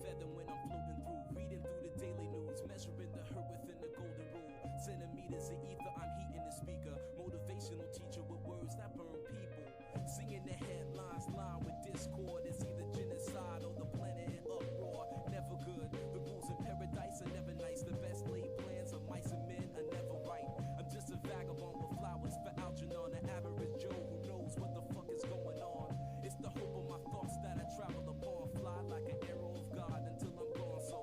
feather when I'm floating through, reading through the daily news, measuring the hurt within the golden rule. Centimeters of ether, I'm heating the speaker. Motivational teacher with words that burn people. Singing the headlines, line with discord. It's either genocide or the planet in uproar. Never good. The rules in paradise are never nice. The best laid plans of mice and men are never right. I'm just a vagabond with flowers for Algernon, an average Joe who knows what the fuck is going on. It's the hope of my thoughts that I travel upon. Fly like an arrow of God until I'm gone. So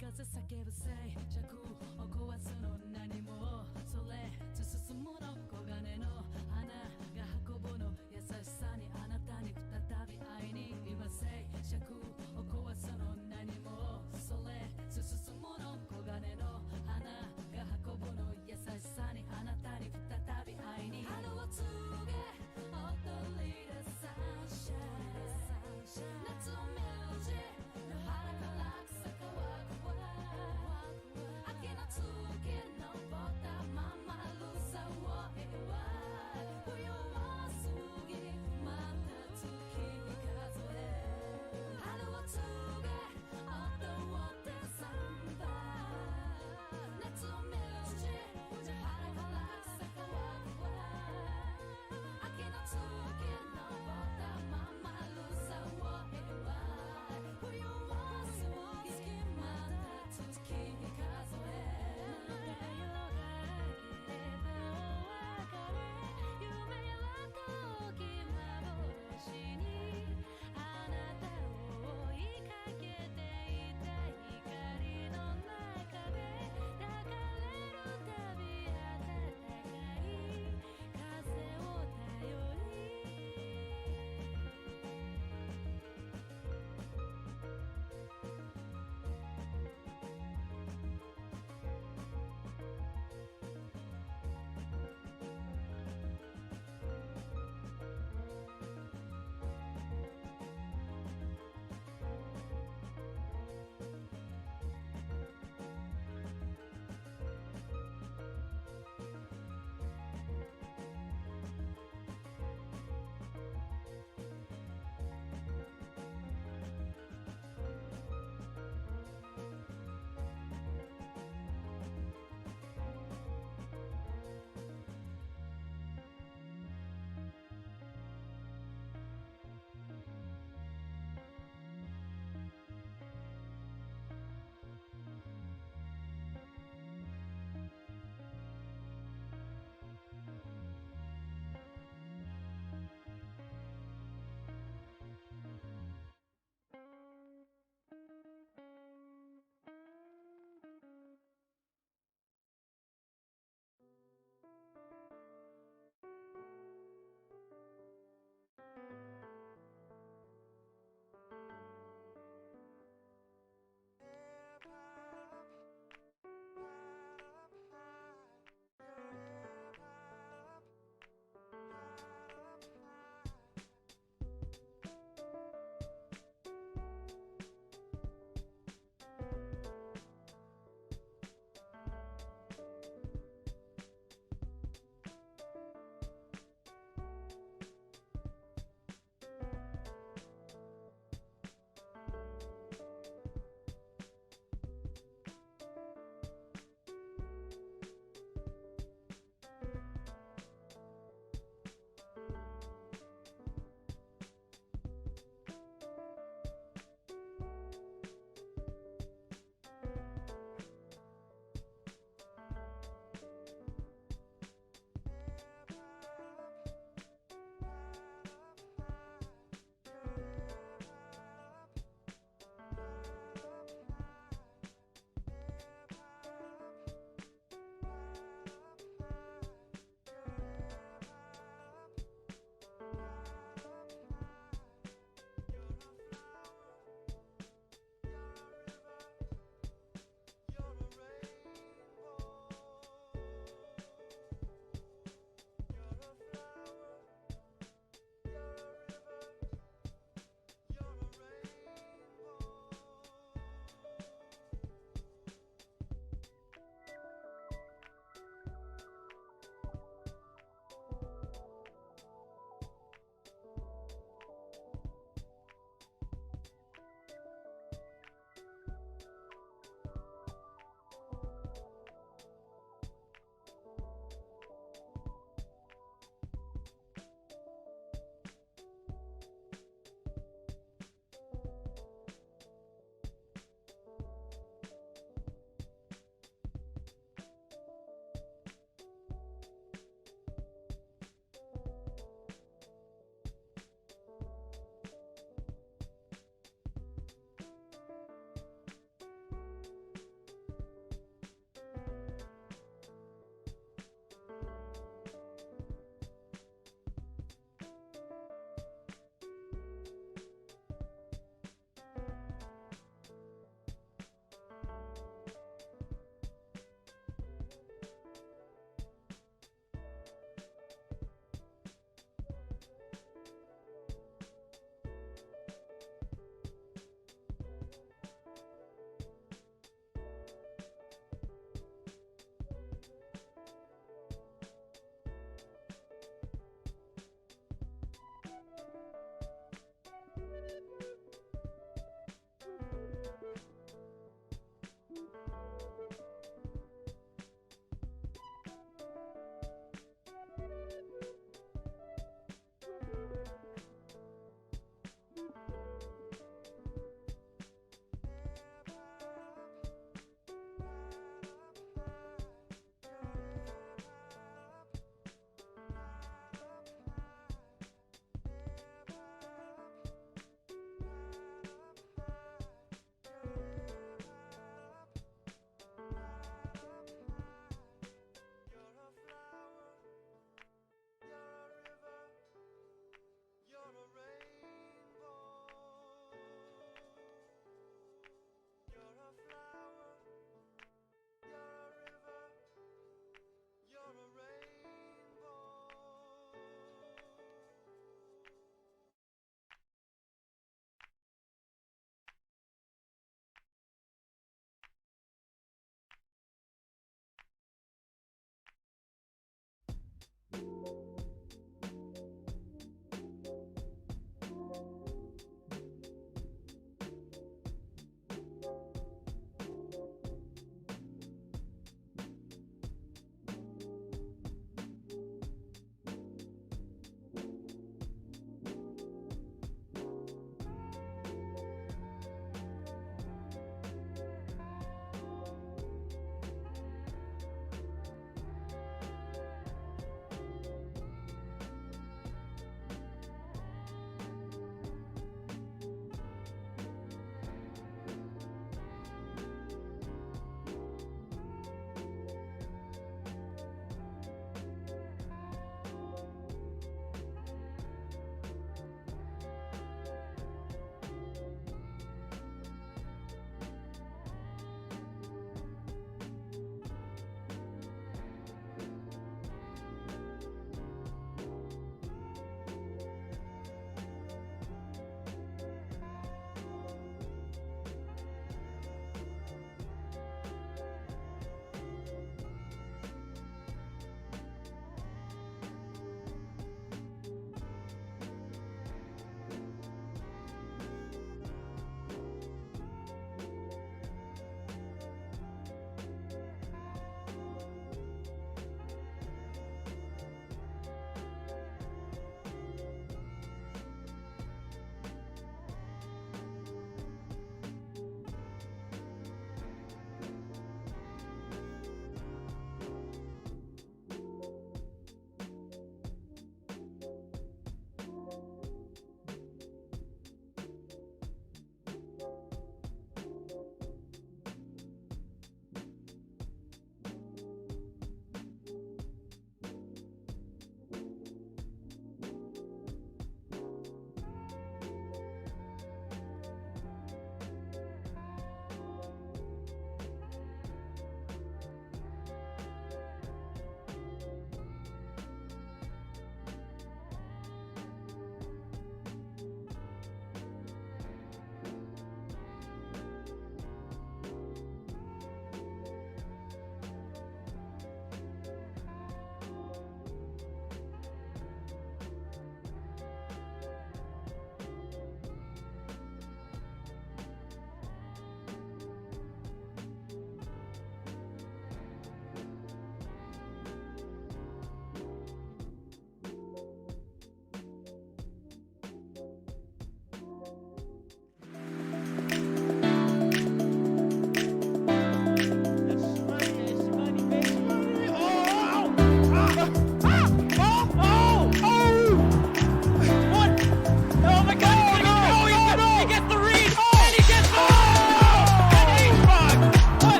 風叫ぶ静寂を壊すの何もそれ進むの黄金の花が運ぶの優しさにあなたに再び会いに今静寂を壊すの何もそれ進むの黄金の花が運ぶの優しさにあなたに再び会いに春を告げ踊り出サンシャイン夏を見るじ野原から草川秋の月のぼったままるさを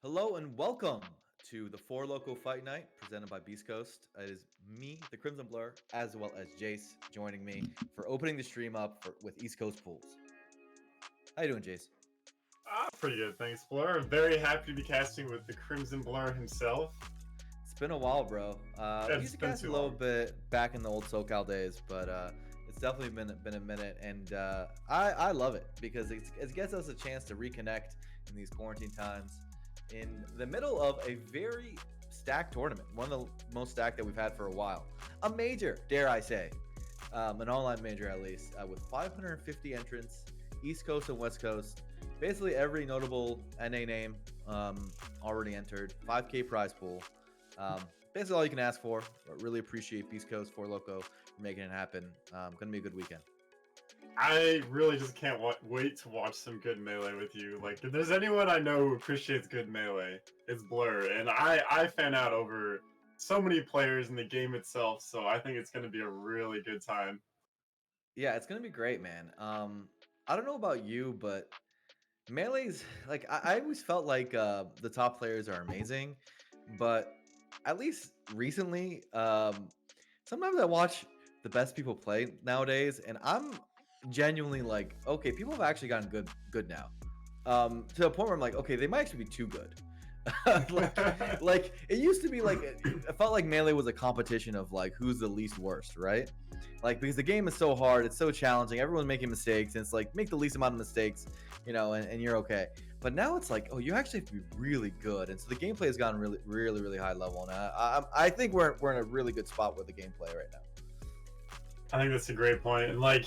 Hello and welcome to the Four Loco Fight Night presented by Beast Coast. It is me, the Crimson Blur, as well as Jace joining me for opening the stream up with East Coast pools. How you doing, Jace? Pretty good, thanks, Blur. Very happy to be casting with the Crimson Blur himself. It's been a while, bro. We used to cast a little bit back in the old SoCal days, but it's definitely been a minute, and I love it because it gets us a chance to reconnect in these quarantine times. In the middle of a very stacked tournament, one of the most stacked that we've had for a while. A major, dare I say, an online major at least, with 550 entrants, East Coast and West Coast. Basically every notable NA name already entered, 5K prize pool. Basically all you can ask for. I really appreciate Beast Coast, Four Loco for making it happen. Gonna be a good weekend. I really just can't wait to watch some good Melee with you. Like, if there's anyone I know who appreciates good Melee, it's Blur. And I fan out over so many players in the game itself, so I think it's going to be a really good time. Yeah, it's going to be great, man. I don't know about you, but Melee's, like, I always felt like the top players are amazing, but at least recently, sometimes I watch the best people play nowadays, and I'm genuinely like, okay, people have actually gotten good now, to the point where I'm like, okay, they might actually be too good. like it used to be like, I felt like Melee was a competition of like who's the least worst, right? Like, because the game is so hard, it's so challenging, everyone's making mistakes, and it's like, make the least amount of mistakes, you know, and you're okay. But now it's like, oh, you actually have to be really good, and so the gameplay has gotten really high level, and I think we're in a really good spot with the gameplay right now. I think that's a great point, and like,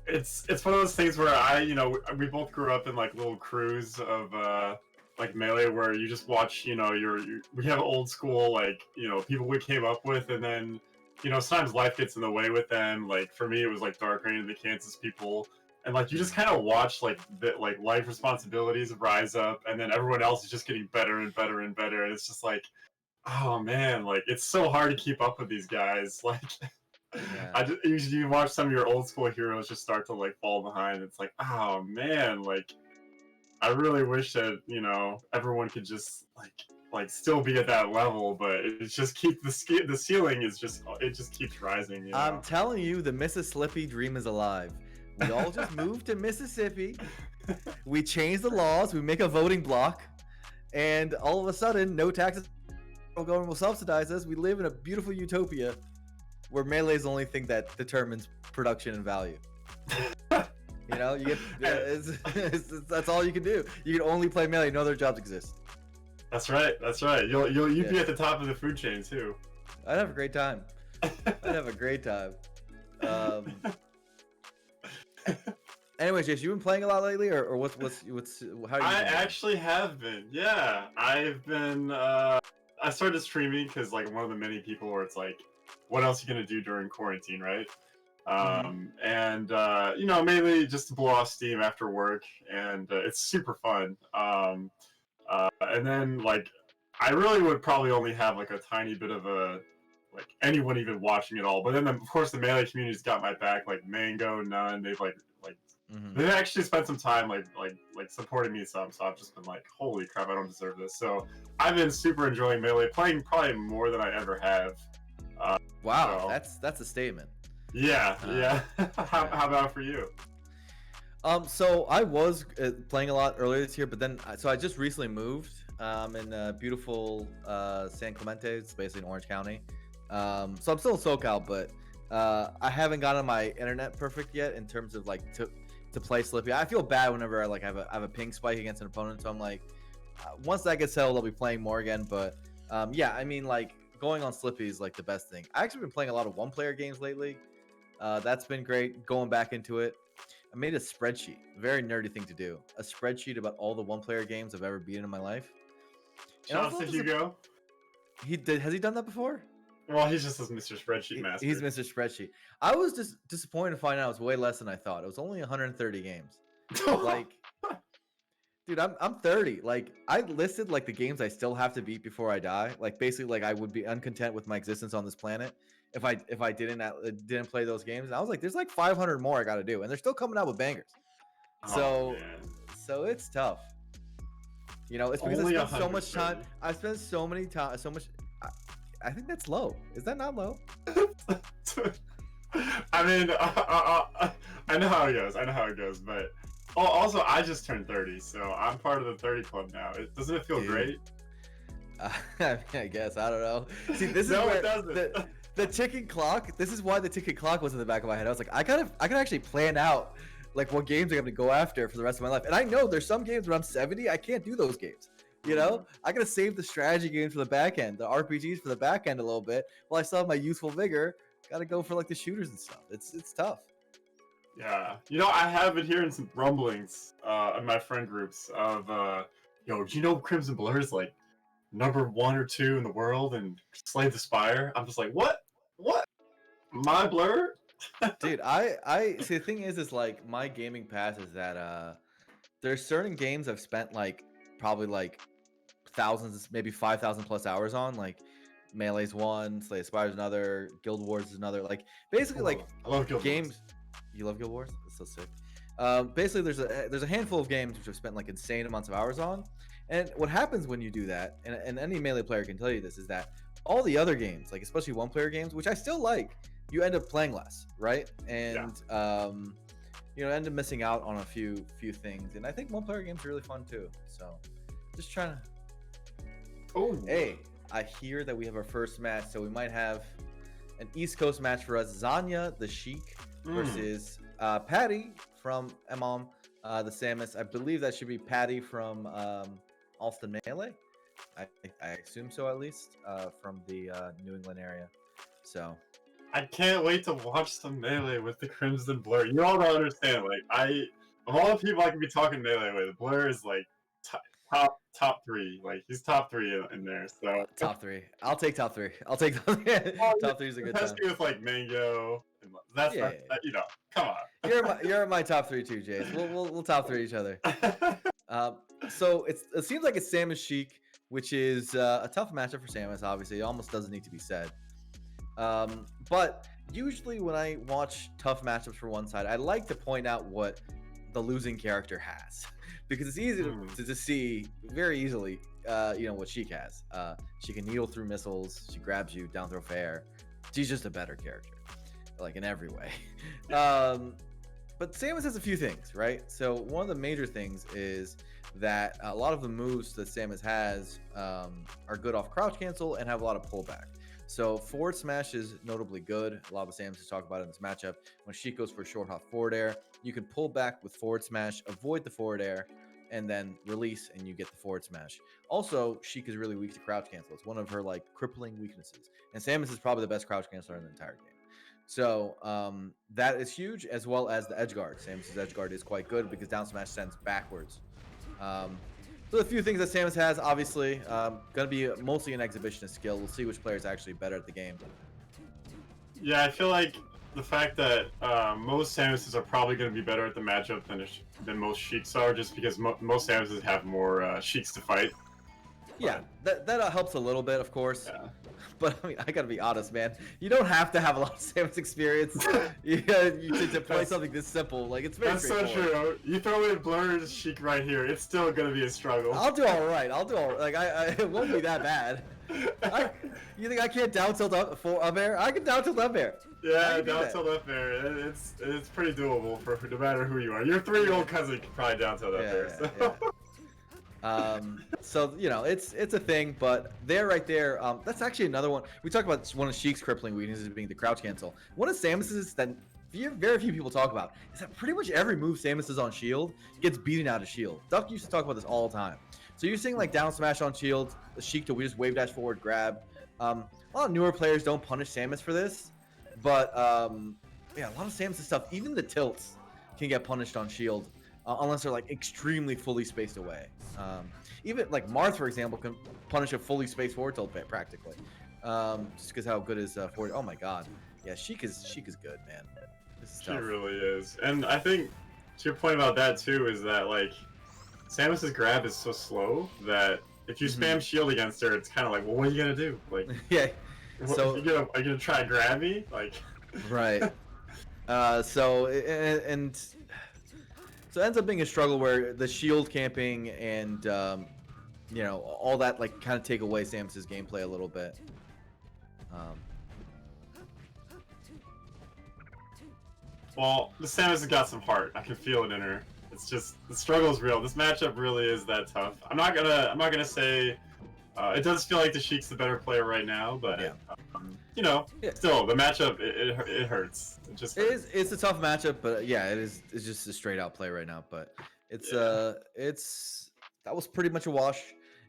it's one of those things where we both grew up in like little crews of like Melee, where you just watch, we have old school, like, people we came up with, and then sometimes life gets in the way with them. Like, for me, it was like Dark Rain and the Kansas people, and like you just kind of watch like life responsibilities rise up, and then everyone else is just getting better and better and better, and it's just like, oh man, like it's so hard to keep up with these guys. Like, Yeah. You watch some of your old school heroes just start to like fall behind. It's like, oh man, like I really wish that everyone could just like still be at that level, but it's just the ceiling is just, it just keeps rising. I'm telling you, the Mississippi dream is alive. We all just moved to Mississippi. We change the laws. We make a voting block, and all of a sudden, no taxes. Government will subsidize us. We live in a beautiful utopia where Melee is the only thing that determines production and value. You know, you get that's all you can do. You can only play Melee. No other jobs exist. That's right. That's right. You'd be at the top of the food chain too. I'd have a great time. I'd have a great time. Anyways, Jason, you been playing a lot lately, or what's how are you? I actually have been. Yeah, I've been. I started streaming because like one of the many people where it's like, what else are you gonna do during quarantine, right? And mainly just to blow off steam after work, and it's super fun. And then like, I really would probably only have like a tiny bit of a like anyone even watching it all. But then of course the Melee community's got my back. Like Mango, None, they've they've actually spent some time like supporting me some. So I've just been like, holy crap, I don't deserve this. So I've been super enjoying Melee, playing probably more than I ever have. Wow, so that's a statement. Yeah, yeah. How about for you? So I was playing a lot earlier this year, but then I just recently moved in beautiful San Clemente. It's basically in Orange County. So I'm still in SoCal, but I haven't gotten my internet perfect yet in terms of like to play Slippy. I feel bad whenever I like have a ping spike against an opponent. So I'm like, once that gets settled, I'll be playing more again. But yeah, I mean, like going on Slippy is like the best thing. I actually been playing a lot of one-player games lately. That's been great. Going back into it. I made a spreadsheet. Very nerdy thing to do. A spreadsheet about all the one-player games I've ever beaten in my life. Shout out to Hugo. Has he done that before? Well, he's just Mr. Spreadsheet Master. He's Mr. Spreadsheet. I was just disappointed to find out it was way less than I thought. It was only 130 games. Like, dude, I'm 30. Like, I listed like the games I still have to beat before I die. Like, basically, like I would be uncontent with my existence on this planet if I didn't play those games. And I was like, there's like 500 more I got to do, and they're still coming out with bangers. So it's tough. You know, it's because Only I spent so much time. 130. I spent so many time, so much. I think that's low. Is that not low? I mean, I know how it goes. I know how it goes, but also I just turned 30, so I'm part of the 30 club now. Doesn't it feel Dude. great? I guess I don't know. See, this No, is it where doesn't. the ticking clock. This is why the ticking clock was in the back of my head. I was like, I can actually plan out like what games I'm gonna go after for the rest of my life. And I know there's some games when I'm 70, I can't do those games. You know, I gotta save the strategy games for the back end, the RPGs for the back end a little bit, while I still have my youthful vigor. Gotta go for like the shooters and stuff. It's tough. Yeah, you know, I have been hearing some rumblings in my friend groups of, do you know Crimson Blur is like number 1 or 2 in the world and Slay the Spire? I'm just like, what? My Blur? Dude, I see. The thing is like my gaming pass is that there's certain games I've spent like probably like thousands, maybe 5,000 plus hours on. Like Melee's one, Slay the Spire's another, Guild Wars is another. Like basically like I love Guild games. Wars. You love Guild Wars? That's so sick. Basically, there's a handful of games which I've spent like insane amounts of hours on, and what happens when you do that, and any Melee player can tell you this, is that all the other games, like especially one-player games, which I still like, you end up playing less, right? And you know, end up missing out on a few things. And I think one-player games are really fun too. So, just trying to. Oh, Hey, I hear that we have our first match, so we might have an East Coast match for us. Zanya, the Sheik, versus Patti from Emom, the Samus. I believe that should be Patti from Alston Melee. I assume so, at least, from the New England area. So I can't wait to watch some Melee with the Crimson Blur. You all don't understand. Like, of all the people I can be talking Melee with, Blur is like top 3. Like, he's top 3 in there. So top 3. I'll take top 3. I'll take top 3. Top 3 is a good time. Especially with like Mango. That's Yeah. you know. Come on. You're my top 3 too, Jace. We'll top 3 each other. So it seems like it's Samus Sheik, which is a tough matchup for Samus. Obviously, it almost doesn't need to be said. But usually when I watch tough matchups for one side, I like to point out what the losing character has, because it's easy to see very easily. You know what Sheik has. She can needle through missiles. She grabs you, down throw fair. She's just a better character, like in every way. But Samus has a few things, right? So one of the major things is that a lot of the moves that Samus has are good off crouch cancel and have a lot of pullback. So forward smash is notably good. A lot of the Samus talk about it in this matchup. When she goes for a short hop forward air, you can pull back with forward smash, avoid the forward air, and then release, and you get the forward smash. Also, Sheik is really weak to crouch cancel. It's one of her like crippling weaknesses. And Samus is probably the best crouch canceler in the entire game. So that is huge, as well as the edge guard. Samus's edge guard is quite good because down smash sends backwards. So a few things that Samus has, obviously, gonna be mostly an exhibitionist skill. We'll see which player is actually better at the game. Yeah, I feel like the fact that most Samuses are probably going to be better at the matchup than most Sheiks are, just because most Samuses have more Sheiks to fight. Yeah, that helps a little bit, of course. Yeah. But I mean, I gotta be honest, man. You don't have to have a lot of Samus experience to play something this simple. Like, it's very That's so straightforward. true. You throw in Blur's Sheik right here, it's still gonna be a struggle. I'll do all right. Like, it won't be that bad. You think I can't down tilt up air? I can down tilt up air. Yeah, down tilt up air. It's pretty doable for no matter who you are. Your 3-year-old cousin can probably down tilt up air. So. Yeah. So you know, it's a thing, but right there, that's actually another one. We talked about one of Sheik's crippling weaknesses being the crouch cancel. One of Samus's that very few people talk about is that pretty much every move Samus is on shield gets beaten out of shield. Duck used to talk about this all the time. So you're seeing like down smash on shield, the Sheik to just wave dash forward grab. A lot of newer players don't punish Samus for this, but yeah, a lot of Samus stuff, even the tilts, can get punished on shield. Unless they're like extremely fully spaced away. Even like Marth, for example, can punish a fully spaced forward tilt practically. Just because how good is forward. Oh my god, yeah, Sheik is good, man. This is tough. She really is, and I think to your point about that too is that like Samus's grab is so slow that if you spam shield against her, it's kind of like, well, what are you gonna do? Like, yeah. So are you gonna try to grab me? Like, right. So it ends up being a struggle where the shield camping and you know, all that like kind of take away Samus's gameplay a little bit. Well, the Samus has got some heart. I can feel it in her. It's just the struggle is real. This matchup really is that tough. I'm not gonna say it does feel like the Sheik's the better player right now, but Yeah. You know, still the matchup it hurts. It just hurts. It's a tough matchup, but yeah, it's just a straight out play right now. But it's that was pretty much a wash.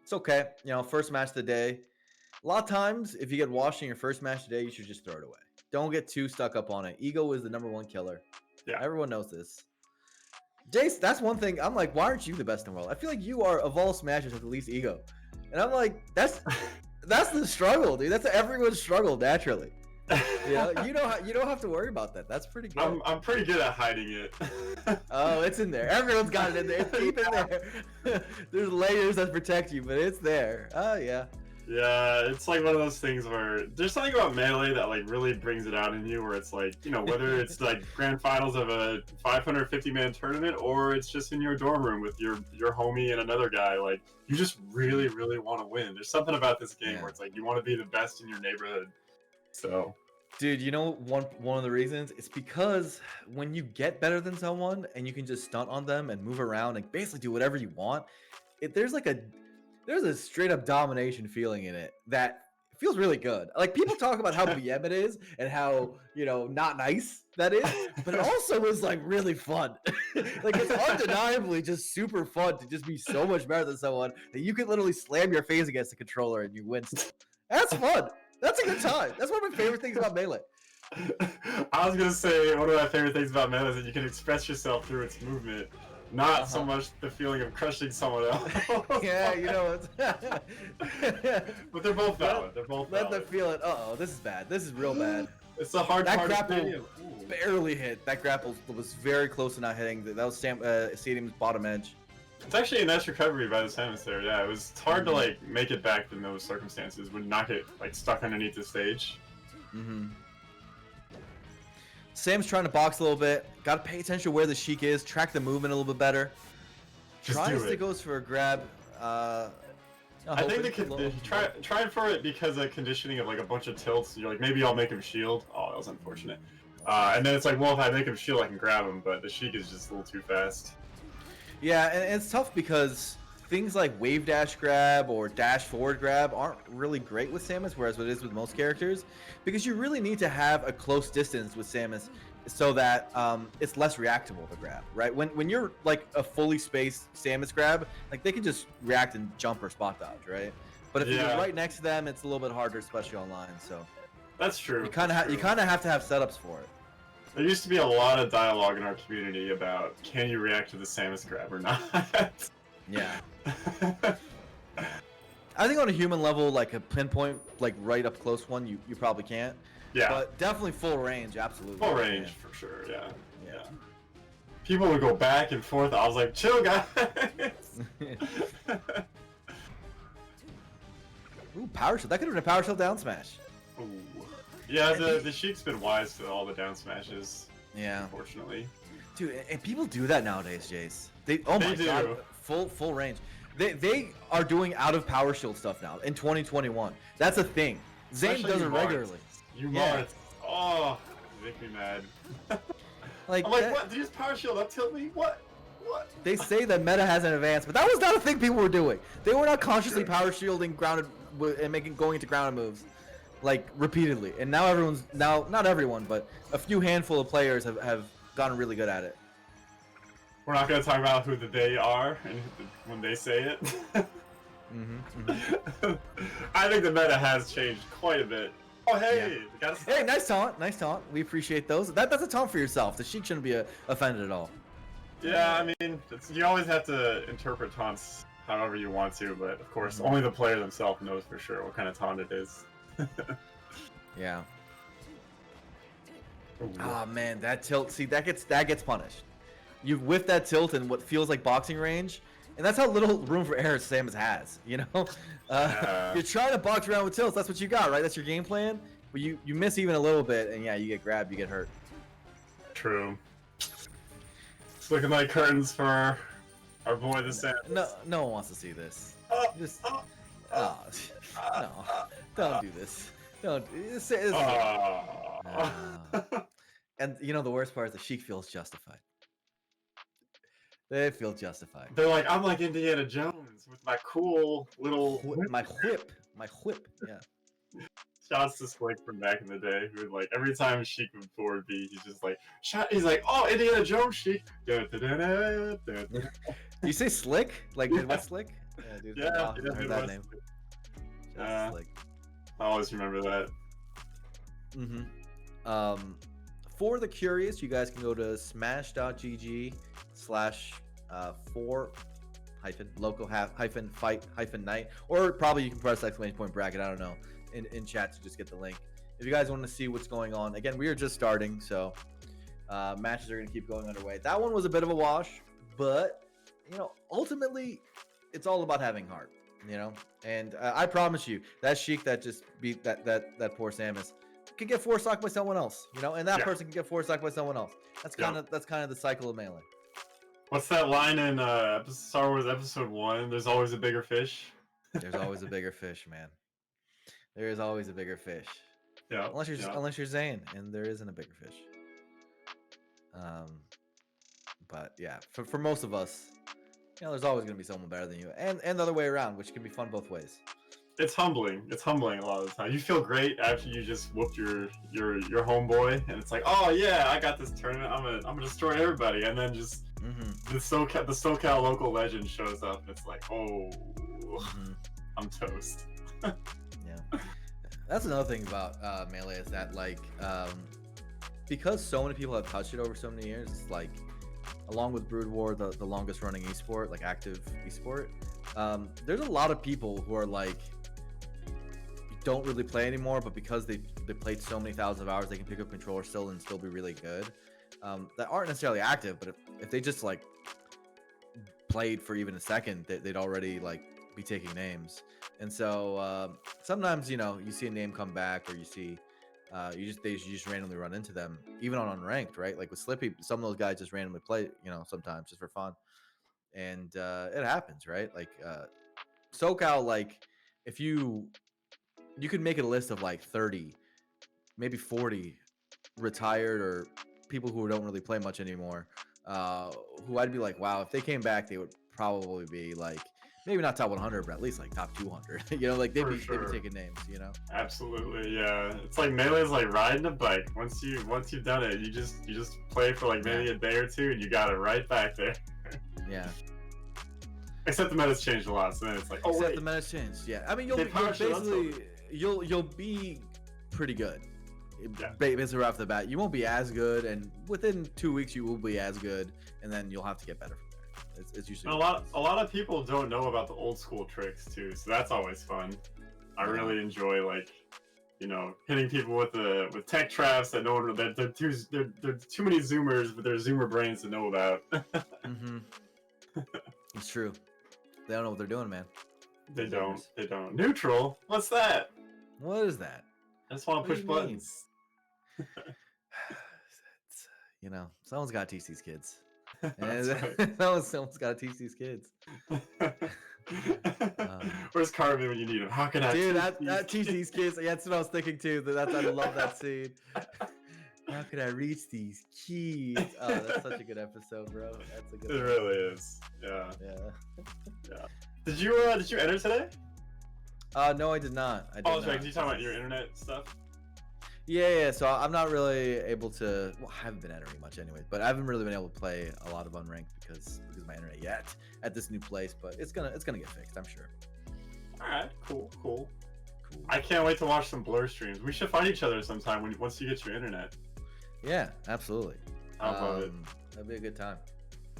It's okay, you know, first match of the day. A lot of times, if you get washed in your first match today, you should just throw it away. Don't get too stuck up on it. Ego is the #1 killer. Yeah, everyone knows this. Jace, that's one thing. I'm like, why aren't you the best in the world? I feel like you are of all Smashers with the least ego, and I'm like, that's the struggle, dude. That's everyone's struggle naturally. You know, you don't have to worry about that. That's pretty good. I'm pretty good at hiding it. Oh, it's in there. Everyone's got it in there. Keep it there. There's layers that protect you, but it's there. Oh yeah. Yeah, it's like one of those things where there's something about Melee that like really brings it out in you, where it's like, you know, whether it's like grand finals of a 550-man tournament or it's just in your dorm room with your homie and another guy, like you just really want to win. There's something about this game where it's like you want to be the best in your neighborhood. So, dude, you know one of the reasons? It's because when you get better than someone and you can just stunt on them and move around and basically do whatever you want, there's a straight up domination feeling in it that feels really good. Like people talk about how BM it is and how, you know, not nice that is, but it also is like really fun. Like it's undeniably just super fun to just be so much better than someone that you can literally slam your face against the controller and you win. That's fun. That's a good time. That's one of my favorite things about Melee. I was gonna say one of my favorite things about Melee is that you can express yourself through its movement. Not so much the feeling of crushing someone else. Yeah, you know. But they're both valid. They're both Let valid. them feel it. Uh-oh, this is bad. This is real bad. It's a hard That part of grapple Stadium. barely hit. That grapple was very close to not hitting. That was Stadium's bottom edge. It's actually a nice recovery by the Samus there. Yeah, it's hard to like make it back in those circumstances when not get like stuck underneath the stage. Sam's trying to box a little bit. Got to pay attention to where the Sheik is. Track the movement a little bit better. Tries to goes for a grab. I think trying for it because of conditioning of like a bunch of tilts. You're like, maybe I'll make him shield. Oh, that was unfortunate. And then it's like, well, if I make him shield, I can grab him. But the Sheik is just a little too fast. Yeah, and it's tough because things like wave dash grab or dash forward grab aren't really great with Samus, whereas it is with most characters, because you really need to have a close distance with Samus so that it's less reactable to grab, right? When you're like a fully spaced Samus grab, like they can just react and jump or spot dodge, right? But if you're right next to them, it's a little bit harder, especially online. So that's true. You kind of have to have setups for it. There used to be a lot of dialogue in our community about can you react to the Samus grab or not. Yeah. I think on a human level, like a pinpoint, like right up close one, you probably can't. Yeah. But definitely full range, absolutely. Full range for sure. Yeah. People would go back and forth. I was like, chill, guys. Ooh, power shell. That could have been a power shell down smash. Ooh. Yeah, the Sheik's been wise to all the down smashes. Yeah. Unfortunately. Dude, and people do that nowadays, Jace. My God, full range. They are doing out of power shield stuff now in 2021. That's a thing. Zain does it regularly. You Marth. Oh, you make me mad. Like, I'm like, what? Did you just power shield up tilt me? What? They say that meta hasn't advanced, but that was not a thing people were doing. They were not consciously power shielding grounded and going into grounded moves, like repeatedly. And now not everyone, but a few handful of players have gotten really good at it. We're not going to talk about who they are and when they say it. I think the meta has changed quite a bit. Oh, hey! Yeah. Hey, nice taunt. We appreciate those. That's a taunt for yourself. The Sheik shouldn't be offended at all. Yeah, I mean, you always have to interpret taunts however you want to, but of course, only the player themselves knows for sure what kind of taunt it is. Yeah. Oh man, that tilt. See, that gets punished. You whiff that tilt in what feels like boxing range, and that's how little room for error Samus has. You know, you're trying to box around with tilts. That's what you got, right? That's your game plan. But you miss even a little bit, and yeah, you get grabbed, you get hurt. True. It's looking like curtains for Our boy the Sand. No one wants to see this. Just no, don't do this. Don't. And you know the worst part is the Sheik feels justified. They feel justified. They're like, I'm like Indiana Jones with my cool little my whip. Yeah. Shouts to Slick from back in the day, who would like every time Sheik would forward B, he's just like, he's like, oh, Indiana Jones Sheik. Do you say Slick? Like, what's Slick? Yeah, dude. Yeah, I heard that name. Slick. I always remember that. For the curious, you guys can go to smash.gg/4-local-fight-night, or probably you can press exclamation point bracket, I don't know, in chat to just get the link. If you guys want to see what's going on, again, we are just starting, so matches are going to keep going underway. That one was a bit of a wash, but, you know, ultimately, it's all about having heart, you know? And I promise you, that Sheik that just beat that poor Samus could get four stocked by someone else, you know, and that person can get four stocked by someone else. That's kind of the cycle of Melee. What's that line in Star Wars Episode 1? There's always a bigger fish. There's always a bigger fish, man. There is always a bigger fish. Yeah. Unless you're Zain, and there isn't a bigger fish. But yeah, for most of us, you know, there's always gonna be someone better than you, and the other way around, which can be fun both ways. It's humbling. It's humbling a lot of the time. You feel great after you just whooped your homeboy, and it's like, oh yeah, I got this tournament. I'm gonna destroy everybody, and then just the SoCal local legend shows up, and it's like, oh, I'm toast. Yeah, that's another thing about Melee is that like because so many people have touched it over so many years, it's like along with Brood War, the longest running esport, like active esport. There's a lot of people who are like don't really play anymore, but because they played so many thousands of hours, they can pick up controller still and still be really good. That aren't necessarily active, but if they just like played for even a second, they'd already like be taking names. And so sometimes, you know, you see a name come back, or you see you just randomly run into them, even on unranked, right? Like with Slippy, some of those guys just randomly play, you know, sometimes just for fun, and it happens, right? Like SoCal, like if you could make a list of like 30, maybe 40 retired or people who don't really play much anymore, who I'd be like, wow, if they came back, they would probably be like, maybe not top 100, but at least like top 200. You know, like they'd be taking names, you know? Absolutely, yeah. It's like Melee's like riding a bike. Once you've done it, you just play for like maybe a day or two, and you got it right back there. Yeah. Except the meta's changed a lot, so then it's like, the meta's changed. Yeah, I mean, you'll be pretty good. Yeah. Basically right off the bat, you won't be as good, and within 2 weeks you will be as good, and then you'll have to get better from there. It's usually a lot of people don't know about the old school tricks too, so that's always fun. I really enjoy, like, you know, hitting people with tech traps that no one they're too many zoomers, but they're zoomer brains to know about. It's true. They don't know what they're doing, man. They don't. Neutral? What's that? What is that? I just want to push buttons. You know, someone's got to teach these kids. Right. Someone's got to teach these kids. Where's Carmen when you need him? How can I? Dude, that teach these kids. Yeah, that's what I was thinking too. I love that scene. How can I reach these keys? Oh, that's such a good episode, bro. That's a good. It really is. Yeah. Yeah. Did you enter today? No, I did not. That's right. Did you talk about your internet stuff? Yeah. So I'm not really able to. Well, I haven't been entering much anyway, but I haven't really been able to play a lot of unranked because of my internet yet at this new place. But it's gonna get fixed, I'm sure. All right. Cool. I can't wait to watch some Blur streams. We should find each other sometime once you get your internet. Yeah, absolutely. How about it? That'd be a good time.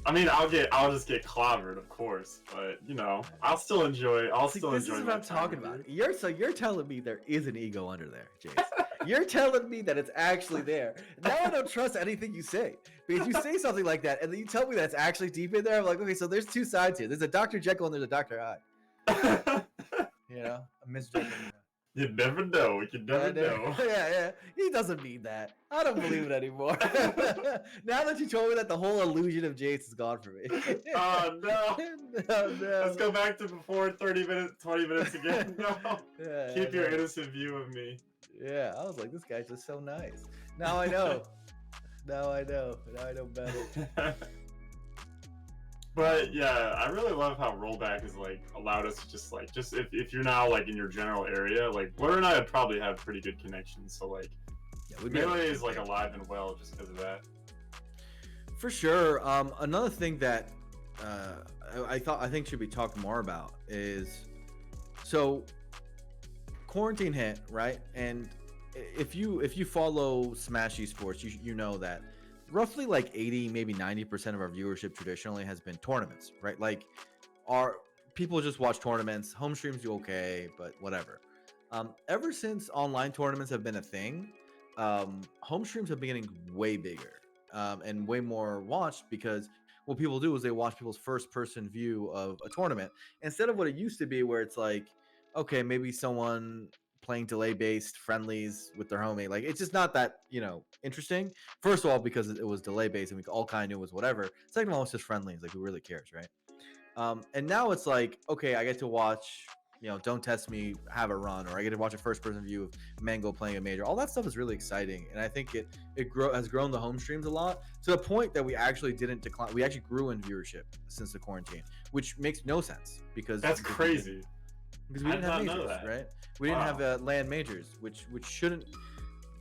I mean, I'll just get clobbered, of course, but you know, I'll still enjoy. This is what I'm talking about. You're telling me there is an ego under there, Jace. You're telling me that it's actually there. Now I don't trust anything you say, because you say something like that, and then you tell me that it's actually deep in there. I'm like, okay, so there's two sides here. There's a Dr. Jekyll and there's a Dr. Hyde. You know, a Miss Jekyll. You never know. You never know. Yeah. He doesn't mean that. I don't believe it anymore. Now that you told me that, the whole illusion of Jace is gone for me. Oh no. No. Let's go back to before 30 minutes, 20 minutes again. No. Yeah, Keep your no. innocent view of me. Yeah, I was like, this guy's just so nice. Now I know. Now I know better. But yeah, I really love how rollback has like allowed us to just if you're now like in your general area, like Blur and I would probably have pretty good connections. So like Melee is like alive and well just because of that. For sure. Another thing that I think should be talked more about is, so quarantine hit, right? And if you follow Smash Esports, you know that roughly like 80, maybe 90% of our viewership traditionally has been tournaments, right? Like our people just watch tournaments, home streams do okay, but whatever. Ever since online tournaments have been a thing, home streams have been getting way bigger and way more watched, because what people do is they watch people's first person view of a tournament instead of what it used to be, where it's like, okay, maybe someone playing delay based friendlies with their homie. Like, it's just not that, interesting. First of all, because it was delay based and we all kind of knew it was whatever. Second of all, it's just friendlies. Like, who really cares, right? And now it's like, okay, I get to watch, Don't Test Me have a run, or I get to watch a first person view of Mango playing a major. All that stuff is really exciting. And I think it has grown the home streams a lot, to the point that we actually didn't decline. We actually grew in viewership since the quarantine, which makes no sense because that's crazy. Because we didn't have majors, right? We didn't have land majors, which shouldn't.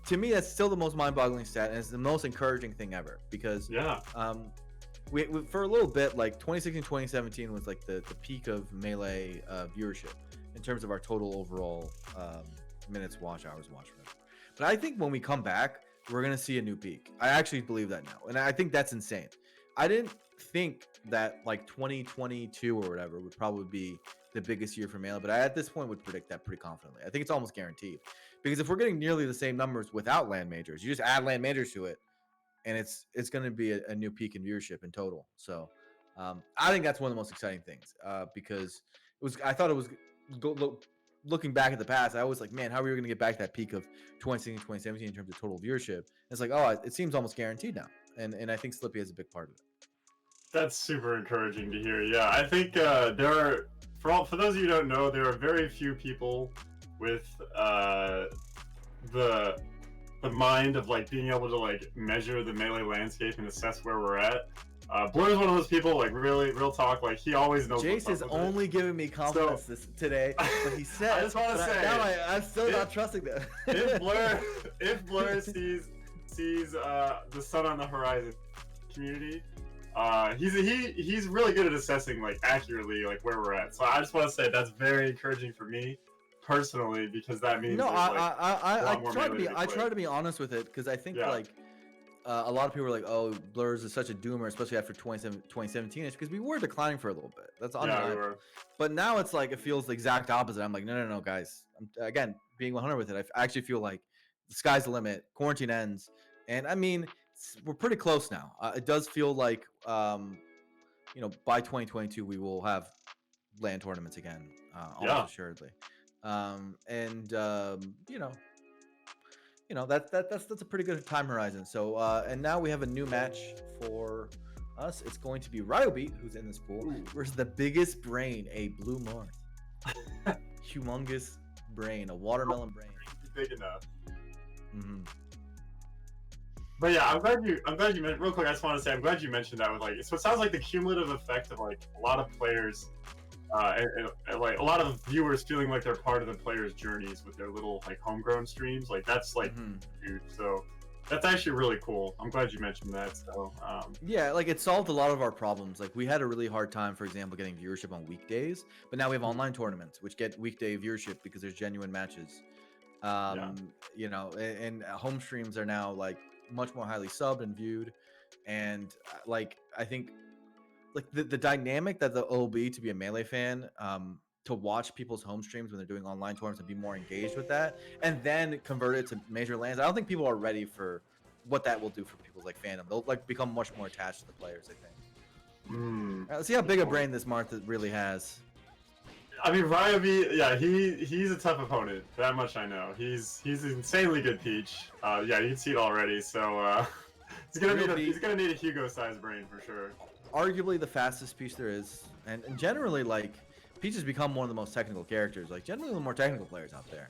To me, that's still the most mind-boggling stat, and it's the most encouraging thing ever. Because we for a little bit, like 2016, 2017 was like the peak of Melee viewership in terms of our total overall minutes watch, hours watch, whatever. But I think when we come back, we're gonna see a new peak. I actually believe that now, and I think that's insane. I didn't think that like 2022 or whatever would probably be the biggest year for Melee, but I at this point would predict that pretty confidently. I think it's almost guaranteed, because if we're getting nearly the same numbers without land majors, you just add land majors to it, and it's going to be a new peak in viewership in total. So I think that's one of the most exciting things, because I thought it was looking back at the past, I was like, man, how are we going to get back to that peak of 2016, 2017 in terms of total viewership? It's like, oh, it seems almost guaranteed now, and I think Slippy has a big part of it. That's super encouraging to hear. Yeah, I think there are, for those of you who don't know, there are very few people with the mind of like being able to like measure the Melee landscape and assess where we're at. Blur is one of those people, like, really, real talk, like, he always knows. Jace is only giving me compliments today, but he said, I just want to say, now I'm still not trusting that. if Blur sees the sun on the horizon community, he's really good at assessing, like, accurately, like, where we're at. So I just want to say that's very encouraging for me personally, because that means I try to be honest with it, because I think like a lot of people are like, oh, Blurs is such a doomer, especially after 2017, because we were declining for a little bit. That's undeniable. Yeah, we were. But now it's like, it feels the exact opposite. I'm like, no, guys. Again, being 100 with it, I actually feel like the sky's the limit. Quarantine ends, and I mean, we're pretty close now. It does feel like, by 2022 we will have LAN tournaments again, almost assuredly. That's a pretty good time horizon. So and now we have a new match for us. It's going to be Ryobeat, who's in this pool, versus the Biggestbrain, a blue north. Humongous brain, a watermelon brain. Big enough. Mm-hmm. But yeah, I'm glad you mentioned, real quick, I just want to say, I'm glad you mentioned that with like, so it sounds like the cumulative effect of like a lot of players and like a lot of viewers feeling like they're part of the players' journeys with their little like homegrown streams, like that's like huge. So that's actually really cool. I'm glad you mentioned that. So yeah, like it solved a lot of our problems. Like we had a really hard time, for example, getting viewership on weekdays, but now we have online tournaments which get weekday viewership because there's genuine matches. And home streams are now like much more highly subbed and viewed, and like I think like the dynamic that will be to be a Melee fan, to watch people's home streams when they're doing online tournaments and be more engaged with that, and then convert it to major lands. I don't think people are ready for what that will do for people's like fandom. They'll like become much more attached to the players, I think. Let's see how big a brain this Martha really has. I mean, Ryobeat, yeah, he's a tough opponent. That much I know. He's insanely good Peach. Yeah, you can see it already. So he's gonna need a Hugo-sized brain for sure. Arguably the fastest Peach there is, and generally like Peach has become one of the most technical characters. Like generally the more technical players out there.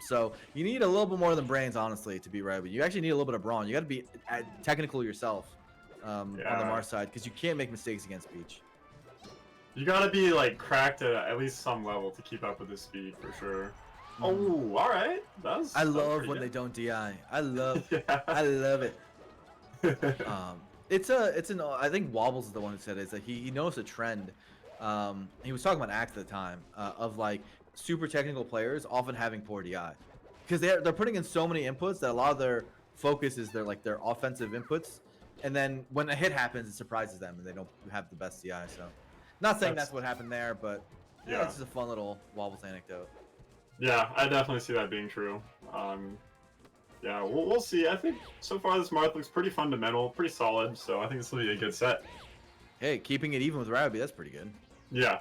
So you need a little bit more than brains, honestly, to be Ryobeat. You actually need a little bit of brawn. You got to be technical yourself on the Mars side because you can't make mistakes against Peach. You gotta be like cracked at least some level to keep up with his speed for sure. Oh, all right. I love when they don't DI. I love it. I think Wobbles is the one who said it. Is that he noticed a trend. He was talking about Act at the time of like super technical players often having poor DI because they're putting in so many inputs that a lot of their focus is their offensive inputs, and then when a hit happens, it surprises them and they don't have the best DI. So. Not saying that's what happened there, but yeah, it's just a fun little Wobbles anecdote. Yeah, I definitely see that being true. Yeah, we'll see. I think so far this Marth looks pretty fundamental, pretty solid, so I think this will be a good set. Hey, keeping it even with Ryobeat, that's pretty good. Yeah.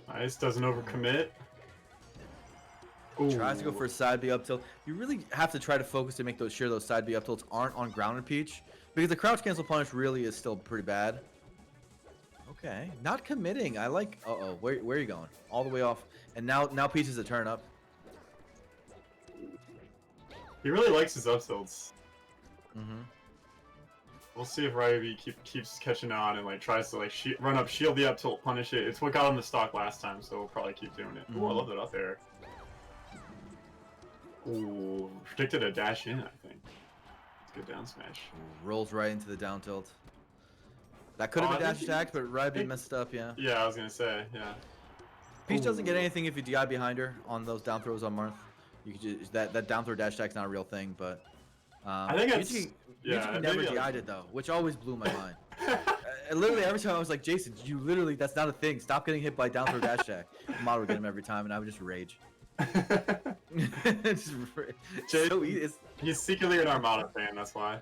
Nice, doesn't overcommit. Ooh. Tries to go for a side B up tilt. You really have to try to focus to make sure those side B up tilts aren't on grounded Peach. Because the crouch cancel punish really is still pretty bad. Okay, not committing. I like. Where are you going? All the way off, and now Peach is a turn up. He really likes his up tilts. Mm-hmm. We'll see if Ryobeat keeps catching on and like tries to like run up, shield the up tilt, punish it. It's what got him the stock last time, so we'll probably keep doing it. Ooh, I love that up there. Ooh, predicted a dash in, I think. Good down smash. Rolls right into the down tilt. That could have been dash attack, but Ryobeat messed up, yeah. Yeah, I was gonna say, yeah. Peach doesn't get anything if you DI behind her on those down throws on Marth. You could just, that down throw dash attack's not a real thing, but I think it's Migi never DI'd it though, which always blew my mind. Literally every time I was like, Jason, that's not a thing. Stop getting hit by down throw dash attack. Model would get him every time, and I would just rage. He's secretly an Armada fan, that's why.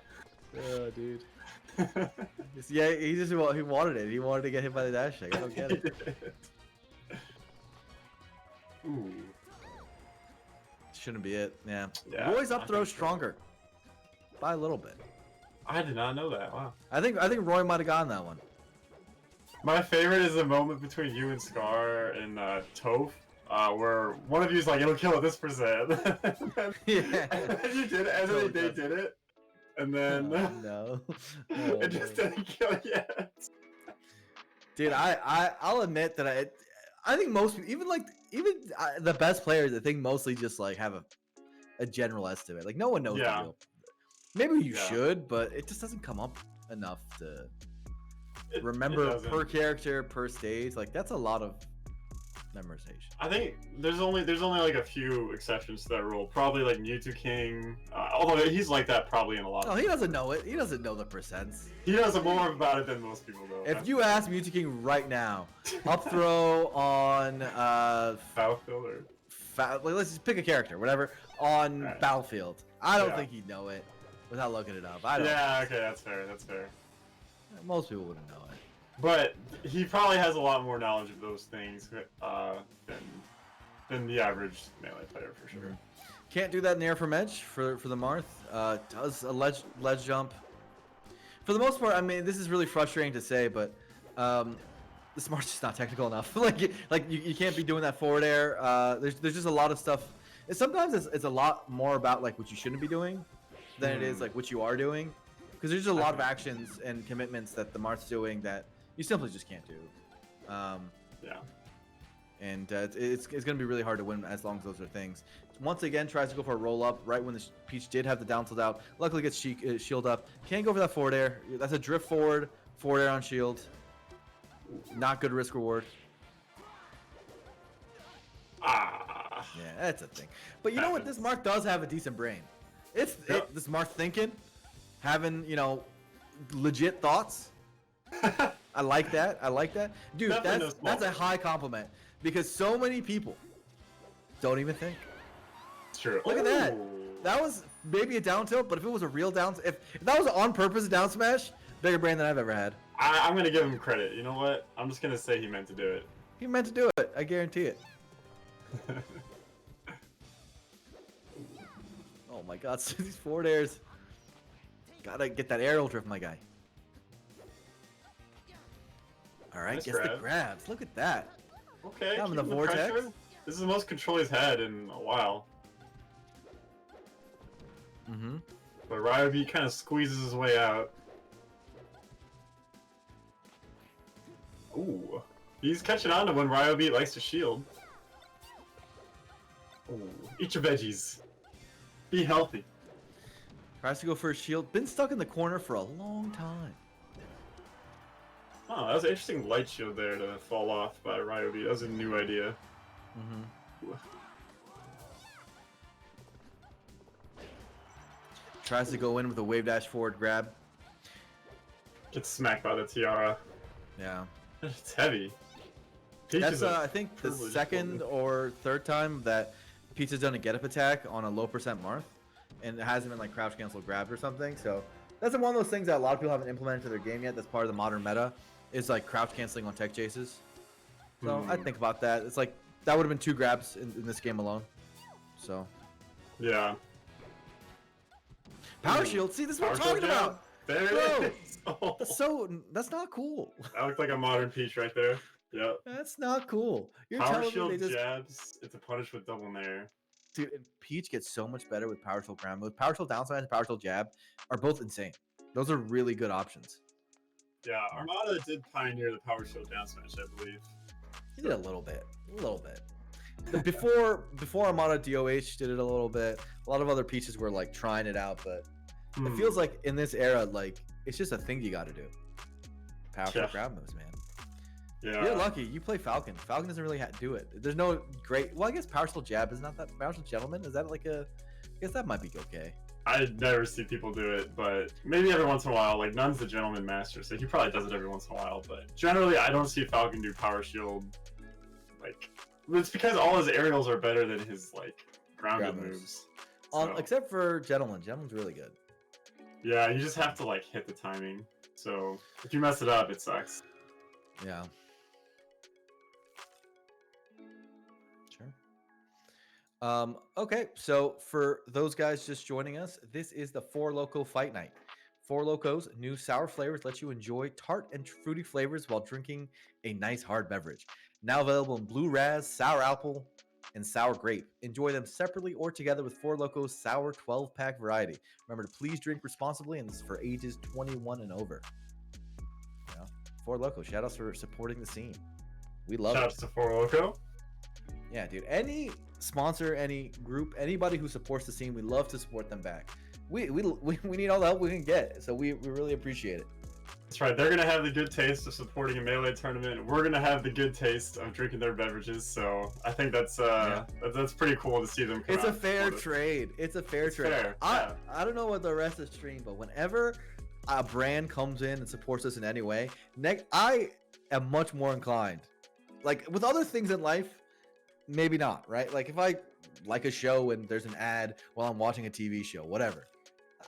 Oh, dude. Yeah, he wanted it. He wanted to get hit by the dash attack. I don't get it. Ooh. Shouldn't be it. Yeah. Roy's up throw stronger by a little bit. I did not know that. Wow. I think Roy might have gotten that one. My favorite is the moment between you and Scar and Toph. Where one of you's like, it'll kill at this %. Yeah. And then you did it, and then they did it. And then... no. It just didn't kill yet. Dude, I'll admit that I think most people, even the best players, I think mostly just like have a general estimate. Like no one knows the real. Maybe you should, but it just doesn't come up enough to remember per character, per stage. Like that's a lot of memorization. I think there's only like a few exceptions to that rule. Probably like Mewtwo King, although he's like that probably in a lot. No, he doesn't know it. He doesn't know the percents. He knows more about it than most people know. If you ask Mewtwo King right now, up throw on Battlefield or let's just pick a character, whatever, on Battlefield. I don't think he'd know it without looking it up. I don't. Yeah, okay, that's fair. That's fair. Most people wouldn't know it. But he probably has a lot more knowledge of those things than the average Melee player, for sure. Can't do that in the air from edge for the Marth. Does a ledge jump. For the most part, I mean, this is really frustrating to say, but the Smart's just not technical enough. you can't be doing that forward air. There's just a lot of stuff. Sometimes it's a lot more about like what you shouldn't be doing than it is like what you are doing. Because there's just a lot of actions and commitments that the Marth's doing that you simply just can't do. And it's going to be really hard to win as long as those are things. Once again, tries to go for a roll up right when the Peach did have the down tilt out. Luckily gets shield up. Can't go for that forward air. That's a drift forward air on shield. Not good risk reward. Yeah, that's a thing. But you know what? This Marth does have a decent brain. This Marth thinking, having, legit thoughts. I like that. Dude, that's a high compliment because so many people don't even think. It's true. Look at that. That was maybe a down tilt, but if it was a real down, if that was on purpose a down smash, bigger brain than I've ever had. I'm gonna give him credit. You know what? I'm just gonna say he meant to do it. He meant to do it. I guarantee it. Oh my god, these forward airs. Gotta get that aerial drift, my guy. Alright, Nice gets the grab. grabs. Look at that. Okay, I'm in the keeping vortex. pressure. This is the most control he's had in a while. Mm-hmm. But Ryobeat kind of squeezes his way out. Ooh. He's catching on to when Ryobeat likes to shield. Ooh. Eat your veggies. Be healthy. Tries to go for a shield. Been stuck in the corner for a long time. Oh, that was an interesting light shield there to fall off by Ryobeat. That was a new idea. Mm-hmm. Tries to go in with a wave dash forward grab. Gets smacked by the tiara. Yeah. It's heavy. Peach That's is a I think the privileged second woman. or third time that Peach has done a get up attack on a low percent Marth, and it hasn't been like crouch cancel grabbed or something. So that's one of those things that a lot of people haven't implemented to their game yet. That's part of the modern meta, is like crouch canceling on tech chases. So I'd think about that. It's like that would have been 2 grabs in this game alone. So Yeah. power shield. See, this is what I'm Power shield talking jab. about. There Bro, it is. Oh, that's not cool. that looked like a modern Peach right there. Yep. That's not cool. You're Power telling shield me they just jabs. It's a punish with double nair. Dude, and Peach gets so much better with power shield ground move. Power shield downside and power shield jab are both insane. Those are really good options. Yeah, Armada did pioneer the power shield down smash, I believe. He did a little bit. Before Armada DOH did it a little bit. A lot of other Peaches were like trying it out, but it feels like in this era, like it's just a thing you got to do. Power shield ground moves, man. Yeah. You're lucky. You play Falcon. Falcon doesn't really do it. There's no great. Well, I guess power shield jab is not that. Power shield gentleman, is that like a? I guess that might be okay. I never see people do it, but maybe every once in a while. Like, Nun's the gentleman master, so he probably does it every once in a while. But generally, I don't see Falcon do power shield. Like, it's because all his aerials are better than his like grounded Ground moves. So, Except for gentleman. Gentleman's really good. yeah, you just have to like hit the timing. So if you mess it up, it sucks. Yeah. Sure. Okay, so for those guys just joining us, this is the Four Loco Fight Night. Four Locos new sour flavors let you enjoy tart and fruity flavors while drinking a nice hard beverage. Now available in blue raz, sour apple, and sour grape. Enjoy them separately or together with Four Locos sour 12-pack variety. Remember to please drink responsibly, and this is for ages 21 and over. You know, Four Loko, shout outs for supporting the scene. We love Shout it. out to Four Loco. Yeah, dude. Any sponsor, any group, anybody who supports the scene, we love to support them back. We need all the help we can get, so we really appreciate it. That's right. They're gonna have the good taste of supporting a Melee tournament. We're gonna have the good taste of drinking their beverages. So I think that's that's pretty cool to see them. Come It's out a and fair support us. trade. It's a fair It's trade. fair, I yeah. don't know what the rest of the stream, but whenever a brand comes in and supports us in any way, I am much more inclined. Like with other things in life, maybe not, right? Like if I like a show and there's an ad while I'm watching a TV show, whatever.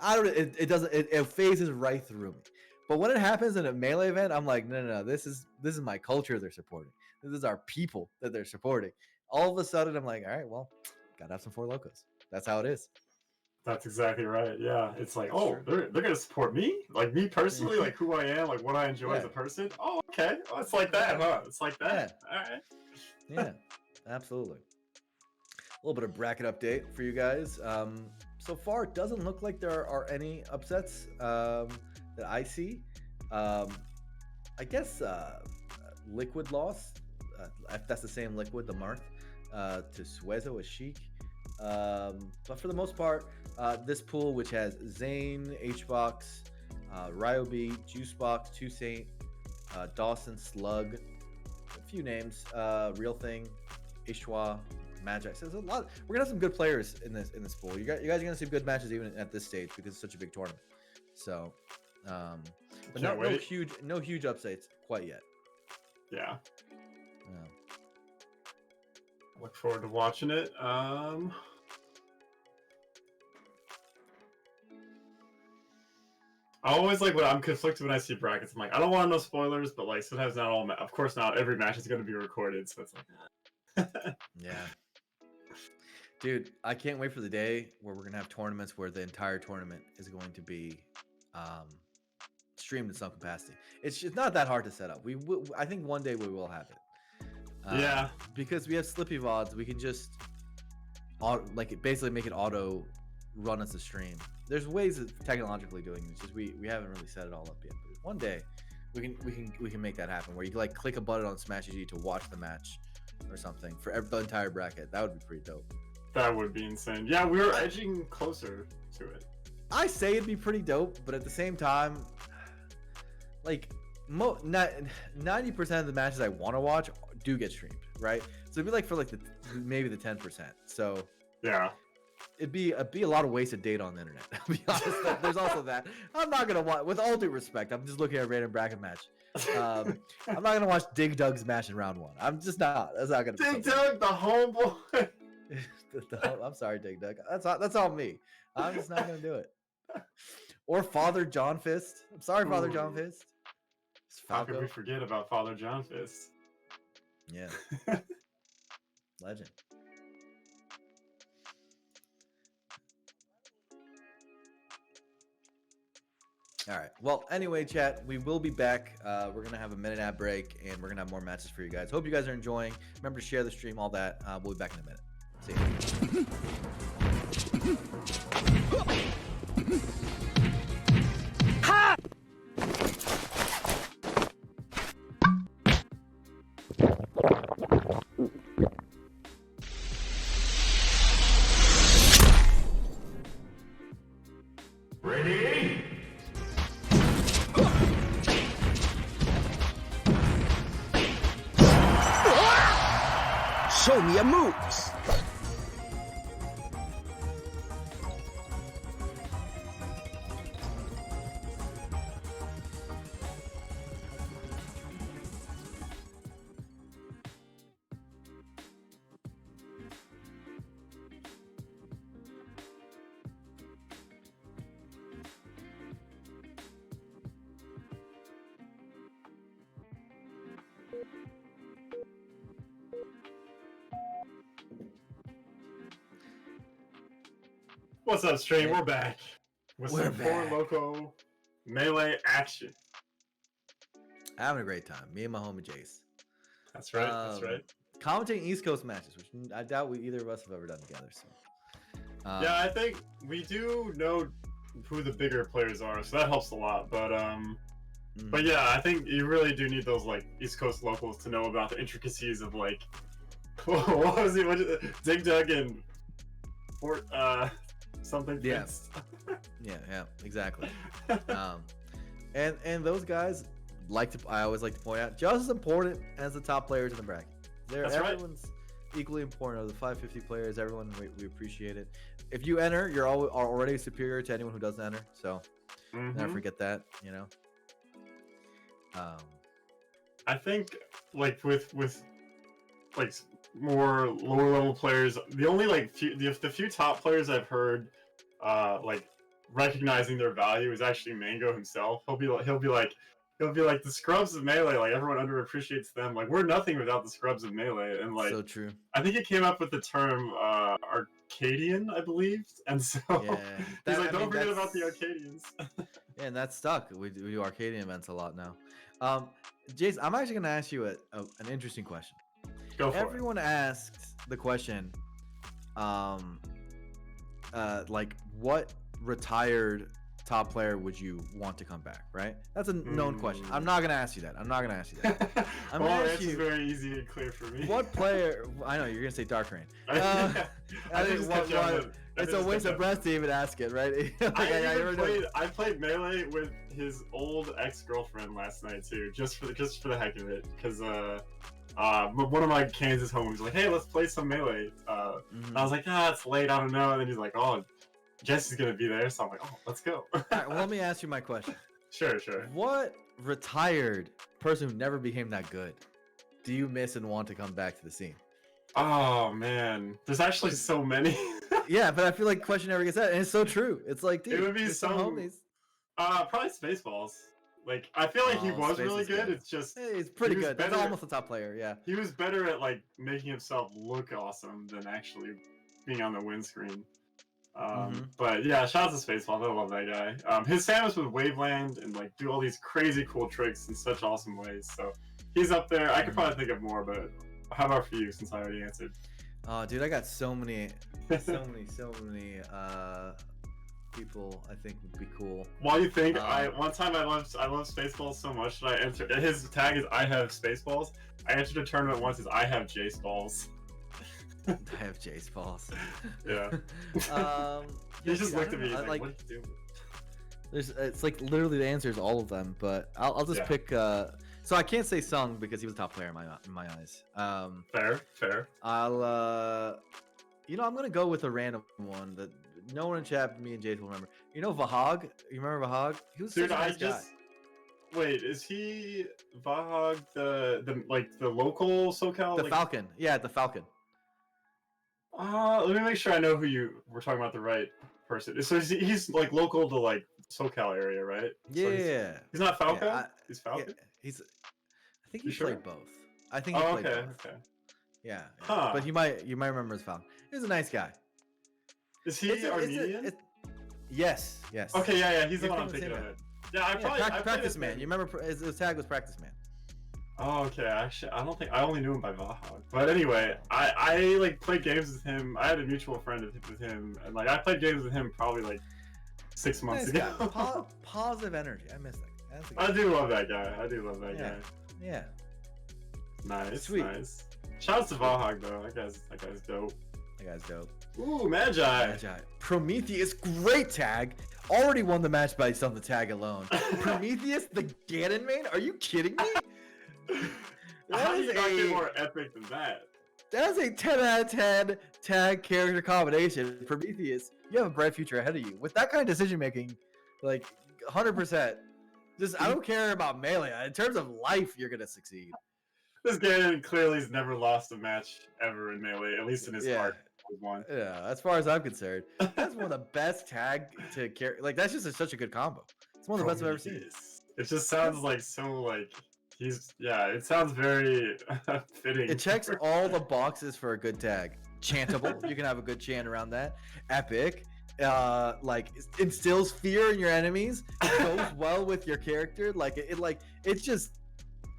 It phases right through me. But when it happens in a Melee event, I'm like, no, this is my culture they're supporting. This is our people that they're supporting. All of a sudden, I'm like, all right, well, gotta have some Four Locos. That's how it is. That's exactly right. Yeah, it's like, oh, they're gonna support me, like me personally, like who I am, like what I enjoy as a person. Oh, okay, oh, it's like that, huh? It's like that. All right. Yeah, absolutely. A little bit of bracket update for you guys. So far, it doesn't look like there are any upsets that I see. I guess Liquid lost, if that's the same Liquid, the Marth, to Skerzo, a Sheik. But for the most part, this pool, which has Zain, Hbox, Ryobeat, Juicebox, Two Saint, Dawson, Slug, a few names, Real Thing, Ishwa, Magi. So there's a lot. We're gonna have some good players in this pool. You guys are gonna see good matches even at this stage because it's such a big tournament. So, but no huge upsets quite yet. Yeah. Look forward to watching it. I always like when I'm conflicted when I see brackets. I'm like, I don't want no spoilers, but like sometimes not all. Of course, not every match is going to be recorded, so it's like, Yeah. Dude, I can't wait for the day where we're gonna have tournaments where the entire tournament is going to be streamed in some capacity. It's just not that hard to set up. I think one day we will have it. Yeah. Because we have Slippy VODs, we can just basically make it auto run as a stream. There's ways of technologically doing it. It's just we haven't really set it all up yet. But one day we can make that happen where you can like click a button on Smash GG to watch the match or something for the entire bracket. That would be pretty dope. That would be insane. Yeah, we were edging closer to it. I say it'd be pretty dope, but at the same time, like 90% of the matches I want to watch do get streamed, right? So it'd be like for like maybe the 10%. So yeah, it'd be a lot of wasted data on the internet. I'll be honest. There's also that. I'm not gonna watch. With all due respect, I'm just looking at a random bracket match. I'm not gonna watch Dig Dug's match in round 1. I'm just not. That's not gonna. Dig Dug, the homeboy. I'm sorry, Dig Dug. That's all me. I'm just not gonna do it. Or Father John Fist. I'm sorry, Father John Fist. How could we forget about Father John Fist? Yeah. Legend. All right. Well, anyway, chat, we will be back. We're going to have a minute ad break, and we're going to have more matches for you guys. Hope you guys are enjoying. Remember to share the stream, all that. We'll be back in a minute. See you. Ha! Ready? Show me your moves. What's up, stream? We're back with We're some Four back. Loco melee action. Having a great time. Me and my homie Jace. That's right. That's right. Commentating East Coast matches, which I doubt either of us have ever done together. So. Yeah, I think we do know who the bigger players are, so that helps a lot. But yeah, I think you really do need those like East Coast locals to know about the intricacies of like what was it? Dig Dug and Fort something. Yeah. Fist. Yeah, exactly. And those guys I always like to point out, just as important as the top players in the bracket. Everyone's equally important. Of the 550 players, everyone, we appreciate it. If you enter, you're are already superior to anyone who doesn't enter. So never forget that. You know. I think like with like more lower level players, the only like the few top players I've heard like recognizing their value is actually Mango himself. He'll be like the scrubs of Melee, like everyone underappreciates them. Like we're nothing without the scrubs of Melee, and like so true. I think he came up with the term Arcadian, I believe, and so he's like, don't forget about the Arcadians. Yeah, and that's stuck. We do Arcadian events a lot now. Jace, I'm actually gonna ask you an interesting question. Go for Everyone asked the question, like what retired top player would you want to come back, right? That's a known question. I'm not gonna ask you that. I'm gonna ask well, gonna ask you, very easy and clear for me. what player? I know you're gonna say Dark Rain. I think it's a waste of breath to even ask it, right? I played Melee with his old ex-girlfriend last night too, just for the heck of it, because one of my Kansas homies was like, hey, let's play some Melee. And I was like, it's late, I don't know. And then he's like, oh, Jesse's gonna be there, so I'm like, oh, let's go. All right, well, let me ask you my question. Sure. What retired person who never became that good do you miss and want to come back to the scene? Oh man, there's actually so many. Yeah, but I feel like question never gets that, and it's so true. It's like, dude, it would be some homies. Probably Spaceballs. Like, I feel like he was Space really is good. good. It's just Hey, it's pretty he was good. That's better- almost a top player. Yeah. he was better at like making himself look awesome than actually being on the windscreen. But yeah, shout out to Spaceballs. I love that guy. His Samus with Waveland and like do all these crazy cool tricks in such awesome ways. So he's up there. I could probably think of more, but how about for you? Since I already answered. Oh, dude, I got so many people I think would be cool. While you think, one time I love Spaceballs so much that I answered. His tag is I have Spaceballs. I entered a tournament once as I have Jace Balls. I have Jace balls. Yeah. He He just looked at me. He's like, "What are you doing?" It's like literally the answer is all of them, but I'll just Yeah. pick. So I can't say Sung because he was a top player in my eyes. Fair. I'll I'm gonna go with a random one that no one in chat, me and Jade will remember. You know Vahog? You remember Vahog? He was Dude, such a nice guy. wait. Is he Vahog the local SoCal? The Falcon. Yeah, the Falcon. Let me make sure I know who we're talking about the right person. So he's like local to like SoCal area, right? Yeah. So he's not Falco? Yeah, He's Falcon? I think You he sure? played both. I think he Oh, played okay, both. okay. Yeah. Huh. But you might remember his Falcon. He was a nice guy. Is he Armenian? Yes. Okay, yeah, he's the You're one I'm thinking thinking the of. same Yeah, I played Practice him. Man. You remember his tag was Practice Man. Oh, okay. Actually, I don't think I only knew him by Vahog. But anyway, I like played games with him. I had a mutual friend with him, and like I played games with him probably like 6 months Nice ago. guy. Positive energy. I miss that guy. That's a good I guy. do love that guy. Yeah. Yeah. Nice, Sweet. nice. Shouts to Vahog though. That guy's dope. That guy's dope. Ooh, Magi. Magi. Prometheus, great tag. Already won the match based on the tag alone. Prometheus, the Ganon main? Are you kidding me? How do you not get more epic than that? That's a 10 out of 10 tag character combination. Prometheus, you have a bright future ahead of you. With that kind of decision making, like 100%. Just I don't care about melee. In terms of life, you're gonna succeed. This Ganon clearly has never lost a match ever in melee, at least in his heart. One. Yeah, as far as I'm concerned, that's one of the best tag to carry. Like that's just such a good combo. It's one of the best I've ever seen. It just sounds like so like it sounds very fitting. It checks all the boxes for a good tag. Chantable, you can have a good chant around that. Epic, like instills fear in your enemies. Goes well with your character. Like it just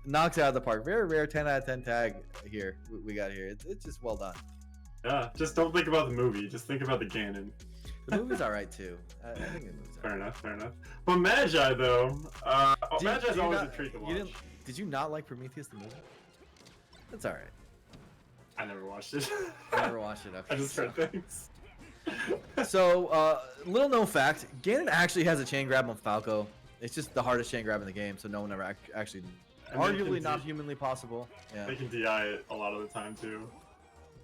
knocks it out of the park. Very rare 10 out of 10 tag here we got here. It's just well done. Yeah, just don't think about the movie. Just think about the Ganon. The movie's alright too. I think the movie's alright. Fair enough. But Magi though, Magi's always a treat to watch. Did you not like Prometheus the movie? That's alright. I never watched it. I never watched it. Okay, I just heard things. So, little known fact: Ganon actually has a chain grab on Falco. It's just the hardest chain grab in the game, so no one ever actually. And they Arguably can not humanly possible. Yeah. They can DI it a lot of the time too.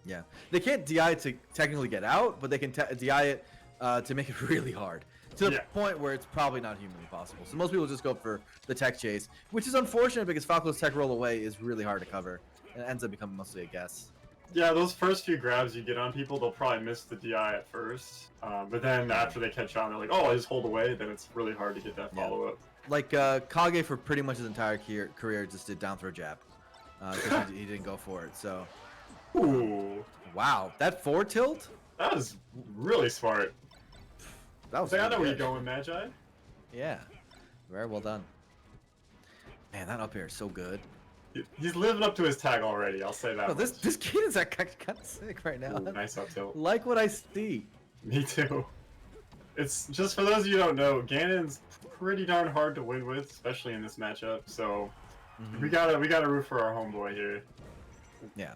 Yeah. They can't DI it to technically get out, but they can DI it to make it really hard. To the point where it's probably not humanly possible. So most people just go for the tech chase, which is unfortunate because Falco's tech roll away is really hard to cover. And it ends up becoming mostly a guess. Yeah, those first few grabs you get on people, they'll probably miss the DI at first. But then after they catch on, they're like, oh, I just hold away. Then it's really hard to get that follow-up. Like Kage for pretty much his entire career just did down throw jab. Because he didn't go for it, so... Ooh. Wow, that forward tilt? That was really smart. That was I know really where you're good. going, Magi. Yeah, very well done. Man, that up air is so good. He's living up to his tag already, I'll say that. No, this kid is kind of sick right now. Ooh, nice up tilt. Like what I see. Me too. It's just for those of you who don't know, Ganon's pretty darn hard to win with, especially in this matchup. So we gotta root for our homeboy here. Yeah.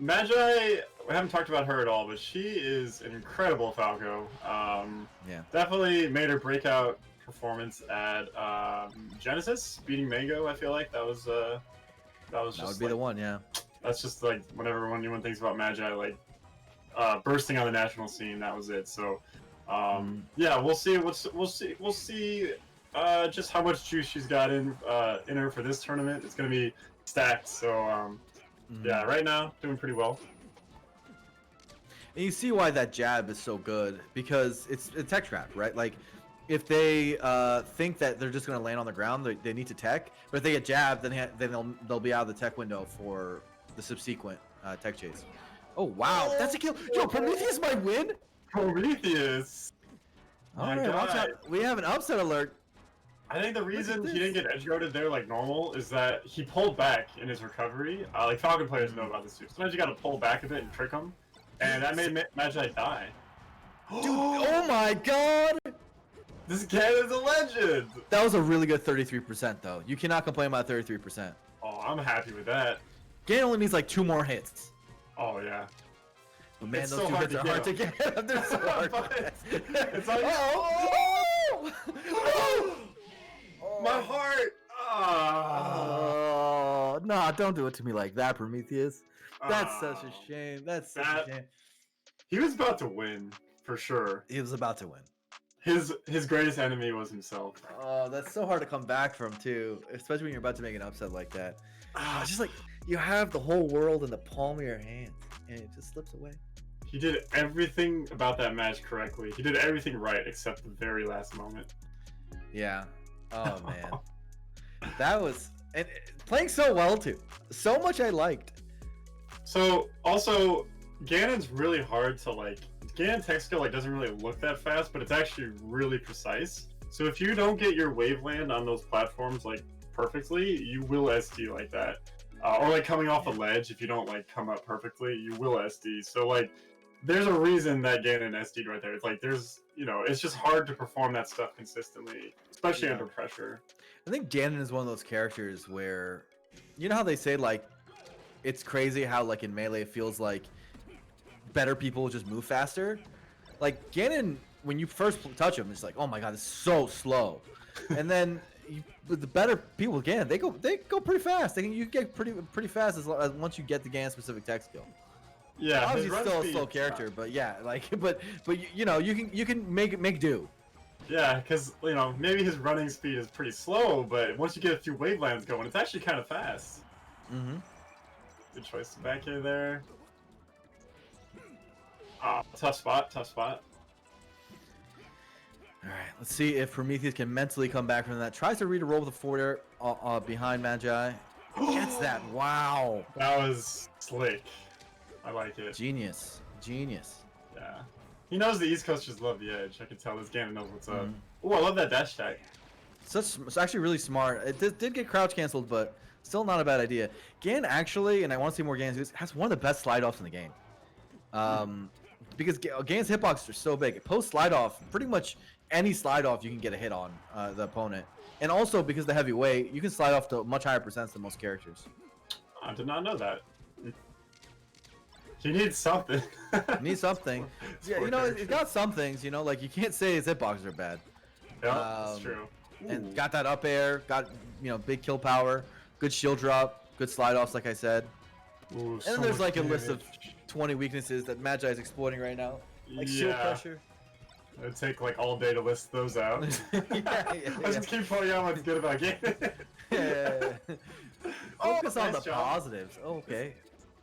Magi, we haven't talked about her at all, but she is an incredible Falco. Yeah. Definitely made her breakout performance at Genesis, beating Mango. I feel like that was just That would be the one, yeah. That's just like whenever anyone thinks about Magi, like bursting on the national scene. That was it. So yeah, we'll see. We'll see. Just how much juice she's got in her for this tournament. It's gonna be stacked. So yeah, right now doing pretty well. And you see why that jab is so good because it's a tech trap, right? Like if they think that they're just going to land on the ground, they need to tech. But if they get jabbed, then they'll be out of the tech window for the subsequent tech chase. Oh wow, that's a kill! Yo, Prometheus might win. Prometheus. All My right, watch God. out. We have an upset alert. I think the reason this. he didn't get edge guarded there like normal is that he pulled back in his recovery. Like Falcon players know about this too. Sometimes you got to pull back a bit and trick him, and that made Magi die. Dude, oh my God! This kid is a legend. That was a really good 33% though. You cannot complain about 33%. Oh, I'm happy with that. Gain only needs like 2 more hits. Oh yeah. But man, It's those so 2 hard hits to are get hard to them. get. They're so hard. But it's like, Oh! my heart. Oh, nah, don't do it to me like that, Prometheus. That's such a shame. That's such a shame. He was about to win for sure. He was about to win. His greatest enemy was himself. Oh, that's so hard to come back from too, especially when you're about to make an upset like that. It's just like you have the whole world in the palm of your hands, and it just slips away. He did everything about that match correctly. He did everything right except the very last moment. Yeah. Oh man, that was and playing so well too. So much I liked. So also, Ganon's really hard to like. Ganon tech skill like doesn't really look that fast, but it's actually really precise. So if you don't get your wave land on those platforms like perfectly, you will SD like that. Or like coming off a ledge, if you don't like come up perfectly, you will SD. So like, there's a reason that Ganon SD'd right there. It's like there's, it's just hard to perform that stuff consistently, especially under pressure. I think Ganon is one of those characters where, you know how they say like, it's crazy how like in Melee it feels like better people just move faster. Like Ganon, when you first touch him, it's like, oh my god, it's so slow. And then with the better people with Ganon, they go pretty fast. You get pretty fast as once you get the Ganon specific tech skill. Yeah, obviously still a slow character, but yeah, like but you can make do. Yeah, because maybe his running speed is pretty slow, but once you get a few wavelands going, it's actually kind of fast. Mm-hmm. Good choice to back here there. Tough spot. Alright, let's see if Prometheus can mentally come back from that. Tries to read a roll with a forward air behind Magi. Gets that. Wow. That was slick. I like it. Genius. Yeah. He knows the East Coasters love the edge. I can tell this Ganon knows what's up. Mm-hmm. Ooh, I love that dash tag. It's actually really smart. It did get crouch canceled, but still not a bad idea. Ganon actually, and I want to see more Ganons, has one of the best slide offs in the game. Because Ganon's hitboxes are so big. Post slide off, pretty much any slide off you can get a hit on the opponent. And also because of the heavy weight, you can slide off to much higher percents than most characters. I did not know that. He needs something. Needs something. Yeah, it's got some things, like you can't say his hitboxes are bad. Yeah, that's true. And got that up air, got big kill power, good shield drop, good slide offs like I said. Ooh, And so then there's much like a list of damage. 20 weaknesses that Magi is exploiting right now. Like shield pressure. It'd take like all day to list those out. yeah. I just keep pointing out what's good about Ganon. Yeah. Focus on nice the job. positives. Okay.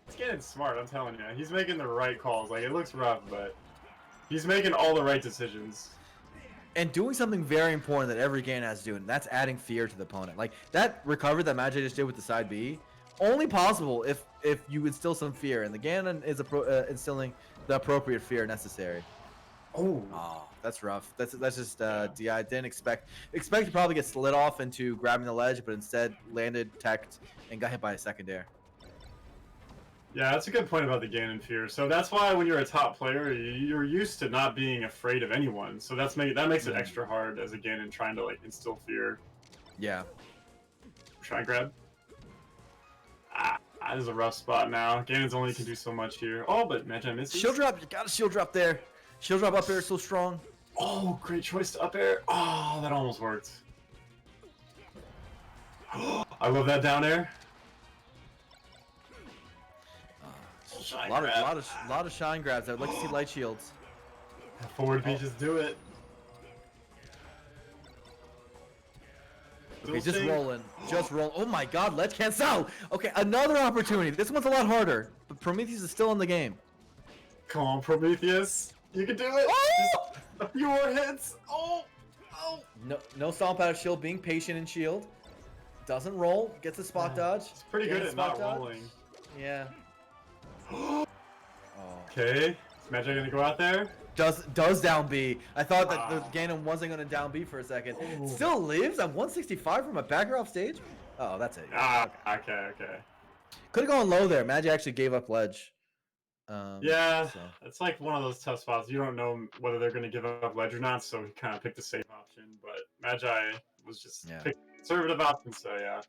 He's getting smart, I'm telling you. He's making the right calls. Like, it looks rough, but he's making all the right decisions. And doing something very important that every Ganon has to do, and that's adding fear to the opponent. Like, that recovery that Magi just did with the side B, only possible if you instill some fear, and the Ganon is instilling the appropriate fear necessary. Oh, that's rough. That's just DI. Didn't expect to probably get slid off into grabbing the ledge, but instead landed, teched, and got hit by a second air. yeah, that's a good point about the Ganon fear. So that's why when you're a top player, you're used to not being afraid of anyone. So that makes it extra hard as a Ganon trying to like instill fear. Yeah. Try and grab. That is a rough spot now. Ganon's only can do so much here. Oh, but Magi misses. Shield drop. You got a shield drop there. Shield drop up air is so strong. Oh, great choice to up air. Oh, that almost worked. I love that down air. A lot of shine grabs. I'd like to see light shields. Forward B, just do it. Okay, just rolling. Just roll. Oh my god, let's cancel! Okay, another opportunity. This one's a lot harder, but Prometheus is still in the game. Come on, Prometheus. You can do it. Oh! Just a few more hits. Oh! Oh, no stomp out of shield, being patient in shield. Doesn't roll, gets a spot dodge. It's pretty good at not rolling. Yeah. Okay, is Magi gonna go out there? Does down B. I thought that the Ganon wasn't gonna down B for a second. Still lives at 165 from a backer off stage? Oh, that's it. Okay. Could have gone low there. Magi actually gave up ledge. Yeah, it's like one of those tough spots. You don't know whether they're gonna give up ledge or not, so he kind of picked the safe option. But Magi was just picked the conservative option, so yeah.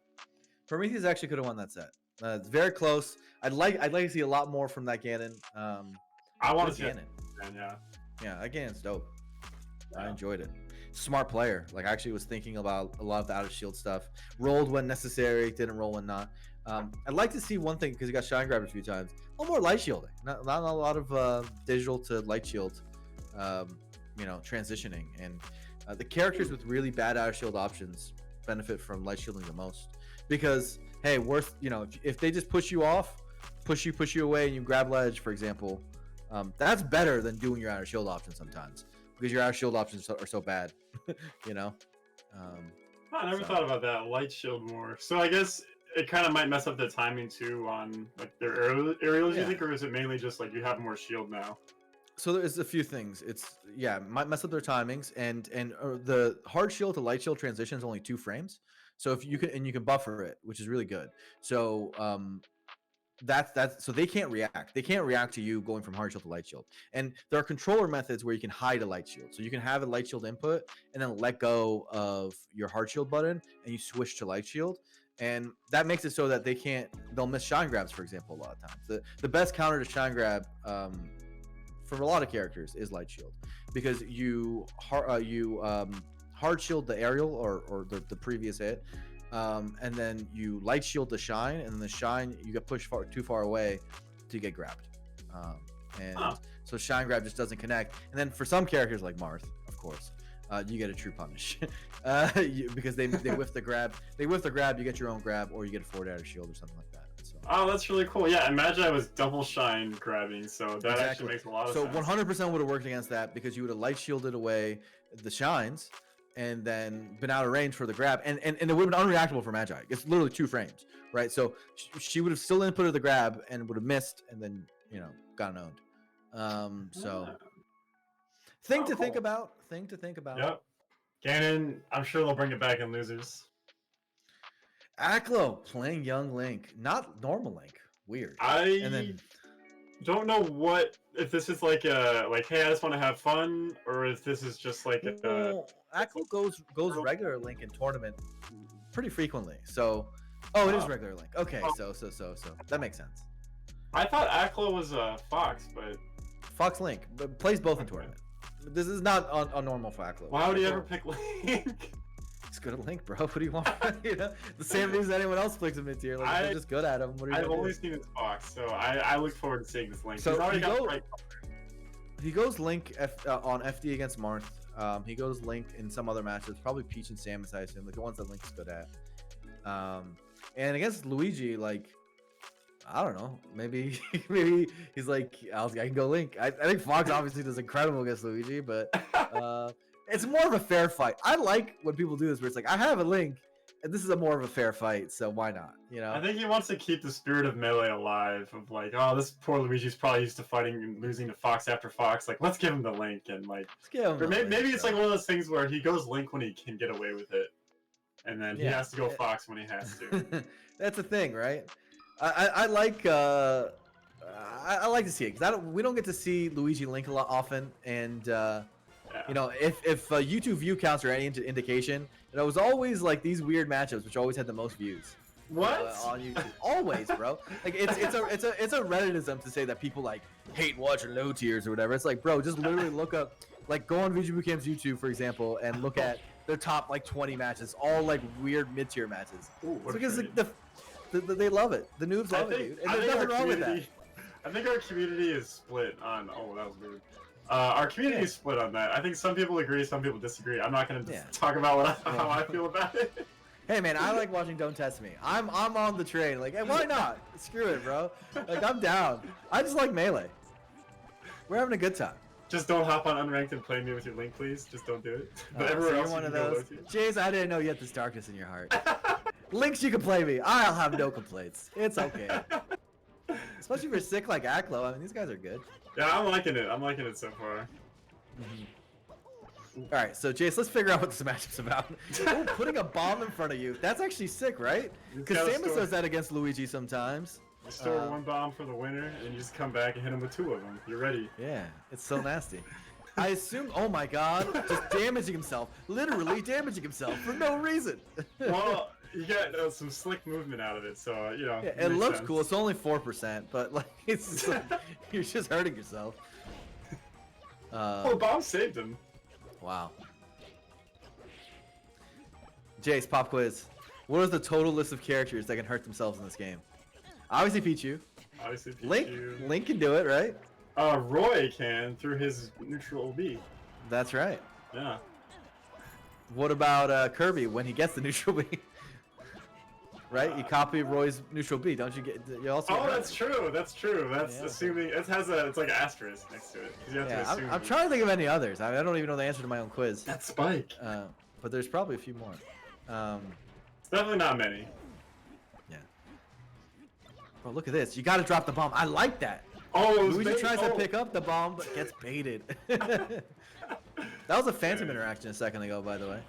Prometheus actually could have won that set. It's very close. I'd like to see a lot more from that Ganon. I want to see Ganon. Yeah, that Ganon's dope. I enjoyed it. Smart player. Like, I actually was thinking about a lot of the out of shield stuff. Rolled when necessary, didn't roll when not. I'd like to see one thing, because he got shine grabbed a few times. A little more light shielding. Not a lot of digital to light shield, transitioning. And the characters with really bad out of shield options benefit from light shielding the most. Because, hey, if they just push you off, push you away, and you grab ledge, for example, that's better than doing your out of shield option sometimes, because your out of shield options are so bad. I never thought about that light shield more. So I guess it kind of might mess up the timing too on like their aerials. You think, or is it mainly just like you have more shield now? So there's a few things. Might mess up their timings, and the hard shield to light shield transition is only 2 frames. So if you can buffer it, which is really good. So so they can't react. They can't react to you going from hard shield to light shield. And there are controller methods where you can hide a light shield. So you can have a light shield input and then let go of your hard shield button and you switch to light shield. And that makes it so that they'll miss shine grabs, for example, a lot of times. The best counter to shine grab for a lot of characters is light shield, because you hard shield the aerial or the previous hit, and then you light shield the shine, and then the shine you get pushed too far away to get grabbed, so shine grab just doesn't connect. And then for some characters like Marth, of course, you get a true punish because they whiff the grab. They whiff the grab, you get your own grab, or you get a forward out of shield or something like that. So. Oh, that's really cool. Yeah, and Magi was double shine grabbing, so that actually makes a lot of sense. So 100% would have worked against that, because you would have light shielded away the shines and then been out of range for the grab, and it would have been unreactable for Magi. It's literally 2 frames, right? So she would have still inputted the grab and would have missed, and then gotten owned. Thing to think about. Yep. Ganon, I'm sure they'll bring it back in losers. Aklo playing young Link, not normal Link. Weird. Don't know if this is like hey, I just want to have fun, or if this is just like Aklo goes regular Link in tournament pretty frequently. So, it is regular Link. Okay, so that makes sense. I thought Aklo was Fox, but Fox Link, but plays both in tournament. This is not a normal for Aklo. Why would he ever pick Link? He's good at Link, bro. What do you want? The same reason anyone else picks him mid-tier. Like, they're just good at him. What are you I've only seen his Fox, so I look forward to seeing this Link. So he goes Link on FD against Marth. He goes Link in some other matches, probably Peach and Samus, I assume, like the ones that Link's good at. And against Luigi, like, I don't know, maybe he's like, I can go Link. I think Fox obviously does incredible against Luigi, but it's more of a fair fight. I like when people do this, where it's like, I have a Link, and this is more of a fair fight, so why not? I think he wants to keep the spirit of Melee alive. Of like, oh, this poor Luigi's probably used to fighting and losing to Fox after Fox. Like, let's give him the Link, and like, maybe it's like one of those things where he goes Link when he can get away with it, and then he has to go Fox when he has to. That's the thing, right? I like to see it, because we don't get to see Luigi Link a lot often, and if YouTube view counts are any indication, it was always like these weird matchups which always had the most views. What? On YouTube, always, bro. Like it's a Redditism to say that people like hate watching low tiers or whatever. It's like, bro, just literally look up, like, go on VG Bootcamp's YouTube, for example, and look at their top like 20 matches, all like weird mid-tier matches. It's because like, they love it. The noobs love it, dude. And there's nothing wrong with that. I think our community is split on. Oh, that was weird. Our community is split on that. I think some people agree, some people disagree. I'm not going to talk about how I feel about it. Hey man, I like watching Don't Test Me. I'm on the train. Like, hey, why not? Screw it, bro. Like, I'm down. I just like Melee. We're having a good time. Just don't hop on unranked and play me with your Link, please. Just don't do it. But So everywhere you're else, one you of can go those. low tier. Jace, I didn't know you had this darkness in your heart. Links, you can play me. I'll have no complaints. It's okay. Especially for sick like Aklo. I mean, these guys are good. Yeah, I'm liking it. I'm liking it so far. All right, so Jace, let's figure out what this matchup's about. Ooh, putting a bomb in front of you. That's actually sick, right? Because gotta Samus store- does that against Luigi sometimes. You store one bomb for the winner, and you just come back and hit him with 2 of them. You're ready. Yeah, it's so nasty. I assume, oh my god, just damaging himself. Literally damaging himself for no reason. Well, you got some slick movement out of it, so, you know. Yeah, it makes looks sense. cool. It's only 4%, but like, it's just, like, you're just hurting yourself. Oh, bomb saved him. Wow. Jace, pop quiz. What is the total list of characters that can hurt themselves in this game? Obviously Pichu. Obviously, Link, Pichu. Link can do it, right? Roy can through his neutral B. That's right. Yeah. What about Kirby when he gets the neutral B? Right? You copy Roy's neutral B, don't you get? You also. Oh, that's true. That's true. That's Yeah. assuming it has a. It's like an asterisk next to it. 'Cause you have to Yeah, assume. I'm trying to think of any others. I don't even know the answer to my own quiz. That Spike. But there's probably a few more. It's definitely not many. Yeah. Bro, look at this. You got to drop the bomb. I like that. Oh, it was Luigi bait- tries to oh. pick up the bomb, but gets baited. That was a phantom interaction a second ago, by the way.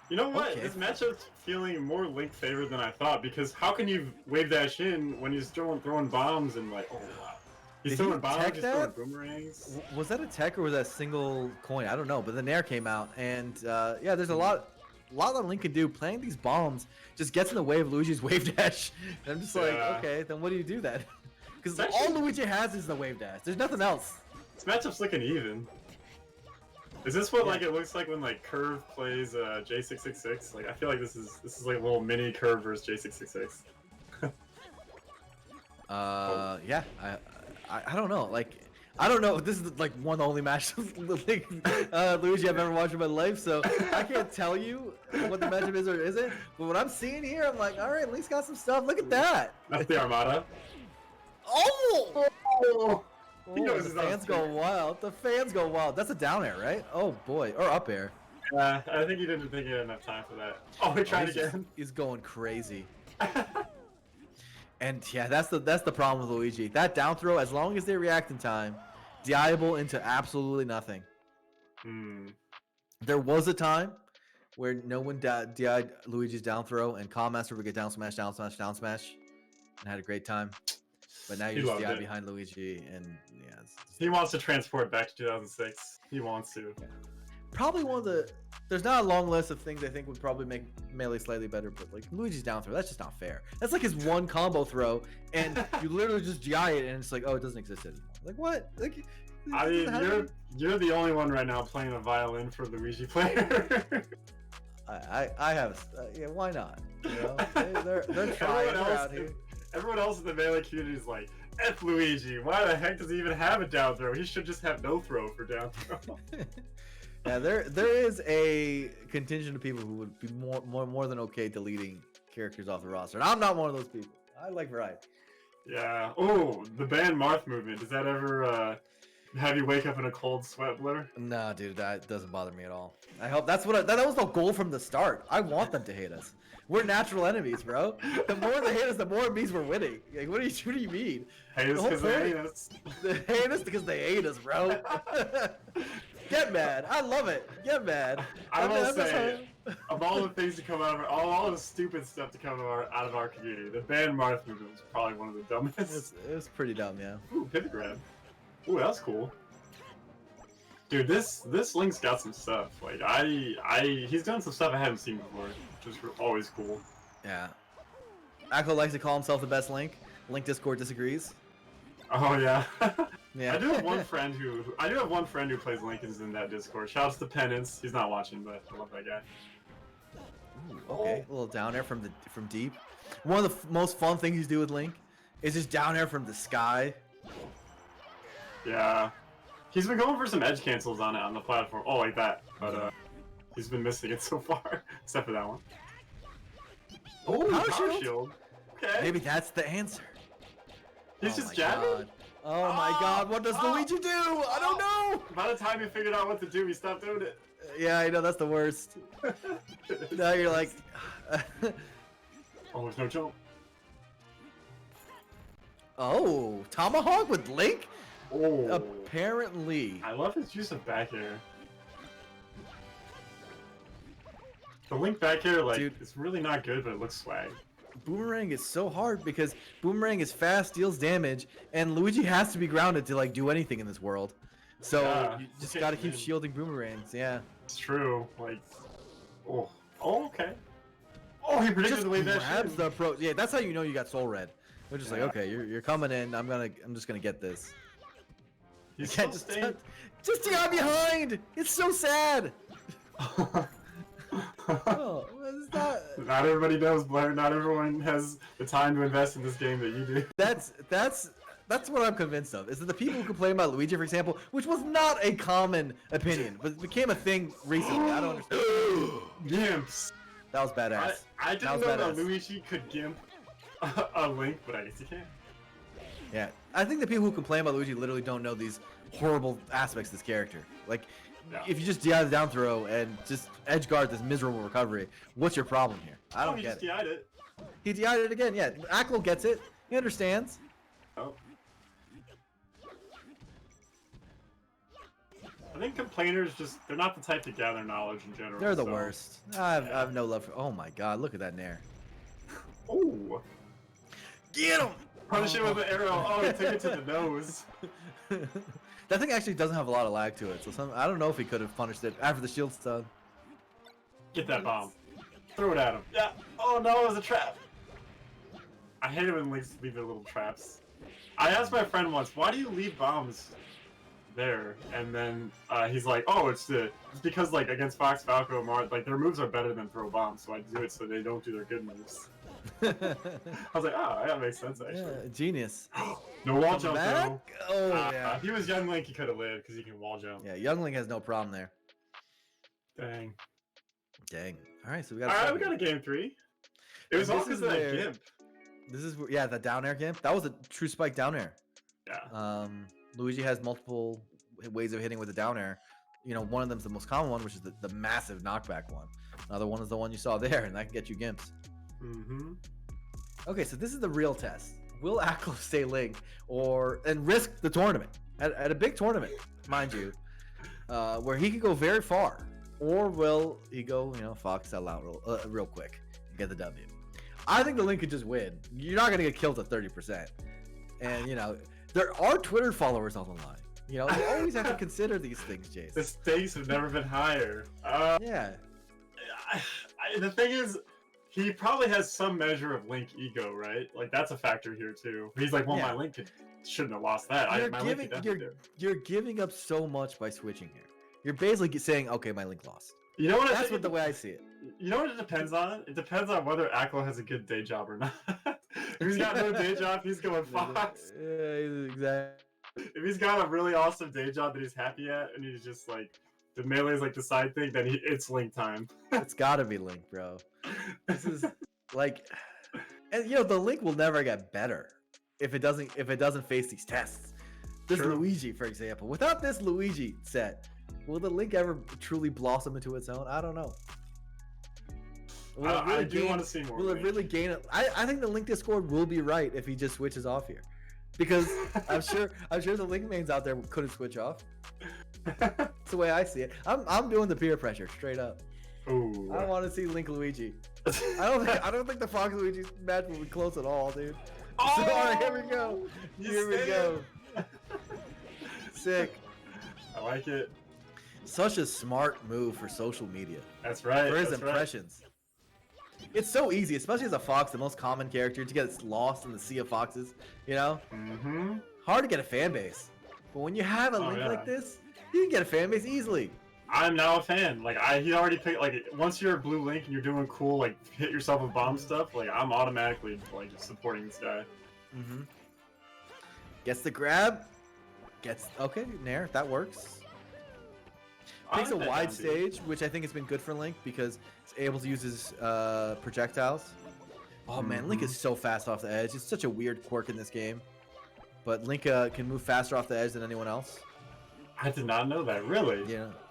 You know what? Okay. This matchup's feeling more Link favored than I thought, because how can you wave dash in when he's throwing bombs and like, oh wow. He's Did throwing he bombs, tech he's throwing that? boomerangs. Was that a tech or was that a single coin? I don't know, but the Nair came out, and yeah, there's a lot that Link can do. Playing these bombs just gets in the way of Luigi's wave dash. And I'm just like, Yeah. okay, then what do you do then? Because It's all actually- Luigi has is the wave dash. There's nothing else. This matchup's looking even. Is this what Yeah. like it looks like when like Curve plays J666? Like I feel like this is like a little mini Curve versus J666. Yeah, I don't know. Like, I don't know. This is like one of the only matches Luigi I've ever watched in my life, so I can't tell you what the matchup is or isn't. But what I'm seeing here, I'm like, all right, at least got some stuff. Look at that. That's the Armada. Oh! Oh, he Oh, knows the his own fans go stick. wild. The fans go wild. That's a down air, right? Oh boy, or up air. I think he didn't think he had enough time for that. Oh, he tried he's just- again. He's going crazy. And yeah, that's the problem with Luigi. That down throw, as long as they react in time, diable into absolutely nothing. Hmm. There was a time where no one DI'd Luigi's down throw, and Calm Master would get down smash, down smash, down smash, and had a great time. But now He you're just loved DI it. behind Luigi, and yeah, it's He wants to transport back to 2006. He wants to. probably one of the. There's not a long list of things I think would probably make Melee slightly better, but like Luigi's down throw, that's just not fair. That's like his one combo throw, and you literally just GI it, and it's like, oh, it doesn't exist anymore. Like what? Like, it I mean, doesn't happen. you're the only one right now playing a violin for Luigi player. I have. Yeah, why not? You know, they're trying. Everyone They're else, out here. everyone else in the Melee community is like, F Luigi, why the heck does he even have a down throw? He should just have no throw for down throw. Yeah, there is a contingent of people who would be more than okay deleting characters off the roster, and I'm not one of those people. I like variety. Yeah. Oh, the ban Marth movement. Does that ever have you wake up in a cold sweat, Blur? Nah, dude, that doesn't bother me at all. I hope that's what that was the goal from the start. I want them to hate us. We're natural enemies, bro. The more they hate us, the more it means we're winning. Like, what do you mean? Hey, it's The whole because they point- hate us. They hate us because they hate us, bro. Get mad. I love it. Get mad. I will I'm just say, of all the things to come out of all the stupid stuff to come out of our community, the ban Marth movement was probably one of the dumbest. it's pretty dumb, yeah. Ooh, pivot grab. Ooh, that's cool. Dude, this Link's got some stuff. Like he's done some stuff I haven't seen before, which is always cool. Yeah. Aklo likes to call himself the best Link. Link Discord disagrees. Oh yeah. Yeah. I do have one friend who plays Link and is in that Discord. Shouts to Penance. He's not watching, but I love that guy. Ooh, okay, a little down air from deep. One of the most fun things you do with Link is just down air from the sky. Yeah. He's been going for some edge cancels on the platform. Oh, like that. But he's been missing it so far, except for that one. Oh, Power power shield? shield. Okay. Maybe that's the answer. He's Oh just my jabbing. God. Oh my God! What does Luigi do? I don't know. By the time he figured out what to do, he stopped doing it. Yeah, I know that's the worst. Now you're like, Oh, there's no jump. oh, tomahawk with Link? Oh. Apparently. I love his use of back air. The Link back air, like, Dude. it's really not good, but it looks swag. Boomerang is so hard because Boomerang is fast, deals damage, and Luigi has to be grounded to like do anything in this world. So Yeah, you just okay, gotta keep man. shielding Boomerangs, yeah. It's true. Like, oh, okay. Oh, he predicted Just the way that grabs shit. the approach. Yeah, that's how you know you got Soul Red. They're just like, Yeah. okay, you're coming in. I'm just gonna get this. You He's can't still just DI behind. It's so sad. staying. Oh, it's not. Not everybody knows, Blair. Not everyone has the time to invest in this game that you do. That's what I'm convinced of. Is that the people who complain about Luigi, for example, which was not a common opinion, but it became a thing recently. I don't understand. Gimps. That was badass. I That didn't was know that badass. Luigi could gimp a Link, but I guess he can. Yeah, I think the people who complain about Luigi literally don't know these horrible aspects of this character. Like, Yeah. if you just DI the down throw and just edge guard this miserable recovery, what's your problem here? I don't he get just it. DI'd it. He DI'd it again. Yeah, Aklo gets it. He understands. Oh. I think complainers they're not the type to gather knowledge in general. They're the so- worst. I have no love for. Oh my God! Look at that nair. Oh. Get him! Punish it with an arrow. Oh, he took it to the nose. That thing actually doesn't have a lot of lag to it, so I don't know if he could have punished it after the shield stun. Get that bomb. Throw it at him. Yeah. Oh no, it was a trap. I hate it when Links leave their little traps. I asked my friend once, why do you leave bombs there? And then he's like, oh, it's because like against Fox, Falco, Mars, like their moves are better than throw bombs, so I do it so they don't do their good moves. I was like, oh, that makes sense actually. Yeah, genius. No wall jump Back? though. Oh yeah. If he was young Link, he could have lived because he can wall jump. Yeah, Youngling has no problem there. Dang. Dang. All right, so we got. All right, we got a game 3. It was And all this is because of that where- gimp. This is yeah, the down air gimp. That was a true spike down air. Yeah. Luigi has multiple ways of hitting with the down air. You know, one of them's the most common one, which is the massive knockback one. Another one is the one you saw there, and that can get you gimps. Mm-hmm. Okay, so this is the real test. Will Aklo stay Link and risk the tournament at a big tournament, mind you, where he could go very far, or will he go, Fox sell out real quick and get the W? I think the Link could just win. You're not gonna get killed at 30%, and there are Twitter followers on the line. You always have to consider these things, Jace. The stakes have never been higher. Yeah. The thing is, he probably has some measure of Link ego, right? Like that's a factor here too. He's like, well, Yeah. my Link shouldn't have lost that. You're giving up so much by switching here. You're basically saying, okay, my Link lost. You know what? That's the way I see it. You know what it depends on? It depends on whether Aklo has a good day job or not. If he's got no day job, he's going Fox. Yeah, exactly. If he's got a really awesome day job that he's happy at, and he's just like the melee is like the side thing, then it's Link time. It's gotta be Link, bro. This is like, and the Link will never get better if it doesn't face these tests. This True. Luigi, for example, without this Luigi set, will the Link ever truly blossom into its own? I don't know. I do want to see more. Will it Link. really gain it? I think the Link Discord will be right if he just switches off here, because I'm sure the Link mains out there couldn't switch off. That's the way I see it. I'm doing the peer pressure straight up. Ooh. I want to see Link Luigi. I don't think the Fox Luigi match will be close at all, dude. Oh! So, all right, here we go. You Here we say go. Sick. I like it. Such a smart move for social media. That's right. For his that's right. impressions. It's so easy, especially as a fox, the most common character, to get lost in the sea of foxes. Mm-hmm. Hard to get a fan base. But when you have a Link yeah. like this, you can get a fan base easily. I'm now a fan. Like he already picked. Like once you're a blue Link and you're doing cool, like hit yourself with bomb stuff. Like I'm automatically like supporting this guy. Mm-hmm. Gets the grab. Okay, Nair, that works. Takes a like that wide down, dude. stage, which I think has been good for Link because he's able to use his projectiles. Oh man, Link is so fast off the edge. It's such a weird quirk in this game. but Link can move faster off the edge than anyone else. I did not know that. Really?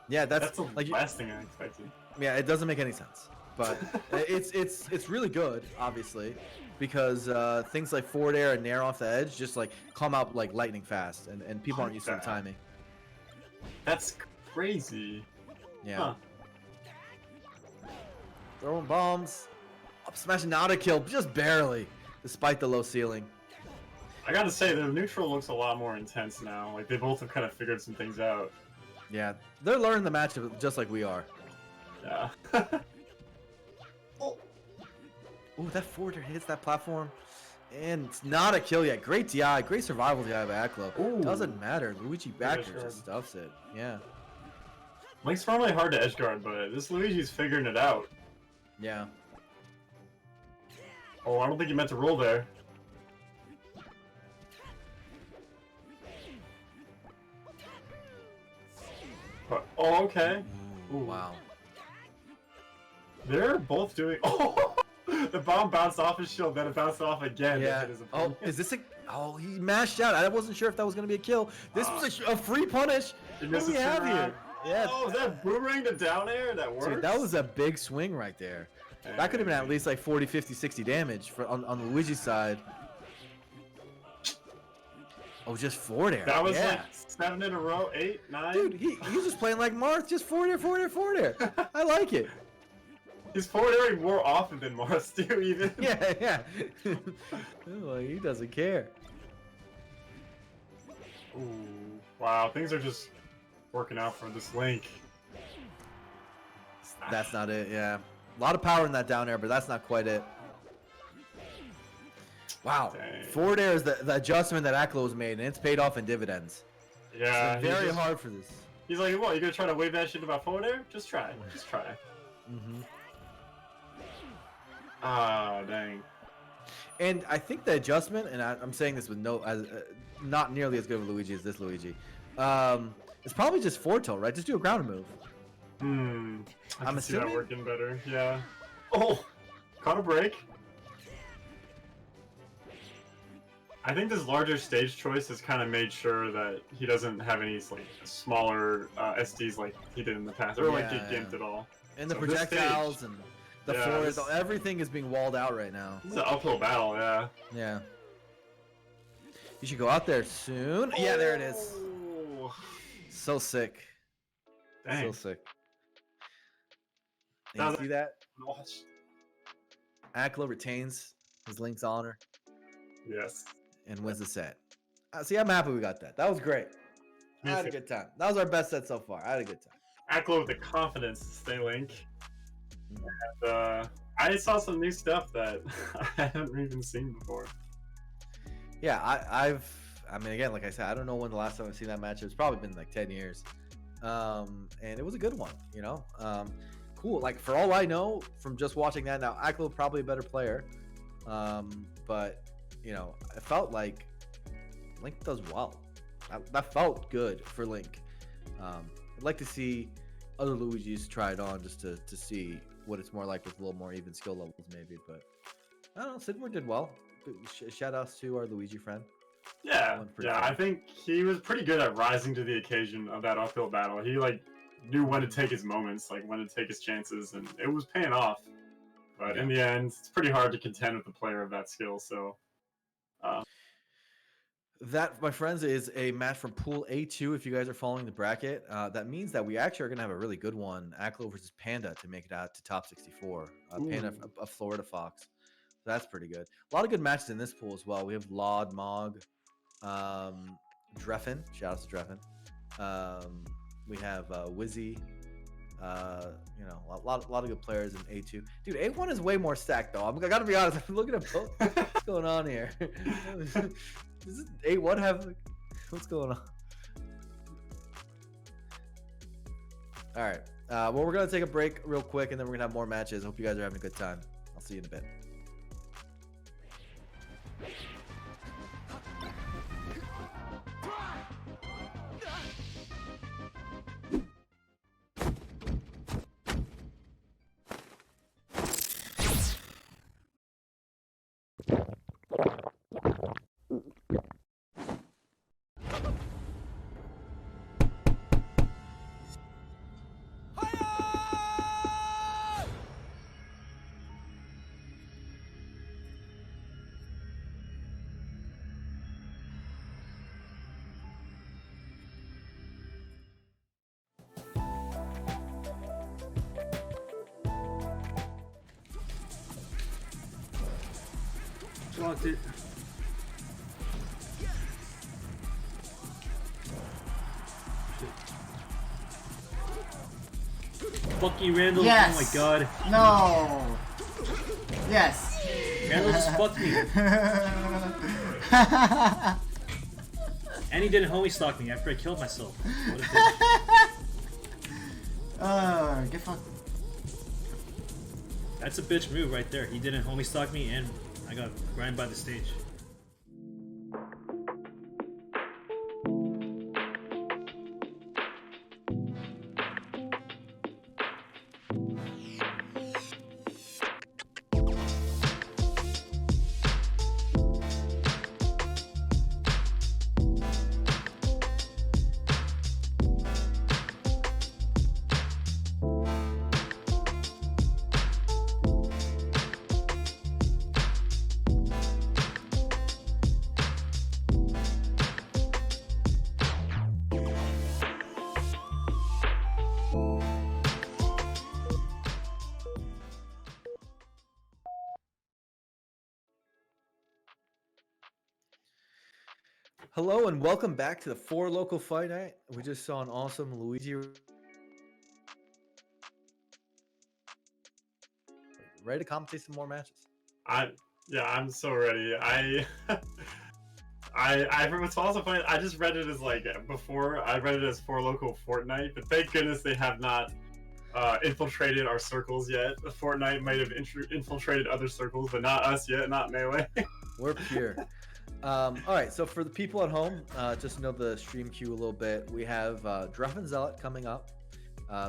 Yeah. That's the like last thing I expected. Yeah, it doesn't make any sense, but it's really good, obviously, because things like forward air and nair off the edge just like come out like lightning fast, and people aren't used to the timing. That's crazy. Yeah. Huh. Throwing bombs, up smashing out a kill, just barely, despite the low ceiling. I gotta say, the neutral looks a lot more intense now. Like, they both have kind of figured some things out. Yeah, they're learning the matchup just like we are. Yeah. Oh. Ooh, that forward air hits that platform. And it's not a kill yet. Great DI, great survival DI by Aklo. Ooh. Doesn't matter. Luigi backer Edgeguard. just stuffs it. Yeah. Link's normally hard to edgeguard, but this Luigi's figuring it out. Yeah. Oh, I don't think you meant to roll there. But, oh, okay. Ooh, wow. They're both doing. Oh, the bomb bounced off his shield, then it bounced off again. Yeah. Oh, is this a? Oh, he mashed out. I wasn't sure if that was gonna be a kill. This was a free punish. What do we have here? Yeah. Oh, is that boomerang to down air? That works. Dude, that was a big swing right there. That could have been at least like 40, 50, 60 damage on Luigi's side. Oh, just forward air. That was like 7 in a row, 8, 9. Dude, he was just playing like Marth, just forward air, forward air, forward air. I like it. He's forward airing more often than Marth do, even. Yeah. Oh, he doesn't care. Ooh, wow, things are just working out for this Link. That's not it, yeah. A lot of power in that down air, but that's not quite it. Wow. Dang. Forward air is the adjustment that Aklo's made, and it's paid off in dividends. Yeah. It's very hard for this. He's like, what, you gonna try to wave that shit about forward air? Just try. Just try. Mm-hmm. Ah, dang. And I think the adjustment, and I'm saying this with not nearly as good of a Luigi as this Luigi, it's probably just forward tilt, right? Just do a ground move. I I'm can see that assuming. working better. Yeah. Oh, caught a break. I think this larger stage choice has kind of made sure that he doesn't have any like smaller SDs like he did in the past, or like get gimped at all. And the So this projectiles stage- and the Yeah, forwards, this- everything is being walled out right now. This is an uphill battle, yeah. Yeah. You should go out there soon. Yeah, there it is. Oh, So sick. dang. So sick. That And was- you see that? Watch. Aklo retains his Link's honor Yes. and wins the set. See, I'm happy we got that. That was great. I Me had a too. good time. That was our best set so far. I had a good time. Aklo with the confidence to stay Link. Mhm. And I saw some new stuff that I haven't even seen before. Yeah, I mean, again, like I said, I don't know when the last time I've seen that match. It's probably been like 10 years. And it was a good one, you know? Cool. Like, for all I know from just watching that, now, Aklo probably a better player. But, you know, it felt like Link does well. That felt good for Link. I'd like to see other Luigis try it on just to see what it's more like with a little more even skill levels, maybe. But I don't know. Siddward did well. Shout outs to our Luigi friend. Yeah, Went pretty yeah. far. I think he was pretty good at rising to the occasion of that uphill battle. He like knew when to take his moments, like when to take his chances, and it was paying off. But in the end, it's pretty hard to contend with a player of that skill. So That, my friends, is a match from Pool A2. If you guys are following the bracket, that means that we actually are going to have a really good one. Aklo versus Panda to make it out to top 64. Panda, a Florida Fox. So that's pretty good. A lot of good matches in this pool as well. We have lloD, Mog, Drephen. Shout out to Drephen. We have Wizzy. You know, a lot of good players in A2. Dude, A1 is way more stacked though. I gotta be honest. I'm looking at both. What's going on here? Does A1 have? What's going on? All right. Well, we're gonna take a break real quick, and then we're gonna have more matches. Hope you guys are having a good time. I'll see you in a bit. Blocked it. Fuck you, Randall. Yes. Oh my god. No. Yes. Randall just fucked me. And he didn't homie stalk me after I killed myself. What a bitch. Get fucked. That's a bitch move right there. He didn't homie stalk me and I got grind by the stage. Hello and welcome back to the 4 Local Fight Night. We just saw an awesome Luigi. Ready to commentate some more matches? I'm so ready. What's also funny, I just read it as like before. I read it as 4 Local Fortnite, but thank goodness they have not infiltrated our circles yet. Fortnite might have infiltrated other circles, but not us yet. Not Melee. We're pure. All right, so for the people at home, just know the stream queue a little bit. We have Drephen Zealot coming up,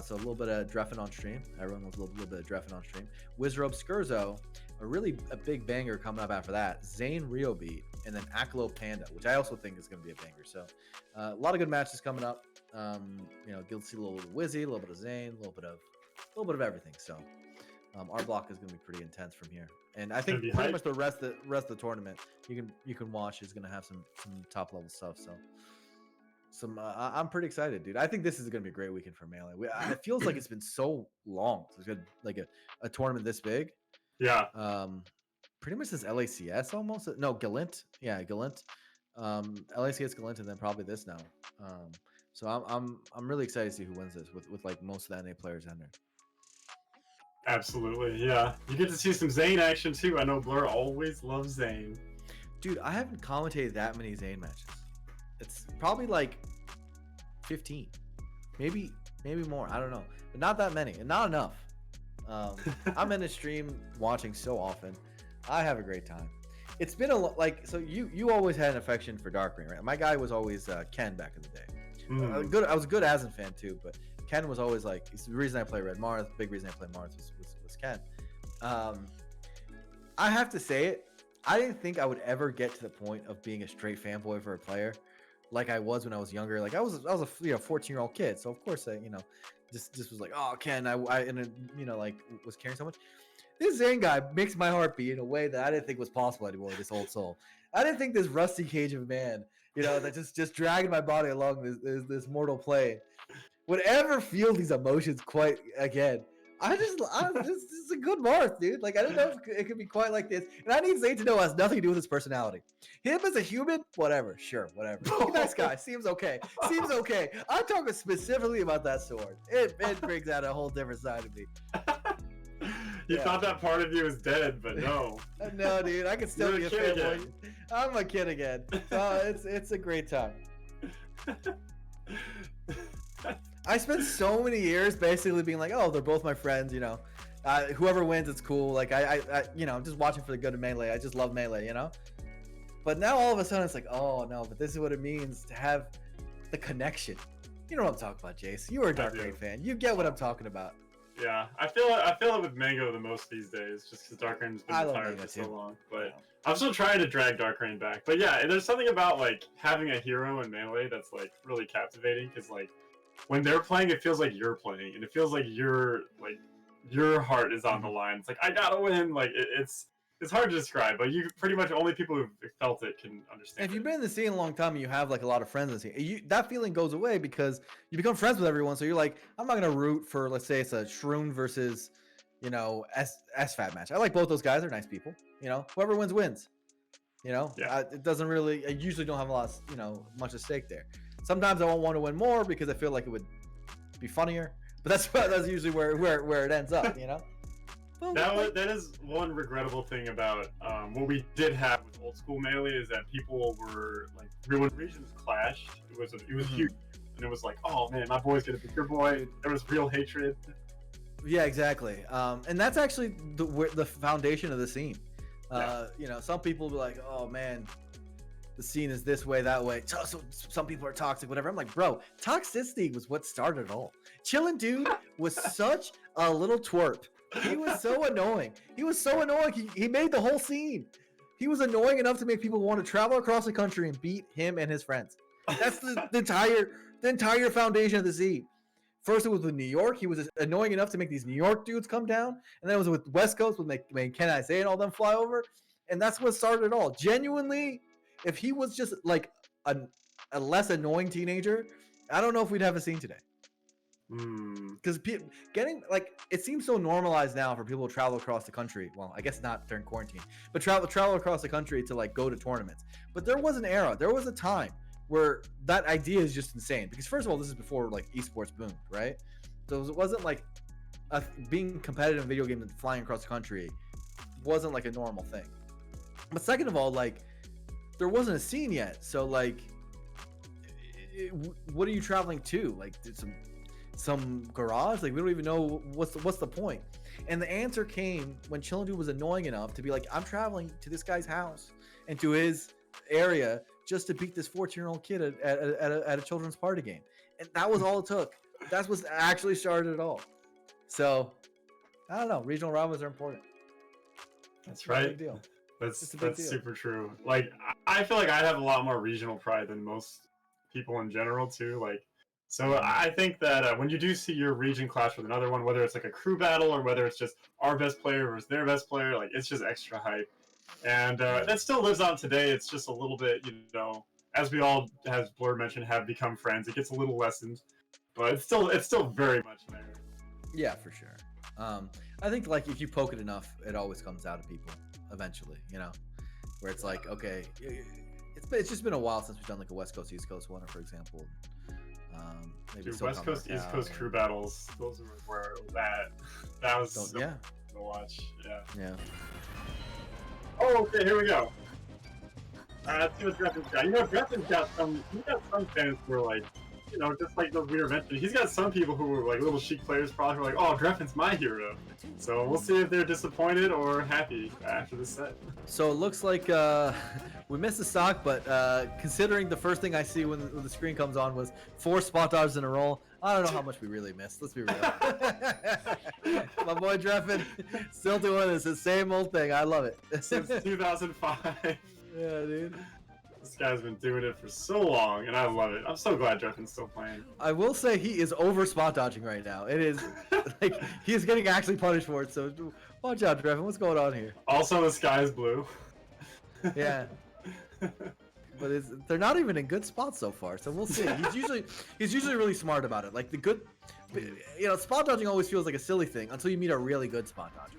so a little bit of Drephen on stream. Everyone loves a little bit of Drephen on stream. Wizzrobe Skerzo, a big banger coming up after that. Zain Ryobeat, and then Aklo Panda, which I also think is going to be a banger. So a lot of good matches coming up. You'll see a little Wizzy, a little bit of Zain, a little bit of everything. So our block is going to be pretty intense from here. And I think pretty much the rest of the tournament you can watch is gonna have some top level stuff. So I'm pretty excited, dude. I think this is gonna be a great weekend for Melee. It feels like it's been so long since we had like a tournament this big. Yeah. Pretty much since LACS almost. No, Galint. Yeah, Galint. LACS, Galint, and then probably this now. So I'm really excited to see who wins this with like most of the NA players in there. Absolutely, yeah. You get to see some Zain action too. I know Blur always loves Zain. Dude, I haven't commentated that many Zain matches. It's probably like 15, maybe more. I don't know, but not that many, and not enough. I'm in the stream watching so often. I have a great time. It's been so you always had an affection for Darkring, right? My guy was always Ken back in the day. I was a good Asin fan too, but Ken was always like, it's the reason I play Red Mars. Big reason I play Mars was Ken. I have to say it. I didn't think I would ever get to the point of being a straight fanboy for a player, like I was when I was younger. Like I was a 14-year-old kid, so of course I just was like, oh Ken, I was caring so much. This Zain guy makes my heart beat in a way that I didn't think was possible anymore. This old soul. I didn't think this rusty cage of man, that just dragging my body along this mortal plane would ever feel these emotions quite again. This is a good Marth, dude. Like, I don't know if it could be quite like this. And I need Zain to know it has nothing to do with his personality. Him as a human, whatever. Sure, whatever. Nice guy. Seems okay. I'm talking specifically about that sword. It brings out a whole different side of me. You thought that part of you was dead, but no. No, dude. I can still be a fanboy. I'm a kid again. It's a great time. I spent so many years basically being like, oh, they're both my friends, whoever wins, it's cool. Like I'm just watching for the good of Melee. I just love Melee, But now all of a sudden it's like, oh no, but this is what it means to have the connection. You know what I'm talking about, Jace. You are a Darkring fan. You get what I'm talking about. Yeah, I feel it with Mango the most these days, just because Darkring's been retired for so long. But I'm still trying to drag Darkring back. But yeah, there's something about like having a hero in Melee that's like really captivating, because like when they're playing, it feels like you're playing, and it feels like your heart is on the line. It's like, I gotta win. Like it's hard to describe, but you pretty much only people who've felt it can understand. If you've been in the scene a long time and you have like a lot of friends in the scene, that feeling goes away because you become friends with everyone. So you're like, I'm not gonna root for, let's say it's a Shroon versus, SFAT match. I like both those guys. They're nice people. Whoever wins wins. You know, Yeah. it doesn't really. I usually don't have a lot, much at stake there. Sometimes I won't want to win more because I feel like it would be funnier. But that's usually where it ends up. You know. But, That is one regrettable thing about what we did have with old school Melee is that people were like when regions clashed, it was huge, and it was like, oh man, my boy's gonna be your boy. There was real hatred. Yeah, exactly. And that's actually the foundation of the scene. Some people will be like, oh man, the scene is this way, that way. So some people are toxic, whatever. I'm like, bro, toxicity was what started it all. Chillin' dude was such a little twerp. He was so annoying. He made the whole scene. He was annoying enough to make people want to travel across the country and beat him and his friends. That's the entire foundation of the scene. First, it was with New York. He was annoying enough to make these New York dudes come down, and then it was with West Coast with making Ken I Say and all them fly over, and that's what started it all. Genuinely, if he was just like a less annoying teenager, I don't know if we'd have a scene today. Because getting it seems so normalized now for people to travel across the country. Well, I guess not during quarantine, but travel across the country to like go to tournaments. But there was an era, there was a time where that idea is just insane. Because first of all, this is before like esports boomed, right? So it wasn't like being competitive in video games and flying across the country wasn't like a normal thing. But second of all, like there wasn't a scene yet. So like, what are you traveling to? Like some garage? Like we don't even know what's the point. And the answer came when Chillin' Dude was annoying enough to be like, I'm traveling to this guy's house and to his area just to beat this 14-year-old kid at a children's party game. And that was all it took. That's what actually started it all. So I don't know. Regional rivalries are important. That's right. Big deal. That's deal. super true. Like I feel like I have a lot more regional pride than most people in general too. Like, so I think that when you do see your region clash with another one, whether it's like a crew battle or whether it's just our best player versus their best player, like it's just extra hype. And that still lives on today. It's just a little bit, as we all, as Blur mentioned, have become friends. It gets a little lessened, but it's still very much there. Yeah, for sure. I think like if you poke it enough, it always comes out of people eventually. Where it's like, okay, it's just been a while since we've done like a West Coast East Coast one, for example. Maybe Dude, West Coast East Coast crew battles. Those were that was so fun to watch. Yeah. Oh, okay, here we go. Let's see what Drephen's got. Drephen's got some fans who are like, just like the we were mentioning, he's got some people who were like little chic players probably who are like, oh, Drephen's my hero. So we'll see if they're disappointed or happy after this set. So it looks like we missed the stock, but considering the first thing I see when the screen comes on was 4 spot dodges in a row, I don't know how much we really missed. Let's be real. My boy Drephen still doing this, the same old thing. I love it. Since 2005. Yeah, dude. This guy's been doing it for so long, and I love it. I'm so glad Drephen's still playing. I will say he is over spot dodging right now. It is like he is getting actually punished for it. So watch out, Drephen. What's going on here? Also, the sky is blue. Yeah. But they're not even in good spots so far, so we'll see. He's usually really smart about it. Like the good, spot dodging always feels like a silly thing until you meet a really good spot dodger.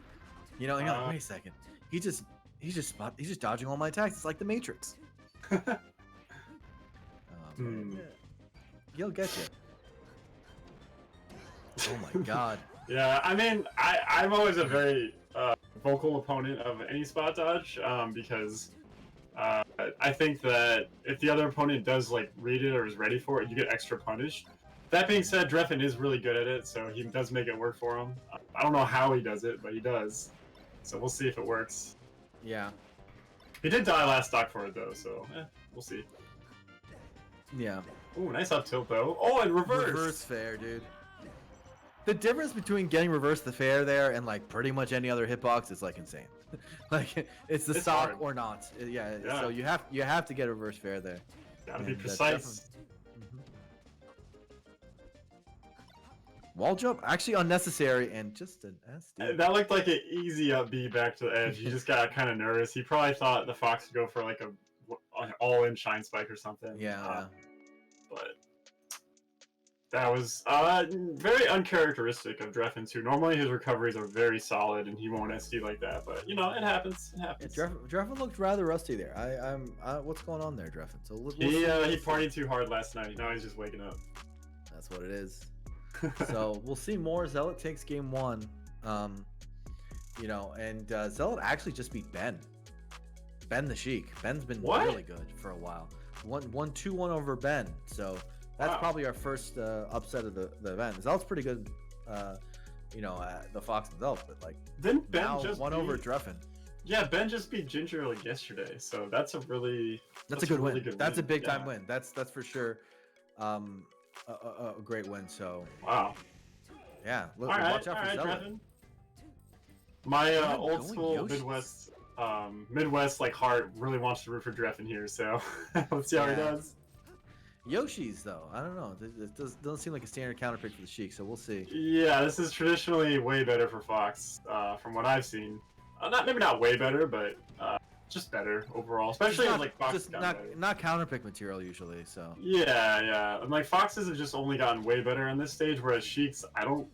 And you're like, wait a second, he's just dodging all my attacks. It's like the Matrix. He'll get you. Oh my god. Yeah, I mean, I'm always a very vocal opponent of any spot dodge because. I think that if the other opponent does like read it or is ready for it, you get extra punished. That being said, Drephen is really good at it, so he does make it work for him. I don't know how he does it, but he does. So we'll see if it works. Yeah. He did die last stock for it though, so we'll see. Yeah. Ooh, nice up tilt though. Oh, and reverse. Reverse fair, dude. The difference between getting reverse the fair there and like pretty much any other hitbox is like insane. Like it's the stock hard. Or not. Yeah. So you have to get a reverse fair there. Gotta be precise. Wall jump actually unnecessary and just an S. That looked like an easy up B back to the edge. He just got kind of nervous. He probably thought the Fox would go for like an all-in shine spike or something. Yeah. But That was very uncharacteristic of Drephen too. Normally his recoveries are very solid and he won't SD like that, but you know, it happens. It Yeah, happens. Drephen looked rather rusty there. What's going on there, Drephen? So He partied too hard last night. Now he's just waking up. That's what it is. So we'll see more. Zealot takes game 1. You know, and Zealot actually just beat Ben the Sheik. Ben's been really good for a while. 2-1 over Ben. So that's probably our first upset of the event. Zealot's pretty good, you know, the Fox himself, but like then Ben now just won over Drephen. Yeah, Ben just beat Ginger like yesterday, so that's a good win. Good that's win. a big time win. That's for sure. A great win. So wow. Yeah, watch out for Zealot. Drephen. My old school Yoshi's. Midwest like heart really wants to root for Drephen here, so let's see how he does. Yoshi's though, I don't know. It doesn't seem like a standard counterpick for the Sheik, so we'll see. Yeah, this is traditionally way better for Fox, from what I've seen. Maybe not way better, but just better overall. Especially as like Fox just not counterpick material usually. So yeah, and like Foxes have just only gotten way better on this stage, whereas Sheiks, I don't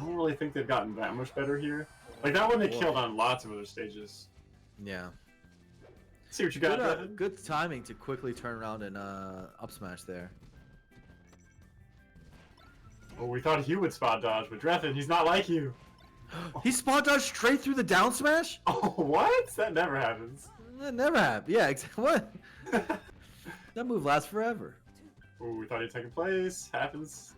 really think they've gotten that much better here. Like that one they killed on lots of other stages. Yeah. See what you got. Good timing to quickly turn around and up smash there. Oh, we thought he would spot dodge, but Drephen, he's not like you. He spot dodged straight through the down smash? Oh, what? That never happens. That never happened. Yeah, what? That move lasts forever. Oh, we thought he'd taken place. Happens.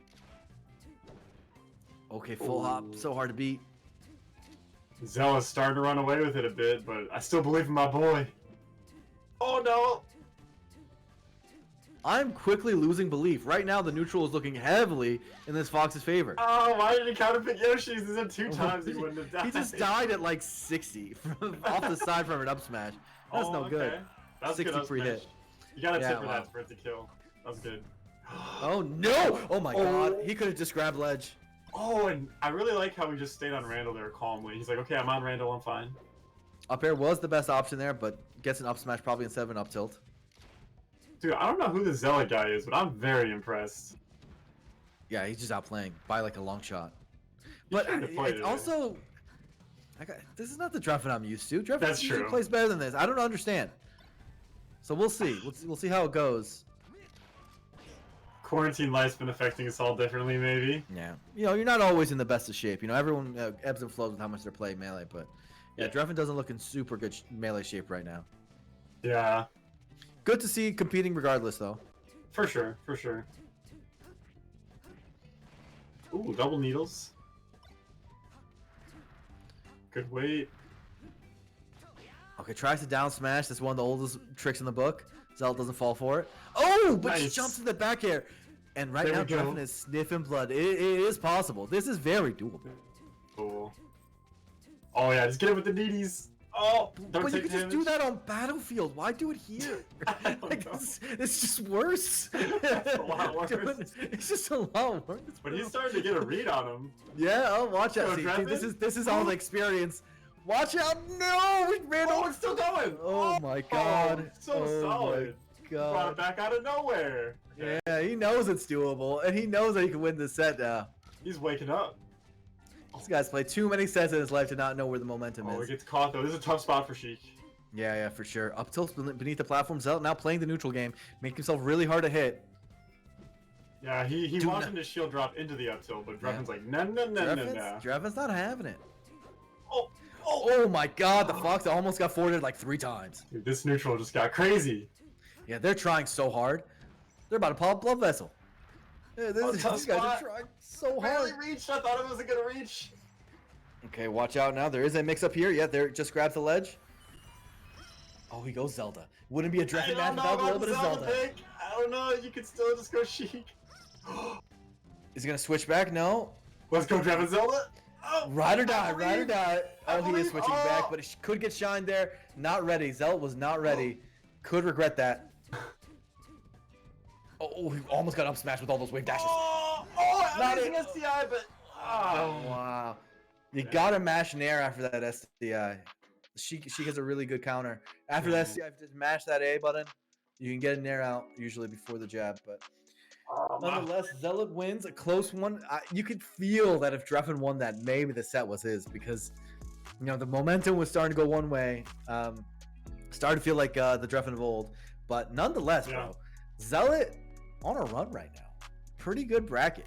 Okay, full hop. So hard to beat. Zealot's starting to run away with it a bit, but I still believe in my boy. Oh no! I'm quickly losing belief. Right now, the neutral is looking heavily in this Fox's favor. Oh, why did he counterpick Yoshi's? He said 2 times he wouldn't have died. He just died at like 60 off the side from an up smash. That's no good. That's 60 good free hit. You gotta tip for that for it to kill. That was good. Oh no! Oh my god. He could have just grabbed ledge. Oh, and I really like how he just stayed on Randall there calmly. He's like, okay, I'm on Randall, I'm fine. Up air was the best option there, but gets an up smash probably instead of an up tilt. Dude, I don't know who the Zealot guy is, but I'm very impressed. Yeah, he's just outplaying by like a long shot. But it's also... this is not the Drephen I'm used to. Drephen usually plays better than this. I don't understand. So we'll see. We'll see how it goes. Quarantine life's been affecting us all differently, maybe. Yeah. You know, you're not always in the best of shape. You know, everyone ebbs and flows with how much they're playing melee, but yeah, Drephen doesn't look in super good melee shape right now. Yeah. Good to see competing regardless, though. For sure, for sure. Ooh, double needles. Good weight. Okay, tries to down smash. That's one of the oldest tricks in the book. Zealot doesn't fall for it. Oh, but she jumps to the back air. And right now, Drephen is sniffing blood. It is possible. This is very doable. Cool. Oh, yeah, just get it with the needies. Oh, but you can just do that on Battlefield. Why do it here? Like, it's just worse. It's a lot worse. It's just a lot worse. But he's starting to get a read on him. Yeah, oh, watch out. See, this is all the experience. Watch out! No, we ran over. It's still going. Oh my god! So solid. God. Brought it back out of nowhere. Yeah, he knows it's doable, and he knows that he can win this set now. He's waking up. This guy's played too many sets in his life to not know where the momentum is. Oh, he gets caught though. This is a tough spot for Sheik. Yeah, for sure. Up tilt beneath the platform. Zealot now playing the neutral game, making himself really hard to hit. Yeah, he wants him to shield drop into the up tilt, but Drephen's like, no. Drephen's not having it. Oh my god, the Fox almost got forwarded like 3 times. Dude, this neutral just got crazy. Yeah, they're trying so hard. They're about to pop blood vessel. Yeah, these guys are trying so hard. Barely reached. I thought it wasn't gonna reach. Okay, watch out now. There is a mix up here. Yeah, there just grabs the ledge. Oh, he goes Zelda. Wouldn't be a Drephen match without a little bit of Zelda. Pick. I don't know. You could still just go Sheik. Is he gonna switch back? No. Let's go Drephen Zelda. Oh, ride or die, ride or die. Oh, he is switching back, but he could get shined there. Not ready. Zealot was not ready. Could regret that. Oh, he almost got up smashed with all those wave dashes. Not an SDI, but oh wow. You gotta mash Nair after that SDI. She has a really good counter. After the SDI, just mash that A button. You can get a Nair out usually before the jab, but Nonetheless, Zealot wins a close one. You could feel that if Drephen won that, maybe the set was his because the momentum was starting to go one way. Started to feel like the Drephen of old, but nonetheless, bro, Zealot on a run right now. Pretty good bracket,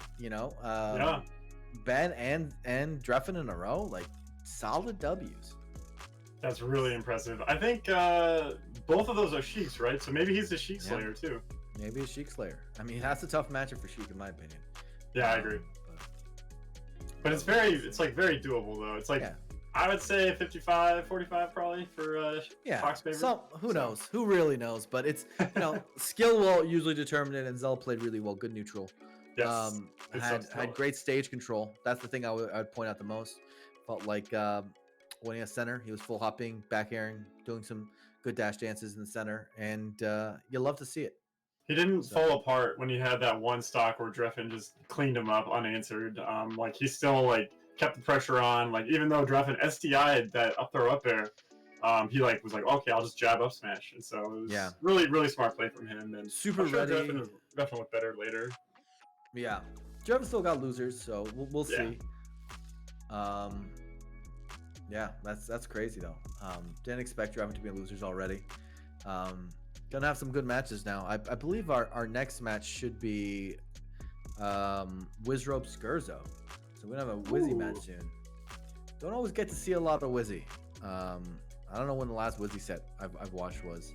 Ben and Drephen in a row, like solid W's. That's really impressive. I think both of those are Sheiks, right? So maybe he's a Sheik Slayer too. Maybe a Sheik Slayer. I mean, that's a tough matchup for Sheik, in my opinion. Yeah, I agree. But it's very doable though. It's like I would say 55-45 probably for Fox favorite. Who knows? Who really knows? But it's skill will usually determine it, and Zell played really well. Good neutral. Yes. Had great stage control. That's the thing I would point out the most. Felt like when he has center, he was full hopping, back airing, doing some good dash dances in the center, and you love to see it. He didn't fall apart when he had that one stock where Drephen just cleaned him up unanswered. Like he still kept the pressure on. Like even though Drephen SDI'd that up throw up air, he was like, okay, I'll just jab up smash. And so it was really, really smart play from him. And super I'm sure ready. Drephen look better later. Yeah, Drephen still got losers, so we'll see. Yeah, that's crazy though. Didn't expect Drephen to be losers already. Gonna have some good matches now. I believe our next match should be Wizzrobe Skerzo. So we're gonna have a Wizzy match soon. Don't always get to see a lot of Wizzy. I don't know when the last Wizzy set I've watched was.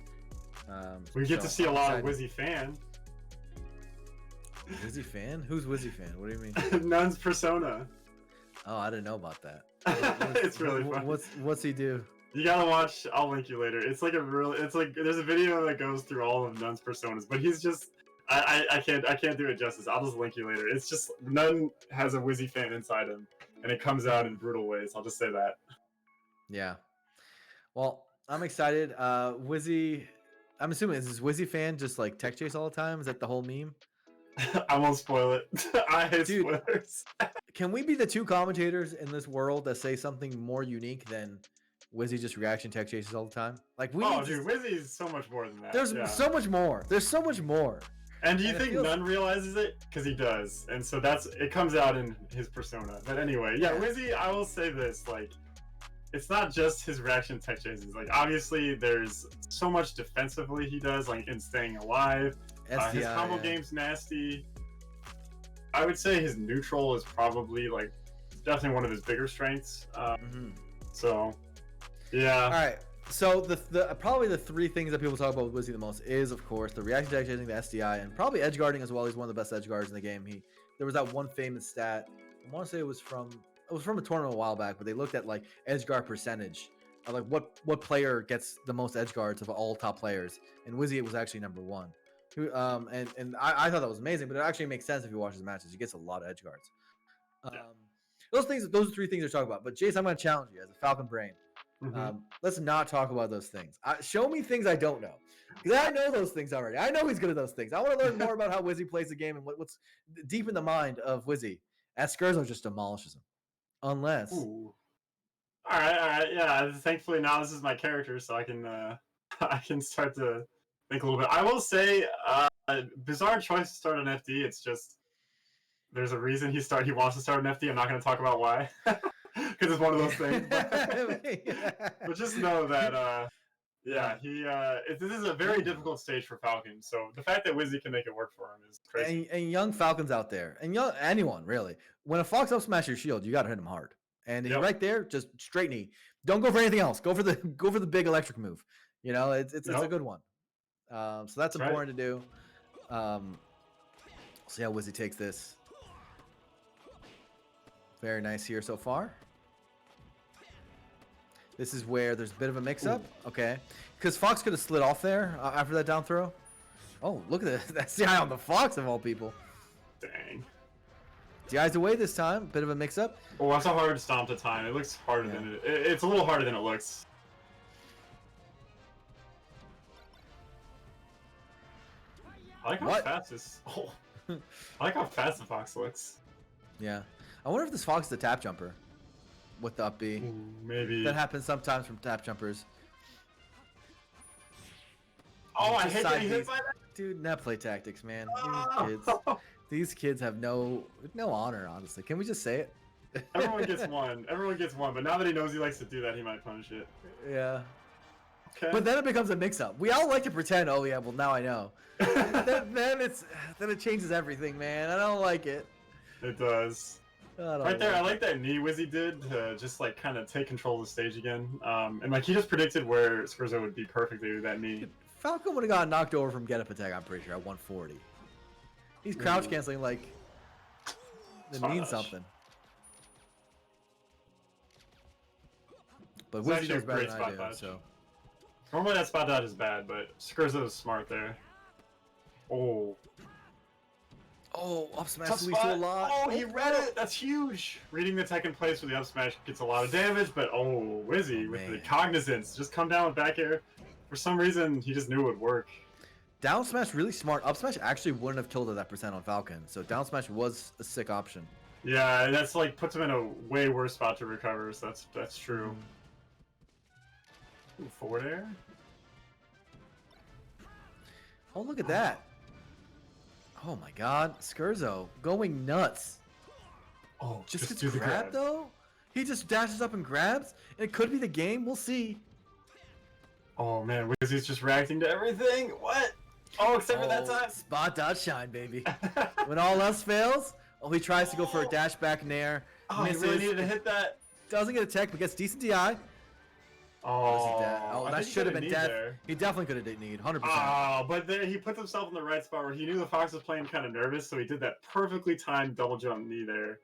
We get to see a lot of Wizzy fan. Wizzy fan? Who's Wizzy fan? What do you mean? Nun's Persona. Oh, I didn't know about that. It's really fun. What's he do? You gotta watch. I'll link you later. It's like there's a video that goes through all of Nun's personas, but he's just I can't do it justice. I'll just link you later. It's just Nun has a Wizzy fan inside him, and it comes out in brutal ways. I'll just say that. Yeah. Well, I'm excited. Wizzy, I'm assuming is this Wizzy fan just like tech chase all the time? Is that the whole meme? I won't spoil it. I hate spoilers. Can we be the two commentators in this world that say something more unique than Wizzy just reaction tech chases all the time? Like Wizzy's so much more than that. There's so much more. There's so much more. And do you think Nun realizes it? Because he does, and so it comes out in his persona. But anyway, Wizzy, I will say this: it's not just his reaction tech chases. Obviously, there's so much defensively he does, in staying alive. His combo game's nasty. I would say his neutral is probably definitely one of his bigger strengths. So, yeah. All right. So the probably the three things that people talk about with Wizzy the most is, of course, the reaction tech chasing, the SDI, and probably edge guarding as well. He's one of the best edge guards in the game. There was that one famous stat. I want to say it was from a tournament a while back, but they looked at edge guard percentage, what player gets the most edge guards of all top players, and Wizzy was actually number one. And I thought that was amazing, but it actually makes sense if you watch his matches. He gets a lot of edge guards. Those are three things they're talking about. But Jace, I'm going to challenge you as a Falcon brain. Let's not talk about those things. Show me things I don't know, because I know those things already. I know he's good at those things. I want to learn more about how Wizzy plays the game and what's deep in the mind of Wizzy. As Skerzo just demolishes him, unless. Ooh. All right, yeah. Thankfully now this is my character, so I can start to think a little bit. I will say, bizarre choice to start an FD. It's just there's a reason he wants to start an FD. I'm not going to talk about why, because it's one of those things. But just know that, this is a very difficult stage for Falcon. So the fact that Wizzy can make it work for him is crazy. And young Falcons out there, and anyone really, when a Fox up smash your shield, you got to hit him hard. And right there, just straight knee. Don't go for anything else. Go for the big electric move. It's a good one. So that's important to do. See how Wizzy takes this. Very nice here so far. This is where there's a bit of a mix-up. Okay. Because Fox could have slid off there after that down throw. Oh, look at that CI on the Fox of all people. Dang. DI's away this time. Bit of a mix-up. Oh, that's a hard stomp to time. It looks harder than it's a little harder than it looks. I like how fast this. Oh, I like how fast the Fox looks. Yeah, I wonder if this Fox is a tap jumper with the up B. Maybe that happens sometimes from tap jumpers. Oh, I Just hate side getting hit these- by that. Dude, net play tactics, man. Oh. These kids have no honor, honestly. Can we just say it? Everyone gets one. Everyone gets one. But now that he knows he likes to do that, he might punish it. Yeah. Okay. But then it becomes a mix-up. We all like to pretend, oh yeah, well now I know. then it changes everything, man. I don't like it. It does. Right there, I like that knee Wizzy did to just like kind of take control of the stage again. And like he just predicted where Skerzo would be perfectly with that knee. Falcon would have gotten knocked over from get up attack, I'm pretty sure, at 140. He's crouch canceling like it means something. But It's Wizzy actually a knows better great than I spot do, dodge. so. Normally that spot dodge is bad, but Skerzo is smart there. Oh. Oh, up smash Tough leads to a spot. lot. Oh, he read it. That's huge. Reading the tech in place with the up smash gets a lot of damage, but Wizzy with the man. cognizance just come down with back air. For some reason, he just knew it would work. Down smash really smart. Up smash actually wouldn't have killed at that percent on Falcon, so down smash was a sick option. Yeah, that's like puts him in a way worse spot to recover. So that's true. Ooh, forward air. Oh, look at that. Oh my god, Skerzo going nuts. Oh, Just gets do the grabbed grab. though? He just dashes up and grabs? And it could be the game, we'll see. Oh man, Wizzy's just reacting to everything. What? Oh, except for that time. Spot dodge shine, baby. When all else fails, he tries to go for a dash back nair. Oh, he really needed to hit that. Doesn't get a tech, but gets decent DI. Oh, Oh, I that think he should have got a been knee death. there. He definitely could have need 100%. Oh, but there he put himself in the right spot where he knew the Fox was playing kind of nervous, so he did that perfectly timed double jump knee there.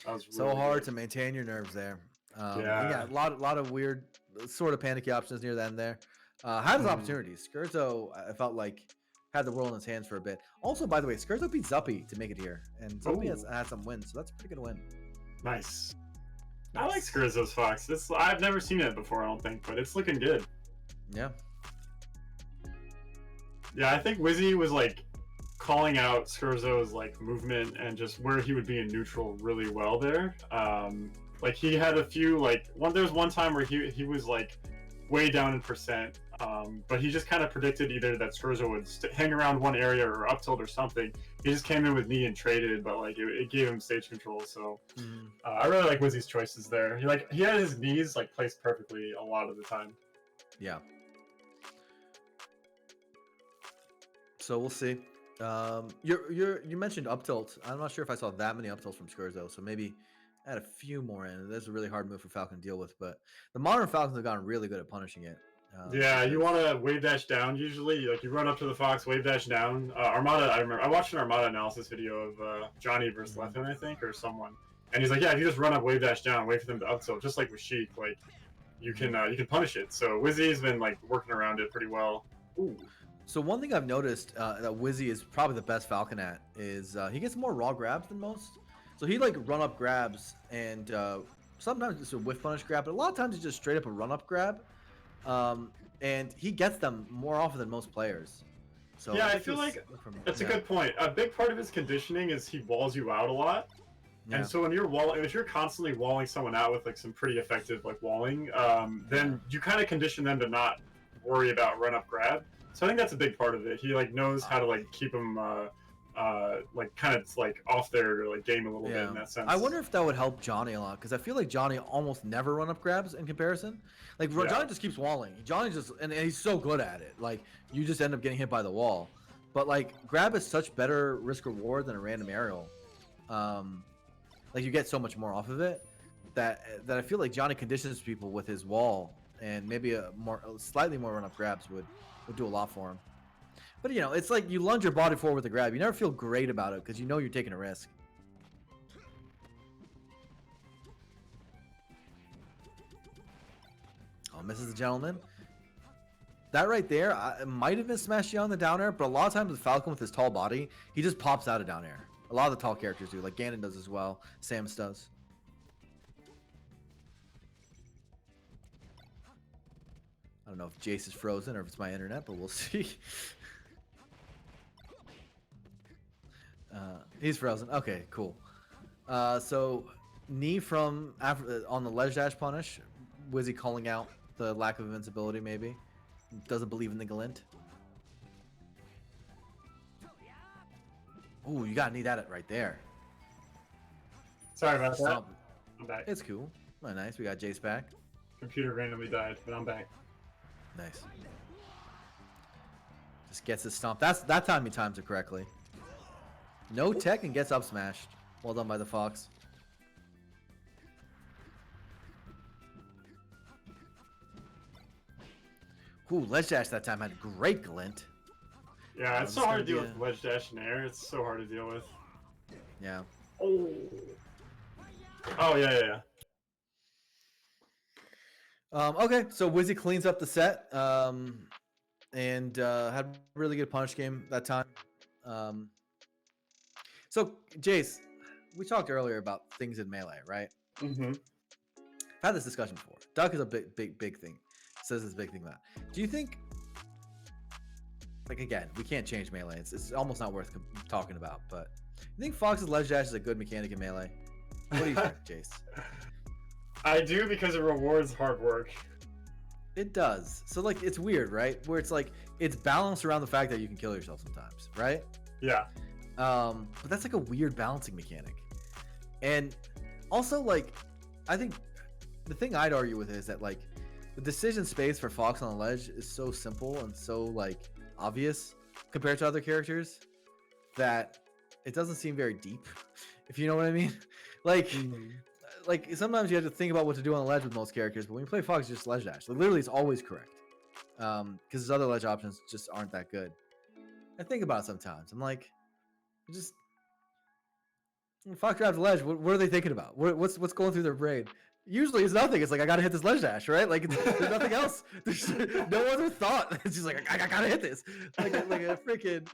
That was So really hard good. to maintain your nerves there. Yeah. A lot of weird, sort of panicky options near the end there. Had his opportunities. Skerzo, I felt like, had the world in his hands for a bit. Also, by the way, Skerzo beat Zuppy to make it here, and Zuppy has had some wins, so that's a pretty good win. Nice. I like Skerzo's Fox. I've never seen it before, I don't think, but it's looking good. Yeah. Yeah, I think Wizzy was like calling out Skerzo's like movement and just where he would be in neutral really well there. Like he had a few there was one time where he was like way down in percent, but he just kind of predicted either that Skerzo would hang around one area or up tilt or something. He just came in with knee and traded, but like it gave him stage control. So I really like Wizzy's choices there. He had his knees like placed perfectly a lot of the time. Yeah. So we'll see. You mentioned up tilt. I'm not sure if I saw that many up tilts from Skerzo, so maybe add a few more in. That's a really hard move for Falcon to deal with, but the modern Falcons have gotten really good at punishing it. Yeah, you want to wave dash down usually. Like you run up to the Fox, wave dash down. Armada, I remember I watched an Armada analysis video of Johnny versus Leffen, I think, or someone, and he's like, yeah, if you just run up, wave dash down, wait for them to up tilt, just like with Sheik, like you can punish it. So Wizzy's been like working around it pretty well. Ooh. So one thing I've noticed that Wizzy is probably the best Falcon at is he gets more raw grabs than most. So he like run up grabs and sometimes it's a whiff punish grab, but a lot of times it's just straight up a run up grab. And he gets them more often than most players. So yeah, I feel like that's a good point. A big part of his conditioning is he walls you out a lot. Yeah. And so when if you're constantly walling someone out with like some pretty effective like walling, then you kind of condition them to not worry about run up grab. So I think that's a big part of it. He like knows how to like keep them like kind of like off their like game a little bit in that sense. I wonder if that would help Johnny a lot because I feel like Johnny almost never run up grabs in comparison. Like Johnny just keeps walling. Johnny just and he's so good at it. Like you just end up getting hit by the wall. But like grab is such better risk reward than a random aerial. Like you get so much more off of it that I feel like Johnny conditions people with his wall and maybe slightly more run up grabs would do a lot for him. But you know, it's like you lunge your body forward with a grab. You never feel great about it because you know you're taking a risk. Oh, misses the gentleman. That right there, it might have been smashed on the down air, but a lot of times with Falcon with his tall body, he just pops out of down air. A lot of the tall characters do, like Ganon does as well, Samus does. I don't know if Jace is frozen or if it's my internet, but we'll see. He's frozen. Okay, cool. So knee from on the ledge dash punish. Wizzy calling out the lack of invincibility, maybe. Doesn't believe in the glint. Ooh, you gotta need that right there. Sorry about that. Stomp. I'm back. It's cool. Oh, nice. We got Jace back. Computer randomly died, but I'm back. Nice. Just gets his stomp. That time he times it correctly. No tech and gets up smashed. Well done by the Fox. Ooh, ledge dash that time had great glint. Yeah, it's so hard to deal with ledge dash in air. It's so hard to deal with. Yeah. Oh. Oh yeah. Okay, so Wizzy cleans up the set, and had a really good punish game that time. So Jace, we talked earlier about things in melee, right? Mm-hmm. I've had this discussion before. Duck is a big thing. Says this big thing about. Do you think, like, again, we can't change melee. It's almost not worth talking about. But you think Fox's ledge dash is a good mechanic in melee? What do you think, Jace? I do, because it rewards hard work. It does. So like, it's weird, right? Where it's like it's balanced around the fact that you can kill yourself sometimes, right? Yeah. But that's like a weird balancing mechanic. And also, like, I think the thing I'd argue with is that, like, the decision space for Fox on the ledge is so simple and so, like, obvious compared to other characters that it doesn't seem very deep, if you know what I mean. Like, like sometimes you have to think about what to do on the ledge with most characters, but when you play Fox, you just ledge dash. Like, literally, it's always correct. Because his other ledge options just aren't that good. I think about it sometimes. I'm like, just when Fox grabs the ledge, what are they thinking about? What's going through their brain? Usually it's nothing. It's like, I gotta hit this ledge dash, right? Like, there's nothing else. There's no other thought. It's just like, I gotta hit this. Like a freaking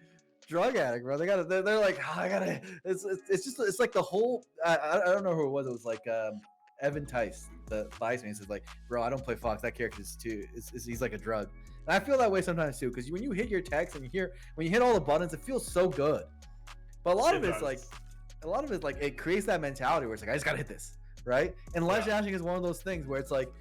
drug addict, bro. They're like, oh, I gotta. It's like the whole. I don't know who it was. It was like Evan Tice, the Iceman, says like, bro, I don't play Fox. That character is too. He's like a drug. And I feel that way sometimes too, because when you hit your text and when you hit all the buttons, it feels so good. But a lot of it's like, it creates that mentality where it's like, I just gotta hit this, right? And ledge dashing is one of those things where it's like,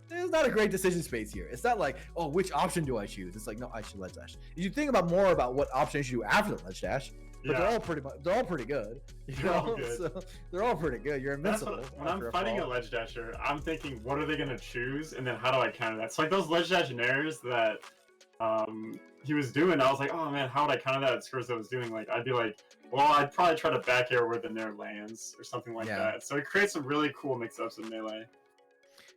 there's not a great decision space here. It's not like, oh, which option do I choose? It's like, no, I should ledge dash. You think about more about what option you should do after the ledge dash, but they're all pretty good. They're all good. So they're all pretty good. You're invincible. When I'm fighting a ledge dasher, I'm thinking, what are they gonna choose, and then how do I counter that? It's like those ledge dash airs that he was doing. I was like, oh man, how would I counter that? Skerzo was doing, like, I'd be like, well, I'd probably try to back air where the nair lands or something like that. So it creates some really cool mix-ups in melee.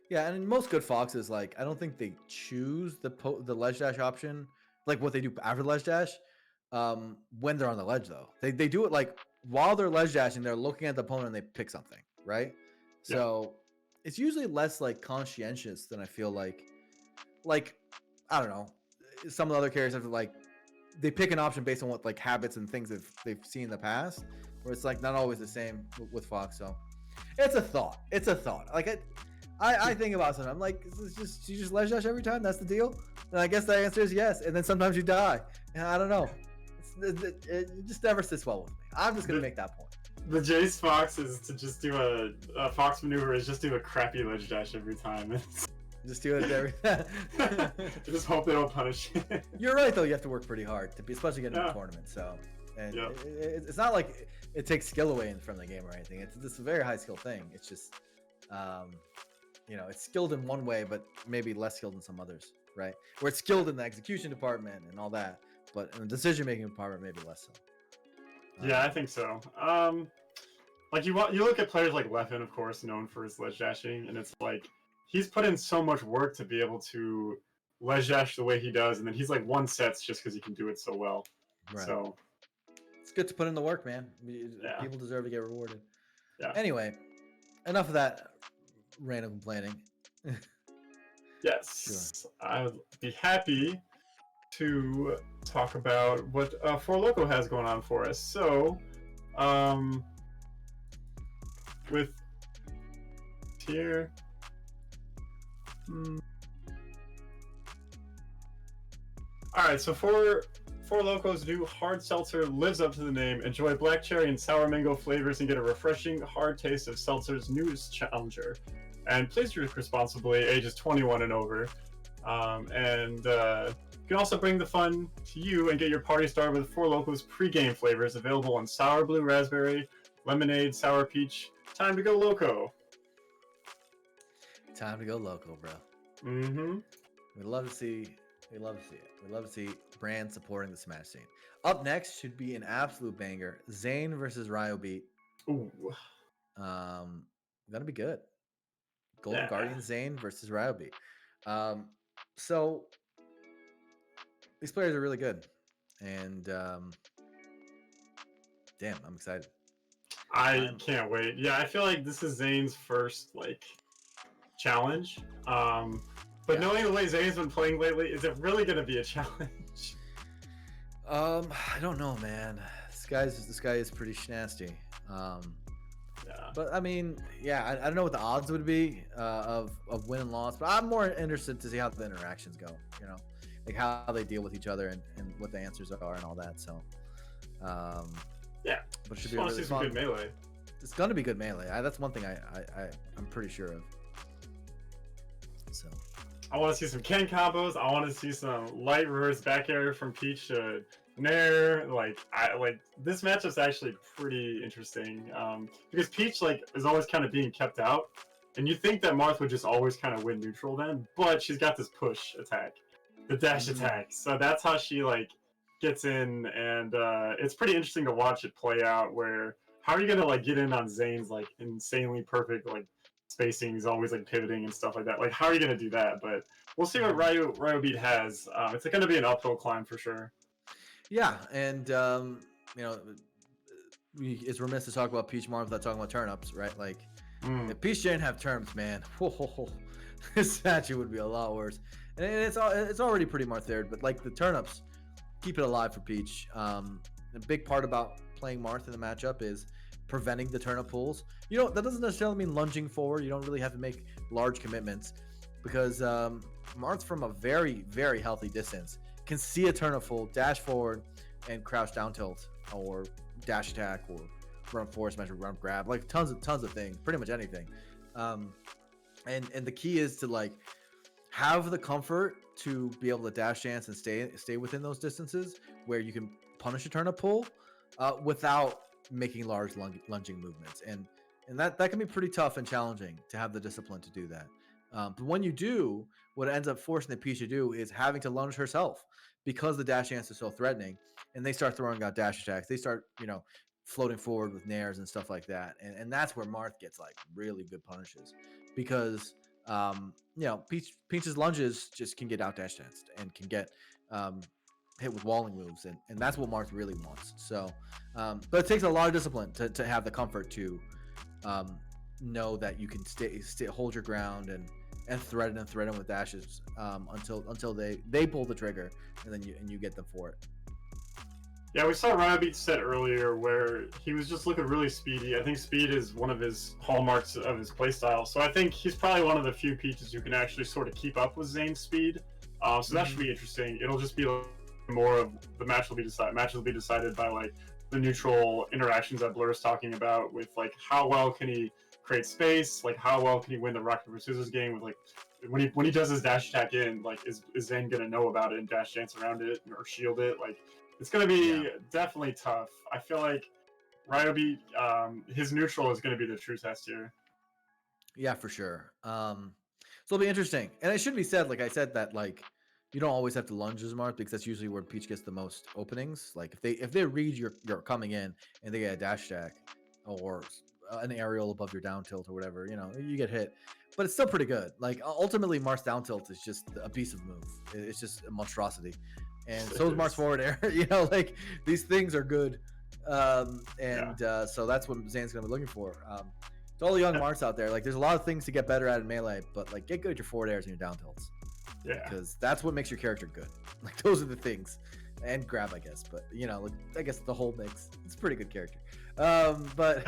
Yeah, and in most good Foxes, like, I don't think they choose the ledge dash option, like what they do after the ledge dash, when they're on the ledge, though. They do it, like, while they're ledge dashing, they're looking at the opponent and they pick something, right? So it's usually less, like, conscientious than I feel like, I don't know, some of the other characters have, like, they pick an option based on what, like, habits and things they've seen in the past, where it's, like, not always the same with Fox. So it's a thought. Like, I think about something. I'm like, you just ledge dash every time? That's the deal? And I guess the answer is yes. And then sometimes you die. And I don't know. It just never sits well with me. I'm just gonna make that point. The Jace Fox is to just do a Fox maneuver is just do a crappy ledge dash every time. Just do it every. Just hope they don't punish you. You're right, though. You have to work pretty hard to be, especially getting into a tournament. So, and it's not like it takes skill away from the game or anything. It's just a very high skill thing. It's just, you know, it's skilled in one way, but maybe less skilled in some others, right? Where it's skilled in the execution department and all that, but in the decision-making department, maybe less so. Yeah, I think so. Like you look at players like Leffen, of course, known for his ledge dashing, and it's like he's put in so much work to be able to ledge dash the way he does, and then he's like won sets just because he can do it so well. Right. So it's good to put in the work, man. People deserve to get rewarded. Yeah. Anyway, enough of that random complaining. Yes, sure. I would be happy to talk about what Four Loko has going on for us. So, with tier. Alright, so Four Loko's new hard seltzer lives up to the name. Enjoy black cherry and sour mango flavors and get a refreshing hard taste of seltzer's newest challenger. And please drink responsibly, ages 21 and over. And can also bring the fun to you and get your party started with Four Locos pre-game flavors available in sour blue raspberry, lemonade, sour peach. Time to go loco. Time to go loco, bro. Mm-hmm. We love to see it. We love to see brands supporting the Smash scene. Up next should be an absolute banger. Zain versus Ryobeat. Ooh. Gonna be good. Golden Yeah. Guardian Zain versus Ryobeat. So these players are really good. And damn, I'm excited. I can't wait. Yeah, I feel like this is Zane's first like challenge. But knowing the way Zane's been playing lately, is it really gonna be a challenge? I don't know, man. This guy is pretty nasty. Yeah. But I mean, yeah, I don't know what the odds would be of win and loss, but I'm more interested to see how the interactions go. You know, like how they deal with each other and what the answers are and all that. So, Yeah. but it should Just be want to really see some fun. good melee. It's gonna be good melee. That's one thing I'm pretty sure of. So I want to see some Ken combos. I want to see some light reverse back air from Peach to Nair. Like this matchup's actually pretty interesting. Because Peach is always kind of being kept out, and you think that Marth would just always kind of win neutral then, but she's got this push attack, the dash attack. So that's how she gets in, and it's pretty interesting to watch it play out. Where how are you gonna get in on Zane's insanely perfect spacing? He's always pivoting and stuff like that. How are you gonna do that? But we'll see what Ryobeat has. It's gonna be an uphill climb for sure. yeah, and you know, it's remiss to talk about Peach Marth without talking about turnips, right? If Peach didn't have turnips, man, this match would be a lot worse. And it's already pretty Marth-aired, but the turnips keep it alive for Peach. A big part about playing Marth in the matchup is preventing the turnip pulls. That doesn't necessarily mean lunging forward. You don't really have to make large commitments because Marth from a very, very healthy distance can see a turnip pull, dash forward, and crouch down tilt, or dash attack, or run force measure, run grab, tons of things, pretty much anything. And the key is to have the comfort to be able to dash dance and stay within those distances where you can punish a turnip pull without making large lunging movements, and that can be pretty tough and challenging to have the discipline to do that. But when you do, what it ends up forcing the Peach to do is having to lunge herself because the dash dance is so threatening, and they start throwing out dash attacks. They start floating forward with nairs and stuff like that, and that's where Marth gets really good punishes because Peach's lunges just can get out dash danced and can get hit with walling moves, and that's what Marth really wants. So but it takes a lot of discipline to have the comfort to know that you can stay hold your ground and threaten with dashes until they pull the trigger, and then you get them for it. Yeah, we saw Ryobeat set earlier where he was just looking really speedy. I think speed is one of his hallmarks of his playstyle. So I think he's probably one of the few Peaches who can actually sort of keep up with Zane's speed. So that should be interesting. It'll just be more of the match will be decided. Matches will be decided by the neutral interactions that Blur's talking about, with how well can he create space, how well can he win the rock paper scissors game with when he does his dash attack in, is Zain gonna know about it and dash dance around it or shield it? It's gonna be definitely tough. I feel like Ryobeat, his neutral is gonna be the true test here. Yeah, for sure. So it'll be interesting, and it should be said, like I said, that you don't always have to lunge as Marth, because that's usually where Peach gets the most openings. If they read you're coming in and they get a dash attack or an aerial above your down tilt or whatever, you get hit, but it's still pretty good. Ultimately, Marth's down tilt is just a piece of move. It's just a monstrosity, and so is Marth's forward air. These things are good, so that's what Zane's gonna be looking for. To all the young Marths out there, there's a lot of things to get better at in melee, but get good at your forward airs and your down tilts. Yeah, because that's what makes your character good. Those are the things, and grab, I guess. But I guess the whole mix. It's a pretty good character. But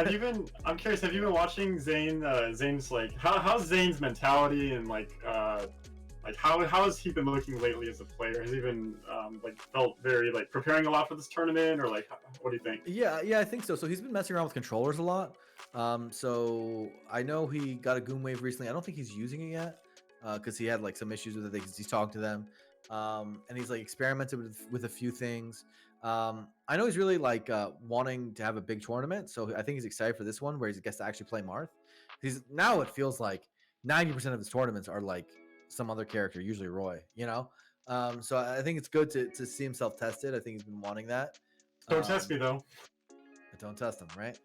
I'm curious. Have you been watching Zain? Zain's how's Zain's mentality and how has he been looking lately as a player? Has he been felt very preparing a lot for this tournament, or what do you think? Yeah, I think so. So he's been messing around with controllers a lot. So I know he got a Goom Wave recently. I don't think he's using it yet. Because he had some issues with it. He's talking to them, and he's like experimented with a few things. I know he's really like wanting to have a big tournament, so I think he's excited for this one where he gets to actually play Marth. He's now it feels like 90% of his tournaments are like some other character, usually Roy. You know, so I think it's good to see himself tested. I think he's been wanting that. Don't test me though. Don't test him, right?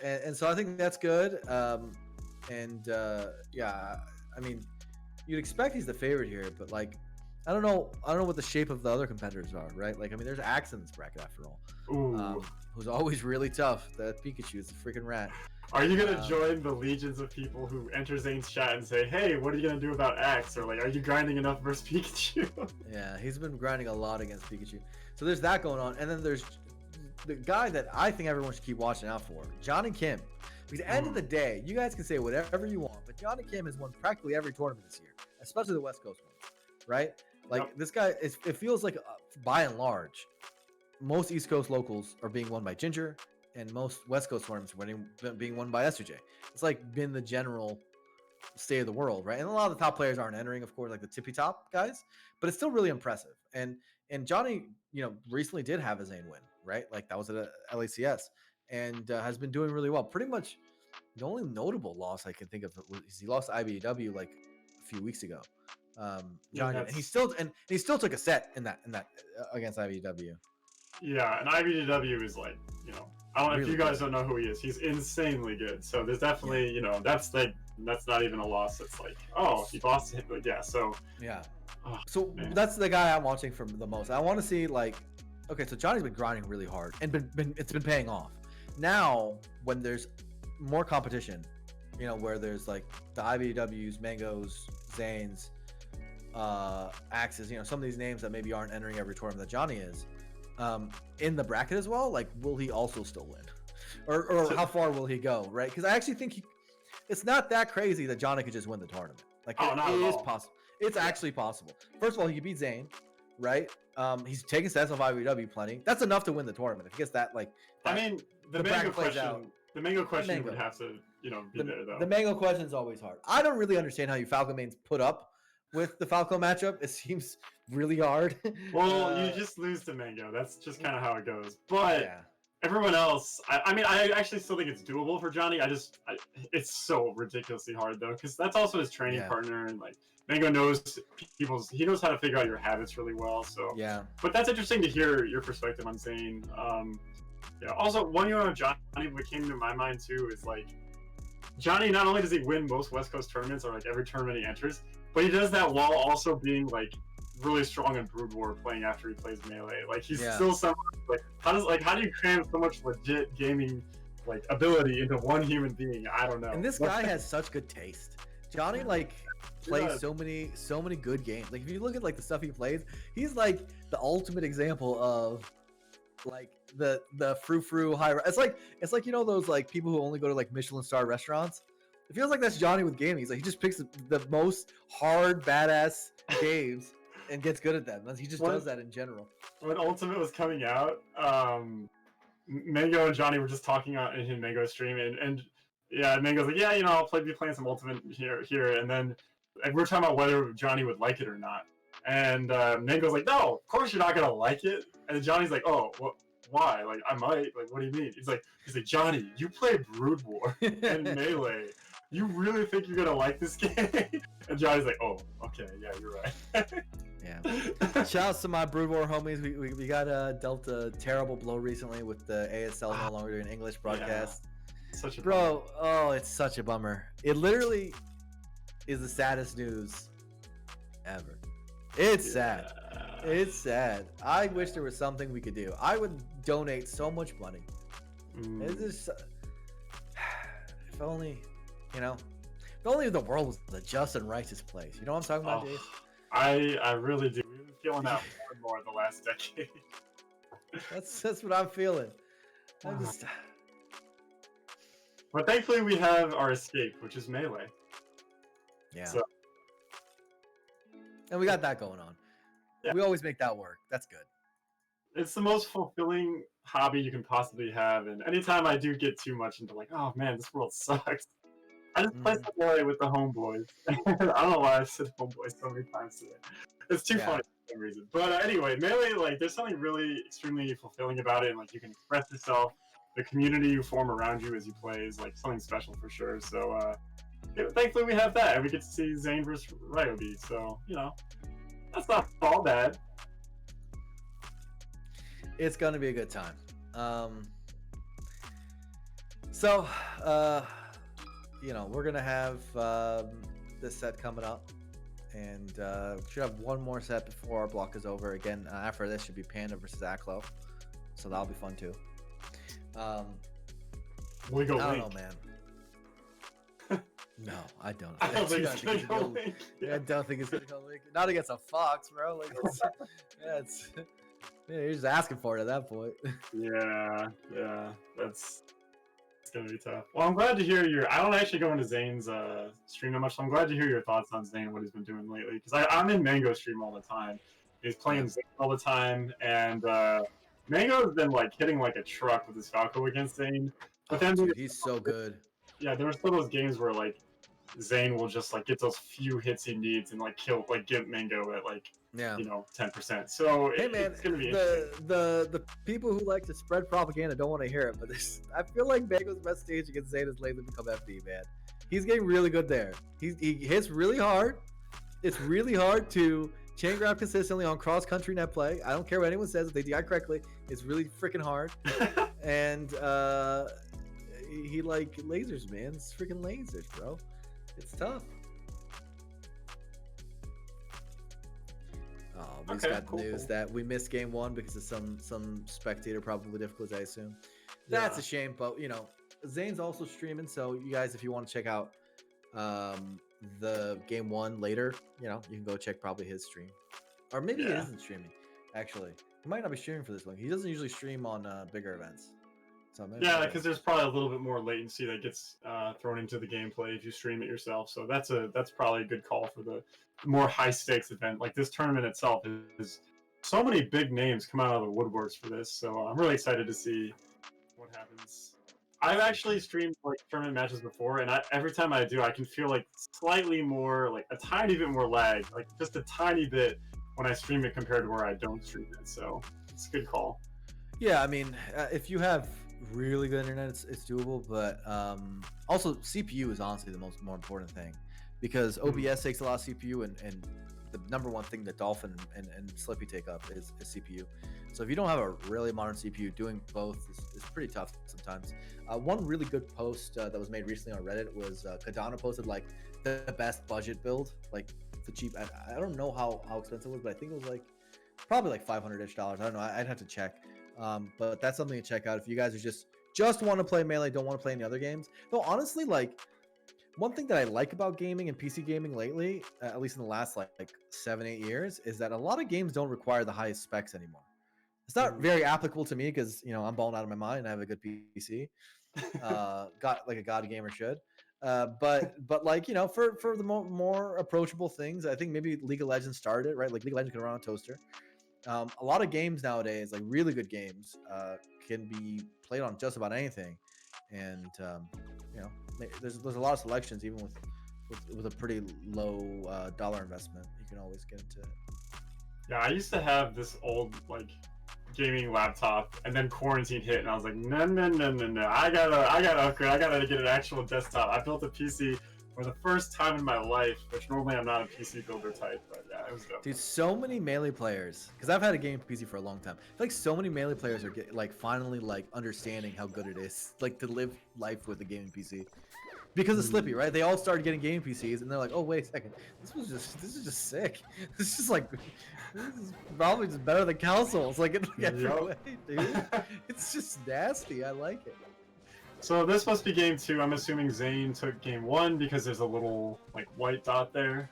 And so I think that's good. Yeah, I mean, you'd expect he's the favorite here, but like, I don't know what the shape of the other competitors are, right? Like, I mean, there's Axe in this bracket after all, Ooh. who's always really tough. That Pikachu is a freaking rat. Are you gonna join the legions of people who enter Zane's chat and say, "Hey, what are you gonna do about Axe?" Or like, "Are you grinding enough versus Pikachu?" Yeah, he's been grinding a lot against Pikachu. So there's that going on, and then there's the guy that I think everyone should keep watching out for, Johnny Kim. Because at the end of the day, you guys can say whatever you want, but Johnny Kim has won practically every tournament this year, especially the West Coast ones, right? Like this guy, it feels like by and large, most East Coast locals are being won by Ginger, and most West Coast tournaments are being won by SJ. It's like been the general state of the world, right? And a lot of the top players aren't entering, of course, like the tippy top guys, but it's still really impressive. And Johnny, recently did have a Zain win, right? Like that was at LACS, and has been doing really well. Pretty much the only notable loss I can think of is he lost to IBW like a few weeks ago. Johnny, and he still took a set in that against IBW. Yeah, and IBW is like, I don't know if you guys don't know who he is. He's insanely good. So there's definitely, that's not even a loss. It's like, oh, he lost it, but yeah. So yeah. Oh, so man. That's the guy I'm watching from the most. I want to see like, okay, so Johnny's been grinding really hard and it's been paying off. Now when there's more competition, where there's like the IBWs, Mangoes, Zanes, Axes, some of these names that maybe aren't entering every tournament that Johnny is, in the bracket as well, like will he also still win, or how far will he go, right? Because I actually think it's not that crazy that Johnny could just win the tournament. Like it is possible. It's actually possible. First of all, he could beat Zain, right? He's taking sets off IBW plenty. That's enough to win the tournament. If he gets that, like, I mean, the Mango question would have to, be there though. The Mango question is always hard. I don't really understand how you Falco mains put up with the Falco matchup. It seems really hard. Well, you just lose to Mango. That's just kind of how it goes. But everyone else, I mean, I actually still think it's doable for Johnny. It's so ridiculously hard though, because that's also his training partner, and like Mango knows he knows how to figure out your habits really well. So yeah. But that's interesting to hear your perspective on Zain. Also, one of Johnny what came to my mind too is like, Johnny, not only does he win most West Coast tournaments or like every tournament he enters, but he does that while also being like really strong in Brood War, playing after he plays Melee. Like he's still someone like how do you cram so much legit gaming like ability into one human being? I don't know. And this guy has such good taste. Johnny like plays so many good games. Like if you look at like the stuff he plays, he's like the ultimate example of like the frou-frou high. It's like those like people who only go to like Michelin star restaurants. It feels like that's Johnny with gaming. He's like he just picks the most hard badass games and gets good at them. He just does that in general. When Ultimate was coming out, Mango and Johnny were just talking in Mango's stream, and Mango's like, I'll be playing some Ultimate here, and then we're talking about whether Johnny would like it or not, and Mango's like, no, of course you're not gonna like it, and Johnny's like, oh, why? Like I might. Like what do you mean? He's like, Johnny, you play Brood War and Melee. You really think you're gonna like this game? And Johnny's like, oh, okay, yeah, you're right. Yeah. Shouts to my Brood War homies. We got dealt a terrible blow recently with the ASL no longer doing English broadcast. Yeah. Such a bummer. Oh, it's such a bummer. It literally is the saddest news ever. It's sad. It's sad. I wish there was something we could do. I would donate so much money. It's just, if only, if only the world was a just and righteous place. You know what I'm talking about, Jace? I really do. We've been feeling that more and more the last decade. That's what I'm feeling. But thankfully we have our escape, which is Melee. Yeah. So... And we got that going on. Yeah. We always make that work. That's good. It's the most fulfilling hobby you can possibly have, and anytime I do get too much into like, oh man, this world sucks, I just play some Melee with the homeboys. I don't know why I said homeboys so many times today. It's too Yeah. funny for some reason. But anyway, Melee, like, there's something really extremely fulfilling about it, and like you can express yourself. The community you form around you as you play is like something special for sure. So thankfully we have that, and we get to see Zain versus Ryobeat. So that's not all bad. It's gonna be a good time. We're gonna have this set coming up, and should have one more set before our block is over. Again, after this should be Panda versus Aklo, so that'll be fun too. We go I don't Link. know, man. No, I don't. I don't think it's gonna it's go gonna Link. I don't think it's gonna go Link. Not against a fox, bro. Like, you're just asking for it at that point. Yeah, it's gonna be tough. Well, I'm glad to hear I don't actually go into Zane's stream that much, so I'm glad to hear your thoughts on Zayn, what he's been doing lately. Because I'm in Mango stream all the time. He's playing Zayn all the time, and Mango's been like hitting like a truck with his Falco against Zayn. But then Dude, he's so good. Yeah, there are still those games where like Zayn will just like get those few hits he needs and like get Mango at like 10%. So Hey man, it's gonna be interesting. the people who like to spread propaganda don't want to hear it, but I feel like Mango's best stage against Zayn has lately become FD, man. He's getting really good there. He hits really hard. It's really hard to chain grab consistently on cross country net play. I don't care what anyone says, if they DI correctly, it's really freaking hard. And he like lasers, man. It's freaking lasers, bro. It's tough. Oh, we just got news that we missed game 1 because of some spectator probably difficulties, I assume. That's a shame, but Zane's also streaming, so you guys, if you want to check out the game 1 later, you can go check probably his stream. Or maybe he isn't streaming, actually. He might not be streaming for this one. He doesn't usually stream on bigger events. So because there's probably a little bit more latency that gets thrown into the gameplay if you stream it yourself. So that's probably a good call for the more high stakes event. Like this tournament itself is so many big names come out of the woodworks for this. So I'm really excited to see what happens. I've actually streamed like tournament matches before, and every time I do, I can feel like slightly more, like a tiny bit more lag, like just a tiny bit when I stream it compared to where I don't stream it. So it's a good call. Yeah, I mean, if you have really good internet, it's doable, but also CPU is honestly the more important thing, because OBS takes a lot of CPU, and the number one thing that Dolphin and Slippy take up is CPU. So if you don't have a really modern CPU, doing both is pretty tough sometimes. One really good post that was made recently on Reddit was Kadana posted like the best budget build, like the cheap. I don't know how expensive it was, but I think it was like probably like $500-ish. I don't know. I'd have to check. But that's something to check out if you guys are just want to play Melee, don't want to play any other games. Though honestly, like one thing that I like about gaming and PC gaming lately, at least in the last like 7-8 years, is that a lot of games don't require the highest specs anymore. It's not very applicable to me because I'm balling out of my mind and I have a good PC. Got like a god gamer should. But like for the more approachable things, I think maybe League of Legends started it, right? Like League of Legends can run on a toaster. A lot of games nowadays, like really good games, can be played on just about anything, and there's a lot of selections even with a pretty low dollar investment. You can always get into it. Yeah, I used to have this old like gaming laptop, and then quarantine hit, and I was like, no, I gotta upgrade. I gotta get an actual desktop. I built a PC for the first time in my life, which normally I'm not a PC builder type, but yeah, it was dope. Dude, so many Melee players, because I've had a game PC for a long time. I feel like so many Melee players are finally like understanding how good it is, like to live life with a gaming PC. Because of Slippy, right? They all started getting gaming PCs, and they're like, "Oh, wait a second, this is just sick. This is probably just better than consoles." Like, every way, dude. It's just nasty. I like it. So this must be game 2. I'm assuming Zayn took game 1 because there's a little like white dot there.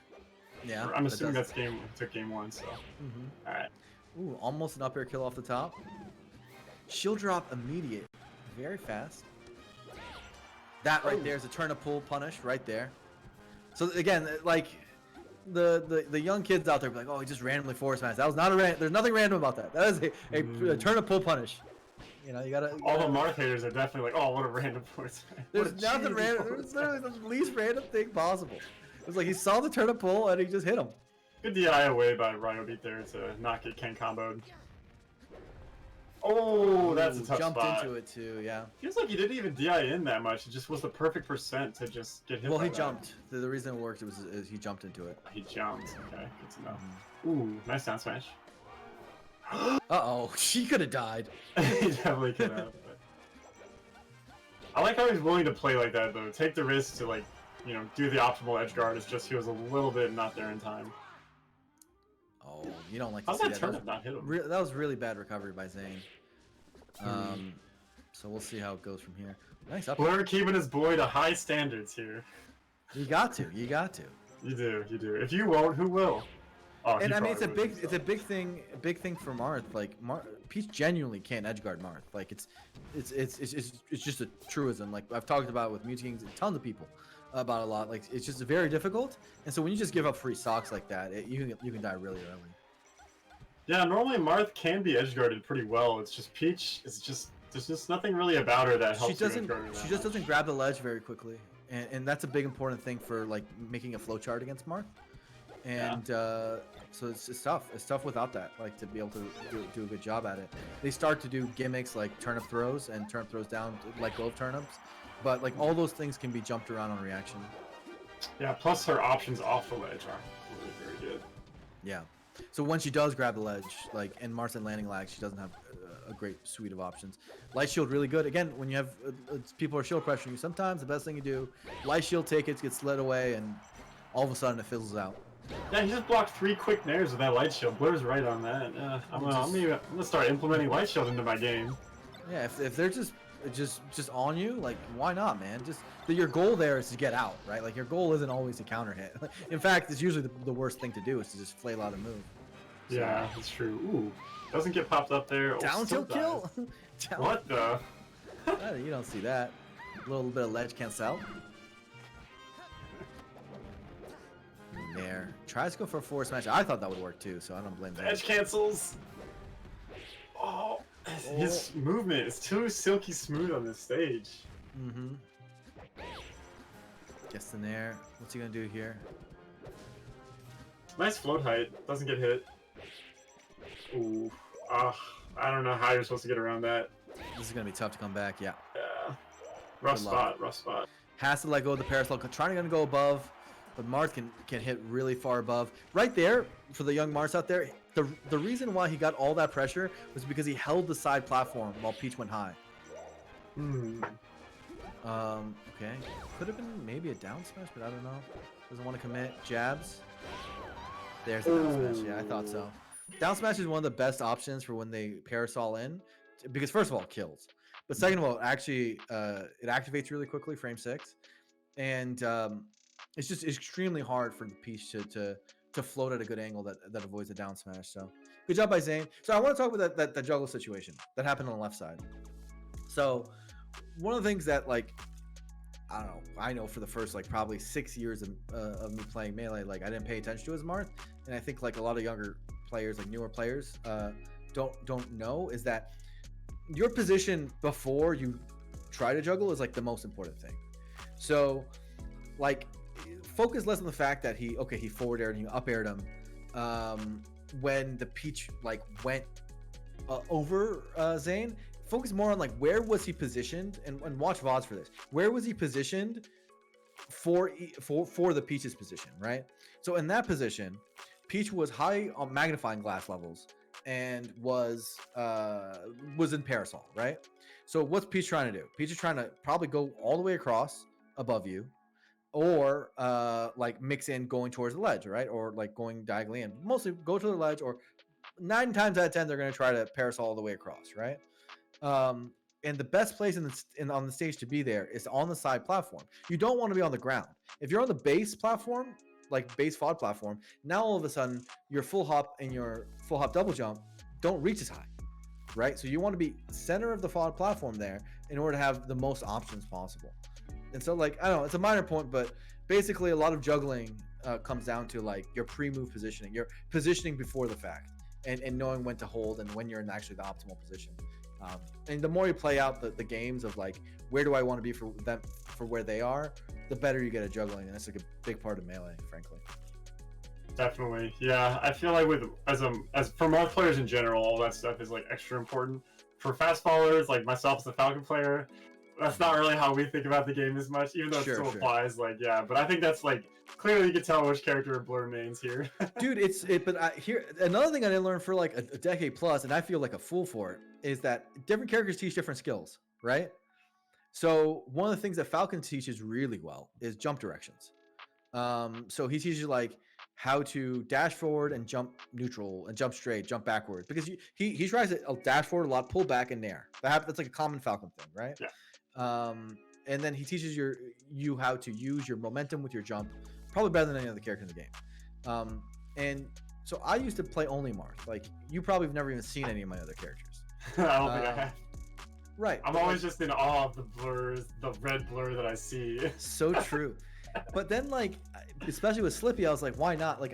Yeah. I'm assuming took game 1. So. All right. Ooh, almost an up air kill off the top. Shield drop immediate, very fast. That right there is a turn to pull punish right there. So again, like the young kids out there be like, "Oh, he just randomly force smash." That was not there's nothing random about that. That is a turn to pull punish. You gotta. All the Marth haters are definitely like, "Oh, what a random force." There's nothing random. There's literally the least random thing possible. It was like he saw the turn to pull and he just hit him. Good DI away by Ryobeat there to not get Ken comboed. Oh, that's a tough jumped spot. into it too, yeah. Feels like he didn't even DI in that much. It just was the perfect percent to just get hit. Well, by he that. jumped. The reason it worked is he jumped into it. He jumped. Okay, good to know. Ooh, nice down smash. Uh-oh, she could have died. He definitely could have. But... I like how he's willing to play like that though. Take the risk to like, you know, do the optimal edge guard. It's just he was a little bit not there in time. Oh, you don't like to How's see that turnip not hit him? That was really bad recovery by Zain. So we'll see how it goes from here. Nice up. Blur keeping his boy to high standards here. You got to. You got to. You do. You do. If you won't, who will? Oh, And he I mean, probably would it's a big thing for Marth. Like Peach genuinely can't edgeguard Marth. Like it's just a truism. Like I've talked about with Mewtwo Kings, tons of people about a lot. Like it's just very difficult. And so when you just give up free stocks like that, you can die really early. Yeah, normally Marth can be edgeguarded pretty well. It's just Peach. It's just there's just nothing really about her that helps. She doesn't much. doesn't grab the ledge very quickly, and that's a big important thing for like making a flowchart against Marth. And so it's tough. It's tough without that, like to be able to do a good job at it. They start to do gimmicks like turnip throws and turnip throws down, let go of turnips, but like all those things can be jumped around on reaction. Yeah, plus her options off the ledge are really very good. Yeah. So when she does grab the ledge, like in Marth and landing lag, she doesn't have a great suite of options. Light shield really good. Again, when you have people are shield pressuring you, sometimes the best thing you do, light shield take it, gets slid away, and all of a sudden it fizzles out. Yeah, he just blocked 3 quick nairs with that light shield. Blur's right on that. I'm gonna start implementing light shield into my game. Yeah, if they're just on you, like why not, man? Just your goal there is to get out, right? Like your goal isn't always to counter hit. In fact, it's usually the worst thing to do is to just flail out a move. So, yeah, that's true. Ooh, doesn't get popped up there. down tilt kill. What the? You don't see that. A little bit of ledge cancel. There. Tries to go for a forward smash. I thought that would work too, so I don't blame him. Edge cancels. Oh, his movement is too silky smooth on this stage. Mm-hmm. Gets in there. What's he gonna do here? Nice float height. Doesn't get hit. Ooh. I don't know how you're supposed to get around that. This is gonna be tough to come back. Yeah. Yeah. Rough spot. Rough spot. Has to let go of the parasol. Trying to go above, but Marth can hit really far above. Right there for the young Marth out there. The reason why he got all that pressure was because he held the side platform while Peach went high. Okay. Could have been maybe a down smash, but I don't know. Doesn't want to commit. Jabs. There's the down smash. Yeah, I thought so. Down smash is one of the best options for when they parasol in, because first of all, it kills. But second of all, actually, it activates really quickly, frame 6. And it's just extremely hard for the Peach to float at a good angle that avoids a down smash. So good job by Zain. So I want to talk about that juggle situation that happened on the left side. So one of the things that, like, I don't know, I know for the first like probably 6 years of me playing Melee, like I didn't pay attention to his Marth, and I think like a lot of younger players, like newer players, don't know, is that your position before you try to juggle is like the most important thing. So like focus less on the fact that he forward aired and you up aired him when the Peach like went over Zain. Focus more on like where was he positioned, and watch VODs for this. Where was he positioned for the Peach's position, right? So in that position, Peach was high on magnifying glass levels and was in parasol, right? So what's Peach trying to do? Peach is trying to probably go all the way across above you, or like mix in going towards the ledge, right? Or like going diagonally in. Mostly go to the ledge, or 9 times out of 10 they're going to try to parasol all the way across, right? And the best place on the stage to be there is on the side platform. You don't want to be on the ground. If you're on the base platform, like base FOD platform, now all of a sudden your full hop and your full hop double jump don't reach as high, right? So you want to be center of the FOD platform there in order to have the most options possible. And so like, I don't know, it's a minor point, but basically a lot of juggling comes down to like your pre-move positioning, your positioning before the fact, and knowing when to hold and when you're in actually the optimal position. And the more you play out the games of like, where do I want to be for them, for where they are, the better you get at juggling. And that's like a big part of Melee, frankly. Definitely, yeah. I feel like as for most players in general, all that stuff is like extra important. For fast followers like myself as a Falcon player, that's not really how we think about the game as much, even though it still applies. Like, yeah, but I think that's like clearly you can tell which character Blur mains here. Dude, here another thing I didn't learn for like a decade plus, and I feel like a fool for it, is that different characters teach different skills, right? So one of the things that Falcon teaches really well is jump directions. So he teaches you like how to dash forward and jump neutral and jump straight, jump backwards, because he tries to dash forward a lot, pull back and nair. That's like a common Falcon thing, right? Yeah. And then he teaches you how to use your momentum with your jump, probably better than any other character in the game. And so I used to play only Marth. Like, you probably have never even seen any of my other characters. I don't think I have. Right. I'm always just in awe of the blurs, the red blur that I see. So true. But then, like, especially with Slippy, I was like, why not? Like,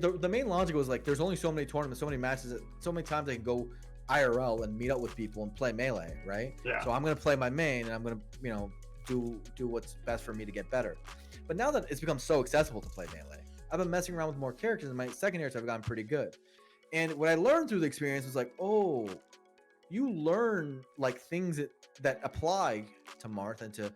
the main logic was like, there's only so many tournaments, so many matches, so many times I can go IRL and meet up with people and play melee, right? Yeah. So I'm gonna play my main, and I'm gonna, do what's best for me to get better. But now that it's become so accessible to play melee, I've been messing around with more characters, and my secondary I've gotten pretty good. And what I learned through the experience was like, oh, you learn like things that apply to Marth and to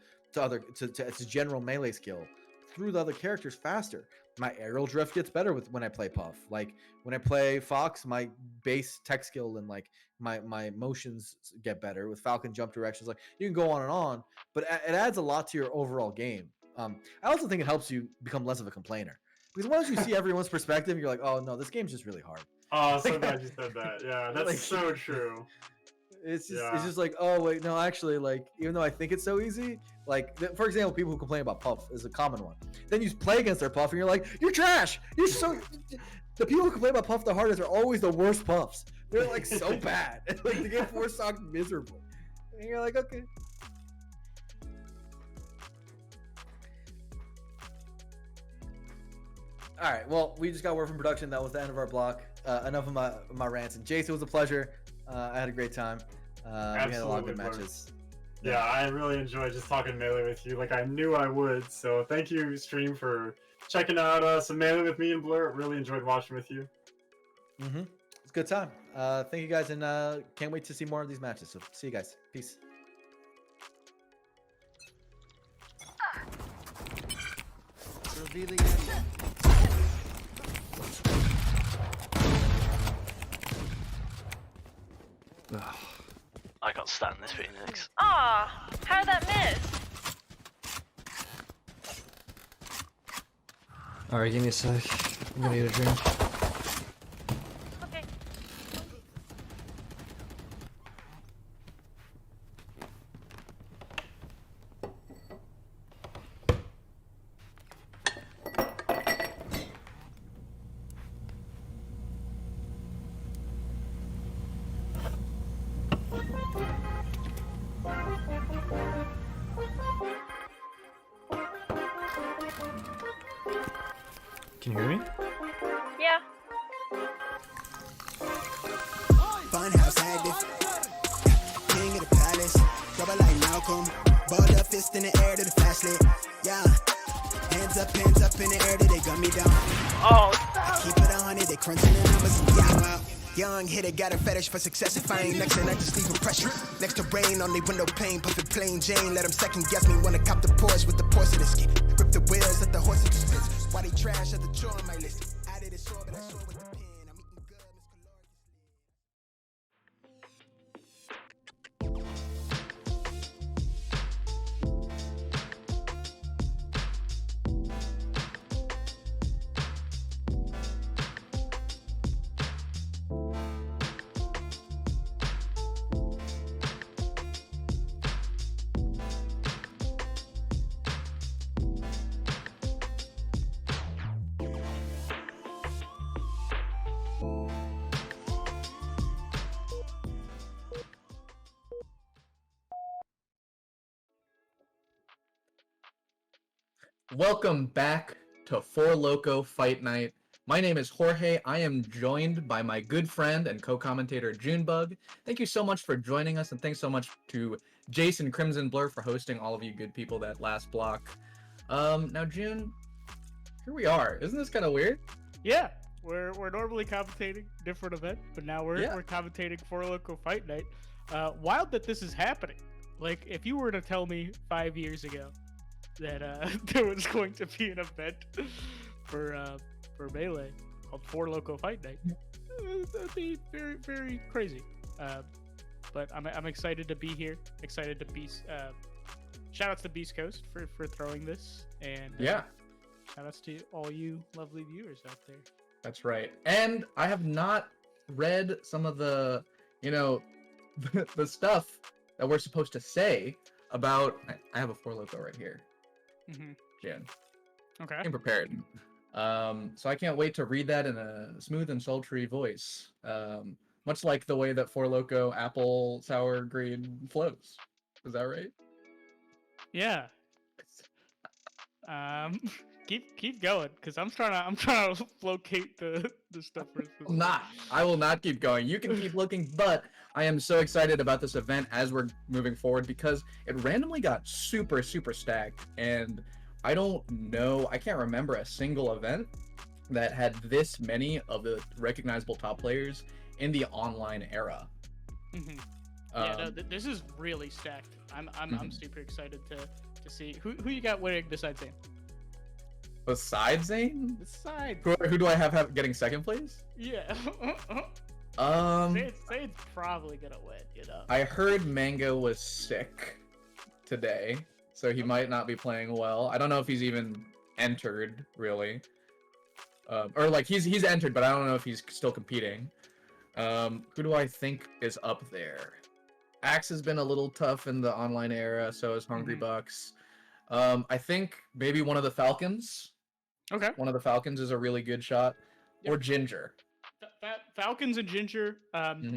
general melee skill through the other characters faster. My aerial drift gets better when I play Puff. Like when I play Fox, my base tech skill and like my motions get better. With Falcon, jump directions, like you can go on and on, but it adds a lot to your overall game. I also think it helps you become less of a complainer, because once you see everyone's perspective, you're like, oh no, this game's just really hard. Oh, so glad you said that. Yeah, that's like, so true. It's just like, oh wait, no, actually, like, even though I think it's so easy, like, for example, people who complain about Puff is a common one. Then you play against their Puff and you're like, you're trash. You're so. The people who complain about Puff the hardest are always the worst Puffs. They're like so bad. Like the game force socked miserable. And you're like, okay. All right. Well, we just got word from production. That was the end of our block. Enough of my rants. And Jason, it was a pleasure. I had a great time. We had a lot of good matches. Yeah, I really enjoyed just talking melee with you, like I knew I would. So thank you, stream, for checking out some melee with me and Blur. Really enjoyed watching with you. Mm-hmm. It's a good time. Thank you guys, and can't wait to see more of these matches. So see you guys. Peace. Revealing I can't stand this Phoenix. Aw, how'd that miss? Alright, give me a sec. I'm gonna need a drink. Okay. Can you hear me? Yeah. Funhouse active. King of the palace. Trouble like Malcolm. Balled up fist in the air to the flashlight. Yeah. Hands up in the air till they gun me down. Oh. I keep it 100, they crunching the numbers. Yeah, wow. Young hitter got a fetish for success. If I ain't next, then I just leave with pressure. Next to rain, only window pane, puffin' plain Jane. Let them second guess me, wanna cop the Porsche with the Porsche of the skin. Rip the wheels, let the horses spits. Why they trash at the chore on my list? Added a sword, but I saw with the pen. I'm eating good, Welcome back to Four Loco Fight Night. My name is Jorge. I am joined by my good friend and co-commentator Junebug. Thank you so much for joining us, and thanks so much to Jason Crimson Blur for hosting all of you good people that last block. Now June, here we are. Isn't this kind of weird? Yeah, we're normally commentating different event, but now we're commentating for Local Fight Night. Wild that this is happening. Like, if you were to tell me 5 years ago that there was going to be an event for Melee called For Local Fight Night, that'd be very, very crazy. But I'm excited to be here. Excited to be. Shout outs to Beast Coast for throwing this, and shout outs to all you lovely viewers out there. That's right. And I have not read some of the, the stuff that we're supposed to say about. I have a For Loco right here. Jen. Okay. I'm prepared. So I can't wait to read that in a smooth and sultry voice. Much like the way that For Loco apple sour green flows. Is that right? Yeah. Keep going, because I'm trying to locate the stuff. I will not keep going. You can keep looking, but I am so excited about this event as we're moving forward because it randomly got super, super stacked, and I can't remember a single event that had this many of the recognizable top players in the online era. This is really stacked. I'm super excited to see who you got winning besides Zain. Besides Zain? Besides. Who do I have getting second place? Yeah. Zain's probably gonna win, I heard Mango was sick today, so he might not be playing well. I don't know if he's even entered, really. Or like he's entered, but I don't know if he's still competing. Who do I think is up there? Axe has been a little tough in the online era, so is Hungrybox. I think maybe one of the Falcons. Okay. One of the Falcons is a really good shot. Yep. Or Ginger. Falcons and Ginger,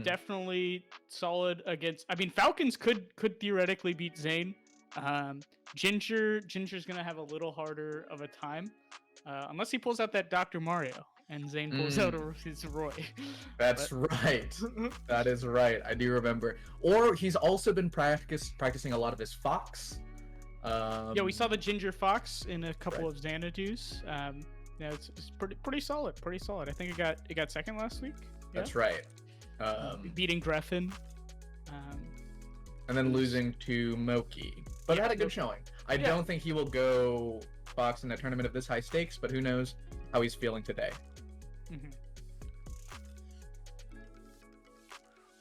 definitely solid against. I mean, Falcons could theoretically beat Zain. Ginger's gonna have a little harder of a time, unless he pulls out that Dr. Mario and Zain pulls out his Roy. That's right. That is right. I do remember. Or he's also been practicing a lot of his Fox. We saw the Ginger Fox in a couple of Xanadu's. It's pretty solid. Pretty solid. I think it got second last week. That's right. Beating Drephen. And then losing to Moky. But had a good showing. I don't think he will go Fox in a tournament of this high stakes, but who knows how he's feeling today.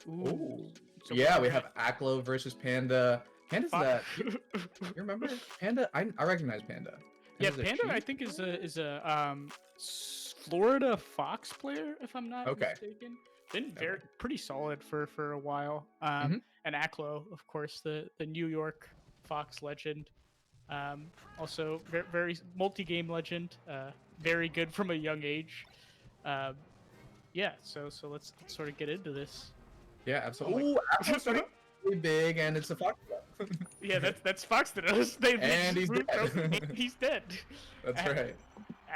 Ooh. So we have Aklo versus Panda. Panda's that. You remember Panda? I recognize Panda. Panda I think is a Florida Fox player, if I'm not mistaken. Been pretty solid for a while. And Aklo, of course, the New York Fox legend. Also very multi-game legend. Very good from a young age. So let's sort of get into this. Yeah, absolutely. Ooh, Aklo's really big, and it's a Fox. Yeah, that's Fox that knows. And he's dead. He's dead. That's right.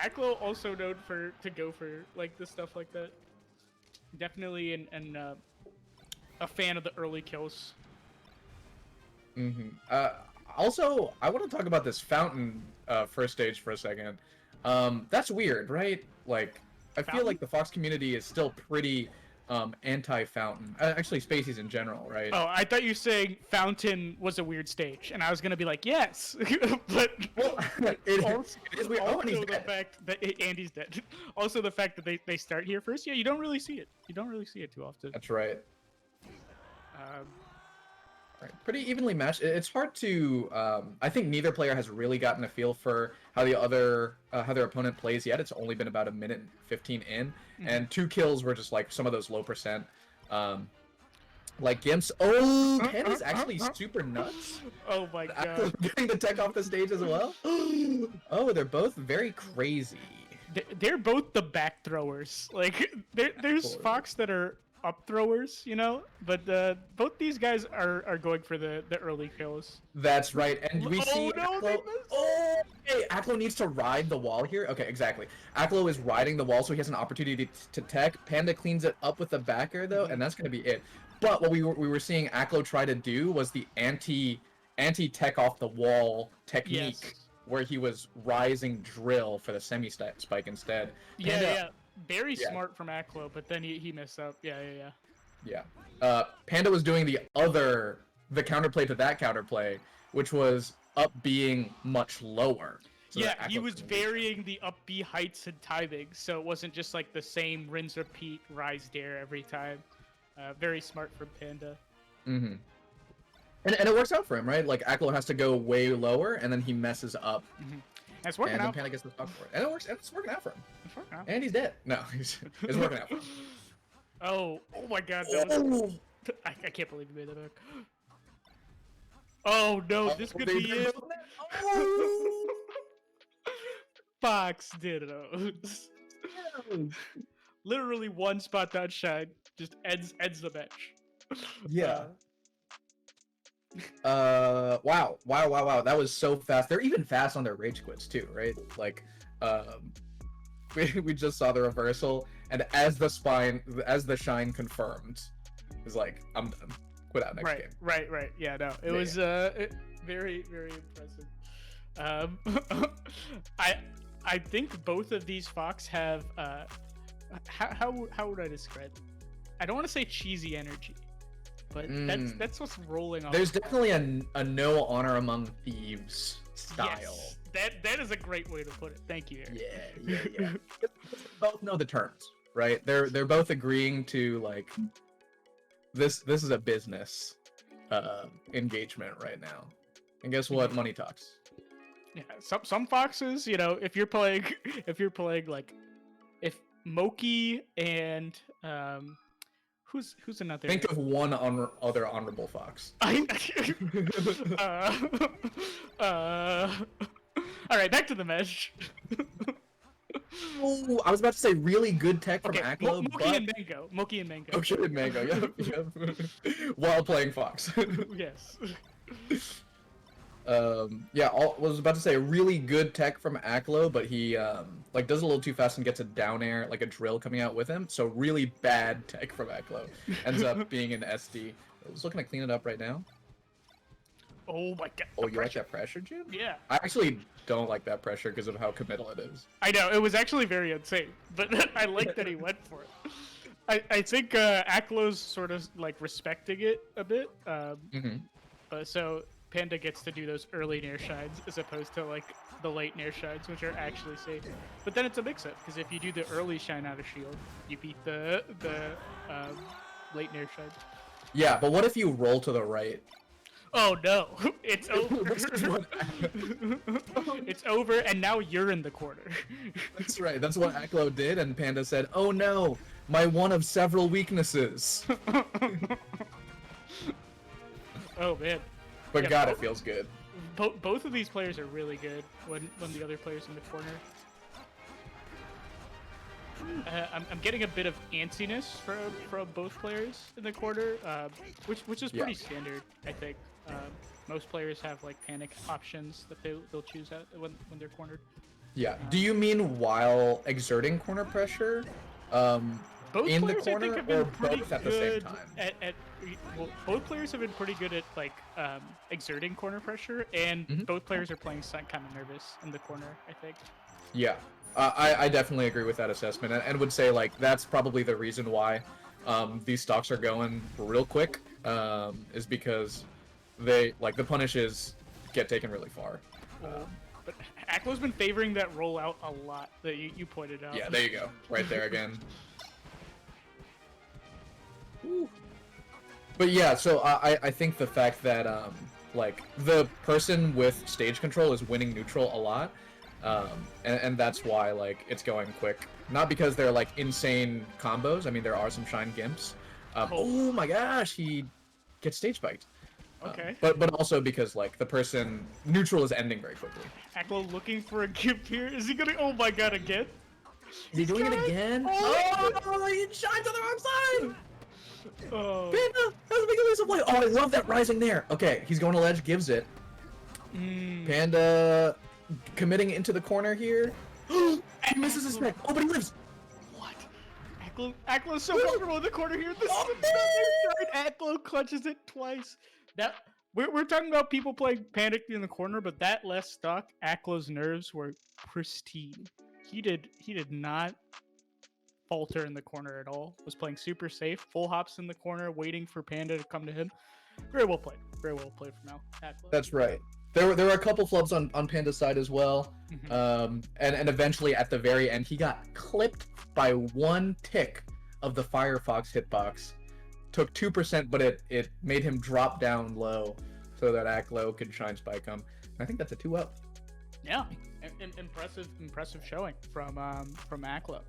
Aklo also known to go for like the stuff like that. Definitely a fan of the early kills. Also, I want to talk about this fountain first stage for a second. That's weird, right? Like, I feel like the Fox community is still pretty anti-fountain. Actually, Spaceys in general, right? Oh, I thought you were saying fountain was a weird stage, and I was gonna be like, yes, but it is weird. Also the fact that Andy's dead. Also the fact that they start here first. Yeah, you don't really see it. You don't really see it too often. That's right. Pretty evenly matched. It's hard to. I think neither player has really gotten a feel for how their opponent plays yet. It's only been about a minute and 15 in, and 2 kills were just like some of those low percent, like Gimps. Oh, Panda's actually super nuts. Oh my god! Getting the tech off the stage as well. Oh, they're both very crazy. They're both the back throwers. Like there's Fox that are up throwers, but both these guys are going for the early kills. That's right, and we see Aklo. Hey, Aklo needs to ride the wall here. Okay, exactly. Aklo is riding the wall, so he has an opportunity to tech. Panda cleans it up with the back air though, and that's gonna be it. But what we were seeing Aklo try to do was the anti tech off the wall technique. where he was rising drill for the semi-spike instead. Yeah. Very Yeah. smart from Aklo, but then he messed up. Yeah. Panda was doing the counterplay to that counterplay, which was up being much lower. So Yeah, that he Aklo was couldn't reach it. varying the up B heights and timing, so it wasn't just like the same rinse repeat rise dare every time. Very smart from Panda. Mm-hmm. And it works out for him, right? Like Aklo has to go way lower, and then he messes up, That's working and then out. Panda gets the stock for it, and it works. And it's working out for him. It's working out. And he's dead. No, it's working out for him. Oh my God, that was... I can't believe you made that back. Oh no, this could be it. Oh! Fox Dittos. Literally one spot dot shine just ends the match. Yeah. Wow. That was so fast. They're even fast on their rage quits too, right? Like, we just saw the reversal, and as the shine confirmed, it's like, I'm done. Quit out next game. Right. Yeah, no, it was very impressive. I think both of these Fox have how would I describe it? I don't want to say cheesy energy, but that's what's rolling off. There's definitely a no honor among thieves style. Yes, that is a great way to put it. Thank you, Eric. Yeah. Both know the terms, right? They're both agreeing to like this is a business engagement right now. And guess what? Money talks. Yeah, some Foxes, you know, if you're playing like if Moky and who's another? Think of one other honorable Fox. All right, back to the mesh. Oh, I was about to say really good tech from Okay, Aklo, Moky and Mango. Moky and Mango. Okay, Mango, yep. While playing Fox. Yes. Was about to say really good tech from Aklo, but he like does a little too fast and gets a down air, like a drill coming out with him. So really bad tech from Aklo ends up being an SD. I was looking to clean it up right now. Oh my God. Oh, you like that pressure, Jim? Yeah. I actually don't like that pressure because of how committal it is. I know, it was actually very unsafe, but I like that he went for it. I think Aklo's sort of like respecting it a bit. So Panda gets to do those early nair shines as opposed to like the late nair shines, which are actually safe. But then it's a mix-up because if you do the early shine out of shield, you beat the late nair shine. Yeah, but what if you roll to the right? Oh no, it's over. It's over, and now you're in the corner. That's right. That's what Aklo did, and Panda said, "Oh no, my one of several weaknesses." Oh man. But Yeah, God, it feels good. Both of these players are really good when the other player's in the corner. I'm getting a bit of antsiness from both players in the corner, which is pretty standard, I think. Most players have like panic options that they'll choose when they're cornered. Yeah. Do you mean while exerting corner pressure? Both in the players, corner, I think, have been or pretty both at the same good time? Well, both players have been pretty good at like exerting corner pressure, and both players are playing kind of nervous in the corner, I think. Yeah, I definitely agree with that assessment, and would say like that's probably the reason why these stocks are going real quick, is because they like the punishes get taken really far. But Aklo's been favoring that rollout a lot that you pointed out. Yeah, there you go, right there again. Ooh. But yeah, so I think the fact that like the person with stage control is winning neutral a lot, and that's why like it's going quick. Not because they're like insane combos. I mean, there are some shine gimps. Oh my gosh, he gets stage spiked. Okay. But also because like the person neutral is ending very quickly. Aklo looking for a gimp here. Is he gonna? Oh my God, again? Is he doing it again? Oh, he shines on the wrong side. Oh. Panda, that was making me play. Oh, I love that rising there. Okay, he's going to ledge, gives it. Panda committing into the corner here. He misses his spec. Oh, but he lives. What? Aklo's so comfortable in the corner here. This is another shine. Aklo clutches it twice. we're talking about people playing Panic in the corner, but that last stock, Aklo's nerves were pristine. He did not falter in the corner at all. Was playing super safe, full hops in the corner, waiting for Panda to come to him. Very well played. Very well played from Aklo. That's right. There were a couple flubs on Panda's side as well. And eventually at the very end, he got clipped by one tick of the Firefox hitbox. Took 2%, but it made him drop down low so that Aklo could shine spike him. I think that's a 2-0. Yeah, impressive showing from Aklo.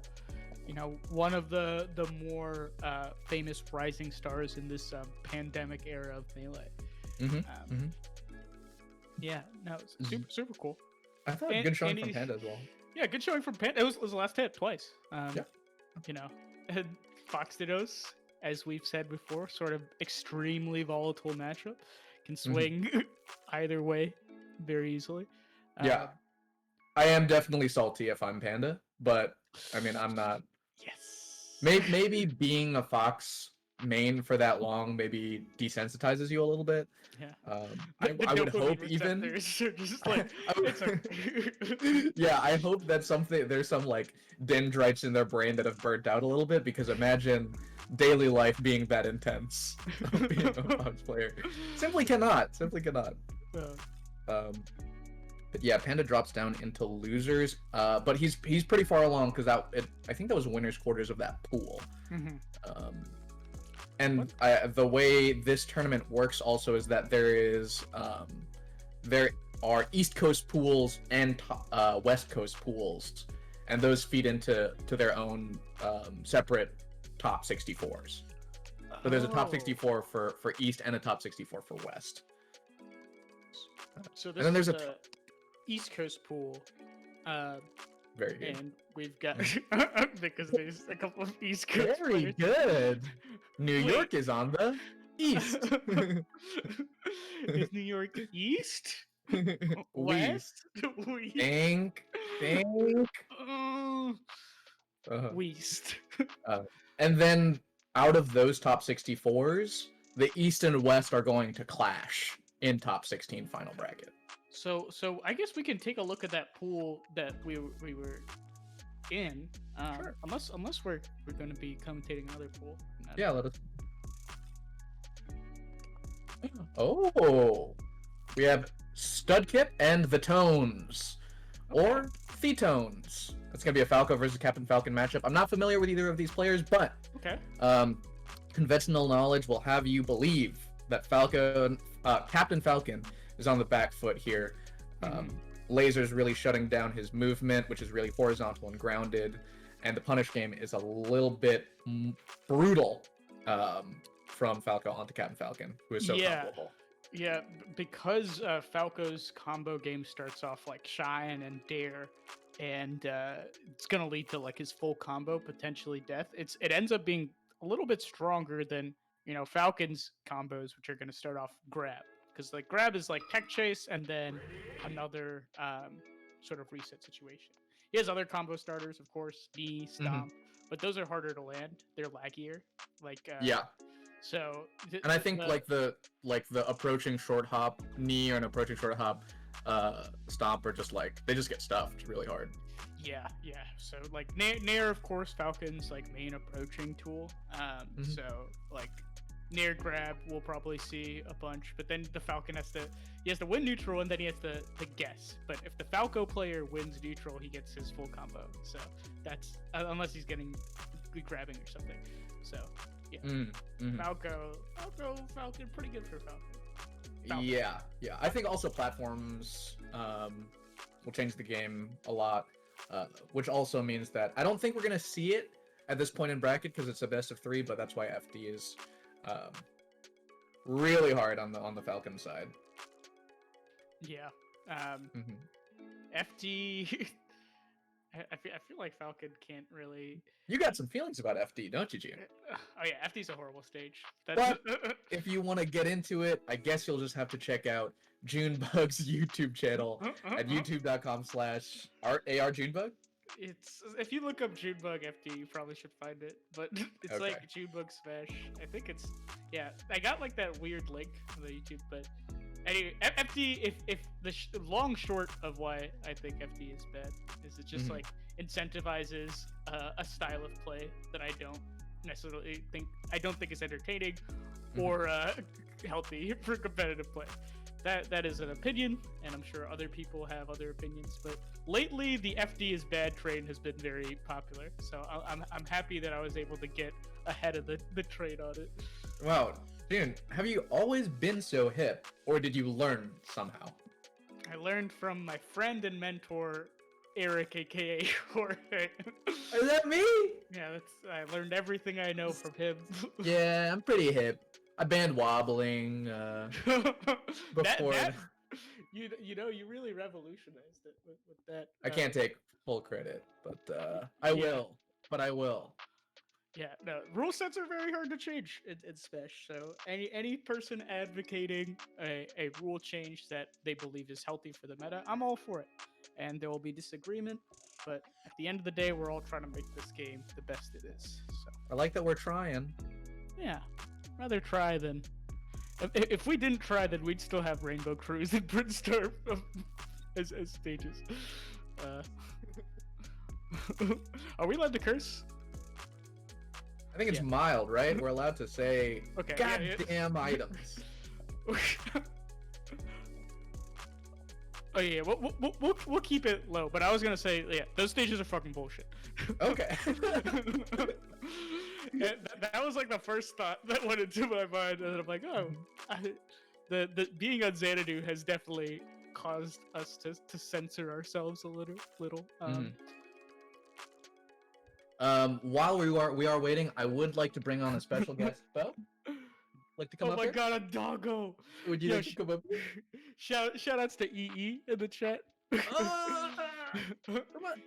You know, one of the more famous rising stars in this pandemic era of Melee. Yeah, no, super cool. I thought good showing from Panda as well. Yeah, good showing from Panda. It was the last hit twice. Yeah. You know, and Fox Dittos, as we've said before, sort of extremely volatile matchup, can swing either way very easily. Yeah, I am definitely salty if I'm Panda, but I mean I'm not. Yes. Maybe being a Fox main for that long maybe desensitizes you a little bit. Yeah. I would hope even. Just like, yeah, I hope that there's some like dendrites in their brain that have burnt out a little bit, because imagine daily life being that intense of being a Fox player. Simply cannot. But yeah, Panda drops down into losers, but he's pretty far along because I think that was winners quarters of that pool. And the way this tournament works also is that there are East Coast pools and West Coast pools, and those feed into their own separate top 64s. So there's a top 64 for East and a top 64 for West. So this and then there's is a East Coast pool. Very good. And we've got because there's a couple of East Coast. Very players. good. New York is on the East. Is New York East? West. West? Think. West. And then out of those top 64s, the East and West are going to clash in top 16 final bracket. So I guess we can take a look at that pool that we were in. Sure. Unless we're going to be commentating another pool. Yeah, let us. Oh, we have Studkip and thetones, or thetones. It's gonna be a Falco versus Captain Falcon matchup. I'm not familiar with either of these players, but conventional knowledge will have you believe that Captain Falcon is on the back foot here. Laser's really shutting down his movement, which is really horizontal and grounded, and the punish game is a little bit brutal from Falco onto Captain Falcon, who is so comboable. Yeah, because Falco's combo game starts off like Shine and Dare, and it's gonna lead to like his full combo, potentially death. It ends up being a little bit stronger than Falcon's combos, which are gonna start off grab, because like grab is like tech chase and then another sort of reset situation. He has other combo starters, of course, knee, stomp, but those are harder to land. They're laggier. Like So, and I think like the approaching short hop knee or an approaching short hop stomp are just like they just get stuffed really hard. Yeah. So like Nair, of course, Falcon's like main approaching tool. So like Nair grab we'll probably see a bunch, but then the Falcon has to win neutral and then he has to guess. But if the Falco player wins neutral, he gets his full combo. So that's unless he's getting grabbing or something. So. Yeah. Falcon, pretty good for Falcon. Yeah. I think also platforms will change the game a lot, which also means that I don't think we're gonna see it at this point in bracket because it's a best of 3, but that's why FD is really hard on the Falcon side. Yeah. FD. I feel like Falcon can't really. You got some feelings about FD, don't you, June? Oh yeah, FD's a horrible stage. But if you want to get into it, I guess you'll just have to check out Junebug's YouTube channel at youtube.com/ARJunebug. It's if you look up Jmook FD, you probably should find it. But it's Okay. like Jmook Smash. I think it's I got like that weird link on the YouTube, but anyway, FD. If the long short of why I think FD is bad is it just like incentivizes a style of play that I don't necessarily think is entertaining or healthy for competitive play. That is an opinion, and I'm sure other people have other opinions. But lately, the FD is bad train has been very popular, so I'm happy that I was able to get ahead of the train on it. Wow, June, have you always been so hip, or did you learn somehow? I learned from my friend and mentor, Eric, aka Jorge. Is that me? Yeah, I learned everything I know from him. Yeah, I'm pretty hip. I banned wobbling before. You really revolutionized it with that. I can't take full credit, but I will. But I will. Yeah, no, rule sets are very hard to change in Smash. So any person advocating a rule change that they believe is healthy for the meta, I'm all for it. And there will be disagreement, but at the end of the day, we're all trying to make this game the best it is. So I like that we're trying. yeah, rather try than. If we didn't try, then we'd still have Rainbow Cruise and Brinstar as stages. Are we allowed to curse? I think it's mild, right? We're allowed to say goddamn items. Oh yeah, we'll keep it low. But I was gonna say, those stages are fucking bullshit. Okay. That was like the first thought that went into my mind, and then I'm like, the being on Xanadu has definitely caused us to censor ourselves a little. While we are waiting, I would like to bring on a special guest. Bo, like to come up? Oh my here? god, a doggo! Would you like to come up? Shout outs to EE in the chat. Come on,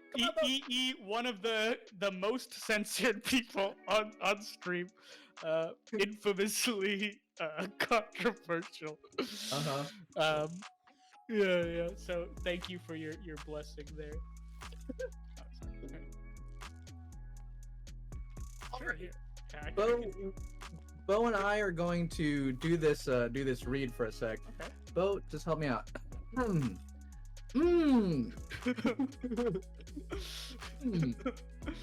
EE, one of the most censored people on stream, infamously controversial. Yeah. So thank you for your blessing there. Bo and I are going to do this read for a sec. Okay. Bo, just help me out.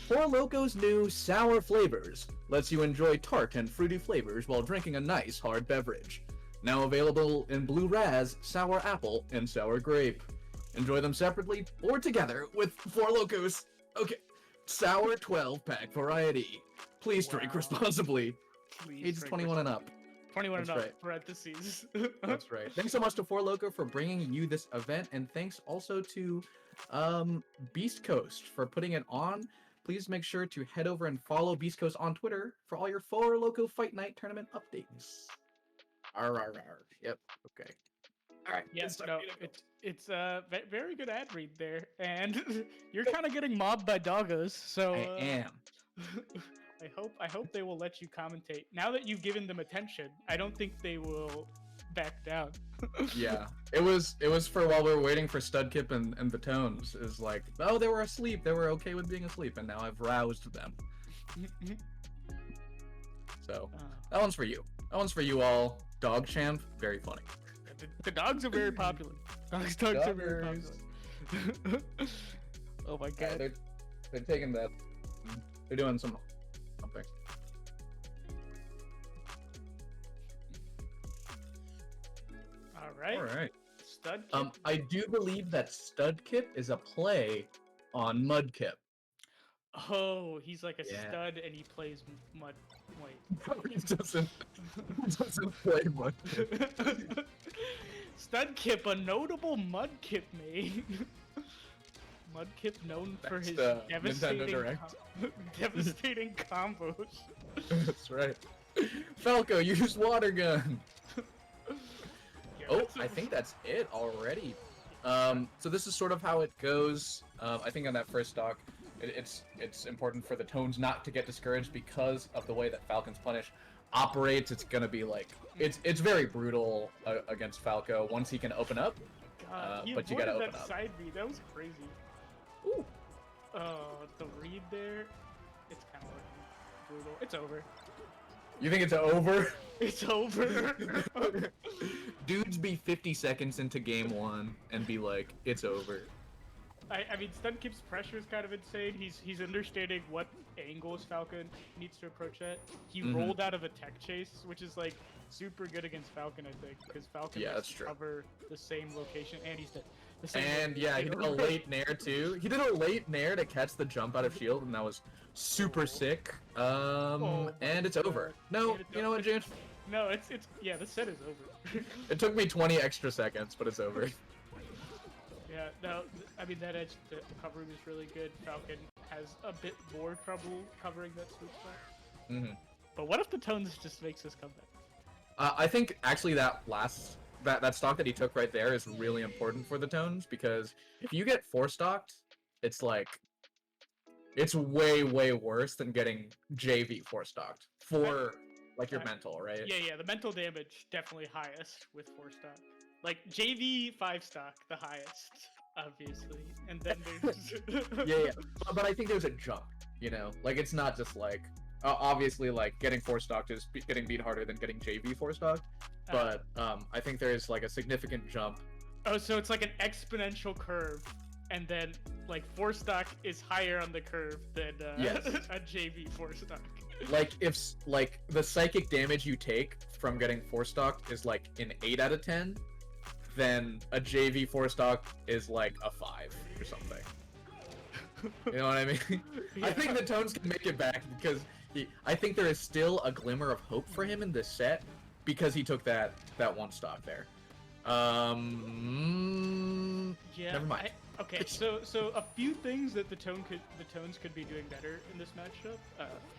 Four Loco's new sour flavors lets you enjoy tart and fruity flavors while drinking a nice hard beverage. Now available in blue raz, sour apple, and sour grape. Enjoy them separately or together with Four Locos. Okay, sour 12-pack variety. Please drink responsibly. Ages 21 and up. 21 and That's up, right. parentheses. That's right. Thanks so much to Four Loco for bringing you this event, and thanks also to Beast Coast for putting it on. Please make sure to head over and follow Beast Coast on Twitter for all your Four Loco Fight Night tournament updates. Yep. Okay. All right. Yes. No. It's a very good ad read there, and you're kind of getting mobbed by doggos. So I am. I hope they will let you commentate. Now that you've given them attention, I don't think they will back down. Yeah, it was for while we were waiting for Studkip and the tones. Is like, oh, they were asleep. They were okay with being asleep, and now I've roused them. So that one's for you. That one's for you all. Dog champ, very funny. The dogs are very popular. Dogs are very popular. Oh my god. Yeah, they're taking that. They're doing something. All right. Studkip. I do believe that Studkip is a play on Mudkip. Oh, he's like a stud and he plays mud. Wait. No, he doesn't play Mudkip. Studkip, a notable Mudkip main. Mudkip known for his devastating combos. That's right. Falco, use water gun. Oh, I think that's it already. So this is sort of how it goes. I think on that first stock, it's important for the tones not to get discouraged because of the way that Falcon's Punish operates. It's gonna be like it's very brutal against Falco once he can open up. God, but you gotta open that up. Side B. That was crazy. Ooh. Oh, the read there. It's kind of looking brutal. It's over. You think it's over? It's over. Dudes be 50 seconds into game 1 and be like, it's over. I mean, Studkip's pressure is kind of insane. He's understanding what angles Falcon needs to approach at. He rolled out of a tech chase, which is like super good against Falcon, I think, because Falcon that's true. cover the same location, and he's dead. And yeah, he did a late nair too. He did a late nair to catch the jump out of shield, and that was super sick. And it's over. No, you know what, June? No, it's yeah, the set is over. It took me 20 extra seconds, but it's over. Yeah, no, I mean, that edge, the covering is really good. Falcon has a bit more trouble covering that sweet spot. But what if the tones just makes us come back? I think actually that stock that he took right there is really important for the tones, because if you get 4-stocked, it's like, it's way worse than getting JV 4-stocked for like your mental, right? Yeah, the mental damage definitely highest with 4-stock. Like JV 5-stock, the highest, obviously, and then there's yeah. But I think there's a jump, you know, like it's not just like obviously like getting 4-stocked is getting beat harder than getting JV 4-stocked, but I think there's like a significant jump. Oh, so it's like an exponential curve, and then like 4-stock is higher on the curve than a JV 4-stock. Like if like the psychic damage you take from getting 4-stocked is like an 8 out of 10. Then a JV 4-stock is like a 5 or something. You know what I mean? Yeah. I think the tones can make it back because I think there is still a glimmer of hope for him in this set because he took that 1-stock there. Yeah. Never mind. Okay, so a few things that the tones could be doing better in this matchup.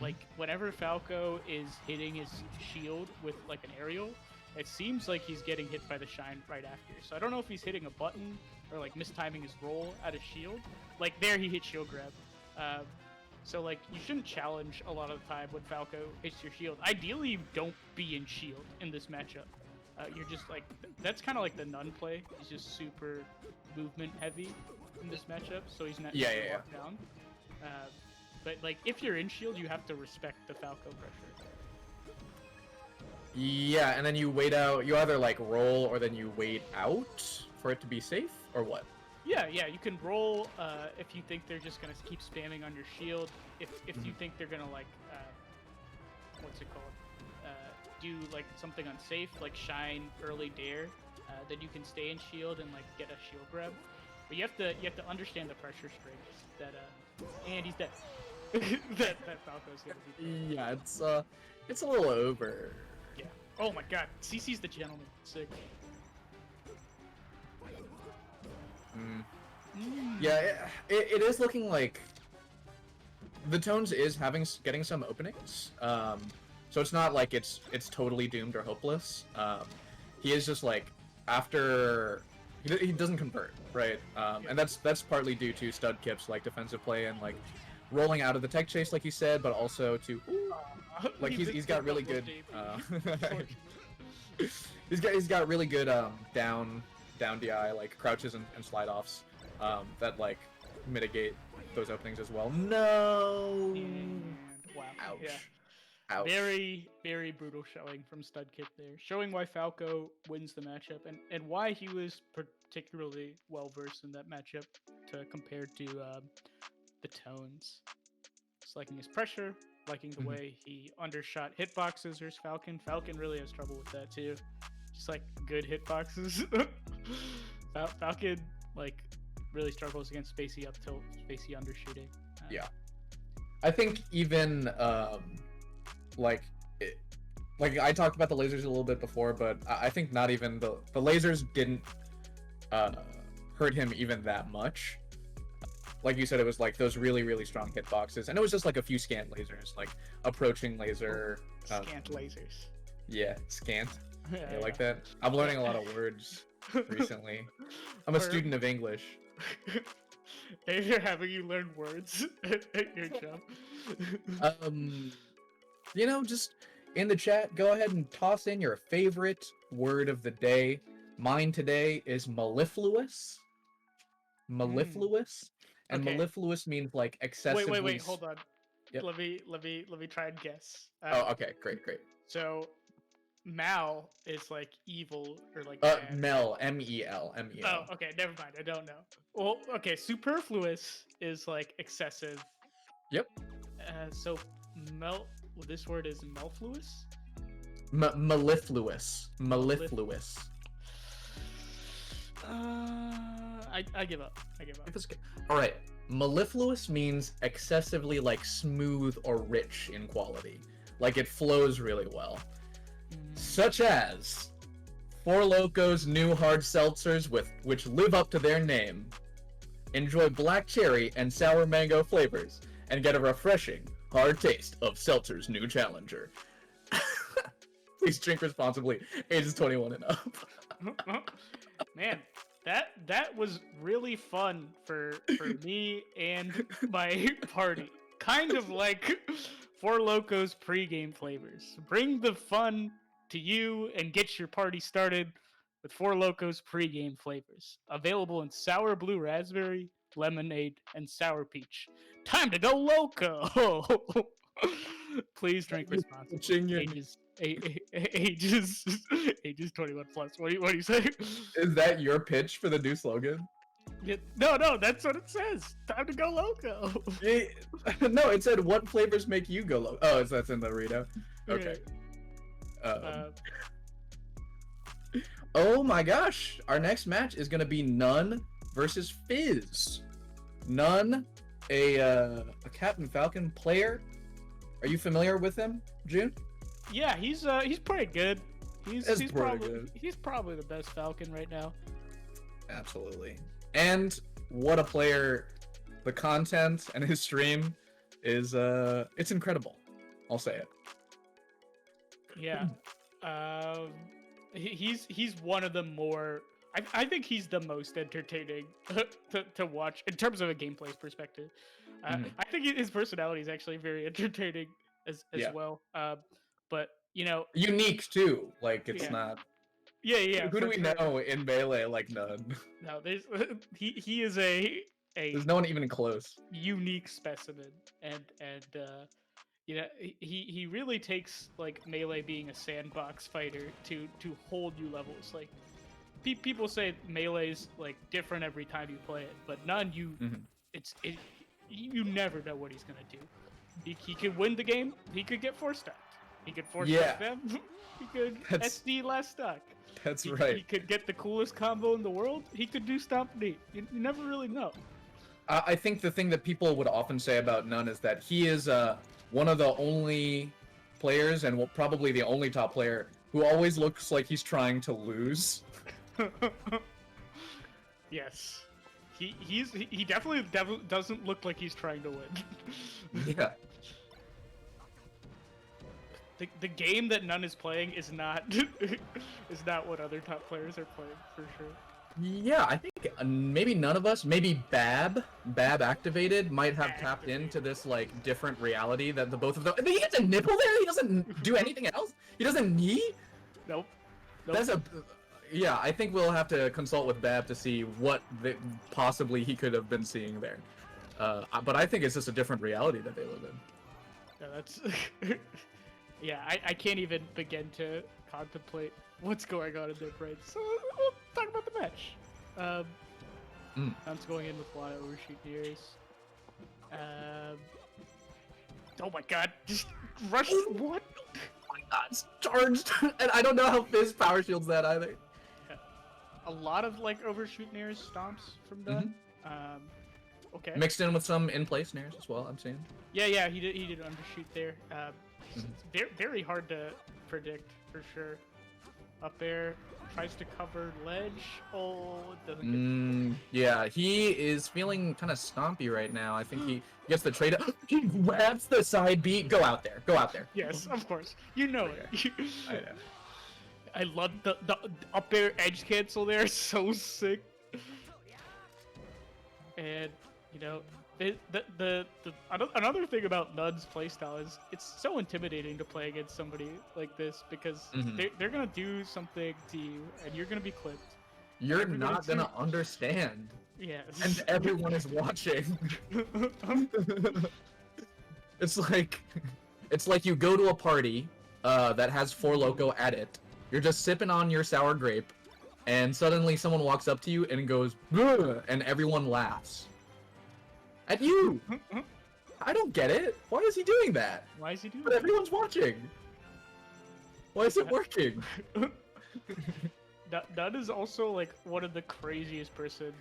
Like whenever Falco is hitting his shield with like an aerial, it seems like he's getting hit by the shine right after. So I don't know if he's hitting a button or like mistiming his roll at a shield. Like there he hit shield grab. So like you shouldn't challenge a lot of the time when Falco hits your shield. Ideally you don't be in shield in this matchup. You're just like, that's kind of like the Nun play. He's just super movement heavy in this matchup, so he's not locked down. But like if you're in shield, you have to respect the Falco pressure. Yeah, and then you wait out. You either like roll or then you wait out for it to be safe, or what? Yeah, you can roll if you think they're just gonna keep spamming on your shield. If you think they're gonna like, what's it called? Do like something unsafe, like shine early dare, then you can stay in shield and like get a shield grab. But you have to understand the pressure strings that and he's dead. that Falco's gonna be. Yeah, it's a little over. Yeah. Oh my god, CC's the gentleman. Sick. Yeah, it is looking like the tones is getting some openings. So it's not like it's totally doomed or hopeless. He is just like after he doesn't convert, right? And that's partly due to Studkip's like defensive play and like rolling out of the tech chase, like you said, but also to like he's got really good. He's got really good down DI like crouches and slide offs that like mitigate those openings as well. No. Wow. Ouch. Yeah. Ouch. Very, very brutal showing from Studkip there, showing why Falco wins the matchup and why he was particularly well versed in that matchup compared to the tones. Just liking his pressure, liking the way he undershot hitboxes versus Falcon. Falcon really has trouble with that too. Just like good hitboxes. Falcon like really struggles against spacey up tilt, spacey undershooting. Yeah, I think even like I talked about the lasers a little bit before, but I think not even the lasers didn't hurt him even that much. Like you said, it was like those really strong hitboxes, and it was just like a few scant lasers, like approaching laser. Scant lasers. Yeah, scant. You like that? I'm learning a lot of words recently. I'm a student of English. They're having you learn words at your job. You know, just in the chat, go ahead and toss in your favorite word of the day. Mine today is mellifluous. Mellifluous. and Okay. mellifluous means like excessively. Wait, hold on. Yep. Let me try and guess. Oh, okay, great. So, Mal is like evil or like Mel, M-E-L. Oh, okay, never mind. I don't know. Well, okay, superfluous is like excessive. Yep. So this word is mellifluous. Mellifluous. I give up. All right. Mellifluous means excessively like smooth or rich in quality. Like it flows really well. Such as Four Locos new hard seltzers which live up to their name. Enjoy black cherry and sour mango flavors and get a refreshing hard taste of seltzer's new challenger. Please drink responsibly. Ages 21 and up. Man, that was really fun for me and my party. Kind of like Four Locos pregame flavors. Bring the fun to you and get your party started with Four Locos pregame flavors. Available in sour blue raspberry, lemonade, and sour peach. Time to go loco! Please drink responsibly. Ages 21 plus. What do you say? Is that your pitch for the new slogan? Yeah, no, that's what it says. Time to go loco. No, it said what flavors make you go loco. Oh, that's in the Rito. Okay. Oh my gosh, our next match is gonna be Nun versus Fizz. Nun, a Captain Falcon player. Are you familiar with him, June? Yeah, he's pretty good. He's probably the best Falcon right now. Absolutely. And what a player! The content and his stream is it's incredible. I'll say it. Yeah. He's one of the more. I think he's the most entertaining to watch in terms of a gameplay perspective. I think his personality is actually very entertaining as well. But unique too. Like it's not. Yeah. Who do we know in Melee like None? No, there's he is a there's no one even close. Unique specimen, and he really takes like Melee being a sandbox fighter to hold you levels. Like people say Melee's like different every time you play it, but None you never know what he's gonna do. He could win the game. He could get force stuck. He could force stuck them. He could SD last stuck. That's right. He could get the coolest combo in the world. He could do stomp knee. You never really know. I think the thing that people would often say about None is that he is one of the only players, and probably the only top player, who always looks like he's trying to lose. Yes. He definitely doesn't look like he's trying to win. Yeah. The game that None is playing is not what other top players are playing for sure. Yeah, I think maybe none of us, maybe Bab activated might have tapped into this like different reality that the both of them. He has a nipple there. He doesn't do anything else. He doesn't knee. Nope. That's yeah. I think we'll have to consult with Bab to see what possibly he could have been seeing there. But I think it's just a different reality that they live in. Yeah, that's. Yeah, I can't even begin to contemplate what's going on in their brains. So we'll talk about the match. Nun's going in with a lot of overshoot nears. Oh my god, just rush. What? Oh my god, it's charged. And I don't know how Fizz power shields that either. Yeah. A lot of like overshoot nears stomps from Nun. Okay. Mixed in with some in-play snares as well, I'm seeing. Yeah, he did undershoot there. It's very hard to predict for sure. Up there, tries to cover ledge. Oh, it doesn't get... Yeah, he is feeling kind of stompy right now. I think he gets the trade. He grabs the side beat. Go out there. Yes, of course. You know it. I know. I love the up air edge cancel there. So sick. And another thing about Nun's playstyle is it's so intimidating to play against somebody like this because they're gonna do something to you and you're gonna be clipped. You're not gonna understand. Yes. and everyone is watching. It's like you go to a party that has Four Loko at it. You're just sipping on your sour grape, and suddenly someone walks up to you and goes, "Ugh," and everyone laughs. At you! I don't get it. Why is he doing that? Why is he doing But that? everyone's watching. Why is it working? That is also like one of the craziest person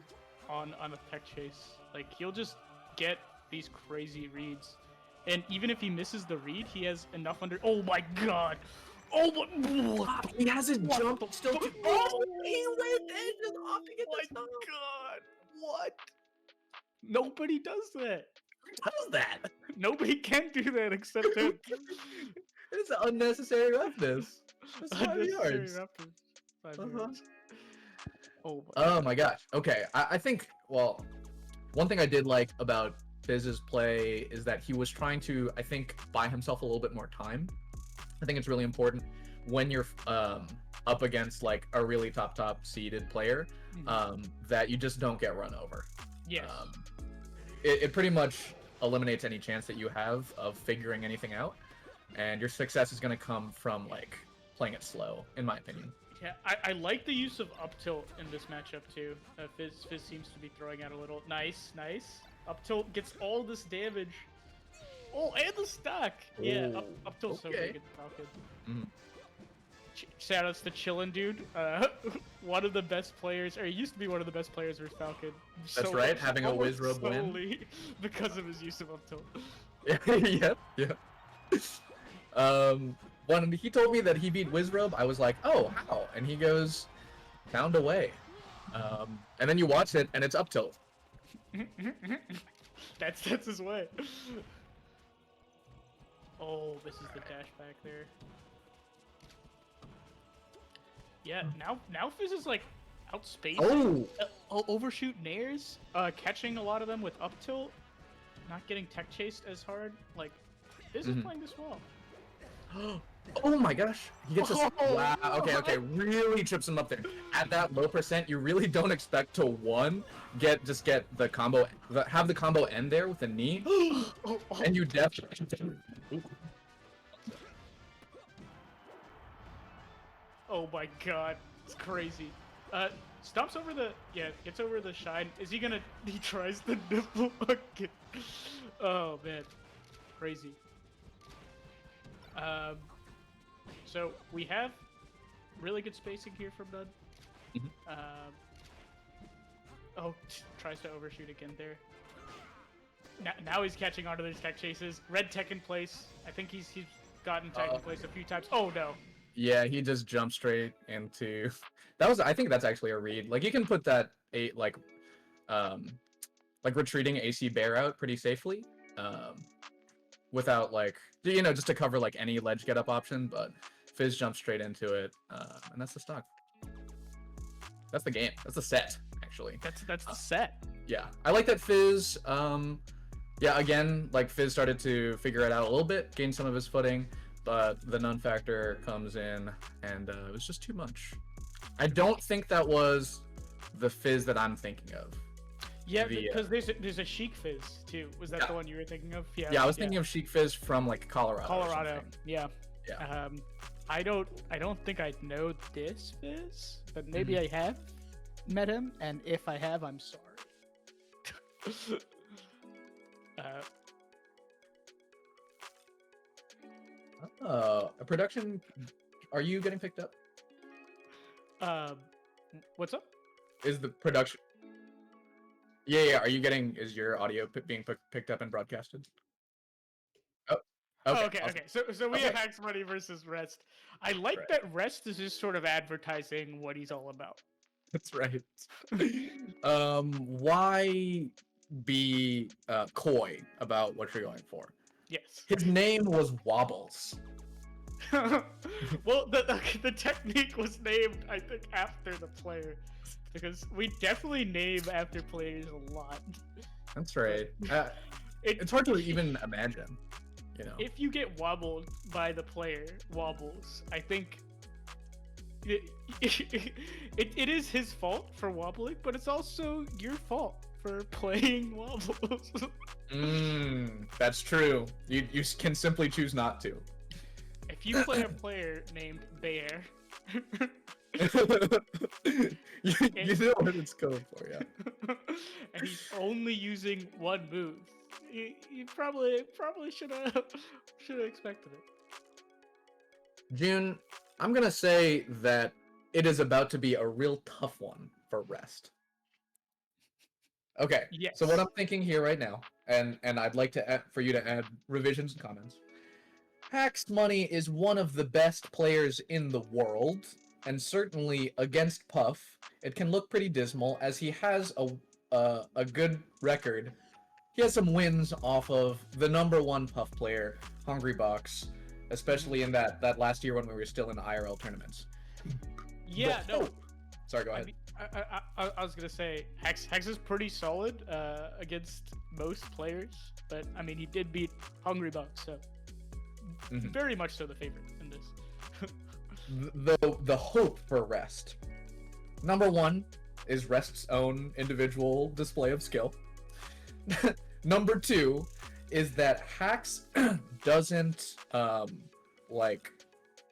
on a tech chase. Like he'll just get these crazy reads, and even if he misses the read, he has enough under. Oh my god! Oh my! He has his What jump the still. fuck? Oh, he went and just opting it. Oh my god! What? Nobody does that. Who does that? Nobody can do that except him. It's unnecessary roughness. That's 5 Unnecessary yards. roughness. 5 Uh-huh. yards. Oh my. Oh my gosh. Okay, I think, well, one thing I did like about Fizz's play is that he was trying to, I think, buy himself a little bit more time. I think it's really important when you're up against like a really top seeded player that you just don't get run over. Yes. It pretty much eliminates any chance that you have of figuring anything out, and your success is going to come from like playing it slow, in my opinion. Yeah, I like the use of up tilt in this matchup too. Fizz seems to be throwing out a little. Nice. Up tilt gets all this damage. Oh, and the stack. Yeah, up tilt's so big in Falcon. Mhm. Shoutouts to Chillin' Dude. One of the best players, or he used to be one of the best players versus Falcon. That's right, having a Wizzrobe win. solely because of his use of up tilt. Yep. When he told me that he beat Wizzrobe, I was like, oh, how? And he goes, found a way. And then you watch it, and it's up tilt. That's his way. Oh, this is the dash back there. Yeah, now Fizz is like outspacing. Overshoot nairs, catching a lot of them with up tilt, not getting tech chased as hard. Like, Fizz is playing this well. Oh my gosh, he gets a wow. Okay, really trips him up there. At that low percent, you really don't expect to get the combo, have the combo end there with a knee, and you definitely. Oh my god, it's crazy. Stomps over gets over the shine. Is he gonna? He tries the nipple again. Oh man, crazy. So we have really good spacing here from lloD. Tries to overshoot again there. Now he's catching onto these tech chases. Red tech in place. I think he's gotten tech in place a few times. Oh no. Yeah, he just jumped straight into. I think that's actually a read. Like you can put that like retreating AC bear out pretty safely, without like just to cover like any ledge get up option. But Fizz jumped straight into it, and that's the stock. That's the game. That's the set, actually. That's the set. Yeah, I like that Fizz. Again, like Fizz started to figure it out a little bit, gain some of his footing, but the none factor comes in, and it was just too much. I don't think that was the Fizz that I'm thinking of. Yeah, because there's a Chic Fizz too. Was that the one you were thinking of? Yeah, I was thinking of Chic Fizz from like Colorado. Yeah. I don't think I know this Fizz, but maybe I have met him, and if I have, I'm sorry. A production. Are you getting picked up? What's up? Is the production? Yeah. Are you getting? Is your audio being picked up and broadcasted? Oh. Okay. Okay. So we have Hacks Money versus Rest. I like that Rest is just sort of advertising what he's all about. That's right. Why be coy about what you're going for? Yes. His name was Wobbles. Well, the technique was named, I think, after the player, because we definitely name after players a lot. That's right. It's hard to even imagine. If you get wobbled by the player, Wobbles, I think it is his fault for wobbling, but it's also your fault for playing wobbles. That's true. You can simply choose not to. If you play a player named Bear, you know what it's going for, yeah. and he's only using one move, you probably should have expected it. June, I'm gonna say that it is about to be a real tough one for Rest. Okay, Yes. so what I'm thinking here right now, and I'd like to for you to add revisions and comments. Hax Money is one of the best players in the world, and certainly against Puff, it can look pretty dismal as he has a good record. He has some wins off of the #1 Puff player, Hungrybox, especially in that last year when we were still in IRL tournaments. Yeah, But- no. Sorry, go ahead. I was gonna say Hex is pretty solid against most players, but I mean he did beat Hungrybox, so very much so the favorite in this. The hope for Rest. #1 is Rest's own individual display of skill. #2 is that Hax doesn't like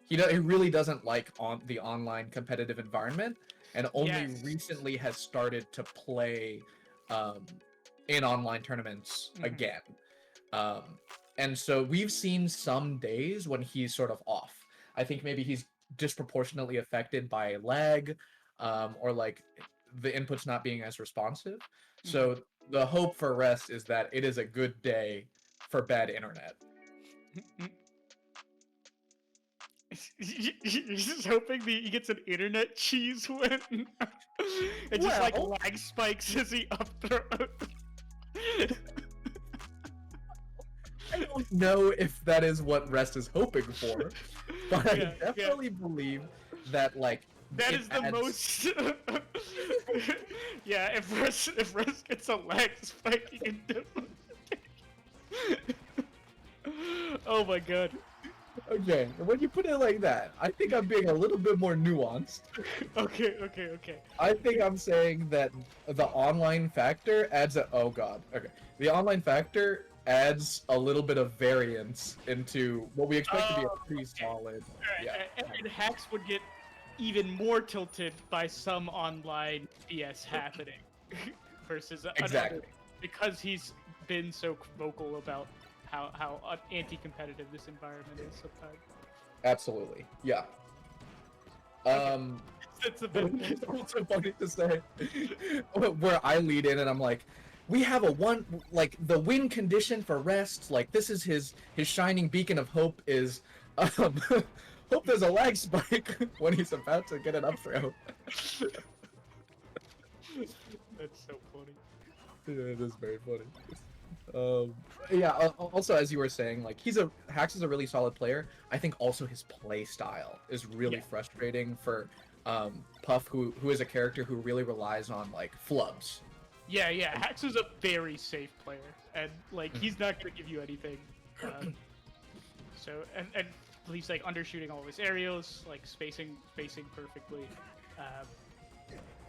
he really doesn't like the online competitive environment, and only recently has started to play in online tournaments again. And so we've seen some days when he's sort of off. I think maybe he's disproportionately affected by lag, or like the inputs not being as responsive. So the hope for Rest is that it is a good day for bad internet. You're just hoping he gets an internet cheese win. It just like lag spikes as he up throws. I don't know if that is what Rest is hoping for, but I definitely believe that like that is the most. Yeah, if Rest gets a lag spike, he can definitely. Oh my god. Okay, when you put it like that, I think I'm being a little bit more nuanced. Okay. I think I'm saying that the online factor adds the online factor adds a little bit of variance into what we expect to be a pretty solid. Yeah. And Hax would get even more tilted by some online BS happening versus Exactly. another, because he's been so vocal about how anti-competitive this environment is sometimes. Absolutely. Yeah. It's a bit It's so funny to say where I lead in and I'm like, we have the win condition for Rest, like this is his shining beacon of hope is hope there's a lag spike when he's about to get an up throw. That's so funny. Yeah, it is very funny. Also, as you were saying, like Hax is a really solid player. I think also his play style is really frustrating for Puff, who is a character who really relies on like flubs. Yeah, Hax is a very safe player, and like he's not gonna give you anything. And he's like undershooting all of his aerials, like spacing perfectly.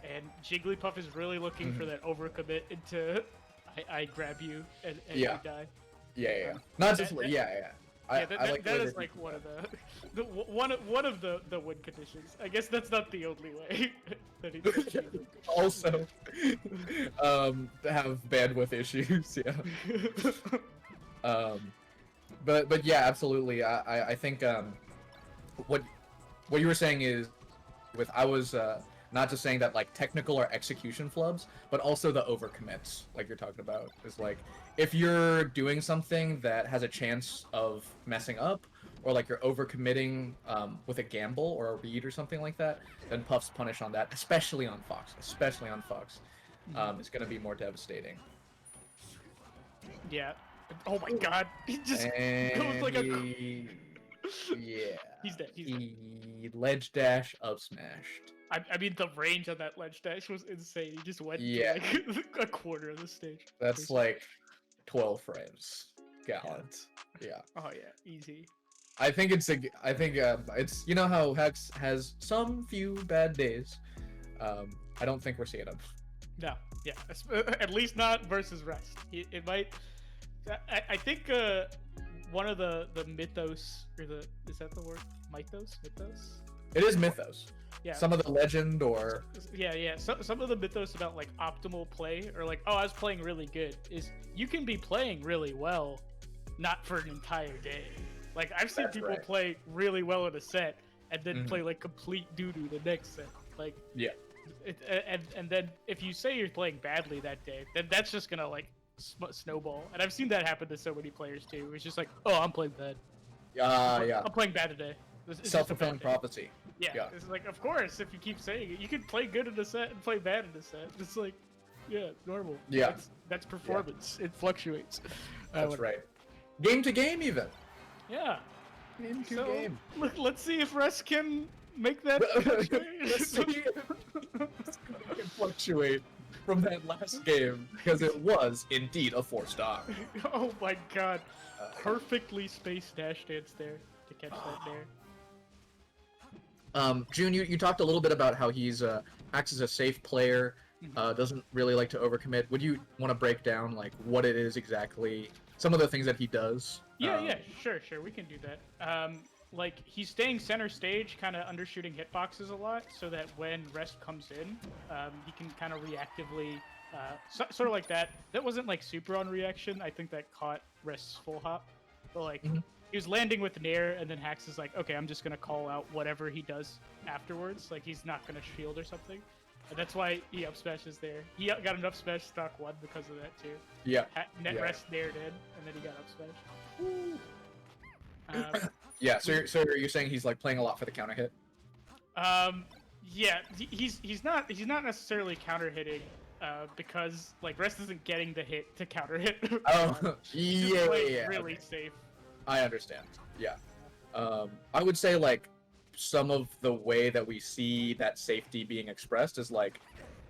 And Jigglypuff is really looking for that overcommit into I grab you and you die. Yeah. Not just That is like one of one of the win conditions. I guess that's not the only way that he does it. Also, have bandwidth issues. Yeah. But yeah, absolutely. I think what you were saying is I was not just saying that like technical or execution flubs, but also the overcommits, like you're talking about, is like if you're doing something that has a chance of messing up, or like you're overcommitting with a gamble or a read or something like that, then Puff's punish on that, especially on Fox. It's gonna be more devastating. Yeah. Oh my god, he just goes like yeah. He's dead. He ledge dash up smashed. I mean, the range on that ledge dash was insane. He just went to like a quarter of the stage. That's like 12 frames. Gallant. Yeah. Oh yeah, easy. I think it's you know how Hex has some few bad days. I don't think we're seeing him. No, yeah, at least not versus Rest. It might. I think one of the mythos or is that the word? Mythos? It is mythos. Yeah. Some of the legend or yeah. Some of the mythos about like optimal play or like, oh, I was playing really good is you can be playing really well, not for an entire day. Like I've seen people play really well in a set and then play like complete doo-doo the next set. Like yeah. And then if you say you're playing badly that day, then that's just gonna like snowball. And I've seen that happen to so many players too. It's just like, oh, I'm playing bad. Yeah. I'm playing bad today. Self-fulfilling prophecy. Yeah, it's like, of course, if you keep saying it, you can play good in a set and play bad in a set. It's like, yeah, normal. Yeah. That's performance. Yeah. It fluctuates. That's right. Game to game, even. Yeah. Game to game. Let's see if Rest can make that fluctuate from that last game, because it was indeed a 4-star. Oh my god. Perfectly spaced dash dance there to catch that there. June, you talked a little bit about how he's acts as a safe player, doesn't really like to overcommit. Would you want to break down like what it is exactly, some of the things that he does? Yeah, sure, we can do that. Like he's staying center stage, kind of undershooting hitboxes a lot, so that when Rest comes in, he can kind of reactively, sort of like that. That wasn't like super on reaction. I think that caught Rest's full hop, but like. He was landing with Nair, and then Hax is like, okay, I'm just gonna call out whatever he does afterwards. Like he's not gonna shield or something. And that's why he up smashes there. He got an up smash stock 1 because of that too. Yeah. Rest Naired in, and then he got up smashed. Yeah. So you're saying he's like playing a lot for the counter hit? Yeah. He's not necessarily counter hitting. Because like Rest isn't getting the hit to counter hit. Yeah. Really safe. I understand. Yeah. I would say like some of the way that we see that safety being expressed is like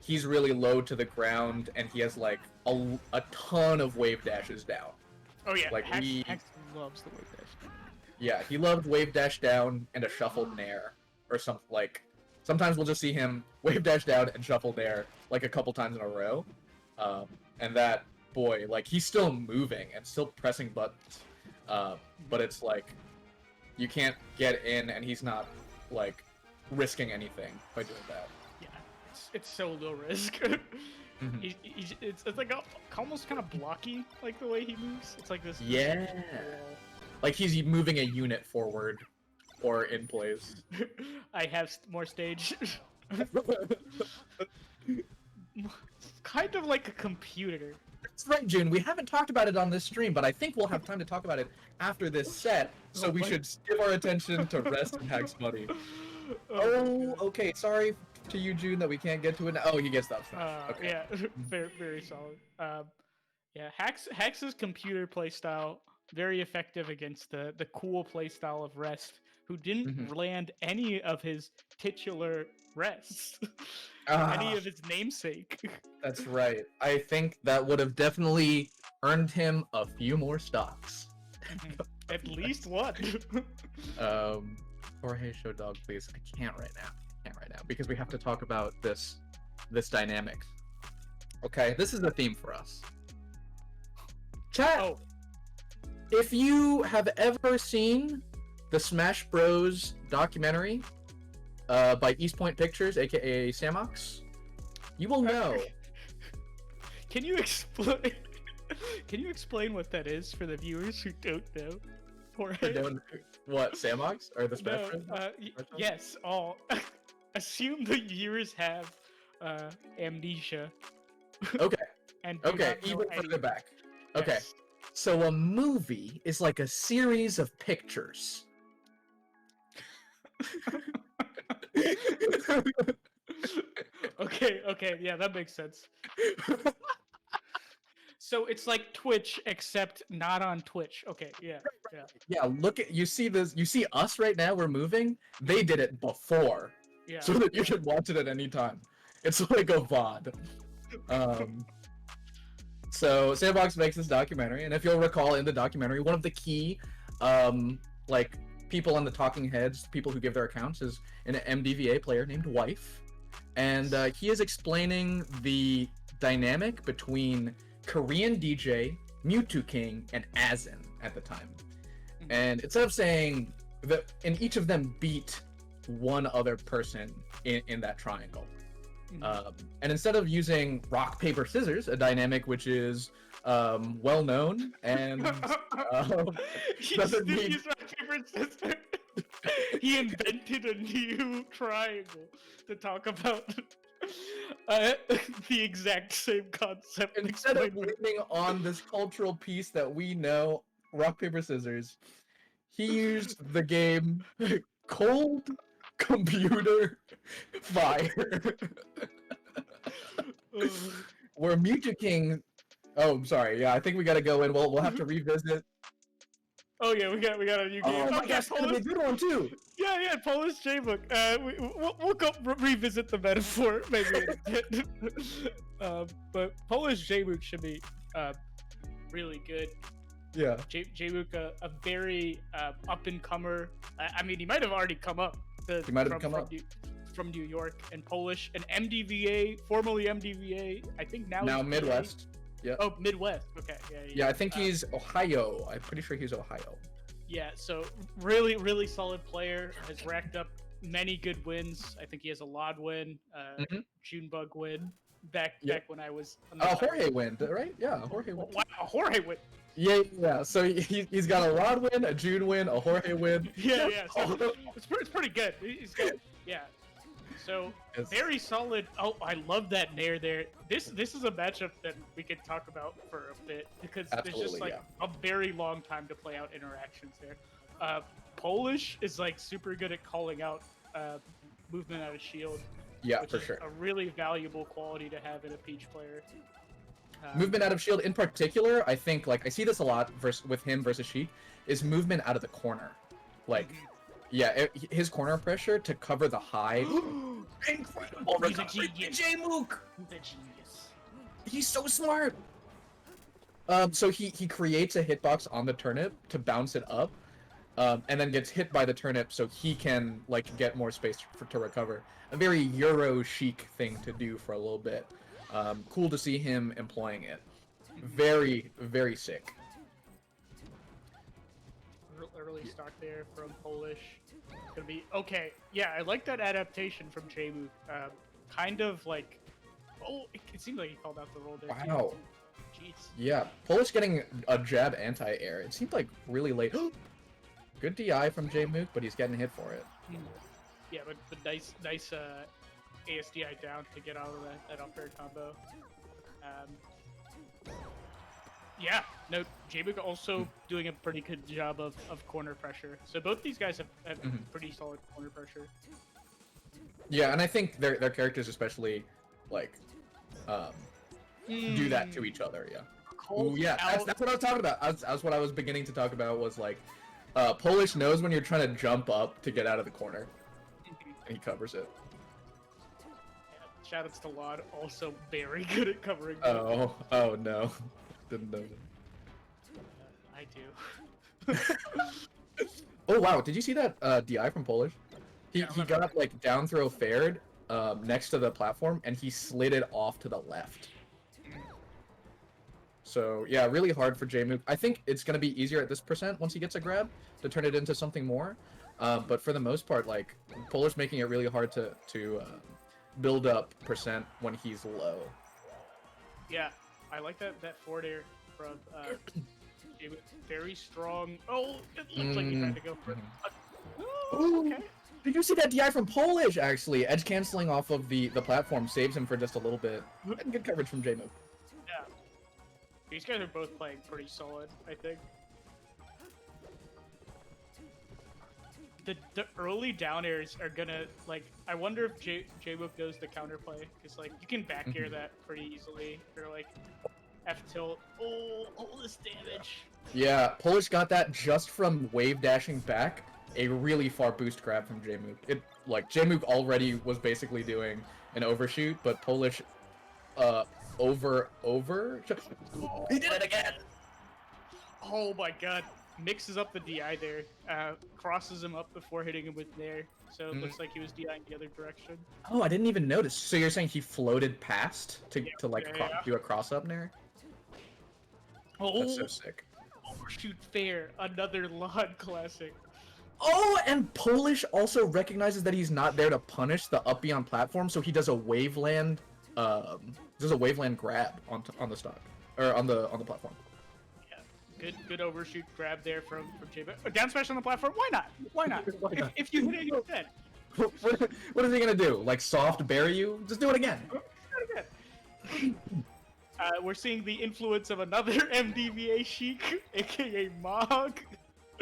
he's really low to the ground and he has like a ton of wave dashes down. Oh yeah, like Hex loves the wave dash. Yeah, he loved wave dash down and a shuffled nair or something. Like sometimes we'll just see him wave dash down and shuffle nair like a couple times in a row, and that boy, like he's still moving and still pressing buttons. But it's like you can't get in, and he's not like risking anything by doing that. Yeah, it's so low risk. It's like almost kind of blocky, like the way he moves. It's like this. Yeah, like he's moving a unit forward or in place. I have more stage. Kind of like a computer. That's right, June. We haven't talked about it on this stream, but I think we'll have time to talk about it after this set, so we should give our attention to Rest and Hex Buddy. Oh, okay. Sorry to you, June, that we can't get to it now. Oh, he gets that. Okay. Yeah, very, very solid. Yeah, Hex's computer playstyle, very effective against the cool playstyle of Rest, who didn't land any of his titular Rests. Any of his namesake. That's right. I think that would have definitely earned him a few more stocks. At least one. Jorge, show dog, please. I can't right now. Because we have to talk about this dynamic. Okay, this is the theme for us. Chat. If you have ever seen the Smash Bros. Documentary by East Point Pictures, aka Samox, you will know. Can you explain? Can you explain what that is for the viewers who don't know? What, Samox or the Smash Bros? Yes, all. Assume the viewers have amnesia. Okay. And Even further back. Yes. Okay. So a movie is like a series of pictures. Okay, yeah, that makes sense. So it's like Twitch, except not on Twitch. Okay, yeah. Yeah, look at, you see us right now, we're moving. They did it before. Yeah. So that you can watch it at any time. It's like a VOD. So Sandbox makes this documentary, and if you'll recall in the documentary, one of the key like people on the talking heads, people who give their accounts, is an MDVA player named Wife, and he is explaining the dynamic between Korean DJ, Mewtwo King, and Azin at the time. And instead of saying that, and each of them beat one other person in that triangle. And instead of using rock, paper, scissors, a dynamic which is well known and doesn't need... rock, paper, scissors. He invented a new triangle to talk about the exact same concept. Instead of leaning on this cultural piece that we know, rock, paper, scissors, he used the game Cold Computer Fire. Where Mewtwo King... Oh, sorry. Yeah, I think we gotta go in. We'll have to revisit. Oh yeah, we got a new game. Oh my gosh, that's gonna be a good one too. Yeah, Polish Jmook. We'll go revisit the metaphor maybe in a bit. But Polish Jmook should be really good. Yeah. Jmook, a very up and comer. I mean, he might have already come up. He might have come up from New York, and Polish, and MDVA, formerly MDVA. I think now Midwest. Yeah. Oh, Midwest. Okay. Yeah, I think he's Ohio. I'm pretty sure he's Ohio. Yeah, so really solid player. Has racked up many good wins. I think he has a lloD win, Junebug win. Back when I was. Jorge win, right? Yeah, Jorge win. Wow, Jorge win. Yeah. So he's got a lloD win, a June win, a Jorge win. Yeah. So it's pretty good. He's got So very solid. Oh, I love that nair there. This is a matchup that we could talk about for a bit because there's just like a very long time to play out interactions there. Polish is like super good at calling out movement out of shield. Yeah, which for is sure. A really valuable quality to have in a Peach player. Movement out of shield in particular, I think like I see this a lot with him versus Sheik, is movement out of the corner. Like, his corner pressure to cover the hide. Incredible! He's a genius. Jmook! He's a genius. He's so smart. So he creates a hitbox on the turnip to bounce it up, and then gets hit by the turnip so he can like get more space to recover. A very Euro chic thing to do for a little bit. Cool to see him employing it. Very, very sick. Early start there from Polish. It's gonna be okay. Yeah, I like that adaptation from Jmook. Kind of like, it seemed like he called out the roll there. Wow. Jeez. Yeah, Polish getting a jab anti-air. It seemed like really late. Good DI from Jmook, but he's getting hit for it. Yeah, but nice ASDI down to get out of that up air combo. Yeah, no, Jmook also doing a pretty good job of corner pressure. So both these guys have pretty solid corner pressure. Yeah, and I think their characters especially, like, do that to each other, yeah. Ooh, yeah, that's what I was talking about. That's what I was beginning to talk about was, like, Polish knows when you're trying to jump up to get out of the corner. And he covers it. Yeah, shoutouts to lloD, also very good at covering. Oh no. Didn't know that. I do. Oh wow, did you see that DI from Polish? He got like down throw fared next to the platform and he slid it off to the left. So yeah, really hard for Jmook. I think it's gonna be easier at this percent once he gets a grab to turn it into something more. But for the most part, like Polish making it really hard to build up percent when he's low. Yeah, I like that forward air from Jmook. Very strong. Oh, it looks like he tried to go for it. Okay. Did you see that DI from Polish? Actually, edge canceling off of the platform saves him for just a little bit. And good coverage from Jmook. Yeah, these guys are both playing pretty solid, I think. The early down airs are gonna, like, I wonder if Jmook knows the counterplay, because, like, you can back air that pretty easily, or, like, F tilt. Oh, all this damage. Yeah, Polish got that just from wave dashing back, a really far boost grab from Jmook. It, like, Jmook already was basically doing an overshoot, but Polish, over. He did it again! Oh my god. mixes up the DI there, crosses him up before hitting him with Nair. So it looks like he was DIing the other direction. Oh, I didn't even notice. So you're saying he floated past to do a cross up there? Oh, That's so sick. Overshoot Fair, another lloD classic. Oh, and Polish also recognizes that he's not there to punish the up beyond platform, so he does a waveland, grab on the stock or on the platform. Yeah, good overshoot grab there from Jmook. A down smash on the platform. Why not? Why not? Why not? If you hit it, you're dead. What is he gonna do? Like soft bury you? Just do it again. We're seeing the influence of another MDVA Sheik, aka Mog.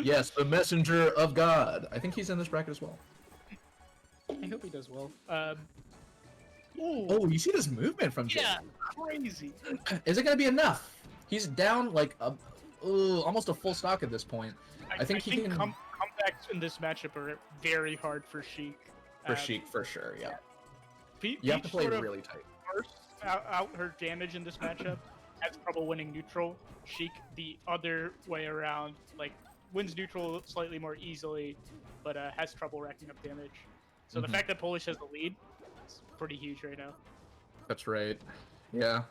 Yes, the messenger of God. I think he's in this bracket as well. I hope he does well. Oh, you see this movement from Jim? Yeah, crazy. Is it gonna be enough? He's down like almost a full stock at this point. I think he can comebacks in this matchup are very hard for Sheik. For Sheik, for sure, yeah. You have to play really tight. First out her damage in this matchup, has trouble winning neutral. Sheik the other way around, like wins neutral slightly more easily, but has trouble racking up damage. So the fact that Polish has the lead is pretty huge right now. That's right. Yeah.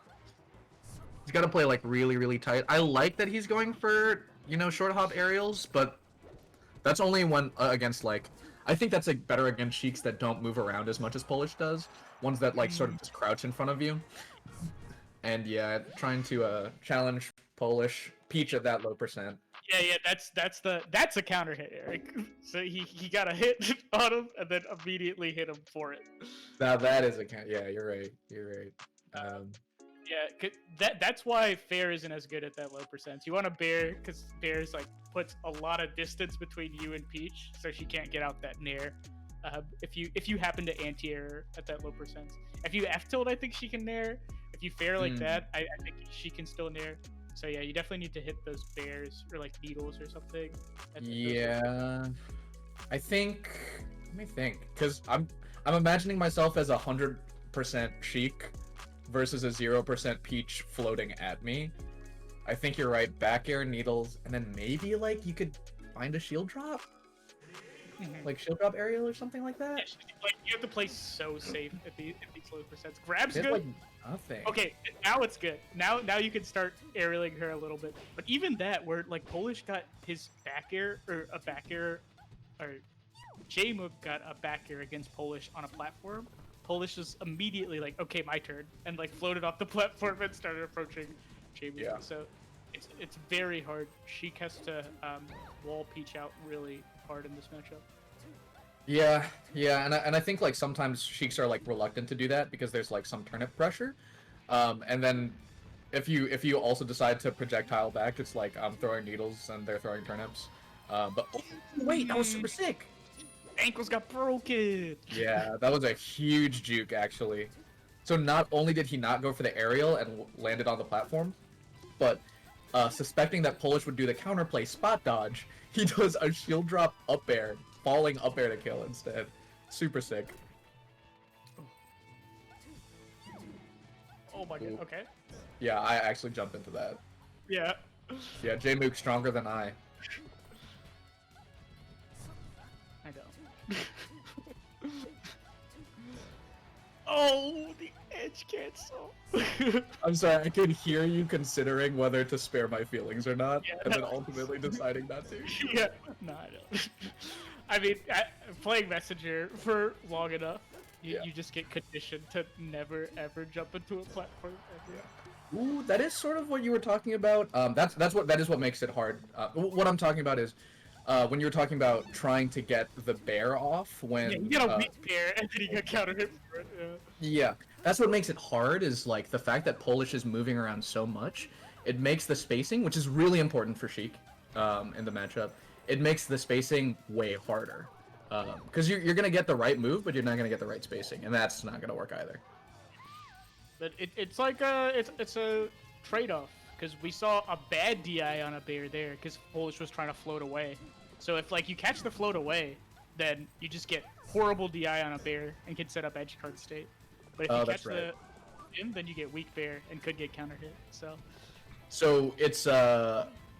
He's got to play like really, really tight. I like that he's going for, short hop aerials, but that's only when against like, I think that's like better against Sheiks that don't move around as much as Polish does. Ones that like sort of just crouch in front of you. And yeah, trying to challenge Polish Peach at that low percent. Yeah, that's a counter hit, Eric. So he got a hit on him and then immediately hit him for it. Now that is a count. Yeah, you're right. Yeah, that's why Fair isn't as good at that low percent. You want a Bear because Bear's like puts a lot of distance between you and Peach, so she can't get out that Nair. If you happen to anti-air at that low percent, if you F tilt, I think she can Nair. If you Fair like that, I think she can still Nair. So yeah, you definitely need to hit those bears or like needles or something. Yeah, I think. Let me think, because I'm imagining myself as 100% Sheik versus a 0% Peach floating at me. I think you're right. Back air, needles, and then maybe like you could find a shield drop, like shield drop aerial or something like that. Yeah, like you have to play so safe at these low percents. Grab's good. Like nothing. Okay, now it's good. Now you can start aerialing her a little bit. But even that, where like Polish got his back air or Jmook got a back air against Polish on a platform. Polish was immediately like, okay, my turn, and like floated off the platform and started approaching Jmook. Yeah. So it's very hard. Sheik has to wall Peach out really hard in this matchup. Yeah, and I think like sometimes Sheiks are like reluctant to do that because there's like some turnip pressure, and then if you also decide to projectile back, it's like I'm throwing needles and they're throwing turnips. But oh, wait, that was super sick. Ankles got broken. Yeah, that was a huge juke actually. So not only did he not go for the aerial and landed on the platform, but suspecting that Polish would do the counterplay spot dodge, he does a shield drop up air. Falling up air to kill instead. Super sick. Oh my god, okay. Yeah, I actually jumped into that. Yeah. Yeah, Jmook stronger than I. I know. Oh, the edge cancel. I'm sorry, I could hear you considering whether to spare my feelings or not, and then ultimately deciding not to. Yeah, no, I don't. I mean, playing Messenger for long enough, you just get conditioned to never ever jump into a platform ever. Yeah. Ooh, that is sort of what you were talking about. That is what makes it hard. What I'm talking about is when you were talking about trying to get the bear off when you get a weak bear and then you get counter hit for it. Yeah, that's what makes it hard. Is like the fact that Polish is moving around so much. It makes the spacing, which is really important for Sheik in the matchup. It makes the spacing way harder because you're gonna get the right move, but you're not gonna get the right spacing, and that's not gonna work either. But it's like it's a trade-off because we saw a bad DI on a bear there because Polish was trying to float away. So if like you catch the float away, then you just get horrible DI on a bear and can set up edge card state. But if you catch the him, then you get weak bear and could get counter hit. So it's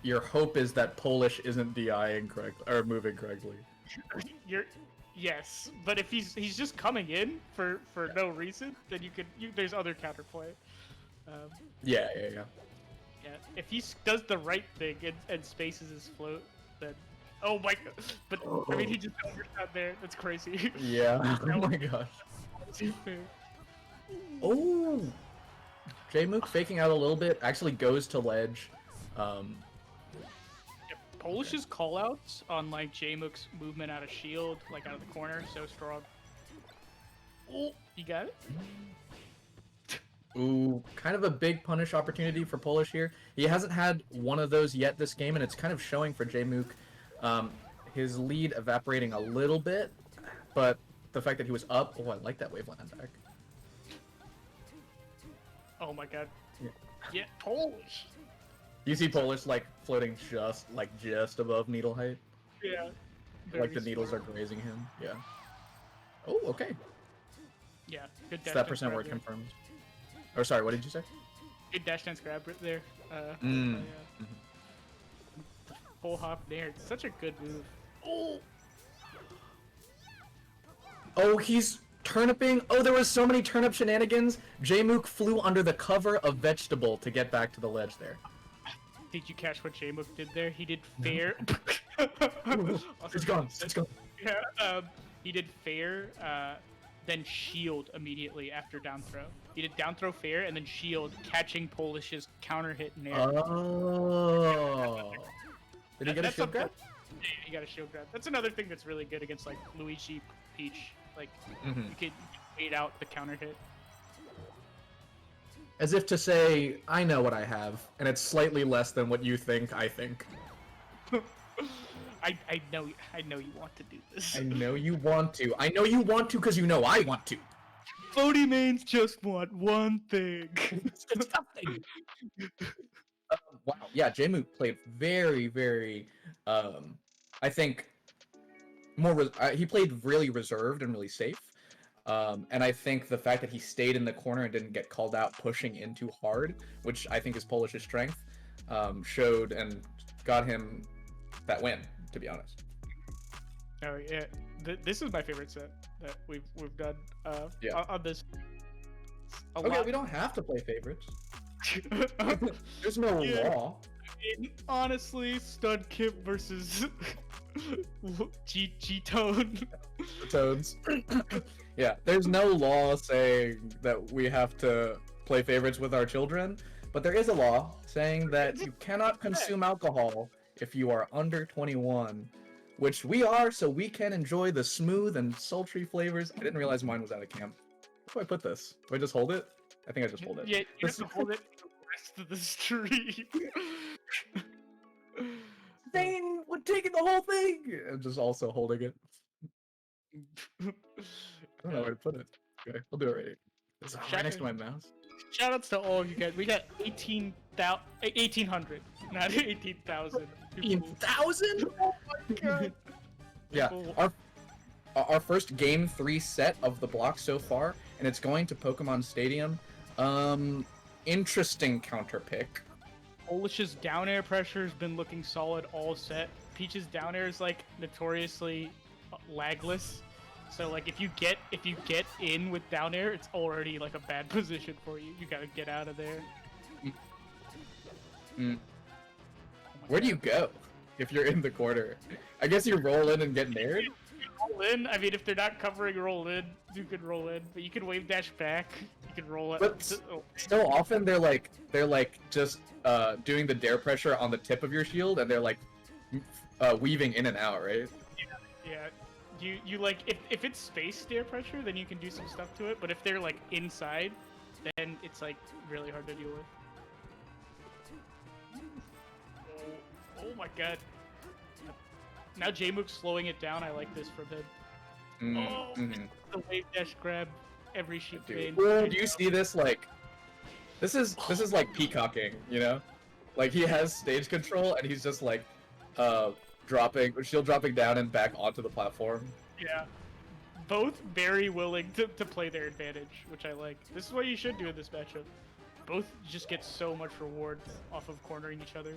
your hope is that Polish isn't DIing correctly or moving correctly. Yes, but if he's just coming in for no reason, then there's other counterplay. Yeah. Yeah, if he does the right thing and spaces his float, then oh my god! But I mean, he just out there. That's crazy. Yeah. Oh my gosh. Oh, Jmook faking out a little bit actually goes to ledge. Polish's callouts on like Jmook's movement out of shield, like out of the corner, so strong. Oh, you got it. Ooh, kind of a big punish opportunity for Polish here. He hasn't had one of those yet this game, and it's kind of showing for Jmook. His lead evaporating a little bit, but the fact that he was up. Oh, I like that wave line back. Oh my god. Yeah, Polish. You see Polish like floating just above needle height. Yeah. Like the needles are grazing him. Yeah. Oh, okay. Yeah, good dash So that dance percent grab work there. confirmed. Or sorry, what did you say? Good dash dance grab right there. Mm. Full hop there. It's such a good move. Oh. Oh, he's turniping. Oh, there was so many turnip shenanigans. Jmook flew under the cover of vegetable to get back to the ledge there. Did you catch what Jmook did there? He did fair. It's gone. It's gone. Yeah, he did fair, then shield immediately after down throw. He did down throw fair and then shield, catching Polish's counter hit in air. Oh. Did he get a That's shield something- grab? Yeah, he got a shield grab. That's another thing that's really good against like Luigi, Peach. Like you can wait out the counter hit. As if to say, I know what I have, and it's slightly less than what you think I think. I know you want to do this. I know you want to. I know you want to because you know I want to. Floaty mains just want one thing. It's nothing. Wow. Yeah, Jmook played very, very, I think, he played really reserved and really safe. And I think the fact that he stayed in the corner and didn't get called out pushing in too hard, which I think is Polish's strength, showed and got him that win, to be honest. Oh yeah, this is my favorite set that we've done on this. Okay, we don't have to play favorites. There's no law. Honestly, Studkip versus G-Tone. Tones. Yeah, there's no law saying that we have to play favorites with our children, but there is a law saying that you cannot consume alcohol if you are under 21, which we are, so we can enjoy the smooth and sultry flavors. I didn't realize mine was out of camp. Where do I put this? Do I just hold it? I think I just hold it. Yeah, you have to hold it for the rest of the stream. Zain would taking the whole thing! I'm just also holding it. I don't know where to put it. Okay, I'll do it right here. It's right next to my mouse. Shoutouts to all of you guys. We got 1,800, not 18,000. 18,000? Oh my god. Yeah, our first game 3 set of the block so far, and it's going to Pokemon Stadium. Interesting counter pick. Polish's down air pressure has been looking solid all set. Peach's down air is like notoriously lagless. So like if you get in with down air, it's already like a bad position for you. You gotta get out of there. Where do you go if you're in the corner? I guess you roll in and get nared? Roll in. I mean, if they're not covering roll in, you can roll in. But you can wave dash back. You can roll it. But so often they're like just doing the dare pressure on the tip of your shield, and they're like weaving in and out, right? Yeah. You like if it's space dare pressure, then you can do some stuff to it. But if they're like inside, then it's like really hard to deal with. Oh my god. Now Jmook's slowing it down. I like this from him. The wave dash grab every sheep main. Well, do you see this? Like, this is like peacocking, you know? Like he has stage control and he's just like shield dropping down and back onto the platform. Yeah. Both very willing to play their advantage, which I like. This is what you should do in this matchup. Both just get so much reward off of cornering each other.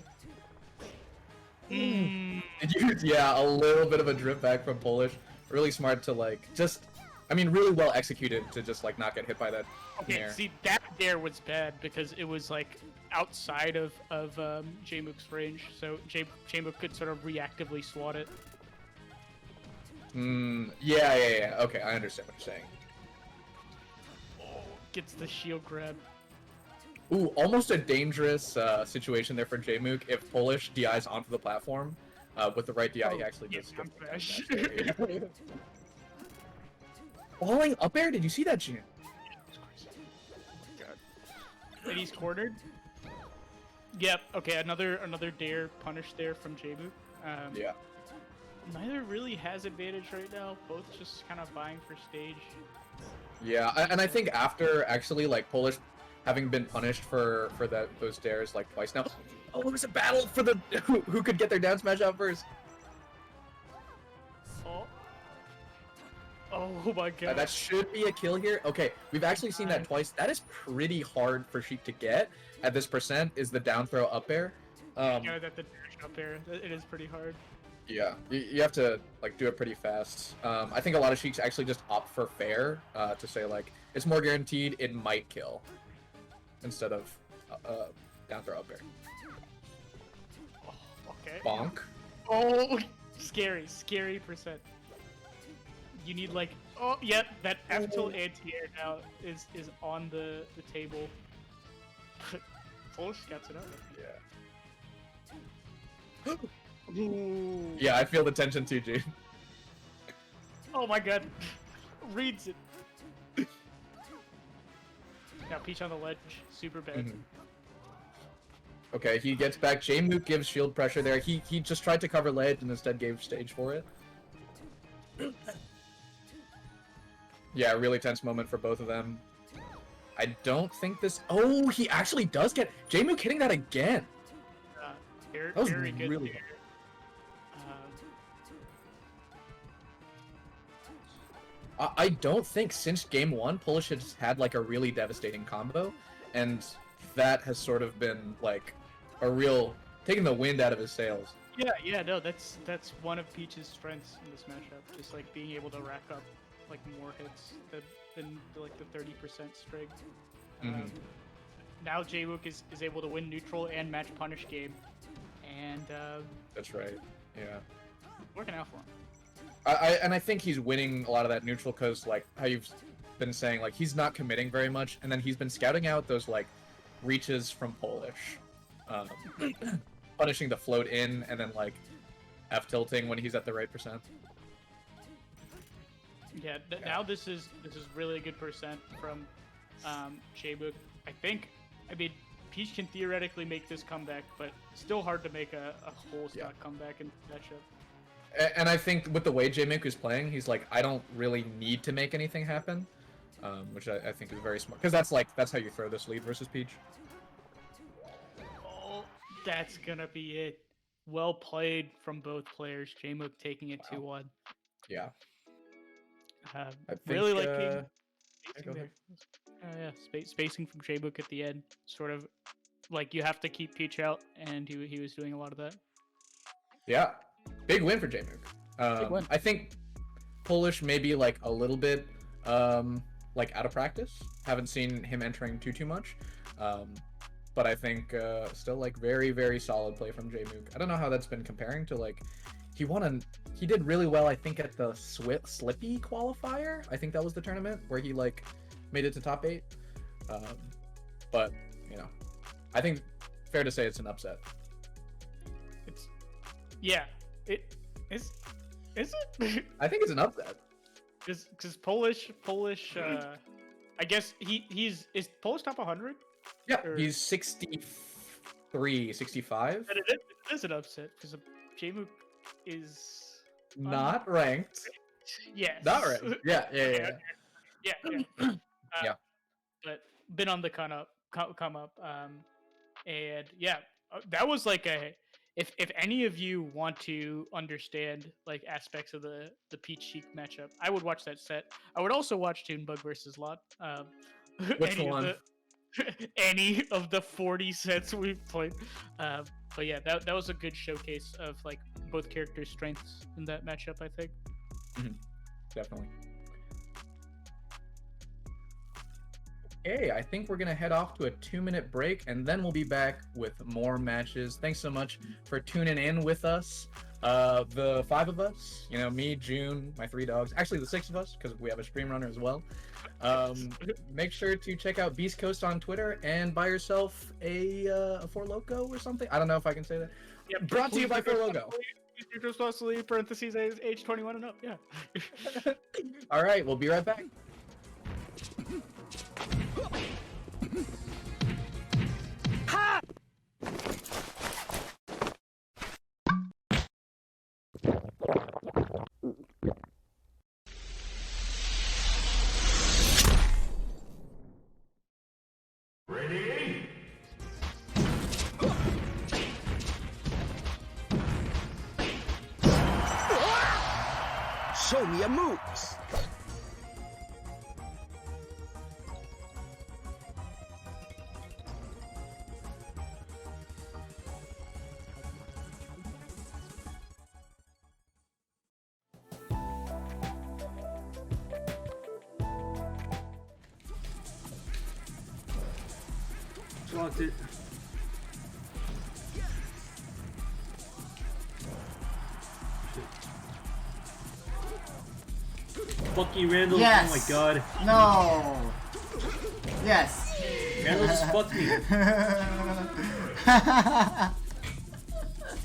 Yeah, a little bit of a drip back from Polish. Really smart to like really well executed to just like not get hit by that. Okay, nair. see, that there was bad because it was like outside of Jmook's range, so Jmook could sort of reactively swat it. Yeah. Okay, I understand what you're saying. Gets the shield grab. Ooh, almost a dangerous situation there for Jmook if Polish DIs onto the platform. With the right DI, he actually does. Falling up air? Did you see that, Jun? And he's cornered. Yep. Okay. Another dare punish there from Jmook. Yeah. Neither really has advantage right now. Both just kind of vying for stage. Yeah, and I think after actually like Polish having been punished for those dares like twice now. Oh, it was a battle for the who could get their down smash out first. Oh my god. That should be a kill here. Okay, we've actually seen that twice. That is pretty hard for Sheik to get at this percent. Is the down throw up air? That the dash up air. It is pretty hard. Yeah, you have to like do it pretty fast. I think a lot of Sheiks actually just opt for fair to say like it's more guaranteed. It might kill instead of down throw up air. Okay. Bonk. Oh, scary percent. You need like yep, that F tilt anti-air now is on the table. Polish gets it up. Yeah. Ooh. Yeah, I feel the tension too, Gene. Oh my god. Reads it. Now Peach on the ledge, super bad. Okay, he gets back. Jmook gives shield pressure there. He just tried to cover ledge and instead gave stage for it. Yeah, really tense moment for both of them. I don't think this... Oh, he actually does get... Jmook hitting that again. That was very good. Really... I don't think since game one, Polish has had like a really devastating combo, and that has sort of been like a real taking the wind out of his sails. Yeah, no, that's one of Peach's strengths in this matchup, just like being able to rack up like more hits than like the 30% string. Now Jmook is able to win neutral and match punish game, and that's right. Yeah, working out for him. I think he's winning a lot of that neutral because, like, how you've been saying, like, he's not committing very much, and then he's been scouting out those, like, reaches from Polish. Punishing the float in, and then, like, F-tilting when he's at the right percent. Yeah, now this is really a good percent from Jmook. I mean, Peach can theoretically make this comeback, but still hard to make a whole stock comeback in the matchup. And I think with the way Jmook is playing, he's like, I don't really need to make anything happen, which I think is very smart. Because that's how you throw this lead versus Peach. Oh, that's gonna be it. Well played from both players. Jmook taking it 2-1. Yeah. I really liking spacing there. Yeah, spacing from Jmook at the end. Sort of like you have to keep Peach out, and he was doing a lot of that. Yeah. Big win for Jmook. I think Polish maybe like a little bit like out of practice. Haven't seen him entering too much. But I think still like very, very solid play from Jmook. I don't know how that's been comparing to like he did really well, I think, at the Slippy qualifier. I think that was the tournament where he like made it to top 8. But you know, I think fair to say it's an upset. Is it? I think it's an upset. Because Polish. I guess is Polish top 100? Yeah, he's 63, 65. It is an upset because Jmook is not ranked. Yes. Not ranked. Yeah. Yeah. But been on the come up. And yeah, that was like if any of you want to understand like aspects of the Peach Sheik matchup, I would watch that set. I would also watch Toonbug versus lloD. Which one? any of the 40 sets we've played. But yeah, that was a good showcase of like both characters' strengths in that matchup, I think. Definitely. Okay, I think we're gonna head off to a 2-minute break, and then we'll be back with more matches. Thanks so much for tuning in with us. The 5 of us, you know, me, June, my 3 dogs, actually the 6 of us, because we have a stream runner as well. Make sure to check out Beast Coast on Twitter and buy yourself a Four Loco or something. I don't know if I can say that. Yeah, Brought to you by Four Loco. You're responsibly parentheses age 21 and up. Yeah. All right, we'll be right back. Ready? Show me your moves. Locked it. Fuck you, Randall. Yes. Oh my god. No. Yes. Randall just fucked me.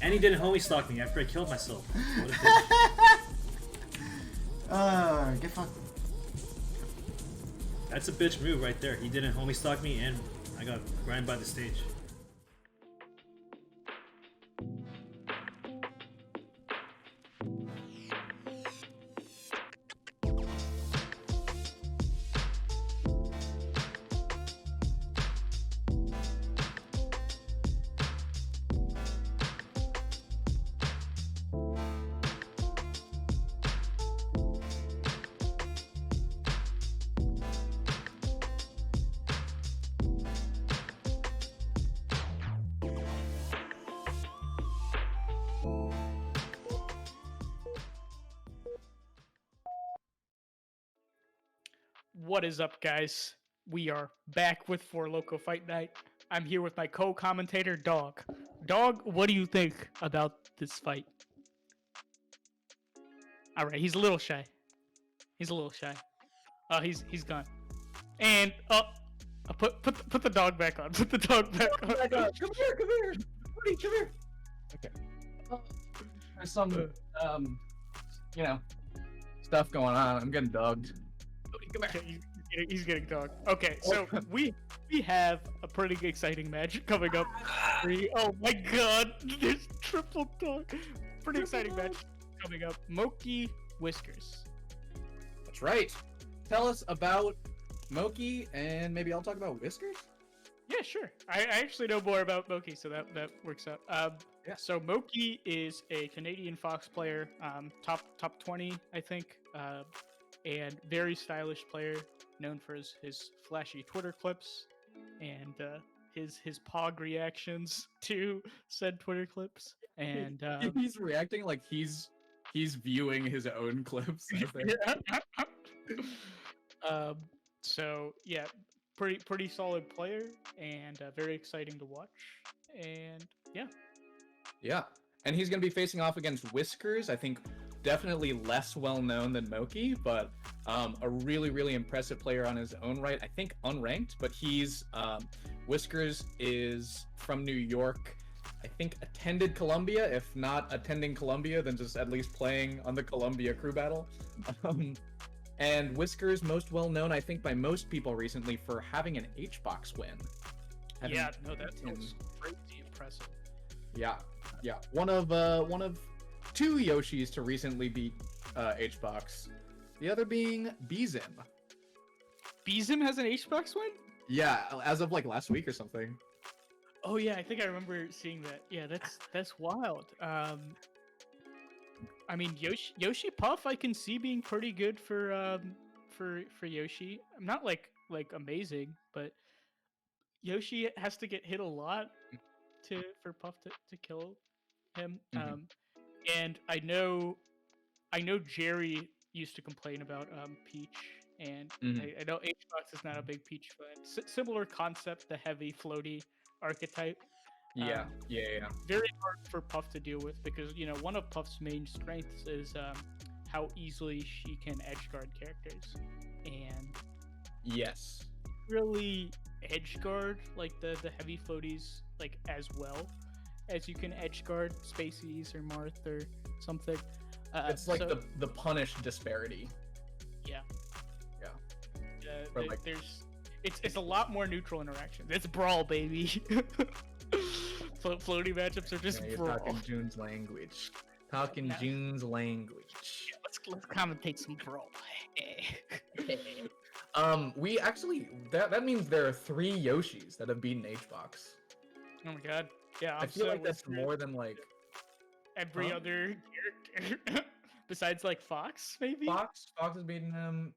And he didn't homie stalk me after I killed myself. What a bitch. Get fucked. That's a bitch move right there. He didn't homie stalk me and I got grind by the stage. What is up, guys? We are back with Four Loco Fight Night. I'm here with my co-commentator, Dog. Dog, what do you think about this fight? All right, he's a little shy. He's a little shy. He's gone. And put the dog back on. Put the dog back on. Come here, Woody, come here. Okay. There's some you know, stuff going on. I'm getting dogged. Woody, come here. Okay, he's getting dogged. Okay, so we have a pretty exciting match coming up. Oh my god, there's triple dog. Pretty exciting match coming up. Moky, Whiskers. That's right. Tell us about Moky, and maybe I'll talk about Whiskers? Yeah, sure. I actually know more about Moky, so that works out. Yeah. So Moky is a Canadian Fox player, top 20, I think, and very stylish player, known for his flashy Twitter clips and his pog reactions to said Twitter clips. And he's reacting like he's viewing his own clips. I think. So yeah, pretty solid player and very exciting to watch. And yeah, and he's gonna be facing off against Whiskers. I think definitely less well known than Moky, but a really impressive player on his own right. I think unranked, but he's Whiskers is from New York. I think attended Columbia. If not attending Columbia, then just at least playing on the Columbia crew battle. And Whiskers, most well known, I think, by most people recently for having an Hbox win. that sounds crazy impressive. Yeah. One of two Yoshis to recently beat Hbox. The other being Bizim. Bizim has an Hbox win? Yeah, as of like last week or something. Oh yeah, I think I remember seeing that. Yeah, that's wild. I mean, Yoshi Puff, I can see being pretty good for Yoshi. I'm not like amazing, but Yoshi has to get hit a lot for Puff to kill him. Mhm. And I know Jerry used to complain about Peach, and Mhm. I know HBox is not a big Peach fan. Similar concept, the heavy floaty archetype. Yeah, Um, yeah. Very hard for Puff to deal with because one of Puff's main strengths is how easily she can edgeguard characters, and Yes. really edgeguard like the heavy floaties like as well as you can edgeguard Spaceys or Marth or something. It's like so, the punish disparity. yeah. Or like- It's a lot more neutral interactions. It's brawl, baby. Floaty matchups are just Yeah, you're brawl. talking June's language. Talking Nah. June's language. Let's commentate some brawl. We actually that means there are 3 Yoshis that have beaten HBox. Oh my god. Yeah, I feel like that's more than like every Huh? other character besides like Fox, maybe. Fox. Fox has beaten him.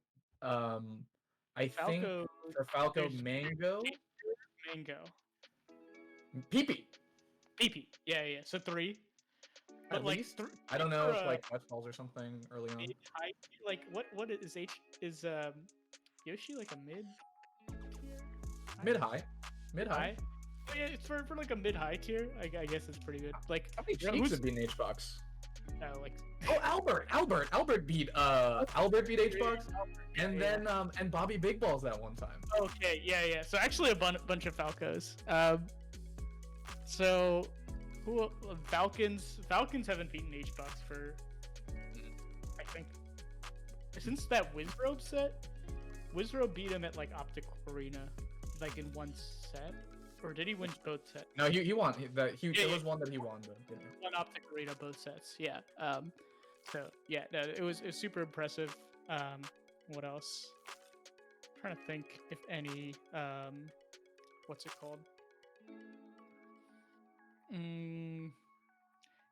I think Falco, for Falco, there's- Mango, Mango, Peepee. PP. Yeah. So 3. But At like least? three I don't know for, if like Westfalls or something early on. mid high. Like what is Yoshi like a mid? Mid high. High? Oh, yeah, it's for like a mid high tier. I guess it's pretty good. Like How many who's- Cheeks have beaten HBox? like Oh, Albert beat HBox, and then and Bobby Big Balls that one time. okay, yeah. So actually a bunch of Falcos. So who Falcons haven't beaten HBox for I think since that Wizzrobe set. Wizzrobe beat him at like Optic Arena, like in one set, or did he win both sets? No, he won. There Yeah. was one that he won, but didn't. One Optic Arena both sets. Yeah. So yeah, no, it was super impressive. What else? I'm trying to think if any. What's it called?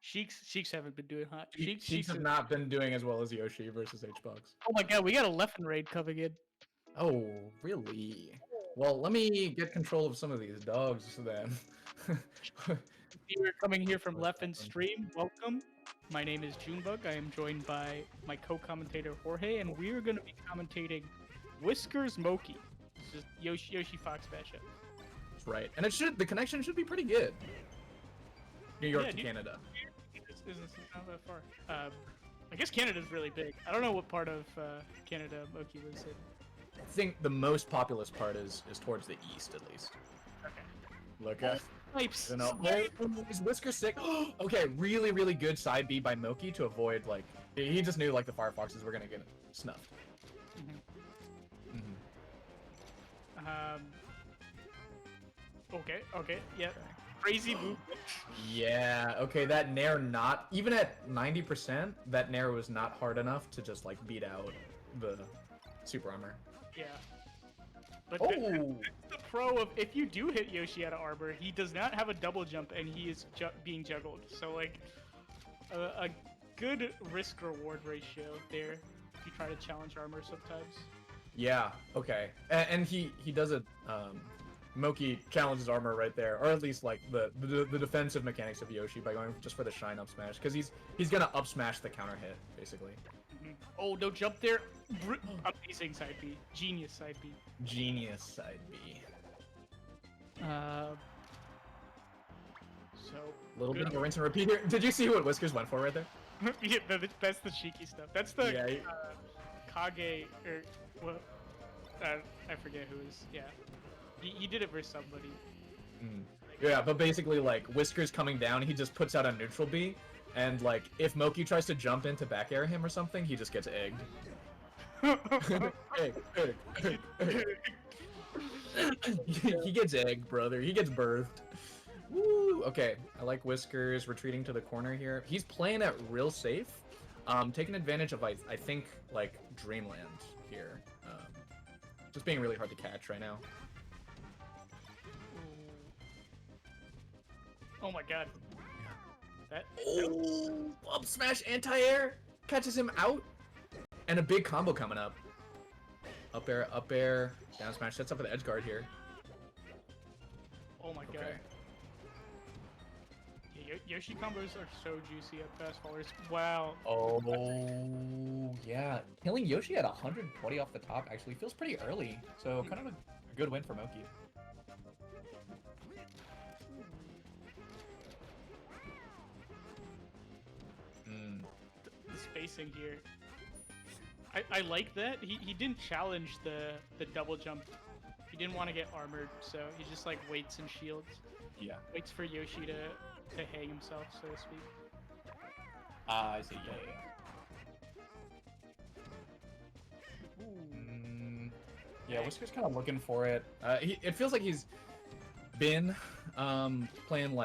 Sheiks haven't been doing hot. Sheeks have not been doing as well as Yoshi versus HBox. Oh my god, we got a Leffen raid coming in. Oh, really? Well, let me get control of some of these dogs then. You're coming here from Leffen stream. Welcome. My name is Junebug. I am joined by my co-commentator Jorge, and we are going to be commentating Whiskers Moky. This is Yoshi Fox matchup. That's right. And the connection should be pretty good. New York Yeah, to New- Canada. It's not that far. I guess Canada's really big. I don't know what part of Canada Moky lives in. I think the most populous part is towards the east, at least. Okay. Look at. Snipes. You know, is Whisker sick? Okay, really, really good side B by Moky to avoid like he just knew like the Firefoxes were gonna get snuffed. Okay. Yeah. Crazy move. Yeah. Okay, that Nair not even at 90%. That Nair was not hard enough to just like beat out the super armor. Yeah. But Oh. the pro of if you do hit Yoshi out of armor, he does not have a double jump and he is being juggled. So like a good risk reward ratio there if you try to challenge armor sometimes. Yeah. Okay. And he does it. Moky challenges armor right there, or at least like the defensive mechanics of Yoshi by going just for the shine up smash, because he's gonna up smash the counter hit basically. Oh, no jump there. Amazing side B. Genius side B. Genius side B. So A little bit of a rinse and repeat here. Did you see what Whiskers went for right there? yeah, that's the cheeky stuff. That's the Yeah, Kage or what? I forget who is. Yeah, he did it for somebody. Yeah, but basically like Whiskers coming down, he just puts out a neutral B, and like if Moky tries to jump in to back air him or something, he just gets egged. Egg. He gets egged, brother. He gets birthed. Woo! Okay, I like Whiskers retreating to the corner here. He's playing it real safe, taking advantage of I think like Dreamland here. Just being really hard to catch right now. Oh my god. That. Oh, up smash anti-air catches him out, and a big combo coming up. Up air, down smash sets up for the edge guard here. Oh my god. Okay. Yeah, Yoshi combos are so juicy at fast followers. Wow. Oh, yeah. Killing Yoshi at 120 off the top actually feels pretty early. So kind of a good win for Moky. The spacing here. I like that. He didn't challenge the double jump. He didn't want to get armored, so he just like waits and shields. Yeah. Waits for Yoshi to hang himself, so to speak. I see. Yeah. Yeah, Whiskers kind of looking for it. It feels like he's been playing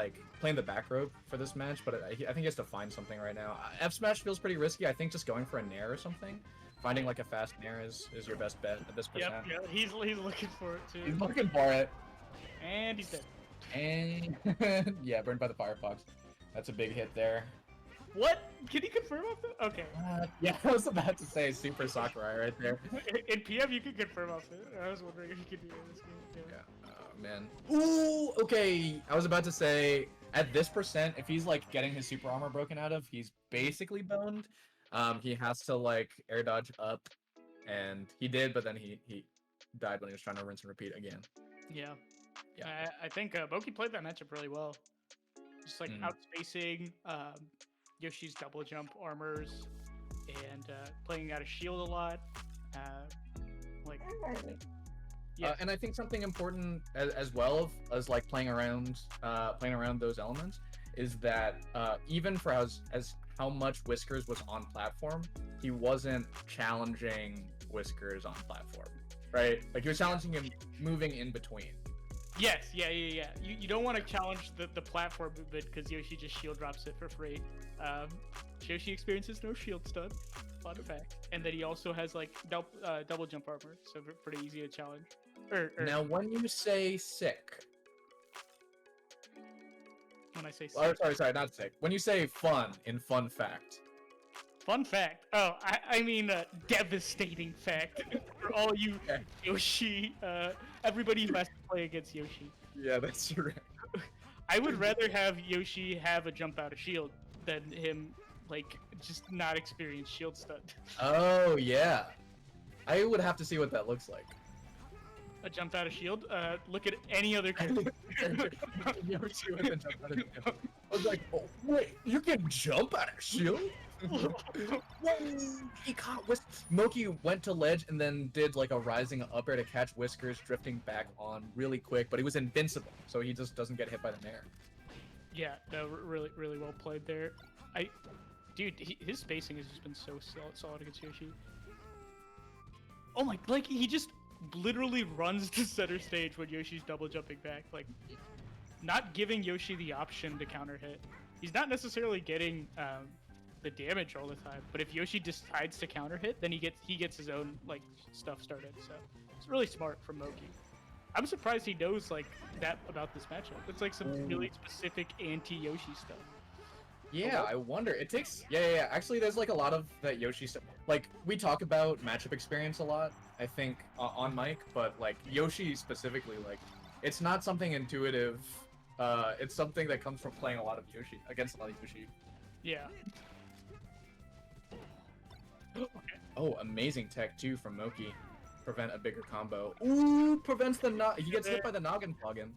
the back rope for this match, but I think he has to find something right now. F smash feels pretty risky. I think just going for a nair or something, finding like a fast nair is your best bet at this percent. Yep, he's looking for it too. He's looking for it. And he's dead. And yeah, burned by the Firefox. That's a big hit there. What? Can you confirm off that? Okay. Yeah, I was about to say Super Sakurai right there. In PM, you can confirm off it. I was wondering if you could do it in this game. Yeah. Oh man. Ooh. Okay. I was about to say at this percent, if he's like getting his super armor broken out of, he's basically boned. He has to like air dodge up, and he did, but then he died when he was trying to rinse and repeat again. Yeah. Yeah. I think Moky played that matchup really well. Just like outspacing Yoshi's double jump armors and playing out of shield a lot. Yeah. And I think something important as well as like playing around those elements is that even for as how much Whiskers was on platform, he wasn't challenging Whiskers on platform, right? Like he was challenging him moving in between. Yes, yeah. You don't want to challenge the platform movement because Yoshi just shield drops it for free. Yoshi experiences no shield stun, fun fact, and then he also has like double jump armor, so pretty easy to challenge. Now, when you say sick, when I say oh, sick, sorry, not sick. When you say fun in fun fact. Fun fact. Oh, I mean devastating fact for all you Yoshi, everybody who has to play against Yoshi. Yeah, that's right. I would rather have Yoshi have a jump out of shield than him like just not experience shield stun. Oh yeah, I would have to see what that looks like. A jump out of shield? Look at any other character. Yoshi with a jump out of shield. I was like, oh, wait, you can jump out of shield? He caught Moky went to ledge and then did like a rising up air to catch Whiskers, drifting back on really quick, but he was invincible, so he just doesn't get hit by the nair. Yeah, no, really well played there. Dude, his spacing has just been so solid against Yoshi. Oh my, like he just literally runs to center stage when Yoshi's double jumping back, like not giving Yoshi the option to counter hit. He's not necessarily getting the damage all the time, but if Yoshi decides to counter hit, then he gets his own like stuff started. So it's really smart from Moky. I'm surprised he knows like that about this matchup. It's like some really specific anti-Yoshi stuff. Yeah, I wonder. It takes yeah. Actually, there's like a lot of that Yoshi stuff. Like we talk about matchup experience a lot, I think, on mic, but like Yoshi specifically, like it's not something intuitive. It's something that comes from playing a lot of Yoshi against a lot of Yoshi. Yeah. Oh, amazing tech too from Moky. Prevent a bigger combo. Ooh, prevents the he gets hit by the noggin plugin.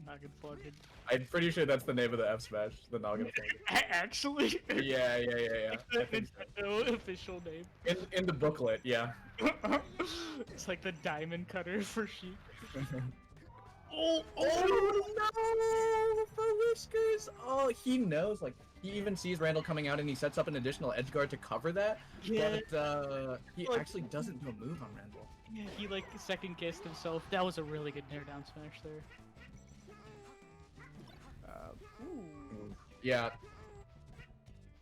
Noggin plugin. I'm pretty sure that's the name of the F smash, the noggin plugin. Actually? Yeah. The Nintendo official name. In the booklet, yeah. It's like the diamond cutter for sheep. Oh no! For Whiskers! Oh, he knows. Like he even sees Randall coming out, and he sets up an additional edge guard to cover that. Yeah. But he actually doesn't do a move on Randall. Yeah, he like second guessed himself. That was a really good nair down smash there. Yeah.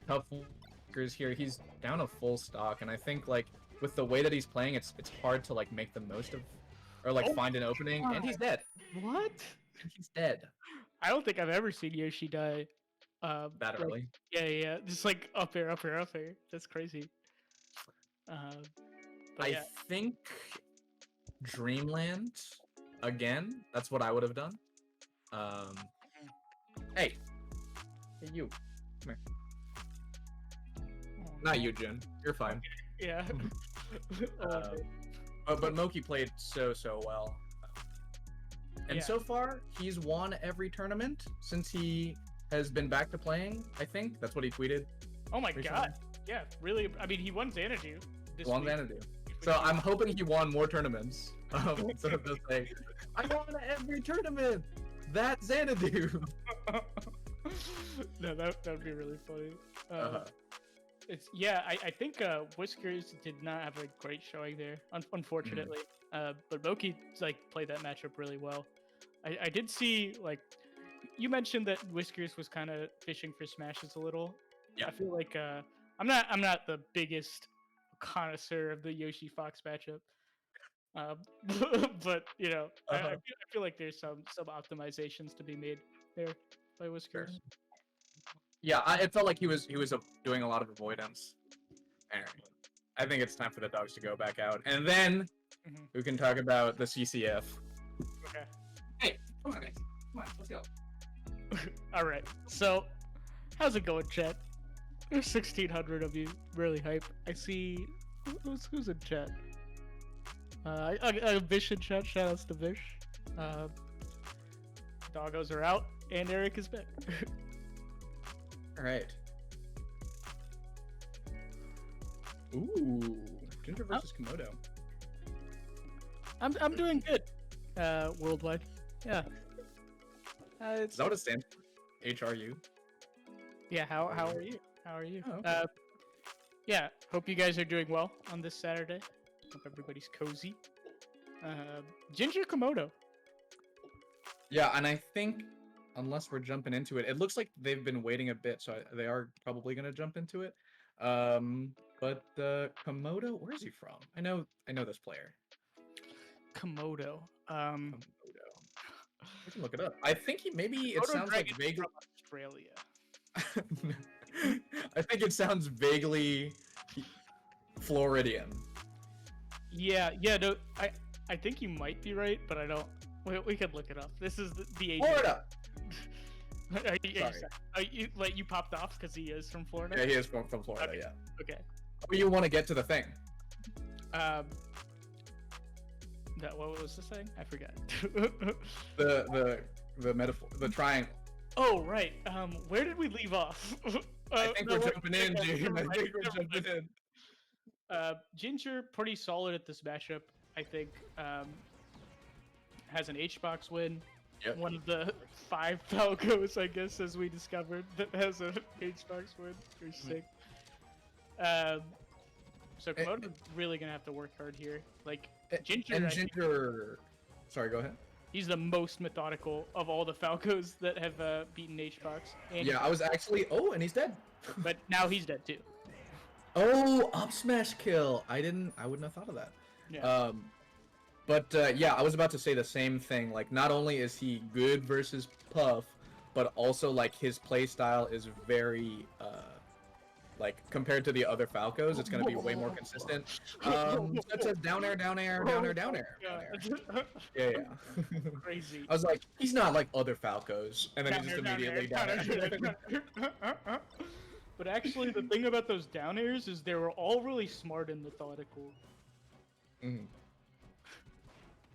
Tough Whiskers here. He's down a full stock, and I think like with the way that he's playing, it's hard to like make the most of, or like find an opening. And he's dead. What? He's dead. I don't think I've ever seen Yoshi die. That early. Yeah. Just like up air. That's crazy. I think Dreamland again. That's what I would have done. Hey, you. Come here. Not you, Jin. You're fine. Yeah. But Moky played so well. And Yeah. so far, he's won every tournament since he has been back to playing, I think. That's what he tweeted. Oh my recently. god. Yeah, really. I mean, he won Xanadu this Won week. Xanadu. So I'm hoping he won more tournaments. Instead of just saying, I won every tournament! That's Xanadu! No, that would be really funny. It's I think Whiskers did not have a great showing there, unfortunately. But Moky like played that matchup really well. I did see like you mentioned that Whiskers was kind of fishing for smashes a little. Yeah. I feel like I'm not the biggest connoisseur of the Yoshi Fox matchup. But you know, I feel like there's some optimizations to be made there by Whiskers. Yeah, it felt like he was doing a lot of avoidance. Anyway, I think it's time for the dogs to go back out, and then we can talk about the CCF. Okay. Hey, come on, guys. Come on, let's go. All right. So, how's it going, chat? There's 1,600 of you. Really hype. I see. Who's in chat? Vish in chat. Shoutouts to Vish. Doggos are out, and Eric is back. All right. Ooh, Ginger versus Komodo. I'm doing good. Worldwide. Yeah. Is that what it stands for? HRU? Yeah, how are you? How are you? Oh, okay. Yeah, hope you guys are doing well on this Saturday. Hope everybody's cozy. Ginger Komodo. Yeah, and I think, unless we're jumping into it, it looks like they've been waiting a bit, so they are probably going to jump into it. But Komodo, where is he from? I know this player. Komodo. Komodo. We can look it up. I think it sounds like vaguely Australia. I think it sounds vaguely Floridian. Yeah, no, I think you might be right, but I don't. We could look it up. This is the age. Florida. You popped off because he is from Florida. Yeah, he is from Florida. Okay. Yeah. Okay. Oh, you want to get to the thing? What was the thing? I forgot. the metaphor, the triangle. Oh right. Where did we leave off? I think we're jumping in, dude. I think we're jumping in. Ginger pretty solid at this matchup. I think has an H-box win. Yep. One of the 5 Falcos, I guess, as we discovered, that has an H-box win. You're sick. So Komodo's really gonna have to work hard here. Like Ginger. And Ginger. Sorry, go ahead. He's the most methodical of all the Falcos that have beaten H-box. Yeah, I was actually. Oh, and he's dead. But now he's dead too. Oh, up smash kill. I wouldn't have thought of that. Yeah. Yeah, I was about to say the same thing. Like, not only is he good versus Puff, but also like his play style is very like compared to the other Falcos, it's gonna be way more consistent. It says down air, down air, down air, down air. Yeah. Crazy. I was like, he's not like other Falcos, and then he just immediately down air. But actually, the thing about those down airs is they were all really smart and methodical. Mm.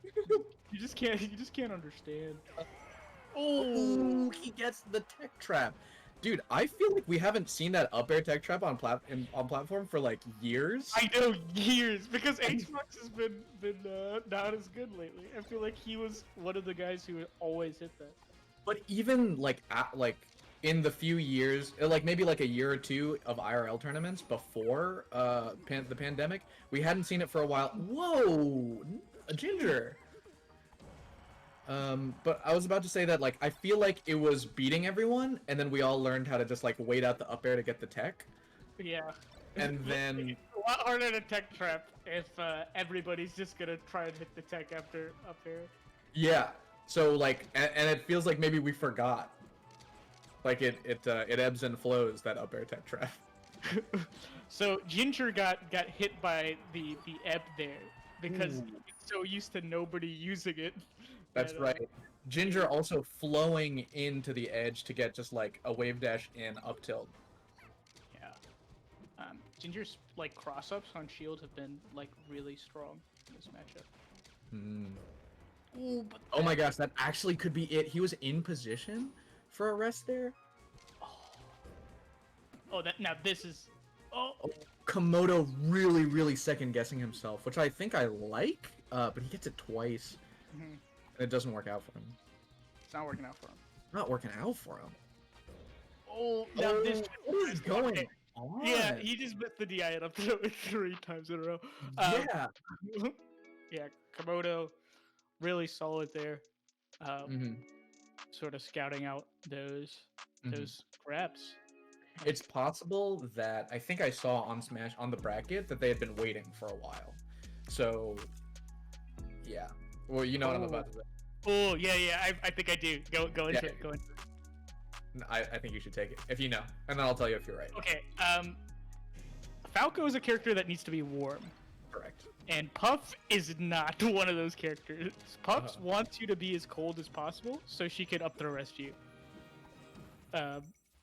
You just can't understand. Oh, he gets the tech trap. Dude, I feel like we haven't seen that up air tech trap on platform for like years. I know, years, because Xbox has been not as good lately. I feel like he was one of the guys who would always hit that. But even like in the few years, like maybe like a year or two of IRL tournaments before the pandemic, we hadn't seen it for a while. Whoa, a Ginger. But I was about to say that like I feel like it was beating everyone, and then we all learned how to just like wait out the up air to get the tech. Yeah. And then it's a lot harder to tech trap if everybody's just gonna try and hit the tech after up air. Yeah. So like, and it feels like maybe we forgot. Like it ebbs and flows, that up air tech trap. So Ginger got hit by the ebb there, because Ooh. he's so used to nobody using it. That's that, right. Ginger also flowing into the edge to get just like a wave dash in up tilt. Yeah. Ginger's like cross ups on shield have been like really strong in this matchup. Ooh, but Oh my gosh, that actually could be it. He was in position for a rest there. Oh, that now this is. Oh, Komodo really second guessing himself, which I think I like, but he gets it twice, and it doesn't work out for him. it's not working out for him. Not working out for him. Oh, now this. What is going on? Yeah, he just missed the DI up to 3 times in a row. Yeah. Yeah, Komodo, really solid there. Sort of scouting out those grabs. It's possible that I think I saw on Smash on the bracket that they had been waiting for a while. So, yeah. Well, you know what I'm about to say. Oh yeah, I think I do. Go into it. Go into it. I think you should take it if you know, and then I'll tell you if you're right. Okay. Falco is a character that needs to be warm. Correct. And Puff is not one of those characters. Puff wants you to be as cold as possible so she can up throw rest you.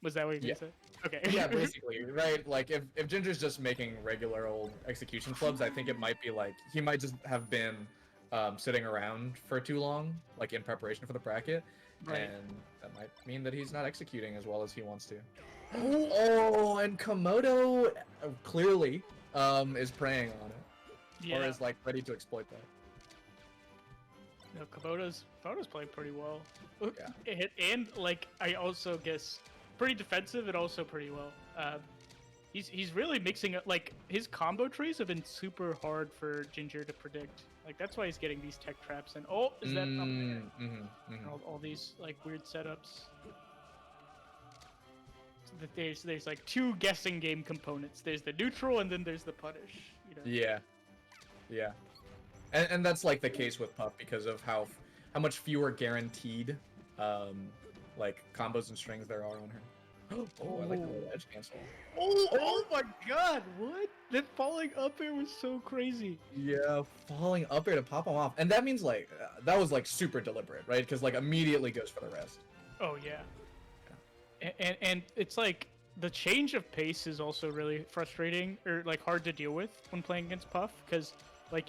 Was that what you said? Okay. Yeah, basically, right? Like, if Ginger's just making regular old execution clubs, I think it might be like, he might just have been sitting around for too long, like in preparation for the bracket, and that might mean that he's not executing as well as he wants to. Oh, and Komodo clearly is preying on it, or is like ready to exploit that. No, Komodo's playing pretty well. Yeah. And like I also guess pretty defensive and also pretty well. He's really mixing up, like his combo trees have been super hard for Ginger to predict. Like that's why he's getting these tech traps and is that up there? All these like weird setups. So that there's like 2 guessing game components. There's the neutral and then there's the punish. You know? Yeah. And that's like the case with Puff because of how much fewer guaranteed like combos and strings there are on her. Oh, I like the edge cancel. Oh my god, what? That falling up air was so crazy. Yeah, falling up air to pop him off. And that means like, that was like super deliberate, right? Because like immediately goes for the rest. Oh yeah. And it's like, the change of pace is also really frustrating, or like hard to deal with when playing against Puff, because like,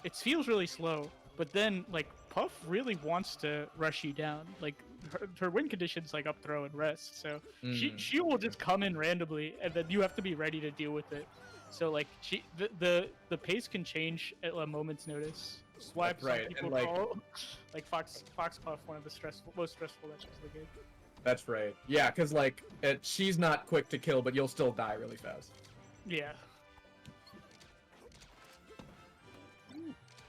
it feels really slow, but then like Puff really wants to rush you down. Like her win conditions like up throw and rest, so she will just come in randomly, and then you have to be ready to deal with it. So like the pace can change at a moment's notice. That's why some people call like Fox Puff one of the most stressful matches of the game. That's right. Yeah, because like she's not quick to kill, but you'll still die really fast. Yeah.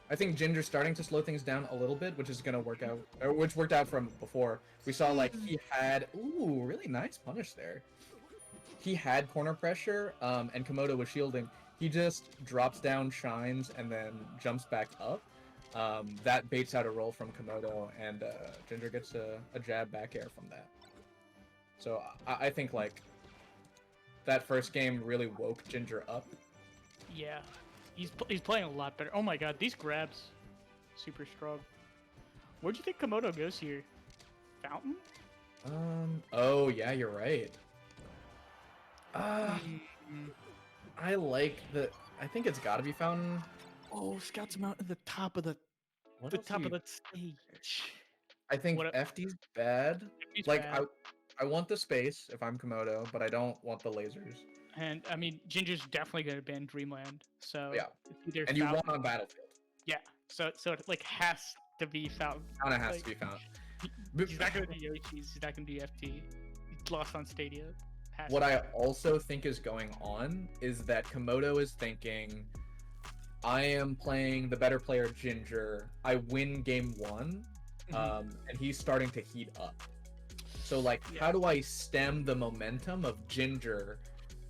I think Ginger's starting to slow things down a little bit, which is gonna work out, or which worked out from before. We saw like he had really nice punish there. He had corner pressure, and Komodo was shielding. He just drops down, shines, and then jumps back up. That baits out a roll from Komodo, and Ginger gets a jab back air from that. So I think like that first game really woke Ginger up. Yeah. He's playing a lot better. Oh my god, these grabs, super strong. Where'd you think Komodo goes here? Fountain? Oh yeah, you're right. I like the. I think it's got to be Fountain. Oh, scouts him out at the top of the top of the stage. I think FD's bad. FD's like bad. I want the space if I'm Komodo, but I don't want the lasers. And I mean, Ginger's definitely gonna ban Dreamland. So yeah, it's either and you want on Battlefield. Yeah, so it like has to be Fountain. Fountain has to be Fountain. He's not gonna do Yoshi's. He's not gonna do FT. He's lost on Stadia. What I also think is going on is that Komodo is thinking, I am playing the better player Ginger. I win game 1, and he's starting to heat up. So like, how do I stem the momentum of Ginger?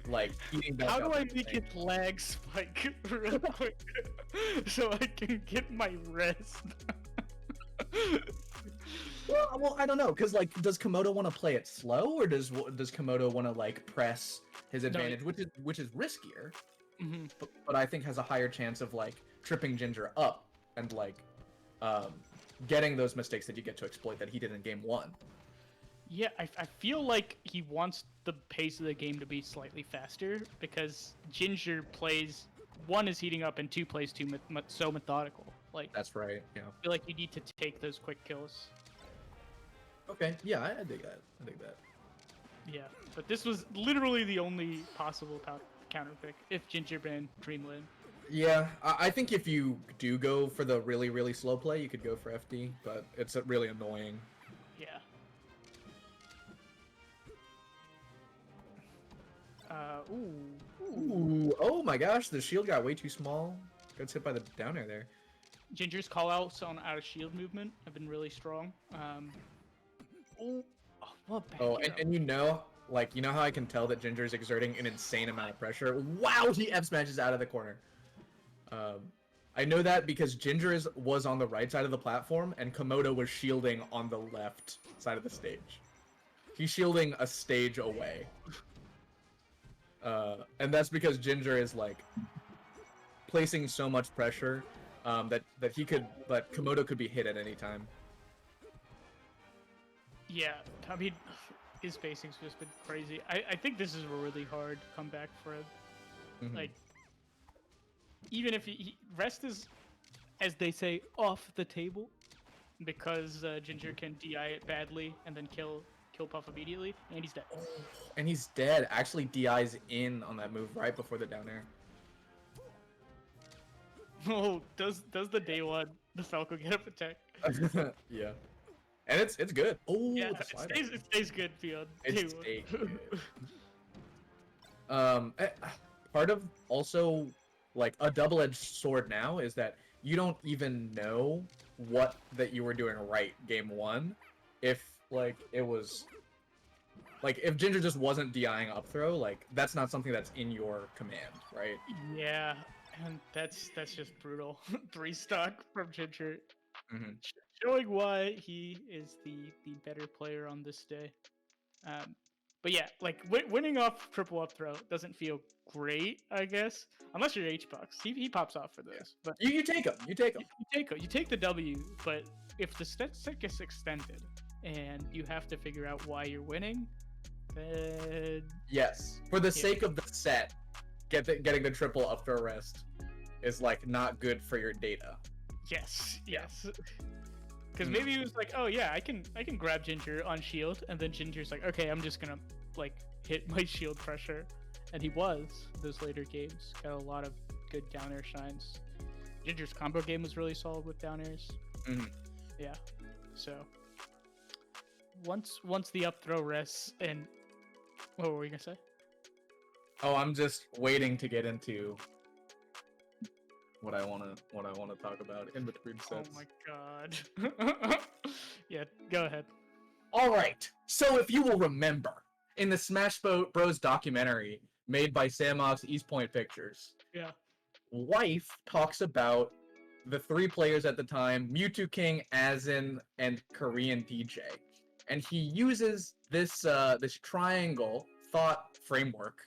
Like heating back how up do I make it lag spike real quick so I can get my rest? Well, I don't know, cause like, does Komodo want to play it slow, or does Komodo want to like press his advantage, which is riskier, but I think has a higher chance of like tripping Ginger up and like getting those mistakes that you get to exploit that he did in game 1. Yeah, I feel like he wants the pace of the game to be slightly faster because Ginger plays, 1 is heating up and 2 plays so methodical. Like That's right. Yeah. I feel like you need to take those quick kills. Okay. Yeah, I dig that. I dig that. Yeah, but this was literally the only possible counter pick if Ginger banned Dreamland. Yeah, I think if you do go for the really, really slow play, you could go for FD, but it's really annoying. Yeah. Ooh, oh my gosh, the shield got way too small. Gets hit by the down air there. Ginger's callouts on out of shield movement have been really strong. What back Oh, hero? and you know, like, you know how I can tell that Ginger's exerting an insane amount of pressure? Wow, he F smashes out of the corner. I know that because Ginger was on the right side of the platform, and Komodo was shielding on the left side of the stage. He's shielding a stage away. And that's because Ginger is, like, placing so much pressure that Komodo could be hit at any time. Yeah, I mean, his spacing's just been crazy. I think this is a really hard comeback for him. Mhm. Like, even if Rest is, as they say, off the table, because Ginger can DI it badly and then kill Puff immediately, and he's dead. And he's dead. Actually, DI's in on that move right before the down air. Oh, does the day one the Falco get up attack? Yeah. And it's good. Oh, Yeah, the it slide stays good beyond It day stayed one. good. Part of also like a double-edged sword now is that you don't even know what that you were doing right game 1 if like it was like if Ginger just wasn't DIing up throw, like that's not something that's in your command, right? Yeah, and that's just brutal. 3 stock from Ginger, Mhm. showing why he is the better player on this day. But yeah, like winning off triple up throw doesn't feel great, I guess, unless you're Hbox. He pops off for those. But You take him. You take him. you take the W. But if the set gets extended and you have to figure out why you're winning, then Yes. For the sake of the set, getting the triple up throw rest is like not good for your data. yes. Because maybe he was like, oh yeah, I can grab Ginger on shield, and then Ginger's like, okay, I'm just gonna like hit my shield pressure, and he was those later games. Got a lot of good down air shines. Ginger's combo game was really solid with down airs. Mhm. Yeah. So once the up throw rests, and what were we gonna say? Oh, I'm just waiting to get into what I want to talk about in between sets. Oh my god. Yeah, go ahead. All right. So if you will remember, in the Smash Bros documentary made by Samox East Point Pictures, Yeah. Wife talks about the 3 players at the time, Mewtwo King, Azin, and Korean DJ. And he uses this this triangle thought framework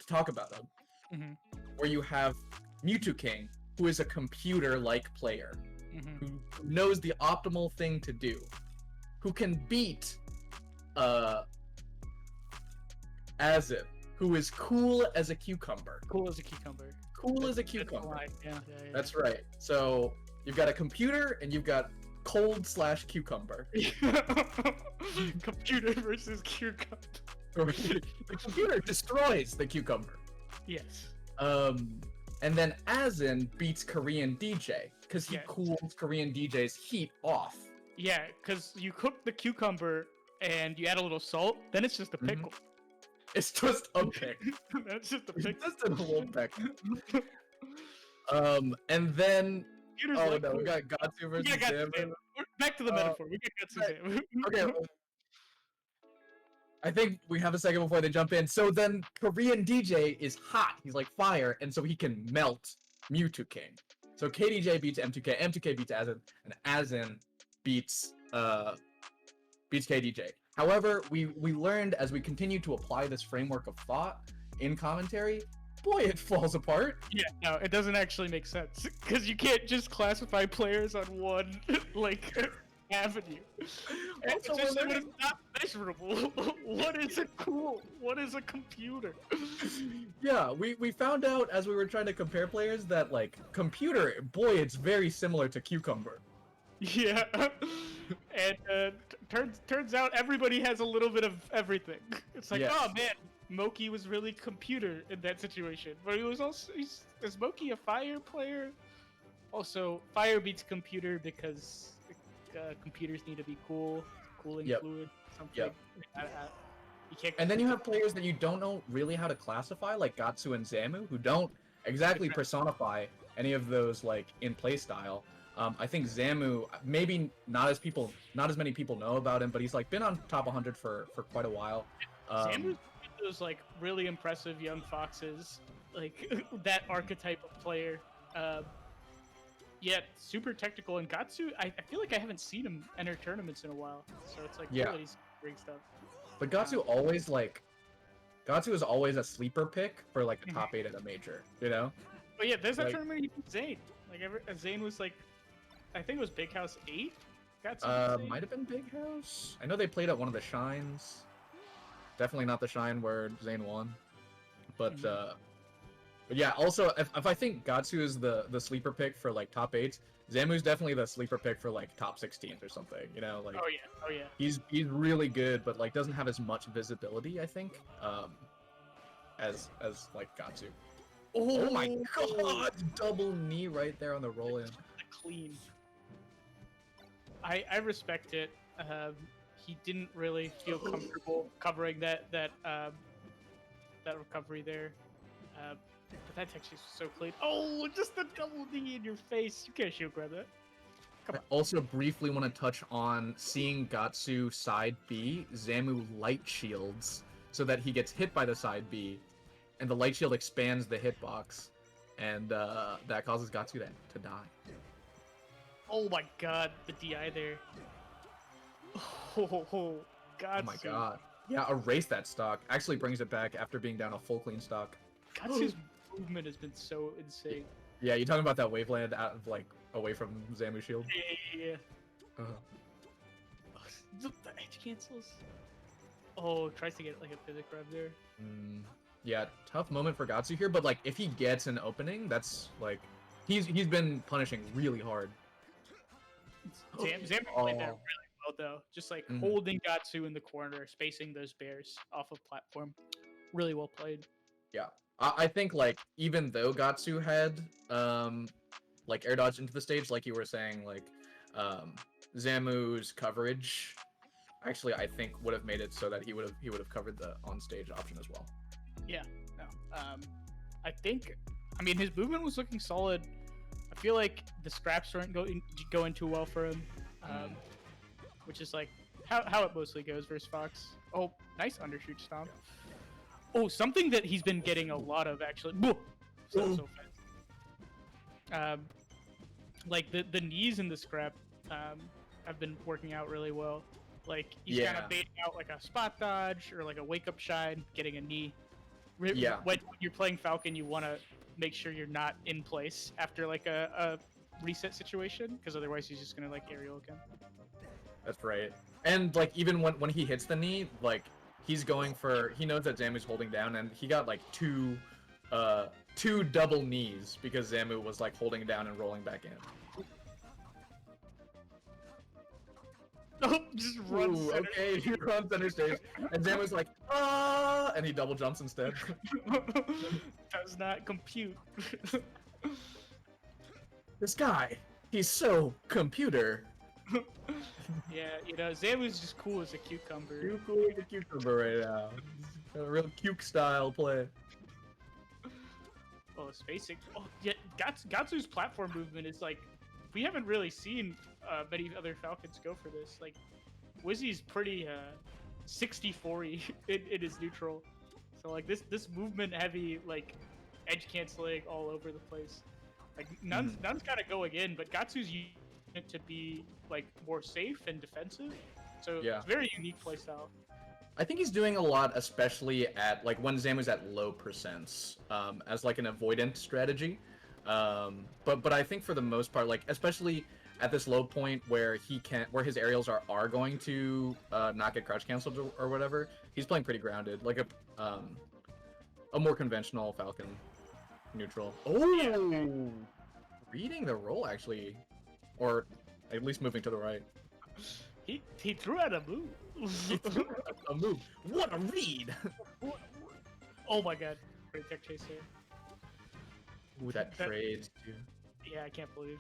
to talk about them. Mhm. Where you have Mewtwo King, who is a computer-like player, Mhm. who knows the optimal thing to do, who can beat Azin, who is cool as a cucumber. Cool as a cucumber. Cool as a That's the cucumber. line. Yeah. That's right. So you've got a computer and you've got cold/cucumber. Computer versus cucumber. The computer destroys the cucumber. Yes. And then Azin beats Korean DJ because he Yeah. cools Korean DJ's heat off. Yeah, because you cook the cucumber and you add a little salt, then it's just a Mhm. pickle. It's just a pick. That's just a It's pickle. just a whole pick. And then Computer's oh like, no, we cool. got Gahtzu versus Yeah, Zamu. Gahtzu. Back to the metaphor. We got Gahtzu. right. Zamu. Okay. I think we have a second before they jump in. So then Korean DJ is hot. He's like fire, and so he can melt Mewtwo King. So KDJ beats M2K, M2K beats Azin, and Azin beats KDJ. However, we learned as we continue to apply this framework of thought in commentary, boy, it falls apart. Yeah, no, it doesn't actually make sense because you can't just classify players on one like avenue. Also, It's just when that it's not measurable. What is a cool? What is a computer? Yeah, we found out as we were trying to compare players that like computer, boy, it's very similar to cucumber. Yeah, and turns out everybody has a little bit of everything. It's like, Yes. oh man, Moky was really computer in that situation, but he was also is Moky a fire player? Also, fire beats computer because computers need to be cooling Yep. fluid, something. Yep. You can't. And then you have players that you don't know really how to classify, like Gahtzu and Zamu, who don't exactly personify any of those like in play style. I think Zamu, maybe not as many people know about him, but he's like been on top 100 for quite a while. Zamu's one of those like really impressive young foxes, like that archetype of player. Yet super technical, and Gahtzu, I feel like I haven't seen him enter tournaments in a while, so it's like Yeah. cool that he's doing stuff. But Gahtzu is always a sleeper pick for like a top 8 at a major, you know? But yeah, there's that Like- tournament he beat Zain. Like Zain was like, I think it was Big House 8. Gahtzu beat Zain? Might have been Big House. I know they played at one of the shines. Definitely not the shine where Zain won. But but yeah, also if I think Gahtzu is the sleeper pick for like top 8s, Zamu's definitely the sleeper pick for like top 16s or something, you know, like Oh yeah. he's really good, but like doesn't have as much visibility, I think, as like Gahtzu. Oh my god, double knee right there on the roll in. Clean. I respect it. He didn't really feel comfortable covering that recovery there. But that texture is so clean. Oh, just the double knee in your face. You can't shield grab that. I also briefly want to touch on seeing Gahtzu side B, Zamu light shields so that he gets hit by the side B, and the light shield expands the hitbox, and that causes Gahtzu to die. Oh my god, the DI there. Oh god. Oh my god. Yeah, erase that stock. Actually brings it back after being down a full clean stock. Gahtzu's movement has been so insane. Yeah, you talking about that waveland out of like away from Zamu shield? Yeah. The edge cancels. Oh, tries to get like a physic grab there. Yeah, tough moment for Gahtzu here, but like if he gets an opening, that's like he's been punishing really hard. Zamu played that really well though. Just like holding Gahtzu in the corner, spacing those bears off of platform. Really well played. Yeah. I think like even though Gahtzu had like air dodge into the stage, like you were saying, like Zamu's coverage actually I think would have made it so that he would have covered the on stage option as well. Yeah. No. I mean his movement was looking solid. I feel like the scraps weren't going too well for him. Which is like how it mostly goes versus Fox. Oh, nice undershoot stomp. Oh, something that he's been getting a lot of actually. So fast. Like the knees in the scrap have been working out really well. Like he's kind of baiting out like a spot dodge or like a wake up shine, getting a knee. When you're playing Falcon, you want to make sure you're not in place after like a reset situation, because otherwise he's just gonna like aerial again. That's right. And like even when he hits the knee, like he knows that Zamu's holding down, and he got like two double knees because Zamu was like holding down and rolling back in. Oh, just runs. Ooh, okay, he runs center stage, and Zamu's like, ah, and he double jumps instead. Does not compute. This guy, he's so computer. Yeah, you know, Zamu's just cool as a cucumber. Too cool as a cucumber right now. A real cuke style play. Oh, spacing. Oh, yeah, Gahtzu's platform movement is like, we haven't really seen many other Falcons go for this. Like, Wizzy's pretty 60-40 in his neutral. So like this movement heavy, like edge canceling all over the place. Like none's kind of going in, but Gahtzu's using it to be like more safe and defensive. So it's very unique playstyle. I think he's doing a lot, especially at like when Zamu's at low percents, as like an avoidant strategy. But I think for the most part, like especially at this low point where where his aerials are going to not get crouch canceled or whatever, he's playing pretty grounded, like a more conventional Falcon neutral. Oh, reading the roll actually, or at least moving to the right. He threw out a move. A move. What a read! Oh my god. Great tech chase here. Ooh, that trade too. Yeah, I can't believe.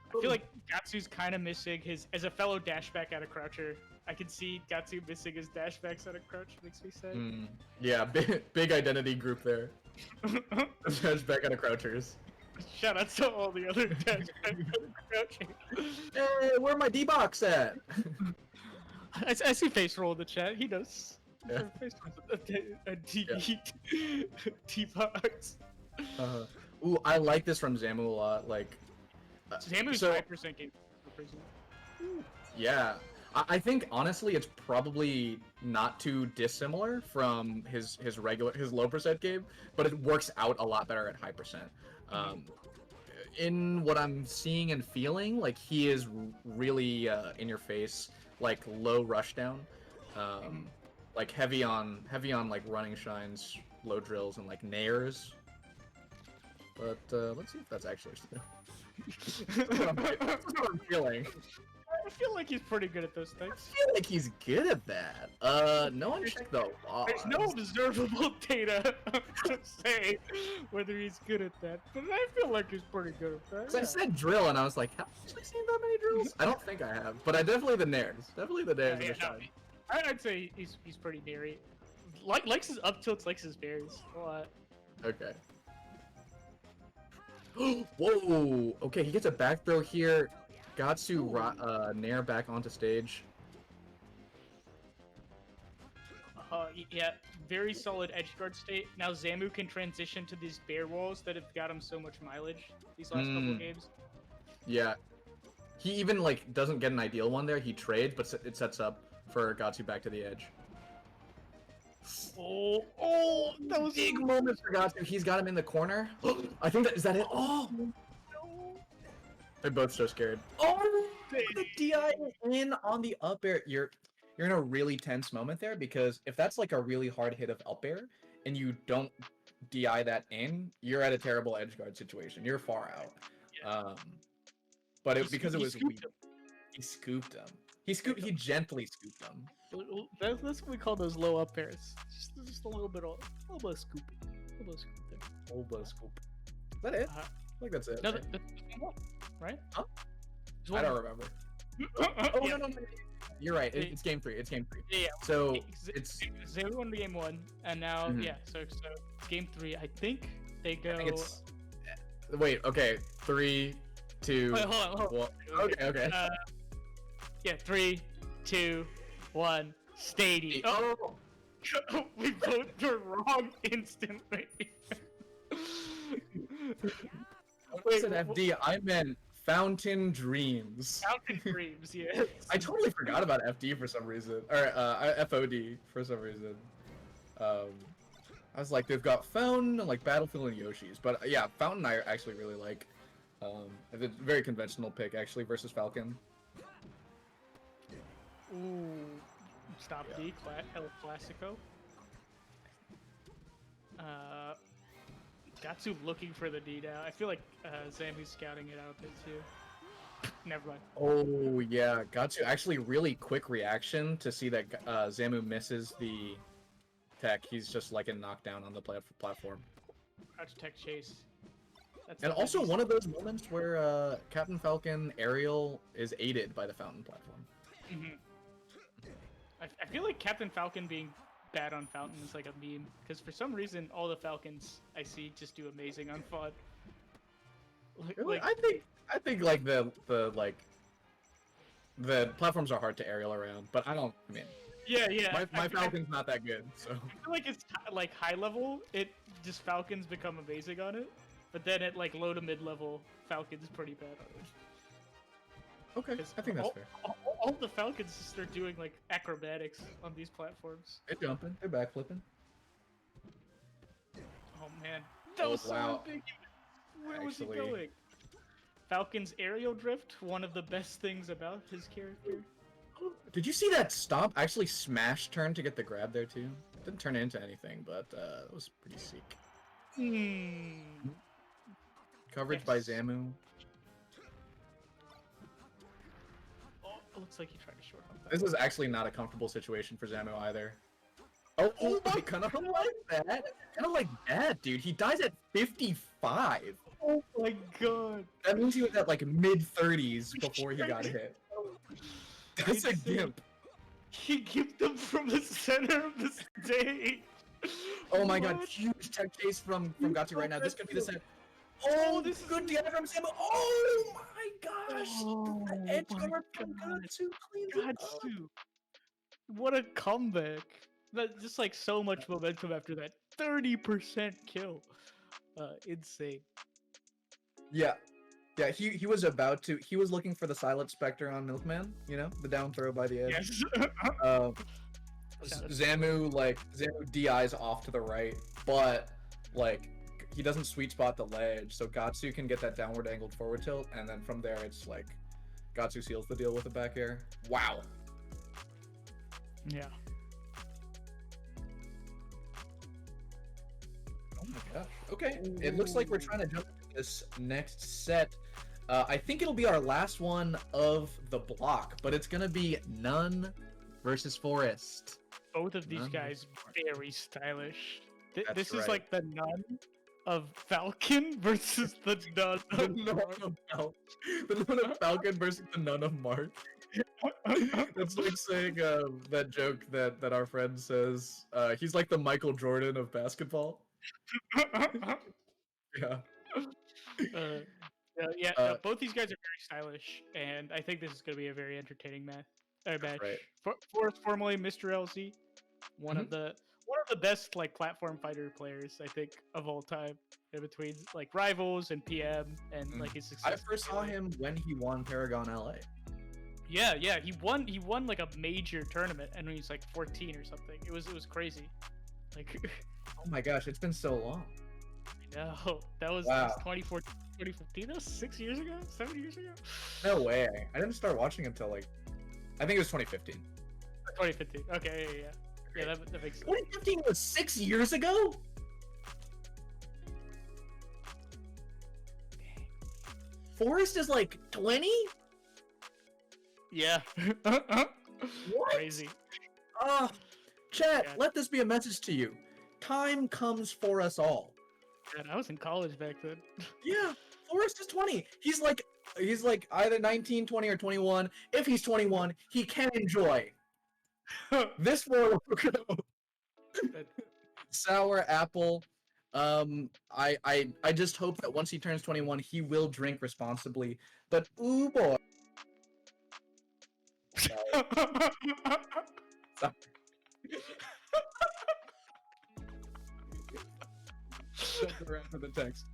I feel like Gahtzu's kind of missing his, as a fellow dashback out of croucher, I can see Gahtzu missing his dashbacks out of crouch, makes me sad. Yeah, big identity group there. Dashback out of crouchers. Shout out to all the other dashbacks out of crouching. Hey, where my D-box at? I see face roll in the chat, he knows. Yeah. Face roll a D-box. Ooh, I like this from Zamu a lot, like... Zamu's so, 5% game. Yeah. I think honestly it's probably not too dissimilar from his low percent game, but it works out a lot better at high percent. In what I'm seeing and feeling, like he is really in your face, like low rushdown, like heavy on like running shines, low drills, and like nairs. But let's see if that's actually that's what I'm feeling. I feel like he's pretty good at those things. I feel like he's good at that. No one checked the logs. There's no observable data to say whether he's good at that, but I feel like he's pretty good at that. So I said drill, and I was like, have I seen that many drills? I don't think I have, but I definitely the nairs. Definitely the nairs in the shine. I'd say he's pretty nairy. Likes his up tilts, likes his berries a lot. Okay. Whoa! Okay, he gets a back throw here. Gahtzu nair back onto stage. Yeah, very solid edge guard state. Now Zamu can transition to these bear walls that have got him so much mileage these last couple of games. Yeah. He even like doesn't get an ideal one there. He trades, but it sets up for Gahtzu back to the edge. Oh, that was big moment for Gahtzu. He's got him in the corner. I think is that it? Oh. They're both so scared. Oh, the DI in on the up air. You're in a really tense moment there, because if that's like a really hard hit of up air and you don't DI that in, you're at a terrible edge guard situation. You're far out. Yeah. But because it was weak, he scooped him. He gently scooped him. That's what we call those low up airs. Just a little bit of scooping. A little scoop there. A little bit of scoop. Is that it? I think that's it. No, right? Right? Huh? I don't remember. Yeah. No. You're right. It's game 3. It's game 3. Yeah. So it's Zamu won game 1, and now so game 3. I think they go. Wait. Okay. 3, 2. Wait, hold on. Okay. Yeah. 3, 2, 1. Stadium. Oh. We both were wrong instantly. Wait, I said FD. I meant Fountain Dreams. Fountain Dreams, yes. I totally forgot about FD for some reason, or FOD for some reason. I was like, they've got Fountain and like Battlefield and Yoshi's, but yeah, Fountain I actually really like. It's a very conventional pick actually versus Falcon. Ooh, stop D, El Clasico. Gahtzu looking for the D now. I feel like Zamu's scouting it out a bit too. Never mind. Oh yeah, Gahtzu actually really quick reaction to see that Zamu misses the tech. He's just like a knockdown on the platform. Crouch tech chase. And also one of those moments where Captain Falcon aerial is aided by the Fountain platform. I feel like Captain Falcon being bad on Fountain is like a meme, because for some reason all the Falcons I see just do amazing on FOD. I think like the platforms are hard to aerial around, but I mean yeah my Falcon's not that good, so I feel like it's like high level it just Falcons become amazing on it, but then at like low to mid level Falcon's pretty bad on it. Okay, I think that's fair. All the Falcons start doing like acrobatics on these platforms. They're jumping. They're backflipping. Oh man, that was so wow. big. Where was he Actually- going? Falcon's aerial drift, one of the best things about his character. Did you see that stomp? Actually, smash turn to get the grab there too. Didn't turn into anything, but it was pretty sick. Coverage by Yes. Zamu. Oh, it looks like he tried to short hop that. This is actually not a comfortable situation for Zamu either. Oh my, kind of like that. Kind of like that, dude. He dies at 55. Oh my god. That means he was at like mid-30s before he got hit. That's a Insane. gimp. He gimped them from the center of the stage. Oh my god, What? huge tech chase from Gahtzu right now. This could be the set. Oh, Oh, this this is- good damage from Zamu. Oh my gosh! Oh the edge my guard from God. Gahtzu cleans it up. Gahtzu. What a comeback. That just like so much momentum after that 30% kill. Insane. Yeah. Yeah, he was about to. He was looking for the Silent Spectre on Milkman, you know, the down throw by the edge. Yes. Zamu DIs off to the right, but like he doesn't sweet spot the ledge, so Gahtzu can get that downward angled forward tilt, and then from there it's like Gahtzu seals the deal with a back air. Wow. Yeah. Oh my gosh. Okay, it looks like we're trying to jump into this next set. I think it'll be our last one of the block, but it's gonna be Nun versus Forrest. Both of these None. guys very stylish. That's This is right. like the nun of Falcon versus the nun The of Nun of Falcon versus the Nun of Mark. It's like saying that joke that our friend says. He's like the Michael Jordan of basketball. Yeah. Both these guys are very stylish, and I think this is going to be a very entertaining match. Right. Forrest, formerly Mr. LZ, one of the best like platform fighter players I think of all time. In between like rivals and PM and like his success. I first saw him when he won Paragon LA. Yeah, he won like a major tournament, and when he's like 14 or something. It was crazy. Like, Oh my gosh, it's been so long. no, that was Wow. 2014, 2015. That was 6 years ago, 7 years ago. No way. I didn't start watching until like, I think it was 2015. 2015. Okay, yeah. That makes sense. 2015 was 6 years ago? Forrest is like 20? Yeah. What? Crazy. Chat, Yeah. let this be a message to you. Time comes for us all. God, I was in college back then. Yeah, Forrest is 20. He's like either 19, 20, or 21. If he's 21, he can enjoy this for sour apple. I just hope that once he turns 21, he will drink responsibly. But ooh boy. Sorry. Jump around to the text.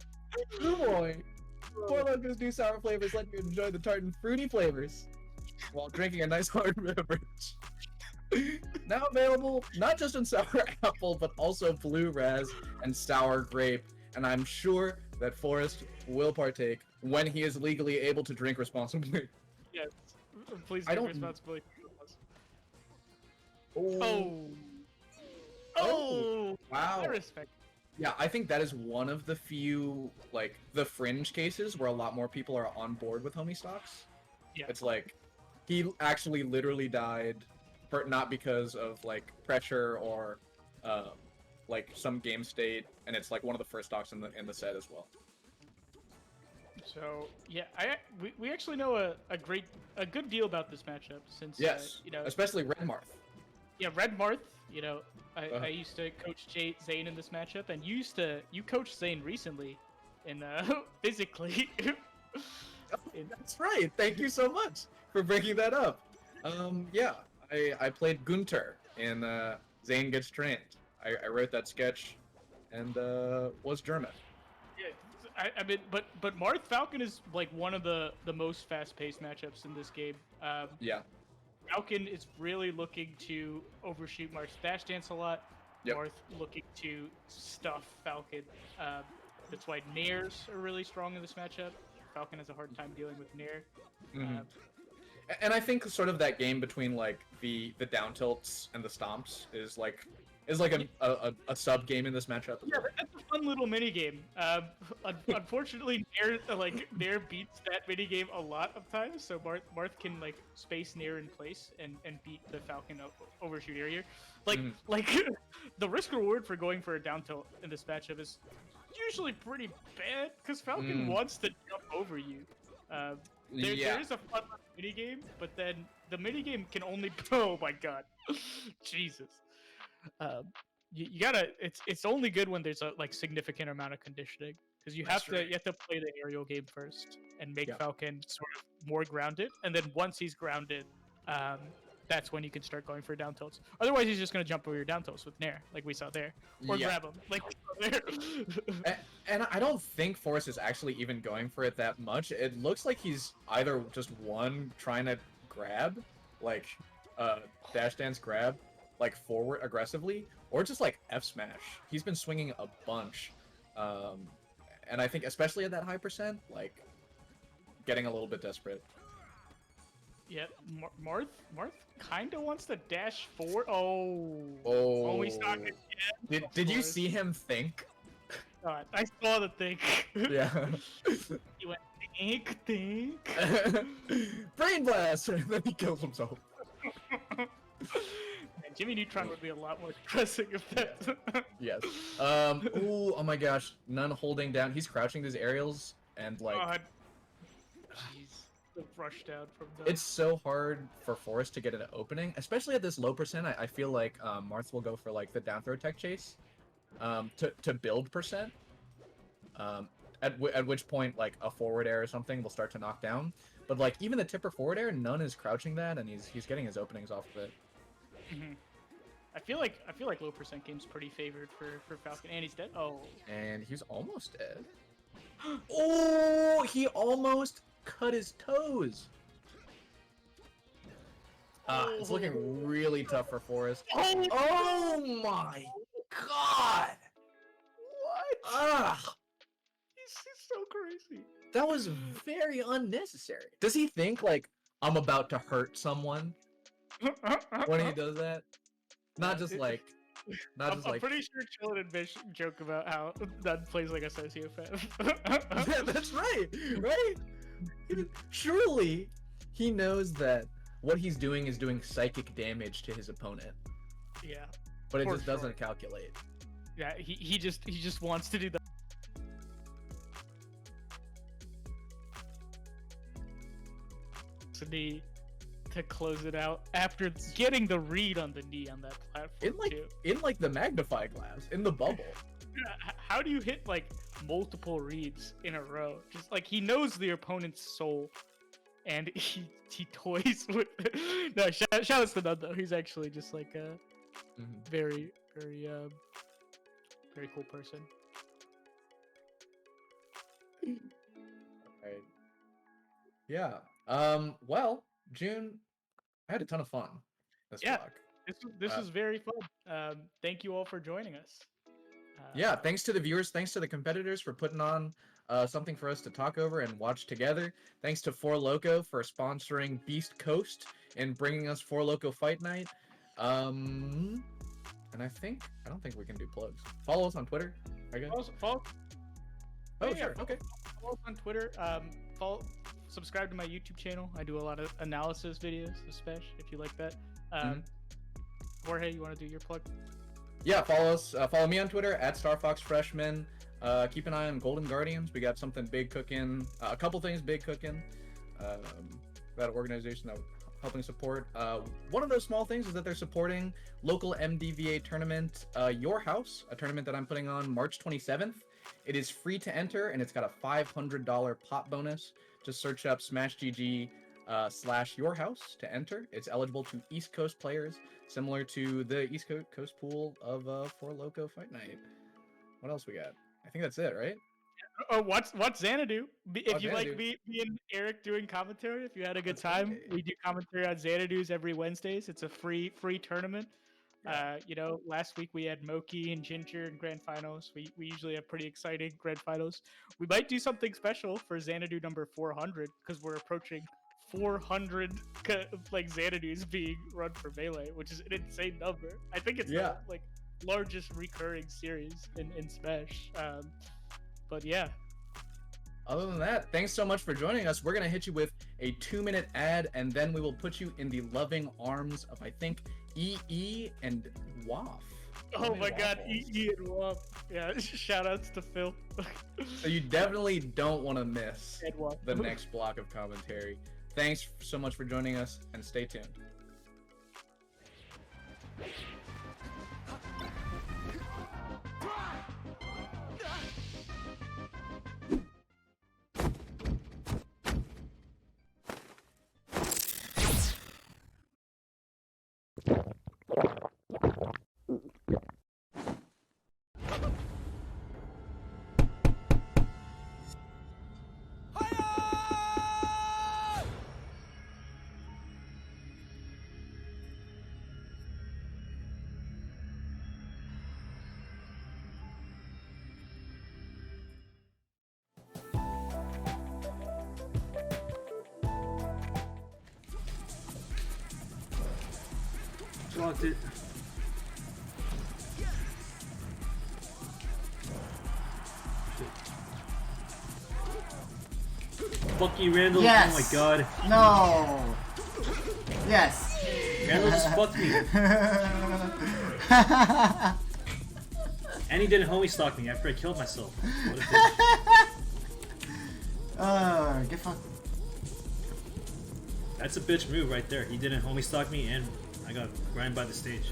Ooh boy. Four Locos new sour flavors let you enjoy the tart and fruity flavors while drinking a nice hard beverage. Now available not just in sour apple, but also blue raz and sour grape. And I'm sure that Forrest will partake when he is legally able to drink responsibly. Yes. Please I drink don't- responsibly. Oh. Oh. Wow. I respect. Yeah, I think that is one of the few, like, the fringe cases where a lot more people are on board with homie stocks. Yeah. It's like, he actually literally died, not because of, like, pressure or, like, some game state, and it's, like, one of the first stocks in the set as well. So yeah, we actually know a good deal about this matchup since Yes, especially Red Marth. Yeah, Red Marth. I used to coach Zain in this matchup, and you coached Zain recently, in physically. That's right. Thank you so much for bringing that up. Yeah, I played Gunter in Zain Gets Trained. I wrote that sketch and was German. Yeah, I mean, but Marth Falcon is like one of the most fast-paced matchups in this game. Yeah. Falcon is really looking to overshoot Marth's dash dance a lot. Yep. Marth looking to stuff Falcon. That's why Nairs are really strong in this matchup. Falcon has a hard time dealing with Nair. And I think sort of that game between like the down tilts and the stomps is like a sub game in this matchup. Yeah, that's a fun little mini game. Unfortunately, Nair beats that mini game a lot of times. So Marth can like space Nair in place and beat the Falcon overshoot area. Like the risk reward for going for a down tilt in this matchup is usually pretty bad because Falcon wants to jump over you. There is a fun mini game, but then the mini game can only. Oh my god, Jesus. You gotta. It's only good when there's a like significant amount of conditioning because you have to play the aerial game first and make Falcon sort of more grounded, and then once he's grounded, that's when you can start going for down tilts. Otherwise, he's just gonna jump over your down tilts with Nair, like we saw there, or grab him, like we saw there. and I don't think Forrest is actually even going for it that much. It looks like he's either just trying to grab, like dash dance grab, like forward aggressively, or just like F smash. He's been swinging a bunch, and I think especially at that high percent, like getting a little bit desperate. Yeah, Marth kind of wants to dash forward. Oh, we stuck again. Did you see him think? God, I saw the think. Yeah. He went think. Brain blast, and then he kills himself. Man, Jimmy Neutron would be a lot more depressing if that. Yes. Oh my gosh, none holding down. He's crouching these aerials and like. God. Jeez. The rush down from the... It's so hard for Forrest to get an opening, especially at this low percent. I feel like Marth will go for like the down throw tech chase, to build percent. At which point like a forward air or something will start to knock down. But like even the tipper forward air, none is crouching that, and he's getting his openings off of it. I feel like low percent game's pretty favored for Falcon, and he's dead. Oh. And he's almost dead. Oh, he almost cut his toes. It's looking really tough for Forrest. Oh my god! What? He's so crazy. That was very unnecessary. Does he think like I'm about to hurt someone when he does that? Not just like. I'm pretty sure Chillin' and Bish joke about how Nunn plays like a sociopath. Yeah, that's right, right? Surely he knows that what he's doing is doing psychic damage to his opponent. Yeah. But it just doesn't calculate. Yeah, he just wants to do that. Knee to close it out after getting the read on the knee on that platform in like the magnify glass in the bubble. How do you hit like multiple reads in a row? Just like he knows the opponent's soul, and he toys with it. No, shout outs to Nunn though. He's actually just like a very cool person. Right. Yeah. Well, June, I had a ton of fun this block. This was very fun. Thank you all for joining us. Yeah, thanks to the viewers, thanks to the competitors for putting on something for us to talk over and watch together. Thanks to 4Loco for sponsoring Beast Coast and bringing us 4Loco Fight Night. And I don't think we can do plugs. Follow us on Twitter, I guess. Follow. Oh, sure. Okay. Follow us on Twitter. Subscribe to my YouTube channel. I do a lot of analysis videos, especially if you like that. Jorge, you want to do your plug? Yeah, follow us. Follow me on Twitter at StarFoxFreshman. Keep an eye on Golden Guardians. We got something big cooking. A couple things big cooking. That organization that helping support. One of those small things is that they're supporting local MDVA tournament, Your House, a tournament that I'm putting on March 27th. It is free to enter, and it's got a $500 pot bonus. Just search up SmashGG /Your House to enter. It's eligible to East Coast players, similar to the East Coast pool of 4Loco Fight Night. What else we got? I think that's it, right? Or watch Xanadu. If Watch you like Xanadu. me and Eric doing commentary, if you had a good time, we do commentary on Xanadu's every Wednesdays. It's a free tournament. You know, last week we had Moky and Ginger in grand finals. We usually have pretty exciting grand finals. We might do something special for Xanadu number 400 because we're approaching 400 like Xanadu's being run for Melee, which is an insane number. I think it's the like largest recurring series in Smash. But yeah. Other than that, thanks so much for joining us. We're gonna hit you with a 2-minute ad, and then we will put you in the loving arms of, I think, EE and WAF. Oh my God, EE and WAF. Yeah, shout outs to Phil. So you definitely don't want to miss And WAF. the next block of commentary. Thanks so much for joining us, and stay tuned. Blocked it. Fuck you, Randall. Yes. Oh my god. No. Yes. Randall just fucked me. And he didn't homie stalk me after I killed myself. What a bitch. Get fucked. That's a bitch move right there. He didn't homie stalk me and I got grind by the stage.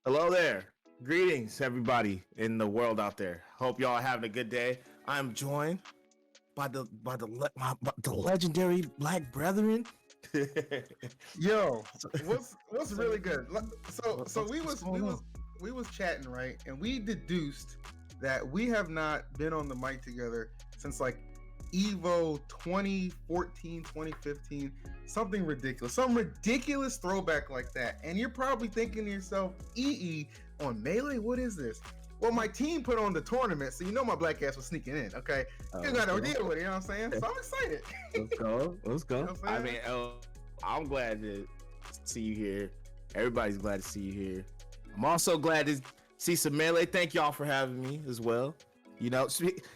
Hello there. Greetings, everybody in the world out there. Hope y'all are having a good day. I'm joined by the legendary Black Brethren. Yo, what's really good? So we was chatting, right? And we deduced that we have not been on the mic together since like Evo 2014, 2015, something ridiculous, some ridiculous throwback like that. And you're probably thinking to yourself, on Melee? What is this? Well, my team put on the tournament, so you know my black ass was sneaking in, okay? You got no deal with it, you know what I'm saying? So I'm excited. Let's go. Let's go. You know what I'm I mean, I'm glad to see you here. Everybody's glad to see you here. I'm also glad to see some Melee. Thank y'all for having me as well. You know,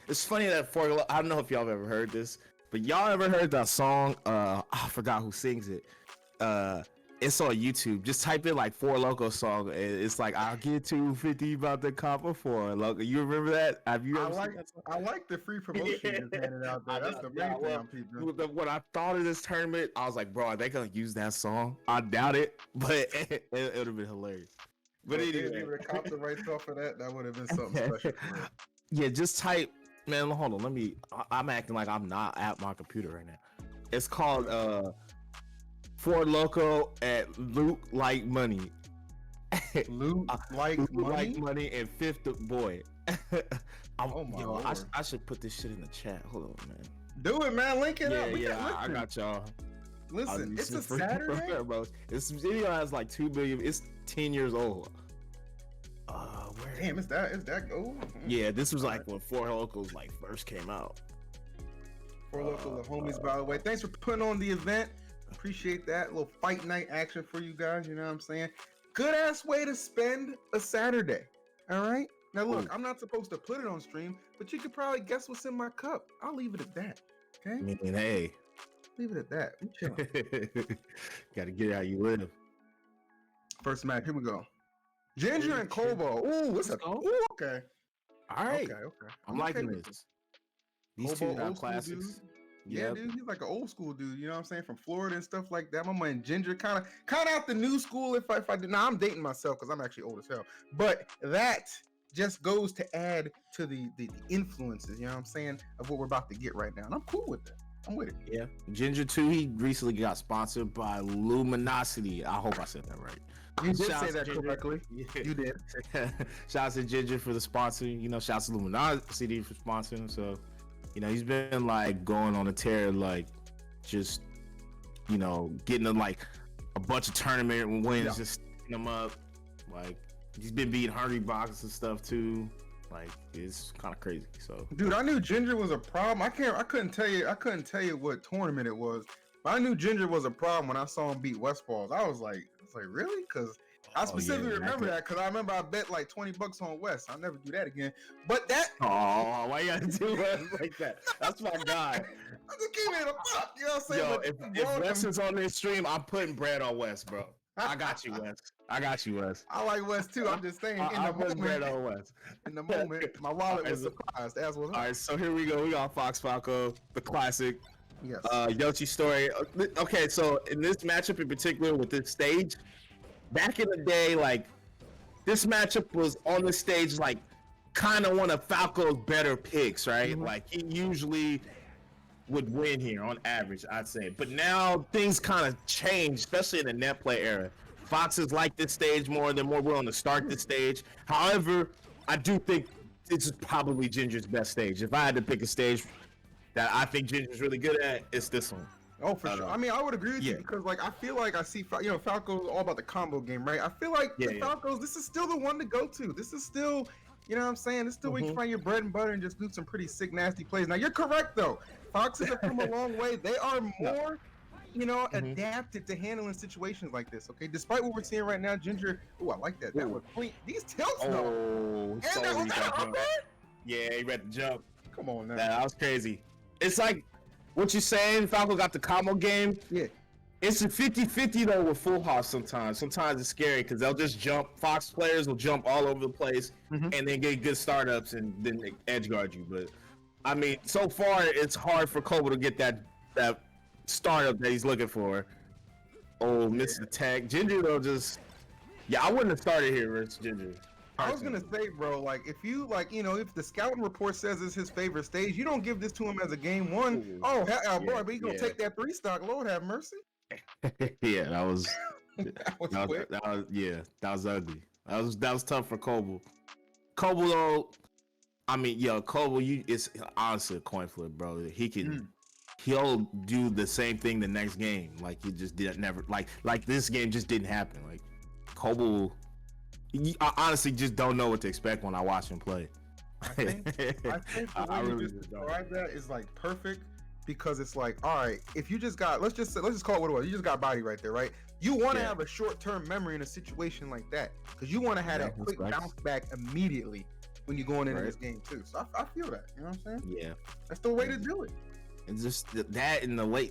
it's funny that I don't know if y'all have ever heard this, but y'all ever heard that song? I forgot who sings it. It's on YouTube. Just type in like Four Loko song. And it's like, I'll get 250 about the copper for Loko. You remember that? Have you ever seen that song? I like the free promotion you just handed out there. That's the main thing I'm keeping. When I thought of this tournament, I was like, bro, are they gonna use that song? I doubt it, but it would have been hilarious. But anyway, if you would have copped the rights off of that, that would have been something special. Yeah, just type, man. Hold on, I'm acting like I'm not at my computer right now. It's called Four Loko at Loot Like Money. Loot Like Money and Fifth Boy. Lord. I should put this shit in the chat. Hold on, man. Do it, man. Link it up. I got y'all. Listen, it's a Saturday. Bro. This video has like 2 billion. It's 10 years old. Damn, is that gold? Yeah, this was like when Four Lokos like first came out. Four Loko, the homies, by the way. Thanks for putting on the event. Appreciate that little fight night action for you guys. You know what I'm saying? Good ass way to spend a Saturday. All right. Now look, I'm not supposed to put it on stream, but you could probably guess what's in my cup. I'll leave it at that. Okay. I mean, hey. Leave it at that. Gotta get how you live. First match. Here we go. Ginger and Colbol. Ooh, what's up? Ooh, okay. All right. Okay. I'm liking this. These Colbol, two are classics. Yeah, dude, he's like an old school dude. You know what I'm saying? From Florida and stuff like that. My man Ginger, kind of out the new school. If I do, now I'm dating myself because I'm actually old as hell. But that just goes to add to the influences. You know what I'm saying? Of what we're about to get right now, and I'm cool with that. I'm with it. Yeah. Ginger too. He recently got sponsored by Luminosity. I hope I said that right. You did say that correctly. Yeah. You did. Shout out to Ginger for the sponsor. You know, shout out to Luminosity for sponsoring. So, you know, he's been like going on a tear, like just, you know, getting like a bunch of tournament wins, just sticking them up. Like he's been beating Hungrybox and stuff too. Like it's kind of crazy. So, dude, I knew Ginger was a problem. I couldn't tell you what tournament it was. But I knew Ginger was a problem when I saw him beat Westfalls. I was like, really? Because I specifically remember that because I remember I bet like $20 on West. I'll never do that again. But that. Oh, why you gotta do it like that? That's my guy. I just keep it a buck. You know what I'm saying? Yo, if West is on this stream, I'm putting bread on West, bro. I got you, West. I like West too. I'm just saying. I'm putting bread on West. In the moment, my wallet was surprised. As was. All right, so here we go. We got Fox Falco, the classic. Yes. Yoshi story. Okay, so in this matchup in particular with this stage, back in the day, like this matchup was on the stage like kind of one of Falco's better picks, right? Mm-hmm. Like he usually would win here on average, I'd say. But now things kind of changed, especially in the net play era. Foxes like this stage more. They're more willing to start this stage. However, I do think this is probably Ginger's best stage. If I had to pick a stage that I think Ginger's really good at, it's this one. Oh, for sure. I mean, I would agree with you because, like, I feel like I see, you know, Falco's all about the combo game, right? I feel like the Falcos, this is still the one to go to. This is still, you know what I'm saying? This is still where you can find your bread and butter and just do some pretty sick, nasty plays. Now, you're correct, though. Foxes have come a long way. They are more, you know, adapted to handling situations like this, okay? Despite what we're seeing right now, Ginger, oh, I like that. That was clean. These tilts, though. Oh, yeah, he read the jump. Come on now. That was crazy. It's like what you're saying, Falco got the combo game. Yeah. It's a 50-50 though with full house sometimes. Sometimes it's scary because they'll just jump. Fox players will jump all over the place and then get good startups and then they edge guard you. But I mean, so far it's hard for Komodo to get that startup that he's looking for. Oh, missed the tag. Ginger though just I wouldn't have started here versus Ginger. I was gonna say, bro, like if you like, you know, if the scouting report says it's his favorite stage, you don't give this to him as a game one. Ooh, boy, but he's gonna take that 3-stock. Lord have mercy. Yeah, that was that was ugly. That was tough for Colbol. Colbol though, I mean, Colbol, it's honestly a coin flip, bro. He'll do the same thing the next game. Like he just did never like this game just didn't happen. Like Colbol. I honestly just don't know what to expect when I watch him play. I think the way you just described that is like perfect, because it's like, all right, if you just got, let's just call it what it was. You just got body right there, right? You want to have a short-term memory in a situation like that, because you want to have that quick bounce back immediately when you're going into this game too. So I feel that, you know what I'm saying? Yeah, that's the way to do it. And just that, and the way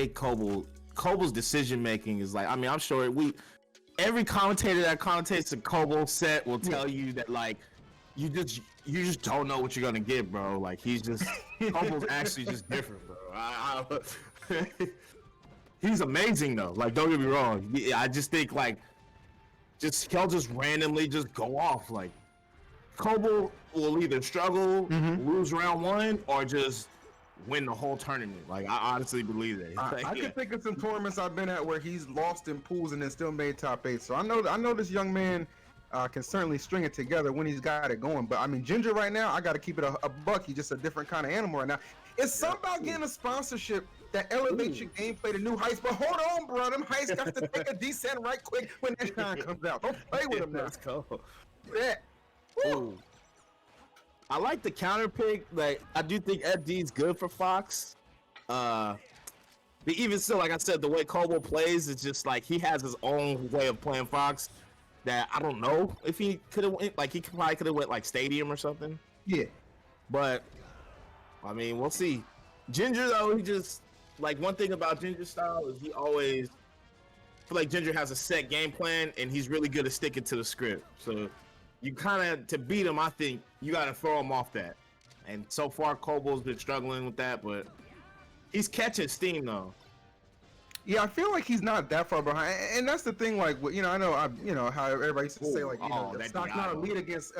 Kobol's decision making is like, I mean, I'm sure every commentator that commentates the Colbol set will tell you that, like, you just don't know what you're gonna get, bro. Like, he's just Colbol's actually just different, bro. He's amazing though. Like, don't get me wrong. I just think like, he'll just randomly just go off. Like, Colbol will either struggle, lose round 1, or just win the whole tournament. Like, I honestly believe that. I can think of some tournaments I've been at where he's lost in pools and then still made top 8. So I know this young man can certainly string it together when he's got it going. But I mean, Ginger right now, I got to keep it a buck. He's just a different kind of animal right now. It's something about getting a sponsorship that elevates your gameplay to new heights. But hold on, bro. Them heights got to take a descent right quick when that shine comes out. Don't play with him now. Let's go. Yeah. Ooh. I like the counter pick. Like, I do think FD's good for Fox. But even still, like I said, the way Colbol plays is just like, he has his own way of playing Fox that I don't know if he could have went. Like, he probably could have went like Stadium or something. Yeah. But I mean, we'll see. Ginger though, he just, like, one thing about Ginger's style is he always, I feel like Ginger has a set game plan and he's really good at sticking to the script. So you kind of, to beat him, I think you got to throw him off that. And so far, Colbol's been struggling with that, but he's catching steam though. Yeah, I feel like he's not that far behind, and that's the thing. Like, you know, I know how everybody used to say, like, you know, the stock's not a lead against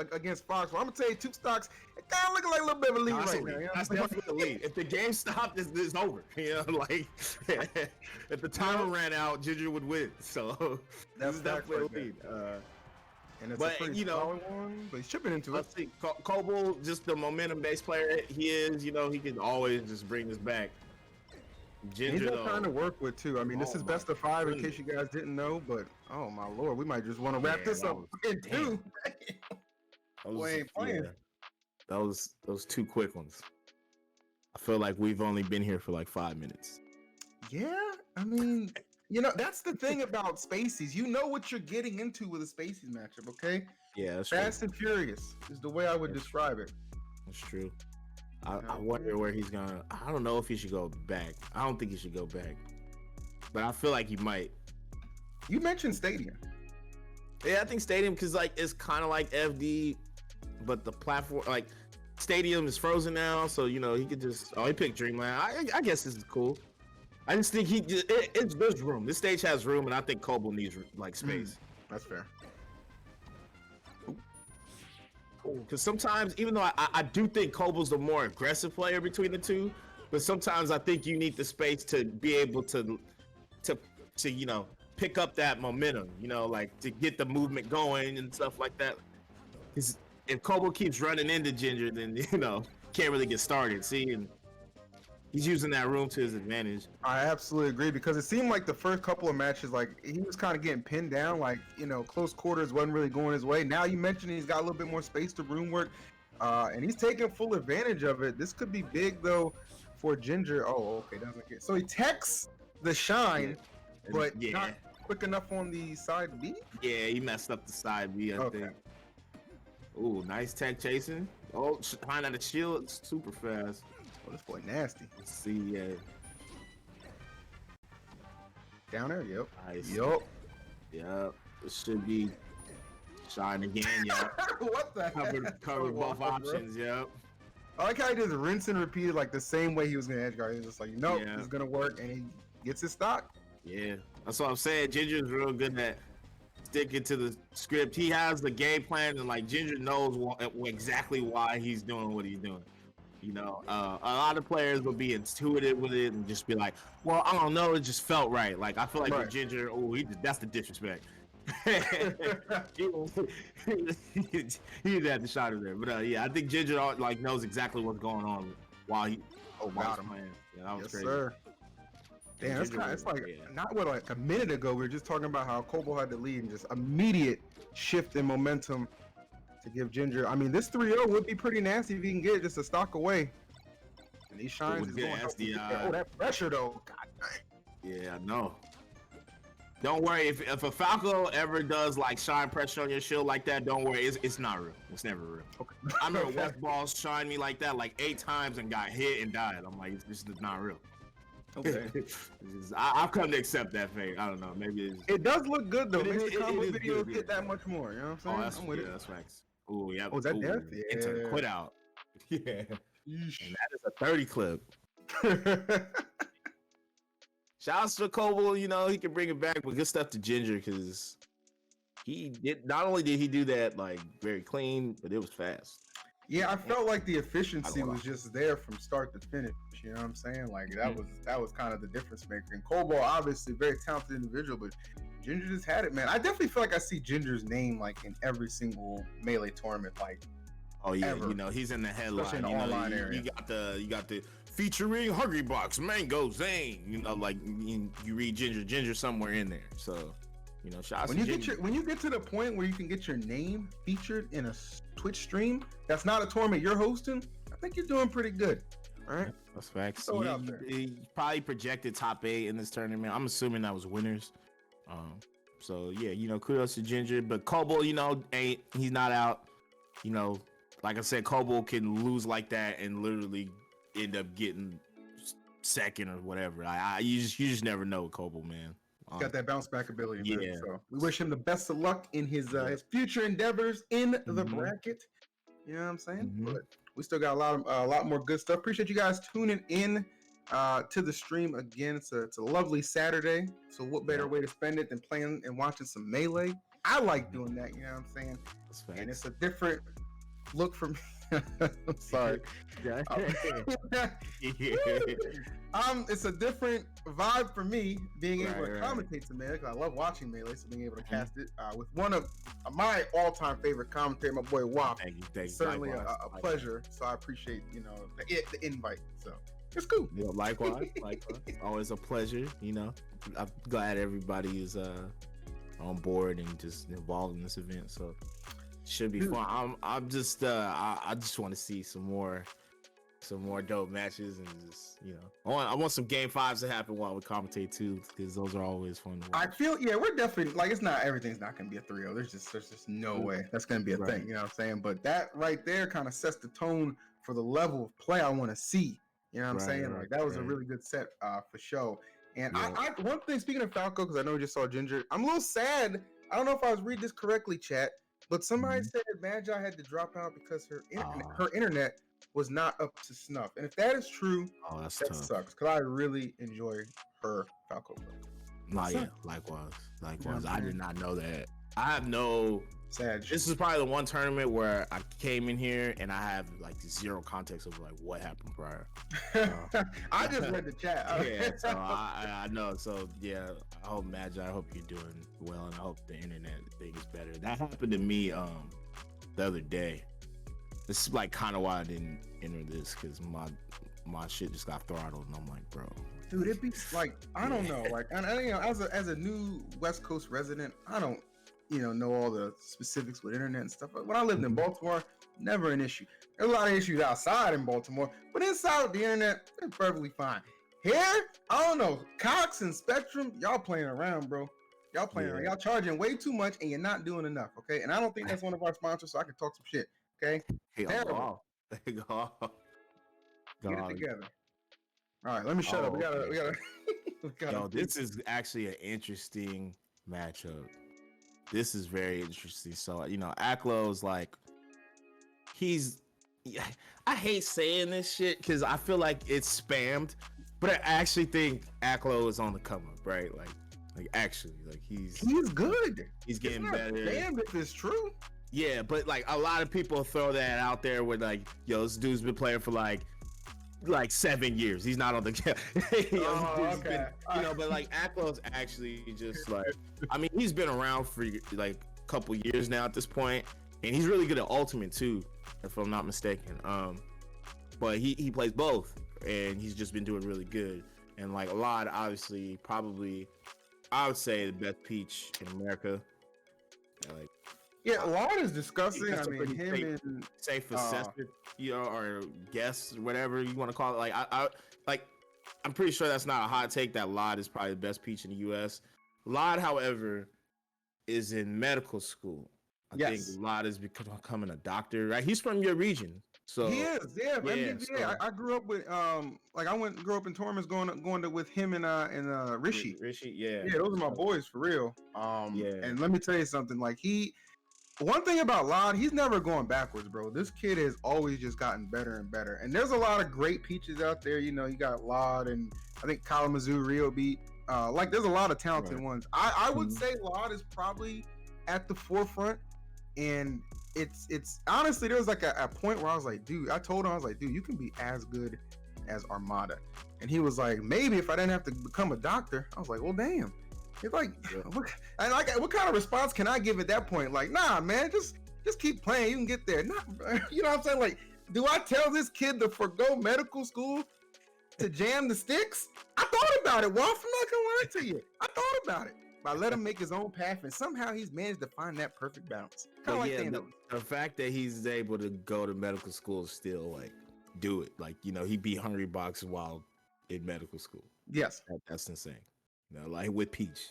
Fox. Well, I'm gonna tell you, 2 stocks, it kind of looking like a little bit of a lead right now. You know? That's definitely a lead. If the game stopped, it's over. You know, like, if the timer ran out, Ginger would win. So that's definitely a lead. And it's a pretty solid one, but he's chipping into it. Let's see, Colbol, just the momentum-based player he is. You know, he can always just bring this back. Ginger, he's trying to work with too. I mean, this is best of 5 in case you guys didn't know. But oh my lord, we might just want to wrap this up in 2. Ain't playing. Those 2 quick ones. I feel like we've only been here for like 5 minutes. Yeah, I mean, you know, that's the thing about Spacies. You know what you're getting into with a Spacies matchup, okay? Yeah, that's Fast and Furious is the way I would describe it. That's true. I wonder where he's gonna. I don't know if he should go back. I don't think he should go back, but I feel like he might. You mentioned Stadium. Yeah, I think Stadium, because like it's kind of like FD, but the platform, like, Stadium is frozen now, so you know he could just. Oh, he picked Dreamland. I guess this is cool. I just think there's room. This stage has room, and I think Colbol needs like space. That's fair. Because sometimes, even though I do think Colbol's the more aggressive player between the two, but sometimes I think you need the space to be able to you know, pick up that momentum, you know, like to get the movement going and stuff like that. Because if Colbol keeps running into Ginger, then, you know, can't really get started. See, and he's using that room to his advantage. I absolutely agree, because it seemed like the first couple of matches, like, he was kind of getting pinned down, like, you know, close quarters wasn't really going his way. Now you mentioned he's got a little bit more space to room work, and he's taking full advantage of it. This could be big, though, for Ginger. Oh, okay, doesn't get. So he techs the shine, but not quick enough on the side B? Yeah, he messed up the side B, I think. Ooh, nice tech chasing. Oh, behind out the shield, it's super fast. Oh, this boy nasty. Let's see, down there, yep. Nice. Yep. It should be shine again, yep. What the heck? Covered both options, yep. I like how he just rinse and repeat like the same way he was gonna edge guard. He's just like, nope, this is gonna work, and he gets his stock. Yeah, that's what I'm saying. Ginger's real good at sticking to the script. He has the game plan, and like Ginger knows exactly why he's doing what he's doing. You know, a lot of players will be intuitive with it and just be like, well, I don't know, it just felt right. Like, I feel like with Ginger, that's the disrespect. He didn't have the shot in there. But yeah, I think Ginger like knows exactly what's going on while he's playing. Yeah, that was crazy. Sir. Damn, it's like not what, like a minute ago we were just talking about how Colbol had the lead and just immediate shift in momentum to give Ginger. I mean, this 3-0 would be pretty nasty if he can get just a stock away. And these shines is going SDI. Oh, that pressure though. God dang. Yeah, no. Don't worry if a Falco ever does like shine pressure on your shield like that. Don't worry, it's not real. It's never real. Okay. I remember West Balls shined me like that like 8 times and got hit and died. I'm like, this is not real. Okay. I've come to accept that fate. I don't know. Maybe it does look good though. Makes the combo is videos good, get that much more. You know what I'm saying? I'm with it. That's facts. Oh yeah. Oh, is that death? Yeah. Into quit out. Yeah. Yeesh. And that is a 30 clip. Shouts to Komodo, you know, he can bring it back, but good stuff to Ginger because he did not only did he do that like very clean, but it was fast. Yeah, I felt like the efficiency was just there from start to finish. You know what I'm saying? Like that was kind of the difference maker. And Colbol, obviously, very talented individual, but Ginger just had it, man. I definitely feel like I see Ginger's name like in every single melee tournament, like. Oh yeah, ever. You know he's in the headline. Especially in the you know, online area. You got the featuring Hungrybox, Mango, Zain. You know, like you read Ginger somewhere in there. So, you know, shout out when to you Ginger. when you get to the point where you can get your name featured in a Twitch stream that's not a tournament you're hosting, I think you're doing pretty good. All right, that's facts. Throw it out there. He probably projected top 8 in this tournament. I'm assuming that was winners. So yeah, you know, kudos to Ginger. But Colbol, you know, he's not out. You know, like I said, Colbol can lose like that and literally end up getting second or whatever. You just never know with Colbol, man. Got that bounce back ability. Yeah. Man, so we wish him the best of luck in his future endeavors in the bracket. You know what I'm saying? But we still got a lot more good stuff. Appreciate you guys tuning in to the stream again. It's a lovely Saturday. So what better way to spend it than playing and watching some Melee? I like doing that. You know what I'm saying? And it's a different look for me. I'm sorry. It's a different vibe for me being able to commentate some Melee because I love watching Melee, so being able to cast it with one of my all-time favorite commentator, my boy Wop. Thank you. Certainly a pleasure. So I appreciate the invite. So it's cool. Yeah, likewise. Always a pleasure. You know, I'm glad everybody is on board and just involved in this event. So. Should be fun. I'm just I just want to see some more dope matches and just I want some game 5s to happen while we commentate too because those are always fun. I feel we're definitely like everything's not gonna be a 3-0. There's just no way that's gonna be a thing. You know what I'm saying? But that right there kind of sets the tone for the level of play I want to see. You know what I'm saying? Like that was a really good set for show. And I one thing speaking of Falco because I know we just saw Ginger. I'm a little sad. I don't know if I was reading this correctly, chat. But somebody said Magi had to drop out because her internet was not up to snuff. And if that is true, that sucks. Because I really enjoy her Falco play. Yeah, likewise. Yeah, I did not know that. I have no... Sad. This is probably the one tournament where I came in here and I have like zero context of like what happened prior. I just read the chat. Yeah, so I know. So yeah, I hope Magi, I hope you're doing well, and I hope the internet thing is better. That happened to me the other day. This is like kind of why I didn't enter this because my shit just got throttled, and I'm like, bro. Dude, it'd be like I don't know, like and as a new West Coast resident, I don't. Know all the specifics with internet and stuff. When I lived in Baltimore, never an issue. There's a lot of issues outside in Baltimore, but inside of the internet, it's perfectly fine. Here, I don't know. Cox and Spectrum, y'all playing around, bro. Y'all playing around. Y'all charging way too much, and you're not doing enough, okay? And I don't think that's one of our sponsors, so I can talk some shit, okay? Get it together. All right, let me shut up. We gotta. Yo, this is actually an interesting matchup. This is very interesting. So, Aklo's like, I hate saying this shit because I feel like it's spammed, but I actually think Aklo is on the come up, right? Like actually, like he's good. He's getting better. Damn, if it's true. Yeah, but like a lot of people throw that out there with like, yo, this dude's been playing for like 7 years. He's not on the okay. But like Aklo's actually just like, I mean, he's been around for like a couple years now at this point, and he's really good at ultimate too, if I'm not mistaken. But he plays both, and he's just been doing really good. And like a lot, obviously, probably, I would say the best Peach in America. Like Yeah, lloD is disgusting. That's I a mean, pretty him and safe assessment, or guess, whatever you want to call it. I'm pretty sure that's not a hot take that lloD is probably the best peach in the U.S. lloD, however, is in medical school. I think lloD is becoming a doctor, right? He's from your region, so he is. Yeah, man. so, I grew up with grew up in tournaments going to with him and Rishi. Rishi, Yeah, those are my boys for real. Yeah. And let me tell you something. Like one thing about lloD, he's never going backwards, bro. This kid has always just gotten better and better. And there's a lot of great peaches out there. You know, you got lloD and I think Kalamazoo, Ryobeat. There's a lot of talented ones. I would say lloD is probably at the forefront. And it's honestly, there was like a point where I was like, dude, I told him, I was like, dude, you can be as good as Armada. And he was like, maybe if I didn't have to become a doctor. I was like, well, damn. It's like, what kind of response can I give at that point? Like, nah, man, just keep playing. You can get there. Nah, you know what I'm saying? Like, do I tell this kid to forgo medical school to jam the sticks? I thought about it, Wolf. I'm not gonna lie to you. I thought about it. I let him make his own path, and somehow he's managed to find that perfect balance. Kind of like Thanos. The fact that he's able to go to medical school is still like do it. Like, you know, he beat Hungrybox while in medical school. Yes, that's insane. You know, like with Peach,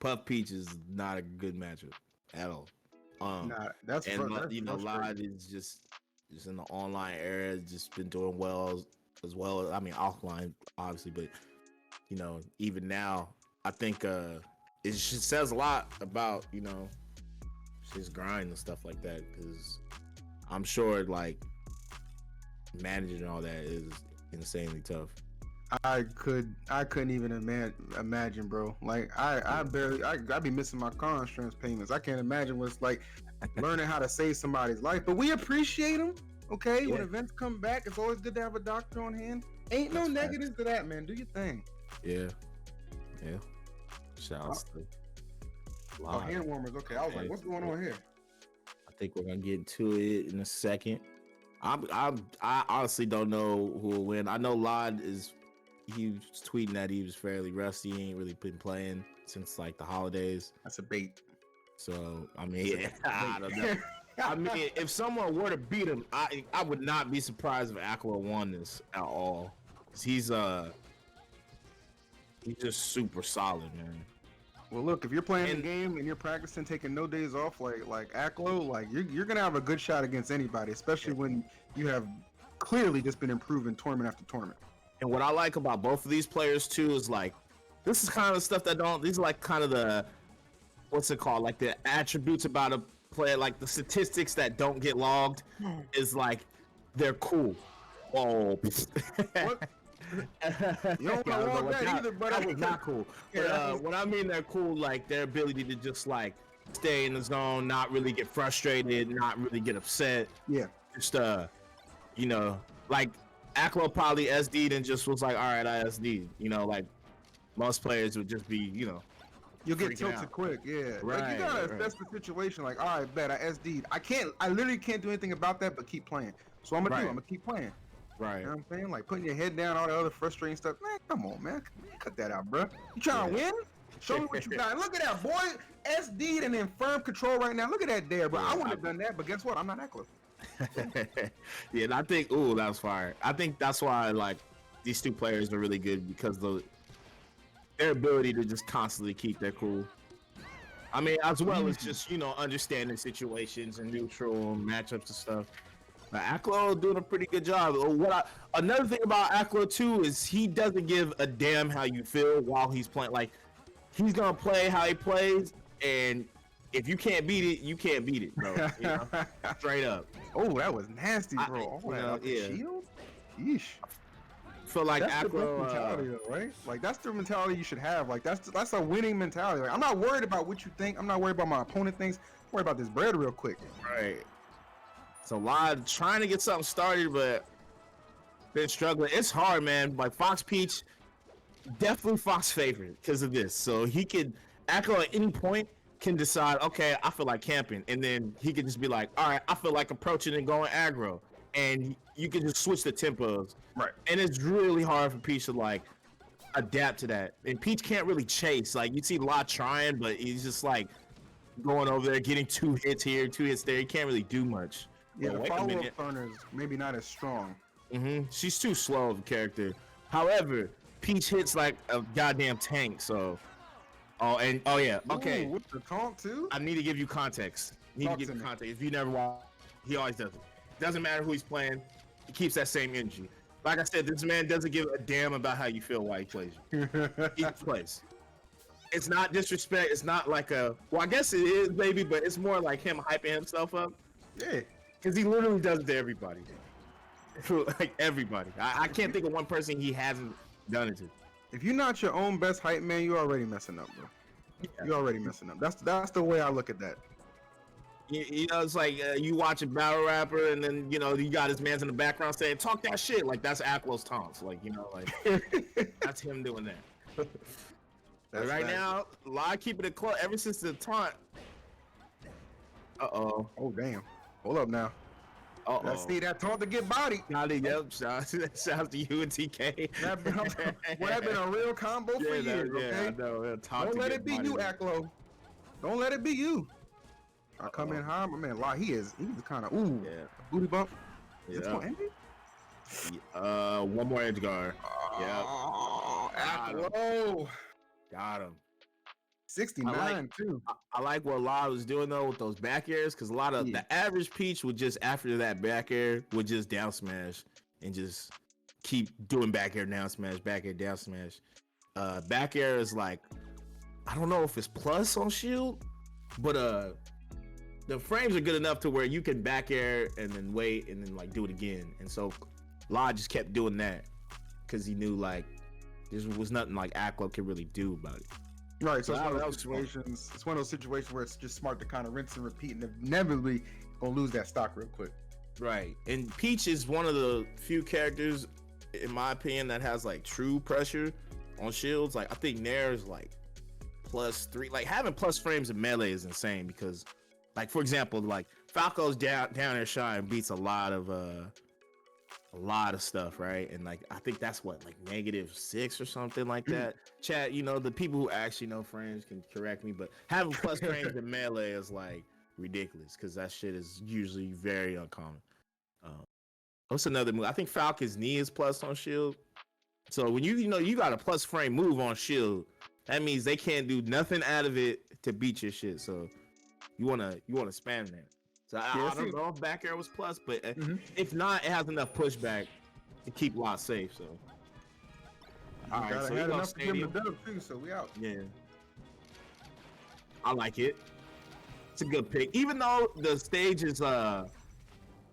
Puff Peach is not a good matchup at all. That's lloD is just in the online era, just been doing well as well. I mean, offline obviously, but you know, even now, I think it just says a lot about, you know, his grind and stuff like that, because I'm sure like managing all that is insanely tough. I couldn't even imagine, bro. Like I'd be missing my car insurance payments. I can't imagine what it's like learning how to save somebody's life. But we appreciate them. Okay, when events come back, it's always good to have a doctor on hand. Ain't no negatives to that, man. Do your thing. Yeah. Shouts to hand warmers. Okay, I was like, what's going on here? I think we're gonna get into it in a second. I honestly don't know who will win. I know lloD he was tweeting that he was fairly rusty. He ain't really been playing since like the holidays. That's a bait. So I mean, I don't know. I mean, if someone were to beat him, I would not be surprised if Aklo won this at all. He's just super solid, man. Well, look, if you're playing the game and you're practicing, taking no days off, like Aklo, like you're gonna have a good shot against anybody, especially when you have clearly just been improving tournament after tournament. And what I like about both of these players too is like, this is kind of the stuff these are like kind of the, what's it called? Like the attributes about a player, like the statistics that don't get logged is like, they're cool. Oh. What? You don't want to log that either, but that was not cool. When I mean they're cool, like their ability to just like stay in the zone, not really get frustrated, not really get upset. Yeah. Just you know, like Aklo probably SD'd and just was like, all right, I SD'd. You know, like most players would just be, you know, you'll get tilted quick. Yeah. Right. Like you gotta assess the situation. Like, all right, bet I SD'd. I literally can't do anything about that but keep playing. So I'm gonna keep playing. Right. You know what I'm saying? Like putting your head down, all the other frustrating stuff. Man, come on, man. Cut that out, bro. You trying to win? Show me what you got. Look at that, boy. SD'd and in firm control right now. Look at that there, bro. I wouldn't have done that, but guess what? I'm not that close. Yeah, and I think, that was fire. I think that's why, like, these two players are really good, because their ability to just constantly keep their cool. I mean, as well as just, you know, understanding situations and neutral matchups and stuff. Aklo doing a pretty good job. Another thing about Aklo too is he doesn't give a damn how you feel while he's playing. Like, he's gonna play how he plays, and if you can't beat it, you can't beat it, bro. You know? Straight up. Oh, that was nasty, bro. Shield? Yeesh. Feel like that's Aklo, the mentality, though, right? Like that's the mentality you should have. Like that's a winning mentality. Like, I'm not worried about what you think. I'm not worried about my opponent thinks. I'm worried about this bread real quick. Right. So lloD trying to get something started, but been struggling. It's hard, man. Like Fox Peach, definitely Fox favorite because of this. So he could, Aklo at any point can decide, okay, I feel like camping, and then he could just be like, all right, I feel like approaching and going aggro, and you can just switch the tempos. Right. And it's really hard for Peach to like adapt to that. And Peach can't really chase. Like you see lloD trying, but he's just like going over there, getting 2 hits here, 2 hits there. He can't really do much. Yeah, But the wait a follow-up minute. burner is maybe not as strong. She's too slow of a character. However, Peach hits like a goddamn tank. So, okay. Ooh, with the taunt too. I need to give you context. Talk to me. If you never watch, he always does it. Doesn't matter who he's playing. He keeps that same energy. Like I said, this man doesn't give a damn about how you feel while he plays you. He plays. It's not disrespect. It's not like I guess it is, maybe, but it's more like him hyping himself up. Yeah. Because he literally does it to everybody. Like everybody. I can't think of one person he hasn't done it to. If you're not your own best hype man, you're already messing up, bro. Yeah. You're already messing up. That's the way I look at that. You know, it's like you watch a battle rapper, and then you know you got his man's in the background saying "talk that shit." Like that's Aklo's taunts. Like that's him doing that. Right now, lloD keeping it close ever since the taunt. Oh damn! Hold up now. Let's see that taunt to get bodied. Yep. Shout out to you and TK. That been a real combo for years. Okay. I know. Don't let it be you, Aklo. Don't let it be you. I come in high, my man. He's kind of booty bump. Is this gonna end it? One more edge guard. Aklo. Got him. 69 too. I like what lloD was doing though with those back airs, because a lot of the average Peach would just after that back air would just down smash and just keep doing back air down smash, back air down smash. Back air is like, I don't know if it's plus on shield, but the frames are good enough to where you can back air and then wait and then like do it again. And so lloD just kept doing that because he knew like there was nothing like Aklo could really do about it. Right, so it's one of those situations. It's one of those situations where it's just smart to kind of rinse and repeat, and inevitably gonna lose that stock real quick. Right, and Peach is one of the few characters, in my opinion, that has like true pressure on shields. Like I think Nair is like +3. Like having plus frames in melee is insane because, like for example, like Falco's down air shine beats a lot of stuff, right? And like I think that's what like -6 or something like that. Chat, you know, the people who actually know frames can correct me, but having plus frames in melee is like ridiculous because that shit is usually very uncommon. What's another move? I think Falcon's knee is plus on shield. So when you know you got a plus frame move on shield, that means they can't do nothing out of it to beat your shit. So you wanna spam that. So I don't know if back air was plus, but if not, it has enough pushback to keep lloD safe. So all right, so we go stadium too, so we out. Yeah, I like it. It's a good pick, even though the stage is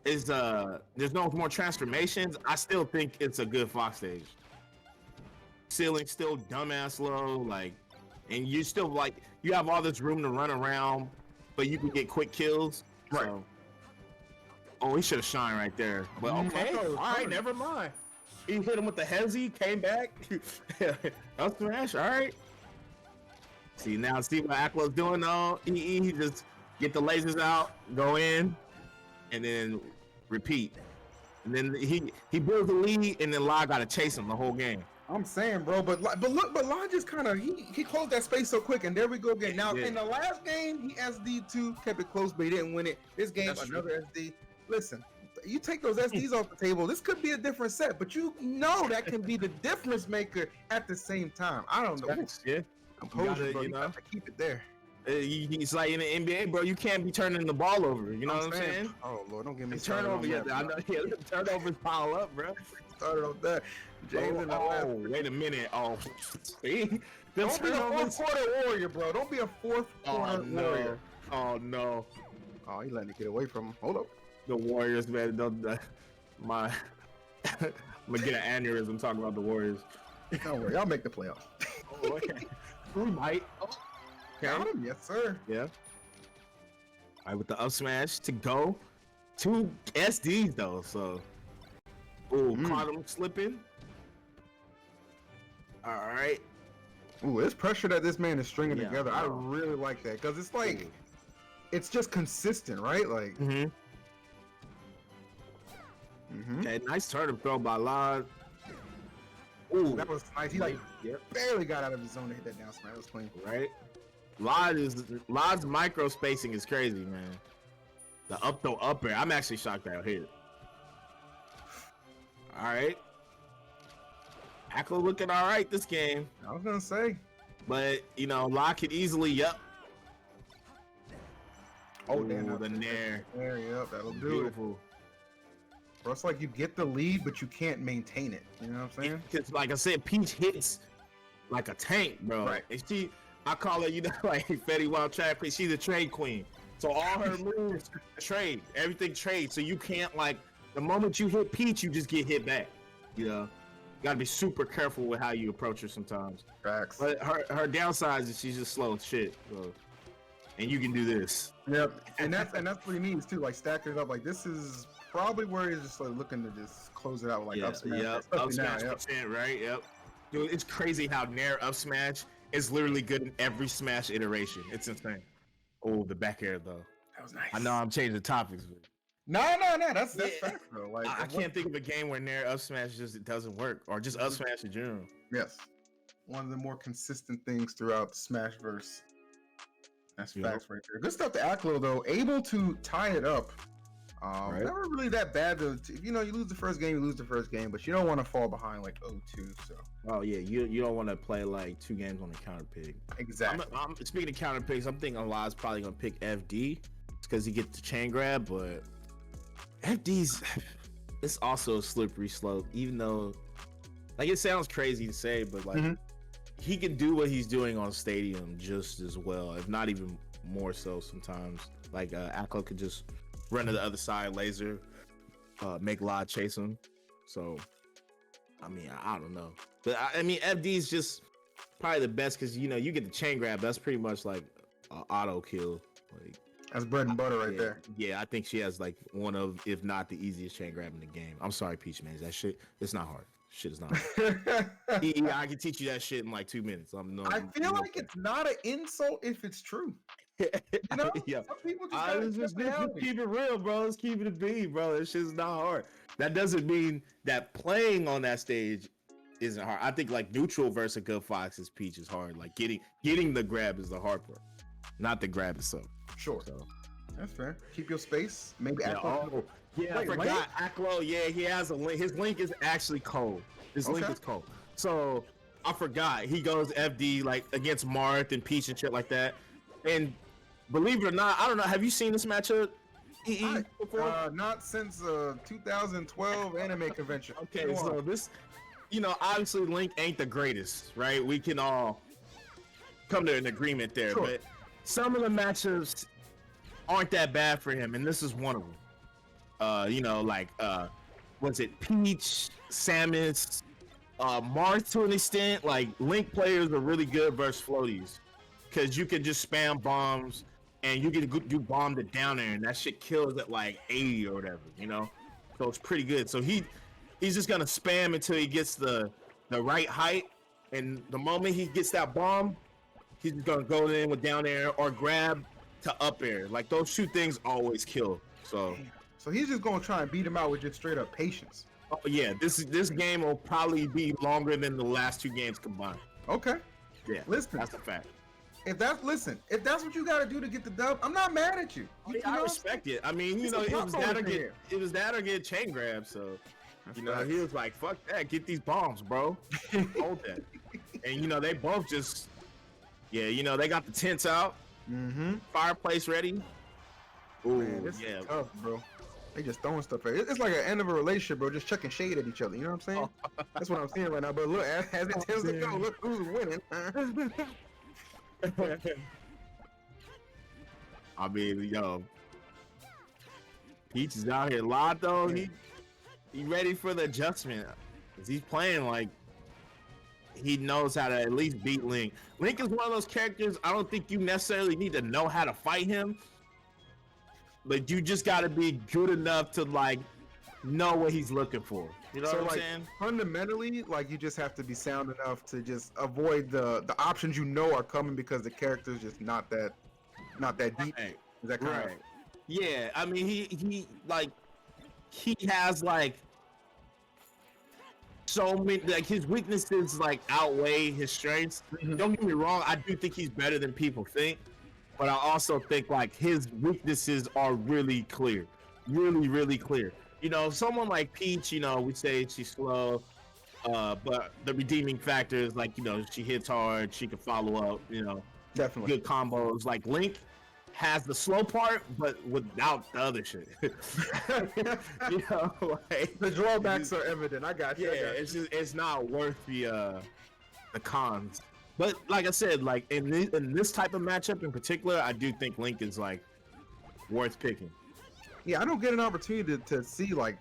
there's no more transformations. I still think it's a good Fox stage. Ceiling still dumbass low, like, and you still like you have all this room to run around, but you can get quick kills. Right. So, oh, he should have shined right there. But okay, all right, never mind. He hit him with the hezzy, came back. Up smash, all right. See what Aklo's doing though. He just get the lasers out, go in, and then repeat. And then he builds the lead, and then lloD got to chase him the whole game. I'm saying, bro, but lloD just kind of he closed that space so quick, and there we go again. Now in the last game, he SD2 kept it close, but he didn't win it. This game, another SD. Listen, you take those SDs off the table. This could be a different set, but you know that can be the difference maker at the same time. I don't know. Yeah, composure, bro. You have to keep it there. It's like in the NBA, bro. You can't be turning the ball over. You know what I'm saying? Oh Lord, don't give me turnover. I know. Yeah, turnovers pile up, bro. Started off that. James wait a minute. Oh, see? Don't be a fourth quarter warrior, bro. Don't be a fourth quarter warrior. Oh no. Oh, he letting it get away from him. Hold up. The Warriors, man. I'm gonna get an aneurysm talking about the Warriors. Don't worry, y'all make the playoffs. Oh, okay. We might. Count him, yes, sir. Yeah. All right, with the up smash to go. 2 SDs though, so. Ooh, caught him slipping. All right. Ooh, it's pressure that this man is stringing together. I really like that because it's like, it's just consistent, right? Like. Okay, nice turn throw by lloD. Ooh, that was nice. He like barely got out of his zone to hit that down smash. That was clean. Right. lloD's micro spacing is crazy, man. The up throw up air. I'm actually shocked that hit. All right. Aklo looking all right this game. I was gonna say, but you know, lloD could easily. Yep. Oh, damn! The nair. There, yep, that'll do Beautiful. it. Bro, it's like you get the lead, but you can't maintain it. You know what I'm saying? Because, like I said, Peach hits like a tank, bro. Right. And I call her, you know, like Fetty Wild Trap. She's a trade queen. So all her moves trade, everything trades. So you can't the moment you hit Peach, you just get hit back. You know, you gotta be super careful with how you approach her sometimes. Facts. But her downside is she's just slow as shit. So, and you can do this. Yep. And that's what he needs too. Like stacking it up. Like this is probably where he's just looking to just close it out with up smash. Yep. Up smash percent, right? Yep. Dude, it's crazy how nair up smash is literally good in every smash iteration. It's insane. Oh, the back air though. That was nice. I know I'm changing topics, but no. That's fact, bro. Like I can't think of a game where nair up smash just doesn't work, or just up smash in general. Yes, one of the more consistent things throughout Smashverse. That's facts right there. Good stuff to Aklo though. Able to tie it up. Right. Never really that bad to you lose the first game, but you don't want to fall behind like 0-2. So. Oh yeah, you don't want to play like 2 games on a counter pick. Exactly. I'm speaking of counter picks, I'm thinking lloD's probably gonna pick FD because he gets the chain grab, but it's also a slippery slope. Even though, it sounds crazy to say, but he can do what he's doing on Stadium just as well, if not even more so sometimes. Aklo could just run to the other side, laser, make lloD chase him. So, I mean, I don't know. But, I mean, FD's just probably the best because, you get the chain grab. That's pretty much like auto kill. That's bread and butter right there. Yeah, I think she has one of, if not the easiest chain grab in the game. I'm sorry, Peach, man. That shit, it's not hard. Shit is not hard. I can teach you that shit in 2 minutes. I feel like it's not an insult if it's true. Yeah. Some people just keep it real, bro. Let's keep it a B, bro. This shit's not hard. That doesn't mean that playing on that stage isn't hard. I think neutral versus a good Fox's Peach is hard. Getting the grab is the hard part, not the grab itself. Sure. So that's fair. Keep your space. Maybe Aklo. I forgot Aklo. Yeah, he has a link. His link is actually cold. His link is cold. So I forgot he goes FD against Marth and Peach and shit like that. And believe it or not, I don't know. Have you seen this matchup? Before? Not since 2012 anime convention. Okay, so this, obviously Link ain't the greatest, right? We can all come to an agreement there, sure. But some of the matchups aren't that bad for him, and this is one of them. Was it Peach, Samus, Marth to an extent? Link players are really good versus floaties, because you can just spam bombs and you can do bomb to down air, and that shit kills at 80 or whatever, So it's pretty good. So he's just gonna spam until he gets the right height, and the moment he gets that bomb, he's just gonna go in with down air or grab to up air. Those 2 things always kill. So he's just gonna try and beat him out with just straight up patience. Oh yeah, this game will probably be longer than the last 2 games combined. Okay. Yeah, listen, that's a fact. If that's what you got to do to get the dub, I'm not mad at you. I respect it. I mean, it was that or get chain grab. So, he was like, "Fuck that, get these bombs, bro." Hold that. And they both just, they got the tents out, fireplace ready. Ooh, man, this is tough, bro. They just throwing stuff at it. It's like an end of a relationship, bro. Just chucking shade at each other. You know what I'm saying? That's what I'm seeing right now. But look, as it tends to go, look who's winning. I mean, Peach is out here. lloD though, he ready for the adjustment. He's playing he knows how to at least beat Link. Link is one of those characters I don't think you necessarily need to know how to fight him, but you just got to be good enough to know what he's looking for. You know what I'm saying? Fundamentally, you just have to be sound enough to just avoid the options are coming because the character's just not that deep. Right. Is that correct? Right. Yeah, I mean he has so many, like his weaknesses like outweigh his strengths. Don't get me wrong, I do think he's better than people think, but I also think like his weaknesses are really clear, really clear. You know, someone like Peach, you know, we say she's slow, but the redeeming factor is like, you know, she hits hard, she can follow up, you know, Definitely. good combos. Like Link has the slow part, but without the other shit. You know, like The drawbacks are evident. I got you. yeah, I got you. it's just it's not worth the cons. But like I said, like in this type of matchup in particular, I do think Link is like worth picking. Yeah, I don't get an opportunity to see like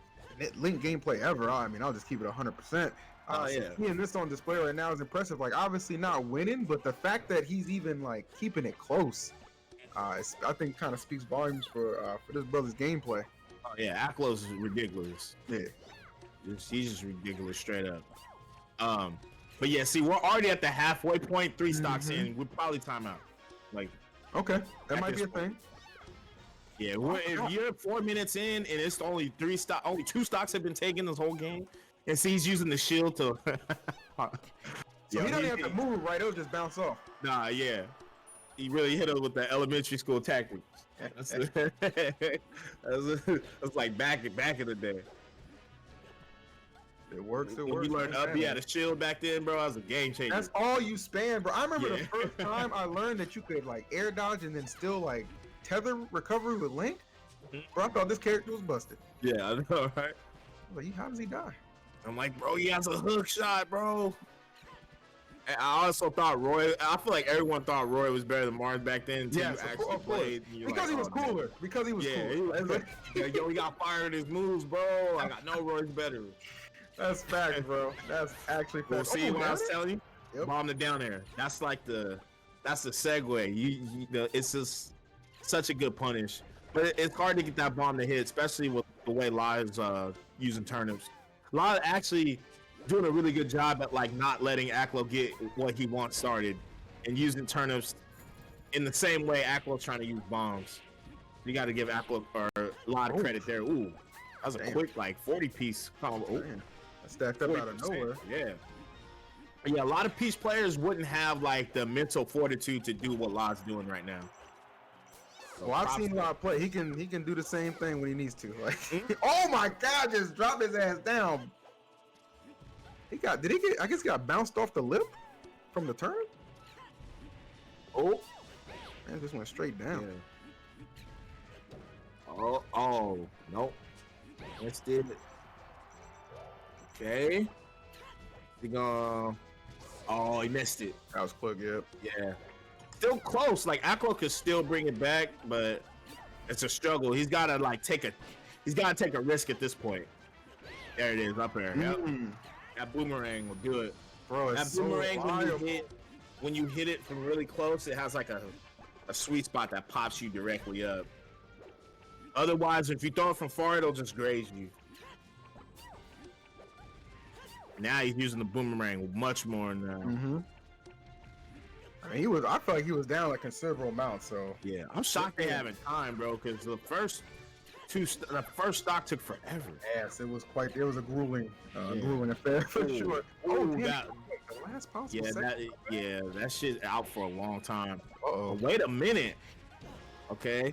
Link gameplay ever. I mean, I'll just keep it 100%. Yeah. Seeing this on display right now is impressive. Like, obviously not winning, but the fact that he's even like keeping it close, I think kind of speaks volumes for this brother's gameplay. Oh yeah, Aklo's ridiculous. Yeah. He's just ridiculous straight up. But yeah, see, we're already at the halfway point, 3 stocks in. We'll probably time out. Like, okay, that at might be this a thing. yeah, if you're 4 minutes in and it's only 2 stocks have been taken this whole game, and see he's using the shield to. So he doesn't have to move, right? It'll just bounce off. Nah, yeah, he really hit him with the elementary school tactics. That's like back in the day. It works. It When works. you learned up, he had a shield back then, bro. I was a game changer. That's all you spam, bro. I remember the Yeah. first time I learned that you could like air dodge and then still like tether recovery with Link. Bro, I thought this character was busted. Yeah, I know, right? Like, how does he die? I'm like, bro, he has a hook shot, bro. And I also thought Roy. I feel like everyone thought Roy was better than Mars back then until Yes, you of actually course. played. And you're Because like, he was oh, man. cooler. Because he was Yeah, cooler. yo, he got fired in his moves, bro. Like, I know Roy's better. That's fact, bro. That's actually fact. We'll see what I was telling you. Yep. Bomb it down there. That's like that's the segue. It's just such a good punish. But it's hard to get that bomb to hit, especially with the way Live's using turnips. Live actually doing a really good job at like not letting Aklo get what he wants started and using turnips in the same way Aklo's trying to use bombs. You got to give Aklo a lot of credit there. Ooh, that was a quick like 40-piece combo. Damn. That stacked up out of 40%. nowhere. Yeah. Yeah, a lot of Peach players wouldn't have like the mental fortitude to do what Lod's doing right now. So Well, I've seen Lod play. He can do the same thing when he needs to. Like, oh my God, just drop his ass down. Did he get? I guess he got bounced off the lip from the turn. Oh, man, just went straight down. Yeah. Oh, nope. Let's do it. Okay. He gonna. Oh, he missed it. That was quick, yep. Yeah. Still close. Like Aklo could still bring it back, but it's a struggle. He's gotta like take a risk at this point. There it is, up there. Yep. That boomerang will do it. Bro, That it's so boomerang reliable. when you hit it from really close, it has like a sweet spot that pops you directly up. Otherwise, if you throw it from far, it'll just graze you. Now he's using the boomerang much more now. I mean, I felt like he was down a considerable amount. So yeah, I'm shocked they haven't time, bro, because the first stock took forever. Yes, it was a grueling affair for sure. Ooh, Damn, the last possible second. That shit out for a long time. Uh-oh. Wait a minute. Okay.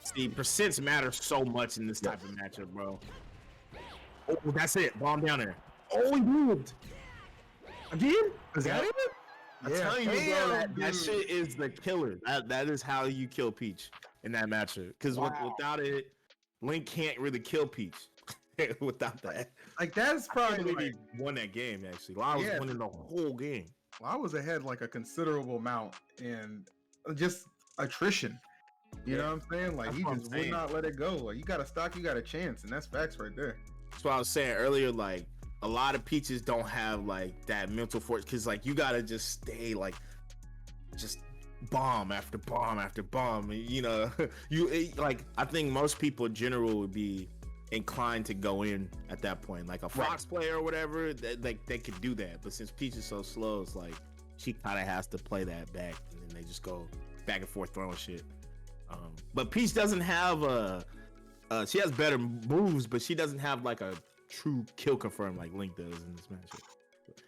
See, percents matter so much in this type of matchup, bro. Oh, that's it. Bomb down there. Oh, he moved. Again? Is that it? I'm telling you, bro, that shit is the killer. That is how you kill Peach in that matchup. Because without it, Link can't really kill Peach without that. Like, that's probably he won that game, actually. I was winning the whole game. Well, I was ahead like a considerable amount and just attrition. You know what I'm saying? Like, he just would not let it go. Like, you got a stock, you got a chance, and that's facts right there. That's what I was saying earlier. Like, a lot of Peaches don't have like that mental force because like you gotta just stay like just bomb after bomb after bomb. And, you know, I think most people in general would be inclined to go in at that point. Like a Fox player or whatever, they could do that. But since Peach is so slow, it's like she kind of has to play that back, and then they just go back and forth throwing shit. But Peach doesn't have she has better moves, but she doesn't have like a true kill confirm like Link does in this matchup.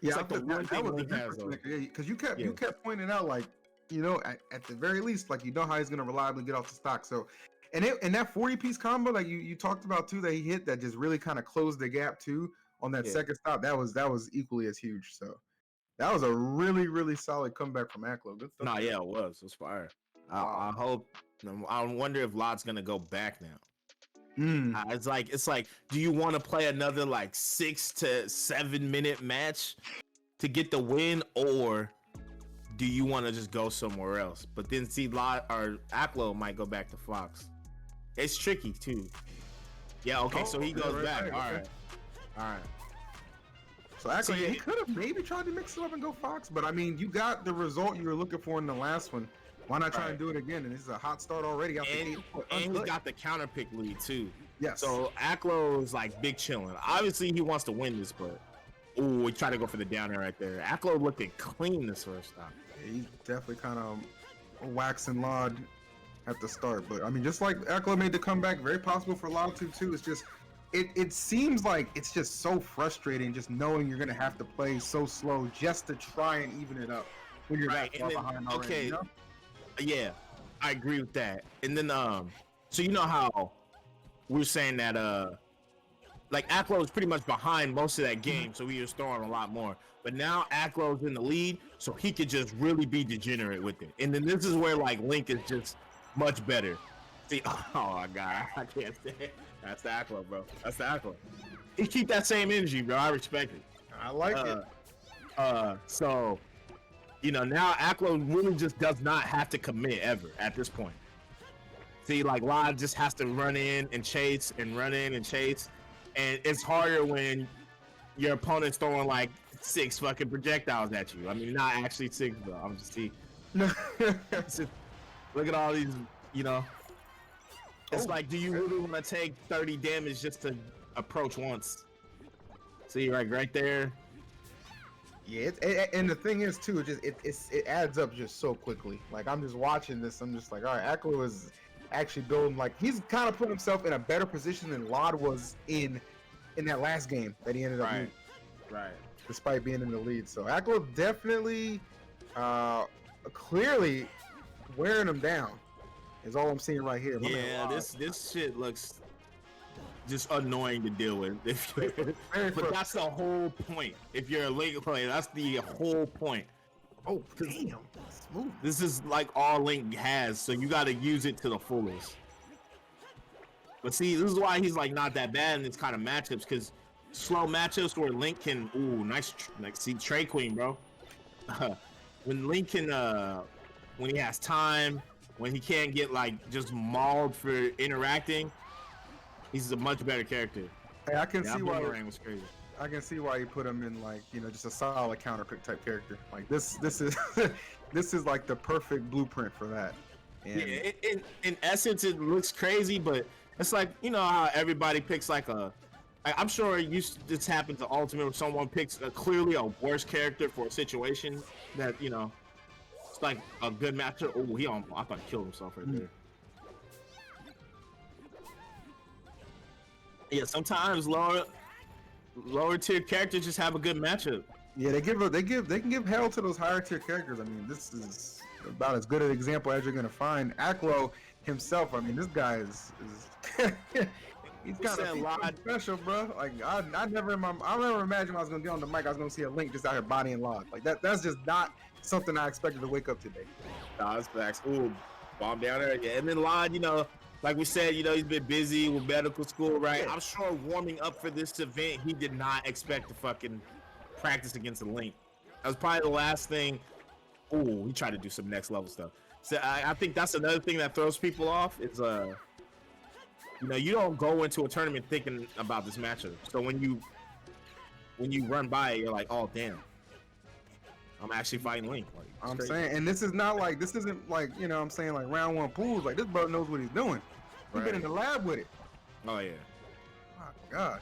Yeah, It's like the one thing was the Link has, difference, though. because you kept pointing out like, you know, at the very least, like you know how he's gonna reliably get off the stock. So, and that 40-piece combo like you talked about too that he hit that just really kind of closed the gap too on that second stop. That was equally as huge. So that was a really solid comeback from Aklo. Good stuff. Nah, yeah, it was fire. I hope. I wonder if lloD's gonna go back now. It's like, do you want to play another like 6 to 7 minute match to get the win, or do you want to just go somewhere else? But then see, lloD or Aklo might go back to Fox. It's tricky too. Yeah, okay, so he goes back. All right. So actually, he could have maybe tried to mix it up and go Fox, but I mean, you got the result you were looking for in the last one. Why not try and do it again? And this is a hot start already. And he got the counter pick lead too. Yes. So Aklo is like big chilling. Obviously, he wants to win this, but he tried to go for the downer right there. Aklo looking clean this first time. Yeah, he's definitely kind of waxing lloD at the start, but I mean, just like Aklo made the comeback, very possible for lloD too. It's just, it seems like it's just so frustrating, just knowing you're gonna have to play so slow just to try and even it up when you're that far behind already. Okay. You know? Yeah, I agree with that. And then so you know how we were saying that like Aklo is pretty much behind most of that game, so he was throwing a lot more. But now Aklo's in the lead, so he could just really be degenerate with it. And then this is where like Link is just much better. See, oh my god, I can't say it. That's the Aklo, bro. That's the Aklo. He keep that same energy, bro. I respect it. I like it. So you know, now Aklo really just does not have to commit ever at this point. See, like lloD just has to run in and chase and run in and chase, and it's harder when your opponent's throwing like 6 fucking projectiles at you. I mean, not actually 6, bro. I'm just see. Look at all these, you know. It's like, do you really want to take 30 damage just to approach once? See, right there. Yeah, and the thing is too, it adds up just so quickly. Like I'm just watching this, I'm just like, all right, Aklo is actually building, like he's kind of put himself in a better position than lloD was in that last game that he ended up losing. Right. Despite being in the lead, so Aklo definitely, clearly wearing him down. Is all I'm seeing right here. Yeah, this shit looks just annoying to deal with. But that's the whole point. If you're a Link player, that's the whole point. Oh, damn. Smooth. This is like all Link has, so you got to use it to the fullest. But see, this is why he's like not that bad in this kind of matchups, because slow matchups where Link can, nice, like see Trey Queen, bro. When Link can, when he has time, when he can't get like just mauled for interacting, he's a much better character. Hey, I can see why was crazy. I can see why you put him in like, you know, just a solid counter pick type character. Like this is this is like the perfect blueprint for that. And yeah, in essence, it looks crazy, but it's like, you know how everybody picks like I'm sure it used to just happen to Ultimate where someone picks clearly a worse character for a situation that, you know, it's like a good matchup. I thought he killed himself right there. Yeah, sometimes lower tier characters just have a good matchup. Yeah, they can give hell to those higher tier characters. I mean, this is about as good an example as you're gonna find. Aklo himself, I mean, this guy is he's kind of special, bro. Like I never imagined I was gonna get on the mic, I was gonna see a Link just out here bodying lloD. Like that's just not something I expected to wake up today. Nah, that's facts. Ooh, bomb down there. Yeah, and then lloD, you know, like we said, you know, he's been busy with medical school, right? Yeah. I'm sure warming up for this event, he did not expect to fucking practice against a Link. That was probably the last thing. Ooh, he tried to do some next level stuff. So I think that's another thing that throws people off is, you know, you don't go into a tournament thinking about this matchup. So when you run by it, you're like, oh damn, I'm actually fighting Link. Like, I'm saying, and this isn't like, you know, I'm saying like round 1 pools. Like this brother knows what he's doing. He's been in the lab with it. Oh yeah. My God.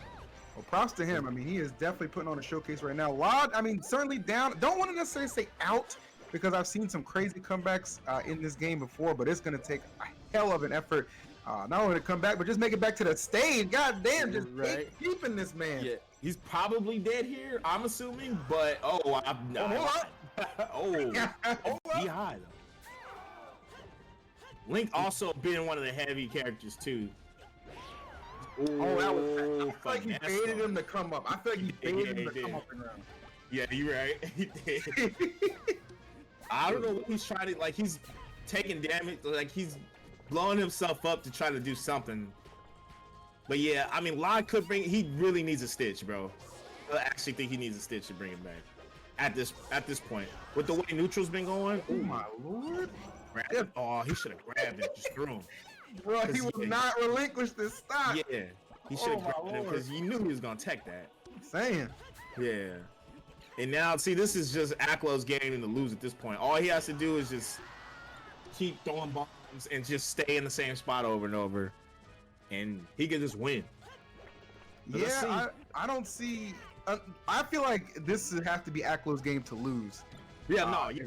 Well, props to him. I mean, he is definitely putting on a showcase right now. lloD, I mean, certainly down. Don't want to necessarily say out because I've seen some crazy comebacks in this game before, but it's going to take a hell of an effort Not only to come back, but just make it back to the stage. God damn, just Right. keeping this man. Yeah, he's probably dead here. I'm assuming, but Hold up. he high though. Link also being one of the heavy characters too. Oh, that was. I feel like he finesse baited though. him to come up. I feel like he baited him to come up and around. Yeah, you're right. He did. I don't know what he's trying to like. He's taking damage. Like he's blowing himself up to try to do something. But yeah, I mean, lloD could bring. He really needs a Stitch, bro. I actually think he needs a Stitch to bring him back. At this point, with the way neutral's been going. Oh my lord! Grab, oh, he should have grabbed it. Just threw him. Bro, he would not relinquish this stock. Yeah, he should have Oh, my grabbed him because he knew he was gonna tech that. I'm saying. Yeah. And now, see, this is just Aklo's game to lose at this point. All he has to do is just keep throwing bombs and just stay in the same spot over and over, and he can just win. But let's see. Yeah, I don't see. I feel like this would have to be Aklo's game to lose. Yeah, no, yeah,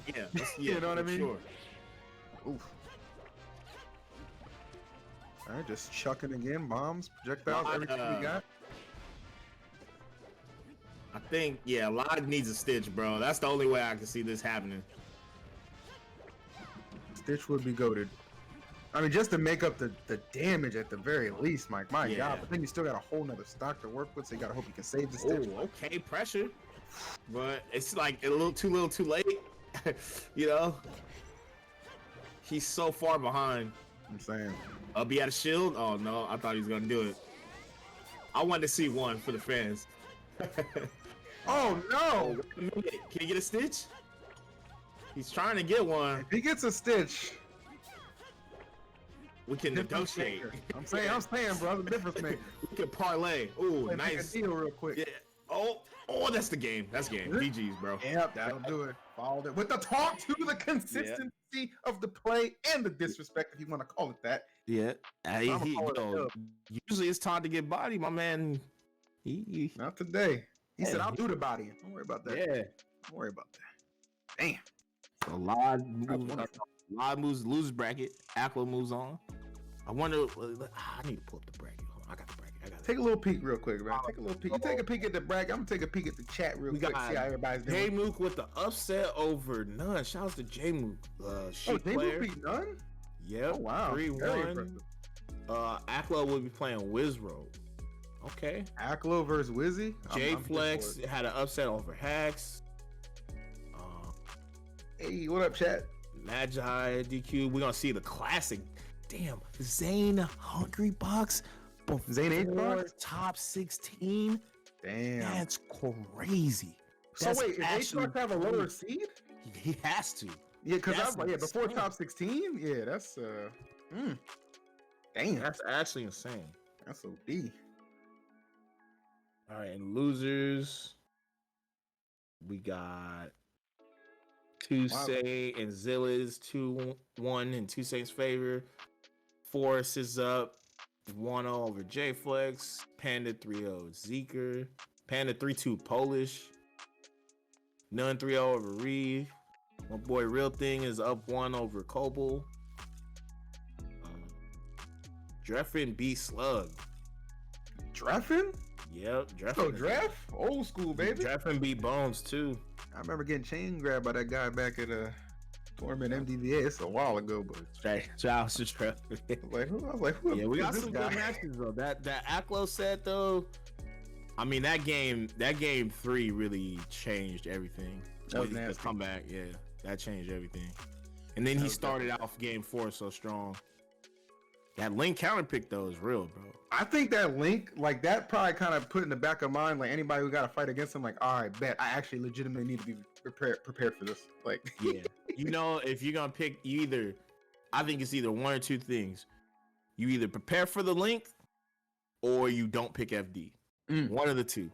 You know what I for mean? Sure. Oof. All right, just chucking again, bombs, projectiles, everything we got. I think, yeah, lloD needs a Stitch, bro. That's the only way I can see this happening. Stitch would be goated. I mean, just to make up the damage at the very least, Mike. My Yeah. God, but then you still got a whole nother stock to work with, so you gotta hope you can save the Stitch. Oh, okay, pressure. But it's like a little too late. You know? He's so far behind. I'm saying. Be out of shield? Oh no, I thought he was gonna do it. I wanted to see one for the fans. Oh no! Wait a minute. Can he get a Stitch? He's trying to get one. If he gets a Stitch, We can difference negotiate. maker. I'm saying, bro, the difference maker. We can parlay. Ooh, Play, make a nice. deal real quick. Yeah. Oh, that's the game. That's game. GG's, bro. Yep, that'll do it. Followed it with the talk to the consistency of the play and the disrespect, if you want to call it that. Yeah. I'ma call it a dub. Usually it's time to get body, my man. He Not today. He said, Yeah. "I'll do the body." Don't worry about that. yeah. Don't worry about that. Damn. So lloD moves, wonderful. lloD moves, loses bracket. Aklo moves on. I wonder. I need to pull up the bracket. Hold on, I got the bracket. I got it. Take a little peek real quick, man. Take a little peek. You take a peek at the bracket. I'm gonna take a peek at the chat real We quick. got See how everybody's doing. Jmook with the upset over none. Shout out to Jmook. Oh, Sheik they player. will be done. Yep. Oh wow. Very 3-1. impressive. Aklo will be playing Wizzrobe. Okay. Aklo versus Wizzy. J I'm Flex here for it. had an upset over Hacks. Hey, what up, chat? Magi, DQ. We're gonna see the classic. Damn, Zain Hungrybox. Zain before H-Box? top 16. Damn. That's crazy. So That's wait, if actually H-Box have a lower seed? He has to. Yeah, because I That's was like, before insane. top 16. Yeah, that's damn. That's actually insane. That's OD. All right, and losers, we got Tuesday and Zilla's 2-1 in Tuesday's favor. Forrest is up 1-0 over J Flex. Panda 3-0 Zeker. Panda 3-2 Polish. None 3-0 over Reeve. My boy Real Thing is up 1 over Colbol. Drephen beat Slug. Drephen? Yep, Drephen. Oh, Dref? Old school, baby. Drephen beat Bones too. I remember getting chain grabbed by that guy back at tournament MDVA. It's a while ago, but Shout out to Drephen. I was like, who Yeah, we is got this some guy? good matches though. That Aklo set though. I mean that game 3 really changed everything. That was His nasty. comeback, yeah, that changed everything. And then That he was started off game 4 so strong. That Link counter pick though is real, bro. I think that Link, like that, probably kind of put in the back of mind, like anybody who got to fight against him, like, all right, bet I actually legitimately need to be prepared for this. Like, Yeah, you know, if you're gonna pick, I think it's either one or two things. You either prepare for the Link, or you don't pick FD. One of the two.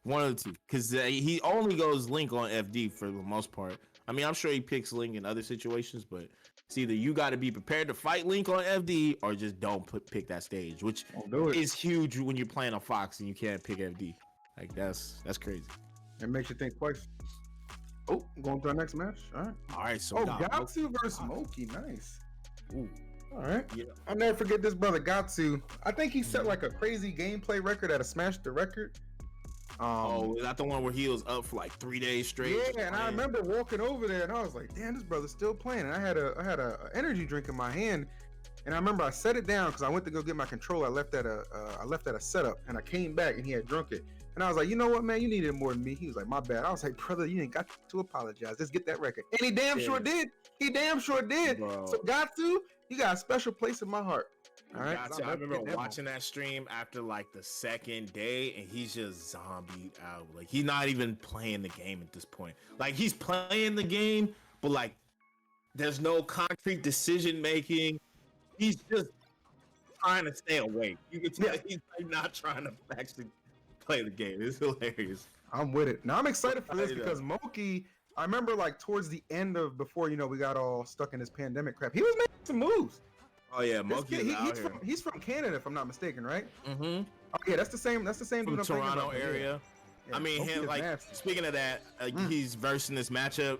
One of the two, because he only goes Link on FD for the most part. I mean, I'm sure he picks Link in other situations, but it's either you got to be prepared to fight Link on FD or just don't pick that stage, which is huge when you're playing a Fox and you can't pick FD. Like that's crazy. it makes you think twice. Oh, going to our next match. All right. All right, so Oh, Gahtzu versus Moky. Nice. Ooh. All right. Yeah. I'll never forget this brother Gahtzu. I think he set like a crazy gameplay record at a Smash the Record. Is that the one where he was up for like 3 days straight? Yeah, and I remember walking over there and I was like, damn, this brother's still playing. And I had a energy drink in my hand, and I remember I set it down because I went to go get my controller. I left at a setup, and I came back and he had drunk it. And I was like, you know what, man, you needed more than me. He was like, my bad. I was like, brother, you ain't got to apologize. Just get that record. And he damn sure did. He damn sure did. Bro. So Gahtzu, you got a special place in my heart. All right. Gahtzu, I remember watching that stream after like the second day, and he's just zombied out. Like he's not even playing the game at this point. Like he's playing the game, but like there's no concrete decision making. He's just trying to stay awake. You can tell he's like not trying to actually play the game. It's hilarious. I'm with it. Now I'm excited for this because Moky, I remember like towards the end of before we got all stuck in this pandemic crap, he was making some moves. Oh yeah, Moky he's from Canada, if I'm not mistaken, right? Mm-hmm. Oh yeah, that's the same. That's the same From dude Toronto area. Yeah. I mean, Moky him is like nasty. speaking of that, he's versing this matchup.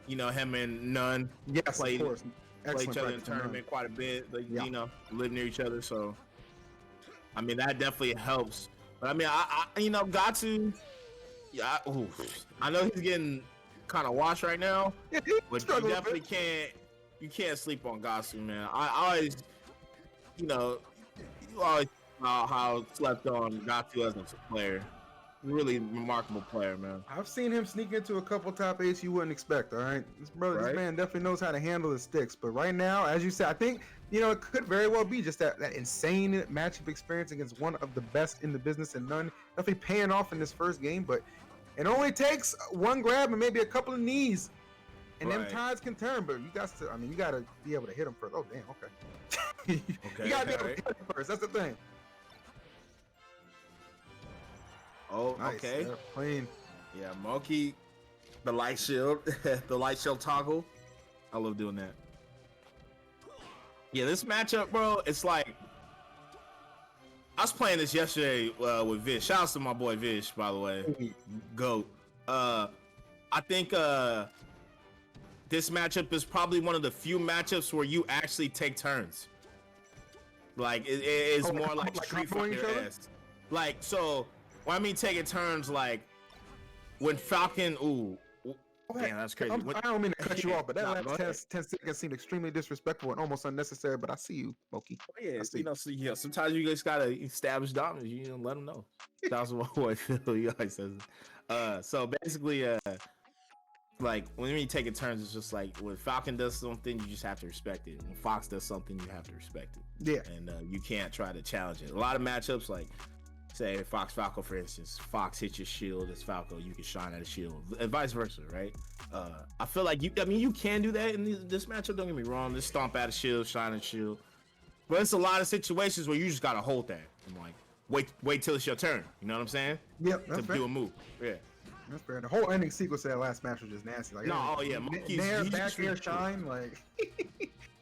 You know, him and Nunn played of course. play each other in practice tournament quite a bit. Like you know, live near each other, so I mean that definitely helps. But I mean, I Gahtzu. Yeah, I know he's getting kind of washed right now, but you definitely can't sleep on Gahtzu, man. I always, you always about how slept on Gahtzu as a player. Really remarkable player, man. I've seen him sneak into a couple top 8s you wouldn't expect. All right, this man definitely knows how to handle his sticks. But right now, as you said, I think it could very well be just that insane matchup experience against one of the best in the business, and Nunn definitely paying off in this first game. But it only takes one grab and maybe a couple of knees, and them tides can turn. But you got to be able to hit him first. Oh damn, okay. You got to be able to hit him first. That's the thing. Oh, nice. okay. Clean. Yeah, Moky, the light shield, the light shield toggle. I love doing that. Yeah, this matchup, bro, it's like I was playing this yesterday with Vish. Shout out to my boy Vish, by the way. GOAT. I think this matchup is probably one of the few matchups where you actually take turns. Like it's more like Street Fighter-esque. Like so. Well, I mean, taking turns like when Falcon. Damn, that's crazy. I don't mean to cut you off, but that last 10 seconds seemed extremely disrespectful and almost unnecessary. But I see you, Moky. Yeah, sometimes you just gotta establish dominance. You let them know. That's what my boy Phil he always says. So basically, like when you taking turns, it's just like when Falcon does something, you just have to respect it. When Fox does something, you have to respect it. Yeah, and you can't try to challenge it. A lot of matchups like. Say Fox Falco, for instance, Fox hits your shield as Falco, you can shine at a shield, and vice versa, right? I feel like you can do that in this matchup. Don't get me wrong, just stomp at a shield, shine at a shield, but it's a lot of situations where you just gotta hold that and like wait till it's your turn. You know what I'm saying? Yep, that's to do a move. Yeah, that's fair. The whole ending sequence of that last match was just nasty. Like, Moky's back air shine, like.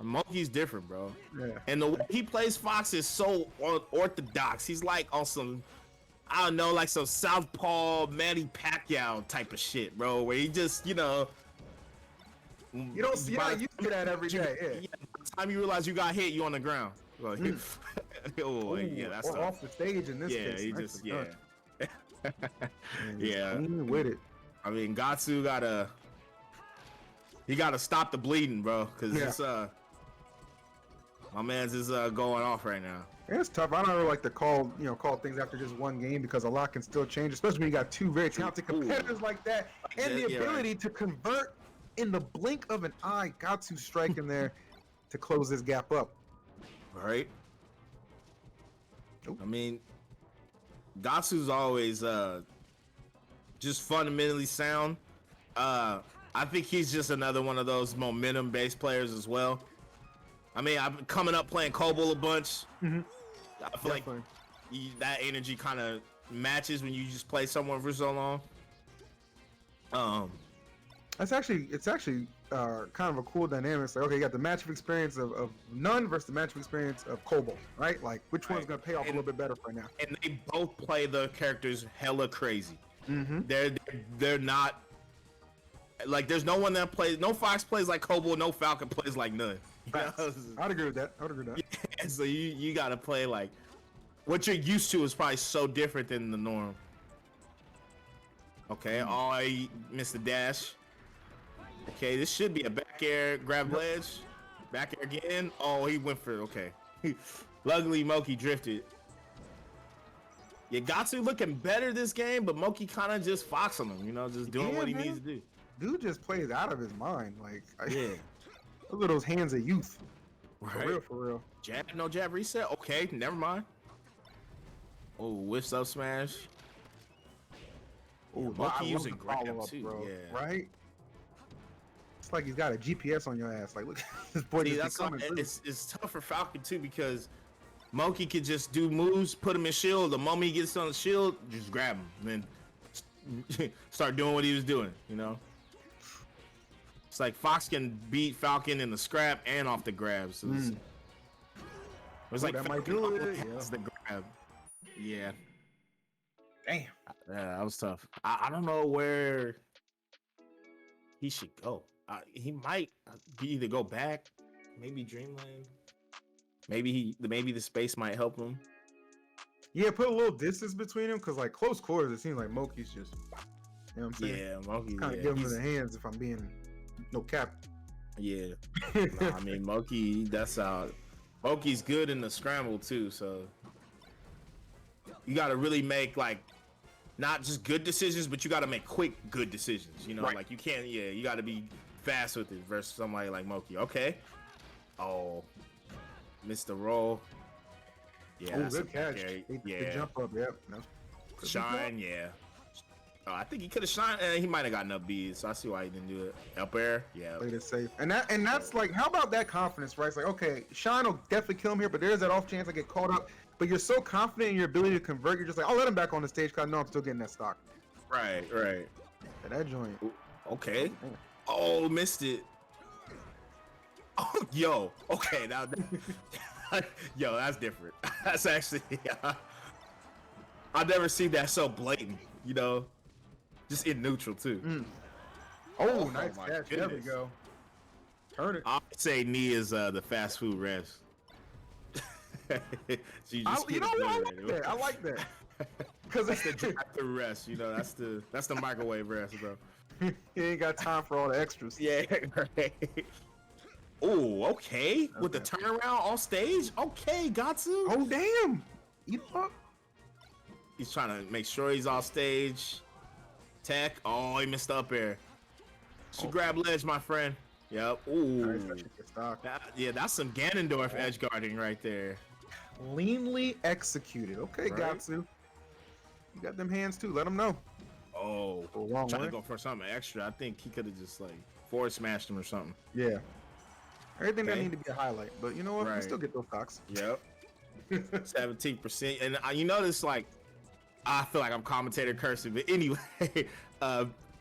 Moky's different, bro. Yeah. And the way he plays Fox is so orthodox. He's like on some, I don't know, like some Southpaw Manny Pacquiao type of shit, bro. Where he just, you don't see how you do that every day. Yeah. By the time you realize you got hit, you on the ground. Like, that's off the stage in this case. He just yeah. With it. I mean, Gahtzu gotta stop the bleeding, bro, because it's my man's is going off right now. It's tough. I don't really like to call things after just one game because a lot can still change, especially when you got two very talented competitors like that, and the ability to convert in the blink of an eye. Gahtzu striking there to close this gap up. Right. I mean, Gahtzu's always just fundamentally sound. I think he's just another one of those momentum-based players as well. I mean, I've been coming up playing Colbol a bunch. Mm-hmm. I feel like that energy kind of matches when you just play someone for so long. It's actually kind of a cool dynamic. It's like, okay, you got the matchup experience of Nunn versus the matchup experience of Colbol, right? Like, which one's gonna pay off a little bit better for now? And they both play the characters hella crazy. Mm-hmm. They're not like there's no one that plays. No Fox plays like Colbol. No Falcon plays like Nunn. Facts. I'd agree with that. Yeah, so you gotta play like what you're used to is probably so different than the norm. Okay, oh, I missed the dash. Okay, this should be a back air grab ledge. Back air again. Oh, he went for okay. Luckily, Moky drifted. Yeah, Gahtzu looking better this game, but Moky kind of just foxing him, you know, just doing what he needs to do. Dude just plays out of his mind. Like, Yeah. Look at those hands of youth. Right. For real. Jab, no jab reset. Okay, never mind. Oh, whiffs up smash. Oh, Moky using grab too. Bro. Yeah. Right? It's like he's got a GPS on your ass. Like, look, this boy See, just that's coming through. it's tough for Falcon too because Moky could just do moves, put him in shield. The moment he gets on the shield, just grab him, and then start doing what he was doing. You know, it's like Fox can beat Falcon in the scrap and off the grab. So it's like that might Falcon do it. has the grab. Yeah. Damn. Yeah, that was tough. I don't know where he should go. He might either go back, maybe Dreamland. Maybe the space might help him. Yeah, put a little distance between them because like close quarters, it seems like Moky's just, you know what I'm saying? Yeah, Moky. Kind of give him the hands if I'm being no cap. Yeah. Nah, I mean Moky. Moky's good in the scramble too. So you got to really make like not just good decisions, but you got to make quick good decisions. You know, Right. like you can't. Yeah, you got to be fast with it versus somebody like Moky. Okay. Oh. Missed the roll. Yeah, Oh, that's good a catch. carry. Good Yeah, jump up. Yep. That's shine. Yeah. Oh, I think he could have shined. He might have gotten up B, so I see why he didn't do it. Up air. Yeah. Played it safe. And that's like, how about that confidence, right? It's like, okay, Shine will definitely kill him here, but there's that off chance I get caught up. But you're so confident in your ability to convert, you're just like, I'll let him back on the stage because I know I'm still getting that stock. Right. And that joint. Okay. Oh, missed it. Oh, yo. Okay, now, yo, that's different. That's actually, I've never seen that so blatant. You know, just in neutral too. Oh, nice my catch. There we goodness. go. Turn it. I'd say knee is the fast food rest. So you just You get know it what? I done like right that. I like that. Because That's the drive-through rest. You know, that's the microwave rest, bro. he ain't got time for all the extras. Yeah. Right. Oh, okay. With the turnaround on stage. Okay, Gahtzu. Oh, damn. You know, He's trying to make sure he's off stage. Tech. Oh, he missed up air. Should grab ledge, my friend. Yep. Ooh. Yeah, that's some Ganondorf edge guarding right there. Leanly executed. Okay, Right. Gahtzu. You got them hands too. Let them know. Oh, Wrong trying way. to go for something extra. I think he could have just like forward smashed him or something. Yeah. Everything that Okay. need to be a highlight, but you know what? We Right. still get those stocks. Yep. 17%. And you notice, like, I feel like I'm commentator cursing, but anyway,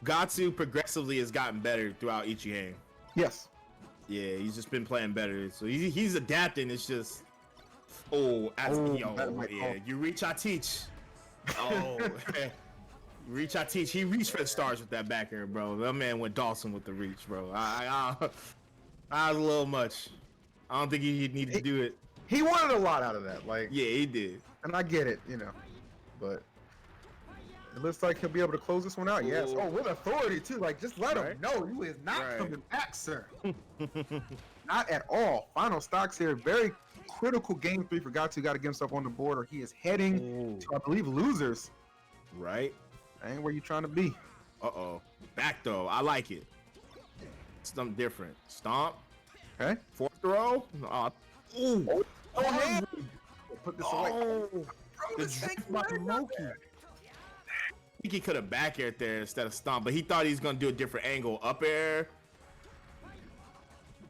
Gahtzu progressively has gotten better throughout each game. Yes. Yeah, he's just been playing better. So he's adapting. It's just, yo, you reach, I teach. Oh, you reach, I teach. He reached for the stars with that back air, bro. That man went Dawson with the reach, bro. I was a little much. I don't think he needed to do it. He wanted a lot out of that. Like, yeah, he did. And I get it, you know. But it looks like he'll be able to close this one out. Yes. Oh, with authority too. Like, just let him know you is not coming back, sir. Not at all. Final stocks here. Very critical game 3 for Gahtzu. Got to get himself on the board, or he is heading to, I believe, losers. Right. That ain't where you trying to be. Uh-oh. Back though. I like it. Something different. Stomp. Okay. Fourth throw. Ooh. Oh, put this away. The drip by Moky. I think he could have back aired there instead of stomp, but he thought he was gonna do a different angle. Up air.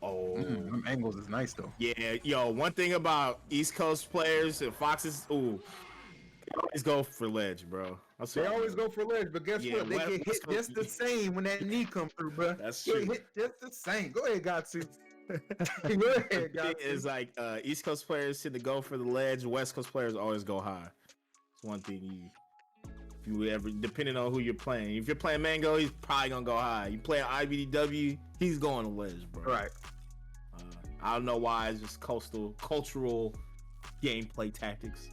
Oh, them angles is nice though. Yeah, yo. One thing about East Coast players and Foxes, they always go for ledge, bro. They always go for ledge, but guess what? They get hit just the same when that knee come through, bro. That's They true. hit just the same. Go ahead, Gahtzu. Go ahead, The thing Gahtzu. is like East Coast players tend to go for the ledge. West Coast players always go high. It's one thing if you ever, depending on who you're playing. If you're playing Mango, he's probably gonna go high. You play IBDW, he's going to ledge, bro. Right. I don't know why. It's just cultural gameplay tactics.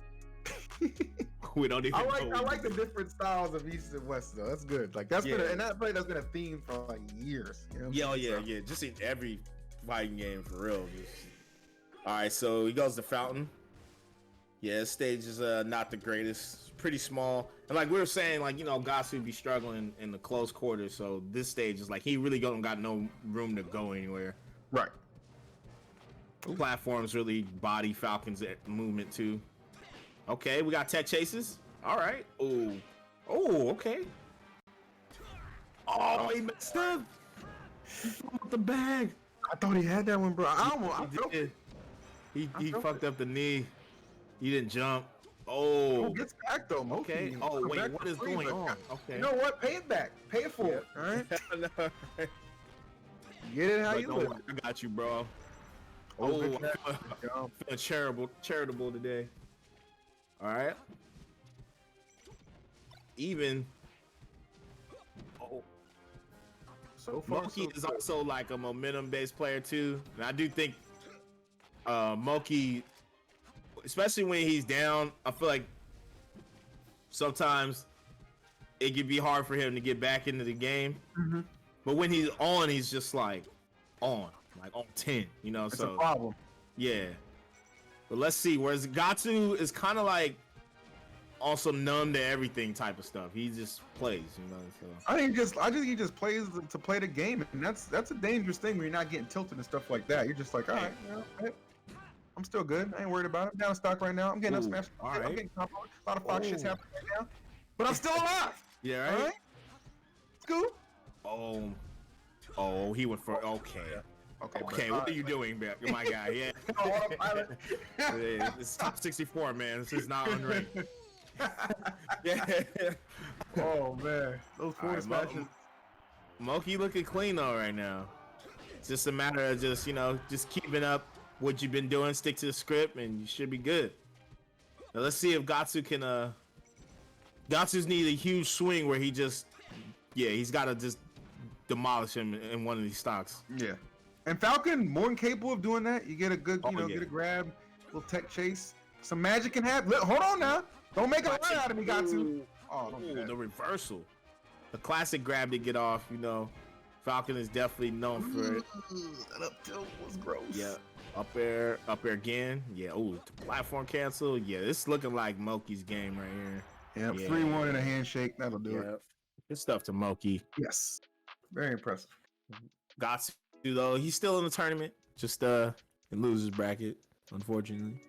We don't even. I like the different styles of East and West though. That's good. Like that's been and that play that's been a theme for like years. You know yeah. Just in every fighting game for real. All right, so he goes to Fountain. Yeah, this stage is not the greatest. It's pretty small, and like we were saying, like Gahtzu be struggling in the close quarters. So this stage is like he really don't got no room to go anywhere. Right. Platforms really body Falcon's movement too. Okay, we got tech chases. All right. Oh, okay. Oh, he messed up. He fucked the bag. I thought he had that one, bro. He fucked up the knee. He didn't jump. Oh, gets back though, Moky. Okay. Oh wait, what is going on? Okay. You know what? Pay it back. Pay it forward. All right. Get it how you live. I got you, bro. Oh, I'm feeling charitable today. All right. Even. Oh. So far, Moky is also like a momentum-based player too, and I do think Moky, especially when he's down, I feel like sometimes it can be hard for him to get back into the game. Mm-hmm. But when he's on, he's just like on 10, It's so a problem. Yeah. But let's see. Whereas Gahtzu is kind of like also numb to everything type of stuff. He just plays, So I think he just plays to play the game, and that's a dangerous thing when you're not getting tilted and stuff like that. You're just like, all right, hey, I'm still good. I ain't worried about it. I'm down in stock right now. I'm getting up smash. All right. I'm getting combo. A lot of fox shit's happening right now, but I'm still alive. Yeah, right. All right. Scoop. Oh, he went for Okay, what are you doing, my guy? Yeah. It's top 64, man. This is not unranked. Yeah. Oh man, those four smashes. Moky looking clean though right now. It's just a matter of just keeping up what you've been doing, stick to the script, and you should be good. Now let's see if Gahtzu can. Gahtzu's need a huge swing where he's got to just demolish him in one of these stocks. Yeah. And Falcon more than capable of doing that. You get a good, get a grab, little tech chase. Some magic can happen. Hold on now. Don't make a run out of me, Gahtzu. Oh, don't do that. The reversal. The classic grab to get off, Falcon is definitely known for it. That up tilt was gross. Yeah. Up there again. Yeah. Oh, platform cancel. Yeah, this is looking like Moky's game right here. Yep. 3-1 and a handshake. That'll do it. Good stuff to Moky. Yes. Very impressive. Gahtzu, though, he's still in the tournament. Just in losers bracket, unfortunately.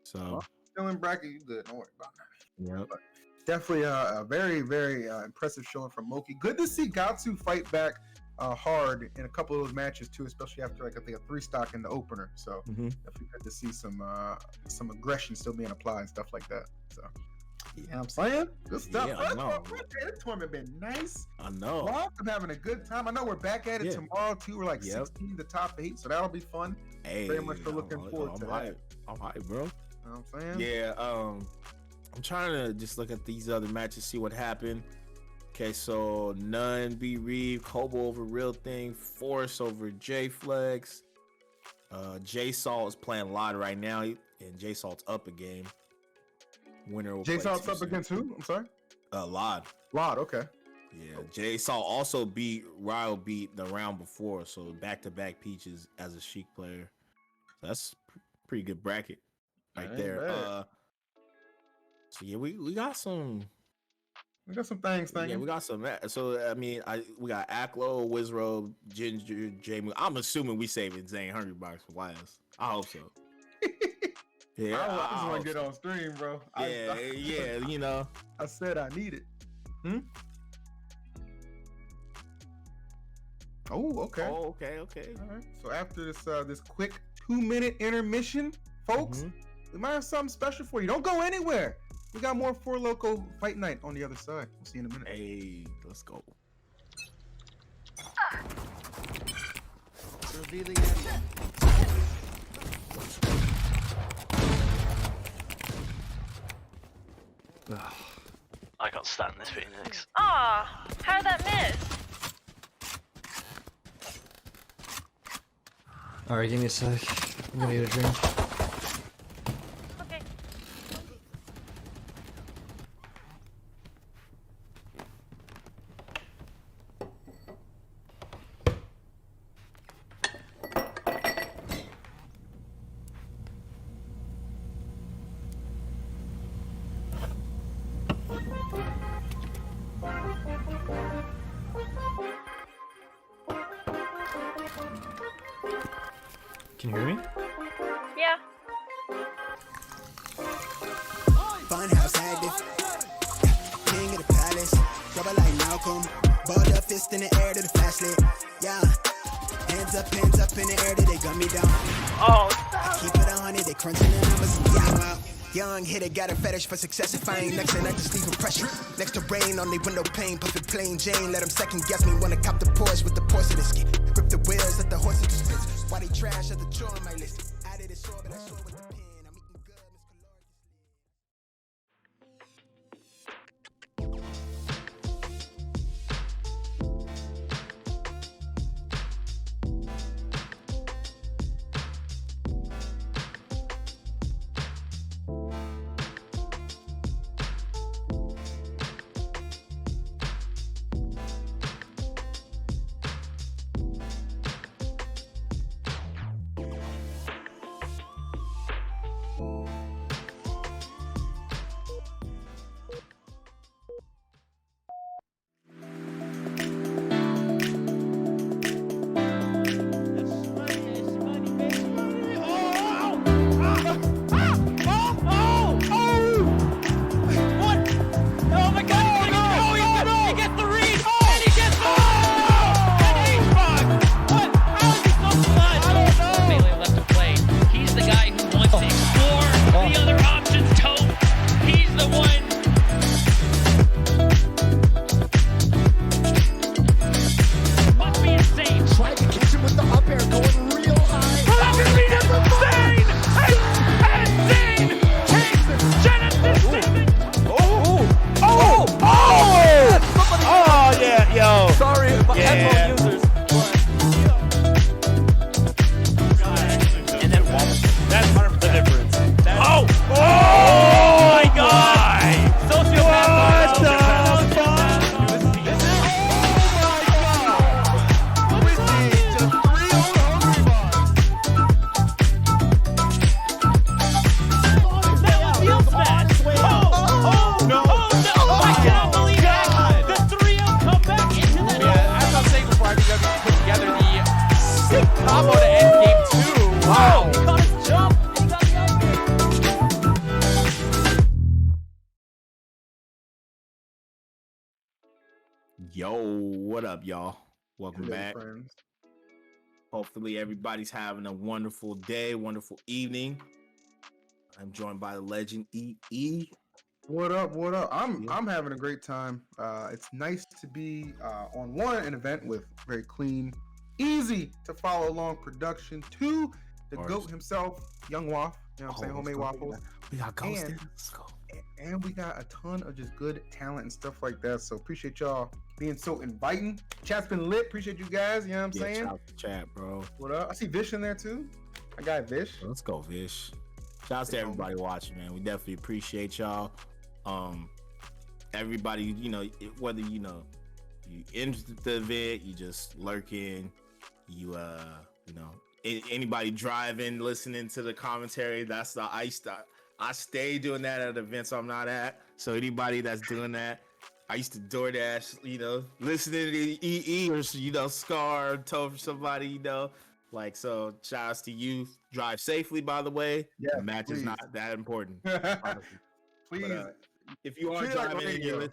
So still in bracket, you good. Don't worry about that. Yep. But definitely a very, very impressive showing from Moky. Good to see Gahtzu fight back hard in a couple of those matches too, especially after I think a 3-stock in the opener. So definitely good to see some aggression still being applied and stuff like that. So. Yeah, I'm saying good stuff. Yeah, I know. This tournament been nice. I know. Well, I'm having a good time. I know we're back at it tomorrow too. We're like 16 the top 8, so that'll be fun. Hey, very much looking forward to that. All right, bro. You know what I'm saying? Yeah. I'm trying to just look at these other matches, see what happened. Okay, so None beat Reeve, Colbol over Real Thing, Forrest over J Flex. J Salt is playing lloD right now, and J Salt's up a game. Winner will J Salt's up against who? I'm sorry. lloD. lloD, okay. Yeah, J Salt also beat Ryobeat the round before, so back-to-back peaches as a Sheik player. So that's pretty good bracket right there. So yeah, we got some. We got some things. Yeah, we got some. So I mean, we got Aklo, Wizzrobe, Ginger, Jmook. I'm assuming we saving Zain Hungrybox for last. I hope so. Yeah, I just want to get on stream, bro. Yeah, I said I need it. Oh, okay. Oh, okay. All right. So after this quick 2-minute intermission, folks, we might have something special for you. Don't go anywhere. We got more Four Loco Fight Night on the other side. We'll see you in a minute. Hey, let's go. Revealing I can't stand this Phoenix. Aw, how'd that miss? Alright, give me a sec. I'm gonna need a drink. Okay. Can you hear me? Yeah. Funhouse active. King of the palace. Trouble like Malcolm. Ball up fist in the air to the flashlight. Yeah. Hands up in the air till they gun me down. Oh. I keep it on it, they crunching the numbers. Yeah, wow. Young hitter got a fetish for success. If I ain't next, then I just leave a pressure. Next to rain on the window pane, puffin' plain Jane. Let them second guess me, wanna cop the Porsche with the porcelain skin. Rip the wheels, let the horses just spits. Why they trash at the chore on my list? Added a sword, but I saw with the pen. I'm eating good, Miss Yo, what up, y'all? Welcome Hello, back. friends. Hopefully everybody's having a wonderful day, wonderful evening. I'm joined by the legend EE. What up? What up? I'm having a great time. It's nice to be on an event with very clean, easy to follow along production. Two, the GOAT himself, Young Waff. You know what I'm saying? Homemade waffles. We got Ghost And- in. Let's go. And we got a ton of just good talent and stuff like that. So appreciate y'all being so inviting. Chat's been lit. Appreciate you guys. You know what I'm saying? Shout out to chat, bro. What up? I see Vish in there too. I got Vish. Let's go, Vish. Shouts to everybody watching, man. We definitely appreciate y'all. Everybody, you know, whether you into the event, you just lurking, you know, anybody driving, listening to the commentary. That's the I stay doing that at events I'm not at. So anybody that's doing that, I used to DoorDash, you know, listening to EE or, you know, Scar, Toph or somebody, you know. Like, so shout outs to you. Drive safely, by the way. Yeah, the match is not that important. Please. But, if you are Treat it like driving and radio.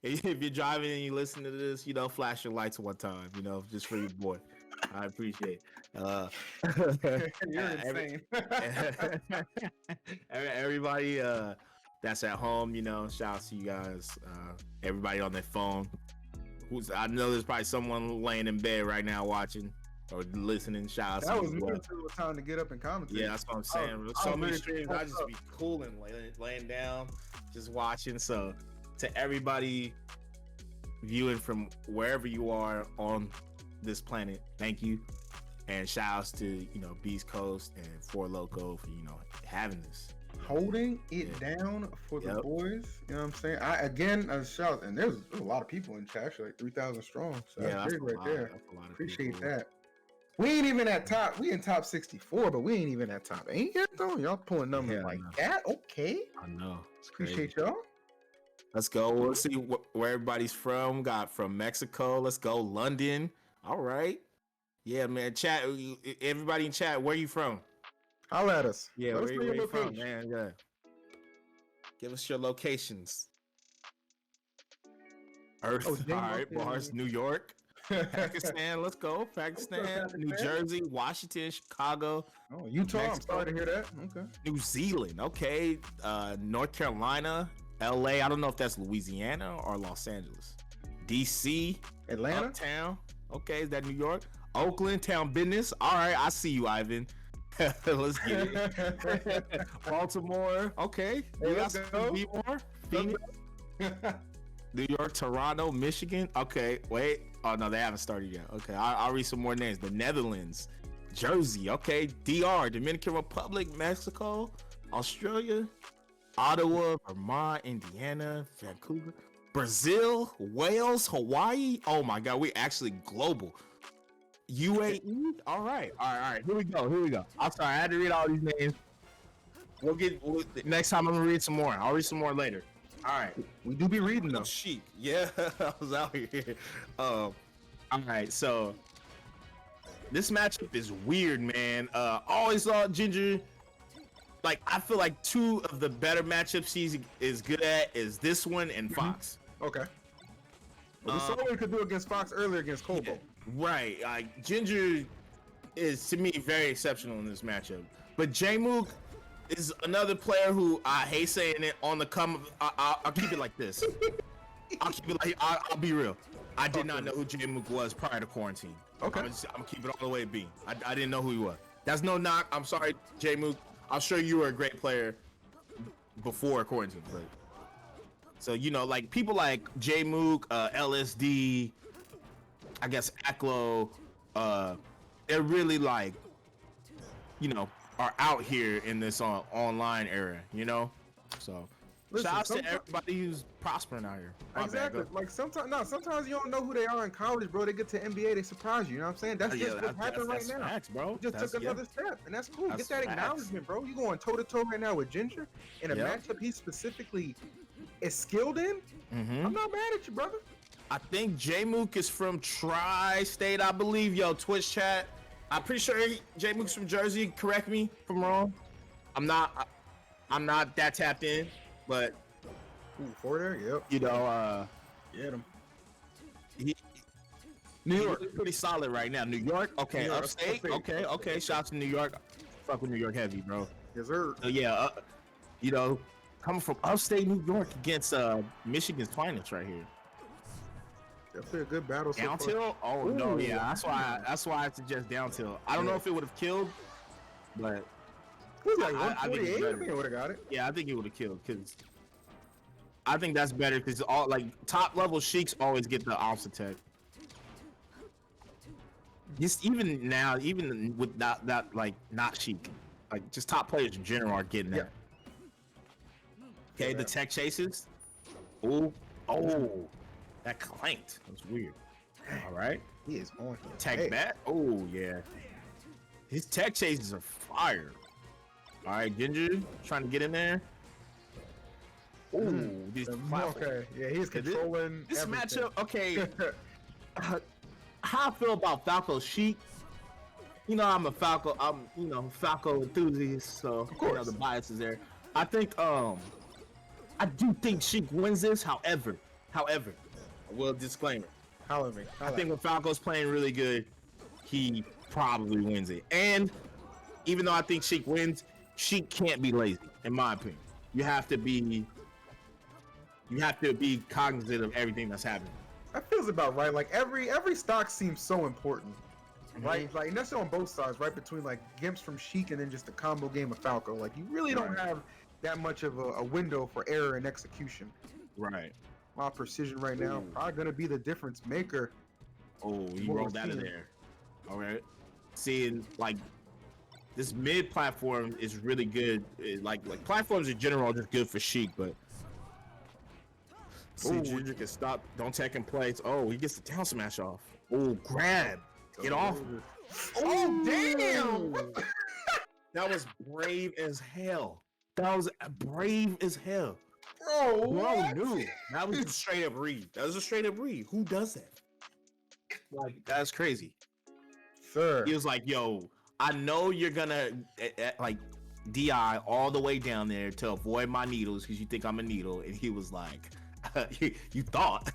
if you're driving and you listen to this, you know, flash your lights one time, you know, just for your boy. I appreciate it. You're insane. Everybody that's at home, you know, shout out to you guys. Everybody on their phone. I know there's probably someone laying in bed right now watching or listening. Shout out That to was you. me Well. until it was time to get up and commentate. Yeah, that's what I'm saying. was So many literally streams, I just be cooling, laying down, just watching. So to everybody viewing from wherever you are on this planet, thank you. And shout outs to, you know, Beast Coast and Four Loco for, you know, having this. Holding it down for the boys. You know what I'm saying? I shout, and there's a lot of people in chat, actually like 3,000 strong. So that's big right there. That's a lot of Appreciate people. that. We ain't even at top. We in top 64, but we ain't even at top 8 yet though. Y'all pulling numbers like that. Okay. I know. Appreciate y'all. Let's go. Let's see where everybody's from. Got from Mexico. Let's go. London. All right. Yeah, man. Chat. Everybody in chat. Where you from? Holla at us. Yeah, Let us know where your you from, location. man? Yeah. Give us your locations. Earth. Oh, All Jmook right. is- Bars. New York. Pakistan. Let's go. Pakistan. New Jersey. Washington. Chicago. Oh, Utah. Mexico. I'm sorry to hear that. Okay. New Zealand. Okay. North Carolina. LA. I don't know if that's Louisiana or Los Angeles. DC. Atlanta. Uptown. Okay. Is that New York? Oakland. Town business. All right. I see you, Ivan. Let's get it. Baltimore. Okay. Hey, You let's got go. some more? Phoenix. New York, Toronto, Michigan. Okay, wait. Oh no, they haven't started yet. Okay, I'll read some more names. The Netherlands, Jersey. Okay, DR, Dominican Republic, Mexico, Australia, Ottawa, Vermont, Indiana, Vancouver, Brazil, Wales, Hawaii. Oh my God, we actually global. UAE. All right. Here we go. I'm sorry, I had to read all these names. Next time I'm gonna read some more. I'll read some more later. All right. We do be reading though. Chic. Yeah, I was out here. All right, so this matchup is weird, man. Always thought Ginger. Like, I feel like two of the better matchups he is good at is this one and Fox. Okay. Well, we saw what we could do against Fox earlier against Colbol. Yeah, right. Like, Ginger is to me very exceptional in this matchup, but Jmook is another player who I hate saying it on the come. I'll keep it like this. I'll be real. I did not know who Jmook was prior to quarantine. Okay. I'm keep it all the way B. I didn't know who he was. That's no knock. I'm sorry, Jmook. I'm sure you were a great player before quarantine. But so, you know, like people like Jmook, LSD, I guess Aklo, they're really like, you know, are out here in this online era, you know? So Listen, shout out to everybody who's prospering out here. My bad, Exactly. go. Like sometimes you don't know who they are in college, bro. They get to NBA, they surprise you. You know what I'm saying? That's just what's happening right now. Facts, bro. You just took another step, and that's cool. That's Get that facts. acknowledgement, bro. You going toe to toe right now with Ginger in a matchup he specifically is skilled in. I'm not mad at you, brother. I think Jmook is from Tri-State, I believe. Yo, Twitch chat. I'm pretty sure Jmook's from Jersey. Correct me if I'm wrong. I'm not that tapped in, but for there, yep. You know, get him. New York is pretty solid right now. New York, okay. New York, Upstate, okay. Shout out to New York. Fuck with New York heavy, bro. Yes, sir. So yeah, you know, coming from upstate New York against Michigan's finest right here. Definitely a good battle. So Down far. tilt? Oh no, yeah. That's why I suggest down tilt. I don't know if it would have killed, but It was like I think it's 148. I better. think I would have got it. Yeah, I think it would have killed because I think that's better because all like top level Sheiks always get the ops attack. Just even now, even with that like not Sheik, like just top players in general are getting that. Okay, the tech chases. Oh, that clanked. That's weird. All right. He is on here. Tech bat. Oh yeah. His tech chases are fire. All right, Ginger trying to get in there. Oh, these Okay, yeah, he's controlling this everything. matchup. Okay, how I feel about Falco Sheik. You know, I'm a Falco. I'm Falco enthusiast, so of course the bias is there. I think I do think Sheik wins this. However, well, disclaimer. I think when Falco's playing really good, he probably wins it. And even though I think Sheik wins, Sheik can't be lazy, in my opinion. You have to be cognizant of everything that's happening. That feels about right. Like every stock seems so important, right? Like, and that's on both sides, right? Between like Gimps from Sheik and then just the combo game of Falco. Like you really don't have that much of a window for error and execution. Right. My precision right now probably gonna be the difference maker. Oh, he rolled out of there. All right. seeing like this mid platform is really good. Like platforms in general are just good for Sheik, but see Ginger can stop, don't take in place. Oh, he gets the down smash off. Oh, grab, get off. Oh damn! That was brave as hell. That was brave as hell. Bro, what? Knew. That was a straight up read. That was a straight up read. Who does that? Like, that's crazy. Sir. He was like, yo, I know you're gonna like DI all the way down there to avoid my needles because you think I'm a needle. And he was like, you thought.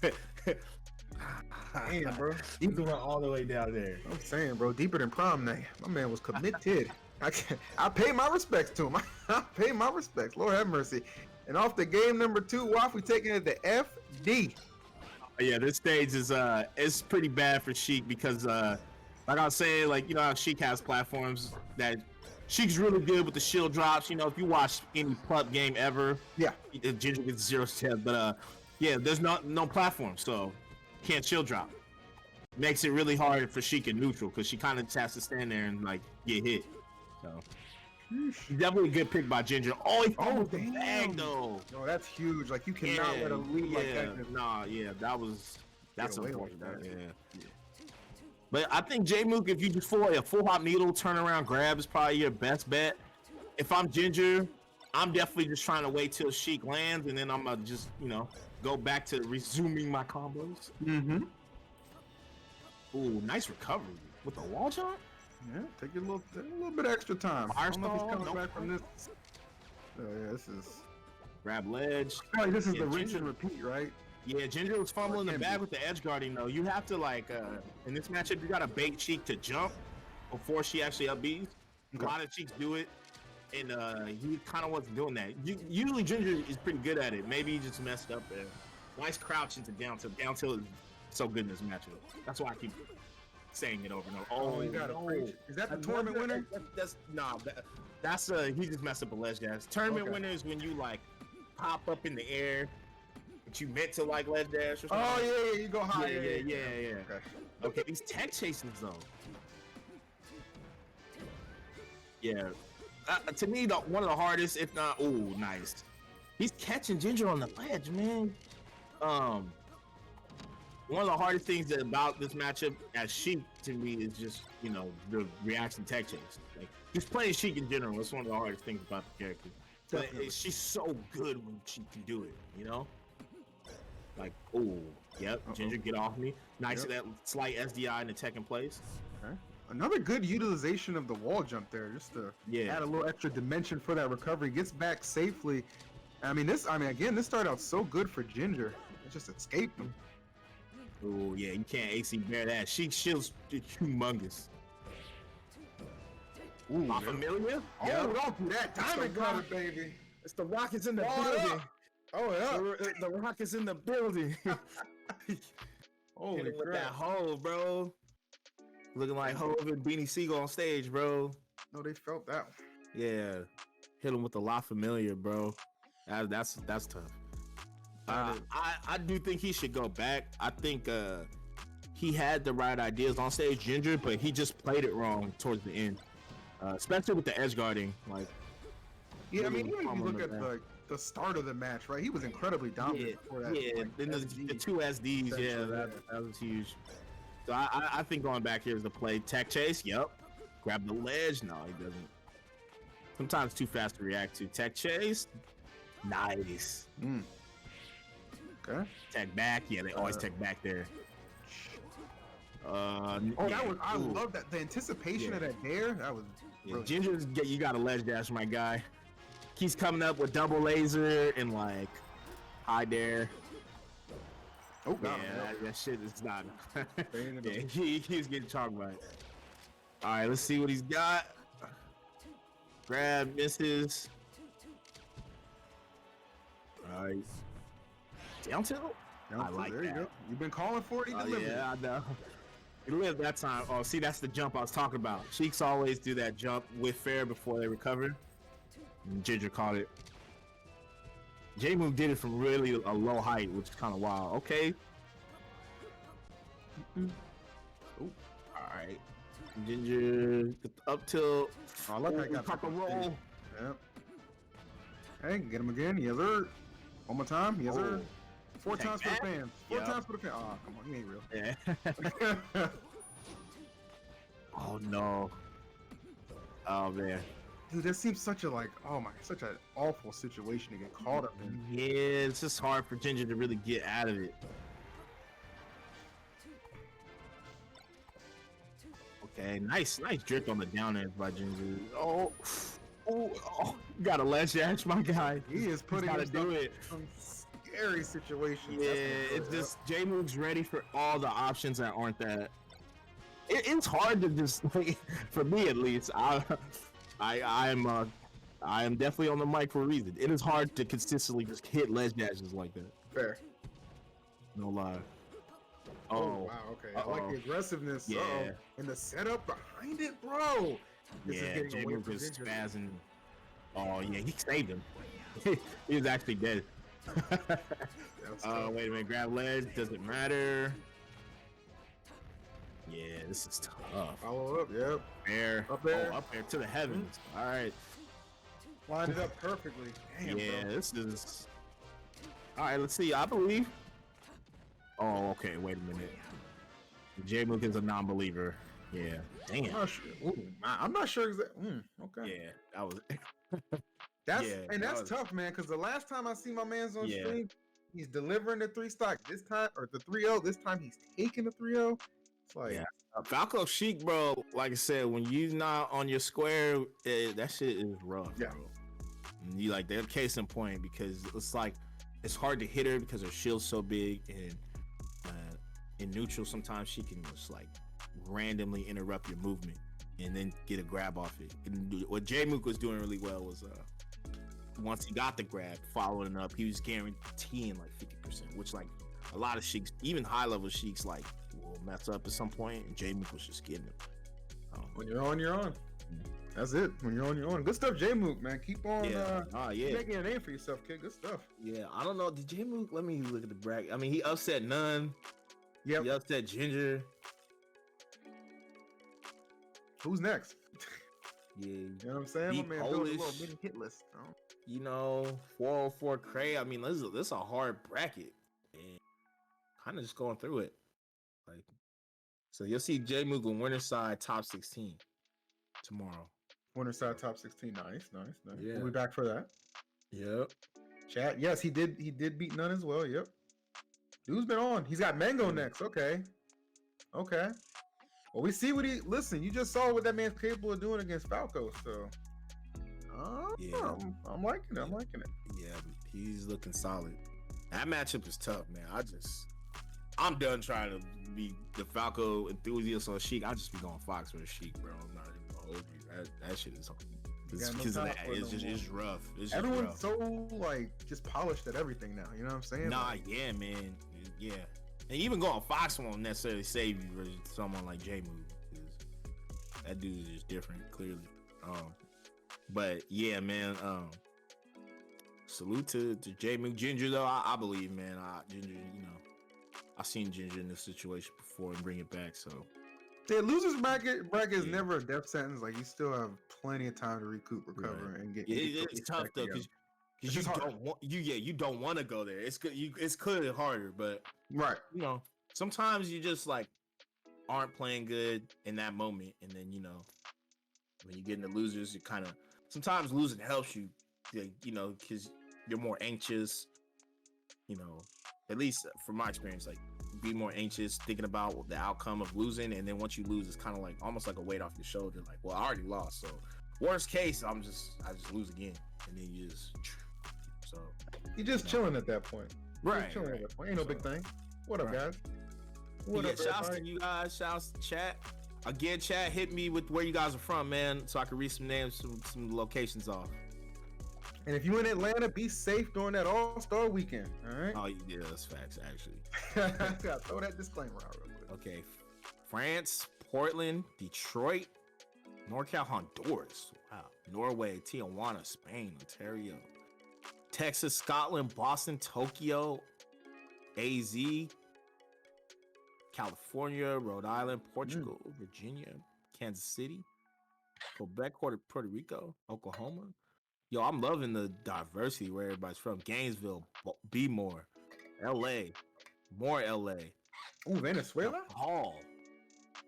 Damn, bro. He went all the way down there. I'm saying, bro, deeper than prom night. My man was committed. I pay my respects to him. I pay my respects. Lord have mercy. And off the game number 2, Waff, we taking it to FD. Yeah, this stage is it's pretty bad for Sheik because like I was saying, like, you know how Sheik has platforms that Sheik's really good with the shield drops. You know, if you watch any pup game ever, yeah, Ginger gets 0-10, but yeah, there's no platform, so can't shield drop. Makes it really hard for Sheik in neutral because she kind of just has to stand there and like get hit. So definitely a good pick by Ginger. Oh, he fumbled the bag though. No, that's huge. Like you cannot let a lead like that. Nah, yeah, that's unfortunate. Yeah. But I think Jmook, if you just a full hop needle, turn around, grab is probably your best bet. If I'm Ginger, I'm definitely just trying to wait till Sheik lands, and then I'm gonna just, you know, go back to resuming my combos. Mm-hmm. Ooh, nice recovery with the wall jump. Yeah, take a little bit extra time. I don't know if he's coming back from this. Oh yeah, this is grab ledge. Like this is the rinse and repeat, right? Yeah, Ginger was fumbling the bag with the edge guarding though. You have to like in this matchup, you gotta bait Sheik to jump before she actually up B's. A lot of Cheiks do it, and he kind of wasn't doing that. Usually Ginger is pretty good at it. Maybe he just messed up there. Nice crouch into down tilt. Down tilt is so good in this matchup. That's why I keep saying it over and over. Oh, you gotta preach. Is that the tournament winner? That's he just messed up a ledge dash. Tournament winner is when you like pop up in the air, but you meant to like ledge dash or something. Oh yeah, you go high. Yeah. Okay, these tech chases though. Yeah, to me, one of the hardest, if not, nice. He's catching Ginger on the ledge, man. One of the hardest things about this matchup as Sheik to me is just, you know, the reaction tech chase. Like, just playing Sheik in general, it's one of the hardest things about the character. But she's so good when she can do it, you know? Like, Ginger, get off me. Nice that slight SDI in the tech in place. Okay. Another good utilization of the wall jump there, just to add a little extra dimension for that recovery. Gets back safely. Again, this started out so good for Ginger. It just escaped him. Oh yeah, you can't AC bear that. Shield's humongous. Ooh, familiar? Oh, don't do that. Diamond cutter, baby. It's the Rockets in the building. Oh yeah. The Rockets in the building. Holy crap. With that hole, bro. Looking like Hove and Beanie Siegel on stage, bro. No, they felt that one. Yeah. Hit him with the La Familia, bro. That's tough. I do think he should go back. I think he had the right ideas on stage, Ginger, but he just played it wrong towards the end, especially with the edge guarding. Like, yeah, I mean, even if you look at the start of the match, right? He was incredibly dominant before that. Yeah, then the two SDs, that was huge. So I think going back here is the play. Tech chase, yep. Grab the ledge. No, he doesn't. Sometimes too fast to react to. Tech chase, nice. Okay. Tech back, yeah, they always tech back there. I love that. The anticipation of that dare, that was Ginger, you got a ledge dash, my guy. He's coming up with double laser and like high dare. Oh yeah, that shit is not. Yeah, he's getting chalked by it. All right, let's see what he's got. Grab, misses. All right. Down tilt? I like there that. You go. You've been calling for it. He delivered. Yeah, I know. He lived that time. Oh, see, that's the jump I was talking about. Cheiks always do that jump with fair before they recover. And Ginger caught it. Jmook did it from really a low height, which is kind of wild. Okay. All right. Ginger up till. I like how I got a roll. Yep. Hey, get him again. Yes, sir. One more time. Yes, sir. 4 times for the fans. 4 times for the fans. Oh, come on, you ain't real. Yeah. Oh no. Oh man. Dude, that seems such a such an awful situation to get caught up in. Yeah, it's just hard for Ginger to really get out of it. Okay, nice drip on the down edge by Ginger. Oh, got a ledge dash, my guy. He is putting gotta do it. Some scary situations. Yeah, it's just Jmook's ready for all the options that aren't that. It's hard to just like, for me at least. I am definitely on the mic for a reason. It is hard to consistently just hit ledge dashes like that. Fair. No lie. Oh wow, okay. I like the aggressiveness. Yeah. And the setup behind it, bro. This Yeah, is getting away Jmook from was Ginger. spazzing. Oh yeah, he saved him. He was actually dead. Wait a minute, grab ledge, doesn't matter. Yeah, this is tough. Follow up, yep. There. Up there. Oh, up there to the heavens. All right. Lined it up perfectly. Damn, Yeah, bro. this is. All right, let's see. I believe. Oh, okay. Wait a minute. Jmook is a non-believer. Yeah. Damn. I'm not sure. I'm not sure exactly. Okay. Yeah, that was. That's Yeah, and that that's was- tough, man. Because the last time I see my man's on Yeah. stream, he's delivering the 3 stock. This time, or the 3-0. This time he's taking the 3-0. It's like, Yeah. Falco Chic, bro. Like I said, when you not on your square, that shit is rough, Yeah. bro. And you like that case in point because it's like it's hard to hit her because her shield's so big, and in neutral sometimes she can just like randomly interrupt your movement and then get a grab off it. And what Jmook was doing really well was once he got the grab, following up, he was guaranteeing like 50%, which like a lot of sheiks, even high level sheiks, like will mess up at some point, and Jmook was just getting him. when you're on, you're on. That's it. When you're on, you're on. Good stuff, Jmook, man. Keep on making a name for yourself, kid. Good stuff. Yeah, I don't know. Did Jmook? Let me look at the bracket. I mean, he upset none. Yeah. He upset Ginger. Who's next? Yeah. You know what I'm saying? Beat My man built a little Polish. mini hit list. You know, 404 Cray. I mean, this is a hard bracket. And kind of just going through it. Like, so you'll see Jmook on winner side top 16 tomorrow. Winner side top 16. Nice. Yeah. We'll be back for that. Yep. Chat. Yes, he did beat none as well. Yep. Dude's been on. He's got Mango next. Okay. Well, we see what listen, you just saw what that man's capable of doing against Falco, so Yeah. I'm liking it. Yeah, he's looking solid. That matchup is tough, man. I'm done trying to be the Falco enthusiast on Sheik. I just be going Fox for the Sheik, bro. I'm not even gonna hold you. That shit is because of that. It's rough. It's Everyone's rough. so like just polished at everything now. You know what I'm saying? Nah, Like, yeah, man. Yeah. And even going Fox won't necessarily save you versus someone like Jmook, because that dude is just different, clearly. But yeah, man. Salute to Jmook. Ginger, though, I believe, man. Ginger, you know, I've seen Ginger in this situation before and bring it back. So the losers bracket is never a death sentence. Like you still have plenty of time to recoup, recover, and get. It's tough though, because you don't want to go there. It's good. It's clearly harder, but right. You know, sometimes you just like aren't playing good in that moment, and then you know when you get into losers, you kind of sometimes losing helps you, you know, because you're more anxious. You know, at least from my experience, like be more anxious thinking about the outcome of losing, and then once you lose, it's kind of like almost like a weight off your shoulder. Like, well, I already lost, so worst case, I just lose again, and then you just. So you're just chilling at that point. Right. Chilling at that point. Ain't no big thing. What up, guys? What up, shouts everybody? to you guys. Shouts to chat. Again, chat, hit me with where you guys are from, man, so I can read some names, some locations off. And if you in Atlanta, be safe during that All-Star weekend. All right. Oh yeah, that's facts, actually. Gotta throw that disclaimer out real quick. Okay. France, Portland, Detroit, NorCal, Honduras. Wow. Norway, Tijuana, Spain, Ontario. Texas, Scotland, Boston, Tokyo, AZ, California, Rhode Island, Portugal, Virginia, Kansas City, Quebec, Puerto Rico, Oklahoma. Yo, I'm loving the diversity where everybody's from. Gainesville, be more, LA, more LA. Oh, Venezuela. Hall.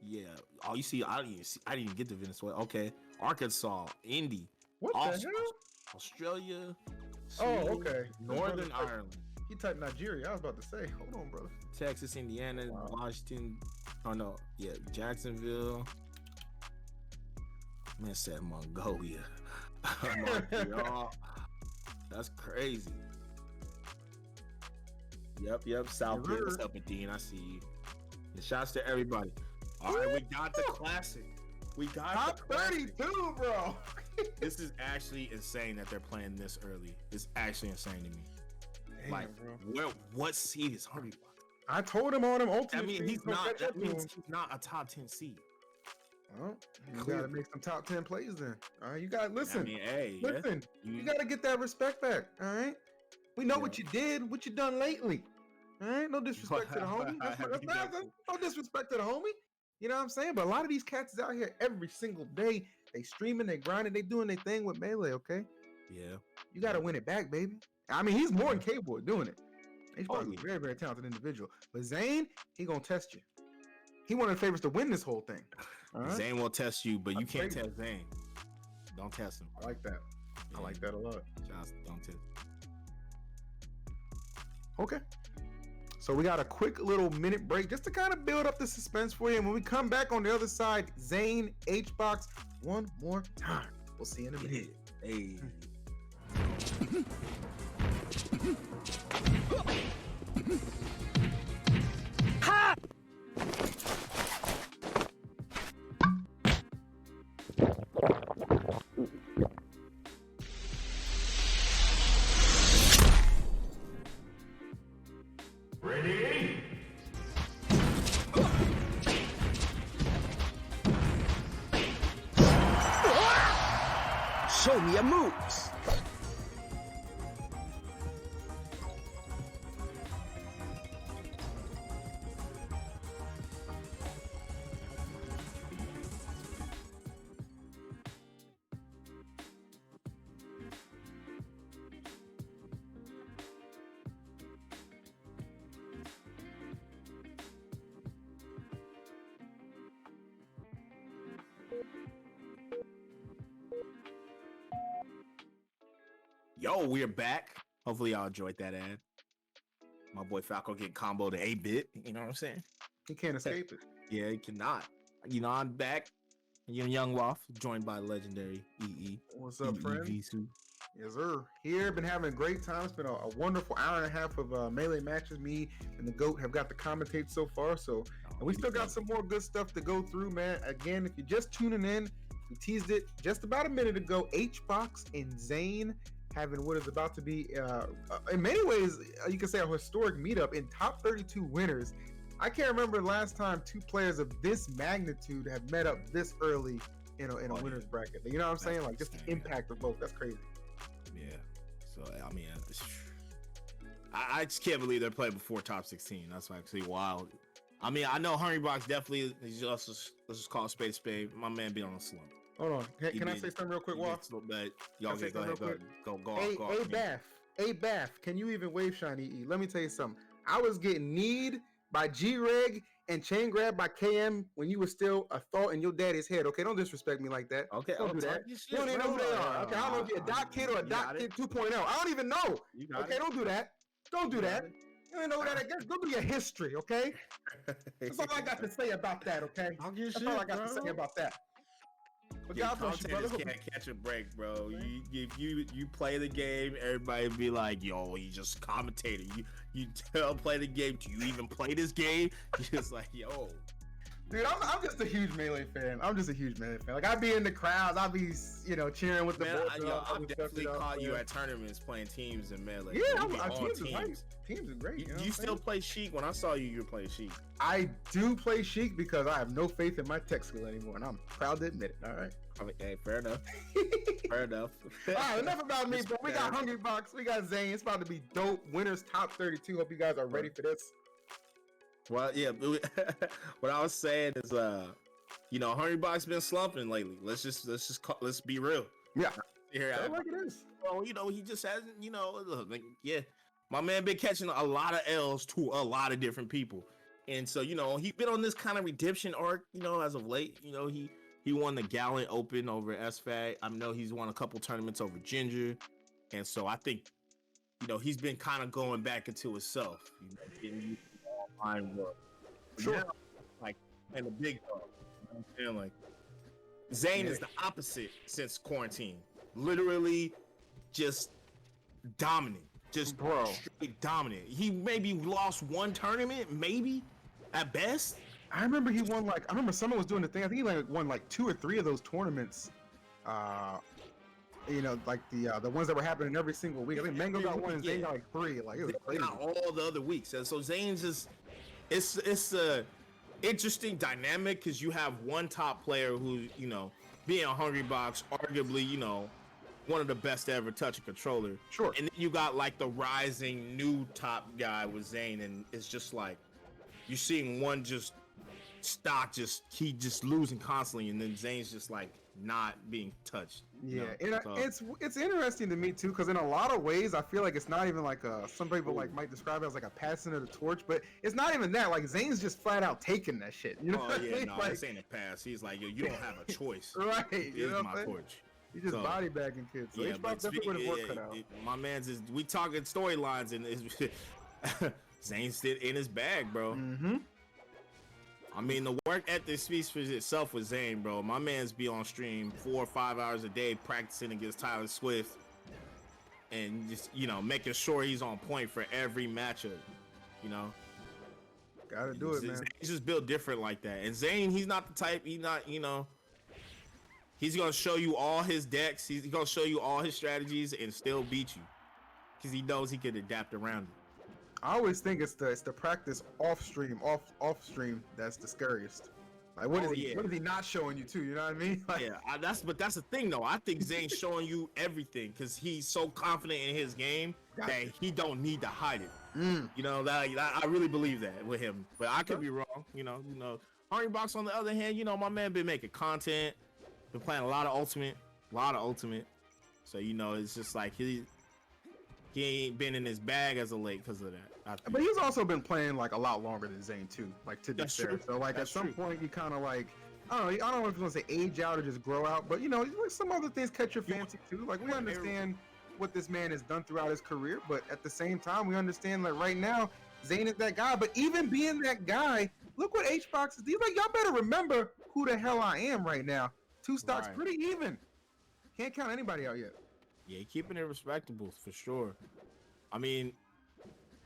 Yeah. Oh, you see, I didn't even get to Venezuela. Okay. Arkansas, Indy. What the hell? Australia. Oh, Sweden, okay. Northern Ireland. He typed Nigeria. I was about to say, hold on, brother. Texas, Indiana, Washington. Oh no, yeah, Jacksonville. Man said Mongolia. Montreal. That's crazy. Yep. South Bend. What's up, Dean? I see you. And shouts to everybody. All right, we got the classic. We got top the 32, bro. This is actually insane that they're playing this early. It's actually insane to me. Damn, like, bro. What seed is Hungrybox? I told him on him ultimate. I mean, he's not. That means he's not a top 10 seed. Well, you gotta make some top 10 plays then. All right, you gotta listen. I mean, hey, listen. You gotta get that respect back. All right. We know what you did, what you done lately. All right, no disrespect to the homie. No disrespect to the homie. You know what I'm saying? But a lot of these cats is out here every single day. They streaming, they grinding, they doing their thing with Melee. Okay. Yeah. You gotta win it back, baby. I mean, he's more than capable of doing it. He's probably a very, very talented individual. But Zain, he gonna test you. He one of the favorites to win this whole thing. Right? Zain will test you, but you can't test Zain. Don't test him. I like that. I like that a lot. Don't test. Okay. So we got a quick little minute break just to kind of build up the suspense for you. And when we come back on the other side, Zain, Hbox, one more time. We'll see you in a minute. Hey. Ha! Ready? Show me your moves. Yo, we're back. Hopefully y'all enjoyed that ad. My boy Falco getting comboed to 8-bit. You know what I'm saying? He can't escape it. Yeah, he cannot. You know, I'm back. Young Waff, joined by legendary EE. What's up, friend? V2. Yes, sir. Here, been having a great time. It's been a wonderful hour and a half of Melee matches. Me and the GOAT have got to commentate so far. So, and we still got some more good stuff to go through, man. Again, if you're just tuning in, we teased it just about a minute ago. Hbox and Zain having what is about to be, in many ways, you can say a historic meetup in top 32 winners. I can't remember the last time two players of this magnitude have met up this early in a winner's bracket. You know what I'm saying? Like, just the impact of both. That's crazy. Yeah. So, I mean, I just can't believe they're playing before top 16. That's actually wild. I mean, I know Hungrybox definitely, let's just call it a spade. My man be on a slump. Hold on. Can I say something real quick, Wall? But y'all go ahead. Go. Bath. Can you even wave shine EE? Let me tell you something. I was getting kneed by G-Reg and chain grab by KM when you were still a thought in your daddy's head. Okay, don't disrespect me like that. Okay, don't do that. You don't even know who they are. Okay, I don't know if you're a dot kid or a dot kid 2.0. I don't even know. Okay, don't do that. Don't do that. You don't know who that is. Go do your history, okay? That's all I got to say about that, okay? That's all I got to say about that. But yeah, commentators can't catch a break, bro. You play the game, everybody be like, "Yo, you just commentating." You play the game. Do you even play this game? You're just like, "Yo." Dude, I'm just a huge Melee fan. Like, I be in the crowds. I be, cheering with the boys. I've definitely caught you at tournaments playing teams in Melee. Yeah, teams are great. You still play Sheik? When I saw you, you were playing Sheik. I do play Sheik because I have no faith in my tech skill anymore, and I'm proud to admit it. All right. I mean, hey, fair enough. Fair enough. All right, enough about me, but we got Hungrybox. We got Zain. It's about to be dope. Winners top 32. Hope you guys are ready for this. Well, yeah. What I was saying is, you know, Hungrybox been slumping lately. Let's be real. Yeah. Here, Like it is. well, you know, he just hasn't, you know, look, like, yeah, my man been catching a lot of L's to a lot of different people. And so, you know, he been on this kind of redemption arc, you know, as of late. You know, he won the Gallant Open over SFAT. I know he's won a couple tournaments over Ginger. And so I think, you know, he's been kind of going back into himself. You know, getting used to the online world. Sure. Now, like, and the big dog. You know what I'm saying? Like, Zain is the opposite since quarantine. Literally just dominant. Just straight dominant. He maybe lost one tournament, maybe at best. I remember he won I remember someone was doing the thing. I think he won 2 or 3 of those tournaments. You know, like the ones that were happening every single week. I think Mango got one and Zain got 3. Like, it was crazy. Got all the other weeks. And so Zain's just it's a interesting dynamic because you have one top player who, you know, being a Hungrybox, arguably, you know, one of the best to ever touch a controller. Sure. And then you got like the rising new top guy with Zain, and it's just like you're seeing one just he just losing constantly, and then Zain's just like not being touched. Yeah, know? So, it's interesting to me too, because in a lot of ways I feel like it's not even like some people like might describe it as like a passing of the torch, but it's not even that. Like Zain's just flat out taking that shit. You know what I mean? No, like, this ain't a pass. He's like, yo, you don't have a choice. Right. It You know is what my I'm saying? torch. He just body bagging kids. So Yeah, H-Box but definitely would have worked cut out. my man's is we talking storylines, and Zain's still in his bag, bro. Mm-hmm. I mean, the work ethic speaks for itself with Zain, bro. My man's be on stream 4 or 5 hours a day practicing against Tyler Swift, and just, you know, making sure he's on point for every matchup. You know, gotta do it, man. He's just built different like that. And Zain, he's not the type. He's not, you know. He's gonna show you all his decks. He's gonna show you all his strategies and still beat you, because he knows he can adapt around it. I always think it's the practice off stream that's the scariest. Like what is he not showing you too? You know what I mean? Like, yeah, that's the thing though. I think Zain's showing you everything because he's so confident in his game that he don't need to hide it. You know that I really believe that with him, but I could be wrong. You know, Hungrybox on the other hand, you know, my man been making content. Been playing a lot of Ultimate. So, you know, it's just like he ain't been in his bag as of late because of that. But he's also been playing like a lot longer than Zain too. Like, to be That's fair. true. So like That's at some point you kind of like, I don't know if you want to say age out or just grow out, but you know, like some other things catch your fancy too. Like we understand what this man has done throughout his career, but at the same time we understand like right now Zain is that guy. But even being that guy, look what H-Box is. He's like, y'all better remember who the hell I am right now. 2 stocks pretty even. Can't count anybody out yet. Yeah, keeping it respectable for sure. I mean,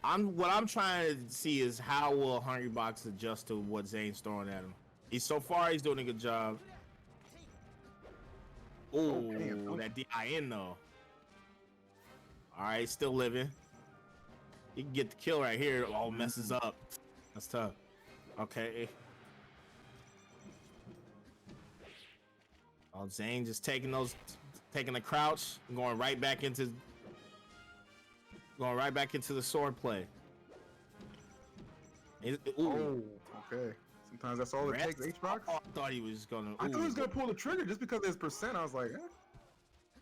what I'm trying to see is how will Hungrybox adjust to what Zain's throwing at him. He's doing a good job. Oh, that DIN though. All right, still living. He can get the kill right here. Oh, messes up. That's tough. Okay. Oh, Zain just taking the crouch, going right back into the sword play. Oh, okay. Sometimes that's all it takes. H-Box. I thought he was gonna. I thought he was gonna pull the trigger just because of his percent. I was like, eh.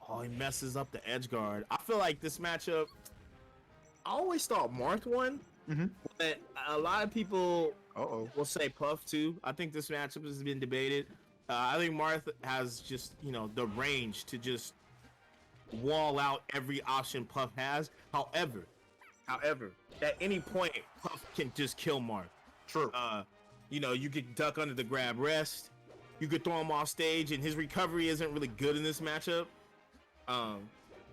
Oh, he messes up the edge guard. I feel like this matchup. I always thought Marth won, but a lot of people will say Puff too. I think this matchup has been debated. I think Marth has just, you know, the range to just wall out every option Puff has. However, at any point, Puff can just kill Marth. True. You know, you could duck under the grab rest. You could throw him off stage, and his recovery isn't really good in this matchup.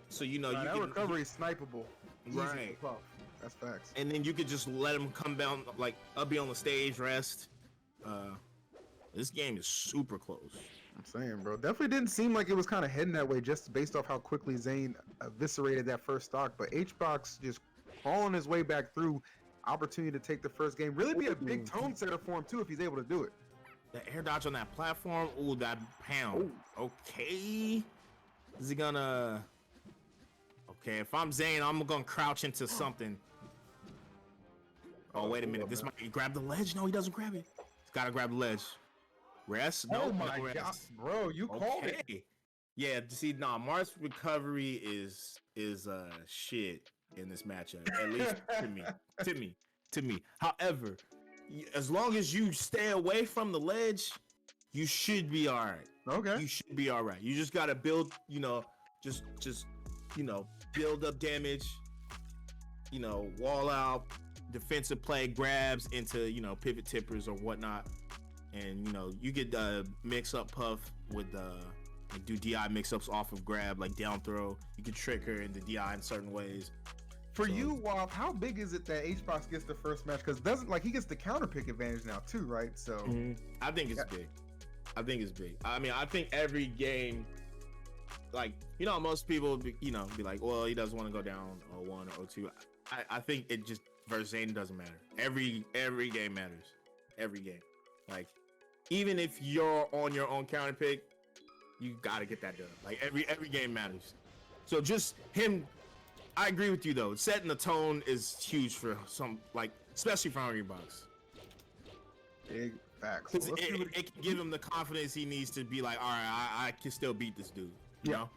So, you know, that recovery is snipeable. Right. Puff. That's facts. And then you could just let him come down, like, be on the stage, rest. This game is super close. I'm saying, bro. Definitely didn't seem like it was kind of heading that way just based off how quickly Zain eviscerated that first stock. But H-Box just crawling his way back through. Opportunity to take the first game. Really be a big tone setter for him, too, if he's able to do it. The air dodge on that platform. Ooh, that pound. Ooh. Okay. Is he gonna... Okay, if I'm Zain, I'm gonna crouch into something. Oh, wait a minute. This might grab the ledge. No, he doesn't grab it. He's gotta grab the ledge. Rest? Oh No, my no rest. god, bro, you called it. Okay. Yeah, see, nah, Mars recovery is shit in this matchup. At least to me. However, as long as you stay away from the ledge, you should be all right. Okay. You should be all right. You just gotta build, just build up damage. Wall out, defensive play, grabs into pivot tippers or whatnot, and you get mix up Puff with do DI mix-ups off of grab, like down throw. You can trick her into DI in certain ways. For you, Wop, how big is it that Hbox gets the first match? Because he gets the counter pick advantage now too, right? So I think it's big. I mean, I think every game, most people be like, well, he doesn't want to go down 0-1 or 0-2. I think it just versus Zain doesn't matter. Every game matters. Every game. Like, even if you're on your own counter pick, you gotta get that done. Like every game matters. So just him, I agree with you though. Setting the tone is huge for some, especially for Hungrybox. Big facts. Because it can give him the confidence he needs to be like, all right, I can still beat this dude. You know?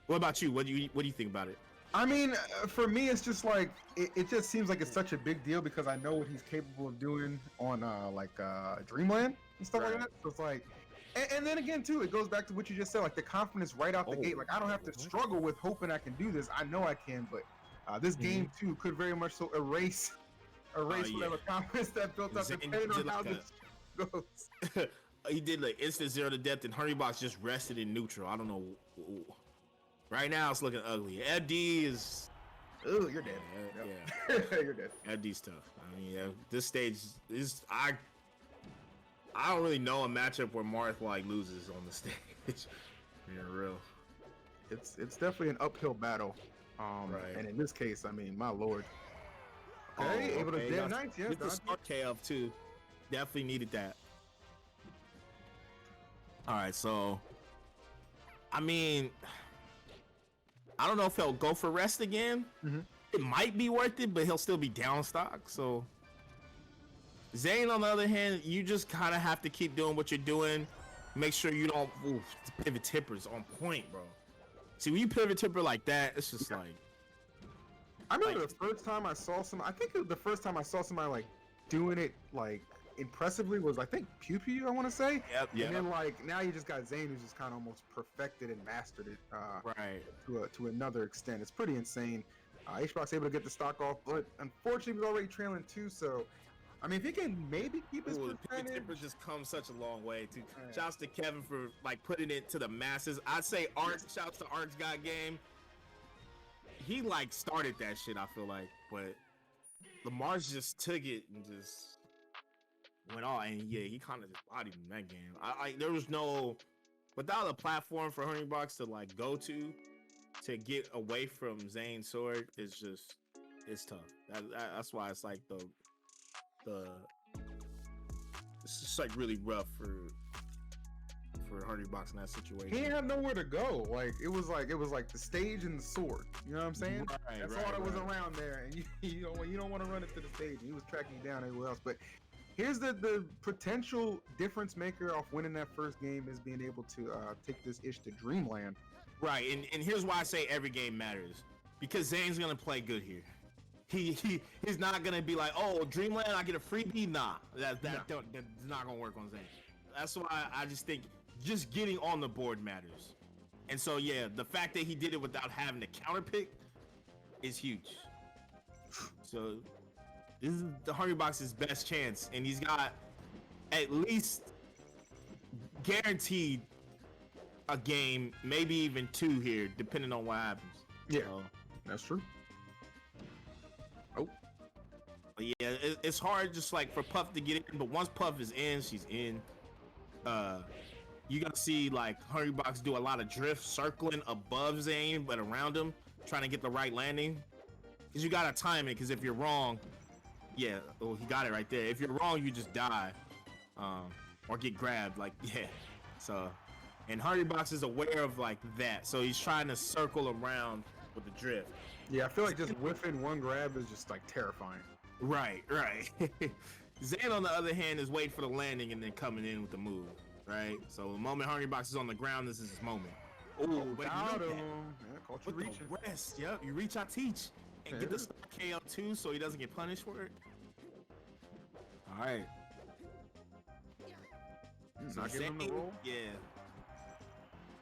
What about you? What do you think about it? I mean, for me, it's just like it just seems like it's such a big deal because I know what he's capable of doing on Dreamland and stuff like that. So it's like. And then again, too, it goes back to what you just said, like the confidence right out the gate. Like, I don't have to struggle with hoping I can do this. I know I can, but this game, too, could very much so erase whatever confidence that built up, depending on how this goes. He did instant 0 to death, and Hungrybox just rested in neutral. I don't know. Right now, it's looking ugly. Eddy is... Oh, you're dead. Yeah. You're dead. Eddy's tough. I mean, this stage is... I don't really know a matchup where Marth loses on the stage. Being real, it's definitely an uphill battle. Right. And in this case, I mean, my lord. Okay, able to dead knights, yeah. Get the start K up too. Definitely needed that. All right, so I mean, I don't know if he'll go for rest again. It might be worth it, but he'll still be down stock. So. Zain, on the other hand, you just kind of have to keep doing what you're doing. Make sure you don't pivot tippers on point, bro. See, when you pivot tipper like that, it's just like. I remember the first time I saw somebody doing it impressively was Pew Pew, I want to say. Yep. And then now you just got Zain who's just kind of almost perfected and mastered it. Right. To another extent, it's pretty insane. Hbox able to get the stock off, but unfortunately, he's already trailing 2, so. I mean, if he can maybe keep his percentage. Tipper just comes such a long way, too. Shouts to Kevin for putting it to the masses. I'd say shouts to Arch Got Game. He started that shit, I feel like, but Lamar's just took it and just went all, and he kind of just bodied him in that game. There was no, without a platform for Hungrybox to go to get away from Zane's sword, it's tough. That's why it's it's just really rough for Hungrybox in that situation. He didn't have nowhere to go. It was the stage and the sword. You know what I'm saying? That's all that was around there. And you don't want to run it to the stage. He was tracking you down everywhere else. But here's the potential difference maker off winning that first game is being able to take this ish to Dreamland. Right, and here's why I say every game matters. Because Zane's gonna play good here. He's not gonna be like, oh, Dreamland, I get a freebie. Nah, that's not gonna work on Zain. That's why I just think just getting on the board matters. And so the fact that he did it without having to counter pick is huge. So this is the Hungrybox's best chance, and he's got at least guaranteed a game, maybe even 2 here, depending on what happens. Yeah, that's true. Yeah, it's hard just for Puff to get in, but once Puff is in, she's in. You're gonna see Hungrybox do a lot of drift circling above Zain, but around him, trying to get the right landing. Because you gotta time it, because if you're wrong, he got it right there. If you're wrong, you just die. Or get grabbed, So, and Hungrybox is aware of that, so he's trying to circle around with the drift. Yeah, I feel like just whiffing one grab is just terrifying. Right. Zain, on the other hand, is waiting for the landing and then coming in with the move, right? So the moment Hungrybox is on the ground, this is his moment. Oh, but got you know him. that. Yeah, caught you With reaching. the rest, yep, you reach, I teach. And get the star KO too, so he doesn't get punished for it. All right. So Not giving him the Zain- roll? Yeah.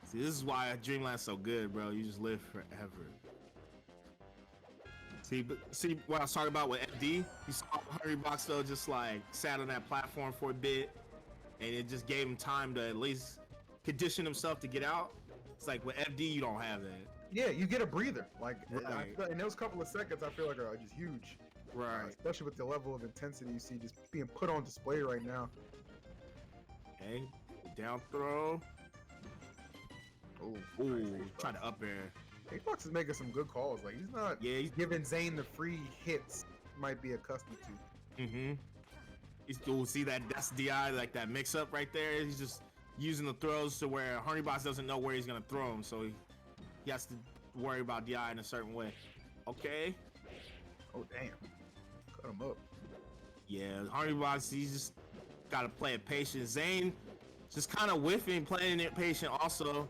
See, this is why Dreamland's so good, bro. You just live forever. See what I was talking about with FD? You saw Hungrybox though just like sat on that platform for a bit, and it just gave him time to at least condition himself to get out. It's like with FD, you don't have that. Yeah, you get a breather. Like, Right. in those couple of seconds, I feel like are just huge. Right. Especially with the level of intensity you see just being put on display right now. Okay. Down throw. Oh, Ooh, try to up air. Xbox is making some good calls. Like, he's not giving Zain the free hits he might be accustomed to. Mm-hmm. You'll see that's DI, like that mix up right there. He's just using the throws to where Hungrybox doesn't know where he's gonna throw him, so he has to worry about DI in a certain way. Okay. Oh damn. Cut him up. Yeah, Hungrybox, he's just gotta play it patient. Zain just kind of whiffing, playing it patient also.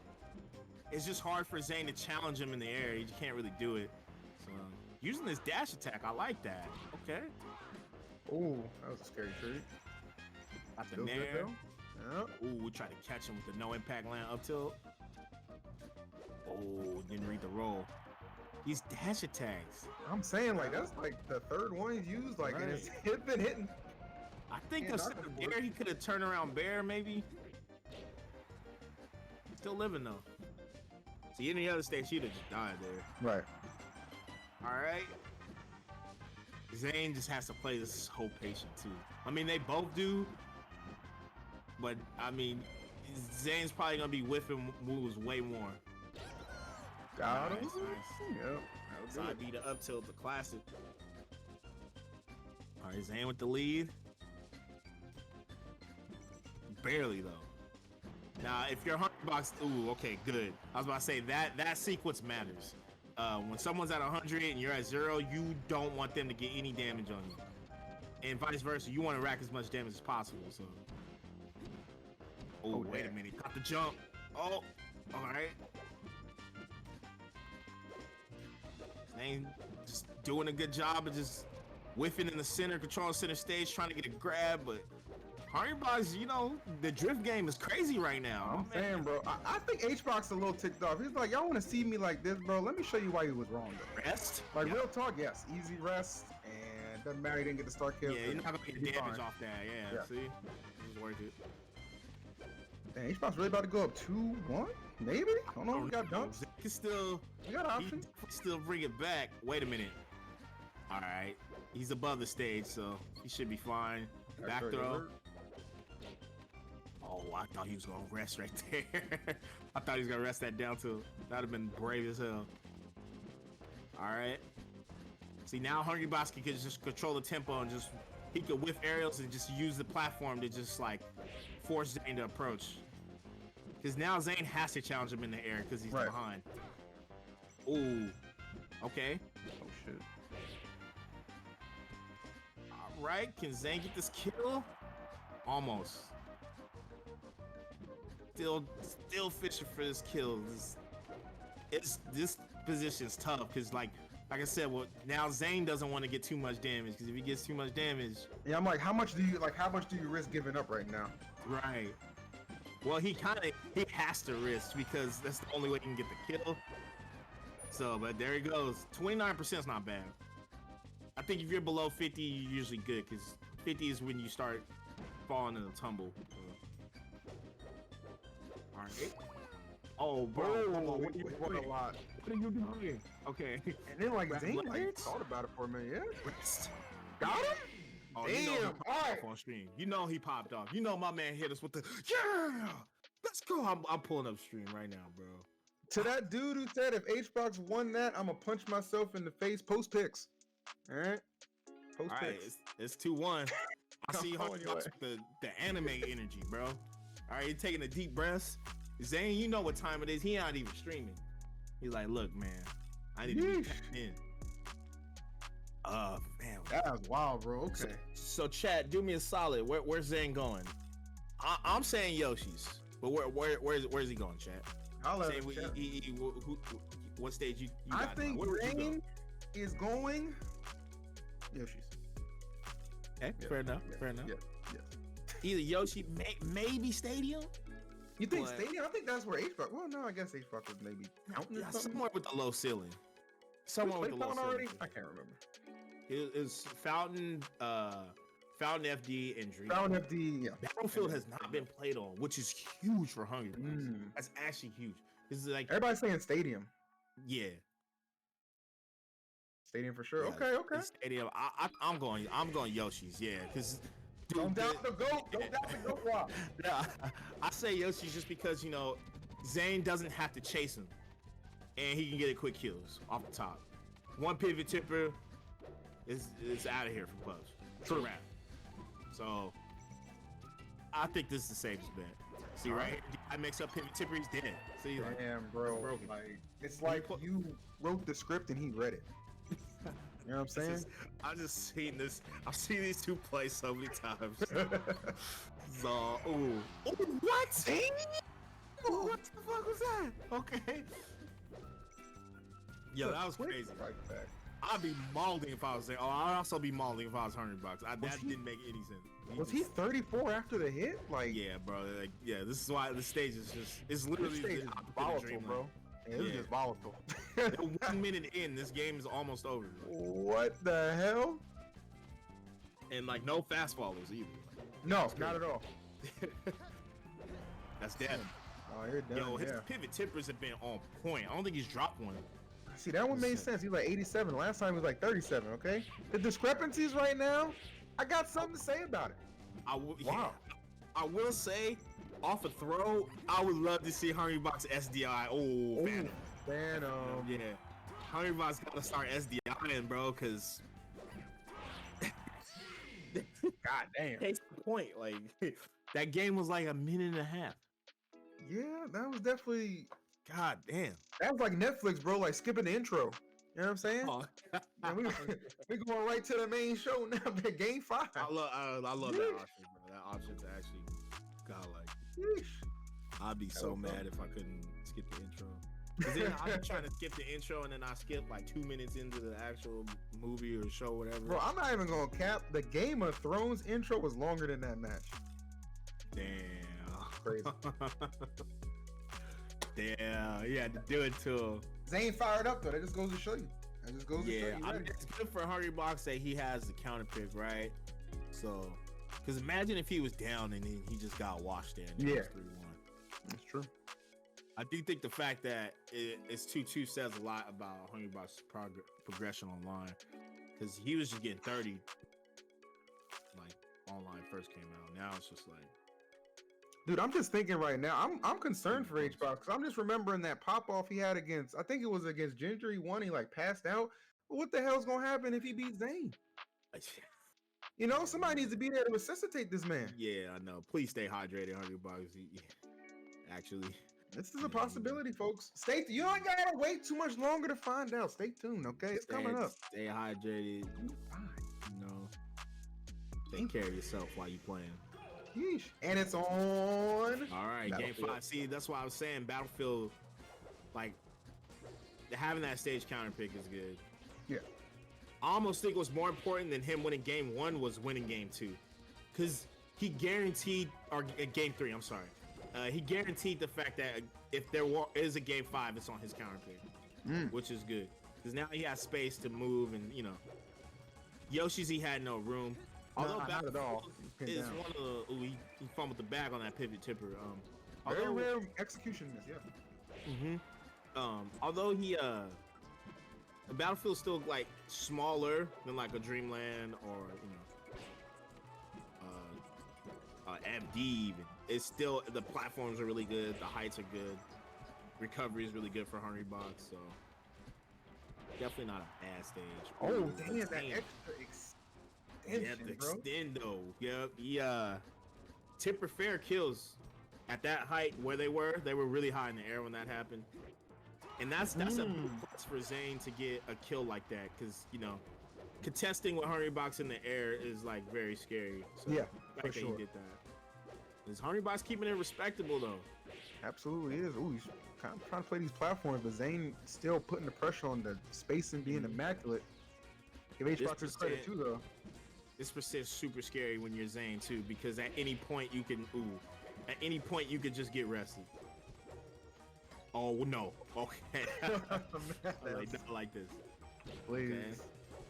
It's just hard for Zain to challenge him in the air. He can't really do it. So using this dash attack, I like that. Okay. Oh, that was a scary trade. Got the Still good, nair. though. Yep. Ooh, we tried to catch him with the no impact land up tilt. Oh, didn't read the roll. These dash attacks. I'm saying, like, that's like the third one he's used, like, and it's been hitting. I think Yeah, instead knock of it, boy. there, he could have turned around bear, maybe. Still living though. See, any other stage, he'd have just died there. Right. All right. Zain just has to play this whole patient too. I mean, they both do, but I mean, Zane's probably gonna be whiffing moves way more. Got him. Nice, nice. Yep. Side B to up tilt, the classic. All right, Zain with the lead. Barely though. Now, if you're Hungrybox, ooh, okay, good. I was about to say that sequence matters. When someone's at 100 and you're at 0, you don't want them to get any damage on you, and vice versa. You want to rack as much damage as possible. So, oh, wait a minute, got the jump. Oh, all right. Zain just doing a good job of just whiffing in the center, controlling center stage, trying to get a grab, but Hungrybox, you know, the drift game is crazy right now. I'm saying, bro. I think H-Box a little ticked off. He's like, y'all want to see me like this, bro? Let me show you why he was wrong, though. Rest? Like, real talk, yes. Easy rest, and doesn't matter he didn't get the start kill. Yeah, you're not gonna get He's damage fine. off that. Yeah, see? This is worth it. Dang, H-Box really about to go up 2-1? Maybe? I don't know. We got dunks. He can still, We got options. he can still bring it back. Wait a minute. All right. He's above the stage, so he should be fine. Back throw. Oh, I thought he was gonna rest right there. I thought he was gonna rest that down too. That'd have been brave as hell. All right. See, now Hungrybox can just control the tempo and just he could whiff aerials and just use the platform to just like force Zain to approach. Because now Zain has to challenge him in the air because he's behind. Ooh. Okay. Oh shit. All right. Can Zain get this kill? Almost. Still fishing for this kill. This position's tough because like I said, well now Zain doesn't want to get too much damage because if he gets too much damage, yeah, I'm like, how much do you risk giving up right now? Right. Well, he has to risk because that's the only way he can get the kill. So, but there he goes. 29% is not bad. I think if you're below 50, you're usually good because 50 is when you start falling in a tumble. All right. Oh, bro. What a lot. What are you doing? Okay. And then like Grab Zain like legs. thought about it for a minute. Yeah. Rest. Got him. Oh, Damn. you know he All popped right. off on stream. You know he popped off. You know my man hit us with the yeah. Let's go. I'm pulling up stream right now, bro. To that dude who said if H-Box won that, I'm gonna punch myself in the face. Post picks. All right. Post All right, picks. it's 2-1. I see I'm on your Hungrybox with the anime energy, bro. All right, you're taking a deep breath. Zain, you know what time it is. He not even streaming. He's like, look, man, I need to be tapped in. Man, God That's wild, bro. Okay. So chat, do me a solid. Where's Zayn going? I'm saying Yoshi's, but where's he going, chat? I'll let Saying him chat. what stage you I got think now? Where would you go? Zayn is going Yoshi's. Okay, Yeah, fair enough. yeah, Fair enough. Yeah, yeah. Either Yoshi, maybe Stadium. You think But- Stadium? I think that's where HBox. Well, no, I guess HBox was maybe counting or Yeah, something. somewhere with the low ceiling. Somewhere with the low Fountain already? ceiling. I can't remember. It's Fountain, Fountain FD, and Dream. Fountain FD, yeah. Battlefield has not been played on, which is huge for Hungry. Mm. That's actually huge. This is like, Everybody's saying Stadium. yeah, Stadium for sure. yeah, Okay, okay. it's Stadium. I'm going Yoshi's, yeah, because. Don't doubt the GOAT. Don't doubt the GOAT. Rock. Yeah, I say Yoshi's just because Zayn doesn't have to chase him, and he can get quick kills off the top. One pivot tipper is out of here for Puffs. True rap. So I think this is the safest bet. See right here, I mix up pivot tipper, he's dead. See, like, Damn, bro. broken. Like, it's like you wrote the script and he read it. You know what I'm saying? I've just seen this. I've seen these two play so many times. So, what? Zayn? What the fuck was that? Okay. Yo, that was crazy. Right back. I'd be mauling if I was there. Oh, I'd also be mauling if I was Hungrybox. That didn't make any sense. Was he 34 after the hit? Like, Yeah, bro. Like, yeah, this is why the stage is just—it's literally this stage is the opposite of volatile, Dreamland. bro. Yeah, it was Yeah. just volatile. 1 minute in, this game is almost over, What the hell? and like no fast followers either. No, not at all. That's dead. Oh, you're done. Yo, his yeah. pivot tippers have been on point. I don't think he's dropped one. See, that one made sense. He's like 87. Last time he was like 37, okay? The discrepancies right now, I got something to say about it. Wow. I will say, off a throw, I would love to see Hungrybox SDI. Oh, Phantom. Phantom. Yeah. Hungrybox gotta start SDIing, bro, because God damn. case in point, like that game was like a minute and a half. Yeah, that was definitely. God damn. That was like Netflix, bro. Like skipping the intro. You know what I'm saying? Oh. And we going right to the main show now. Game 5. I love that option, bro. That option's actually, God, like, Yeesh. I'd be so mad if I couldn't skip the intro. Cause then I'd be trying to skip the intro and then I skip like 2 minutes into the actual movie or show, whatever. Bro, I'm not even gonna cap. The Game of Thrones intro was longer than that match. Damn. Crazy. Damn, you had to do it to him. Zayn fired up though. That just goes to show you. That just goes to show Yeah, you. I mean, Ready. it's good for Hungrybox that he has the counter pick, right? So, because imagine if he was down and then he just got washed there. And it was 3-1. That's true. I do think the fact that it's 2-2 says a lot about Hungrybox's progression online. Because he was just getting 30 like online first came out. Now it's just like, Dude, I'm just thinking right now. I'm concerned for HBox because I'm just remembering that pop off he had against. I think it was against Ginger. He won. He like passed out. But what the hell's gonna happen if he beats Zayn? You know, somebody needs to be there to resuscitate this man. yeah, I know. Please stay hydrated, Hungrybox. Actually, This is a possibility, folks. You don't gotta wait too much longer to find out. Stay tuned, okay? It's coming up. Stay hydrated. You know, take care of yourself while you playing. Yeesh. And it's on. All right, game 5. See, that's why I was saying Battlefield, like, having that stage counter pick is good. Yeah. I almost think what's more important than him winning game 1 was winning game 2. Because he guaranteed, or game 3, I'm sorry. He guaranteed the fact that if there is a game 5, it's on his counter pick, which is good. Because now he has space to move and, you know. Yoshi's, he had no room. Although not at all. is one of the he fumbled the bag on that pivot tipper. Very rare execution miss, yeah. Although he Battlefield's still like smaller than like a Dreamland or FD even. It's still, the platforms are really good, the heights are good, recovery is really good for Hungrybox, so definitely not a bad stage. Oh, damn, that Damn. extra extension, Yeah, the bro. extendo. Yep. Yeah. Tipper fair kills at that height where they were really high in the air when that happened. And that's a big plus for Zayn to get a kill like that, because, you know, contesting with Hungrybox in the air is like very scary. So Yeah, the for fact that sure. he did that. Is Hungrybox keeping it respectable though? Absolutely is. Ooh, he's kind of trying to play these platforms, but Zayn still putting the pressure on the space and being immaculate. Give HBox his credit too, though. This percent's super scary when you're Zayn too, because at any point you can just get rested. Oh no. Okay. Not like this. Please. Okay.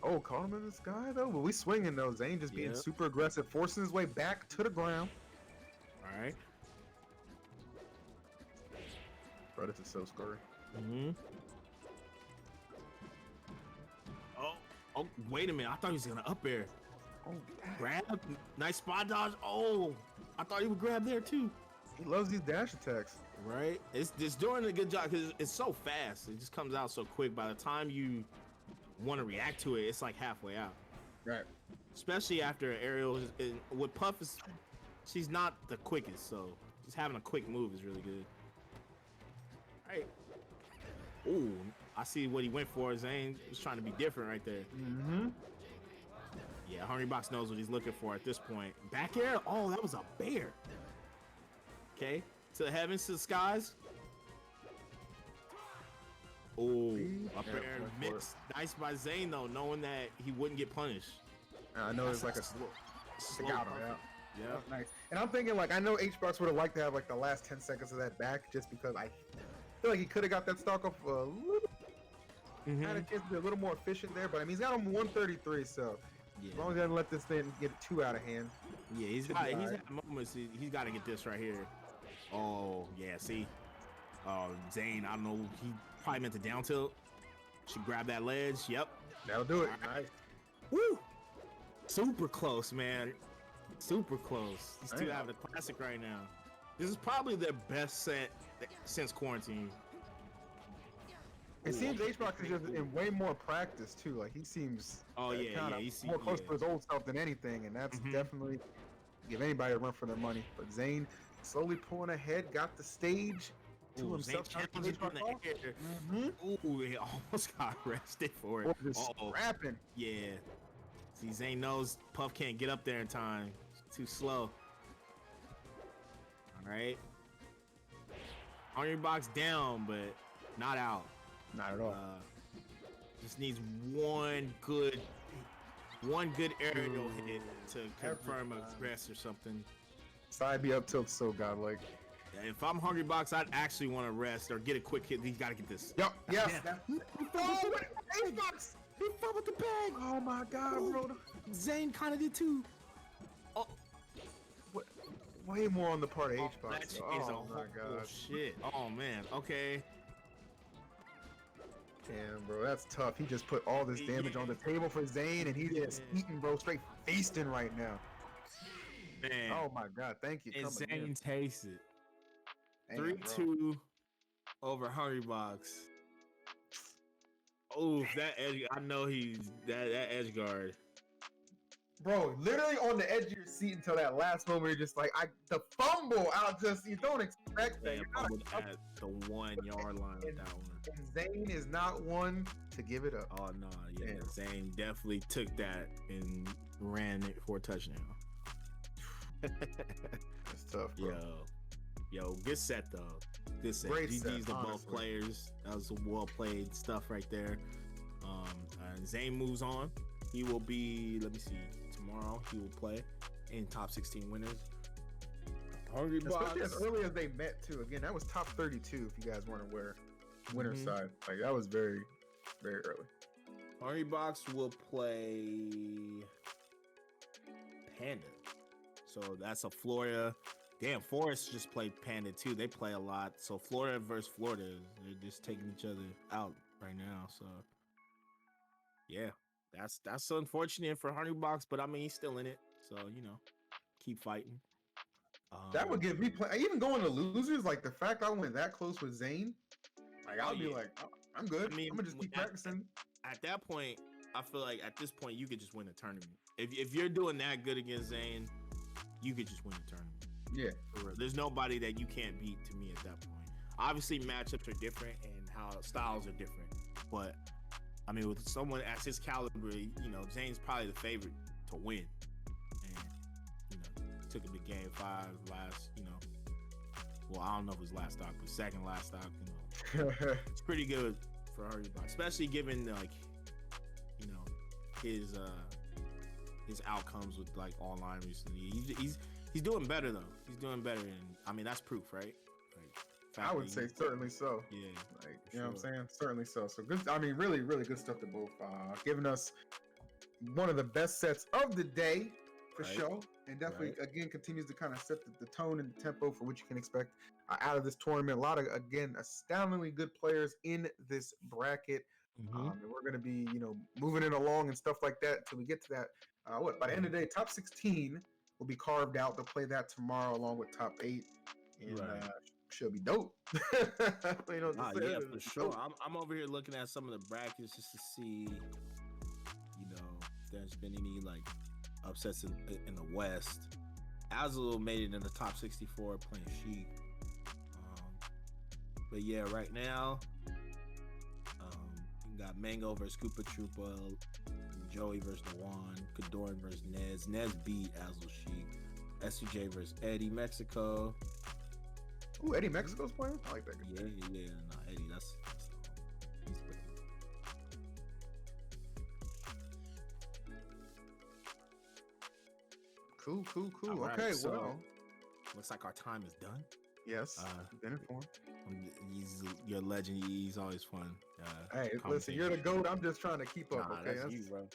Oh, caught him in the sky though. But we swinging though. Zayn just being Yep. super aggressive, forcing his way back to the ground. All right. Bro, this is so scary. Mm-hmm. Oh, wait a minute. I thought he was gonna up air. Oh, Grab. Nice spot dodge. Oh, I thought he would grab there too. he loves these dash attacks. Right? It's doing a good job because it's so fast. It just comes out so quick. By the time you want to react to it, it's like halfway out. Right. Especially after aerial. With Puff, she's not the quickest, so just having a quick move is really good. All right. Ooh, I see what he went for. Zayn was trying to be different right there. Mm-hmm. Yeah, Hungrybox knows what he's looking for at this point. Back air? Oh, that was a bear. Okay, to the heavens, to the skies. Oh, up Yeah, air went for mixed. Nice by Zayn though, knowing that he wouldn't get punished. I know it's like a slow counter, puff. yeah. Yeah. Nice. And I'm thinking like I know HBox would have liked to have like the last 10 seconds of that back just because I feel like he could have got that stock off a little. Had a chance to be a little more efficient there, but I mean he's got him 133, so Yeah. as long as he doesn't let this thing get too out of hand. Yeah, he's Should got be he's alright. had moments. He's got to get this right here. Oh yeah, see, Zayn. I don't know. He probably meant to down tilt. Should grab that ledge. Yep. That'll do it. Alright. Nice. Woo! Super close, man. Super close. These two Damn. have the classic right now. This is probably their best set since quarantine. It seems HBox is just in way more practice too. Like he seems Oh, yeah, kinda yeah, he's- more close yeah. to his old self than anything, and that's Mhm. definitely give anybody a run for their money. But Zayn slowly pulling ahead, got the stage to Ooh, himself. Zayn challenging from the air. Ooh, he almost got arrested for it. Uh-oh. Rapping. Yeah. See, Zayn knows Puff can't get up there in time. It's too slow. All right. Hungrybox down, but not out. Not at all. Just needs one good aerial hit to confirm a rest or something. Side B up tilt so godlike. If I'm Hungrybox, I'd actually want to rest or get a quick hit. He's got to get this. Yep. Yes. Yeah. Oh, HBox! He fumbled the bag. Oh my god, bro. Zayn kind of did too. Oh, Way more on the part of HBox. that is Oh my god. shit. Oh man. Okay. Damn, bro, that's tough. He just put all this damage on the table for Zayn, and he's just eating, bro, straight feasting right now. Man. Oh my god, thank you. And Coming in. Zayn takes it. Damn, 3-2 over Hungrybox. Oh, that edge. I know he's that edge guard. Bro, literally on the edge of your seat until that last moment. You're just like, the fumble out. Just you don't expect that. Yeah, You're not fumbled at the 1 yard line with that one. and Zayn is not one to give it up. Oh no, yeah, Damn. Zayn definitely took that and ran it for a touchdown. That's tough, bro. Yo, good set though. Good set. Great GG's set, to both honestly. players. That was some well played stuff right there. Zayn moves on. He will be. Let me see. Tomorrow he will play in top 16 winners. Especially as Hungrybox. early as they met too. Again, that was top 32. If you guys weren't aware, winner Mhm. side. Like that was very, very early. Hungrybox will play Panda. So that's a Florida. Damn, Forrest just played Panda too. They play a lot. So Florida versus Florida, they're just taking each other out right now. So yeah, that's unfortunate for Hungrybox, but I mean he's still in it. So keep fighting. That would give me even going to losers. Like the fact I went that close with Zayn, like I'll be yeah. like, oh, I'm good. I mean, I'm gonna just keep practicing. At that point, I feel like at this point you could just win the tournament. If you're doing that good against Zayn, you could just win the tournament. Yeah. For real. There's nobody that you can't beat to me at that point. Obviously, matchups are different and how styles are different, but I mean, with someone at his caliber, you know, Zane's probably the favorite to win. And, you know, took him to game 5 last, you know, well, I don't know if it was last stock, but second last stock, you know. It's pretty good for Hungrybox, especially given, like, you know, his outcomes with, like, online recently. He's doing better, though. He's doing better, and, I mean, that's proof, right? I would say certainly so. Yeah. Like, you know what I'm saying? Certainly so. So good. I mean, really, really good stuff to both. Giving us one of the best sets of the day for sure. And definitely, again, continues to kind of set the tone and the tempo for what you can expect out of this tournament. A lot of, again, astoundingly good players in this bracket. And we're going to be, you know, moving it along and stuff like that until we get to that. By the end of the day, top 16 will be carved out. They'll play that tomorrow along with top 8. And, should be dope. You know, yeah, for sure. I'm over here looking at some of the brackets just to see, you know, if there's been any like upsets in the West. Azul made it in the top 64 playing Sheik. But yeah, right now, you got Mango versus Koopa Troopa, Joey versus Dewan, Kadoran versus Nez. Nez beat Azul Sheik. SUJ versus Eddy Mexico. Ooh, Eddy Mexico's playing? I like that guy. Yeah. No, Eddy, that's he's playing. Cool. Right, okay, so, well. Looks like our time is done. Yes, been informed. You're a legend. He's always fun. Hey, listen, you're the GOAT. I'm just trying to keep up, okay? That's you, bro.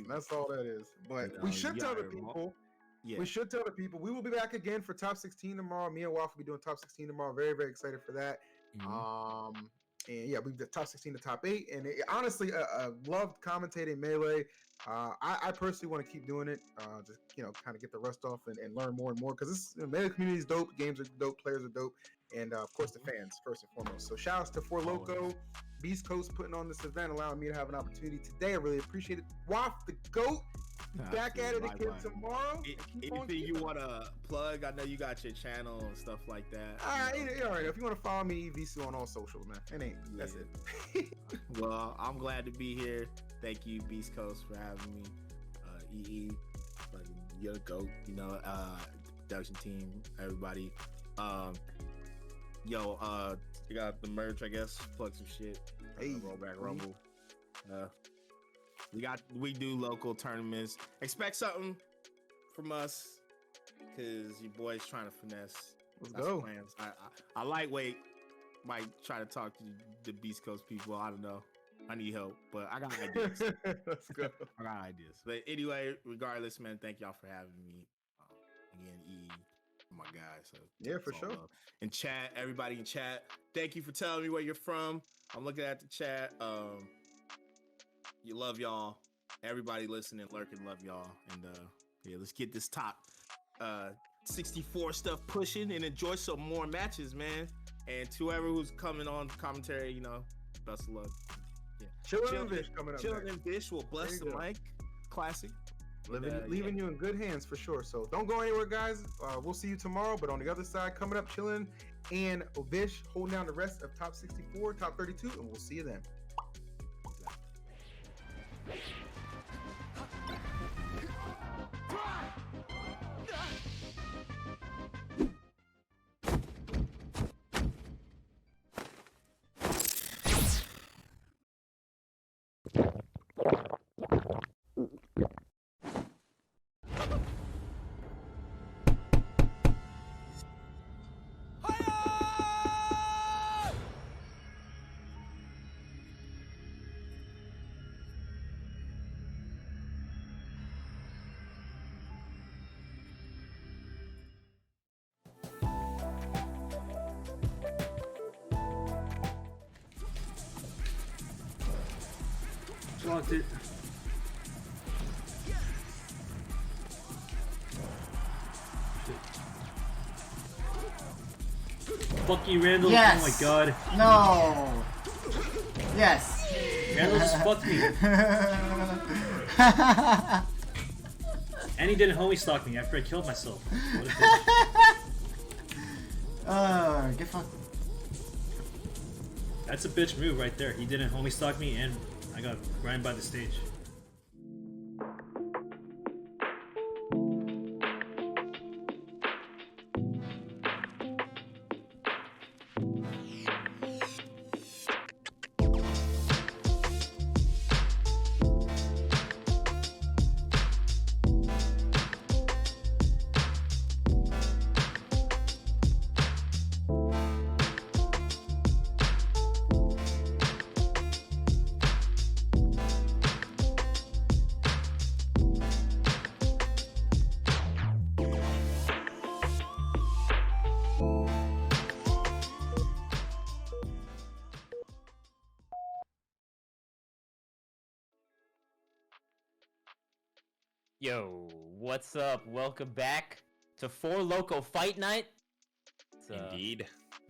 That's all that is. But we should tell the people. Yeah. We should tell the people we will be back again for top 16 tomorrow. Me and Waff will be doing top 16 tomorrow. Very, very excited for that. And yeah, we've got top 16 to top 8. And honestly, loved commentating Melee. I personally want to keep doing it. Just, you know, kind of get the rust off and learn more and more, because this Melee community is dope. Games are dope. Players are dope. And of course, the fans first and foremost. So shout outs to Four Loco, Beast Coast putting on this event, allowing me to have an opportunity today. I really appreciate it. Waff the GOAT. Back at it again tomorrow. Anything you want to plug? I know you got your channel and stuff like that. All right. If you want to follow me, EVC on all socials, man. That's it. Well, I'm glad to be here. Thank you, Beast Coast, for having me. EE, you're the GOAT. You know, production team, everybody. You got the merch, I guess. Plug some shit. Rollback Rumble. We do local tournaments. Expect something from us, because your boy's trying to finesse. Let's go. Plans. I lightweight might try to talk to the Beast Coast people. I don't know. I need help, but I got ideas. Let's go. I got ideas. But anyway, regardless, man, thank y'all for having me. Again, E, my guy. So yeah, for sure. In chat, everybody in chat, thank you for telling me where you're from. I'm looking at the chat. You love y'all. Everybody listening, lurking, love y'all. And yeah, let's get this top 64 stuff pushing and enjoy some more matches, man. And to whoever who's coming on commentary, you know, best of luck. Yeah. Chillin' and Vish coming up. Chillin' and Vish will bless the mic. Classic. Leaving you in good hands for sure. So don't go anywhere, guys. We'll see you tomorrow. But on the other side, coming up, Chillin' and Vish holding down the rest of top 64, top 32, and we'll see you then. Locked it. Fuck you, Randall. Yes. Oh my god. No. Yes. Randall just fucked me. And he didn't homie stalk me after I killed myself. What a bitch. Get fucked. That's a bitch move right there. He didn't homie stalk me and I got grind by the stage. Yo, what's up? Welcome back to Four Loco Fight Night. It's, Indeed.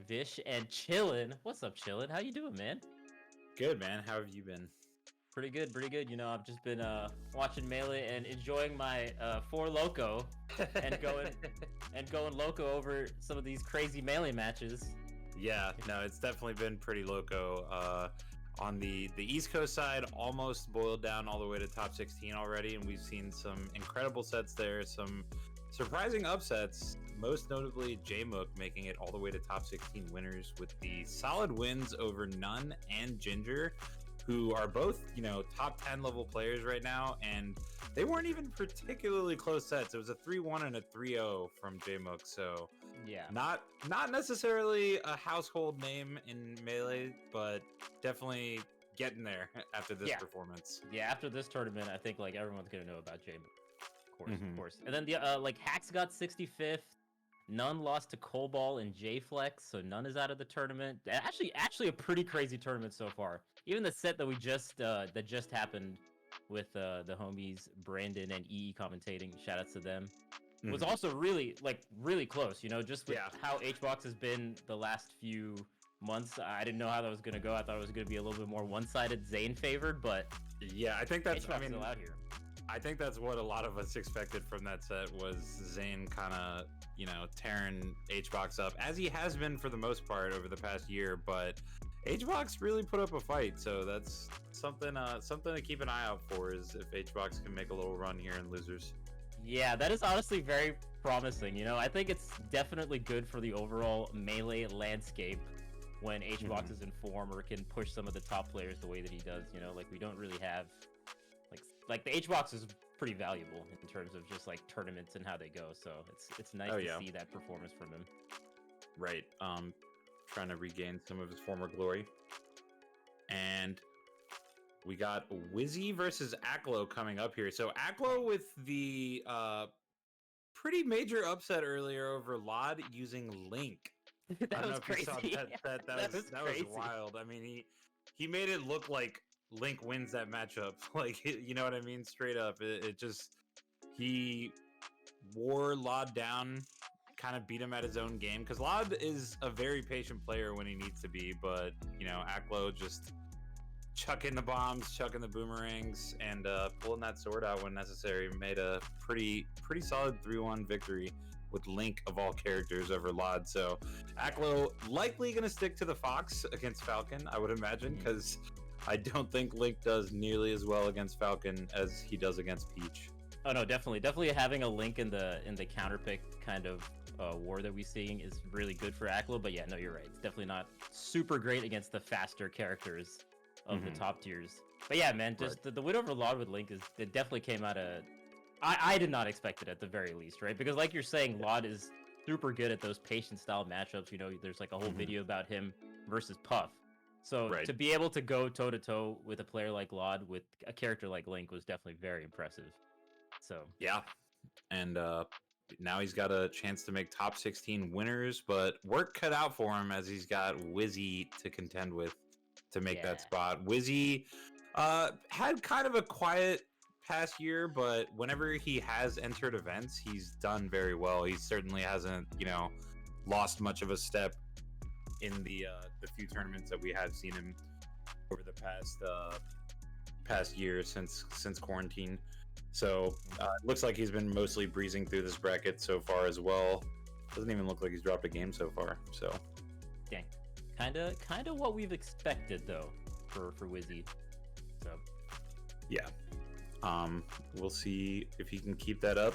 Vish and Chillin. What's up, Chillin? How you doing, man? Good, man. How have you been? Pretty good, pretty good. You know, I've just been watching Melee and enjoying my Four Loco and going loco over some of these crazy Melee matches. Yeah, no, it's definitely been pretty loco. On the East Coast side, almost boiled down all the way to top 16 already, and we've seen some incredible sets there, some surprising upsets, most notably Jmook making it all the way to top 16 winners with the solid wins over Nun and Ginger, who are both, you know, top 10 level players right now, and they weren't even particularly close sets. It was a 3-1 and a 3-0 from Jmook, so yeah, not necessarily a household name in Melee, but definitely getting there after this performance. Yeah, after this tournament, I think like everyone's gonna know about Jmook, of course. And then the like Hacks got 65th. Nun lost to Colbol and J-Flex, so Nun is out of the tournament. Actually a pretty crazy tournament so far. Even the set that we just that just happened with the homies Brandon and EE commentating, shout outs to them, was also really close, you know, just with how Hbox has been the last few months. I didn't know how that was going to go. I thought it was going to be a little bit more one-sided, Zain favored, but yeah, I think that's, Hbox still out here. I think that's what a lot of us expected from that set, was Zain kind of, you know, tearing Hbox up, as he has been for the most part over the past year, but Hbox really put up a fight, so that's something to keep an eye out for, is if Hbox can make a little run here in losers. Yeah, that is honestly very promising. You know, I think it's definitely good for the overall Melee landscape when Hbox is in form or can push some of the top players the way that he does. You know, like we don't really have like the Hbox is pretty valuable in terms of just like tournaments and how they go. So it's nice to see that performance from him. Right. Trying to regain some of his former glory. And we got Wizzy versus Aklo coming up here. So Aklo with the pretty major upset earlier over lloD using Link. That was crazy. That was wild. I mean, he made it look like Link wins that matchup. Like, you know what I mean? Straight up. It just, he wore lloD down, kind of beat him at his own game, because lloD is a very patient player when he needs to be, but, you know, Aklo just chucking the bombs, chucking the boomerangs, and pulling that sword out when necessary. Made a pretty solid 3-1 victory with Link of all characters over lloD. So Aklo likely going to stick to the Fox against Falcon, I would imagine, because I don't think Link does nearly as well against Falcon as he does against Peach. Oh no, definitely having a Link in the counterpick kind of war that we're seeing is really good for Aklo. But yeah, no, you're right. It's definitely not super great against the faster characters of the top tiers. But yeah, man, just the win over lloD with Link it definitely came out of. I did not expect it at the very least, right? Because like you're saying, lloD is super good at those patient style matchups. You know, there's like a whole video about him versus Puff. So to be able to go toe to toe with a player like lloD with a character like Link was definitely very impressive. So yeah, and now he's got a chance to make top 16 winners, but work cut out for him as he's got Wizzy to contend with to make that spot. Wizzy had kind of a quiet past year, but whenever he has entered events, he's done very well. He certainly hasn't, you know, lost much of a step in the few tournaments that we have seen him over the past year since quarantine. So it looks like he's been mostly breezing through this bracket so far as well. Doesn't even look like he's dropped a game so far. So dang, kind of what we've expected though for Wizzy. So yeah, we'll see if he can keep that up.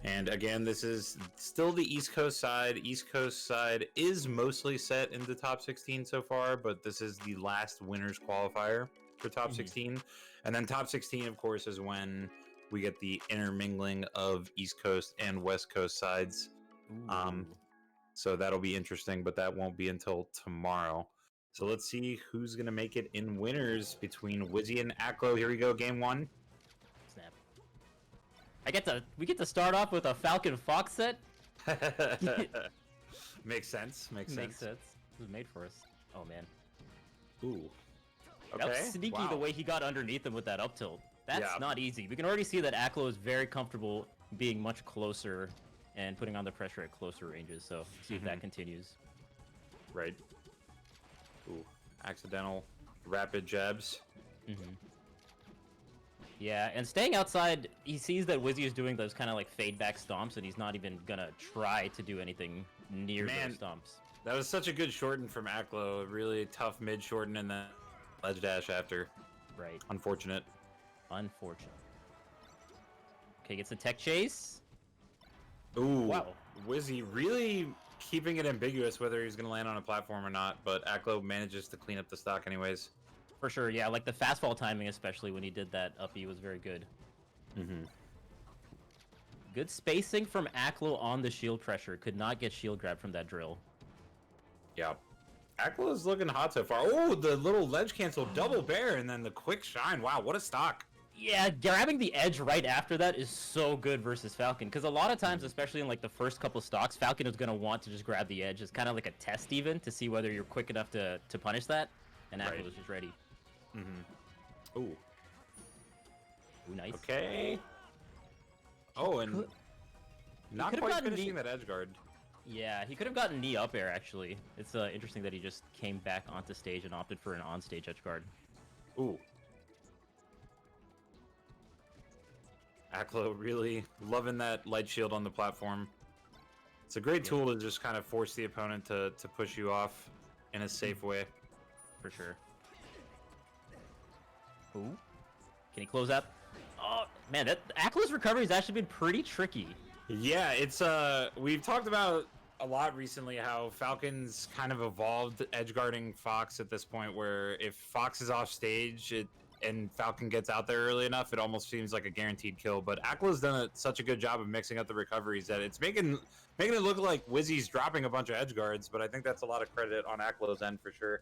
And again, this is still the East Coast side. East Coast side is mostly set in the top 16 so far, but this is the last winners qualifier for top 16. And then top 16, of course, is when we get the intermingling of East Coast and West Coast sides. So that'll be interesting, but that won't be until tomorrow. So let's see who's going to make it in winners between Wizzy and Aklo. Here we go, game 1. Snap. We get to start off with a Falcon Fox set. Makes sense. Makes sense. This was made for us. Oh man. Ooh. Okay. That was sneaky the way he got underneath him with that up tilt. That's not easy. We can already see that Aklo is very comfortable being much closer and putting on the pressure at closer ranges. So see if that continues. Right. Ooh. Accidental rapid jabs. Yeah, and staying outside, he sees that Wizzy is doing those kind of like fade back stomps, and he's not even gonna try to do anything near those stomps. That was such a good shorten from Aklo. Really tough mid shorten and then ledge dash after. Right. Unfortunate. Okay, gets a tech chase. Ooh. Wow. Wizzy really keeping it ambiguous whether he's gonna land on a platform or not, but Aklo manages to clean up the stock anyways. For sure, yeah, like the fastball timing, especially when he did that up E, was very good. Good spacing from Aklo on the shield pressure. Could not get shield grab from that drill. Yeah. Aklo is looking hot so far. Oh, the little ledge cancel double bear, and then the quick shine. Wow, what a stock. Yeah, grabbing the edge right after that is so good versus Falcon, because a lot of times, especially in like the first couple stocks, Falcon is going to want to just grab the edge. It's kind of like a test even to see whether you're quick enough to punish that, and Aklo is just ready. Ooh. Ooh, nice. Okay. Oh, and not quite finishing that edge guard. Yeah, he could have gotten knee up air, actually. It's interesting that he just came back onto stage and opted for an on-stage edge guard. Ooh. Aklo really loving that light shield on the platform. It's a great tool to just kind of force the opponent to push you off in a safe way. For sure. Ooh. Can he close up? Oh, man, Aklo's recovery has actually been pretty tricky. Yeah, it's we've talked about a lot recently how Falcon's kind of evolved edge guarding Fox at this point, where if Fox is off stage and Falcon gets out there early enough, it almost seems like a guaranteed kill. But Aklo's done such a good job of mixing up the recoveries that it's making it look like Wizzy's dropping a bunch of edge guards, but I think that's a lot of credit on Aklo's end for sure.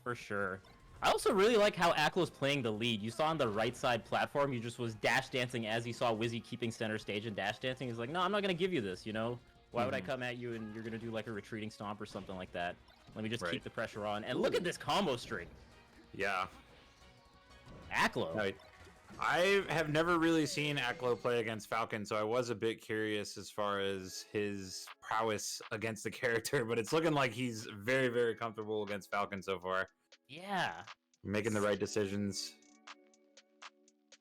For sure. I also really like how Aklo's playing the lead. You saw on the right side platform, he just was dash dancing as he saw Wizzy keeping center stage and dash dancing. He's like, no, I'm not going to give you this, you know? Why would I come at you and you're going to do like a retreating stomp or something like that? Let me just keep the pressure on. And look at this combo string. Yeah. Aklo. Right. I have never really seen Aklo play against Falcon, so I was a bit curious as far as his prowess against the character, but it's looking like he's very, very comfortable against Falcon so far. Yeah. Making the right decisions.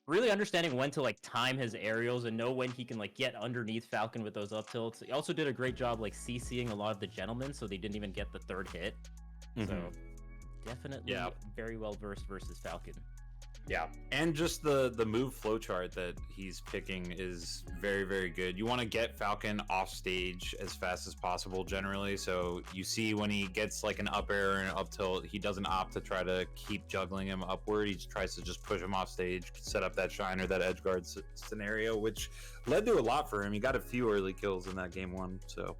Really understanding when to like time his aerials and know when he can like get underneath Falcon with those up tilts. He also did a great job like CCing a lot of the gentlemen so they didn't even get the third hit. So definitely very well versed versus Falcon. Yeah, and just the move flowchart that he's picking is very, very good. You want to get Falcon off stage as fast as possible generally, so you see when he gets like an up air and an up tilt, he doesn't opt to try to keep juggling him upward. He tries to just push him off stage, set up that shine or that edge guard scenario, which led to a lot for him. He got a few early kills in that game 1, so...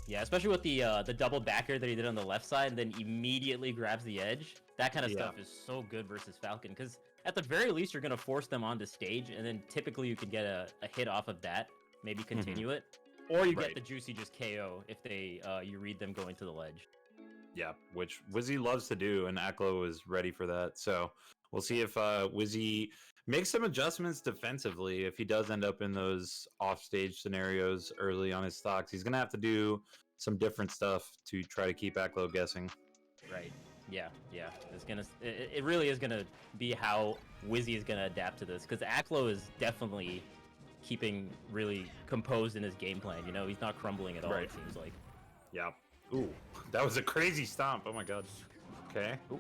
Yeah, especially with the double back air that he did on the left side and then immediately grabs the edge. That kind of stuff is so good versus Falcon, because at the very least you're going to force them onto stage, and then typically you can get a hit off of that, maybe continue it, or you get the juicy just KO if they you read them going to the ledge. Yeah, which Wizzy loves to do, and Aklo is ready for that. So we'll see if Wizzy makes some adjustments defensively. If he does end up in those off-stage scenarios early on his stocks, he's going to have to do some different stuff to try to keep Aklo guessing. Right. Yeah. It really is gonna be how Wizzy is gonna adapt to this, because Aklo is definitely keeping really composed in his game plan. You know, he's not crumbling at all. It seems like. Yeah. Ooh, that was a crazy stomp. Oh my god. Okay. Ooh.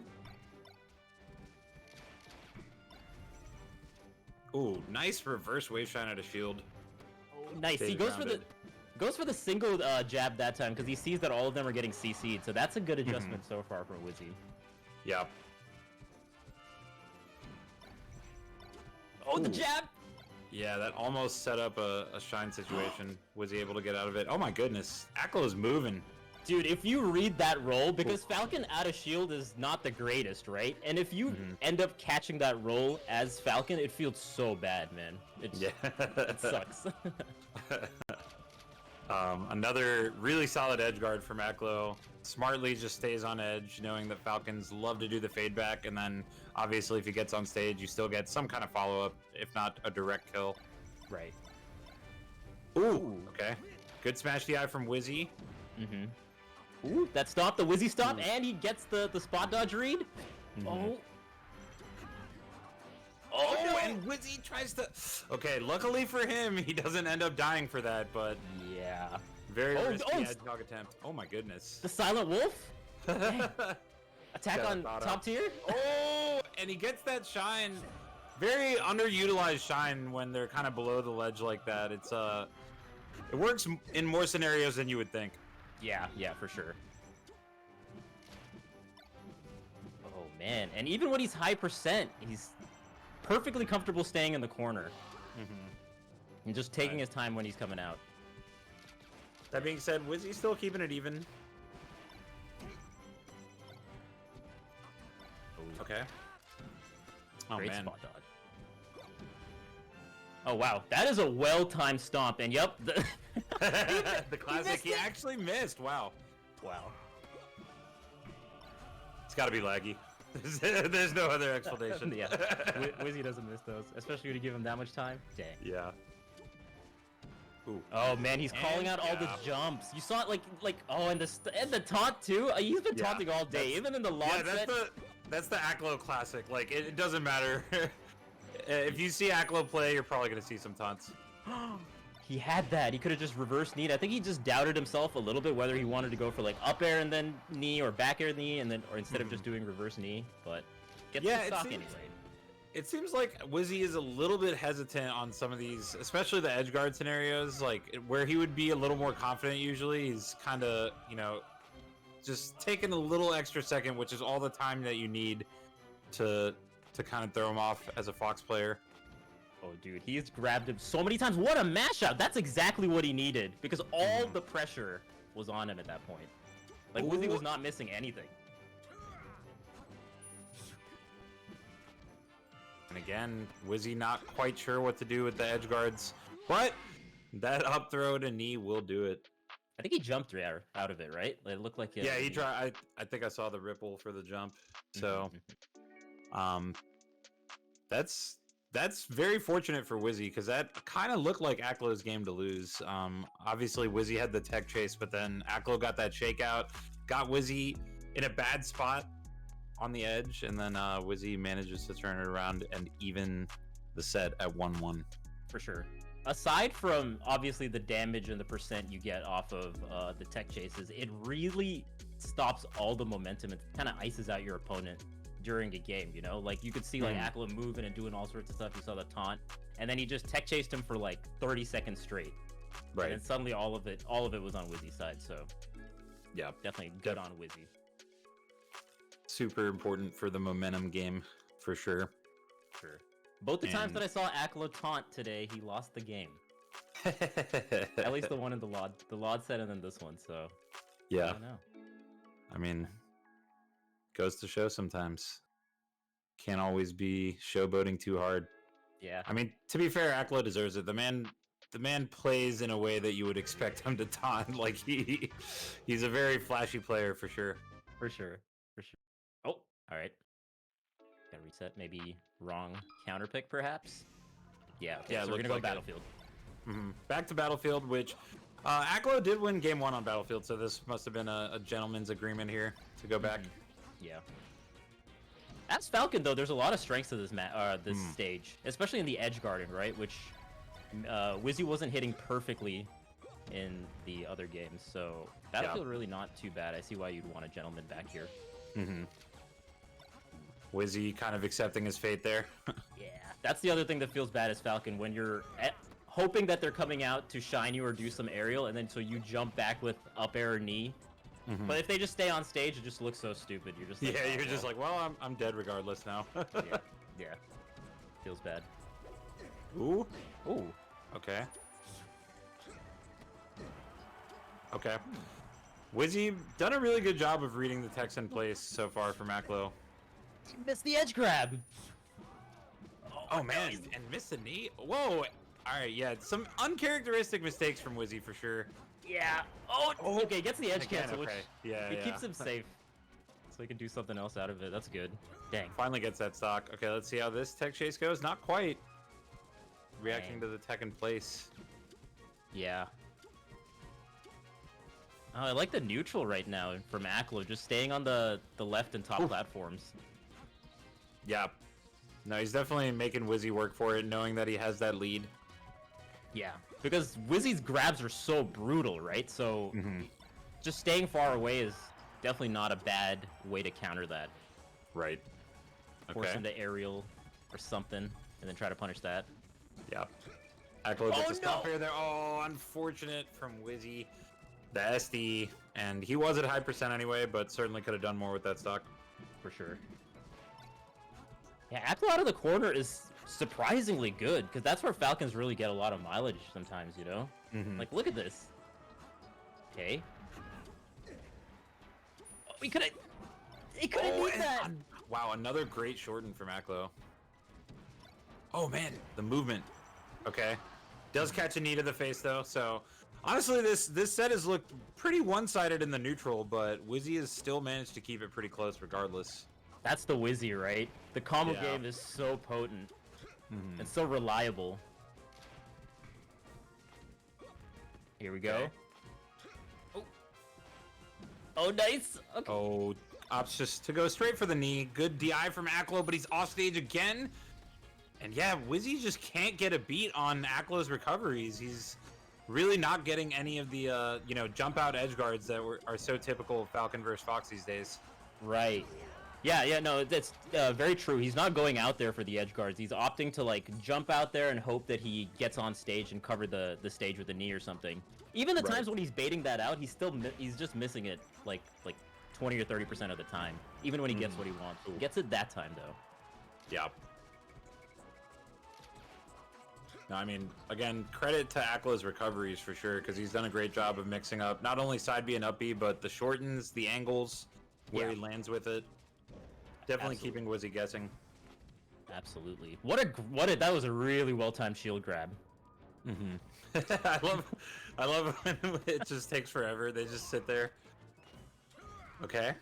Ooh, nice reverse wave shine at a shield. Nice. He goes for the single jab that time because he sees that all of them are getting CC'd. So that's a good adjustment so far from Wizzy. Yep. Oh, the jab! Yeah, that almost set up a shine situation. Was he able to get out of it? Oh my goodness. Aklo is moving. Dude, if you read that roll, because Falcon out of shield is not the greatest, right? And if you end up catching that roll as Falcon, it feels so bad, man. It sucks. Another really solid edge guard from Aklo. Smartly just stays on edge, knowing that Falcons love to do the fade back, and then obviously if he gets on stage, you still get some kind of follow-up, if not a direct kill. Right. Ooh, okay. Good smash DI from Wizzy. Ooh, that stop, the Wizzy stop, and he gets the spot dodge read. Oh. Oh, no. And Wizzy tries to... Okay, luckily for him, he doesn't end up dying for that, but... Yeah. Very risky edge dog attempt. Oh my goodness. The Silent Wolf? Attack on top tier? Oh, and he gets that shine. Very underutilized shine when they're kind of below the ledge like that. It's it works in more scenarios than you would think. Yeah, for sure. Oh man, and even when he's high percent, he's perfectly comfortable staying in the corner. And just taking his time when he's coming out. That being said, Wizzy's still keeping it even. Okay. Oh Great man. spot dodge. Oh wow, that is a well-timed stomp, and yep, The classic. He actually missed. Wow. It's got to be laggy. There's no other explanation. Yeah, Wizzy doesn't miss those, especially when you give him that much time. Dang. Yeah. Ooh. Oh man, he's calling out all the jumps. You saw it like and the taunt too. He's been taunting all day, even in the long set. That's the Aklo classic. Like it doesn't matter. If you see Aklo play, you're probably gonna see some taunts. He had that. He could have just reversed knee. I think he just doubted himself a little bit whether he wanted to go for like up air and then knee or back air knee or instead of just doing reverse knee. But get the stock anyway. It seems like Wizzy is a little bit hesitant on some of these, especially the edge guard scenarios, like where he would be a little more confident usually. He's kind of, just taking a little extra second, which is all the time that you need to kind of throw him off as a Fox player. Oh, dude, he's grabbed him so many times. What a mashup! That's exactly what he needed because all the pressure was on him at that point. Like, Wizzy was not missing anything. And again, Wizzy not quite sure what to do with the edge guards, but that up throw to knee will do it. I think he jumped out of it, right? It looked like yeah, he tried. I think I saw the ripple for the jump. So, that's very fortunate for Wizzy because that kind of looked like Aklo's game to lose. Obviously, Wizzy had the tech chase, but then Aklo got that shakeout, got Wizzy in a bad spot on the edge, and then Wizzy manages to turn it around and even the set at 1-1. For sure. Aside from obviously the damage and the percent you get off of the tech chases, it really stops all the momentum and kind of ices out your opponent during a game, Like you could see like Aklo moving and doing all sorts of stuff. You saw the taunt, and then he just tech chased him for like 30 seconds straight. Right. And then suddenly all of it was on Wizzy's side. So yeah, definitely good on Wizzy. Super important for the momentum game, for sure. Sure. Both the times that I saw Aklo taunt today, he lost the game. At least the one in the LOD set, and then this one. So yeah, I don't know. I mean, goes to show sometimes can't always be showboating too hard. Yeah. I mean, to be fair, Aklo deserves it. The man plays in a way that you would expect him to taunt. Like he's a very flashy player for sure. For sure. Oh, all right. Gotta reset. Maybe wrong counter pick, perhaps. Yeah. Okay, yeah. So we're gonna go Battlefield. Back to Battlefield, which Aklo did win game 1 on Battlefield, so this must have been a gentleman's agreement here to go back. Yeah. As Falcon, though, there's a lot of strengths to this stage, especially in the edge guarding, right? Which Wizzy wasn't hitting perfectly in the other games, so Battlefield really not too bad. I see why you'd want a gentleman back here. Wizzy kind of accepting his fate there. Yeah, that's the other thing that feels bad as Falcon when you're hoping that they're coming out to shine you or do some aerial, and then so you jump back with up air or knee. But if they just stay on stage, it just looks so stupid. You're just like, yeah, you're just like, well, I'm dead regardless now. yeah, feels bad. Ooh. Ooh. Okay. Okay. Wizzy done a really good job of reading the text in place so far from Aklo. He missed the edge grab. Oh man, and missed the knee. Whoa. All right, yeah, some uncharacteristic mistakes from Wizzy for sure. Yeah. Oh, okay, gets the edge Again, cancel, which yeah, it keeps him safe. So he can do something else out of it. That's good. Dang. Finally gets that stock. Okay, let's see how this tech chase goes. Not quite. Reacting to the tech in place. Yeah. Oh, I like the neutral right now from Aklo, just staying on the left and top platforms. Yeah. No, he's definitely making Wizzy work for it, knowing that he has that lead. Yeah, because Wizzy's grabs are so brutal, right? So just staying far away is definitely not a bad way to counter that. Right. Force him to aerial or something, and then try to punish that. Yeah. Aklo gets a stop here there. Oh, unfortunate from Wizzy. The SD, and he was at high percent anyway, but certainly could have done more with that stock. For sure. Yeah, Aklo out of the corner is surprisingly good, because that's where Falcons really get a lot of mileage sometimes, you know? Like, look at this. Okay. Oh, he couldn't need that! Wow, another great shorten from Aklo. Oh man, the movement. Okay. Does catch a knee to the face though, so honestly this set has looked pretty one-sided in the neutral, but Wizzy has still managed to keep it pretty close regardless. That's the Wizzy, right? The combo game is so potent. And so reliable. Here we go. Oh, nice! Okay. Oh, opts just to go straight for the knee. Good DI from Aklo, but he's off stage again. And yeah, Wizzy just can't get a beat on Aklo's recoveries. He's really not getting any of the, jump out edge guards that are so typical of Falcon versus Fox these days. Right. Yeah, no, that's very true. He's not going out there for the edge guards. He's opting to, like, jump out there and hope that he gets on stage and cover the stage with a knee or something. Even the times when he's baiting that out, he's just missing it, like 20 or 30% of the time. Even when he gets what he wants. He gets it that time, though. Yeah. No, I mean, again, credit to Aklo's recoveries for sure, because he's done a great job of mixing up not only side B and up B, but the shortens, the angles, where he lands with it. Definitely keeping Wizzy guessing. Absolutely. That was a really well-timed shield grab. I love when it just takes forever. They just sit there. Okay.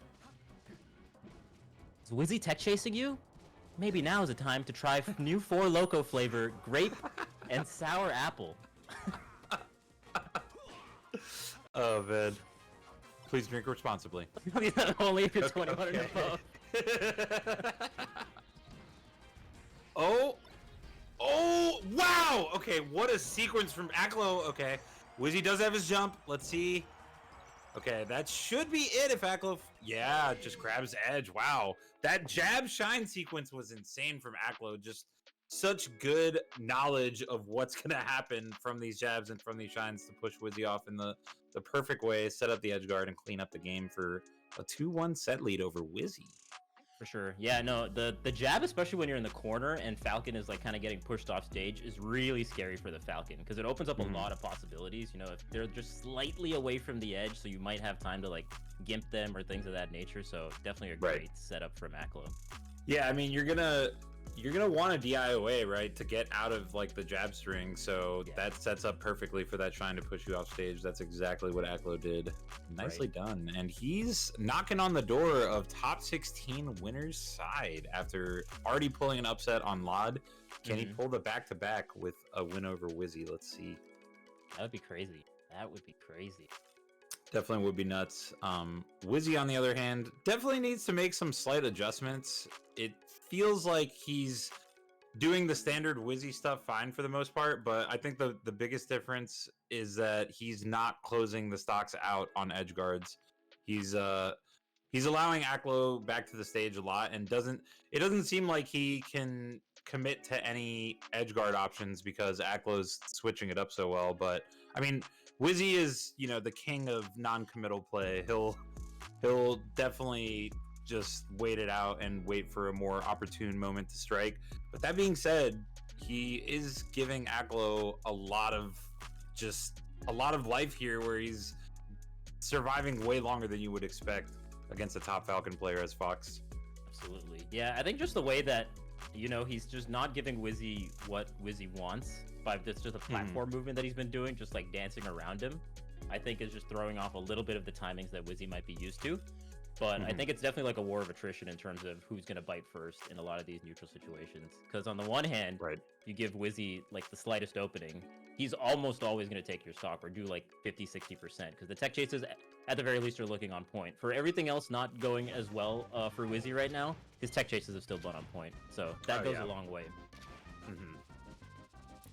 Is Wizzy tech chasing you? Maybe now is the time to try new 4 Loko flavor, grape and sour apple. Oh, man. Please drink responsibly. Only if you're 21 and above. Oh, wow! Okay, what a sequence from Aklo. Okay, Wizzy does have his jump. Let's see. Okay, that should be it if Aklo... Yeah, just grabs edge. Wow. That jab shine sequence was insane from Aklo. Just such good knowledge of what's going to happen from these jabs and from these shines to push Wizzy off in the perfect way, set up the edge guard, and clean up the game for a 2-1 set lead over Wizzy. For sure. Yeah, no, the jab, especially when you're in the corner and Falcon is like kind of getting pushed off stage, is really scary for the Falcon because it opens up a lot of possibilities. You know, if they're just slightly away from the edge, so you might have time to like gimp them or things of that nature. So definitely a great setup from Aklo. Yeah, I mean, you're gonna want a DIOA, right, to get out of like the jab string. So that sets up perfectly for that shine to push you off stage. That's exactly what Aklo did. Nicely done. And he's knocking on the door of top 16 winners side after already pulling an upset on lloD. Can he pull the back-to-back with a win over Wizzy? Let's see. That would be crazy. That would be crazy. Definitely would be nuts. Wizzy, on the other hand, definitely needs to make some slight adjustments. It feels like he's doing the standard Wizzy stuff fine for the most part, but I think the biggest difference is that he's not closing the stocks out on edge guards. He's he's allowing Aklo back to the stage a lot, and it doesn't seem like he can commit to any edge guard options because Aklo's switching it up so well. But I mean, Wizzy is, you know, the king of non-committal play. He'll definitely just wait it out and wait for a more opportune moment to strike. But that being said, he is giving Aklo a lot of life here, where he's surviving way longer than you would expect against a top Falcon player as Fox. Absolutely. Yeah, I think just the way that, you know, he's just not giving Wizzy what Wizzy wants by just the platform movement that he's been doing, just like dancing around him, I think is just throwing off a little bit of the timings that Wizzy might be used to. But I think it's definitely like a war of attrition in terms of who's going to bite first in a lot of these neutral situations. Because on the one hand, you give Wizzy like the slightest opening, he's almost always going to take your stock or do like 50-60%, because the tech chases at the very least are looking on point. For everything else not going as well for Wizzy right now, his tech chases have still been on point. So that goes a long way.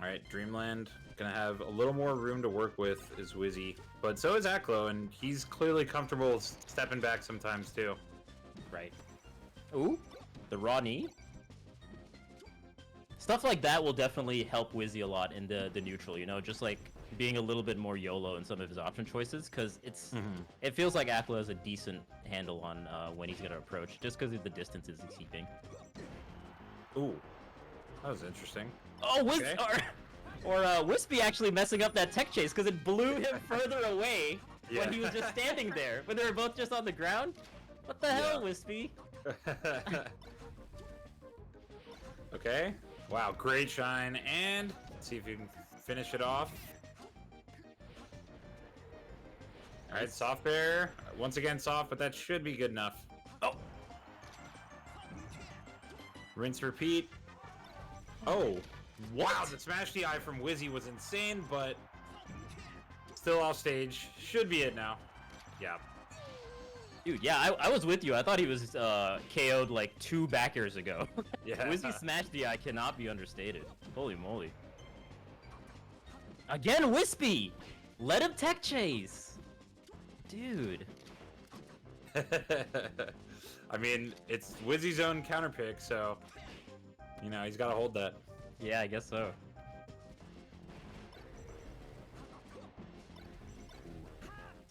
All right, Dreamland gonna have a little more room to work with is Wizzy, but so is Aklo, and he's clearly comfortable stepping back sometimes too. Right. Ooh, the raw knee. Stuff like that will definitely help Wizzy a lot in the neutral, you know, just like being a little bit more YOLO in some of his option choices, because it feels like Aklo has a decent handle on when he's gonna approach, just because of the distances he's keeping. Ooh, that was interesting. Oh, Wispy actually messing up that tech chase because it blew him further away when he was just standing there. When they were both just on the ground. What the hell, Wispy? Okay. Wow, great shine, and let's see if you can finish it off. All right, soft bear. Once again, soft, but that should be good enough. Oh. Rinse, repeat. Oh. Wow, the smash DI from Wizzy was insane, but still off stage. Should be it now. Yeah. Dude, yeah, I was with you. I thought he was KO'd like 2 back airs ago. Yeah. Wizzy smash DI cannot be understated. Holy moly. Again, Wispy! Let him tech chase! Dude. I mean, it's Wizzy's own counter pick, so, you know, he's got to hold that. Yeah, I guess so.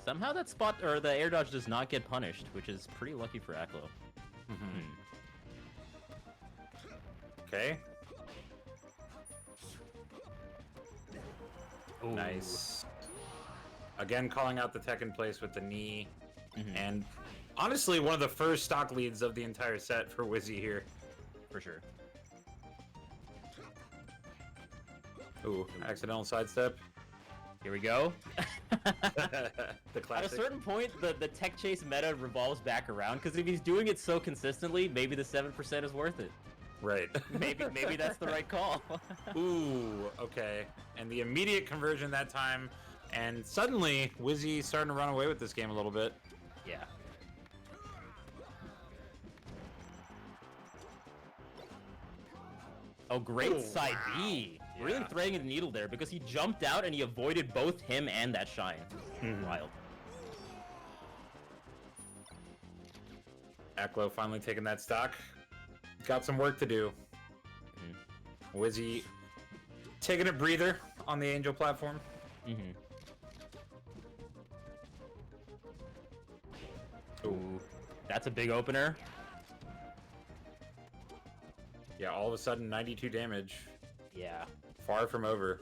Somehow that spot, or the air dodge, does not get punished, which is pretty lucky for Aklo. Okay. Ooh. Nice. Again, calling out the tech in place with the knee. And honestly, one of the first stock leads of the entire set for Wizzy here. For sure. Ooh, accidental sidestep. Here we go. The classic. At a certain point, the tech chase meta revolves back around, because if he's doing it so consistently, maybe the 7% is worth it. Right. Maybe that's the right call. Ooh, okay. And the immediate conversion that time, and suddenly Wizzy starting to run away with this game a little bit. Yeah. Oh, great side B. Really threading the needle there, because he jumped out and he avoided both him and that shine. Wild. Aklo finally taking that stock. Got some work to do. Wizzy taking a breather on the Angel platform. Ooh, that's a big opener. Yeah, all of a sudden 92 damage. Yeah. Far from over.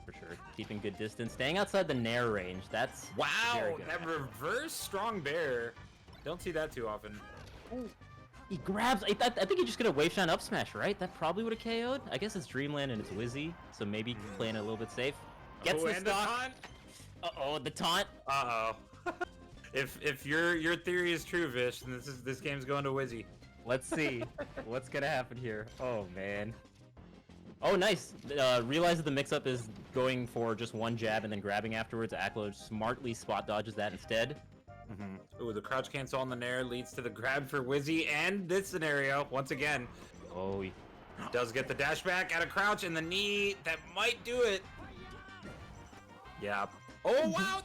For sure. Keeping good distance. Staying outside the nair range. That's wow. That reverse strong bear. Don't see that too often. Ooh. He grabs. I think he just got a wave shine up smash, right? That probably would have KO'd. I guess it's Dreamland and it's Wizzy, so maybe playing it a little bit safe. Gets the stock. Uh-oh, the taunt. Uh-oh. If your theory is true, Vish, then this game's going to Wizzy. Let's see what's gonna happen here. Oh man. Oh nice. Realize that the mix-up is going for just one jab and then grabbing afterwards. Aklo smartly spot dodges that instead. Ooh, the crouch cancel on the nair leads to the grab for Wizzy, and this scenario once again. Oh, he does get the dash back at a crouch and the knee that might do it. Yeah. Oh wow!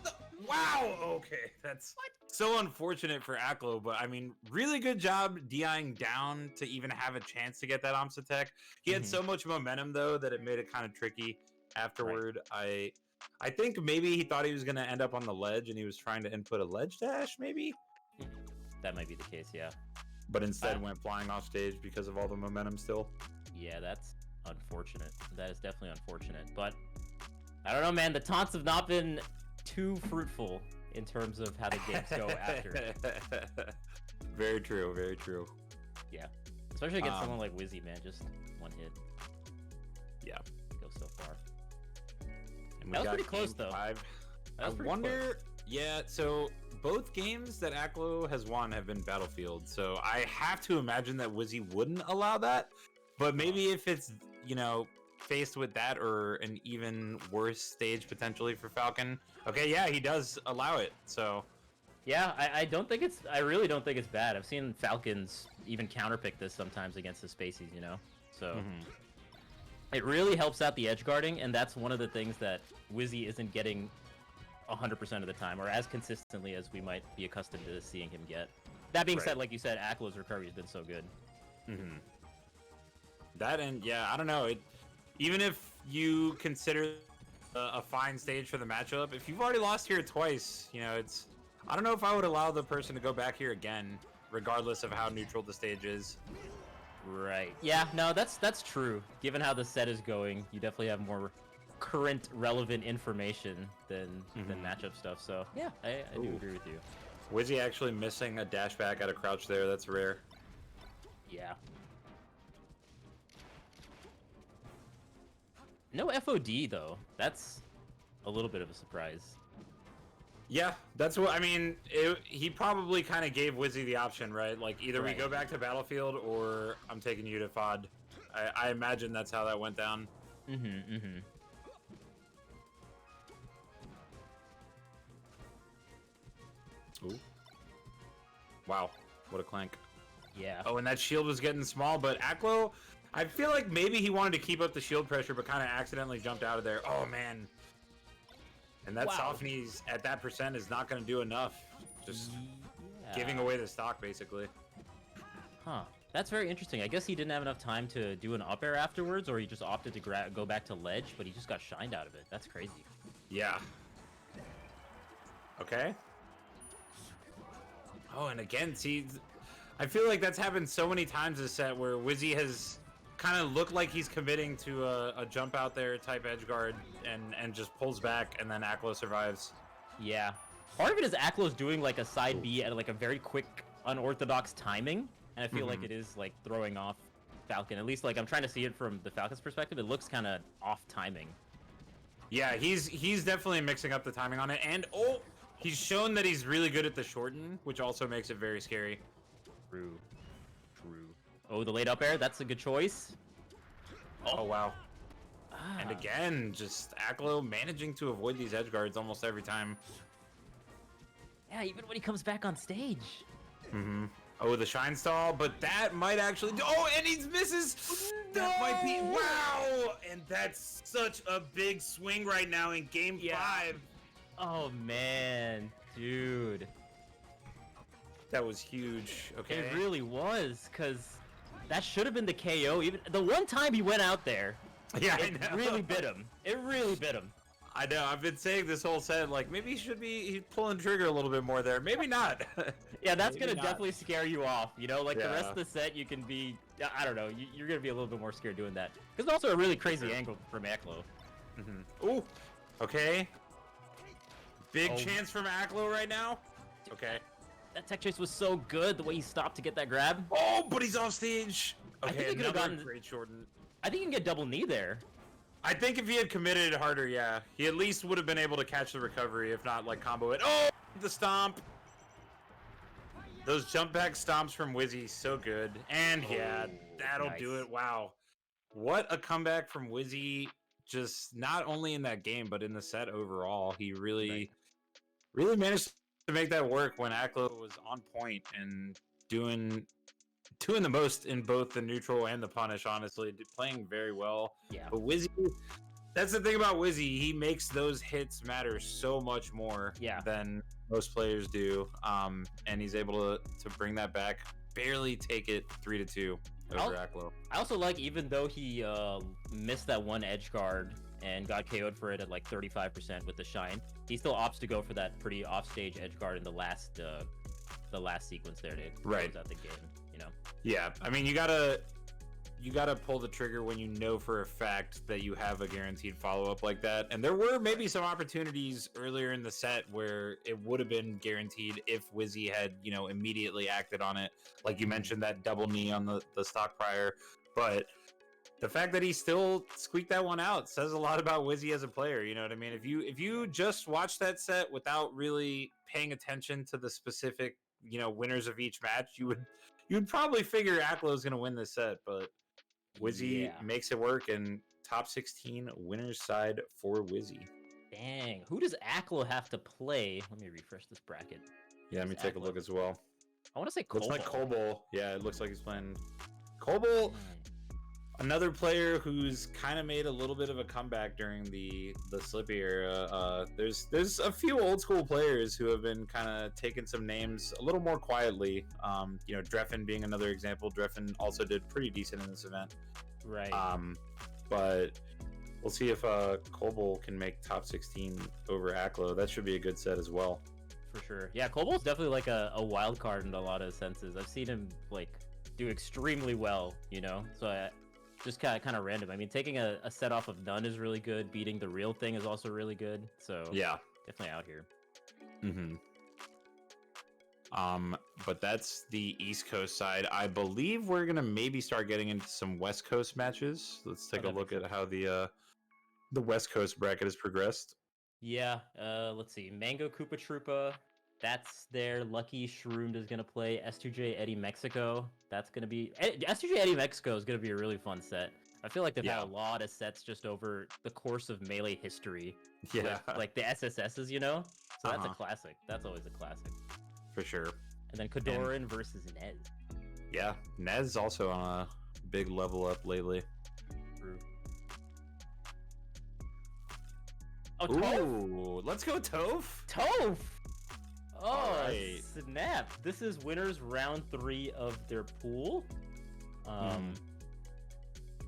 Wow. Okay, that's so unfortunate for Aklo, but I mean, really good job DIing down to even have a chance to get that Omsa tech. He had so much momentum though that it made it kind of tricky afterward. Right. I think maybe he thought he was gonna end up on the ledge and he was trying to input a ledge dash, maybe. That might be the case, yeah. But instead went flying off stage because of all the momentum still. Yeah, that's unfortunate. That is definitely unfortunate. But I don't know, man. The taunts have not been too fruitful in terms of how the games go after. Very true, very true. Yeah. Especially against someone like Wizzy, man. Just one hit. Yeah. Go so far. And that was pretty close, though. I wonder... Close. Yeah, so both games that Aklo has won have been Battlefield, so I have to imagine that Wizzy wouldn't allow that. But maybe if it's, you know, faced with that or an even worse stage potentially for Falcon. Okay, yeah, he does allow it, so... Yeah, I really don't think it's bad. I've seen Falcons even counterpick this sometimes against the Spaceys, you know? So... It really helps out the edge guarding, and that's one of the things that Wizzy isn't getting 100% of the time, or as consistently as we might be accustomed to seeing him get. That being said, like you said, Aklo's recovery has been so good. That and, yeah, I don't know. Even if you consider a fine stage for the matchup, if you've already lost here twice, you know, I don't know if I would allow the person to go back here again, regardless of how neutral the stage is. Right. Yeah, no, that's true. Given how the set is going, you definitely have more current relevant information than matchup stuff. So yeah, I do agree with you. Wizzy actually missing a dash back out of crouch there. That's rare. Yeah. No FOD though. That's a little bit of a surprise. Yeah, that's what I mean. He probably kind of gave Wizzy the option, right? Like either we go back to Battlefield or I'm taking you to FOD. I imagine that's how that went down. Ooh. Wow, what a clank. Yeah. Oh, and that shield was getting small, but Aklo, I feel like maybe he wanted to keep up the shield pressure, but kind of accidentally jumped out of there. Oh, man. And that soft knees at that percent is not going to do enough. Just giving away the stock, basically. Huh. That's very interesting. I guess he didn't have enough time to do an up air afterwards, or he just opted to go back to ledge, but he just got shined out of it. That's crazy. Yeah. Okay. Oh, and again, see, I feel like that's happened so many times this set where Wizzy has kind of looked like he's committing to a jump out there type edge guard and just pulls back, and then Aklo survives. Yeah. Part of it is Aklo's doing like a side B at like a very quick, unorthodox timing, and I feel like it is like throwing off Falcon. At least like I'm trying to see it from the Falcon's perspective. It looks kind of off timing. Yeah, he's definitely mixing up the timing on it, and he's shown that he's really good at the shorten, which also makes it very scary. True. Oh, the late up air, that's a good choice. Oh wow. And again, just Aklo managing to avoid these edge guards almost every time. Yeah, even when he comes back on stage. Oh, the shine stall, but that might actually and he misses! That might be wow! And that's such a big swing right now in game 5. Oh man, dude. That was huge. Okay. It really was, because that should have been the KO. Even the one time he went out there, I know. Really bit him. It really bit him. I know. I've been saying this whole set, like, maybe he's pulling trigger a little bit more there. Maybe not. Yeah, that's going to definitely scare you off. You know, like the rest of the set, you can be, I don't know, you're going to be a little bit more scared doing that. Because it's also a really crazy angle from Aklo. Ooh. Okay. Big chance from Aklo right now. Okay. That tech chase was so good, the way he stopped to get that grab. Oh, but he's off stage. Okay, I think he could have gotten great shorten. I think you can get double knee there. I think if he had committed harder, yeah, he at least would have been able to catch the recovery, if not like combo it. Oh, the stomp. Those jump back stomps from Wizzy, so good. And yeah, that'll do it. Wow. What a comeback from Wizzy, just not only in that game, but in the set overall. He really managed to make that work when Aklo was on point and doing the most in both the neutral and the punish, honestly. Playing very well. Yeah. But Wizzy, that's the thing about Wizzy. He makes those hits matter so much more than most players do. And he's able to bring that back, barely take it 3-2 over Aklo. I also like, even though he missed that one edge guard and got KO'd for it at like 35% with the shine, he still opts to go for that pretty offstage edge guard in the last sequence there to close out the game. You know. Yeah, I mean, you gotta pull the trigger when you know for a fact that you have a guaranteed follow-up like that. And there were maybe some opportunities earlier in the set where it would have been guaranteed if Wizzy had, you know, immediately acted on it. Like you mentioned, that double knee on the stock prior. But the fact that he still squeaked that one out says a lot about Wizzy as a player. You know what I mean? If you just watch that set without really paying attention to the specific, you know, winners of each match, you'd probably figure Aklo is going to win this set, but Wizzy makes it work, and top 16 winners side for Wizzy. Dang, who does Aklo have to play? Let me refresh this bracket. Yeah, let me take a look as well. I want to say Colbol. Looks like Colbol. Yeah, it looks like he's playing Colbol. Another player who's kind of made a little bit of a comeback during the Slippy era. There's a few old school players who have been kind of taking some names a little more quietly. You know, Drephen being another example. Drephen also did pretty decent in this event. Right. But we'll see if Colbol can make top 16 over Aklo. That should be a good set as well. For sure. Yeah, Colbol's definitely like a wild card in a lot of senses. I've seen him like do extremely well, you know. So just kind of random. I mean, taking a set off of none is really good. Beating the real thing is also really good. So yeah, definitely out here. But that's the East Coast side. I believe we're gonna maybe start getting into some West Coast matches. Let's take a look at how the West Coast bracket has progressed. Yeah. Let's see. Mango Koopa Troopa. That's there. Lucky Shroomed is going to play S2J Eddy Mexico. That's going to be... S2J Eddy Mexico is going to be a really fun set. I feel like they've had a lot of sets just over the course of Melee history. Yeah. With, like the SSSs, you know? So that's a classic. That's always a classic. For sure. And then Kodorin versus Nez. Yeah. Nez also on a big level up lately. True. Oh, Toph? Let's go Toph! Toph! Oh, right. Snap. This is winners round 3 of their pool.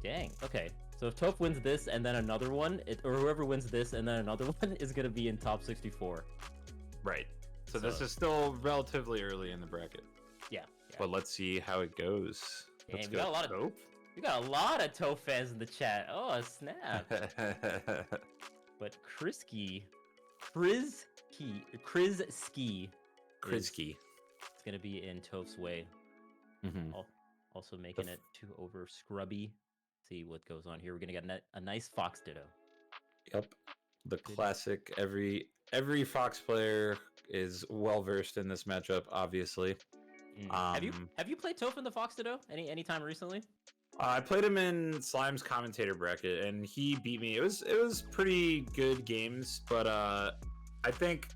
Dang. Okay. So if Toph wins this and then another one, or whoever wins this and then another one is going to be in top 64. Right. So this is still relatively early in the bracket. Yeah. But let's see how it goes. Dang, Let's we go got a lot Toph. We got a lot of Toph fans in the chat. Oh, snap. But Krizski. It's gonna be in Toph's way. Also making it 2 over Scrubby. See what goes on here. We're gonna get a nice Fox Ditto. Yep. The classic. Every Fox player is well versed in this matchup, obviously. Have you played Toph in the Fox Ditto any time recently? I played him in Slime's commentator bracket, and he beat me. It was pretty good games, but I think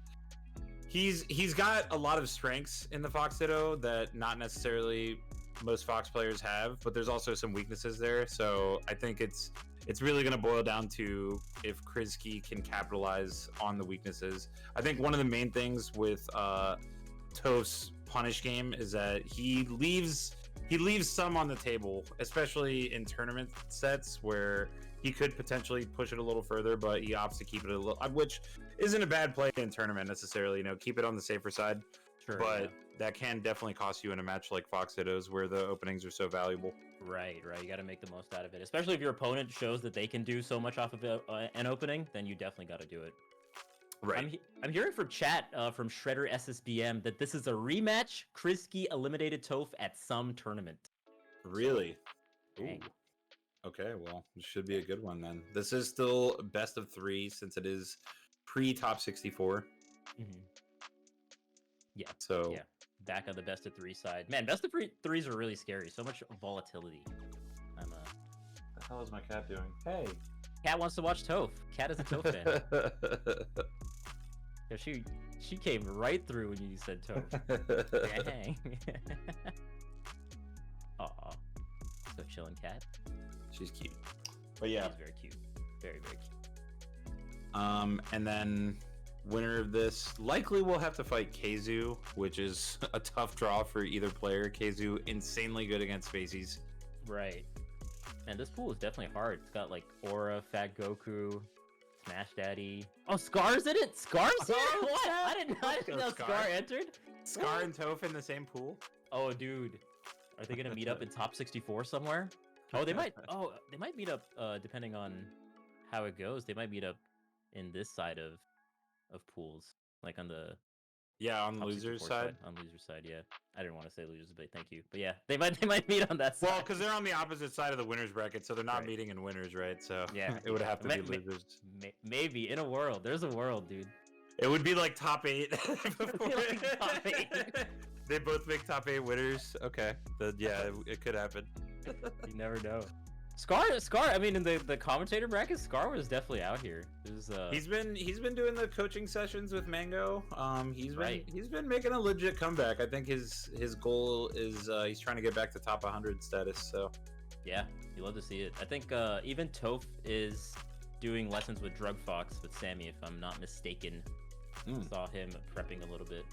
he's got a lot of strengths in the Fox Ditto that not necessarily most Fox players have, but there's also some weaknesses there. So I think it's really going to boil down to if Krizski can capitalize on the weaknesses. I think one of the main things with Toph's punish game is that he leaves some on the table, especially in tournament sets where he could potentially push it a little further, but he opts to keep it a little, which isn't a bad play in tournament necessarily. You know, keep it on the safer side. Sure, but that can definitely cost you in a match like Fox Dittos where the openings are so valuable. Right. You got to make the most out of it, especially if your opponent shows that they can do so much off of an opening. Then you definitely got to do it. Right. I'm hearing from chat from Shredder SSBM that this is a rematch. Krizski eliminated Toph at some tournament. Really? Dang. Ooh. Okay, well, it should be a good one then. This is still best of 3 since it is pre-top 64. Yeah. So yeah, back on the best of 3 side. Man, best of 3s are really scary. So much volatility. What the hell is my cat doing? Hey. Cat wants to watch Toph. Cat is a Toph fan. Yeah, she came right through when you said Toph. Dang. Aw. So chilling cat. She's cute. But yeah. She's very cute. Very, very cute. And then winner of this likely will have to fight Keizu, which is a tough draw for either player. Keizu insanely good against Spaceys. Right. And this pool is definitely hard. It's got like Aura, Fat Goku, Smash Daddy. Oh, Scar's in it? Scar's in it? What? I didn't know Scar entered. Scar and Toph in the same pool? Oh, dude. Are they gonna meet up in top 64 somewhere? Oh, they might. Oh, they might meet up. Depending on how it goes, they might meet up in this side of pools, like on the on top losers 64 side. On losers side, yeah. I didn't want to say losers, but thank you. But yeah, they might meet on that side. Well, because they're on the opposite side of the winners bracket, so they're not meeting in winners, right? So yeah, it would have to be Ma- losers. Maybe in a world. There's a world, dude. It would be like top 8. Like top 8. They both make top 8 winners. Okay, it could happen. You never know. Scar. I mean, in the commentator bracket, Scar was definitely out here. He's been doing the coaching sessions with Mango. He's been making a legit comeback. I think his goal is he's trying to get back to top 100 status. So yeah, you love to see it. I think even Toph is doing lessons with Drug Fox with Sammy, if I'm not mistaken. Saw him prepping a little bit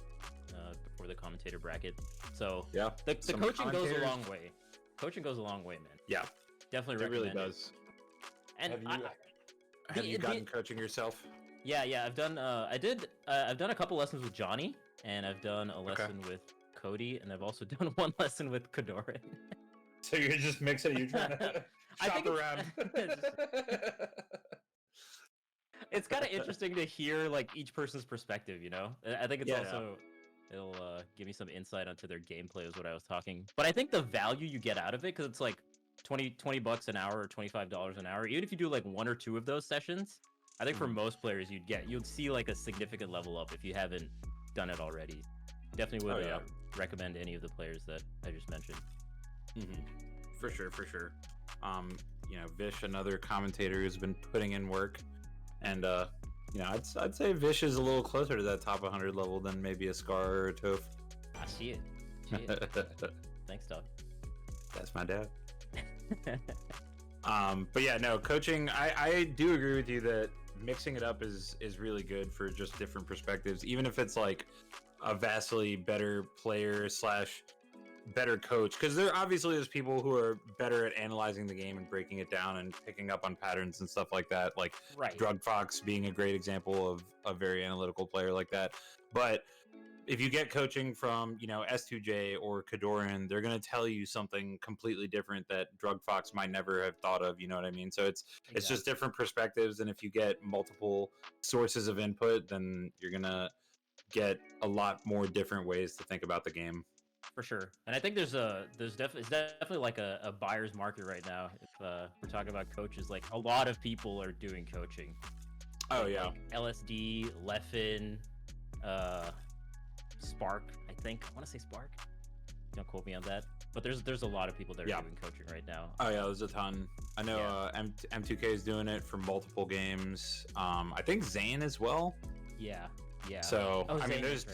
before the commentator bracket. So yeah, the coaching goes a long way. Coaching goes a long way, man. Yeah. Definitely recommend it. Really does. And have you gotten coaching yourself? Yeah, I've done. I've done a couple lessons with Johnny, and I've done a lesson with Cody, and I've also done one lesson with Kadoran. So you're just mixing. You're trying to shop around. It's kind of interesting to hear like each person's perspective. You know, I think it's it'll give me some insight onto their gameplay. Is what I was talking. But I think the value you get out of it, because it's like $20 an hour or $25 an hour, even if you do like 1 or 2 of those sessions, I think for most players you'd see like a significant level up if you haven't done it already. Definitely would recommend any of the players that I just mentioned. For sure. Vish, another commentator who's been putting in work, and I'd say Vish is a little closer to that top 100 level than maybe a Scar or a Toph. I see it. Thanks, dog. That's my dad. But yeah, no, coaching, I do agree with you that mixing it up is really good for just different perspectives, even if it's like a vastly better player / better coach, because there's people who are better at analyzing the game and breaking it down and picking up on patterns and stuff like that, like Drug Fox being a great example of a very analytical player like that. But if you get coaching from, S2J or Kadoran, they're going to tell you something completely different that Drug Fox might never have thought of, you know what I mean? So it's just different perspectives, and if you get multiple sources of input, then you're going to get a lot more different ways to think about the game. For sure. And I think it's definitely like a buyer's market right now. If we're talking about coaches, like a lot of people are doing coaching. Oh, yeah. Like LSD, Leffen, Spark, I think. I want to say Spark. Don't quote me on that. But there's a lot of people that are doing coaching right now. Oh yeah, there's a ton. I know M2K is doing it for multiple games. I think Zain as well. Yeah. So I mean, there's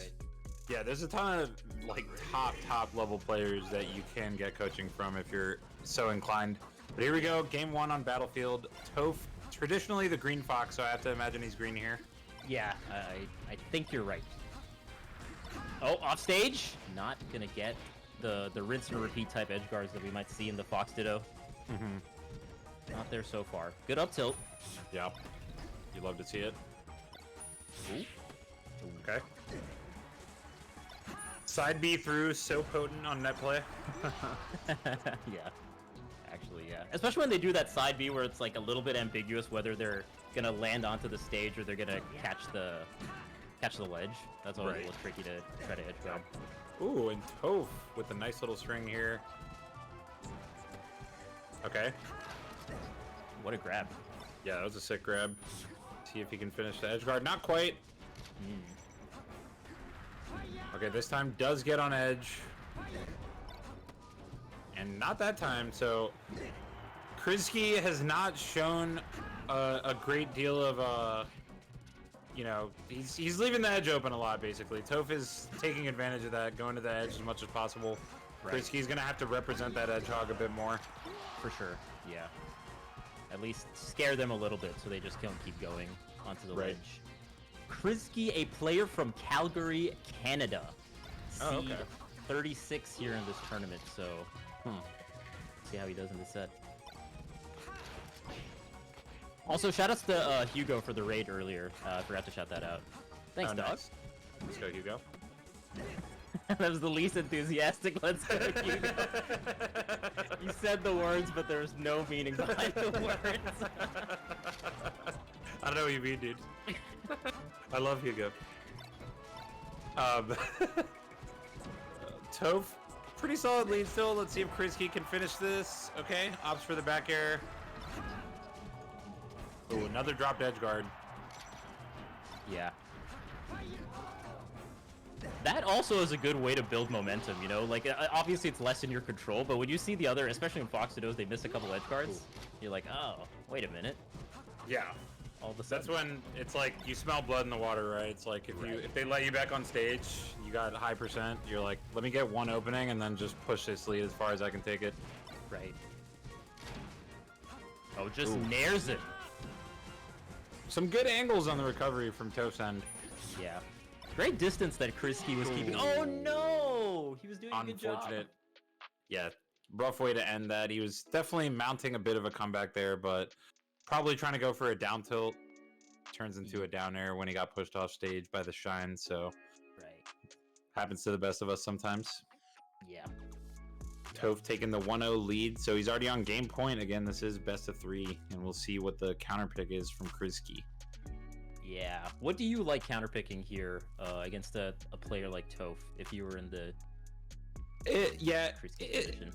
there's a ton of like top level players that you can get coaching from if you're so inclined. But here we go, game 1 on Battlefield. Toph, traditionally the green fox, so I have to imagine he's green here. Yeah, I think you're right. Oh, off stage, not gonna get the rinse and repeat type edge guards that we might see in the Fox Ditto. Not there so far. Good up tilt. Yeah, you love to see it. Ooh. Okay. Side B through, so potent on net play. Yeah. Actually, yeah. Especially when they do that side B where it's like a little bit ambiguous whether they're gonna land onto the stage or they're gonna catch the ledge. That's always a little tricky to try to edge guard. Ooh, and Toph with a nice little string here. Okay. What a grab. Yeah, that was a sick grab. See if he can finish the edge guard. Not quite. Okay, this time does get on edge. And not that time, so Krizski has not shown a great deal of he's leaving the edge open a lot, basically. Toph is taking advantage of that, going to the edge as much as possible. Krizski's gonna have to represent that edge hog a bit more. For sure, yeah. At least scare them a little bit so they just don't keep going. onto the Right. ledge. Krizski, a player from Calgary, Canada. Oh, Seed okay. 36 here in this tournament, so see how he does in the set. Also, shout outs to Hugo for the raid earlier. I forgot to shout that out. Thanks, Oh, dog. nice. Let's go, Hugo. That was the least enthusiastic. Let's go, Hugo. You said the words, but there was no meaning behind the words. I don't know what you mean, dude. I love Hugo. Toph, pretty solid lead still. Let's see if Krizski can finish this. Okay, opts for the back air. Oh, another dropped edge guard. Yeah. That also is a good way to build momentum, you know? Like, obviously it's less in your control, but when you see the other, especially in Fox Pseudos, they miss a couple edge guards, you're like, oh, wait a minute. Yeah. All of a sudden. That's when it's like you smell blood in the water, right? It's like if they let you back on stage, you got high percent, you're like, let me get one opening and then just push this lead as far as I can take it. Right. Oh, just nares it. Some good angles on the recovery from Toph's end. Yeah. Great distance that Krizski was keeping. Oh no! He was doing a good job. Unfortunate. Yeah, rough way to end that. He was definitely mounting a bit of a comeback there, but probably trying to go for a down tilt. Turns into a down air when he got pushed off stage by the Shine, so... Right. Happens to the best of us sometimes. Yeah. Toph taking the 1-0 lead, so he's already on game point. Again, this is best of 3, and we'll see what the counter pick is from Krizski. Yeah. What do you like counterpicking here against a player like Toph if you were in the position?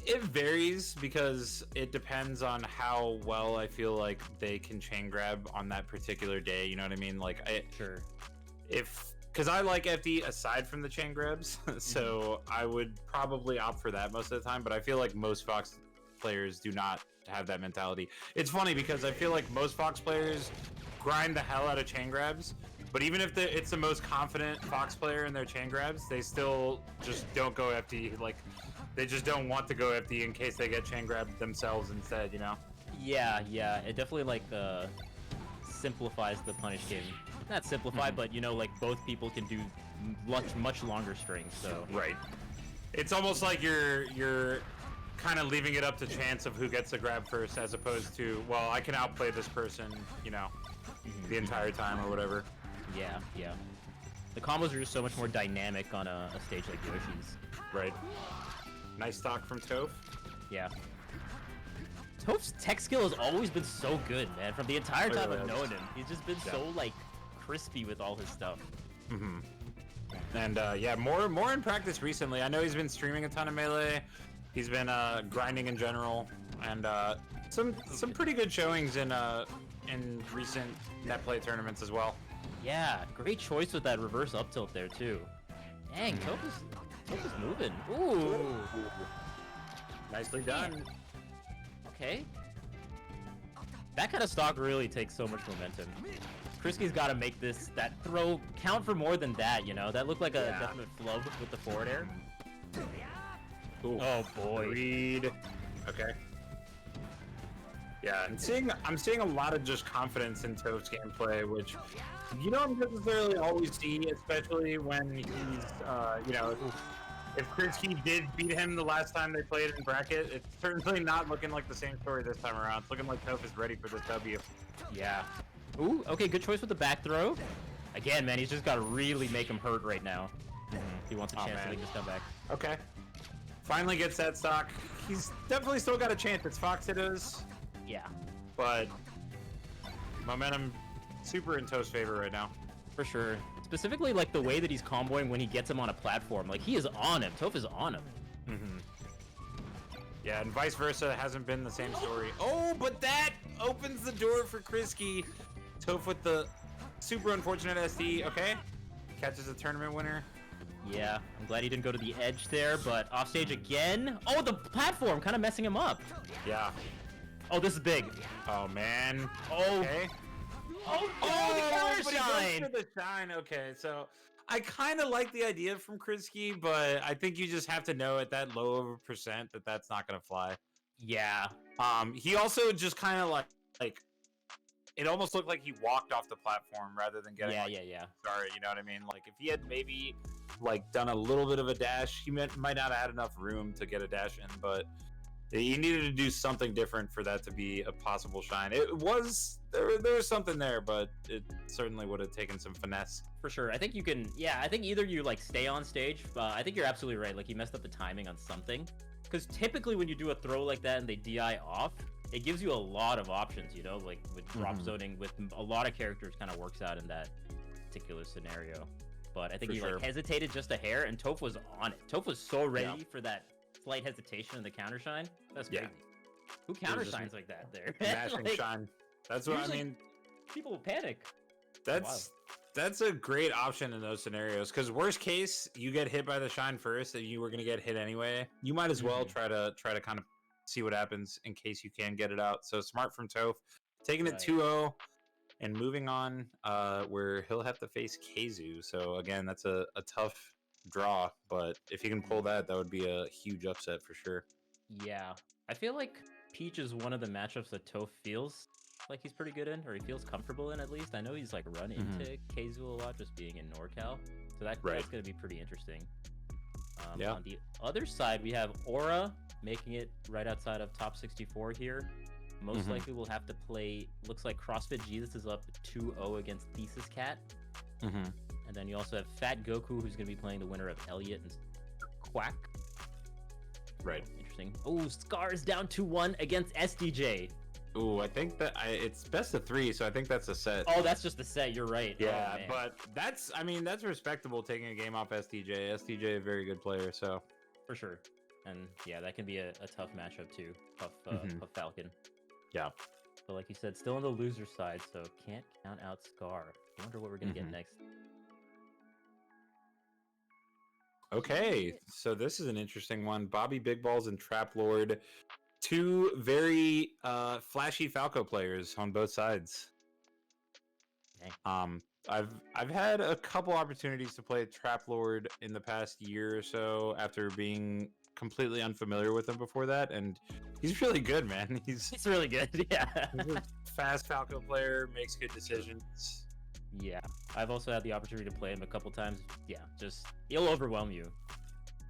It varies because it depends on how well I feel like they can chain grab on that particular day. You know what I mean? Like, sure. Because I like FD aside from the chain grabs, so I would probably opt for that most of the time. But I feel like most Fox players do not have that mentality. It's funny because I feel like most Fox players grind the hell out of chain grabs, but even if it's the most confident Fox player in their chain grabs, they still just don't go FD. Like, they just don't want to go FD in case they get chain grabbed themselves instead, you know? Yeah, it definitely like simplifies the punish game. Not simplify, but you know, like both people can do much longer strings. So right, it's almost like you're kind of leaving it up to chance of who gets the grab first, as opposed to, well, I can outplay this person, you know, the entire time or whatever. Yeah. The combos are just so much more dynamic on a stage like Yoshi's. Right. Nice stock from Toph. Yeah. Toph's tech skill has always been so good, man. From the entire time I've known him, he's just been so like crispy with all his stuff. And yeah, more in practice recently. I know he's been streaming a ton of Melee. He's been grinding in general, and some pretty good showings in recent net play tournaments as well. Yeah, great choice with that reverse up tilt there too. Dang, Toph is moving. Ooh. Nicely done. Okay. That kind of stock really takes so much momentum. Krizski's got to make that throw count for more than that, you know? That looked like a definite flub with the forward air. Ooh. Oh boy. Read. Okay. Yeah, I'm seeing a lot of just confidence in Toph's gameplay, which you don't necessarily always see, especially when he's, you know, if Krizski did beat him the last time they played in bracket, it's certainly not looking like the same story this time around. It's looking like Toph is ready for this W. Yeah. Ooh, okay, good choice with the back throw. Again, man, he's just got to really make him hurt right now. He wants a chance to make this comeback. Okay. Finally gets that stock. He's definitely still got a chance. It's Fox Pseudos. Yeah. But momentum super in Toph's favor right now. For sure. Specifically, like, the way that he's comboing when he gets him on a platform. Like, he is on him. Toph is on him. Yeah, and vice versa hasn't been the same story. Oh, but that opens the door for Krizski. Toph with the super unfortunate SD. Okay. Catches a tournament winner. Yeah, I'm glad he didn't go to the edge there, but offstage again. Oh, the platform kind of messing him up. Yeah. Oh, this is big. Oh, man. Oh. Okay. Oh, the counter shine. For the shine. Okay, so I kind of like the idea from Krizski, but I think you just have to know at that low of a percent that that's not going to fly. Yeah. He also just kind of like it almost looked like he walked off the platform rather than getting. Yeah. Sorry, you know what I mean? Like if he had maybe like done a little bit of a dash, he might not have had enough room to get a dash in, but he needed to do something different for that to be a possible shine. It was there was something there, but it certainly would have taken some finesse. For sure. I think you can. Yeah, I think either you like stay on stage. I think you're absolutely right. Like he messed up the timing on something, because typically when you do a throw like that and they DI off, it gives you a lot of options. You know, like with drop zoning with a lot of characters, kind of works out in that particular scenario. But I think he like hesitated just a hair, and Toph was on it. Toph was so ready for that slight hesitation in the counter shine. That's crazy. Who counter shines like that there? Mashing like, shine. That's what I mean. People will panic. That's a great option in those scenarios, because worst case you get hit by the shine first and you were gonna get hit anyway. You might as well try to kind of see what happens in case you can get it out. So smart from Toph, taking it 2-0 and moving on, where he'll have to face Kazu. So again, that's a tough draw, but if he can pull that would be a huge upset for sure. Yeah, I feel like Peach is one of the matchups that Toph feels like he's pretty good in, or he feels comfortable in at least. I know he's like run into Kazu a lot, just being in NorCal, so that's going to be pretty interesting. On the other side, we have Aura making it right outside of top 64 here. Most likely we'll have to play, looks like CrossFit Jesus is up 2-0 against Thesis Cat. And then you also have Fat Goku, who's going to be playing the winner of Elliot and Quack. Right. Interesting. Oh, Scar's down 2-1 against SDJ. Ooh, I think that it's best of 3, so I think that's a set. Oh, that's just a set. You're right. Yeah, but that's respectable taking a game off SDJ. SDJ, a very good player, so for sure. And yeah, that can be a tough matchup too. Tough Falcon. Yeah. But like you said, still on the loser side, so can't count out Scar. I wonder what we're gonna get next. Okay, so this is an interesting one. Bobby Big Balls and Trap Lord. Two very flashy Falco players on both sides. I've had a couple opportunities to play Trap Lord in the past year or so after being completely unfamiliar with him before that, and he's really good, man. He's really good. Yeah. He's a fast Falco player, makes good decisions. Yeah, I've also had the opportunity to play him a couple times. Yeah, just he'll overwhelm you.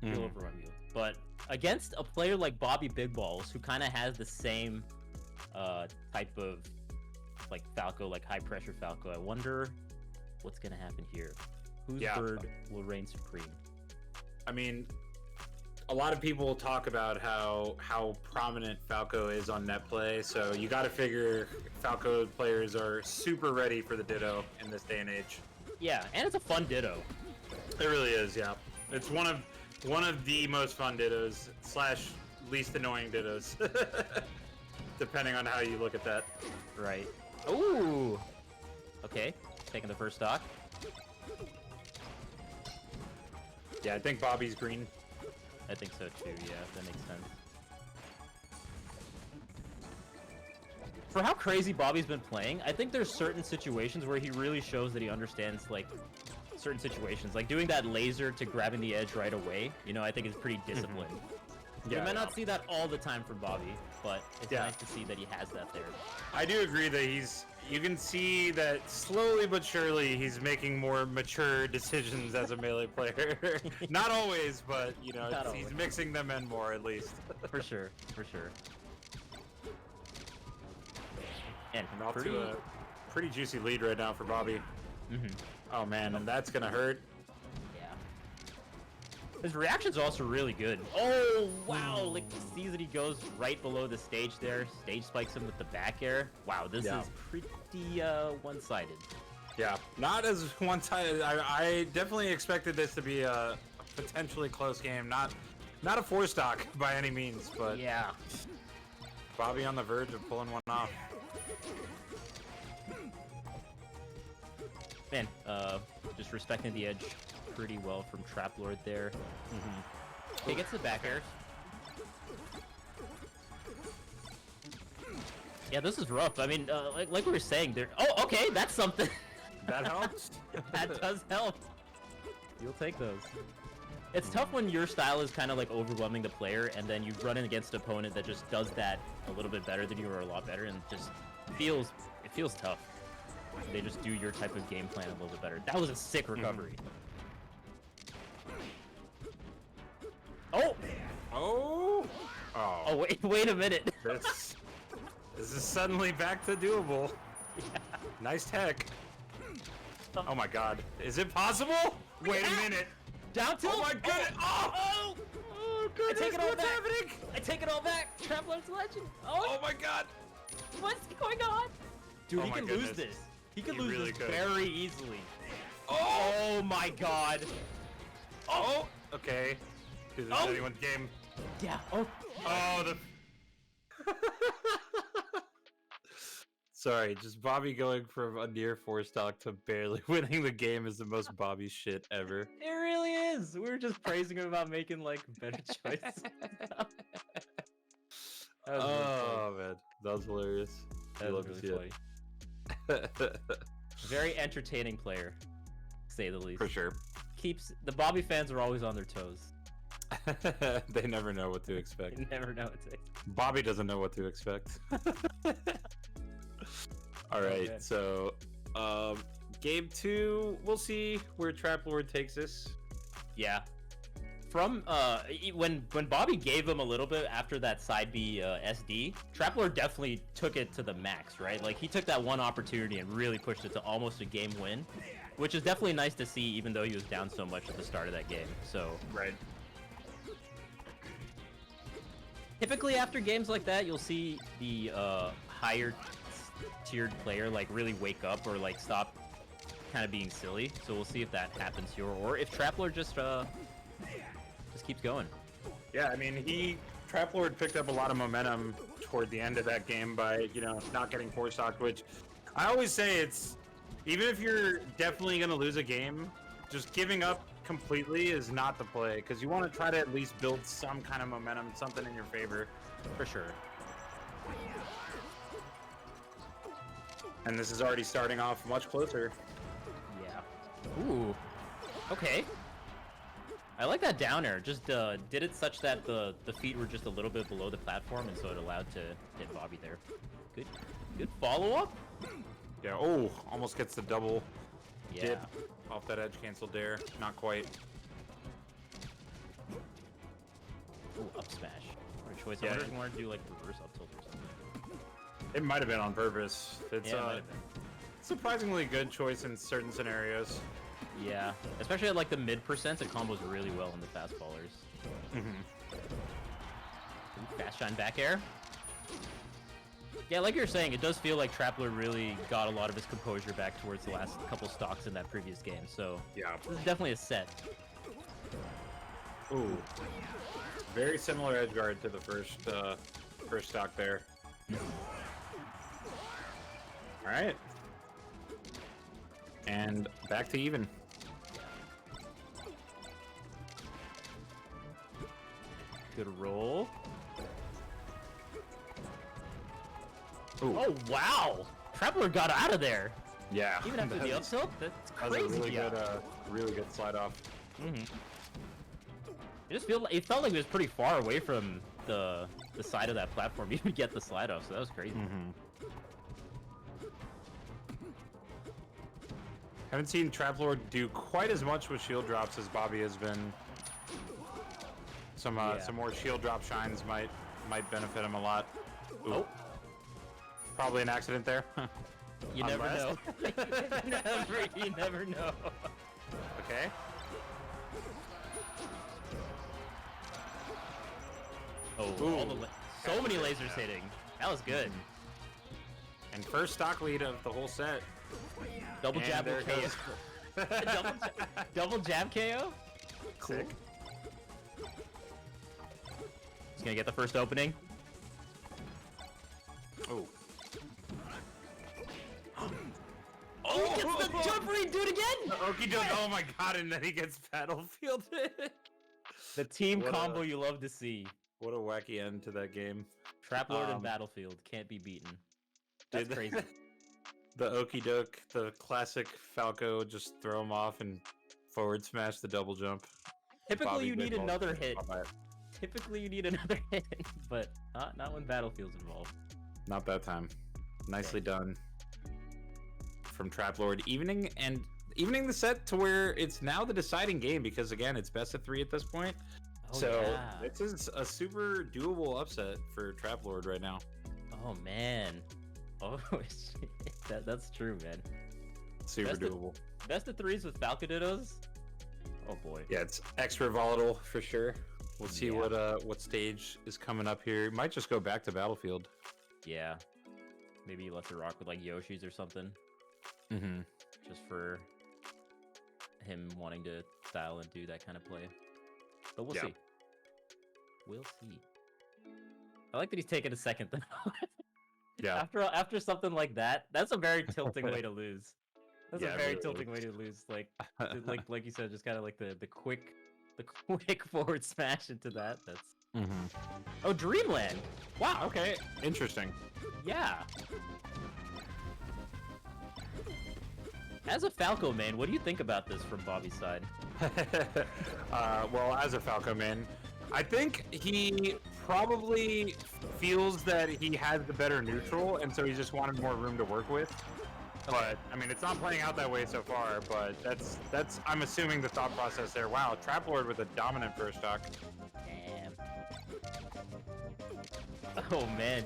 He'll overwhelm you. But against a player like Bobby Big Balls, who kind of has the same type of like Falco, like high pressure Falco, I wonder what's gonna happen here. Whose bird will reign supreme? I mean, a lot of people talk about how prominent Falco is on net play, so you got to figure Falco players are super ready for the Ditto in this day and age. Yeah, and it's a fun Ditto. It really is. Yeah, it's one of the most fun Dittos / least annoying Dittos, depending on how you look at that. Right. Ooh. Okay, taking the first stock. Yeah, I think Bobby's green. I think so too, yeah, that makes sense. For how crazy Bobby's been playing, I think there's certain situations where he really shows that he understands, like, certain situations. Like, doing that laser to grabbing the edge right away, you know, I think is pretty disciplined. You might not see that all the time from Bobby, but it's nice to see that he has that there. I do agree that you can see that slowly but surely he's making more mature decisions as a melee player. Not always, but you know, he's mixing them in more at least. For sure, for sure. And off to a pretty juicy lead right now for Bobby. Oh man, and that's gonna hurt. Yeah. His reaction's also really good. Oh wow! Like he sees that he goes right below the stage there. Stage spikes him with the back air. Wow, this is pretty one-sided. Yeah, not as one-sided. I definitely expected this to be a potentially close game. Not a 4-stock by any means, but yeah. Bobby on the verge of pulling one off. Man, just respecting the edge pretty well from Trap Lord there. He gets the back airs. Yeah, this is rough. I mean, like we were saying, there. Oh, okay, that's something. That helps. That does help. You'll take those. It's tough when your style is kind of like overwhelming the player, and then you run in against an opponent that just does that a little bit better than you, or a lot better, and just it feels tough. They just do your type of game plan a little bit better. That was a sick recovery. Oh! Oh! Oh, wait a minute. This is suddenly back to doable. Yeah. Nice tech. Oh my god. Is it possible? Wait a minute. Down tilt? Oh my goodness. Oh! Oh goodness, I take it all back. happening? I take it all back. Traveler's Legend. Oh my god. What's going on? Dude, Oh he my can lose goodness. this. He can He lose really this could. very easily. Oh! Oh my god. Oh! Okay. This is anyone's game. Yeah. Oh. Oh, the... Sorry, just Bobby going from a near 4-stock to barely winning the game is the most Bobby shit ever. It really is. We were just praising him about making like better choices. Oh man, that was hilarious. That was really funny. Very entertaining player, to say the least. For sure. Keeps the Bobby fans are always on their toes. They never know what to expect. They never know what to. Bobby doesn't know what to expect. All right, Okay. so game 2, we'll see where Trap Lord takes us. Yeah. From when Bobby gave him a little bit after that side B SD, Trappler definitely took it to the max, right? Like he took that one opportunity and really pushed it to almost a game win, which is definitely nice to see, even though he was down so much at the start of that game. So right. Typically after games like that, you'll see the higher tiered player like really wake up or like stop kind of being silly. So we'll see if that happens here, or if Trappler just keeps going. Yeah, I mean, Trap Lord picked up a lot of momentum toward the end of that game by, not getting 4-stocked, which I always say it's, even if you're definitely going to lose a game, just giving up completely is not the play, because you want to try to at least build some kind of momentum, something in your favor. For sure. And this is already starting off much closer. Yeah. Ooh. Okay. I like that down air. Just did it such that the feet were just a little bit below the platform, and so it allowed to hit Bobby there. Good follow-up. Yeah, oh, almost gets the double Yeah. dip off that edge cancel dare. Not quite. Ooh, up smash. Great choice. Yeah. I wonder if you want to do like reverse up tilt or something. It might have been on purpose. It's Yeah, it might have been. surprisingly good choice in certain scenarios. Yeah, especially at like the mid percents, it combos really well in the fast fallers. Fast shine back air. Yeah, like you're saying, it does feel like Trappler really got a lot of his composure back towards the last couple stocks in that previous game. So yeah, this is definitely a set. Ooh, very similar edge guard to the first stock there. All right, and back to even. Good roll. Ooh. Oh wow! Trappler got out of there. Yeah, Even after the up tilt, that's that was crazy. a really good slide off. It just it felt like it was pretty far away from the side of that platform to even get the slide off. So that was crazy. Haven't seen Trap Lord do quite as much with shield drops as Bobby has been. Some more shield drop shines might benefit him a lot. Ooh. Oh. Probably an accident there. You never know. You never know. Okay. Oh, so many lasers hitting. That was good. And first stock lead of the whole set. Double And jab there KO. goes- double jab KO. Cool. Sick. He's gonna get the first opening. Oh. Oh, he gets the jump read, do it again! Okie doke. Oh my god, and then he gets battlefielded. The team What combo a- you love to see. What a wacky end to that game. Trap Lord and Battlefield can't be beaten. That's Did- crazy. The okie doke, the classic Falco, just throw him off and forward smash the double jump. Typically Bobby you need Big Ball. another hit. Not bad. Typically you need another hit, but not when Battlefield's involved. Not that time. Nicely done from Traplord, evening the set to where it's now the deciding game, because again, it's best of 3 at this point. So this is a super doable upset for Traplord right now. Oh man. Oh shit. That's true, man. Super doable. Best of 3s with Falconidos. Oh boy. Yeah, it's extra volatile for sure. We'll see what stage is coming up here. Might just go back to Battlefield. Yeah. Maybe lets it rock with like Yoshi's or something. Mm-hmm. Just for him wanting to style and do that kind of play. But we'll see. We'll see. I like that he's taking a second though. Yeah. After something like that, that's a very tilting way to lose. That's a very really tilting way to lose. Like you said, just kind of like the quick forward smash into that. That's Oh, Dreamland. Wow, okay. Interesting. Yeah. As a Falco man, what do you think about this from Bobby's side? Well, as a Falco man, I think he probably feels that he has the better neutral, and so he just wanted more room to work with. But I mean, it's not playing out that way so far. But that's I'm assuming the thought process there. Wow, Traplord with a dominant first stock. Damn. Oh man.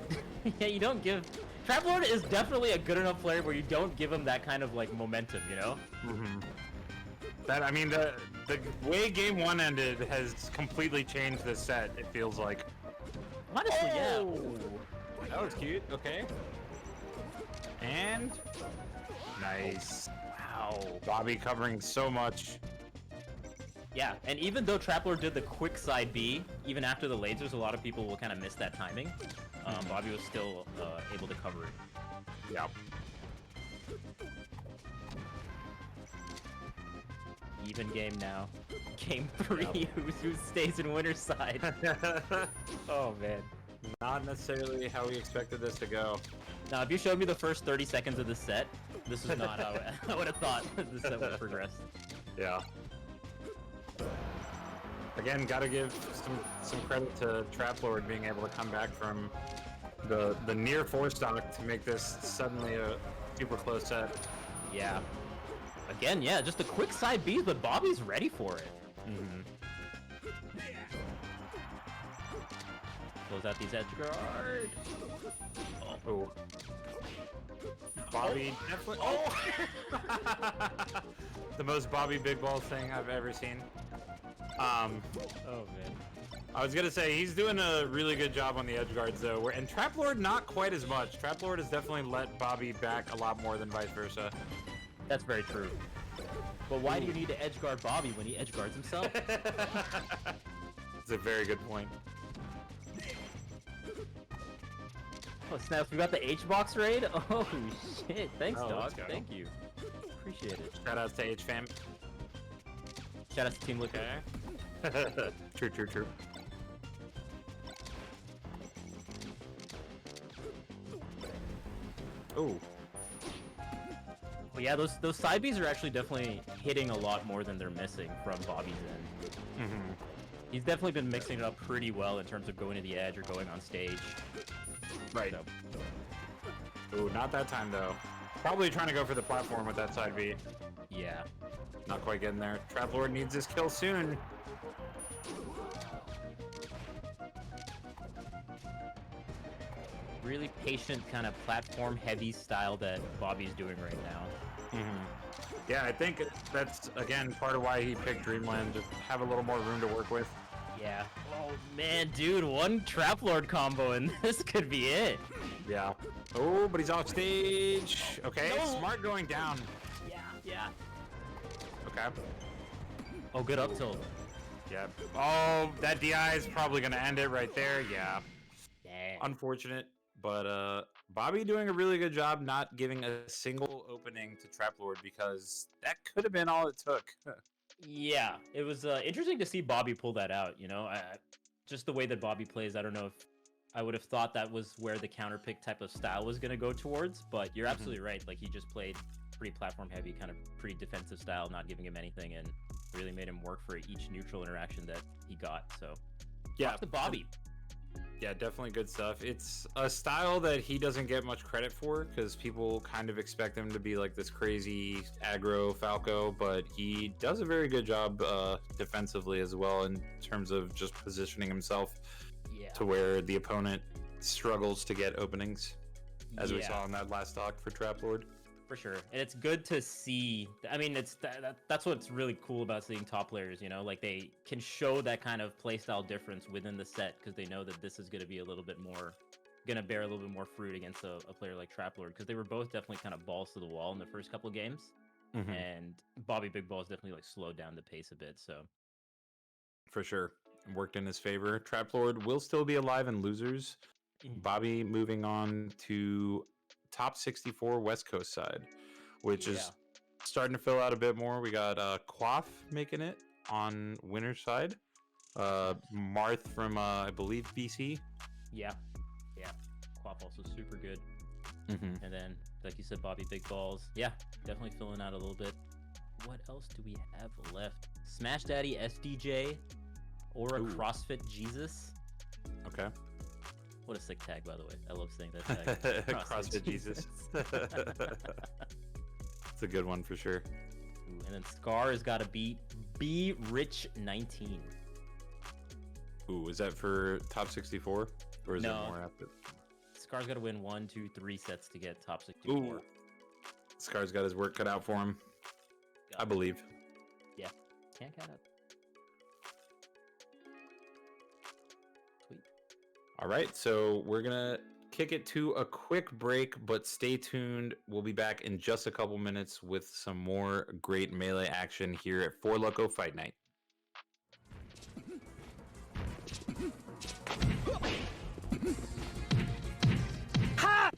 Yeah, you don't give. Traplord is definitely a good enough player where you don't give him that kind of like momentum, you know? That I mean, the way game 1 ended has completely changed this set. It feels like. Honestly, yeah. That was cute. Okay. And nice. Wow. Bobby covering so much. Yeah, and even though Traplord did the quick side B, even after the lasers, a lot of people will kind of miss that timing. Bobby was still able to cover it. Yeah. Even game now. Game 3, who stays in winner's side. Oh, man. Not necessarily how we expected this to go. Now, if you showed me the first 30 seconds of the set, this is not how I would have thought the set would progress. Yeah. Again, gotta give some credit to Traplord being able to come back from the near 4 stock to make this suddenly a super close set. Yeah. Again, yeah, just a quick side B, but Bobby's ready for it. Close out these edge guard. Oh. Bobby definitely. Oh! The most Bobby big ball thing I've ever seen. Oh man. I was gonna say he's doing a really good job on the edge guards though, and Traplord not quite as much. Traplord has definitely let Bobby back a lot more than vice versa. That's very true. But why do you need to edge guard Bobby when he edge guards himself? It's a very good point. Oh snaps, we got the H-Box raid? Oh shit, thanks dog, let's go. thank you. Appreciate it. Shout out to H-Fam. Shout out to Team Luke. True. Oh. Well, yeah, those side Bs are actually definitely hitting a lot more than they're missing from Bobby's end. He's definitely been mixing it up pretty well in terms of going to the edge or going on stage. Right. Ooh, not that time though. Probably trying to go for the platform with that side B. Yeah. Not quite getting there. Traplord needs his kill soon. Really patient kind of platform heavy style that Bobby's doing right now. Yeah, I think that's again part of why he picked Dreamland, to have a little more room to work with. Yeah. Oh man, dude, one Traplord combo and this could be it. Yeah. Oh, but he's off stage. Okay, No. smart going down. Yeah. Okay. Oh, good up tilt. Yeah. Oh, that DI is probably gonna end it right there. Yeah. Dang. Unfortunate, but Bobby doing a really good job not giving a single opening to Traplord, because that could have been all it took. Yeah, it was interesting to see Bobby pull that out, you know? Just the way that Bobby plays, I don't know if I would have thought that was where the counterpick type of style was going to go towards, but you're absolutely right. Like, he just played pretty platform heavy, kind of pretty defensive style, not giving him anything, and really made him work for each neutral interaction that he got, so... Yeah. The Bobby. Yeah, definitely good stuff. It's a style that he doesn't get much credit for because people kind of expect him to be like this crazy aggro Falco, but he does a very good job defensively as well in terms of just positioning himself to where the opponent struggles to get openings, as we saw in that last stock for Trap Lord. For sure, and it's good to see. I mean, that's what's really cool about seeing top players. You know, like they can show that kind of playstyle difference within the set because they know that this is going to be a little bit more, going to bear a little bit more fruit against a player like Trap Lord because they were both definitely kind of balls to the wall in the first couple of games, and Bobby Big Balls definitely like slowed down the pace a bit. So, for sure, worked in his favor. Trap Lord will still be alive in losers. Bobby moving on to top 64 West Coast side, which is starting to fill out a bit more. We got Quaff making it on winner's side. Marth from I believe BC. Yeah. Quaff also super good. And then, like you said, Bobby Big Balls. Yeah, definitely filling out a little bit. What else do we have left? Smash Daddy SDJ or a CrossFit Jesus. Okay. What a sick tag, by the way. I love saying that tag. CrossFit Jesus. It's a good one for sure. Ooh, and then Scar has got to beat Be Rich 19. Ooh, is that for top 64? Or is there more after? Scar's got to win 1, 2, 3 sets to get top 64. Ooh. Scar's got his work cut out for him. I believe. Yeah. Can't count up. All right, so we're going to kick it to a quick break, but stay tuned. We'll be back in just a couple minutes with some more great Melee action here at 4Loco Fight Night. Ha!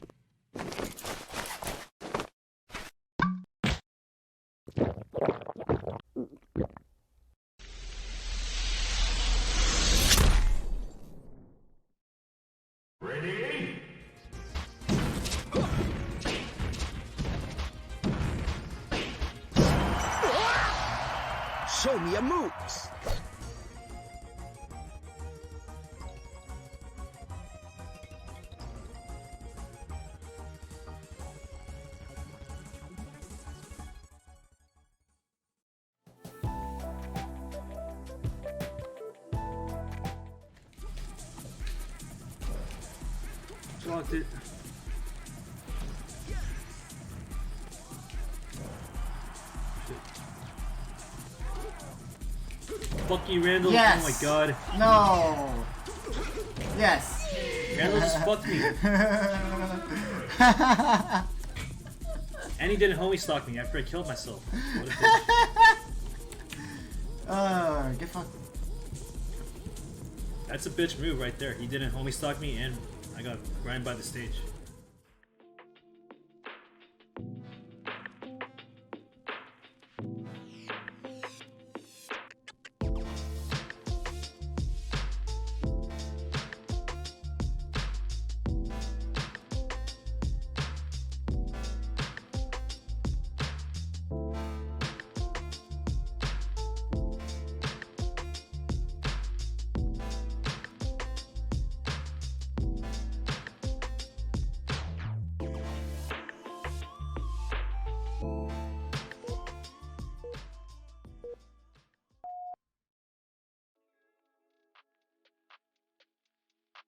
Ready? Show me your moves. Blocked it. Fuck you, Randall. Yes. Oh my god. No. Yes. Randall just fucked me. And he didn't homie stalk me after I killed myself. What a bitch. Get fucked. That's a bitch move right there. He didn't homie stalk me and I got grind by the stage.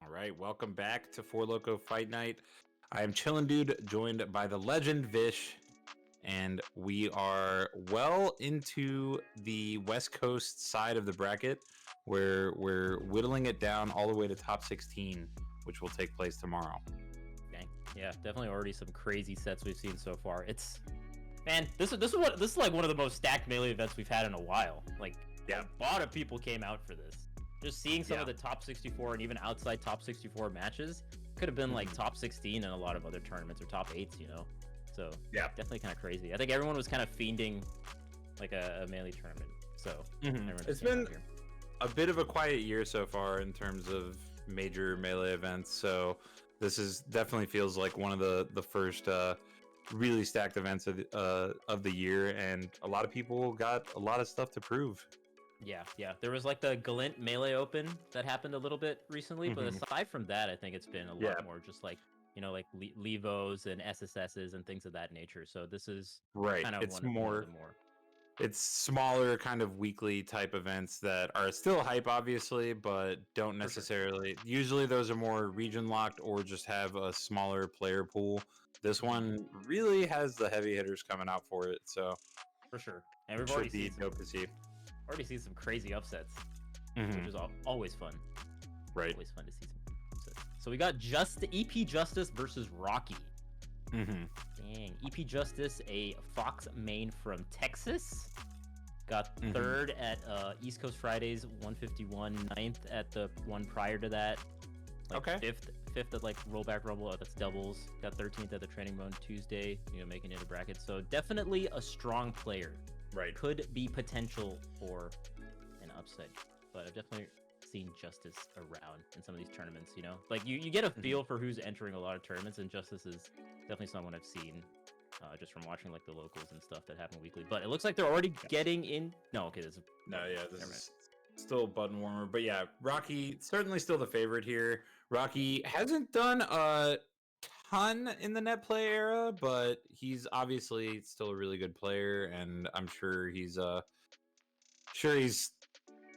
All right, welcome back to 4Loco Fight Night. I am Chillin' Dude, joined by the legend Vish, and we are well into the West Coast side of the bracket, where we're whittling it down all the way to top 16, which will take place tomorrow. Dang. Yeah, definitely already some crazy sets we've seen so far. It's, man, this is like one of the most stacked Melee events we've had in a while. Like, a lot of people came out for this. Just seeing some of the top 64 and even outside top 64 matches could have been like top 16 in a lot of other tournaments or top 8s, you know? So, yeah, definitely kind of crazy. I think everyone was kind of fiending like a Melee tournament. So, It's been a bit of a quiet year so far in terms of major Melee events. So, this is definitely feels like one of the first really stacked events of the year, and a lot of people got a lot of stuff to prove. Yeah. There was like the Galint Melee Open that happened a little bit recently, but aside from that, I think it's been a lot more just like, like Levos and SSSs and things of that nature. So this is kind of It's one of more. the more. It's smaller kind of weekly type events that are still hype, obviously, but don't necessarily. Usually, those are more region locked or just have a smaller player pool. This one really has the heavy hitters coming out for it, so For sure. And we've should already be seen dope to see. some crazy upsets, which is always fun. Right. Always fun to see some upsets. So we got EP Justice versus Rocky. Dang. EP Justice, a Fox main from Texas. Got third at East Coast Fridays 151, 9th at the one prior to that. Fifth at like Rollback Rumble, that's doubles. Got 13th at the Training Mode Tuesday, making it a bracket. So definitely a strong player. Right. Could be potential for an upset. But I've definitely seen Justice around in some of these tournaments, Like you get a feel for who's entering a lot of tournaments, and Justice is definitely someone I've seen just from watching like the locals and stuff that happen weekly. But it looks like they're already getting in. No, okay, this is still a button warmer. But yeah, Rocky certainly still the favorite here. Rocky hasn't done a ton in the net play era, but he's obviously still a really good player, and I'm sure he's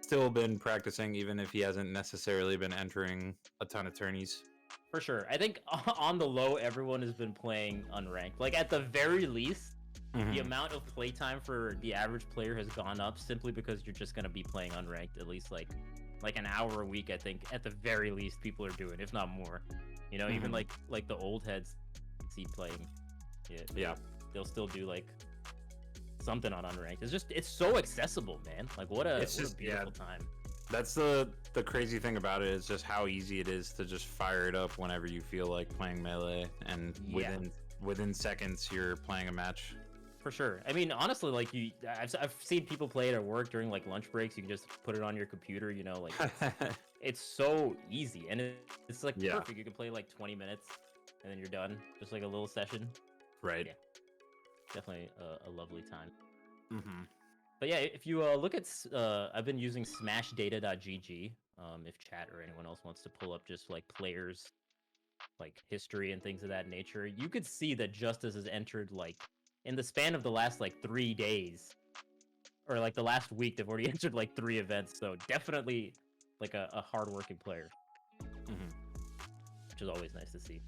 still been practicing, even if he hasn't necessarily been entering a ton of tourneys. For sure. I think on the low, everyone has been playing unranked. Like, at the very least, the amount of playtime for the average player has gone up simply because you're just going to be playing unranked at least, like an hour a week, I think, at the very least, people are doing, if not more. Even like the old heads see playing. Yeah. They'll still do, like, something on unranked. It's so accessible, man. Like, what a beautiful time. That's the crazy thing about it, is just how easy it is to just fire it up whenever you feel like playing Melee, and within seconds you're playing a match. For sure. I mean, honestly, like I've seen people play it at work during like lunch breaks. You can just put it on your computer, like it's so easy, and it's like perfect. You can play like 20 minutes and then you're done, just like a little session. Right. Yeah. Definitely a lovely time. But yeah, if you look at, I've been using smashdata.gg. If chat or anyone else wants to pull up just like players, like history and things of that nature, you could see that Justice has entered like in the span of the last like 3 days, or like the last week, they've already entered like 3 events. So definitely like a hardworking player, which is always nice to see.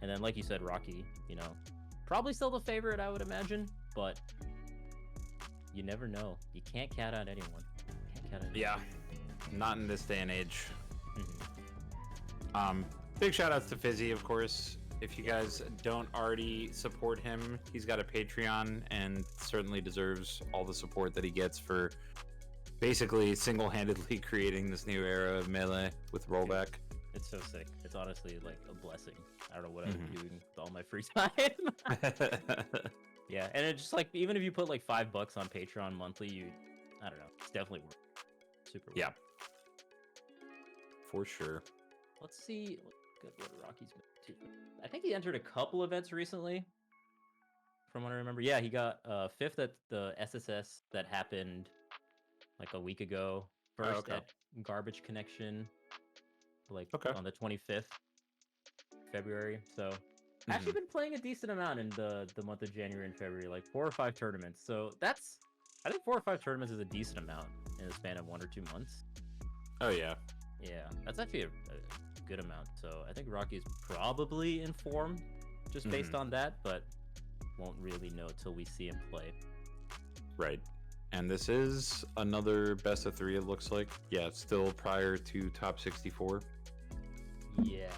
And then, like you said, Rocky, probably still the favorite, I would imagine, but you never know. You can't count out anyone. Yeah, not in this day and age. Big shout outs to Fizzy, of course. If you guys don't already support him, he's got a Patreon and certainly deserves all the support that he gets for basically single-handedly creating this new era of Melee with Rollback. It's so sick. It's honestly like a blessing. I don't know what I'm doing with all my free time. Yeah, and it's just like, even if you put like $5 on Patreon monthly, I don't know, it's definitely worth it. Super worth it. For sure. Let's see what Rocky's been to. I think he entered a couple events recently, from what I remember. Yeah, he got 5th at the SSS that happened like a week ago. First at Garbage Connection, like on the 25th February. So actually been playing a decent amount in the month of January and February, like 4 or 5 tournaments. So I think 4 or 5 tournaments is a decent amount in the span of 1 or 2 months. Oh yeah. Yeah, that's actually a good amount. So I think Rocky's probably in form just based on that, but won't really know till we see him play. Right. And this is another best of 3, it looks like. Yeah, still prior to top 64. Yeah.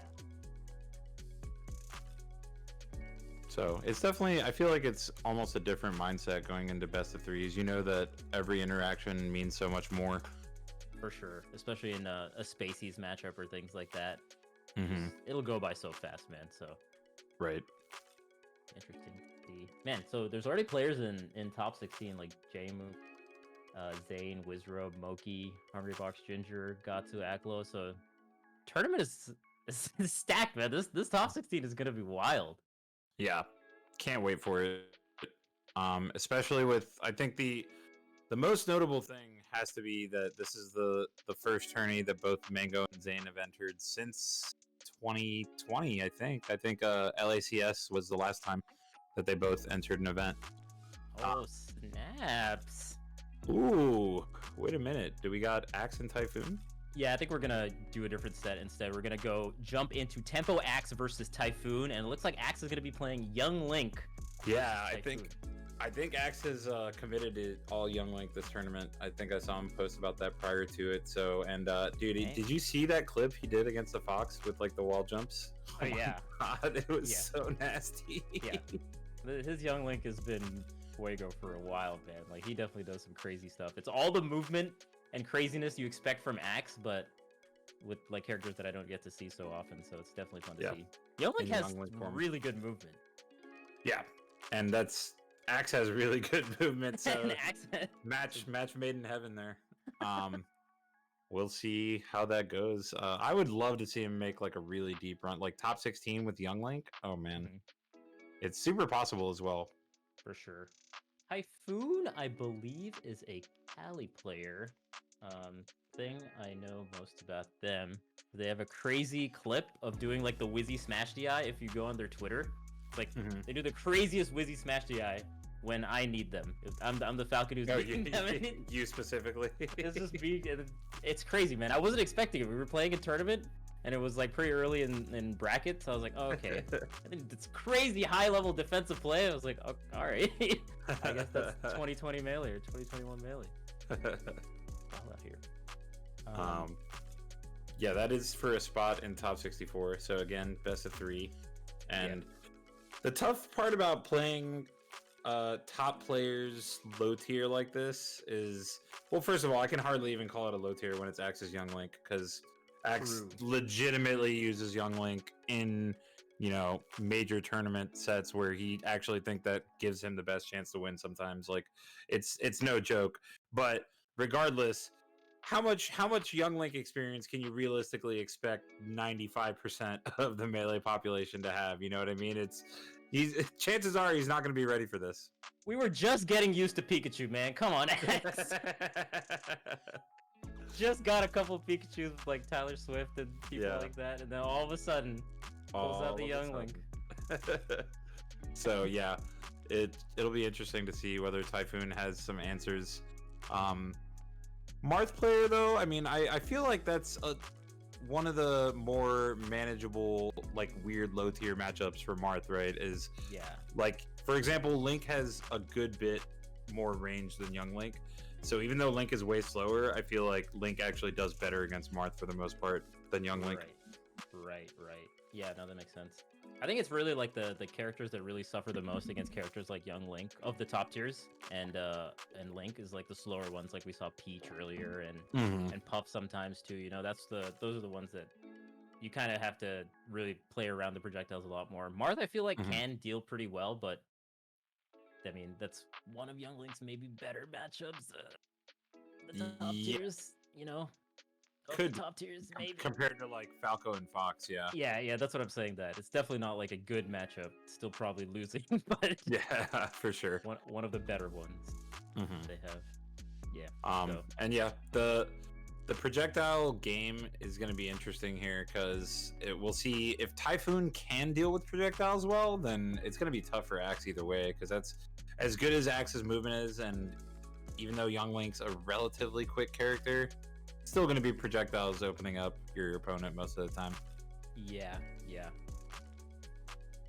So it's definitely, I feel like it's almost a different mindset going into best of 3s. You know that every interaction means so much more. For sure, especially in a Spacies matchup or things like that. It'll go by so fast, man. So right. Interesting to see. Man, so there's already players in top 16 like Jmook, Zain, Wizzrobe, Moky, Hungrybox, Ginger, Gahtzu, Aklo. So tournament is stacked, man. This top 16 is gonna be wild. Yeah, can't wait for it. Especially with, I think the most notable thing has to be that this is the first tourney that both Mango and Zain have entered since 2020. I think LACS was the last time that they both entered an event. Oh snaps! Ooh, wait a minute. Do we got Axe and Typhoon? Yeah, I think we're gonna do a different set instead. We're gonna go jump into Tempo Axe versus Typhoon, and it looks like Axe is gonna be playing Young Link. Yeah, I think Axe has committed to all Young Link this tournament. I think I saw him post about that prior to it. So, and dude, did you see that clip he did against the Fox with like the wall jumps? Oh yeah, God, it was so nasty. Yeah, his Young Link has been fuego for a while, man. Like he definitely does some crazy stuff. It's all the movement and craziness you expect from Axe, but with like characters that I don't get to see so often. So it's definitely fun to see. Young Link has really good movement. Yeah, and Axe has really good movement. So match made in heaven there. We'll see how that goes. I would love to see him make like a really deep run, like top 16 with Young Link. Oh man, it's super possible as well. For sure. Typhoon, I believe, is a Cali player. Thing I know most about them, they have a crazy clip of doing like the Wizzy Smash DI. If you go on their Twitter, it's like they do the craziest Wizzy Smash DI when I need them. I'm the Falcon who's needing them. You specifically. It's just it's crazy, man. I wasn't expecting it. We were playing a tournament, and it was like pretty early in brackets. So I was like, oh, okay. I think it's crazy high level defensive play. I was like, oh, all right. I guess that's 2020 melee or 2021 melee. All out here. Yeah, that is for a spot in top 64. So again, best of 3. And the tough part about playing top players low tier like this is, well, first of all, I can hardly even call it a low tier when it's Axe's Young Link, because Axe legitimately uses Young Link in, you know, major tournament sets where he actually think that gives him the best chance to win sometimes. Like it's no joke. But regardless, how much Young Link experience can you realistically expect 95% of the melee population to have? You know what I mean? Chances are he's not going to be ready for this. We were just getting used to Pikachu, man. Come on, Axe. Just got a couple of Pikachus with like Tyler Swift and people like that, and then all of a sudden pulls out the Young Link. So yeah, it'll be interesting to see whether Typhoon has some answers. Marth player though, I mean, I feel like that's one of the more manageable, like weird low tier matchups for Marth, right? Is like, for example, Link has a good bit more range than Young Link. So even though Link is way slower, I feel like Link actually does better against Marth for the most part than Young Link. Right. Yeah, no, that makes sense. I think it's really like the characters that really suffer the most against characters like Young Link of the top tiers, and Link is like the slower ones, like we saw Peach earlier, and Puff sometimes too. You know, those are the ones that you kind of have to really play around the projectiles a lot more. Marth, I feel like can deal pretty well, but I mean that's one of Young Link's maybe better matchups. The top tiers, you know. Could top tiers maybe compared to like Falco and Fox, yeah, that's what I'm saying. That it's definitely not like a good matchup. Still probably losing, but yeah, for sure, one of the better ones they have. And yeah, the projectile game is going to be interesting here because we'll see if Typhoon can deal with projectiles well. Then it's going to be tough for Axe either way, because that's as good as Axe's movement is, and even though Young Link's a relatively quick character, still going to be projectiles opening up your opponent most of the time. Yeah,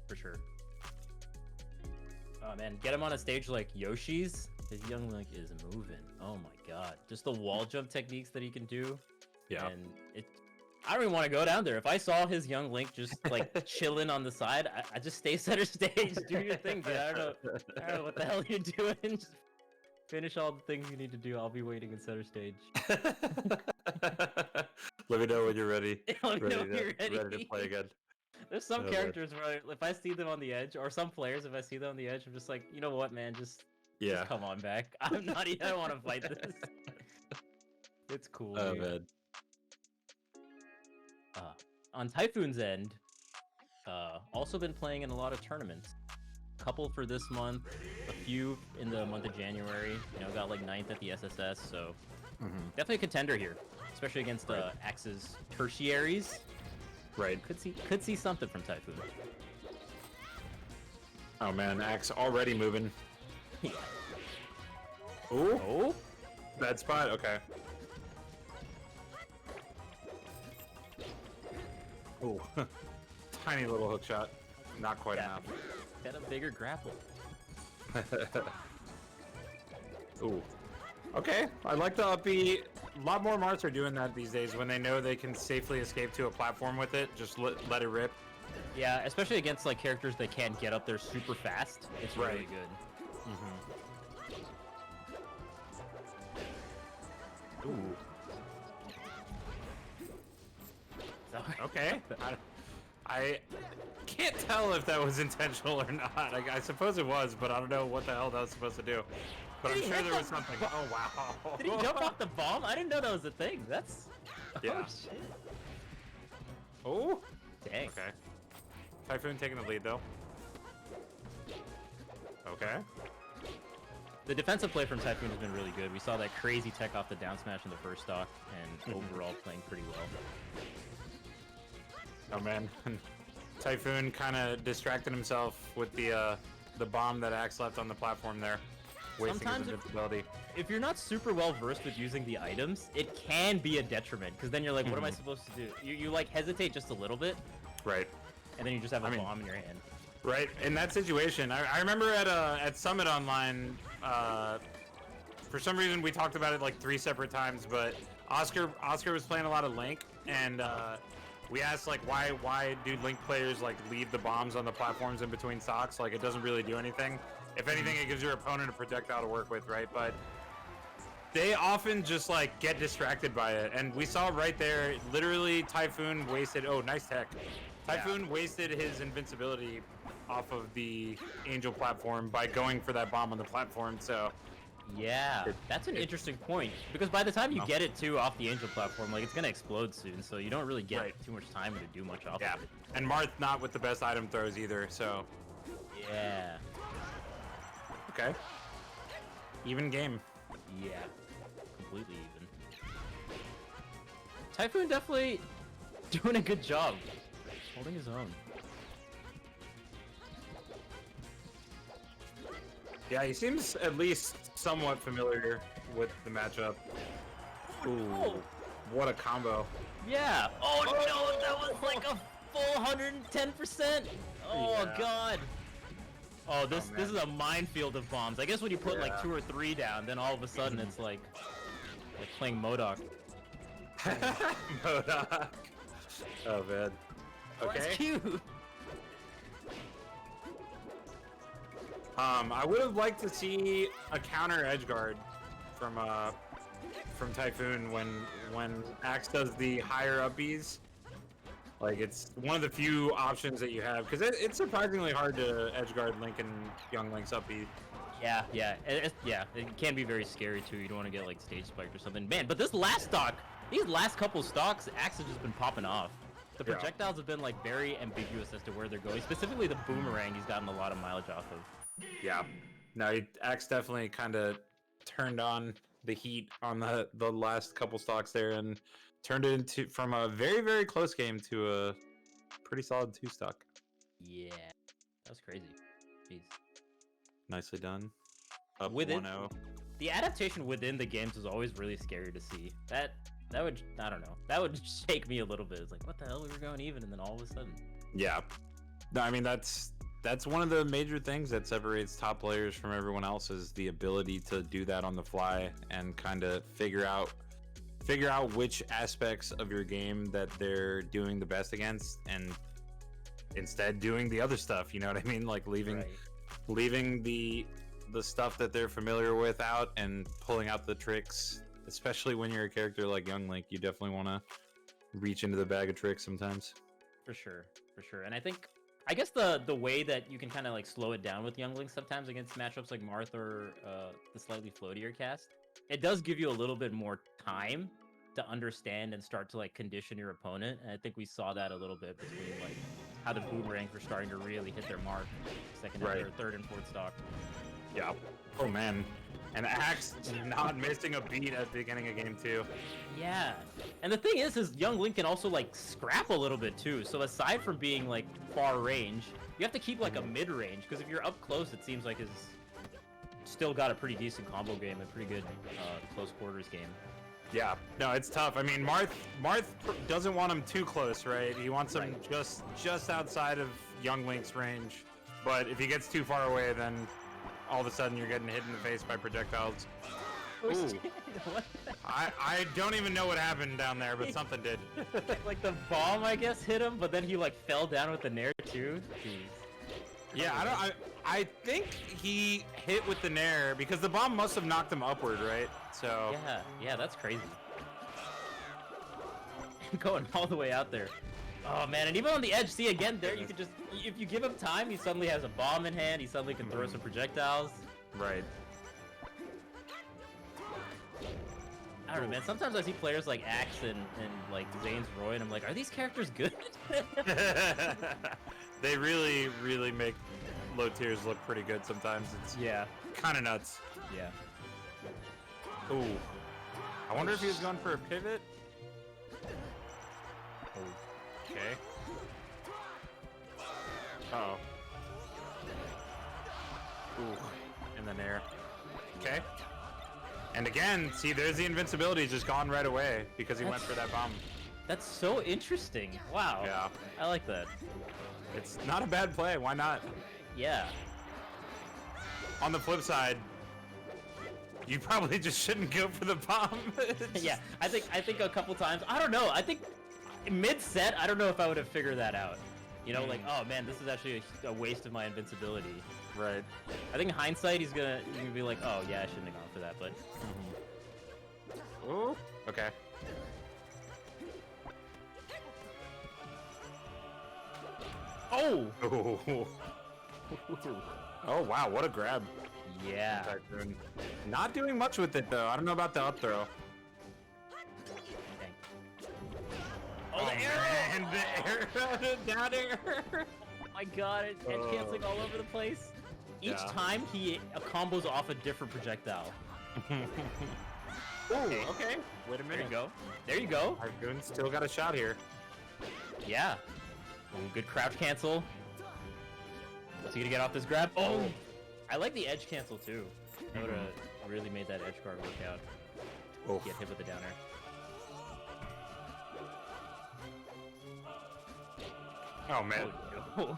for sure. Oh man, get him on a stage like Yoshi's. His Young Link is moving. Oh my god, just the wall jump techniques that he can do. Yeah, and I don't even want to go down there. If I saw his Young Link just like chilling on the side, I just stay center stage, do your thing, dude. I don't know what the hell you're doing. Just finish all the things you need to do. I'll be waiting in center stage. Let me know when you're ready. Let me know when you're ready. Ready to play again. There's some characters where if I see them on the edge, or some players, if I see them on the edge, I'm just like, you know what, man, just come on back. I don't want to fight this. It's cool. Oh dude. man. On Typhoon's end, also been playing in a lot of tournaments. couple for this month, a few in the month of January. You know, got like 9th at the SSS, so definitely a contender here, especially against Axe's tertiaries. Right. Could see something from Typhoon. Oh man, Axe already moving. Yeah. Ooh. Oh. Bad spot. Okay. Ooh. Tiny little hook shot. Not quite enough. Got a bigger grapple. Ooh. Okay. I like the upbeat. A lot more Marths are doing that these days when they know they can safely escape to a platform with it. Just let it rip. Yeah, especially against like characters that can't get up there super fast. It's really good. Ooh. Okay. I can't tell if that was intentional or not. I suppose it was, but I don't know what the hell that was supposed to do. But I'm sure there was something. Oh wow! Did he jump off the bomb? I didn't know that was a thing. That's yeah. Oh shit! Oh, dang. Okay. Typhoon taking the lead though. Okay. The defensive play from Typhoon has been really good. We saw that crazy tech off the down smash in the first stock, and overall playing pretty well. Oh man, Typhoon kind of distracted himself with the bomb that Axe left on the platform there, wasting Sometimes his invincibility. If you're not super well versed with using the items, it can be a detriment, because then you're like, what am I supposed to do? You like hesitate just a little bit, right? And then you just have a bomb in your hand. Right, in that situation, I remember at Summit Online, for some reason we talked about it like 3 separate times, but Oscar was playing a lot of Link, and we asked like why do Link players like leave the bombs on the platforms in between stocks? Like it doesn't really do anything. If anything, it gives your opponent a projectile to work with, right? But they often just like get distracted by it, and we saw right there, literally Typhoon wasted. Oh, nice tech. Typhoon wasted his invincibility off of the Angel platform by going for that bomb on the platform. So yeah, that's an interesting point, because by the time you get it too off the Angel platform, like it's gonna explode soon, so you don't really get too much time to do much off of it. And Marth not with the best item throws either, so yeah. Okay. Even game. Yeah, completely even. Typhoon definitely doing a good job, holding his own. Yeah, he seems at least somewhat familiar with the matchup. Ooh, what a combo. Yeah. Oh no, that was like a full 110%. Oh god. Oh, this is a minefield of bombs. I guess when you put like 2 or 3 down, then all of a sudden it's like playing MODOK. MODOK. Oh man. Okay. That's cute. I would have liked to see a counter edge guard from Typhoon when Axe does the higher up Bs. Like it's one of the few options that you have, because it's surprisingly hard to edge guard Link and Young Link's up B. Yeah, it can be very scary too. You don't want to get like stage spiked or something, man. But this last stock, these last couple stocks, Axe has just been popping off. The projectiles have been like very ambiguous as to where they're going. Specifically, the boomerang, he's gotten a lot of mileage off of. Yeah, no, Axe definitely kind of turned on the heat on the last couple stocks there and turned it into from a very, very close game to a pretty solid 2 stock. Yeah, that was crazy. Jeez. Nicely done. Up within 1-0. The adaptation within the games is always really scary to see. That would, I don't know, that would shake me a little bit. It's like, what the hell, we were going even, and then all of a sudden. Yeah, no, I mean that's one of the major things that separates top players from everyone else, is the ability to do that on the fly and kind of figure out which aspects of your game that they're doing the best against, and instead doing the other stuff. You know what I mean? Like leaving the stuff that they're familiar with out and pulling out the tricks. Especially when you're a character like Young Link, you definitely want to reach into the bag of tricks sometimes. For sure. And I guess the way that you can kind of like slow it down with Young Link sometimes against matchups like Marth or the slightly floatier cast, it does give you a little bit more time to understand and start to like condition your opponent. And I think we saw that a little bit between like how the boomerangs were starting to really hit their mark. Second, Right. or third, and fourth stock. Yeah. Oh man. And Axe not missing a beat at the beginning of game 2. Yeah, and the thing is young Link can also like scrap a little bit too. So aside from being like far range, you have to keep like a mid range because if you're up close, it seems like is still got a pretty decent combo game, a pretty good close quarters game. Yeah, no, it's tough. I mean, Marth doesn't want him too close, right? He wants him just outside of young Link's range. But if he gets too far away, then all of a sudden you're getting hit in the face by projectiles. Ooh. I don't even know what happened down there, but something did. Like the bomb, I guess, hit him, but then he like fell down with the nair too. Jeez. Yeah, I think he hit with the nair because the bomb must have knocked him upward, right? So yeah, that's crazy. Going all the way out there. Oh man, and even on the edge, see again there, you could just, if you give him time, he suddenly has a bomb in hand, he suddenly can throw some projectiles. Right. I don't know, man, sometimes I see players like Axe and like Zane's Roy, and I'm like, are these characters good? They really make low tiers look pretty good sometimes. It's kind of nuts. Yeah. Ooh. I wonder if he was going for a pivot. Okay. Uh-oh. Ooh. In the nair. Okay. And again, see, there's the invincibility just gone right away because he went for that bomb. That's so interesting. Wow. Yeah. I like that. It's not a bad play. Why not? Yeah. On the flip side, you probably just shouldn't go for the bomb. Yeah, I think a couple times. I don't know. I think mid-set, I don't know if I would have figured that out. You know, like, oh man, this is actually a waste of my invincibility. Right. I think in hindsight, he's gonna be like, oh yeah, I shouldn't have gone for that, but. Ooh. Okay. Oh! Oh wow, what a grab. Yeah. Not doing much with it though. I don't know about the up throw. Oh, the arrow! And the arrow down air. Oh my god, it's edge canceling all over the place. Each time he combos off a different projectile. Ooh, okay. Wait a minute. There you go. There you go. Harpoon still got a shot here. Yeah. Ooh, good crouch cancel. Is he gonna get off this grab? Oh! I like the edge cancel too. That would have really made that edge guard work out. Oof. Get hit with the down air. Oh man. Oh,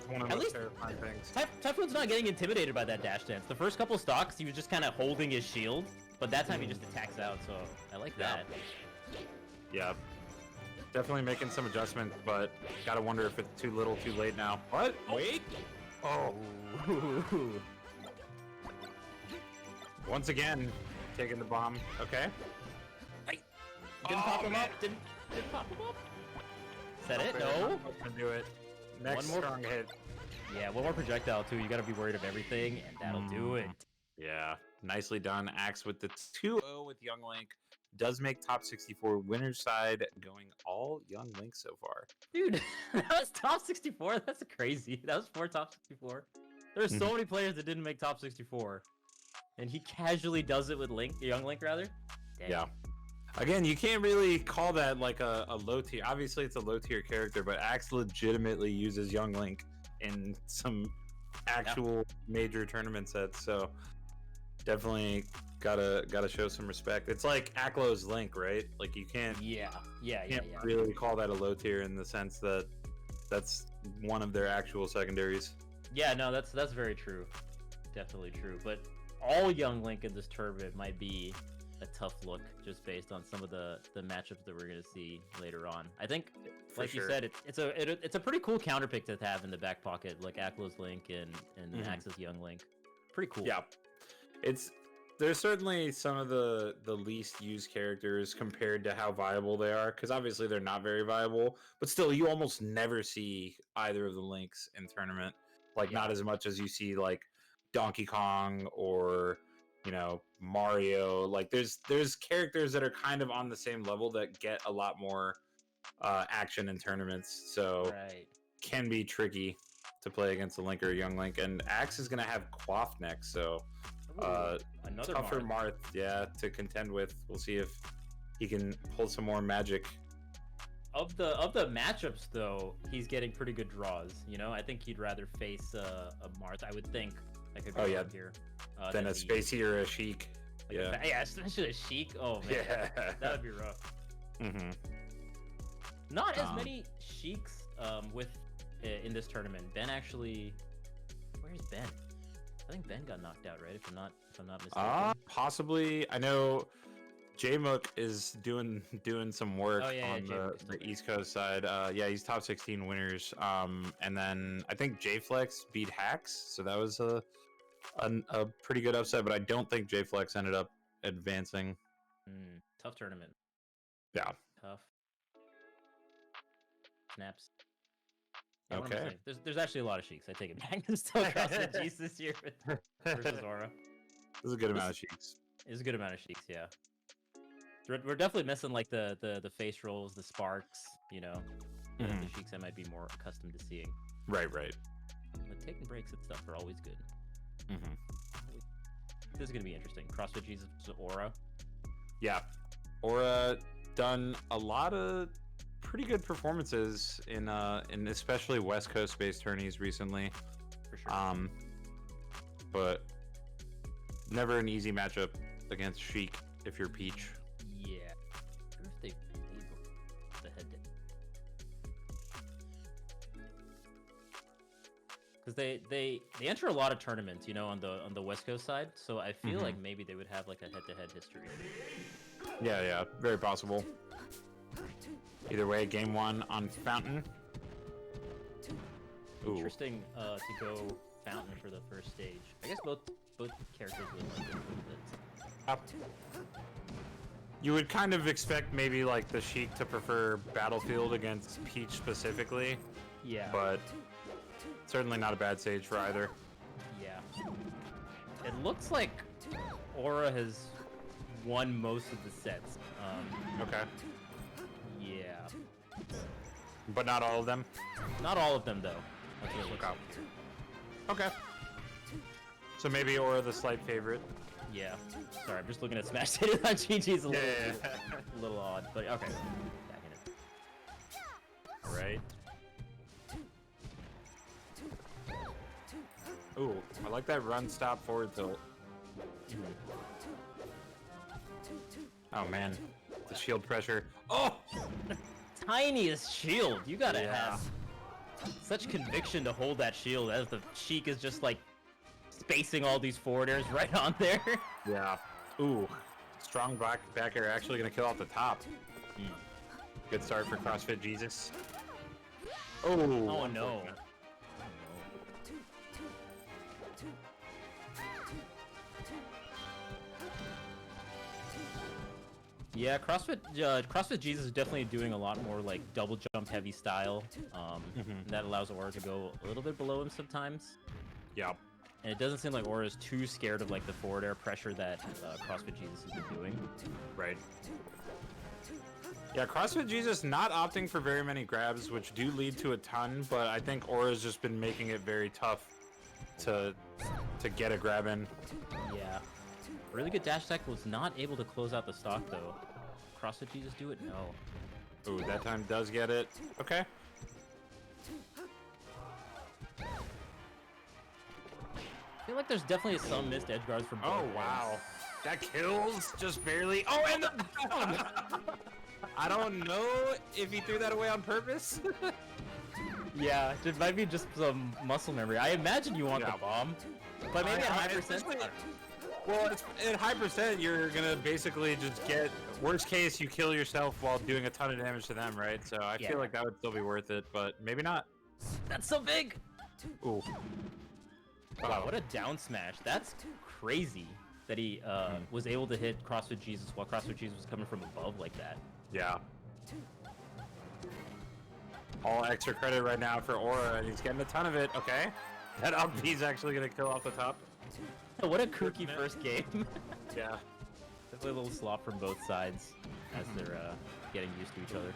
One of At those least terrifying things. Typhoon's not getting intimidated by that dash dance. The first couple stocks, he was just kind of holding his shield, but that time he just attacks out, so I like that. Yeah. Definitely making some adjustments, but gotta wonder if it's too little, too late now. What? Wait? Oh. Once again, taking the bomb. Okay. Didn't pop him up. Didn't pop him up. Is that it? No. Gonna do it. Next One more strong hit. Yeah, one more projectile too. You gotta be worried of everything, and that'll do it. Yeah, nicely done. Axe with the 2-0 with Young Link. Does make top 64 winner's side, going all Young Link so far. Dude, that was top 64. That's crazy. That was 4 top 64. There's so many players that didn't make top 64, and he casually does it with Link, Young Link rather. Dang. Yeah. Again, you can't really call that like a low tier. Obviously, it's a low tier character, but Axe legitimately uses Young Link in some actual major tournament sets. So definitely gotta show some respect. It's like Aklo's Link, right? Like you can't really call that a low tier in the sense that that's one of their actual secondaries. Yeah, no, that's very true. Definitely true. But all Young Link in this tournament might be a tough look just based on some of the matchups that we're gonna see later on. I think, like you said, it's a pretty cool counter pick to have in the back pocket, like Aklo's Link and Axe's Young Link. Pretty cool. Yeah, there's certainly some of the least used characters compared to how viable they are, because obviously they're not very viable, but still you almost never see either of the Links in tournament. Like not as much as you see like Donkey Kong or Mario. Like there's characters that are kind of on the same level that get a lot more action in tournaments. So can be tricky to play against a Link or a young Link, and Axe is gonna have Quaff next, so another tougher Marth. Marth, yeah, to contend with. We'll see if he can pull some more magic. Of the matchups, though, he's getting pretty good draws. You know, I think he'd rather face a Marth. I would think. I could go here. Then a Spacey or a Sheik. Like Yeah. yeah, especially a Sheik. Oh man, Yeah. that would be rough. Mm-hmm. Not as many Sheiks with in this tournament. Ben actually, where's Ben? I think Ben got knocked out, right? If I'm not mistaken. Possibly. I know Jmook is doing some work Oh, yeah, on Jmook is the East Coast side. Yeah, he's top 16 winners. And then I think JFlex beat Hacks, so that was a pretty good upset. But I don't think JFlex ended up advancing. Tough tournament. Yeah. Tough. Snaps. Yeah, what am I Okay. saying? There's actually a lot of Sheiks. I take it back. There's still CrossFit this year versus Aura. There's a good amount of Sheiks. It's a good amount of Sheiks, yeah. We're definitely missing like the face rolls, the sparks, you know, the Sheiks I might be more accustomed to seeing. Right. But taking breaks and stuff are always good. Mm-hmm. This is gonna be interesting. CrossFit Jesus versus Aura. Yeah, Aura done a lot of pretty good performances in especially West Coast based tourneys recently. For sure. But never an easy matchup against Sheik if you're Peach. Yeah. I wonder if they played the head because they enter a lot of tournaments, you know, on the West Coast side. So I feel like maybe they would have like a head-to-head history. Yeah, very possible. Either way, game 1 on Fountain. Ooh. Interesting to go Fountain for the first stage. I guess both characters would like it a little bit. You would kind of expect maybe like the Sheik to prefer Battlefield against Peach specifically. Yeah. But certainly not a bad stage for either. Yeah. It looks like Aura has won most of the sets. Okay. Yeah. But not all of them? Not all of them, though. That's what it looks like here. Okay. So maybe Aura the slight favorite. Yeah. Sorry, I'm just looking at Smash Data on GG's a little odd, but okay. Back in it. Alright. Ooh, I like that run, stop, forward tilt. Oh man, the shield pressure. Oh! Tiniest shield! You gotta have such conviction to hold that shield as the Sheik is just like spacing all these forward airs right on there. Yeah. Ooh, strong back air actually gonna kill off the top. Good start for CrossFit Jesus. Oh no. Yeah, CrossFit Jesus is definitely doing a lot more like double jump heavy style. That allows Aura to go a little bit below him sometimes. Yep. And it doesn't seem like Aura is too scared of like the forward air pressure that CrossFit Jesus has been doing. Right. Yeah, CrossFit Jesus not opting for very many grabs, which do lead to a ton, but I think Aura's just been making it very tough to get a grab in. Yeah. Really good dash attack, was not able to close out the stock though. CrossFit Jesus do it? No. Ooh, that time does get it. Okay. I feel like there's definitely some missed edge guards from both Oh ends. wow. That kills just barely. Oh, and the... I don't know if he threw that away on purpose. Yeah, it might be just some muscle memory. I imagine you want the bomb, but maybe at high percent. Well, it's, at high percent, you're gonna basically just get, worst case, you kill yourself while doing a ton of damage to them, right? So I feel like that would still be worth it, but maybe not. That's so big! Ooh. Wow, what a down smash. That's crazy that he was able to hit CrossFit Jesus while CrossFit Jesus was coming from above like that. Yeah. All extra credit right now for Aura, and he's getting a ton of it. Okay. That up B's actually gonna kill off the top. What a kooky first game. Yeah. Definitely a little slop from both sides as they're getting used to each other.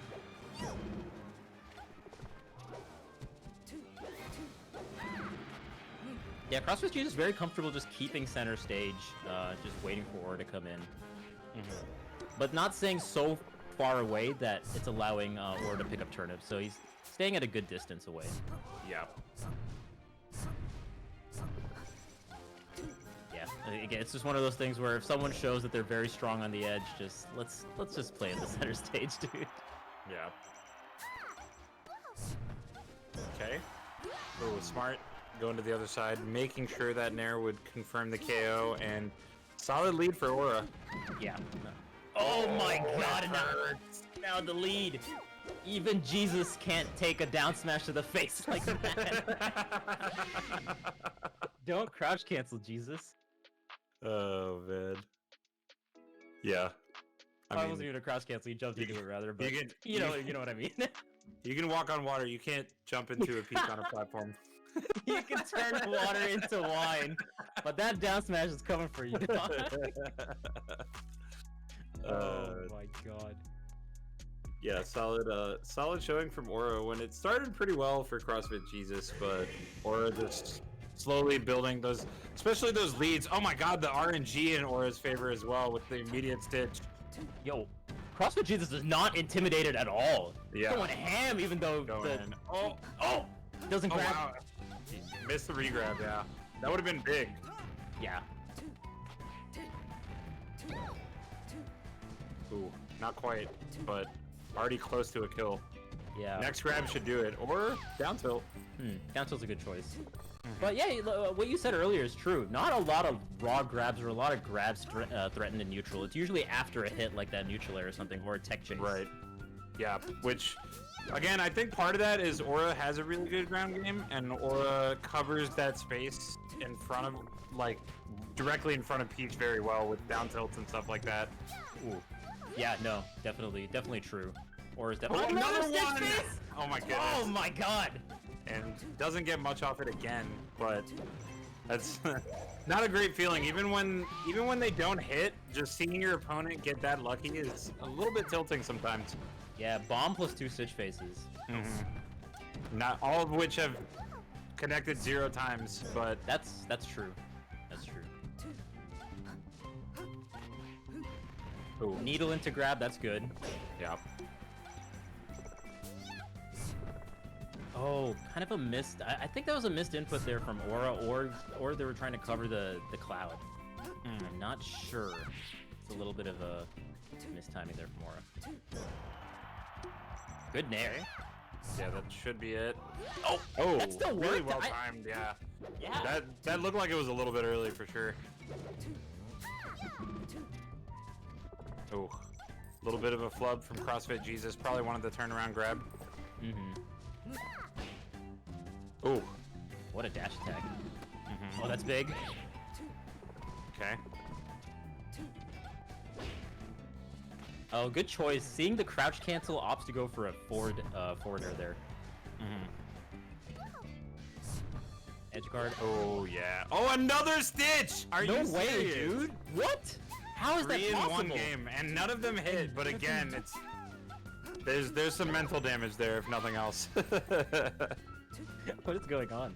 Yeah, CrossFit Jesus is very comfortable just keeping center stage, just waiting for Aura to come in. But not staying so far away that it's allowing Aura to pick up turnips, so he's staying at a good distance away. Yeah. Yeah, again, it's just one of those things where if someone shows that they're very strong on the edge, just let's just play in the center stage, dude. Yeah. Okay. Oh, smart. Going to the other side, making sure that Nair would confirm the KO, and solid lead for Aura. Yeah. Oh my god, now the lead. Even Jesus can't take a down smash to the face like that. Don't crouch cancel, Jesus. Oh, man. Yeah. I wasn't even a crouch cancel, you jumped into it rather, but you know what I mean. You can walk on water, you can't jump into a peak on a platform. You can turn water into wine, but that down smash is coming for you, dog. Oh my god. Yeah, solid showing from Aura when it started pretty well for CrossFit Jesus, but Aura just slowly building those, especially those leads. Oh my god, the RNG in Aura's favor as well with the immediate stitch. Yo, CrossFit Jesus is not intimidated at all. Yeah. Going ham even though doesn't grab. Wow. Missed the regrab, yeah. That would have been big. Yeah. Ooh, not quite, but already close to a kill. Yeah. Next grab should do it, or down tilt. Down tilt's a good choice. But yeah, what you said earlier is true. Not a lot of raw grabs or a lot of grabs threatened in neutral. It's usually after a hit like that neutral air or something, or a tech chase. Right. Yeah, which, again, I think part of that is Aura has a really good ground game, and Aura covers that space in front of, like, directly in front of Peach very well with down tilts and stuff like that. Ooh. Yeah, no, definitely true. Or is definitely another one! Oh my goodness. Oh my god! And doesn't get much off it again, but that's not a great feeling. Even when they don't hit, just seeing your opponent get that lucky is a little bit tilting sometimes. Yeah, bomb plus 2 stitch faces. Not all of which have connected 0 times, but that's true. That's true. Ooh. Needle into grab, that's good. Yeah. Oh, kind of a missed. I think that was a missed input there from Aura, or they were trying to cover the cloud. I'm not sure. It's a little bit of a mistiming there from Aura. Good nair. Yeah, that should be it. Oh, that still really worked. well timed. Yeah. Yeah. That looked like it was a little bit early for sure. Oh, a little bit of a flub from CrossFit Jesus. Probably wanted the turnaround grab. Oh, what a dash attack. Oh, that's big. Okay. Oh, good choice. Seeing the crouch cancel opts to go for a forwarder there. Edge guard. Oh yeah. Oh, another stitch! Are you No way, serious? dude. What? How is that 3 possible? in one game, and none of them hit. But again, it's there's some mental damage there, if nothing else. What is going on?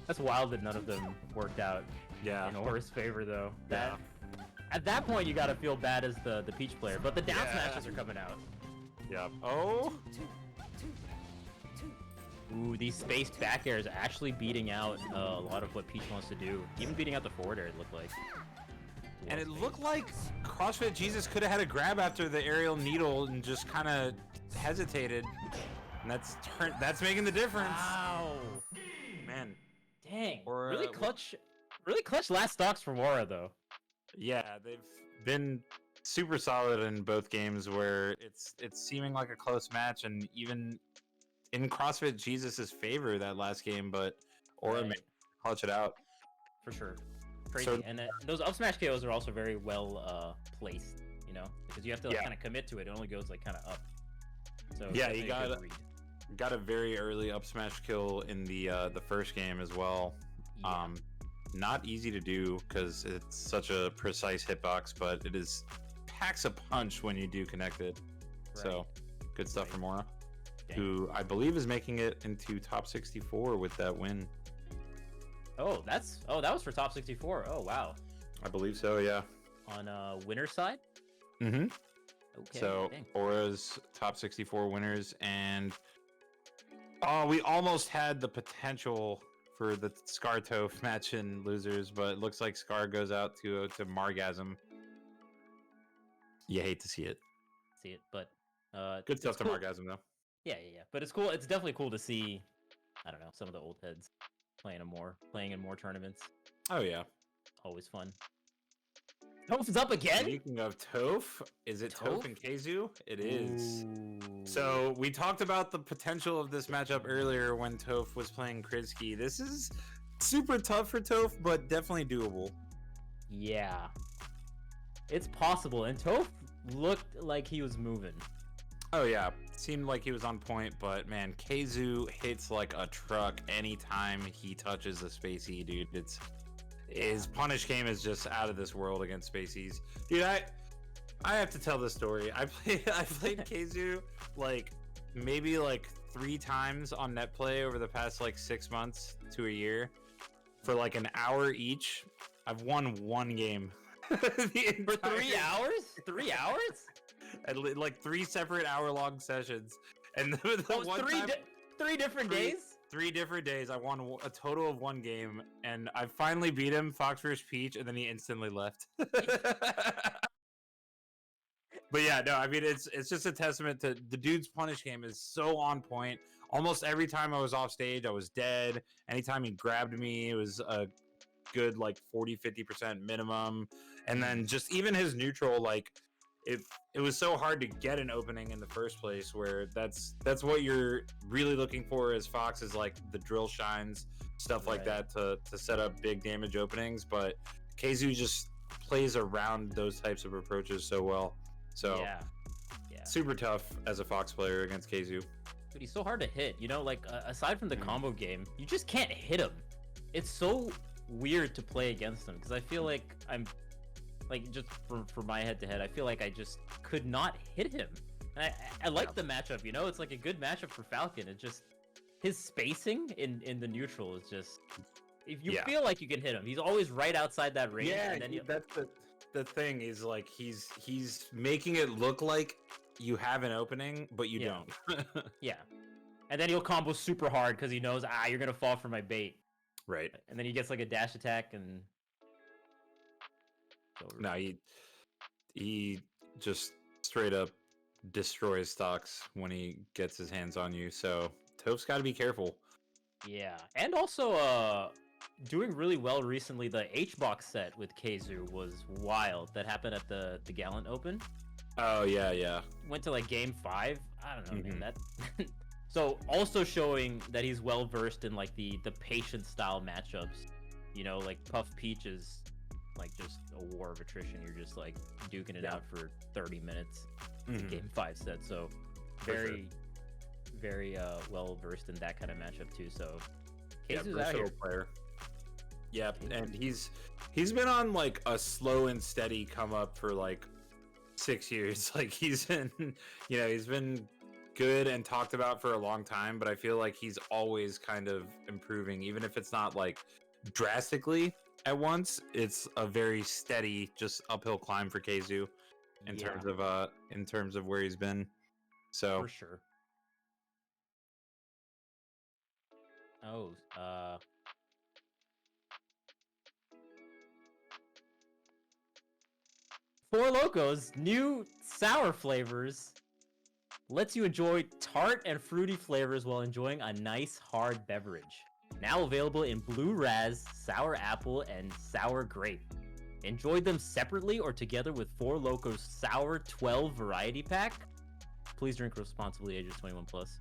That's wild that none of them worked out. Yeah. In Aura's favor, though. At that point, you gotta feel bad as the Peach player, but the down smashes are coming out. Yep. Oh. Ooh, these spaced back airs actually beating out a lot of what Peach wants to do. Even beating out the forward air, it looked like. And it looked like CrossFit Jesus could have had a grab after the aerial needle and just kind of hesitated. And that's making the difference. Wow. Man. Dang. Or, really clutch last stocks from Aura, though. Yeah, they've been super solid in both games where it's seeming like a close match, and even in CrossFit Jesus' favor that last game, but Aura may clutch it out. For sure. Crazy. So- And those up smash KOs are also very well placed, you know? Because you have to kind of commit to it. It only goes like kind of up. So Yeah, he definitely a good read. got a very early up smash kill in the first game as well. Yeah. Not easy to do because it's such a precise hitbox, but it packs a punch when you do connect it. So good stuff from Aura. who I believe is making it into top 64 with that win. Oh, that was for top 64. Oh, wow. I believe so, yeah. On winner's side? Mm-hmm. Okay. So dang. Aura's top 64 winners, and we almost had the potential for the Scar Toph match in losers, but it looks like Scar goes out to Margasm. You hate to see it. But good stuff to cool. Margasm though. Yeah. But it's cool. It's definitely cool to see. I don't know, some of the old heads playing in more tournaments. Oh yeah, always fun. Toph's up again. Speaking of Toph, is it Toph and Kazu? It is. Ooh. So we talked about the potential of this matchup earlier when Toph was playing Krizski. This is super tough for Toph, but definitely doable. Yeah, it's possible. And Toph looked like he was moving. Oh yeah, seemed like he was on point, but man, Kazu hits like a truck anytime he touches a Spacey, dude. His punish game is just out of this world against Spaceys. Dude, I have to tell this story. I played Kazu like maybe like 3 times on net play over the past like 6 months to a year for like an hour each. I've won 1 game. For 3 hours? 3 hours? And like 3 separate hour-long sessions. And the one three time, three different days? 3 different days. I won a total of 1 game, and I finally beat him, Fox vs. Peach, and then he instantly left. But yeah, no, I mean, it's just a testament to the dude's punish game is so on point. Almost every time I was off stage, I was dead. Anytime he grabbed me, it was a good like 40-50% minimum. And then just even his neutral, like it was so hard to get an opening in the first place, where that's what you're really looking for as Fox, is like the drill shines, stuff like that to set up big damage openings. But Kazu just plays around those types of approaches so well. So yeah. Super tough as a Fox player against Kazu. Dude, he's so hard to hit. You know, like aside from the combo game, you just can't hit him. It's so weird to play against him because I feel like I'm like, just for my head-to-head, I feel like I just could not hit him. And I like the matchup, you know? It's like a good matchup for Falcon. It's just his spacing in the neutral is just... If you feel like you can hit him, he's always right outside that range. Yeah, and then that's the thing is, like, he's making it look like you have an opening, but you don't. Yeah. And then he'll combo super hard because he knows, you're going to fall for my bait. Right. And then he gets, like, a dash attack and... No, he just straight up destroys stocks when he gets his hands on you. So Toph's got to be careful. Yeah, and also doing really well recently. The Hbox set with Kazu was wild. That happened at the Gallant Open. Oh yeah. Went to like game 5. I don't know, man. That. So also showing that he's well versed in like the patient style matchups. You know, like Puff Peach is like just a war of attrition. You're just like duking it out for 30 minutes. It's a game 5 set, so very well versed in that kind of matchup too. So Kazu's out here. Player. Yeah, and he's been on like a slow and steady come up for like 6 years. Like he's been good and talked about for a long time, but I feel like he's always kind of improving, even if it's not like drastically at once. It's a very steady, just uphill climb for Kazu in terms of where he's been. So for sure. Oh, Four Locos new sour flavors lets you enjoy tart and fruity flavors while enjoying a nice hard beverage. Now available in blue raz, sour apple, and sour grape. Enjoy them separately or together with Four Locos Sour 12 variety pack. Please drink responsibly, ages 21 plus.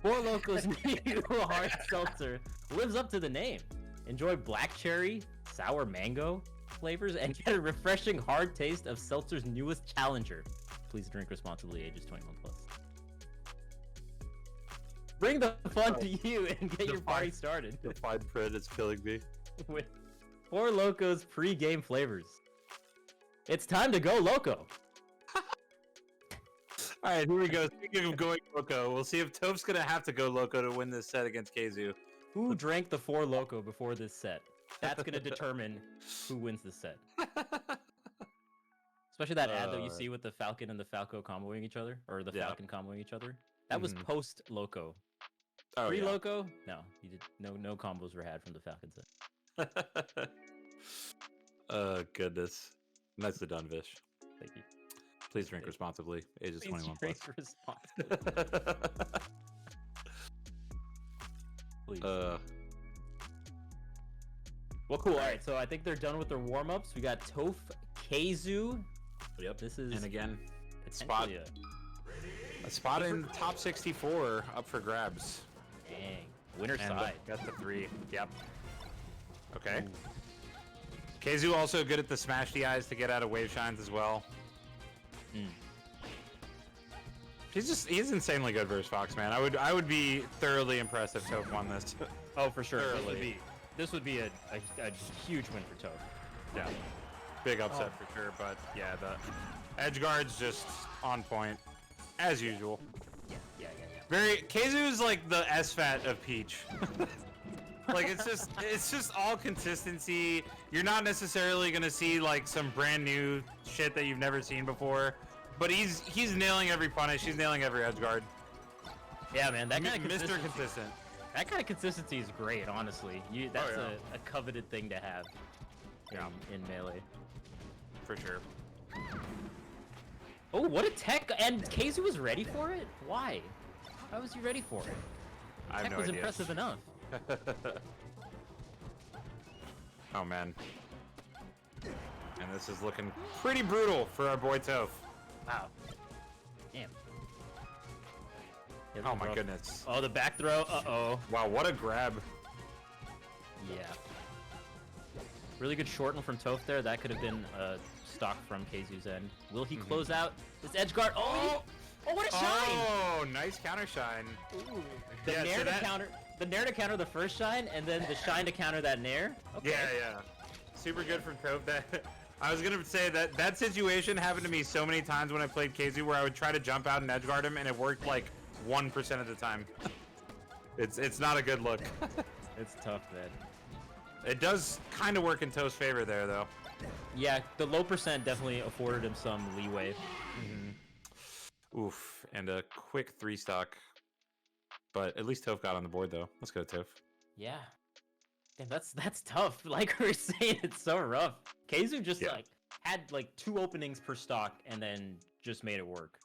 Four Locos new hard seltzer lives up to the name. Enjoy black cherry, sour mango flavors, and get a refreshing hard taste of seltzer's newest challenger. Please drink responsibly, ages 21 plus. Bring the fun to you and get your party started. The fine print is killing me. With Four Locos pre-game flavors. It's time to go loco. All right, here we go. Speaking of going loco, we'll see if Toph's gonna have to go loco to win this set against Gahtzu. Who drank the 4 Loco before this set? That's gonna determine who wins this set. Especially that ad that you see with the Falcon and the Falco comboing each other, or the Falcon comboing each other. That was post Loco. Oh, Pre Loco? No, you did no combos were had from the Falcon set. Oh goodness, nicely done, Vish. Thank you. Please drink responsibly. Ages 21 drink plus. responsibly. Please. Well, cool. All right, so I think they're done with their warm-ups. We got Toph, Gahtzu. Yep. This is and again, spot a spot in top 64 up for grabs. Dang, winner And side. Got the 3. Yep. Okay. Gahtzu also good at the smash DIs to get out of wave shines as well. He's insanely good versus Fox, man. I would be thoroughly impressed if Toph won this. Oh, for sure. Thoroughly. This would be a huge win for Toph. Yeah. Big upset for sure, but yeah, the edge guard's just on point as usual. Yeah. Gahtzu's like the SFAT of Peach. Like it's just all consistency. You're not necessarily gonna see like some brand new shit that you've never seen before, but he's nailing every punish. He's nailing every edge guard. Yeah, man, that kind of Mr. consistency. Consistent. That kind of consistency is great, honestly. That's a coveted thing to have. In Melee. For sure. Oh, what a tech! And Gahtzu was ready for it? Why? Why was he ready for it? I have Tech no was idea. impressive enough. Oh man. And this is looking pretty brutal for our boy Toph. Wow. Damn. Yeah, Oh my rough. goodness. Oh, the back throw. Uh-oh. Wow, what a grab. Yeah. Really good shorten from Toph there. That could have been a stock from Gahtzu's end. Will he close out this edge guard? Oh, what a shine! Oh, nice counter shine. Ooh. The nair to counter. The nair to counter the first shine, and then the shine to counter that nair. Okay. Yeah. Super good from Toph. That I was gonna say that situation happened to me so many times when I played Gahtzu, where I would try to jump out and edge guard him, and it worked like 1% of the time. It's not a good look. It's tough, man. It does kind of work in Toph's favor there, though. Yeah, the low percent definitely afforded him some leeway. Oof, and a quick 3-stock. But at least Toph got on the board, though. Let's go, Toph. Yeah. Damn, that's tough. Like we were saying, it's so rough. Gahtzu just like had like 2 openings per stock and then just made it work.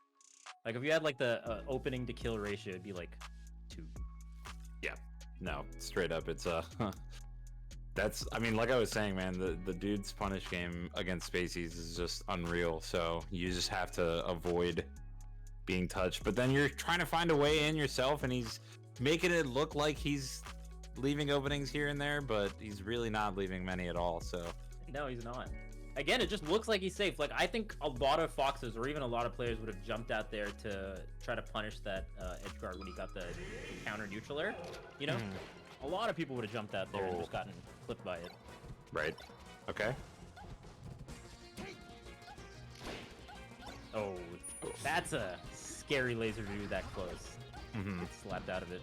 Like if you had like the opening to kill ratio, it'd be like 2. Yeah. No, straight up, it's that's, I mean, like I was saying, man, the dude's punish game against Spaceys is just unreal. So you just have to avoid being touched. But then you're trying to find a way in yourself, and he's making it look like he's leaving openings here and there, but he's really not leaving many at all. So no, he's not. Again, it just looks like he's safe. Like I think a lot of Foxes, or even a lot of players, would have jumped out there to try to punish that edge guard when he got the counter neutral air. You know, a lot of people would have jumped out there and just gotten flipped by it. Right. Okay. Oh, that's a scary laser to do that close. Get slapped out of it.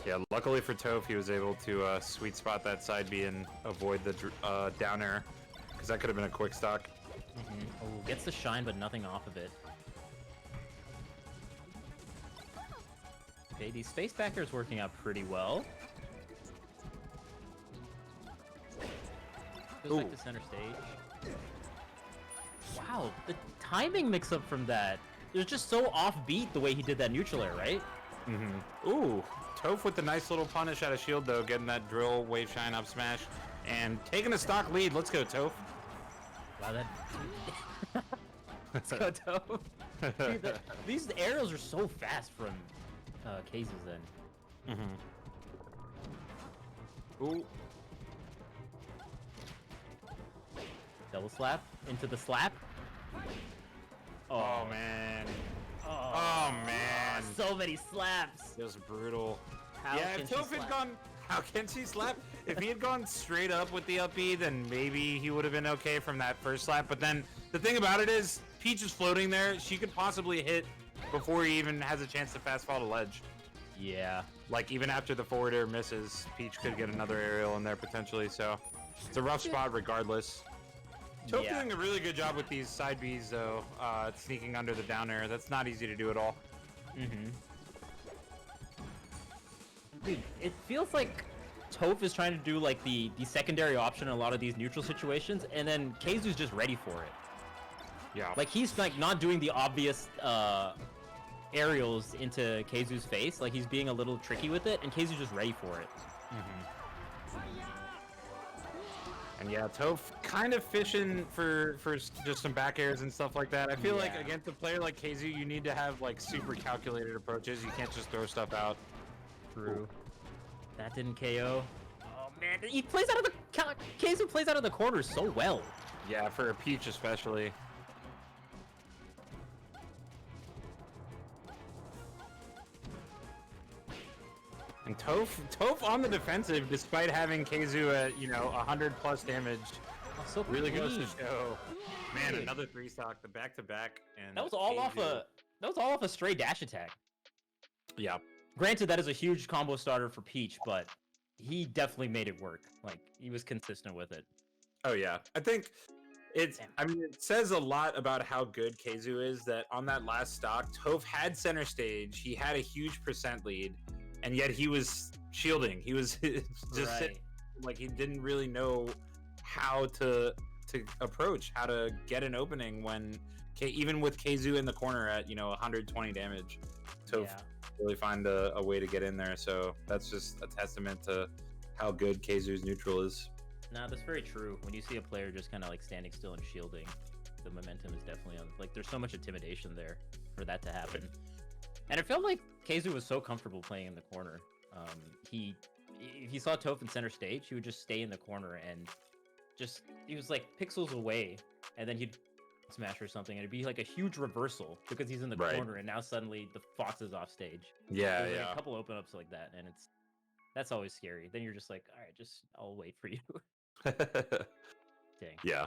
Yeah, luckily for Toph, he was able to sweet spot that side B and avoid the down air, because that could have been a quick stock. Oh, gets the shine, but nothing off of it. Okay, these space backers working out pretty well. Goes back to center stage. Wow, the timing mix-up from that. It was just so offbeat the way he did that neutral air, right? Ooh, Toph with the nice little punish out of shield, though, getting that drill, wave shine, up smash, and taking a stock lead. Let's go, Toph. Wow, that... Let's go, Toph. Dude, these arrows are so fast from Gahtzu's end. Ooh. Double slap into the slap. Oh man. Oh man. So many slaps. It was brutal. How yeah, can if she Toph had slap? gone, how can she slap? If he had gone straight up with the up B, then maybe he would have been okay from that first slap. But then the thing about it is, Peach is floating there. She could possibly hit before he even has a chance to fast fall to ledge. Yeah. Like, even after the forward air misses, Peach could get another aerial in there potentially, so it's a rough spot regardless. Toph doing a really good job with these side Bs, though, sneaking under the down air. That's not easy to do at all. Dude, it feels like Toph is trying to do like the secondary option in a lot of these neutral situations, and then Keizu's just ready for it. Yeah. Like, he's like not doing the obvious aerials into Keizu's face. Like, he's being a little tricky with it, and Keizu's just ready for it. And yeah, Toph kind of fishing for just some back airs and stuff like that. I feel like against a player like Keizu, you need to have like super calculated approaches. You can't just throw stuff out. True. That didn't KO. Oh man, he plays out of the Keizu plays out of the corner so well. Yeah, for a Peach especially. And Toph on the defensive, despite having Keizu at 100+ damage. So really clean. goes to show. Man, another 3-stock, the back-to-back, and That was all off a stray dash attack. Yeah. Granted, that is a huge combo starter for Peach, but he definitely made it work. Like, he was consistent with it. Oh yeah, I think it says a lot about how good Keizu is that on that last stock, Toph had center stage. He had a huge percent lead, and yet he was shielding. He was just sitting, like he didn't really know how to approach, how to get an opening when even with Keizu in the corner at 120 damage, Toph really find a way to get in there. So that's just a testament to how good Keizu's neutral is. No, that's very true. When you see a player just kind of like standing still and shielding, the momentum is definitely on. Like, there's so much intimidation there for that to happen. And it felt like Keizu was so comfortable playing in the corner. If he saw Toph in center stage, he would just stay in the corner and he was like pixels away, and then he'd smash or something, and it'd be like a huge reversal because he's in the corner, and now suddenly the Fox is off stage. Yeah, There's like a couple open ups like that, and that's always scary. Then you're just like, all right, I'll wait for you. Dang. Yeah.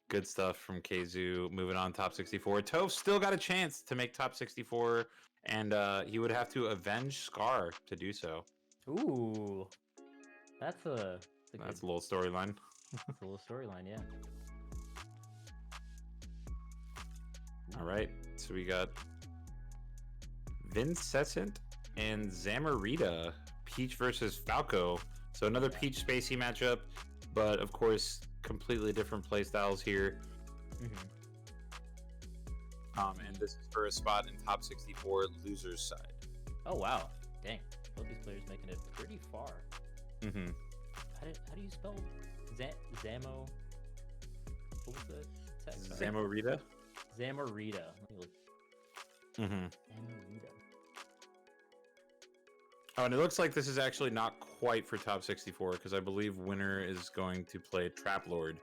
Good stuff from Keizu. Moving on, top 64. Toph still got a chance to make top 64, and he would have to avenge Scar to do so. Ooh. That's a little storyline. That's a little storyline, yeah. All right, so we got Vincessant and Zamarita, Peach versus Falco. So another Peach Spacey matchup, but of course, completely different playstyles here. And this is for a spot in top 64 losers side. Oh wow, dang! Both these players making it pretty far. How do you spell Zamo? What was the text? Zamarita? Zamarita. Let me look. Zamarita. Oh, and it looks like this is actually not quite for top 64 because I believe winner is going to play Trap Lord.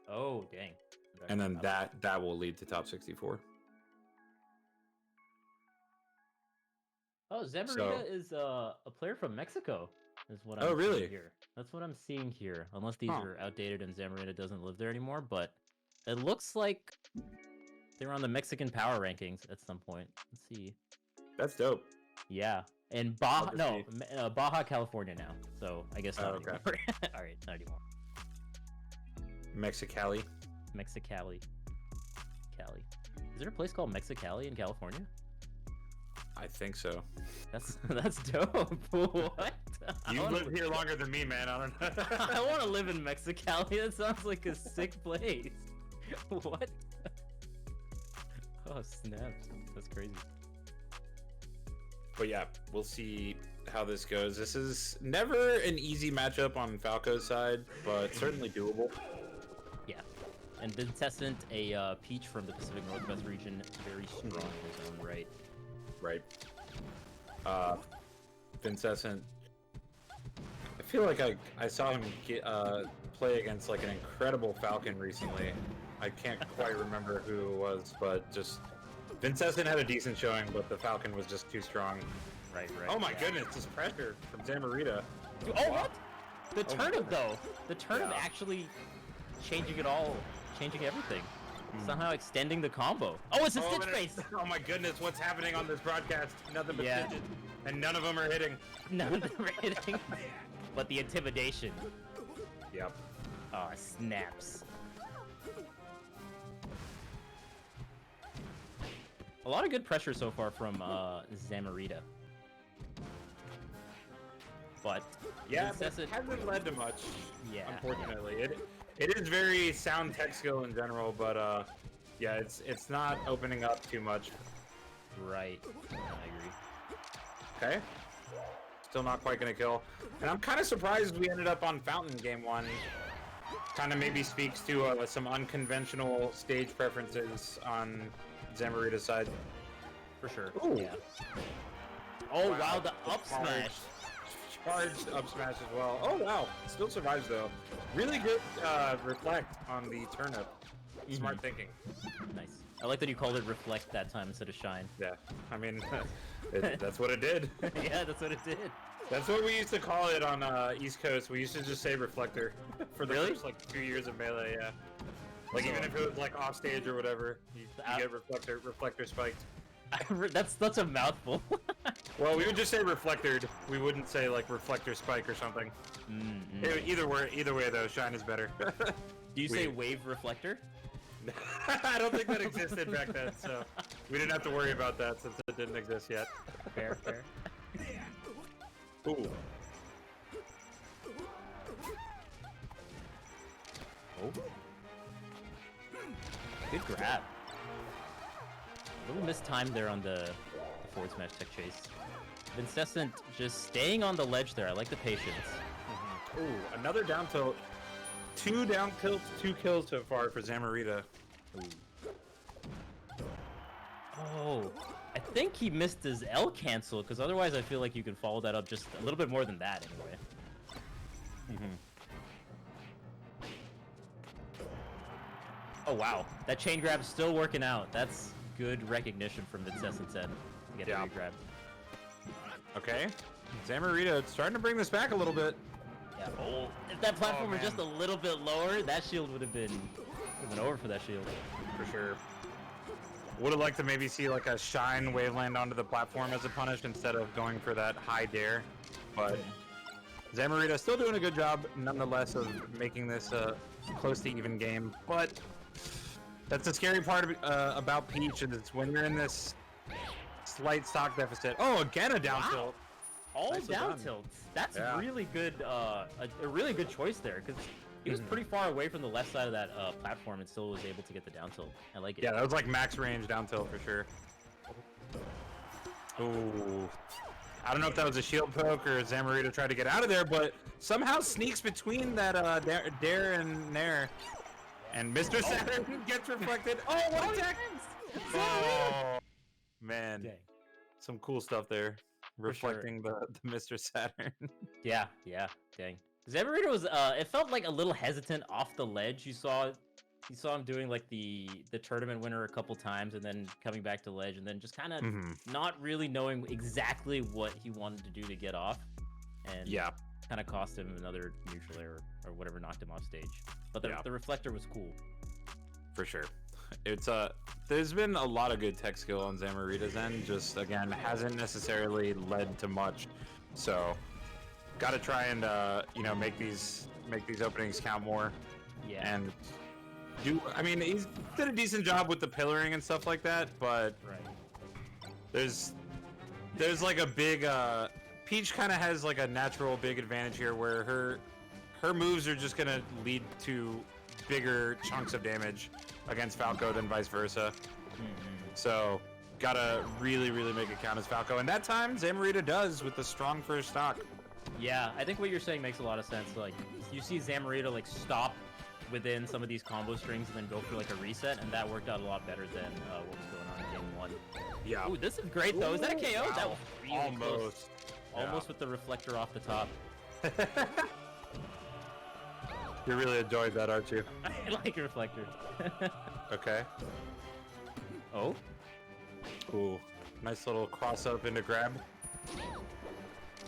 Oh, dang. And then that will lead to top 64. Oh, Zamarita is a player from Mexico. Is what I'm Oh, really? seeing here. That's what I'm seeing here. Unless these are outdated and Zamarita doesn't live there anymore, but it looks like they were on the Mexican power rankings at some point. Let's see. That's dope. Yeah. And Baja, California now. So I guess not anymore. All right, not anymore. Mexicali. Mexicali. Cali. Is there a place called Mexicali in California? I think so. That's dope. What? You lived here longer than me, man. I don't know. I want to live in Mexicali. That sounds like a sick place. What? Oh, snaps. That's crazy. But yeah, we'll see how this goes. This is never an easy matchup on Falco's side, but certainly doable. Yeah. And Vincessant, a Peach from the Pacific Northwest region, very strong in his own right. Right. Vincessant, I feel like I saw him play against like an incredible Falcon recently. I can't quite remember who it was, but just Vincessant had a decent showing, but the Falcon was just too strong. Right. Oh my goodness, this pressure from Zamarita. Dude, oh, what? The turnip, though. The turnip actually changing it all, changing everything. Somehow extending the combo. Oh, it's a stitch face! Oh my goodness, what's happening on this broadcast? Nothing but Yeah. stitches. And none of them are hitting. None of them are hitting. But the intimidation. Yep. Oh, snaps. A lot of good pressure so far from Zamarita. But Yeah, but Incessant... it hasn't led to much. Yeah. Unfortunately, it is very sound tech skill in general, but yeah, it's not opening up too much. Right. I agree. Okay. Still not quite gonna kill, and I'm kind of surprised we ended up on Fountain game 1. Kind of maybe speaks to some unconventional stage preferences on Zamarita's side. For sure. Ooh. Yeah. Oh wow, the up smash. Charged up smash as well. Oh wow, still survives though. Really good reflect on the turnip. Smart thinking. Nice. I like that you called it reflect that time instead of shine. Yeah, I mean, that's what it did. Yeah, that's what it did. That's what we used to call it on East Coast. We used to just say reflector for the Really? first like 2 years of Melee. Yeah, like even if it was like off stage or whatever, you get reflector spiked. That's a mouthful. Well, we would just say reflectored. We wouldn't say like reflector spike or something. Either way though, shine is better. Do you say wave reflector? I don't think that existed back then, so we didn't have to worry about that since it didn't exist yet. Fair. Ooh. Oh. Good grab. A little mistimed there on the forward smash tech chase. Incessant just staying on the ledge there. I like the patience. Ooh, another down tilt. 2 down tilts, 2 kills so far for Zamarita. Oh, I think he missed his L cancel, because otherwise I feel like you can follow that up just a little bit more than that anyway. Oh wow, that chain grab's still working out. That's good recognition from Incessant's end to get a grab. Okay, Zamarita starting to bring this back a little bit. Yeah. Oh, if that platform were just a little bit lower, that shield would have been over for that shield. For sure. Would have liked to maybe see like a shine wave land onto the platform as a punish instead of going for that high dare. But Zamarita still doing a good job nonetheless of making this a close to even game. But that's the scary part about Peach, is when you're in this slight stock deficit. Oh, again a down tilt. All Nicely down done. tilts. That's really good. A really good choice there, because he was pretty far away from the left side of that platform and still was able to get the down tilt. I like it. Yeah, that was like max range down tilt for sure. Ooh. I don't know if that was a shield poke or Zamarita tried to get out of there, but somehow sneaks between that dare and nair. And Mr. Saturn gets reflected. Oh, what a tech! Oh, man. Dang. Some cool stuff there. Reflecting the Mr. Saturn. Yeah, dang. Zamarita was it felt like a little hesitant off the ledge. You saw him doing like the tournament winner a couple times and then coming back to ledge and then just kind of not really knowing exactly what he wanted to do to get off. And kind of cost him another neutral error or whatever knocked him off stage. But the reflector was cool. For sure. It's there's been a lot of good tech skill on Zamarita's end, just again hasn't necessarily led to much. So got to try and make these openings count more. Yeah. And I mean he's did a decent job with the pillaring and stuff like that, but there's like a big Peach kind of has like a natural big advantage here where her moves are just gonna lead to bigger chunks of damage against Falco than vice versa. So gotta really make it count as Falco, and that time Zamarita does with the strong first stock. Yeah, I think what you're saying makes a lot of sense. Like you see Zamarita like stop within some of these combo strings and then go for like a reset, and that worked out a lot better than what was going on in game 1. Yeah. Ooh, this is great though. Is that a KO? Wow. That was really Almost. close. Almost with the reflector off the top. You really enjoyed that, aren't you? I like a reflector. Okay. Oh. Ooh. Nice little cross up into grab.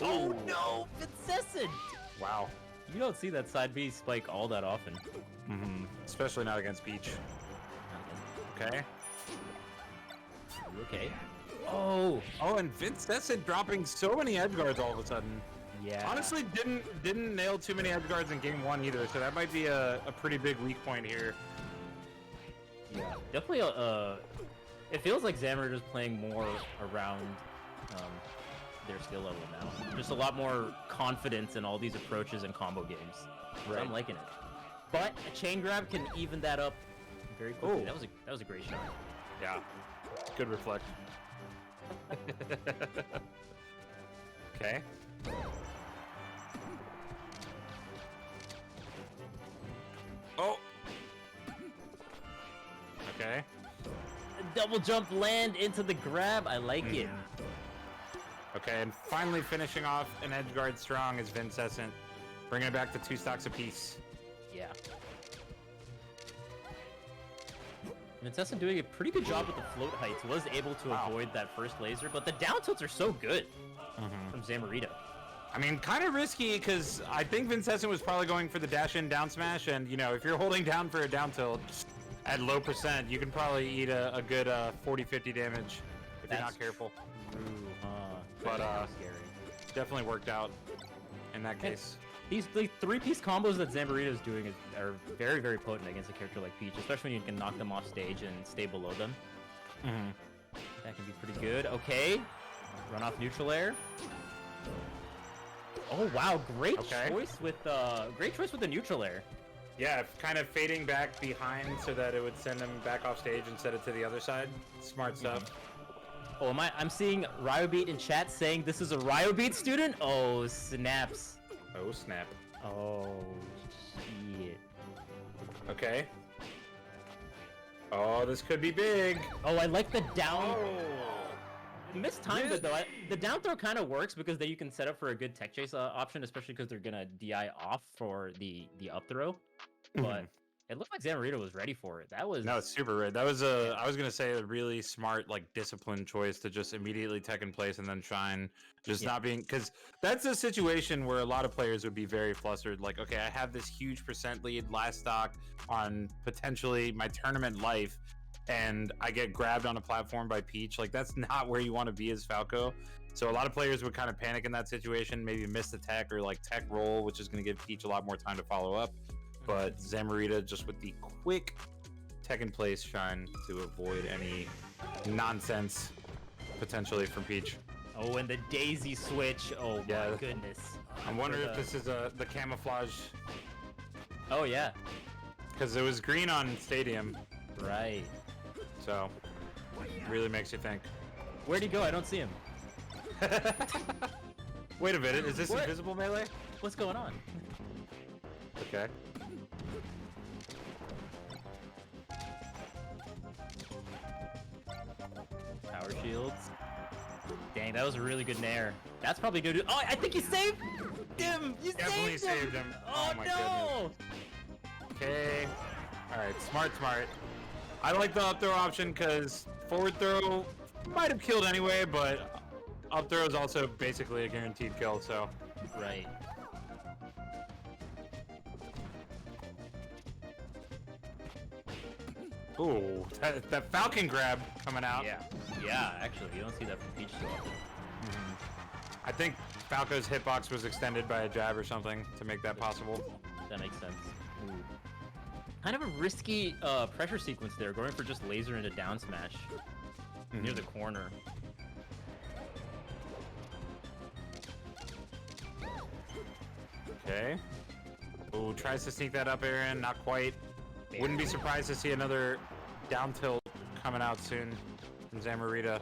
Oh no, Incessant! Wow. You don't see that side B spike all that often. Especially not against Peach. Not against Okay. Okay. Oh, and Vincent dropping so many edge guards all of a sudden. yeah. Honestly, didn't nail too many edge guards in game 1 either, so that might be a pretty big weak point here. Yeah, definitely. It feels like Zamu is playing more around their skill level now. Just a lot more confidence in all these approaches and combo games. So I'm liking it. But a chain grab can even that up very quickly. Oh. That was a great shot. Yeah. Good reflect. Okay. Oh. Okay. Double jump land into the grab. I like it. Okay, and finally finishing off an edge guard strong is Vincent, bringing it back to 2 stocks apiece. Yeah. Vincent doing a pretty good job with the float heights. Was able to avoid that first laser, but the down tilts are so good from Zamu. I mean, kind of risky because I think Vincent was probably going for the dash in down smash, and you know, if you're holding down for a down tilt at low percent, you can probably eat a good 40-50 damage if you're not careful. But scary. Definitely worked out in that case. These 3-piece combos that Zamu is doing are very, very potent against a character like Peach, especially when you can knock them off stage and stay below them. That can be pretty good. Okay, run off neutral air. Oh wow, great choice with the neutral air. Yeah, kind of fading back behind so that it would send him back off stage and set it to the other side. Smart stuff. Oh, I'm seeing Ryobeat in chat saying this is a Ryobeat student? Oh, snaps. Oh, snap. Oh, shit. Okay. Oh, this could be big. Oh, I like the down. Mistimed it though. The down throw kind of works because then you can set up for a good tech chase option, especially because they're gonna DI off for the up throw. But it looked like Zamu was ready for it. That was it's super red. That was I was gonna say a really smart, like, disciplined choice to just immediately tech in place and then shine. Just not being, because that's a situation where a lot of players would be very flustered. Like, okay, I have this huge percent lead last stock on potentially my tournament life, and I get grabbed on a platform by Peach. Like, that's not where you want to be as Falco. So a lot of players would kind of panic in that situation, maybe miss the tech or like tech roll, which is going to give Peach a lot more time to follow up. But Zamu just with the quick tech in place shine to avoid any nonsense potentially from Peach. Oh, and the daisy switch. Oh my goodness. I'm wondering if this is the camouflage. Oh yeah. Because it was green on Stadium. Right. So, really makes you think. Where'd he go? I don't see him. Wait a minute, is this invisible melee? What's going on? Okay. Power shields. Dang, that was a really good nair. That's probably good. Oh, I think you saved him! You Definitely saved him. Oh, my no! goodness. Okay. Alright, smart. I like the up throw option because forward throw might have killed anyway, but up throw is also basically a guaranteed kill, so. Right. Ooh, that Falcon grab coming out. Yeah, actually, you don't see that from Peach so often. I think Falco's hitbox was extended by a jab or something to make that possible. That makes sense. Ooh. Kind of a risky pressure sequence there, going for just laser into down smash near the corner. Okay. Ooh, tries to sneak that up air in, not quite. Wouldn't be surprised to see another down tilt coming out soon from Zamu.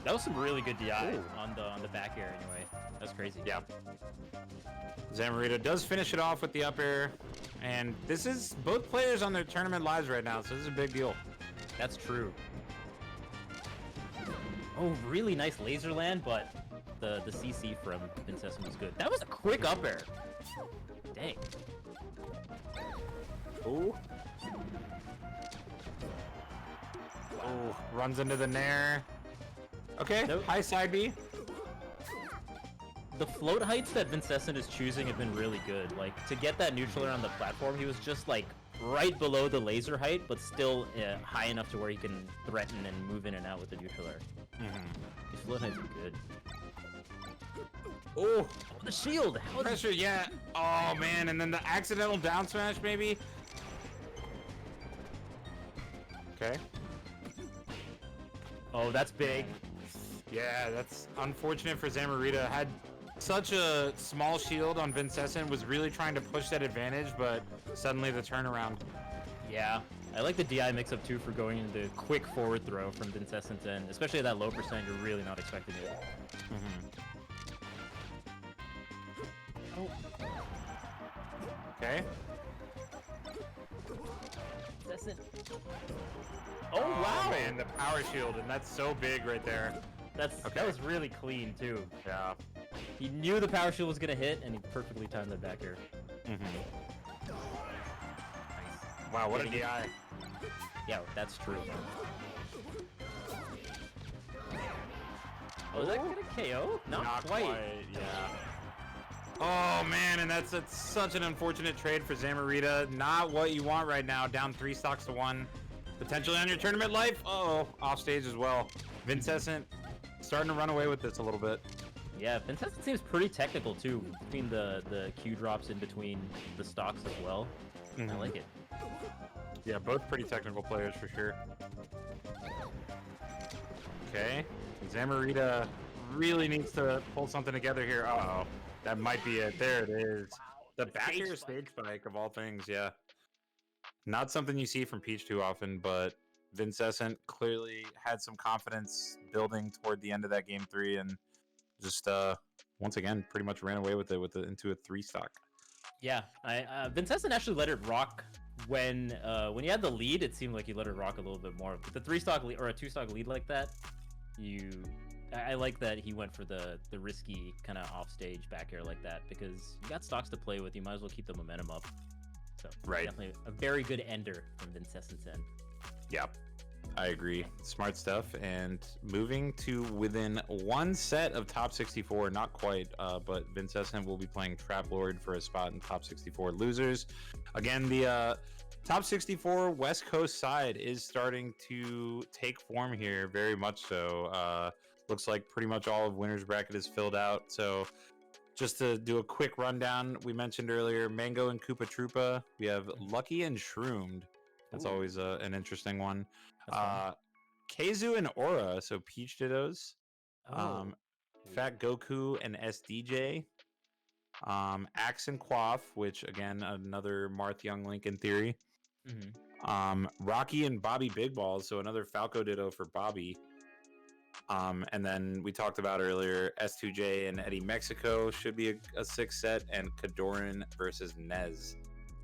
That was some really good DI on the back air anyway. That's crazy. Yeah. Zamu does finish it off with the up air, and this is both players on their tournament lives right now, so this is a big deal. That's true. Oh, really nice laser land, but the CC from Vincent was good. That was a quick up air. Dang. Ooh. Oh, runs into the nair. Okay, high side B. The float heights that Vincent is choosing have been really good. Like, to get that neutral air on the platform, he was just like right below the laser height, but still high enough to where he can threaten and move in and out with the neutral air. These float heights are good. Oh, the shield! Pressure, yeah. Oh man, and then the accidental down smash maybe. Okay. Oh, that's big. Yeah, that's unfortunate for Zamarita. Had such a small shield on Vincessant, was really trying to push that advantage, but suddenly the turnaround. Yeah, I like the DI mix-up too for going into the quick forward throw from Vincessant, and especially at that low percent, you're really not expecting it. Oh. Okay. Vincessant. Oh wow! Man, the power shield, and that's so big right there. That was really clean too. Yeah. He knew the power shield was gonna hit, and he perfectly timed that back air. Wow, what a DI. Yeah, that's true. Oh, is that gonna KO? Not quite. Yeah. Oh man, and that's such an unfortunate trade for Zamarita. Not what you want right now. Down 3 stocks to 1. Potentially on your tournament life. Uh-oh, off stage as well. Vincessant starting to run away with this a little bit. Yeah, Vincessant seems pretty technical too, between the Q drops in between the stocks as well. I like it. Yeah, both pretty technical players for sure. Okay, Zamarita really needs to pull something together here. Uh-oh, that might be it. There it is. The back air stage spike of all things, yeah. Not something you see from Peach too often, but Vincessant clearly had some confidence building toward the end of that game 3, and just once again pretty much ran away with it into a 3 stock. Yeah, Vincessant actually let it rock when you had the lead. It seemed like you let it rock a little bit more. With the 3 stock lead or a 2 stock lead like that, I like that he went for the risky kind of off stage back air like that, because you got stocks to play with. You might as well keep the momentum up. So definitely a very good ender from Vincessant's end. Yep, I agree. Smart stuff. And moving to within 1 set of top 64, not quite, but Vincessant will be playing Trap Lord for a spot in top 64 losers. Again, the top 64 West Coast side is starting to take form here, very much so. Looks like pretty much all of winner's bracket is filled out. So just to do a quick rundown, we mentioned earlier Mango and Koopa Troopa. We have Lucky and Shroomed. That's always an interesting one. Keizu and Aura, so Peach Dittos. Fat Goku and SDJ. Axe and Quaff, which again, another Marth Young Link in theory. Rocky and Bobby Big Balls, so another Falco Ditto for Bobby. And then we talked about earlier, S2J and Eddy Mexico should be a 6 set, and Kadoran versus Nez.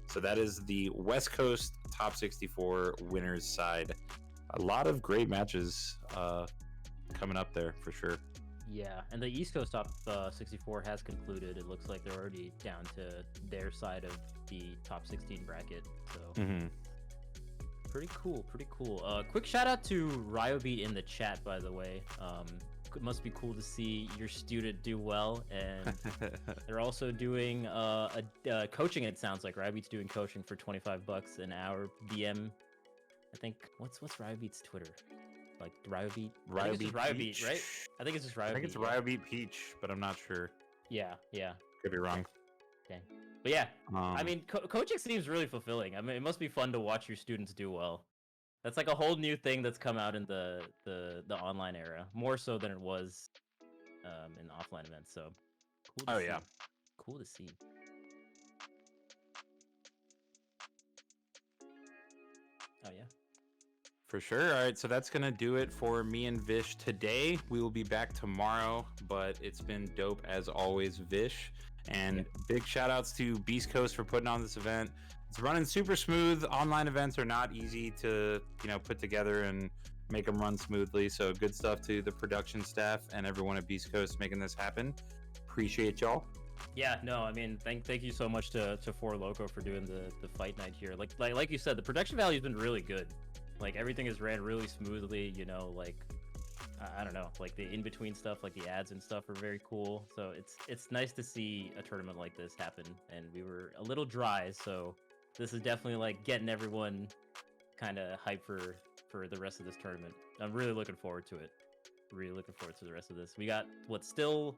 So that is the West Coast top 64 winners side. A lot of great matches coming up there for sure. Yeah, and the East Coast top 64 has concluded. It looks like they're already down to their side of the top 16 bracket. So pretty cool, pretty cool. Quick shout out to Ryobeat in the chat, by the way. It must be cool to see your student do well, and they're also doing coaching. It sounds like Ryobeat's doing coaching for $25 an hour. BM, I think. What's Ryobeat's Twitter? Like Ryobeat? Ryobeat, right? I think it's just Ryobeat. I think it's Ryobeat Peach, but I'm not sure. Yeah. Could be wrong. Dang. But yeah, I mean, coaching seems really fulfilling. I mean, it must be fun to watch your students do well. That's like a whole new thing that's come out in the online era, more so than it was in the offline events. So cool to see. Yeah, cool to see. Oh yeah, for sure. All right, so that's gonna do it for me and Vish today. We will be back tomorrow, but it's been dope as always, Vish. And big shout outs to Beast Coast for putting on this event. It's running super smooth. Online events are not easy to, put together and make them run smoothly. So good stuff to the production staff and everyone at Beast Coast making this happen. Appreciate y'all. Yeah, no, I mean, thank you so much to Four Loco for doing the fight night here. Like you said, the production value has been really good. Like everything is ran really smoothly. I don't know, like the in-between stuff, like the ads and stuff are very cool. So it's nice to see a tournament like this happen. And we were a little dry, so this is definitely like getting everyone kind of hyped for the rest of this tournament. I'm really looking forward to it. Really looking forward to the rest of this. We got what's still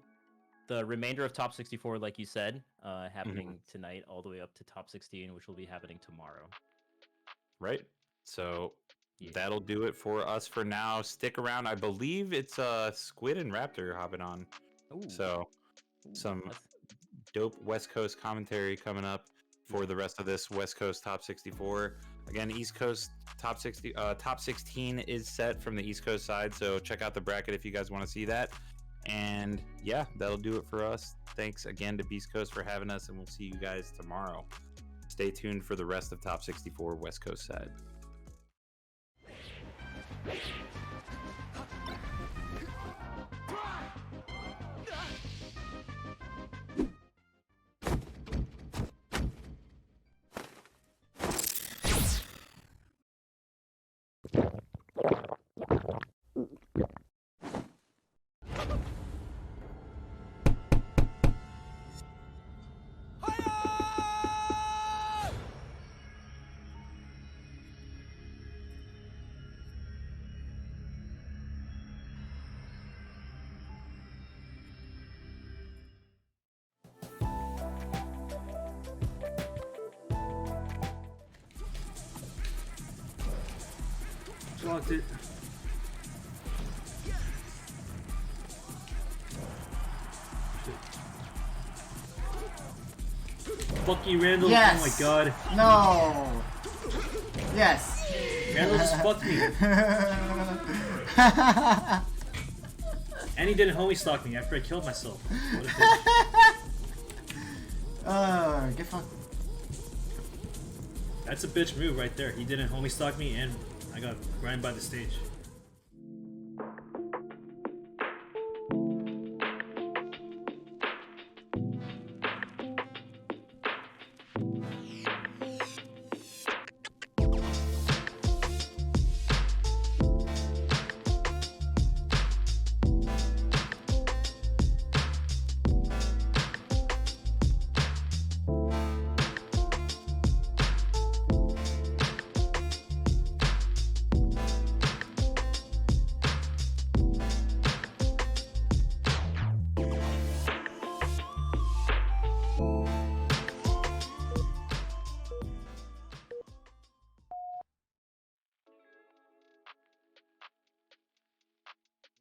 the remainder of top 64, like you said, happening tonight, all the way up to top 16, which will be happening tomorrow. Right. So that'll do it for us for now. Stick around. I believe it's Squid and Raptor hopping on. Ooh. So some dope West Coast commentary coming up for the rest of this West Coast top 64. Again, East Coast top 16 is set from the East Coast side, so check out the bracket if you guys want to see that. And yeah, that'll do it for us. Thanks again to Beast Coast for having us, and we'll see you guys tomorrow. Stay tuned for the rest of top 64 West Coast side. Blocked it. Fuck you, Randall. Yes. Oh my god. No. Yes. Randall just fucked me. And he didn't homie stalk me after I killed myself. What a bitch. Get fucked. That's a bitch move right there. He didn't homie stalk me and I got grind by the stage.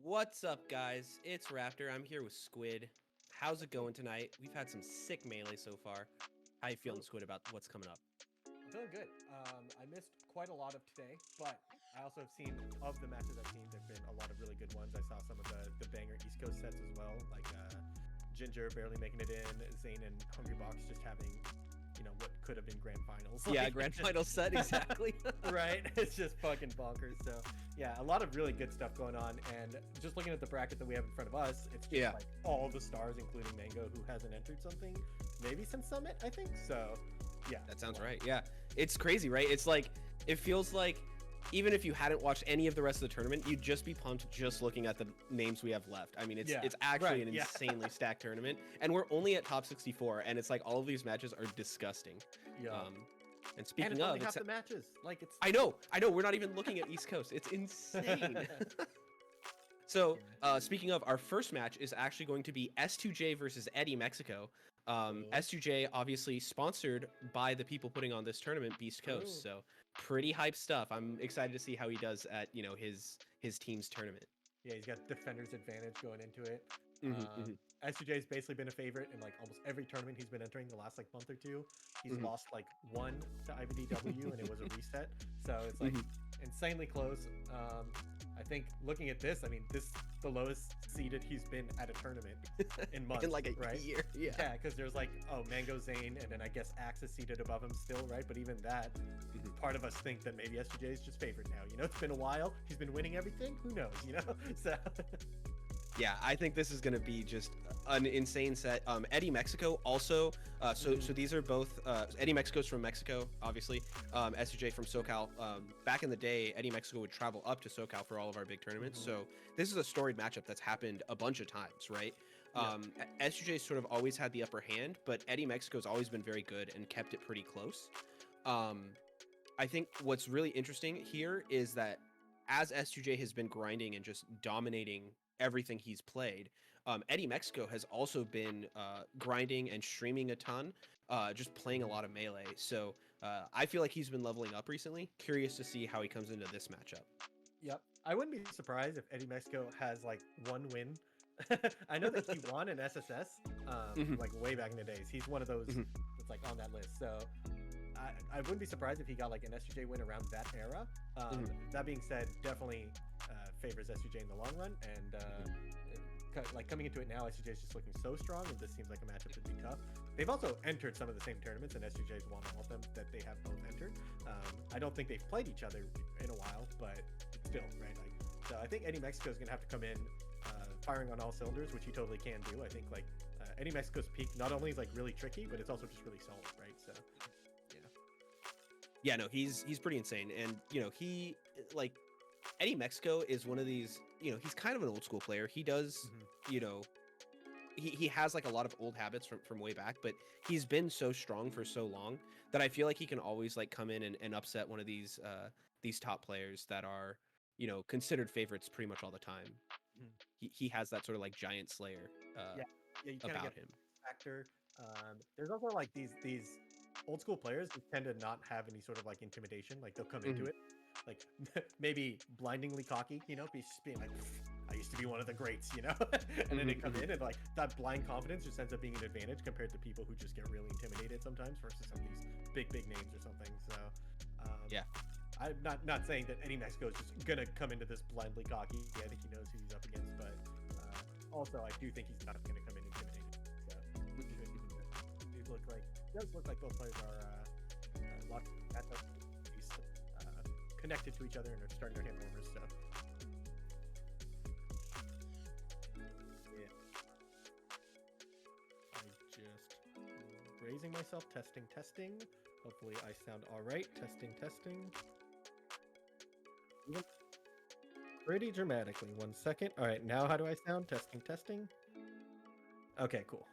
What's up, guys? It's Raptor. I'm here with Squid. How's it going tonight? We've had some sick melee so far. How you feeling, Squid, about what's coming up? I'm feeling good. I missed quite a lot of today, but I also have seen, of the matches I've seen, there have been a lot of really good ones. I saw some of the banger East Coast sets as well, like Ginger barely making it in, Zain and Hungrybox just having, you know, what could have been grand finals. Yeah, Like, grand final set, exactly. Right? It's just fucking bonkers. So, yeah, a lot of really good stuff going on. And just looking at the bracket that we have in front of us, it's just like all the stars, including Mango, who hasn't entered something maybe since Summit, I think. So, yeah. That sounds right. Yeah. It's crazy, right? It's like, it feels like even if you hadn't watched any of the rest of the tournament, you'd just be pumped just looking at the names we have left. I mean, it's actually an insanely stacked tournament, and we're only at top 64, and it's like all of these matches are disgusting. Yeah. And speaking and of, only half the matches. Like it's. I know. We're not even looking at East Coast. It's insane. So, speaking of, our first match is actually going to be S2J versus Eddy Mexico. S2J obviously sponsored by the people putting on this tournament, Beast Coast. So pretty hype stuff. I'm excited to see how he does at, you know, his team's tournament. Yeah, he's got defender's advantage going into it. Mm-hmm. S2J's basically been a favorite in like almost every tournament he's been entering the last like month or two. He's lost like one to IVDW and it was a reset. So it's like insanely close. I think looking at this, I mean, this is the lowest seeded he's been at a tournament in months. In like a year. Yeah. Yeah, because there's like, Mango, Zain, and then I guess Axe is seated above him still, right? But even that, part of us think that maybe S2J is just favored now. You know, it's been a while. He's been winning everything. Who knows, you know? So... Yeah, I think this is going to be just an insane set. Eddy Mexico also, so these are both, Eddy Mexico's from Mexico, obviously, S2J from SoCal. Back in the day, Eddy Mexico would travel up to SoCal for all of our big tournaments, so this is a storied matchup that's happened a bunch of times, right? S2J sort of always had the upper hand, but Eddy Mexico's always been very good and kept it pretty close. I think what's really interesting here is that as S2J has been grinding and just dominating everything he's played, Eddy Mexico has also been grinding and streaming a ton, just playing a lot of melee. So I feel like he's been leveling up recently. Curious to see how he comes into this matchup. Yep. I wouldn't be surprised if Eddy Mexico has like one win. I know that he won an SSS like way back in the days. He's one of those that's like on that list. So I wouldn't be surprised if he got like an S2J win around that era. That being said, definitely favors S2J in the long run. And like coming into it now, S2J is just looking so strong, and this seems like a matchup that'd be tough. They've also entered some of the same tournaments, and S2J's won all of them that they have both entered. I don't think they've played each other in a while, but still, right? Like, so I think Eddy Mexico is gonna have to come in firing on all cylinders, which he totally can do. I think like Eddy Mexico's peak not only is like really tricky, but it's also just really solid, right? So yeah, no, he's pretty insane, and you know, he like Eddy Mexico is one of these, you know, he's kind of an old school player. He does, you know, he has like a lot of old habits from way back, but he's been so strong for so long that I feel like he can always like come in and upset one of these top players that are, you know, considered favorites pretty much all the time. He has that sort of like giant slayer you about get him. Factor. There's also like these old school players who tend to not have any sort of like intimidation. Like they'll come into it like maybe blindingly cocky, you know, just being like, I used to be one of the greats, you know, and then they come in and like that blind confidence just ends up being an advantage compared to people who just get really intimidated sometimes versus some of these big names or something. So yeah, I'm not saying that Eddy Mexico is just gonna come into this blindly cocky. I think he knows who he's up against, but also I do think he's not gonna come in intimidated. So it does look like both players are locked at the connected to each other and are starting their hand warmers. So yeah, I just raising myself, testing. Hopefully I sound all right. Testing. Pretty dramatically. 1 second. All right, now how do I sound? Testing. Okay, cool.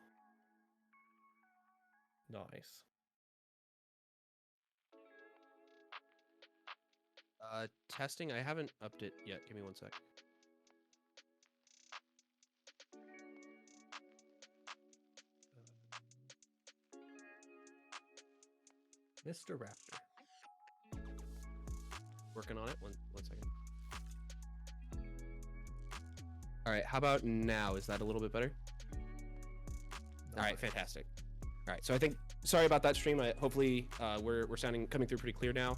Nice. Testing. I haven't upped it yet. Give me 1 sec. Mr. Raptor. Working on it. One second. All right. How about now? Is that a little bit better? All right. Fantastic. All right. So I think. Sorry about that stream. Hopefully we're coming through pretty clear now.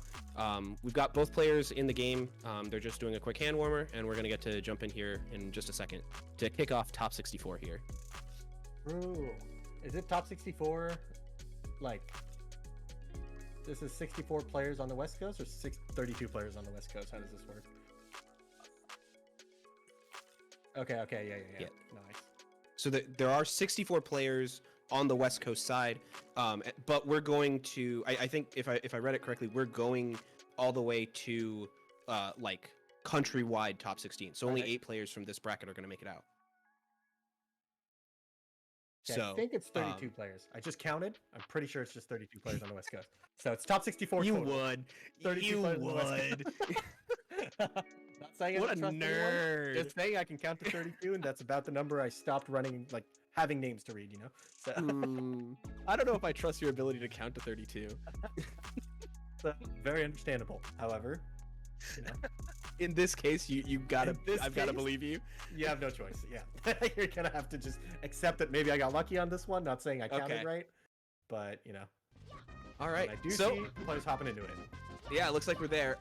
We've got both players in the game. They're just doing a quick hand warmer, and we're gonna get to jump in here in just a second to kick off top 64 here. Ooh. Is it top 64? Like, this is 64 players on the West Coast or 32 players on the West Coast? How does this work? Okay, yeah. Nice. So there are 64 players on the West Coast side, but we're going to, I think if I read it correctly, we're going all the way to like countrywide top 16. So only 8 players from this bracket are going to make it out. Okay, So I think it's 32 players. I just counted. I'm pretty sure it's just 32 players on the West Coast. So it's top 64 You total. would. 32 You players on the West would. Coast. Not saying I What don't a trust anyone, nerd. Just saying I can count to 32, and that's about the number I stopped running, like having names to read, you know? So I don't know if I trust your ability to count to 32. So, very understandable. However, you know, in this case, you gotta. I've gotta case, believe you. You have no choice. Yeah, you're gonna have to just accept that maybe I got lucky on this one. Not saying I counted right, but you know. All right. I do so see players hopping into it. yeah, it looks like we're there.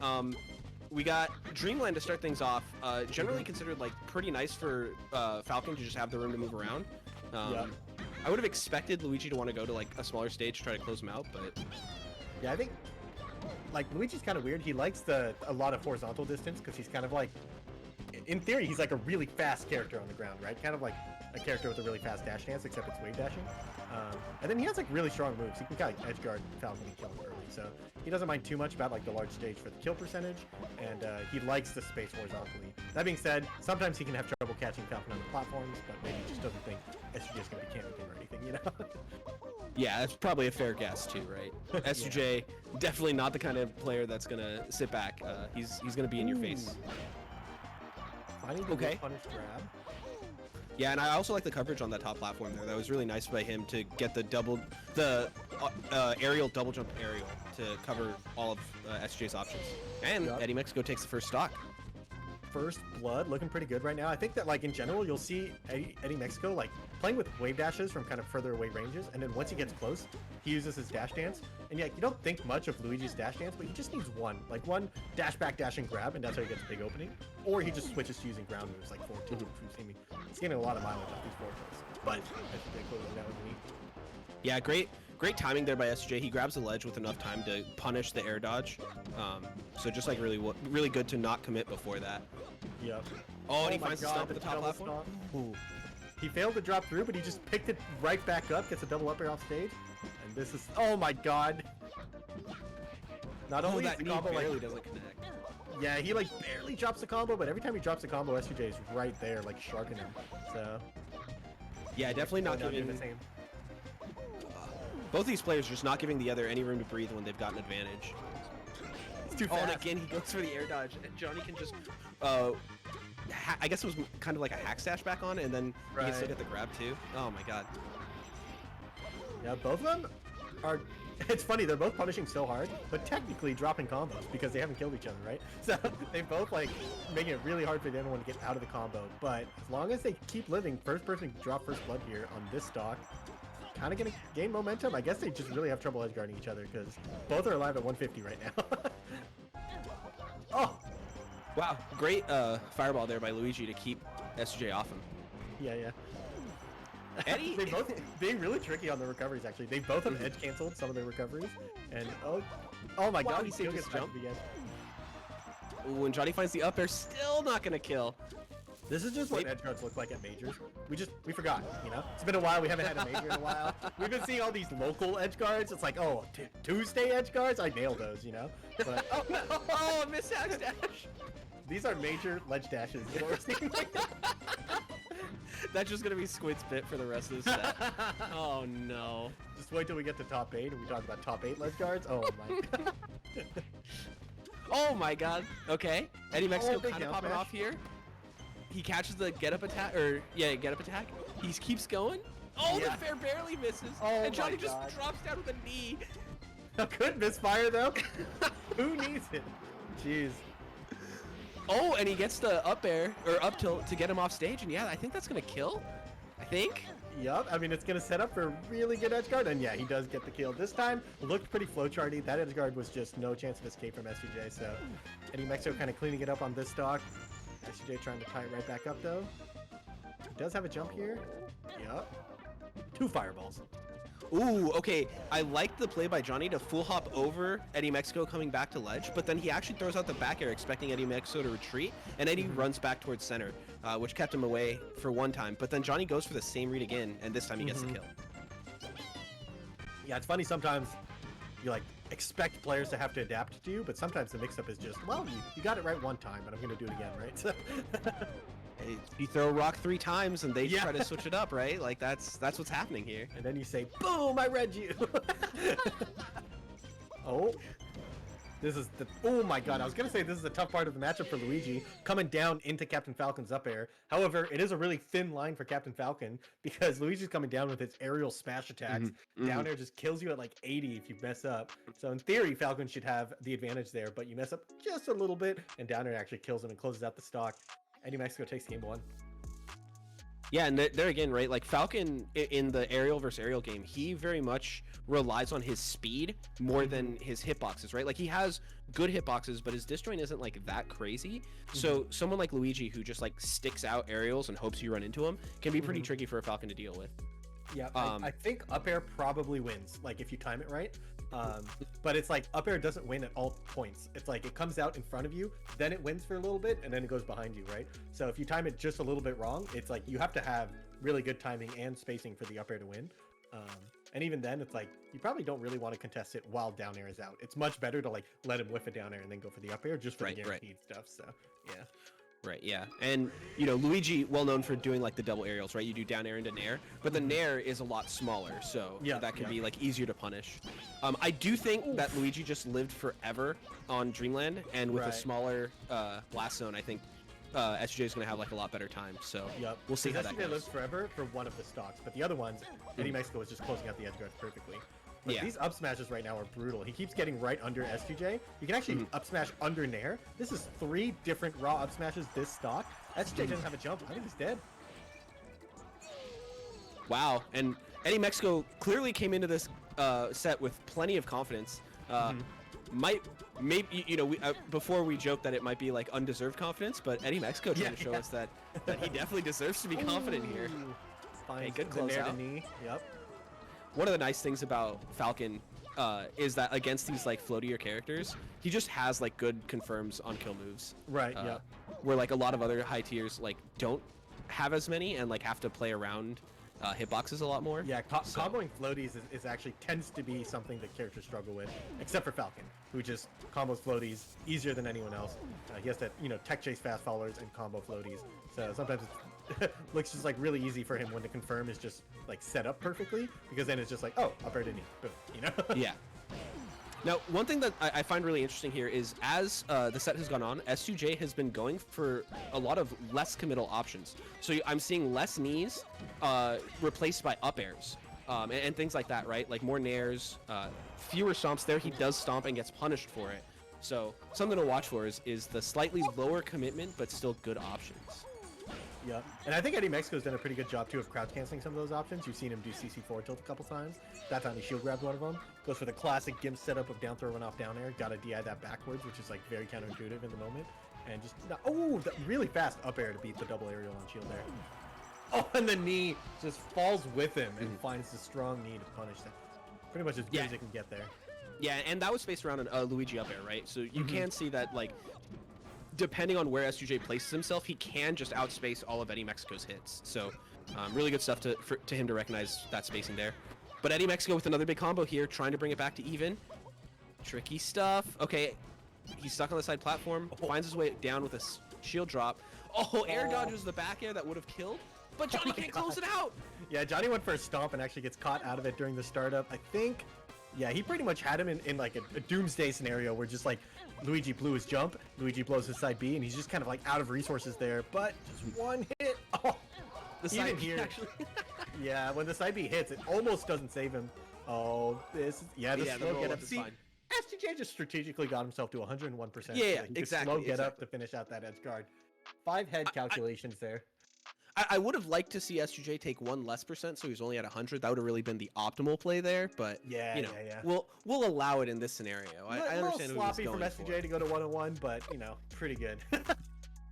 We got Dreamland to start things off. Generally considered like pretty nice for Falcon to just have the room to move around. I would have expected Luigi to want to go to like a smaller stage to try to close him out, but yeah, I think like Luigi's kind of weird. He likes a lot of horizontal distance because he's kind of like, in theory, he's like a really fast character on the ground, right? Kind of like a character with a really fast dash dance, except it's wave dashing. And then he has like really strong moves. He can kind of edge guard Falcon and kill him early. So he doesn't mind too much about like the large stage for the kill percentage, and he likes the space horizontally. That being said, sometimes he can have trouble catching Falcon on the platforms, but maybe he just doesn't think SUJ is going to be camping him or anything, you know? Yeah, that's probably a fair guess too, right? SUJ, definitely not the kind of player that's gonna sit back. He's gonna be in your face. Okay. Punish grab. Yeah, and I also like the coverage on that top platform there. That was really nice by him to get the aerial double jump aerial to cover all of SJ's options. And Eddy Mexico takes the first stock. First blood looking pretty good right now. I think that like in general you'll see Eddy Mexico like playing with wave dashes from kind of further away ranges, and then once he gets close he uses his dash dance. And yeah, you don't think much of Luigi's dash dance, but he just needs one dash back, dash and grab, and that's how he gets a big opening. Or he just switches to using ground moves like forward tilt. He's getting a lot of mileage off these forward tilts, but I think they close that with me. Yeah, great timing there by SJ. He grabs the ledge with enough time to punish the air dodge. So just like really good to not commit before that. Yep. Oh, and he finds the stomp at the top platform. Ooh. He failed to drop through, but he just picked it right back up, gets a double up air off stage. And this is, oh my god. Not only that the knee combo barely like, doesn't connect. Yeah, he like barely drops the combo, but every time he drops the combo, SUJ is right there, like sharking him. So yeah, definitely not giving the same. Both these players just not giving the other any room to breathe when they've got an advantage. It's too fast. fast. And again, he goes for the air dodge, and Johnny can just, I guess it was kind of like a hack stash back on, and then he can still get the grab too. Oh my god. Yeah, both of them are. It's funny, they're both punishing so hard, but technically dropping combos because they haven't killed each other, right? So they both like making it really hard for the other one to get out of the combo. But as long as they keep living, first person to drop first blood here on this stock, kind of gonna gain momentum. I guess they just really have trouble edge guarding each other because both are alive at 150 right now. Oh! Wow, great fireball there by Luigi to keep SJ off him. Yeah, yeah. Eddy, they both being really tricky on the recoveries. Actually, they both have edge canceled some of their recoveries, and oh my god, he still saved gets his back jump. to the edge. Ooh, and Johnny finds the up air, still not gonna kill. This is just what edge guards look like at majors. We forgot, you know? It's been a while, we haven't had a major in a while. We've been seeing all these local edge guards. It's like, oh, Tuesday edge guards? I nailed those, you know? But, oh no! Oh, miss hack dash! These are major ledge dashes, you know what we're seeing? That's just gonna be Squid's bit for the rest of the set. Oh no. Just wait till we get to top 8 and we talk about top 8 ledge guards. Oh my god. Oh my god. Okay. Eddy Mexico big kind of down popping smash. off here. He catches the get up attack, get up attack. He keeps going. Oh, Yeah. the fair barely misses. Oh and Johnny my just God. drops down with a knee. A good misfire though. Who needs it? Jeez. Oh, and he gets the up air, or up tilt to get him off stage, and yeah, I think that's gonna kill. I think. Yup, I mean, it's going to set up for a really good edge guard, and yeah, he does get the kill. This time, looked pretty flowcharty. That edge guard was just no chance of escape from SUJ, so Eddy Mexico kind of cleaning it up on this stock. SUJ trying to tie it right back up, though. He does have a jump here. Yup. 2 fireballs. Ooh, okay. I like the play by Johnny to full hop over Eddy Mexico coming back to ledge, but then he actually throws out the back air expecting Eddy Mexico to retreat, and Eddy runs back towards center, which kept him away for one time. But then Johnny goes for the same read again, and this time he gets the kill. Yeah, it's funny sometimes you like expect players to have to adapt to you, but sometimes the mix-up is just, well, you got it right one time, but I'm going to do it again, right? So You throw a rock 3 times and they try to switch it up, right? Like that's what's happening here. And then you say, boom, I read you. Oh, this is the, oh my god, I was gonna say this is a tough part of the matchup for Luigi, coming down into Captain Falcon's up air. However, it is a really thin line for Captain Falcon because Luigi's coming down with his aerial smash attacks. Down air just kills you at like 80 if you mess up. So in theory, Falcon should have the advantage there, but you mess up just a little bit, and down air actually kills him and closes out the stock. Eddy Mexico takes game 1. Yeah, and there again, right? Like Falcon in the aerial versus aerial game, he very much relies on his speed more than his hitboxes, right? Like he has good hitboxes, but his disjoint isn't like that crazy. So someone like Luigi who just like sticks out aerials and hopes you run into him can be pretty tricky for a Falcon to deal with. Yeah, I think up air probably wins, like if you time it right. But it's like up air doesn't win at all points. It's like it comes out in front of you, then it wins for a little bit, and then it goes behind you, right? So if you time it just a little bit wrong, it's like you have to have really good timing and spacing for the up air to win. And even then, it's like you probably don't really want to contest it while down air is out. It's much better to like let him whiff a down air and then go for the up air just for the guaranteed stuff. So yeah. Right, yeah. And, you know, Luigi, well known for doing, like, the double aerials, right? You do down air into nair, but the nair is a lot smaller, so that can be, like, easier to punish. I do think that Luigi just lived forever on Dreamland, and with a smaller blast zone, I think SJ is going to have, like, a lot better time, so we'll see how that goes. lives forever for one of the stocks, but the other ones, Eddy Mexico is just closing out the edge guards perfectly. But these up smashes right now are brutal. He keeps getting right under S2J. You can actually up smash under nair. This is 3 different raw up smashes this stock. S2J doesn't have a jump. I think he's dead. Wow, and Eddy Mexico clearly came into this set with plenty of confidence. Maybe, you know, before we joked that it might be like undeserved confidence, but Eddy Mexico trying to show us that he definitely deserves to be confident here. Hey, good close out. Yep. One of the nice things about Falcon is that against these like floatier characters, he just has like good confirms on kill moves. Right. Where like a lot of other high tiers like don't have as many and like have to play around hitboxes a lot more. Yeah, comboing floaties is actually tends to be something that characters struggle with, except for Falcon, who just combos floaties easier than anyone else. He has to, you know, tech chase fast followers and combo floaties. So sometimes it looks just like really easy for him when the confirm is just like set up perfectly, because then it's just like, oh, up air to knee, boom, you know? Yeah. Now, one thing that I find really interesting here is as the set has gone on, S2J has been going for a lot of less committal options. So I'm seeing less knees replaced by up airs and things like that, right? Like more nairs, fewer stomps there. He does stomp and gets punished for it. So something to watch for is the slightly lower commitment, but still good options. Yeah, and I think Eddy Mexico's done a pretty good job too of crouch canceling some of those options. You've seen him do CC4 tilt a couple times. That time he shield grabbed one of them. Goes for the classic gimp setup of down throw run off down air. Got to DI that backwards, which is like very counterintuitive in the moment. And just really fast up air to beat the double aerial on shield there. Oh, and the knee just falls with him and finds the strong knee to punish that. Pretty much as good as it can get there. Yeah, and that was spaced around a Luigi up air, right? So you can see that like, depending on where S2J places himself, he can just outspace all of Eddy Mexico's hits. So really good stuff to him to recognize that spacing there. But Eddy Mexico with another big combo here, trying to bring it back to even. Tricky stuff. Okay, he's stuck on the side platform, finds his way down with a shield drop. Oh, air dodges the back air that would have killed, but Johnny can't close it out. Yeah, Johnny went for a stomp and actually gets caught out of it during the startup. I think, yeah, he pretty much had him in like a doomsday scenario where just like Luigi blew his jump, Luigi blows his side B, and he's just kind of like out of resources there, but just one hit. Oh, the side B actually. Yeah, when the side B hits, it almost doesn't save him. Oh, the slow get up. See, S2J just strategically got himself to 101%. Yeah, exactly. Slow get up to finish out that edge guard. 5 head calculations there. I would have liked to see S2J take 1 less percent, so he's only at 100. That would have really been the optimal play there, but you know, we'll allow it in this scenario. I understand what he's going sloppy from S2J to go to 101, but you know, pretty good.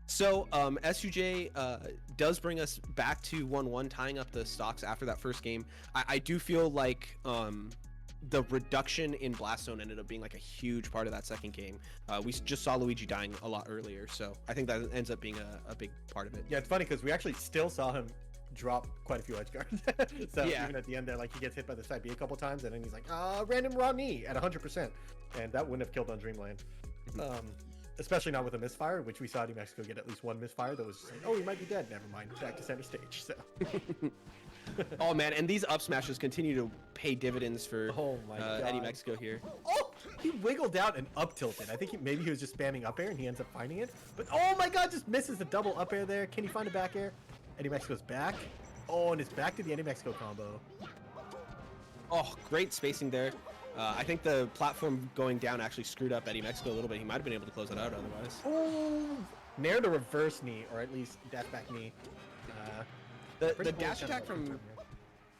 So S2J does bring us back to 1-1, tying up the stocks after that first game. I do feel like the reduction in blast zone ended up being like a huge part of that second game. We just saw Luigi dying a lot earlier, so I think that ends up being a big part of it. Yeah, it's funny because we actually still saw him drop quite a few edge guards. So even at the end there, like he gets hit by the side B a couple times, and then he's like, random raw knee at 100%, and that wouldn't have killed on Dreamland. Especially not with a misfire, which we saw Eddy Mexico get at least one misfire that was just like, oh, he might be dead. Never mind, back to center stage. So. Oh man, and these up smashes continue to pay dividends for Eddy Mexico here. Oh, he wiggled out and up tilted. I think maybe he was just spamming up air and he ends up finding it. But oh my god, just misses the double up air there. Can he find a back air? Eddy Mexico's back. Oh, and it's back to the Eddy Mexico combo. Oh, great spacing there. I think the platform going down actually screwed up Eddy Mexico a little bit. He might have been able to close it out otherwise. Oh, nair the reverse knee, or at least dash back knee. The dash attack from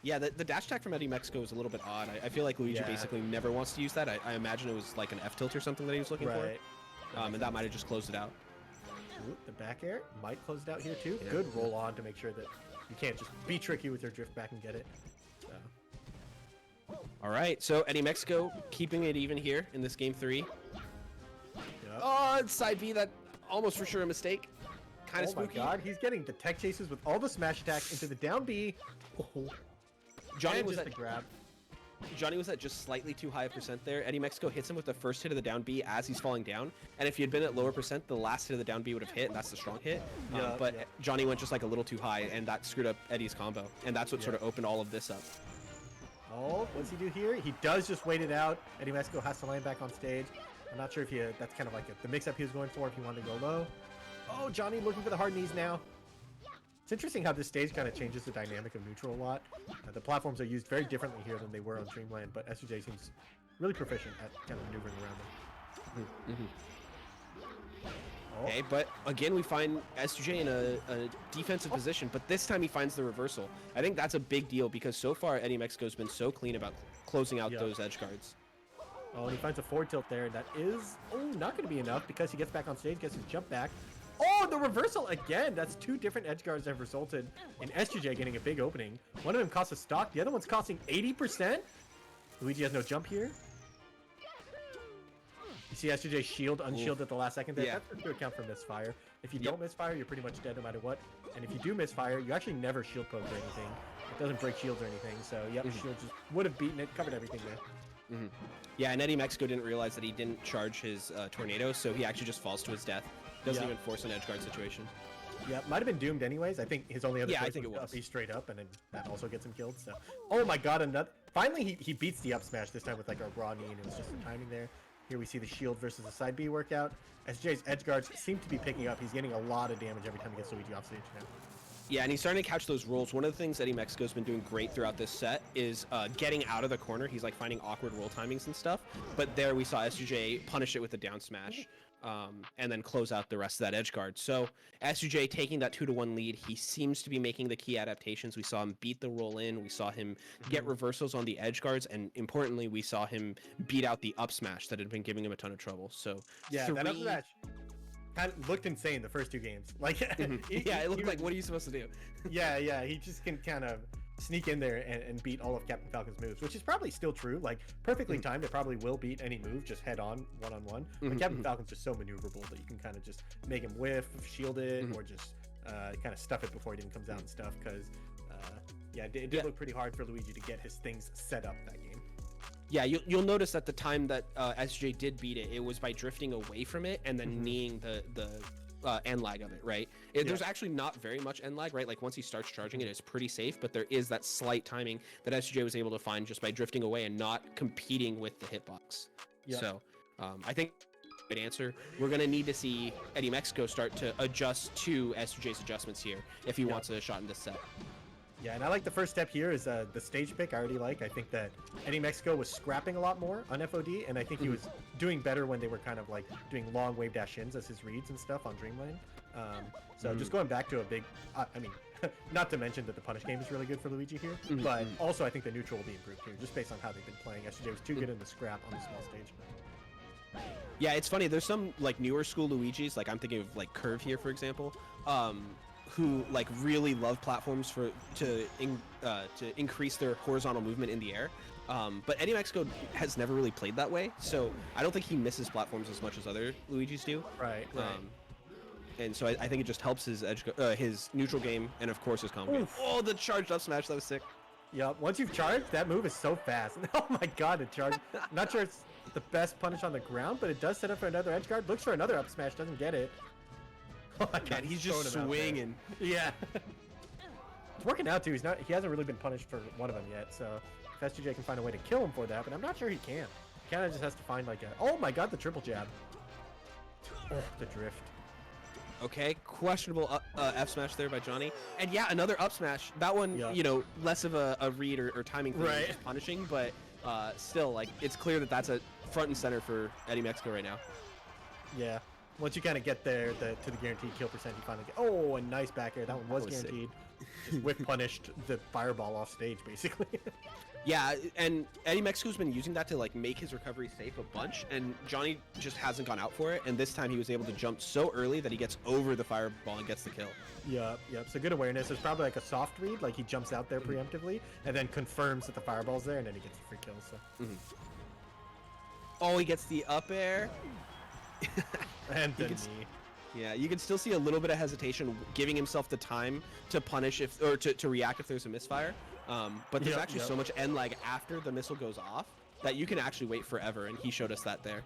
the dash attack from Eddy Mexico is a little bit odd. I feel like Luigi basically never wants to use that. I imagine it was like an F tilt or something that he was looking for. And that might have just closed it out. Ooh, the back air might close it out here too. Yeah. Good roll on to make sure that you can't just be tricky with your drift back and get it. All right, so Eddy Mexico keeping it even here in this game 3. Oh, side B, that almost for sure a mistake. Kind of spooky. Oh my god, he's getting the tech chases with all the smash attacks into the down B. Johnny was just at the grab. Johnny was at just slightly too high a percent there. Eddy Mexico hits him with the first hit of the down B as he's falling down. And if he had been at lower percent, the last hit of the down B would have hit, and that's the strong hit. But Johnny went just like a little too high, and that screwed up Eddy's combo. And that's what sort of opened all of this up. Oh, what's he do here? He does just wait it out. Eddy Mexico has to land back on stage. I'm not sure if that's kind of like the mix-up he was going for, if he wanted to go low. Oh, Johnny looking for the hard knees now. It's interesting how this stage kind of changes the dynamic of neutral a lot. The platforms are used very differently here than they were on Dreamland, but S2J seems really proficient at kind of maneuvering around them. Okay, but again, we find S2J in a defensive position, but this time he finds the reversal. I think that's a big deal because so far Eddy Mexico's been so clean about closing out those edge guards. Oh, and he finds a forward tilt there. That is, not going to be enough because he gets back on stage, gets his jump back. Oh, the reversal again. That's two different edge guards that have resulted in S2J getting a big opening. One of them costs a stock. The other one's costing 80%. Luigi has no jump here. You see S2J shield, unshield at the last second there. That's to account for misfire. If you don't misfire, you're pretty much dead no matter what. And if you do misfire, you actually never shield poke or anything. It doesn't break shields or anything. So, shield just would have beaten it, covered everything there. Yeah, and Eddy Mexico didn't realize that he didn't charge his tornado, so he actually just falls to his death. Doesn't even force an edge guard situation. Yeah, might have been doomed anyways. I think his only other choice was be straight up, and then that also gets him killed. So, oh my god, finally he beats the up smash this time with like a raw knee, and it was just the timing there. Here we see the shield versus the side B workout. SJ's edge guards seem to be picking up. He's getting a lot of damage every time he gets Luigi off stage now. Yeah, and he's starting to catch those rolls. One of the things Eddy Mexico's been doing great throughout this set is getting out of the corner. He's like finding awkward roll timings and stuff. But there we saw S2J punish it with a down smash and then close out the rest of that edge guard. So S2J taking that 2-1 lead, he seems to be making the key adaptations. We saw him beat the roll in. We saw him get reversals on the edge guards. And importantly, we saw him beat out the up smash that had been giving him a ton of trouble. So yeah, that up smash kind of looked insane the first two games. Like, it looked like, what are you supposed to do? yeah, he just can kind of sneak in there and beat all of Captain Falcon's moves, which is probably still true. Like, perfectly timed, it probably will beat any move just head on, one-on-one. But Captain Falcon's just so maneuverable that you can kind of just make him whiff, shield it, or just kind of stuff it before it even comes out and stuff. Because, it did look pretty hard for Luigi to get his things set up that game. Yeah, you'll notice that the time that SJ did beat it, it was by drifting away from it and then kneeing the end lag of it, right? There's actually not very much end lag, right? Like once he starts charging it, it's pretty safe, but there is that slight timing that SJ was able to find just by drifting away and not competing with the hitbox. So I think good answer. We're going to need to see Eddy Mexico start to adjust to SJ's adjustments here if he wants a shot in this set. Yeah, and I like the first step here is the stage pick. I already like. I think that Eddy Mexico was scrapping a lot more on FOD, and I think he was doing better when they were kind of like doing long wave dash ins as his reads and stuff on Dreamland. So just going back to a big, I mean, not to mention that the punish game is really good for Luigi here, but also I think the neutral will be improved here just based on how they've been playing. SJ was too good in the scrap on the small stage. Yeah, it's funny. There's some like newer school Luigis, like I'm thinking of like Curve here, for example. Who like really love platforms to increase their horizontal movement in the air, but Eddy Mexico has never really played that way, so I don't think he misses platforms as much as other Luigis do. Right. And so I think it just helps his his neutral game and of course his combo game. Oh, the charged up smash, that was sick. Yeah, once you've charged, that move is so fast. Oh my god, the charge! Not sure it's the best punish on the ground, but it does set up for another edge guard. Looks for another up smash, doesn't get it. Oh my god, he's just swinging. Yeah. It's working out too. He hasn't really been punished for one of them yet, so if SGJ can find a way to kill him for that, but I'm not sure he can. He kind of just has to find like a, oh my god, the triple jab. Oh, the drift. Okay, questionable F smash there by Johnny. And yeah, another up smash. That one, you know, less of a read or timing thing, just punishing, but still, like, it's clear that that's a front and center for Eddy Mexico right now. Yeah. Once you kind of get there to the guaranteed kill percent, you finally get, oh, a nice back air. That one was guaranteed. Just whip punished the fireball off stage, basically. Yeah, and Eddy Mexico's been using that to like make his recovery safe a bunch, and Johnny just hasn't gone out for it, and this time he was able to jump so early that he gets over the fireball and gets the kill. Yep. So good awareness. It's probably like a soft read, like he jumps out there preemptively, and then confirms that the fireball's there, and then he gets the free kill, so. Oh, he gets the up air. And the knee. Yeah, you can still see a little bit of hesitation, giving himself the time to punish or to react if there's a misfire. But there's actually so much end lag after the missile goes off that you can actually wait forever, and he showed us that there.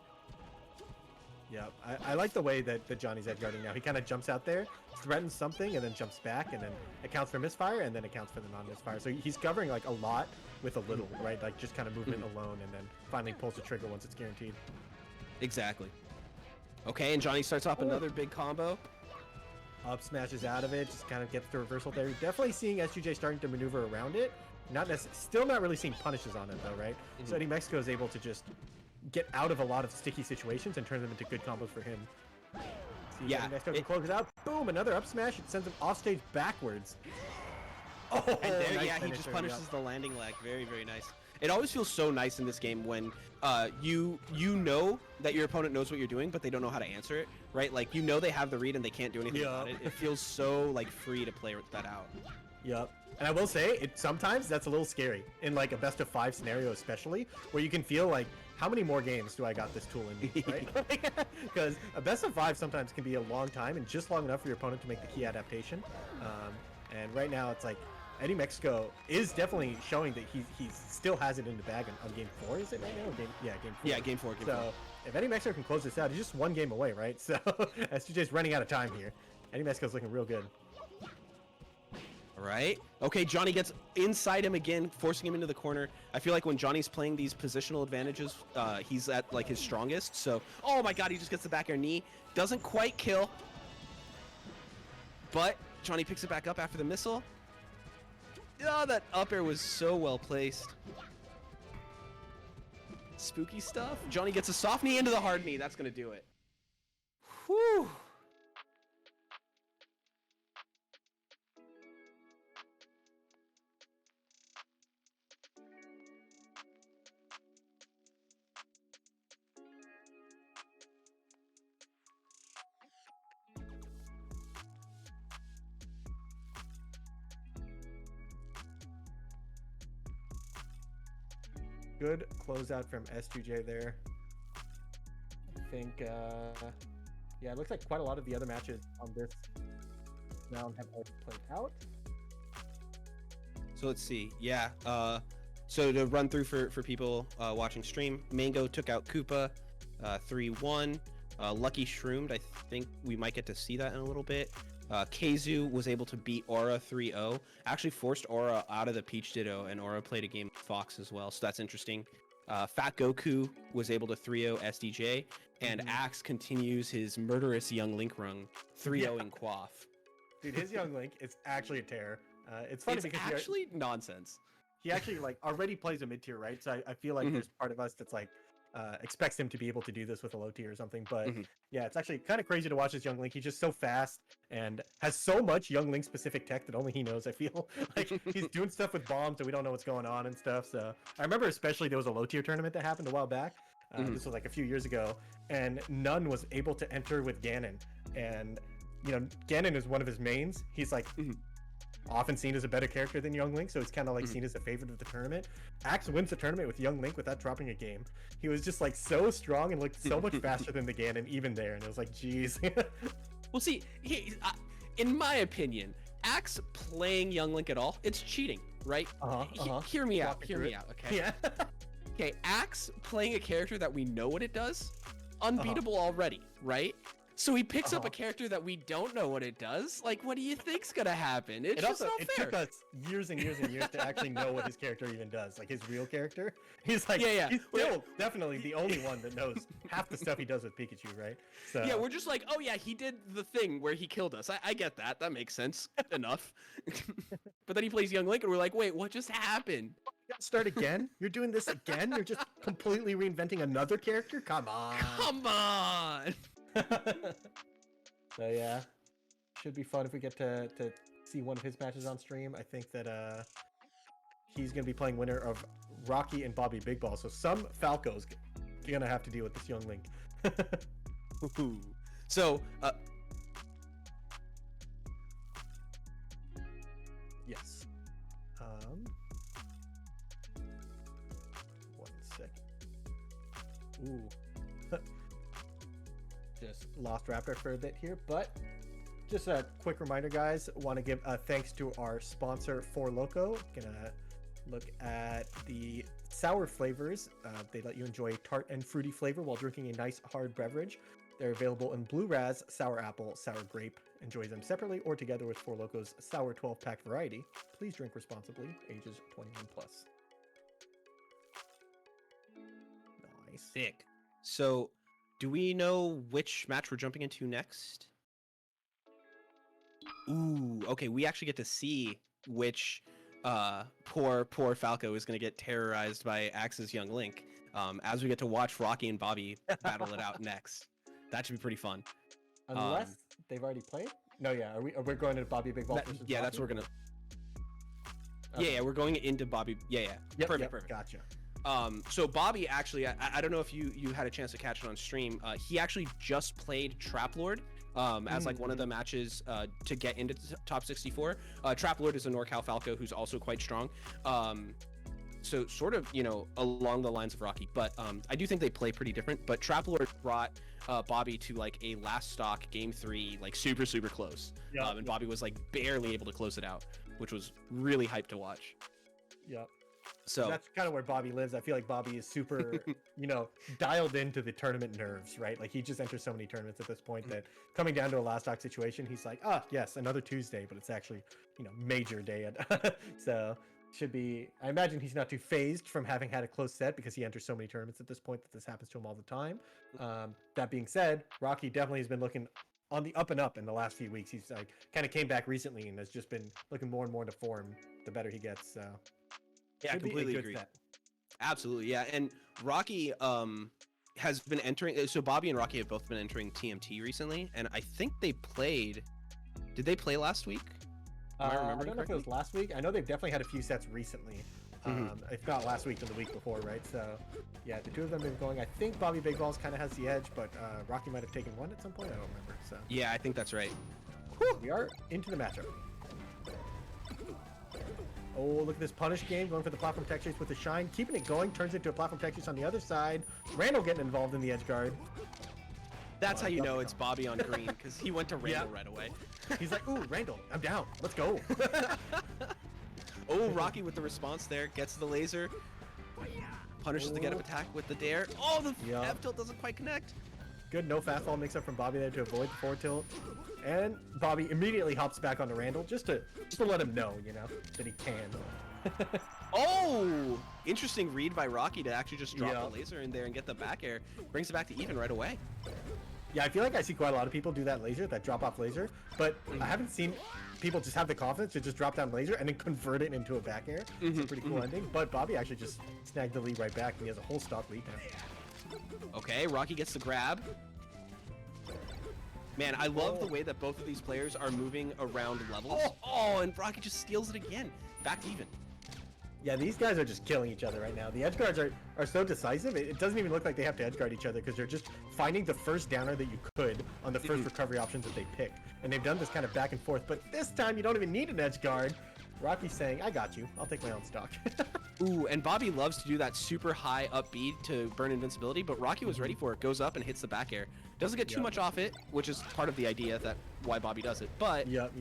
Yeah, I like the way that Johnny's edge guarding now. He kind of jumps out there, threatens something, and then jumps back, and then accounts for misfire, and then accounts for the non-misfire. So he's covering like a lot with a little, right? Like just kind of movement alone, and then finally pulls the trigger once it's guaranteed. Exactly. Okay, and Johnny starts off another big combo. Up smashes out of it, just kind of gets the reversal there. You're definitely seeing S2J starting to maneuver around it. Still not really seeing punishes on it though, right? So Eddy Mexico is able to just get out of a lot of sticky situations and turn them into good combos for him. See, yeah, Eddy Mexico can close it out. Boom, another up smash. It sends him off stage backwards. Oh, and there, nice yeah, he just punishes the landing lag. Very, very nice. It always feels so nice in this game when you know that your opponent knows what you're doing, but they don't know how to answer it, right? Like, you know they have the read and they can't do anything about it. It feels so, like, free to play that out. Yep. And I will say, sometimes that's a little scary in, like, a best-of-5 scenario especially, where you can feel like, how many more games do I got this tool in me, right? Because a best-of-5 sometimes can be a long time and just long enough for your opponent to make the key adaptation. And right now, it's like, Eddy Mexico is definitely showing that he still has it in the bag on game 4, is it right now? Game 4. Yeah, game 4. So if Eddy Mexico can close this out, he's just one game away, right? So S2J's running out of time here. Eddy Mexico's looking real good. All right. Okay, Johnny gets inside him again, forcing him into the corner. I feel like when Johnny's playing these positional advantages, he's at like his strongest. So, oh my God, he just gets the back air knee. Doesn't quite kill. But Johnny picks it back up after the missile. Oh, that up air was so well placed. Spooky stuff. Johnny gets a soft knee into the hard knee. That's going to do it. Whew. Good closeout from S2J there. I think, yeah, it looks like quite a lot of the other matches on this round have already played out. So let's see. Yeah. So to run through for people watching stream, Mango took out Koopa 3-1. Lucky Shroomed, I think we might get to see that in a little bit. Keizu was able to beat Aura 3-0. Actually forced Aura out of the Peach Ditto, and Aura played a game with Fox as well, so that's interesting. Fat Goku was able to 3-0 SDJ, and Axe continues his murderous Young Link run, 3-0ing Quaff. Dude, his Young Link is actually a terror. It's funny because actually nonsense. He actually like already plays a mid-tier, right? So I feel like there's part of us that's like expects him to be able to do this with a low tier or something. But yeah, it's actually kind of crazy to watch this Young Link. He's just so fast and has so much Young Link specific tech that only he knows, I feel. Like he's doing stuff with bombs and we don't know what's going on and stuff. So I remember especially there was a low tier tournament that happened a while back. This was like a few years ago, and None was able to enter with Ganon. And you know, Ganon is one of his mains. He's like often seen as a better character than Young Link, so he's kind of like seen as a favorite of the tournament. Axe wins the tournament with Young Link without dropping a game. He was just like so strong and looked so much faster than the Ganon even there, and it was like, geez. Well, see, in my opinion, Axe playing Young Link at all, it's cheating, right? Hear me out, okay? Yeah. Okay, Axe playing a character that we know what it does, unbeatable already, right? So he picks up a character that we don't know what it does. Like, what do you think's gonna happen? It's just not fair. It took us years and years and years to actually know what his character even does, like his real character. He's like, he's still definitely the only one that knows half the stuff he does with Pikachu, right? So yeah, we're just like, oh yeah, he did the thing where he killed us. I get that. That makes sense enough. But then he plays Young Link, and we're like, wait, what just happened? Start again? You're doing this again? You're just completely reinventing another character? Come on. Come on. So yeah, should be fun if we get to see one of his matches on stream. I think that he's gonna be playing winner of Rocky and Bobby Big Ball, so some Falco's gonna have to deal with this Young Link. So yes, 1 second. Ooh. Just lost Raptor for a bit here, but just a quick reminder, guys. Want to give thanks to our sponsor, 4Loco. Gonna look at the sour flavors. They let you enjoy tart and fruity flavor while drinking a nice hard beverage. They're available in Blue Raz, Sour Apple, Sour Grape. Enjoy them separately or together with Four Locos Sour 12-pack variety. Please drink responsibly, ages 21 plus. Nice. Sick. So, do we know which match we're jumping into next? Ooh, okay, we actually get to see which poor Falco is going to get terrorized by Axe's young Link as we get to watch Rocky and Bobby battle it out next. That should be pretty fun. Unless they've already played? No, yeah. Are we going into Bobby Big Ball versus yeah, Bobby? that's what we're gonna. Okay. Yeah, we're going into Bobby. Yeah. Yep, perfect. Gotcha. So Bobby actually, I don't know if you had a chance to catch it on stream. He actually just played Trap Lord as like one of the matches to get into top 64. Trap Lord is a NorCal Falco who's also quite strong. So sort of, along the lines of Rocky, but I do think they play pretty different. But Trap Lord brought Bobby to like a last stock game 3, like super close. And Bobby was like barely able to close it out, which was really hyped to watch. Yep. So that's kind of where Bobby lives. I feel like Bobby is super, dialed into the tournament nerves, right? Like he just enters so many tournaments at this point that coming down to a last stock situation, he's like, yes, another Tuesday, but it's actually, major day. So should be, I imagine he's not too phased from having had a close set because he enters so many tournaments at this point that this happens to him all the time. That being said, Rocky definitely has been looking on the up and up in the last few weeks. He's like kind of came back recently and has just been looking more and more into form the better he gets. So yeah, I completely agree. Absolutely, yeah. And Rocky has been entering. So Bobby and Rocky have both been entering TMT recently, and I think they played. Did they play last week? I don't know if it was last week. I know they've definitely had a few sets recently. If not last week, then the week before, right? So, yeah, the two of them have been going. I think Bobby Big Balls kind of has the edge, but Rocky might have taken one at some point. I don't remember. So yeah, I think that's right. Whew, we are into the matchup. Oh, look at this punish game, going for the platform tech chase with the shine, keeping it going, turns into a platform tech chase on the other side. Randall getting involved in the edge guard. That's how you know it's Bobby on green, because he went to Randall right away. He's like, ooh, Randall, I'm down. Let's go. Oh, Rocky with the response there, gets the laser, punishes the get up attack with the dare. Oh, the F tilt doesn't quite connect. Good, no fastball mix up from Bobby there to avoid the forward tilt. And Bobby immediately hops back onto Randall just to let him know, that he can. Oh, interesting read by Rocky to actually just drop the laser in there and get the back air. Brings it back to even right away. Yeah, I feel like I see quite a lot of people do that laser, that drop-off laser, but I haven't seen people just have the confidence to just drop down laser and then convert it into a back air. It's a pretty cool ending, but Bobby actually just snagged the lead right back, and he has a whole stock lead now. Okay, Rocky gets the grab. Man, I love the way that both of these players are moving around levels. Oh, and Rocky just steals it again. Back to even. Yeah, these guys are just killing each other right now. The edge guards are so decisive, it doesn't even look like they have to edge guard each other because they're just finding the first downer that you could on the first recovery options that they pick. And they've done this kind of back and forth, but this time you don't even need an edge guard. Rocky's saying, I got you. I'll take my own stock. Ooh, and Bobby loves to do that super high up B to burn invincibility, but Rocky was ready for it. Goes up and hits the back air. Doesn't get too much off it, which is part of the idea that why Bobby does it, but... Yep.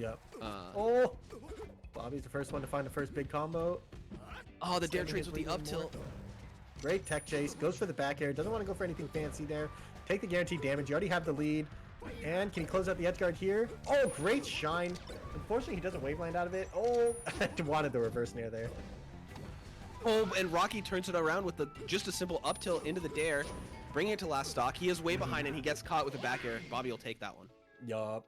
Bobby's the first one to find the first big combo. Oh, the dare trades with the up tilt. Great tech chase. Goes for the back air. Doesn't want to go for anything fancy there. Take the guaranteed damage. You already have the lead. And can he close out the edge guard here? Oh, great shine. Unfortunately, he doesn't waveland out of it. Oh, wanted the reverse nair there. Oh, and Rocky turns it around with just a simple up tilt into the dare, bringing it to last stock. He is way behind and he gets caught with a back air. Bobby will take that one. Yup.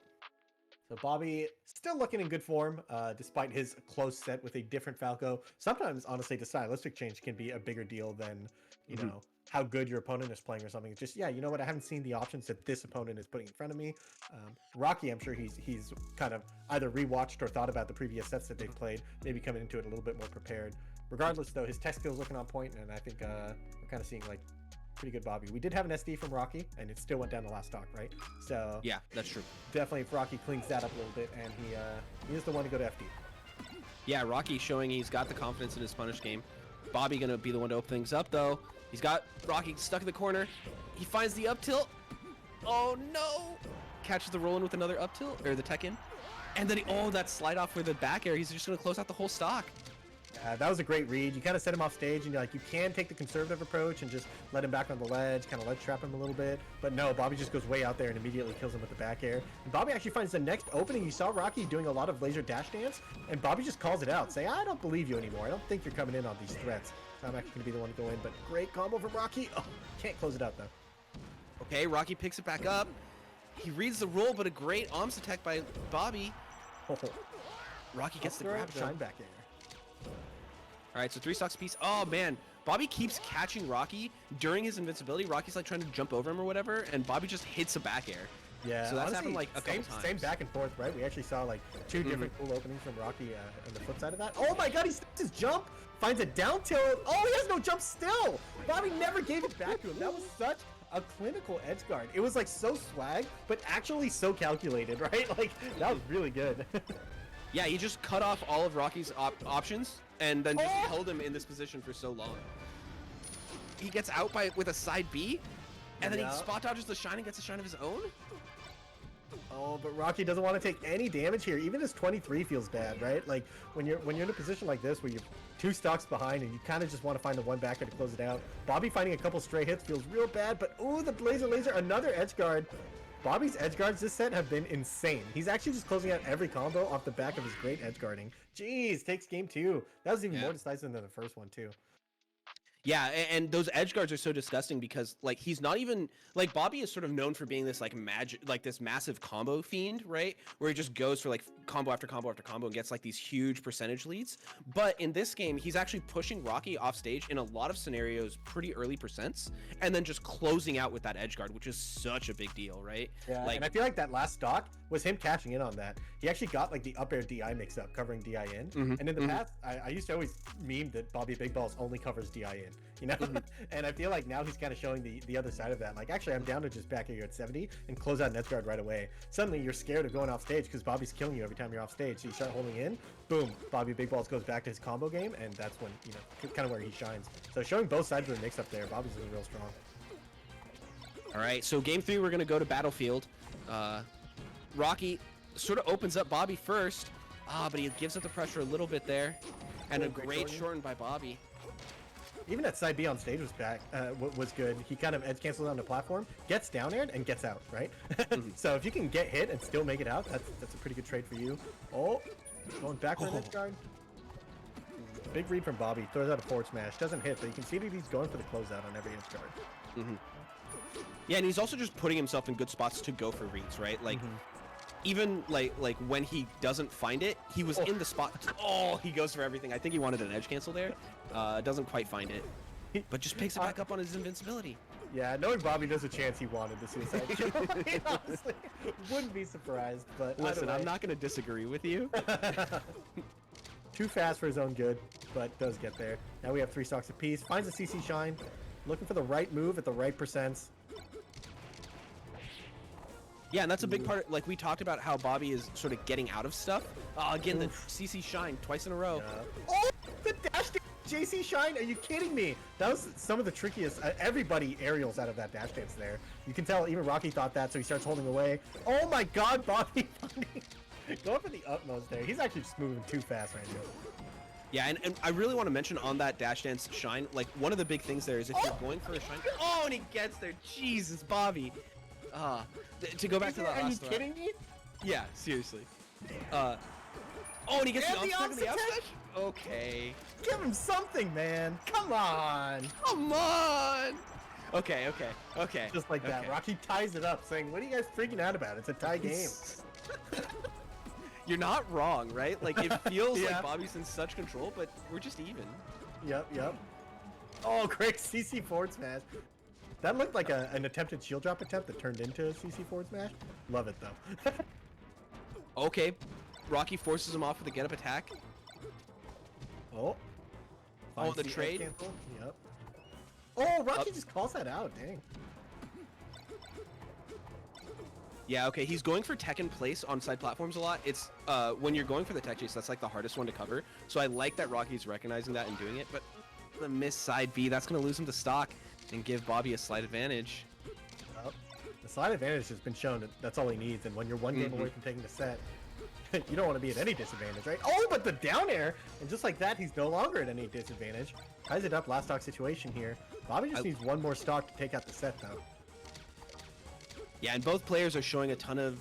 So Bobby still looking in good form, despite his close set with a different Falco. Sometimes, honestly, the stylistic change can be a bigger deal than, you know, how good your opponent is playing or something. It's just, yeah, you know what? I haven't seen the options that this opponent is putting in front of me. Rocky, I'm sure he's kind of either rewatched or thought about the previous sets that they've played, maybe coming into it a little bit more prepared. Regardless, though, his tech skills looking on point, and I think we're kind of seeing like pretty good Bobby. We did have an SD from Rocky, and it still went down the last stock, right? So yeah, that's true. Definitely, if Rocky cleans that up a little bit, and he is the one to go to FD. Yeah, Rocky showing he's got the confidence in his punish game. Bobby gonna be the one to open things up, though. He's got Rocky stuck in the corner. He finds the up tilt. Oh no! Catches the roll in with another up tilt, or the tech in. And then that slide off for the back air. He's just gonna close out the whole stock. That was a great read. You kind of set him off stage, and you can take the conservative approach and just let him back on the ledge, kind of ledge trap him a little bit. But no, Bobby just goes way out there and immediately kills him with the back air. And Bobby actually finds the next opening. You saw Rocky doing a lot of laser dash dance, and Bobby just calls it out, saying, I don't believe you anymore. I don't think you're coming in on these threats. So I'm actually going to be the one to go in. But great combo from Rocky. Oh, can't close it out, though. Okay, Rocky picks it back up. He reads the roll, but a great arms attack by Bobby. Rocky gets the grab. Shine back air. All right, so 3 stocks apiece. Oh, man. Bobby keeps catching Rocky during his invincibility. Rocky's like trying to jump over him or whatever, and Bobby just hits a back air. Yeah, so that's honestly, happened like a couple times. Same back and forth, right? We actually saw like 2 different cool openings from Rocky on the flip side of that. Oh my god, he stops his jump, finds a down tilt. Oh, he has no jump still. Bobby never gave it back to him. That was such a clinical edge guard. It was like so swag, but actually so calculated, right? Like, that was really good. Yeah, he just cut off all of Rocky's options and then just held him in this position for so long. He gets out with a side B, and then he spot dodges the shine and gets a shine of his own? Oh, but Rocky doesn't want to take any damage here. Even his 23 feels bad, right? Like, when you're in a position like this where you're 2 stocks behind and you kind of just want to find the one backer to close it out. Bobby finding a couple stray hits feels real bad, but ooh, the laser, another edge guard. Bobby's edge guards this set have been insane. He's actually just closing out every combo off the back of his great edge guarding. Jeez, takes game 2. That was even more decisive than the first one, too. Yeah, and those edge guards are so disgusting because like he's not even like Bobby is sort of known for being this like this massive combo fiend, right? Where he just goes for like combo after combo after combo and gets like these huge percentage leads. But in this game, he's actually pushing Rocky off stage in a lot of scenarios pretty early percents and then just closing out with that edge guard, which is such a big deal, right? Yeah, like, and I feel like that last stock was him cashing in on that. He actually got like the up air DI mix up covering DI in. And in the past, I used to always meme that Bobby Big Balls only covers DI in. You know, and I feel like now he's kind of showing the other side of that. Like, actually, I'm down to just back you at 70 and close out net guard right away. Suddenly, you're scared of going off stage because Bobby's killing you every time you're off stage. So you start holding in, boom, Bobby Big Balls goes back to his combo game, and that's when, you know, kind of where he shines. So showing both sides of the mix up there, Bobby's looking real strong. All right, so game 3, we're going to go to Battlefield. Rocky sort of opens up Bobby first, but he gives up the pressure a little bit there, and a great shorten by Bobby. Even that side B on stage was good. He kind of edge cancels on the platform, gets down aired, and gets out, right? So if you can get hit and still make it out, that's a pretty good trade for you. Oh, going back for an edge guard. Big read from Bobby. Throws out a forward smash. Doesn't hit, but you can see that he's going for the closeout on every edge guard. Yeah, and he's also just putting himself in good spots to go for reads, right? Like, even like when he doesn't find it, he was in the spot. Oh, he goes for everything. I think he wanted an edge cancel there. Doesn't quite find it, but just picks it back up on his invincibility. Yeah, knowing Bobby, there's a chance he wanted the suicide kill. I mean, honestly, wouldn't be surprised. But listen, I'm not going to disagree with you. Too fast for his own good, but does get there. Now we have 3 stocks apiece. Finds a CC shine, looking for the right move at the right percents. Yeah, and that's a big part. Like, we talked about how Bobby is sort of getting out of stuff. Again, the CC shine twice in a row. Oh, the dash dance JC shine? Are you kidding me? That was some of the trickiest. Everybody aerials out of that dash dance there. You can tell even Rocky thought that, so he starts holding away. Oh my god, Bobby. Going for the utmost there. He's actually just moving too fast right now. Yeah, and I really want to mention on that dash dance shine, like, one of the big things there is if you're going for a shine. Oh, and he gets there. Jesus, Bobby. To go back to that last Are you kidding me? Yeah, seriously. Oh, and he gets the offset. Okay. Give him something, man. Come on. Come on. Okay. Just like that. Rocky ties it up, saying, what are you guys freaking out about? It's a tie game. You're not wrong, right? Like, it feels like Bobby's in such control, but we're just even. Yep. Oh, great CC forward smash. That looked like an attempted shield drop attempt that turned into a CC forward smash. Love it, though. Okay. Rocky forces him off with a get-up attack. Oh, the trade? Yep. Oh, Rocky just calls that out. Dang. Yeah, okay, he's going for tech in place on side platforms a lot. It's, when you're going for the tech chase, that's like the hardest one to cover. So I like that Rocky's recognizing that and doing it, but the miss side B, that's going to lose him to stock and give Bobby a slight advantage. The slight advantage has been shown that that's all he needs, and when you're one game away from taking the set, you don't want to be at any disadvantage, right? Oh, but the down air, and just like that, he's no longer at any disadvantage. Ties it up, last stock situation here. Bobby just needs one more stock to take out the set, though. Yeah, and both players are showing a ton of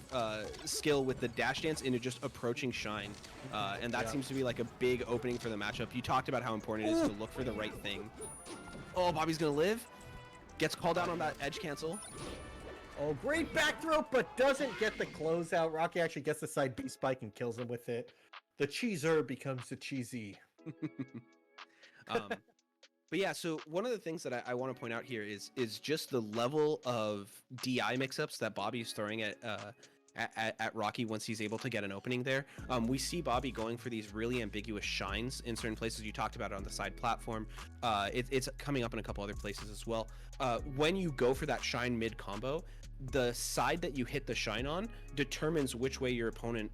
skill with the dash dance into just approaching Shine. And that seems to be like a big opening for the matchup. You talked about how important it is to look for the right thing. Oh, Bobby's gonna live. Gets called out on that edge cancel. Oh, great back throw, but doesn't get the closeout. Rocky actually gets the side B spike and kills him with it. The cheeser becomes the cheesy. But yeah, so one of the things that I want to point out here is just the level of DI mix-ups that Bobby's throwing at Rocky once he's able to get an opening there. We see Bobby going for these really ambiguous shines in certain places. You talked about it on the side platform. It's coming up in a couple other places as well. When you go for that shine mid combo, the side that you hit the shine on determines which way your opponent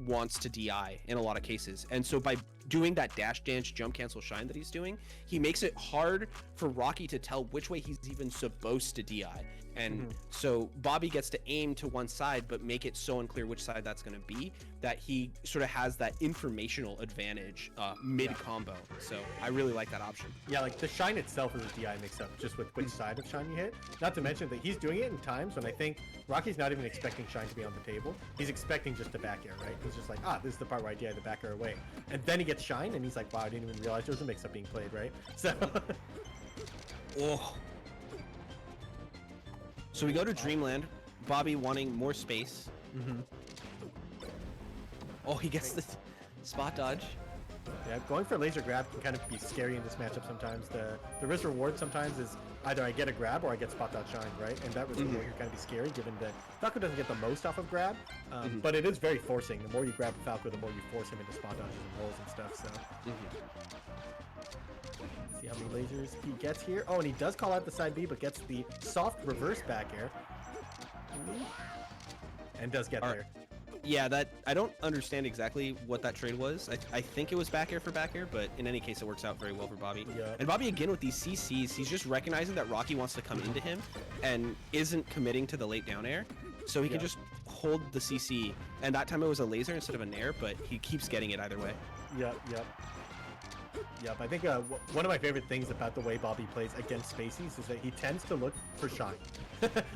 wants to DI in a lot of cases. And so by doing that dash dance jump cancel shine that he's doing, he makes it hard for Rocky to tell which way he's even supposed to DI. And so Bobby gets to aim to one side, but make it so unclear which side that's going to be, that he sort of has that informational advantage mid-combo. So I really like that option. Yeah, like the shine itself is a DI mix-up, just with which side of shine you hit. Not to mention that he's doing it in times when I think Rocky's not even expecting shine to be on the table. He's expecting just a back air, right? He's just like, this is the part where I DI the back air away. And then he gets shine, and he's like, wow, I didn't even realize there was a mix-up being played, right? So... So we go to Dreamland, Bobby wanting more space. Oh, he gets the spot dodge. Yeah, going for laser grab can kind of be scary in this matchup sometimes. The risk reward sometimes is either I get a grab or I get spot dodge shine, right? And that risk reward can kind of be scary given that Falco doesn't get the most off of grab, but it is very forcing. The more you grab Falco, the more you force him into spot dodges and rolls and stuff, so... See how many lasers he gets here. Oh, and he does call out the side B, but gets the soft reverse back air. And does get there. Yeah, that I don't understand exactly what that trade was. I think it was back air for back air, but in any case, it works out very well for Bobby. And Bobby, again, with these CCs, he's just recognizing that Rocky wants to come into him and isn't committing to the late down air. So he can just hold the CC. And that time it was a laser instead of an air, but he keeps getting it either way. Yep, I think one of my favorite things about the way Bobby plays against Spaceys is that he tends to look for shine.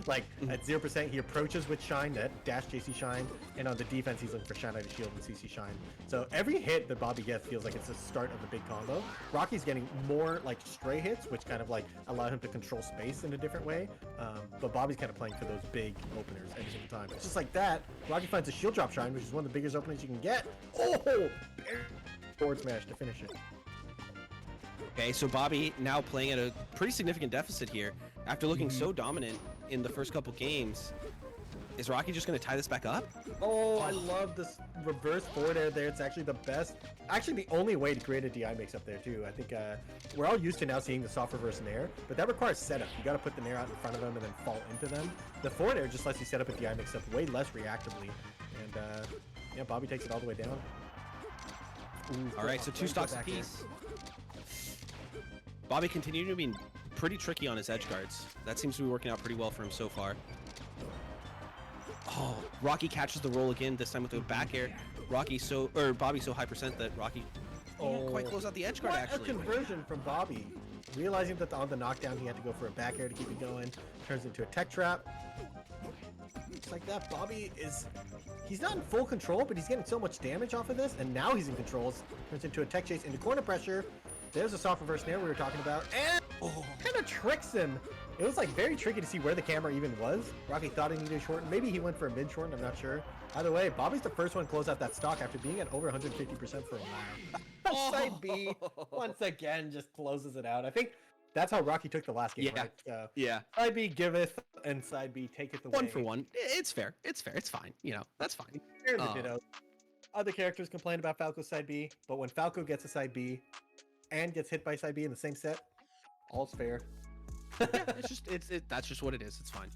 Like, at 0%, he approaches with shine, that dash JC shine, and on the defense, he's looking for shine out of shield and CC shine. So every hit that Bobby gets feels like it's the start of the big combo. Rocky's getting more, like, stray hits, which kind of, like, allow him to control space in a different way. But Bobby's kind of playing for those big openers every single time. It's just like that, Rocky finds a shield drop shine, which is one of the biggest openings you can get. Oh! Forward smash to finish it. Okay, so Bobby now playing at a pretty significant deficit here. After looking so dominant in the first couple games, is Rocky just going to tie this back up? Oh, I love this reverse forward air there. It's actually the best, actually the only way to create a DI mix up there too. I think we're all used to now seeing the soft reverse nair, but that requires setup. You got to put the nair out in front of them and then fall into them. The forward air just lets you set up a DI mix up way less reactively. And yeah, Bobby takes it all the way down. All right, so 2 stocks apiece. Bobby continuing to be pretty tricky on his edge guards. That seems to be working out pretty well for him so far. Oh, Rocky catches the roll again, this time with a back air. Bobby so high percent that Rocky can't quite close out the edge guard, actually. What a conversion from Bobby. Realizing that on the knockdown he had to go for a back air to keep it going. Turns into a tech trap. Just like that, Bobby he's not in full control, but he's getting so much damage off of this, and now he's in control. Turns into a tech chase into corner pressure. There's a soft reverse nair we were talking about, and kind of tricks him. It was like very tricky to see where the camera even was. Rocky thought he needed to shorten. Maybe he went for a mid shorten, I'm not sure. Either way, Bobby's the first one to close out that stock after being at over 150% for a while. Side B, once again, just closes it out. I think that's how Rocky took the last game, right? Yeah. Side B giveth, and side B taketh away. 1 for 1. It's fair. It's fair. It's fine. You know, that's fine. Fair the ditto. Other characters complain about Falco's side B, but when Falco gets a side B, and gets hit by side B in the same set, all's fair. That's just what it is. It's fine.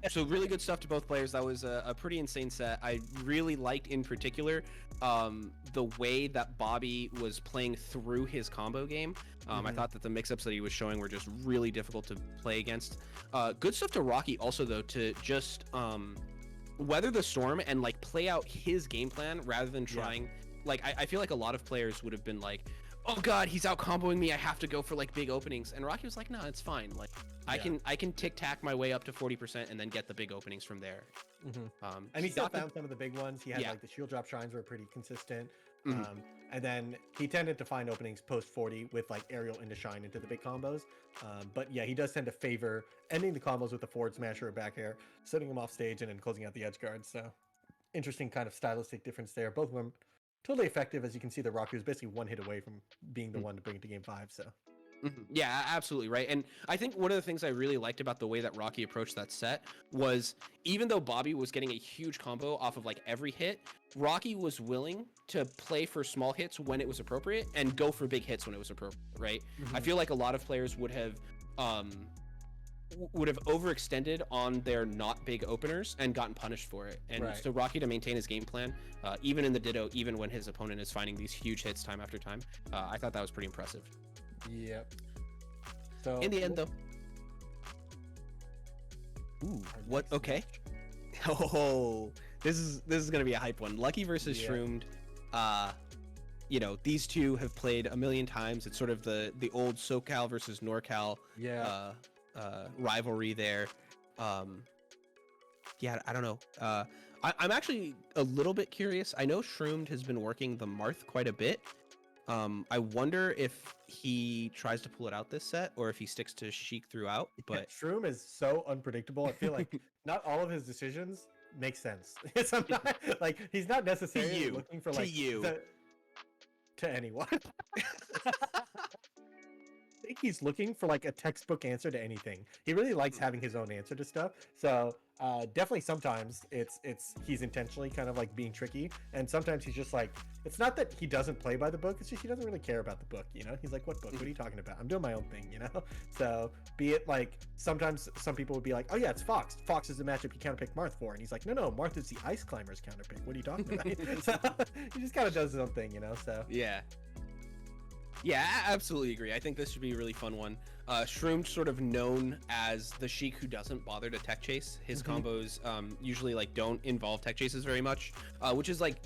So really good stuff to both players. That was a pretty insane set. I really liked in particular the way that Bobby was playing through his combo game. I thought that the mix-ups that he was showing were just really difficult to play against. Good stuff to Rocky also, though, to just weather the storm and like play out his game plan rather than trying. Like I feel like a lot of players would have been like, oh god, he's out comboing me, I have to go for like big openings. And Rocky was like, no, it's fine. Like I can tic tac my way up to 40% and then get the big openings from there. And he still found some of the big ones. He had like the shield drop shrines were pretty consistent. And then he tended to find openings post 40 with like aerial into shine into the big combos. But yeah, he does tend to favor ending the combos with a forward smash or a back air, setting him off stage and then closing out the edge guard. So interesting kind of stylistic difference there. Both of them totally effective. As you can see, the Rocky was basically one hit away from being the one to bring it to game 5. So yeah, absolutely right. And I think one of the things I really liked about the way that Rocky approached that set was, even though Bobby was getting a huge combo off of like every hit, Rocky was willing to play for small hits when it was appropriate and go for big hits when it was appropriate, right? I feel like a lot of players would have overextended on their not big openers and gotten punished for it. And so Rocky, to maintain his game plan, even in the Ditto, even when his opponent is finding these huge hits time after time, I thought that was pretty impressive. Yep. So in the end, though, what? Okay. Oh, this is gonna be a hype one. Lucky versus Shroomed. You know, these two have played a million times. It's sort of the old SoCal versus NorCal rivalry there. Yeah, I don't know. I'm actually a little bit curious. I know Shroomed has been working the Marth quite a bit. I wonder if he tries to pull it out this set or if he sticks to Sheik throughout. But Shroom is so unpredictable. I feel like not all of his decisions make sense. Sometimes, like, he's not necessarily looking for like to anyone. I think he's looking for like a textbook answer to anything. He really likes having his own answer to stuff. So definitely sometimes it's he's intentionally kind of like being tricky, and sometimes he's just like, it's not that he doesn't play by the book, it's just he doesn't really care about the book, you know? He's like, what book? What are you talking about? I'm doing my own thing, you know? So be it like, sometimes some people would be like, oh yeah, it's Fox. Fox is the matchup you counterpick Marth for. And he's like, no, Marth is the Ice Climber's counterpick. What are you talking about? So he just kind of does his own thing, you know? So yeah, I absolutely agree. I think this should be a really fun one. Shroomed, sort of known as the Sheik who doesn't bother to tech chase. His combos usually like don't involve tech chases very much, which is like,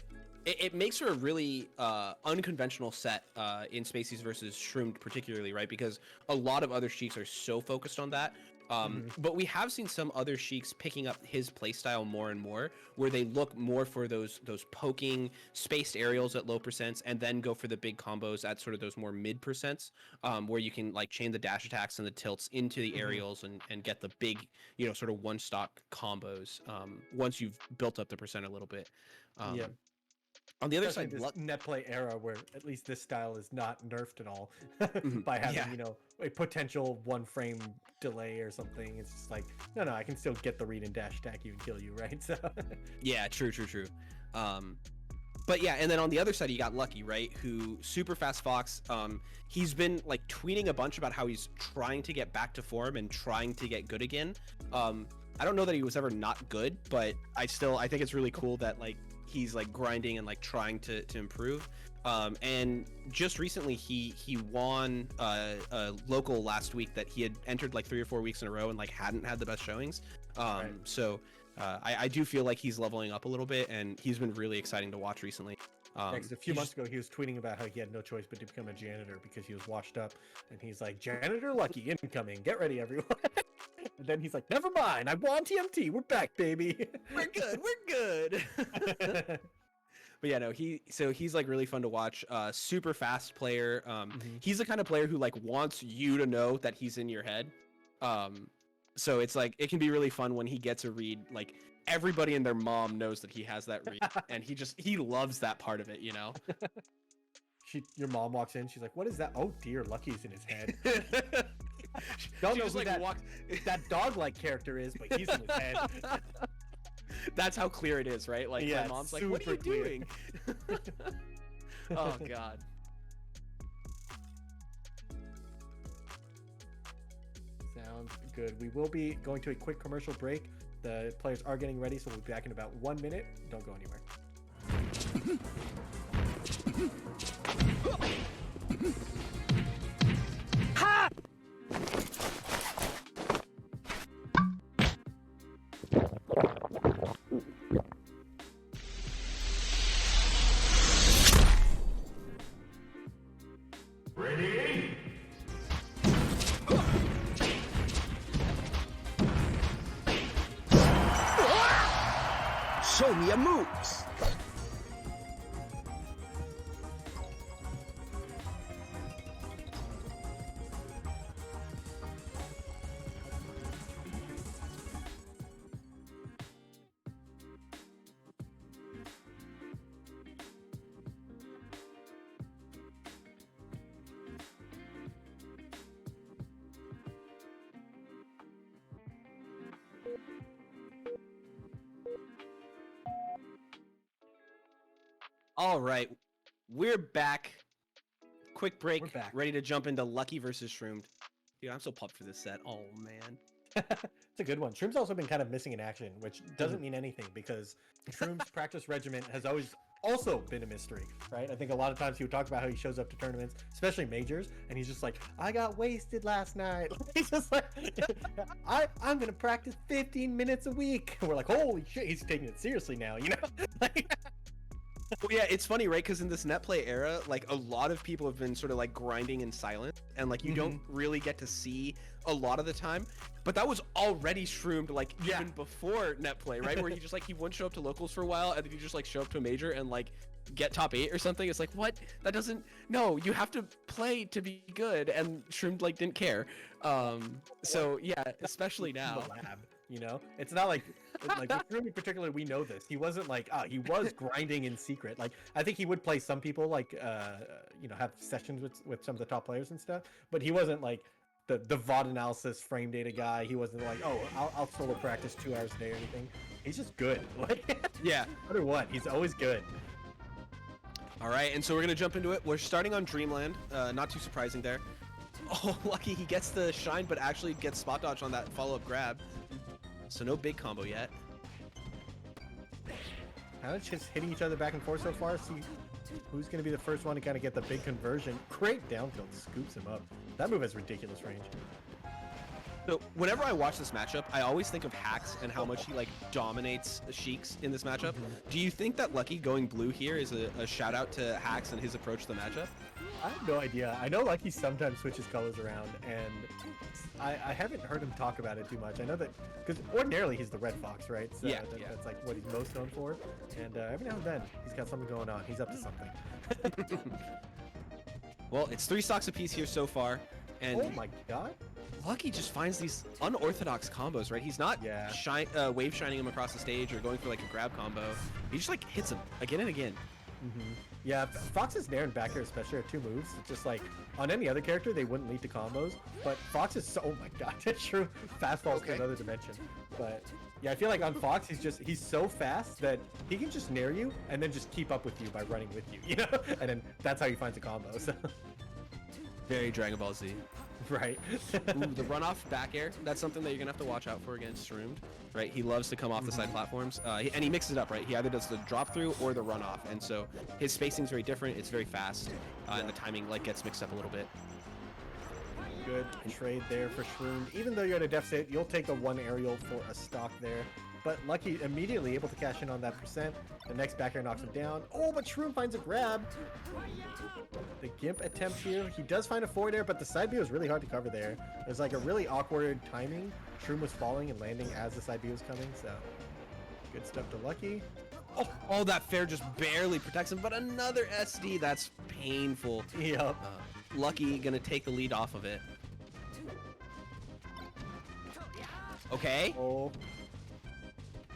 it makes for a really unconventional set in Spacies versus Shroomed particularly, right? Because a lot of other Sheiks are so focused on that. But we have seen some other Sheiks picking up his playstyle more and more, where they look more for those poking spaced aerials at low percents and then go for the big combos at sort of those more mid percents, where you can like chain the dash attacks and the tilts into the aerials and get the big, you know, sort of one stock combos once you've built up the percent a little bit. On the other side, this net play era where at least this style is not nerfed at all by having, you know, a potential 1 frame delay or something. It's just like, no, I can still get the read and dash attack you and kill you, right? So yeah, true. But yeah, and then on the other side, you got Lucky, right? Who super fast Fox. He's been like tweeting a bunch about how he's trying to get back to form and trying to get good again. I don't know that he was ever not good, but I think it's really cool that like he's like grinding and like trying to improve. And just recently he won a local last week that he had entered like 3 or 4 weeks in a row and like hadn't had the best showings. So I do feel like he's leveling up a little bit, and he's been really exciting to watch recently. A few months ago he was tweeting about how he had no choice but to become a janitor because he was washed up, and he's like, janitor Lucky incoming, get ready everyone. And then he's like, never mind, I won TMT, we're back, baby. We're good. But yeah, no, he's like really fun to watch. Super fast player. He's the kind of player who like wants you to know that he's in your head. So it's like, it can be really fun when he gets a read. Like everybody and their mom knows that he has that read, and he loves that part of it, you know. Your mom walks in, she's like, what is that? Oh dear, Lucky's in his head. Don't know who that dog-like character is, but he's in his head. That's how clear it is, right? Like my mom's like, what are you doing? Oh god. Sounds good. We will be going to a quick commercial break. The players are getting ready, so we'll be back in about 1 minute. Don't go anywhere. Ha! show me your moves. All right, we're back. Quick break. We're back. Ready to jump into Lucky versus Shroomed. Dude, I'm so pumped for this set. Oh man. It's a good one. Shroom's also been kind of missing in action, which doesn't mean anything because Shroom's practice regimen has always also been a mystery, right? I think a lot of times he would talk about how he shows up to tournaments, especially majors, and he's just like, I got wasted last night. He's just like, I'm gonna practice 15 minutes a week. And we're like, holy shit, he's taking it seriously now, you know? Well, yeah, it's funny, right? Because in this net play era, like a lot of people have been sort of like grinding in silence, and like you don't really get to see a lot of the time. But that was already Shroomed like even before net play, right? Where he just like he wouldn't show up to locals for a while, and then he just like show up to a major and like get top 8 or something. It's like, what? That doesn't. No, you have to play to be good, and Shroomed like didn't care. So yeah, especially now. The lab, you know, it's not like with Shroom in particular, we know this. He wasn't like he was grinding in secret. Like I think he would play some people like you know, have sessions with some of the top players and stuff, but he wasn't like the VOD analysis frame data guy. He wasn't like, oh, I'll solo practice 2 hours a day or anything. He's just good. Like yeah, no matter what, he's always good. All right, and so we're gonna jump into it. We're starting on Dreamland. Not too surprising there. Oh, Lucky, he gets the shine, but actually gets spot dodge on that follow-up grab. So no big combo yet. Kind of just hitting each other back and forth so far. See who's going to be the first one to kind of get the big conversion. Great down tilt, scoops him up. That move has ridiculous range. So whenever I watch this matchup, I always think of Hacks and how much he like dominates Sheiks in this matchup. Do you think that Lucky going blue here is a shout out to Hacks and his approach to the matchup? I have no idea. I know Lucky sometimes switches colors around, and I haven't heard him talk about it too much. I know that because ordinarily he's the Red Fox, right? So that's like what he's most known for. And every now and then he's got something going on. He's up to something. Well, it's 3 stocks apiece here so far, and oh my god. Lucky just finds these unorthodox combos, right? He's not wave shining him across the stage or going for like a grab combo. He just like hits him again and again. Yeah, Fox's Nair and back air especially are 2 moves. It's just like on any other character they wouldn't lead to combos, but Fox is so, oh my god, it's true. Fastballs to another dimension. But yeah, I feel like on Fox he's so fast that he can just nair you and then just keep up with you by running with you, you know? And then that's how he finds a combo. So very Dragon Ball Z. Right. Ooh, the runoff back air, that's something that you're gonna have to watch out for against Shroomed, right? He loves to come off the side platforms, and he mixes it up, right? He either does the drop through or the runoff, and so his spacing's very different. It's very fast, and the timing like gets mixed up a little bit. Good trade there for Shroomed. Even though you're at a deficit, you'll take a 1 aerial for a stock there. But Lucky immediately able to cash in on that percent. The next back air knocks him down. Oh, but Shroom finds a grab. The Gimp attempt here. He does find a forward air, but the side B was really hard to cover there. There's like a really awkward timing. Shroom was falling and landing as the side B was coming, so good stuff to Lucky. Oh, that fair just barely protects him, but another SD. That's painful. Yep. Lucky gonna take the lead off of it. Okay. Oh.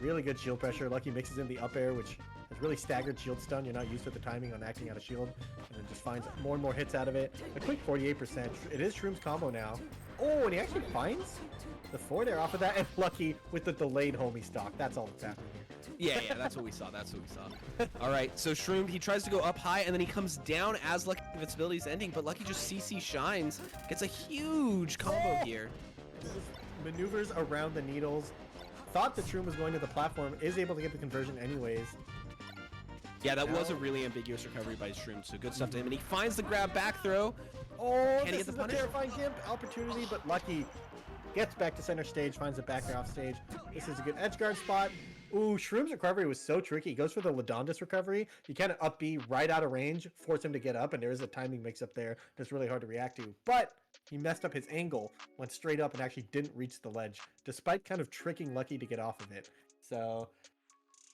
Really good shield pressure. Lucky mixes in the up air, which has really staggered shield stun. You're not used to the timing on acting out of shield, and then just finds more and more hits out of it. A quick 48%. It is Shroom's combo now. Oh, and he actually finds the forward air off of that, and Lucky with the delayed homie stock. That's all that's happening here. Yeah, that's what we saw. That's what we saw. All right, so Shroomed, he tries to go up high, and then he comes down as Lucky's invincibility is ending, but Lucky just CC shines. Gets a huge combo here. Just maneuvers around the needles. Thought that Shroom was going to the platform, is able to get the conversion anyways. Yeah, that was a really ambiguous recovery by Shroom, so good stuff to him. And he finds the grab back throw. Oh, Can he get the punish? Terrifying Gimp opportunity, but Lucky gets back to center stage, finds the back air off stage. This is a good edge guard spot. Ooh, Shroom's recovery was so tricky. He goes for the Ladondis recovery. You kind of up B right out of range, force him to get up, and there is a timing mix up there that's really hard to react to. But he messed up his angle, went straight up, and actually didn't reach the ledge, despite kind of tricking Lucky to get off of it. So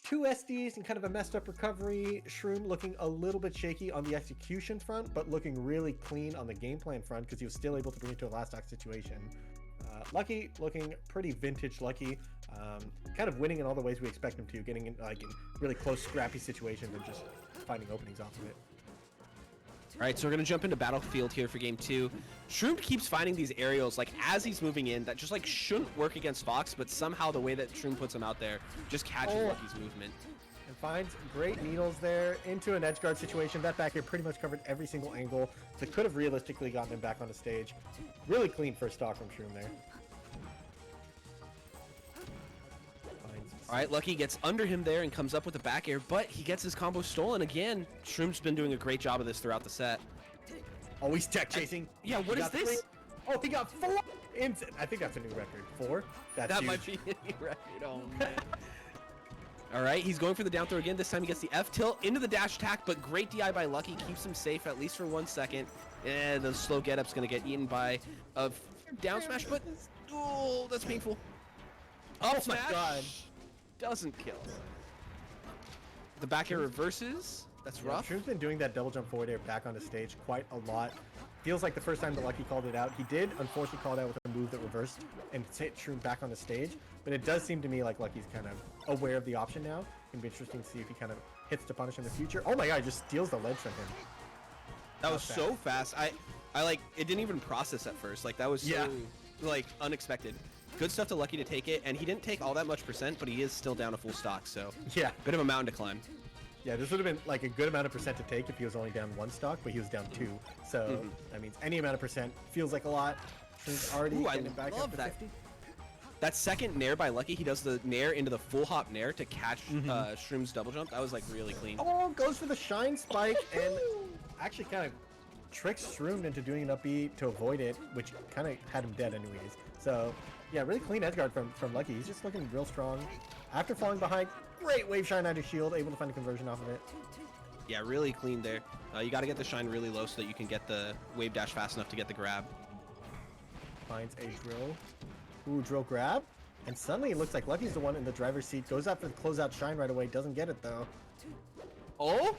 2 SDs and kind of a messed up recovery. Shroom looking a little bit shaky on the execution front, but looking really clean on the game plan front because he was still able to bring it to a last stock situation. Lucky looking pretty vintage Lucky, kind of winning in all the ways we expect him to, getting in like in really close scrappy situations and just finding openings off of it. All right, so we're gonna jump into Battlefield here for game 2. Shroom keeps finding these aerials like as he's moving in that just like shouldn't work against Fox, but somehow the way that Shroom puts him out there just catches Lucky's movement. And finds great needles there into an edge guard situation. That back here pretty much covered every single angle that could have realistically gotten him back on the stage. Really clean first stock from Shroom there. All right, Lucky gets under him there and comes up with a back air, but he gets his combo stolen again. Shroom's been doing a great job of this throughout the set. Oh, he's tech chasing. Yeah, what is this? 3. Oh, he got 4. I think that's a new record. 4? That's that huge. might be a new record. Oh, man. All right, he's going for the down throw again. This time he gets the F tilt into the dash attack, but great DI by Lucky keeps him safe at least for 1 second. And the slow get up's going to get eaten by a down smash, but oh, that's painful. Up smash. My God. Doesn't kill. The back air reverses. That's rough. Shroom's been doing that double jump forward air back on the stage quite a lot. Feels like the first time that Lucky called it out. He did unfortunately call it out with a move that reversed and hit Shroom back on the stage. But it does seem to me like Lucky's kind of aware of the option now. It'll be interesting to see if he kind of hits to punish in the future. Oh my God, he just steals the ledge from him. That was so fast. I like it didn't even process at first. Like that was so like unexpected. Good stuff to Lucky to take it, and he didn't take all that much percent, but he is still down a full stock, so yeah, bit of a mountain to climb. Yeah, this would have been like a good amount of percent to take if he was only down 1 stock, but he was down 2. So that means any amount of percent feels like a lot. Shroom's already getting back up to 50. That second nair by Lucky, he does the nair into the full hop nair to catch Shroom's double jump. That was like really clean. Oh, goes for the shine spike and actually kind of tricks Shroom into doing an up B to avoid it, which kind of had him dead anyways. So yeah, really clean edge guard from Lucky. He's just looking real strong. After falling behind, great wave shine out of shield, able to find a conversion off of it. Yeah, really clean there. You got to get the shine really low so that you can get the wave dash fast enough to get the grab. Finds a drill. Ooh, drill grab. And suddenly it looks like Lucky's the one in the driver's seat. Goes out for the closeout shine right away. Doesn't get it though. Oh?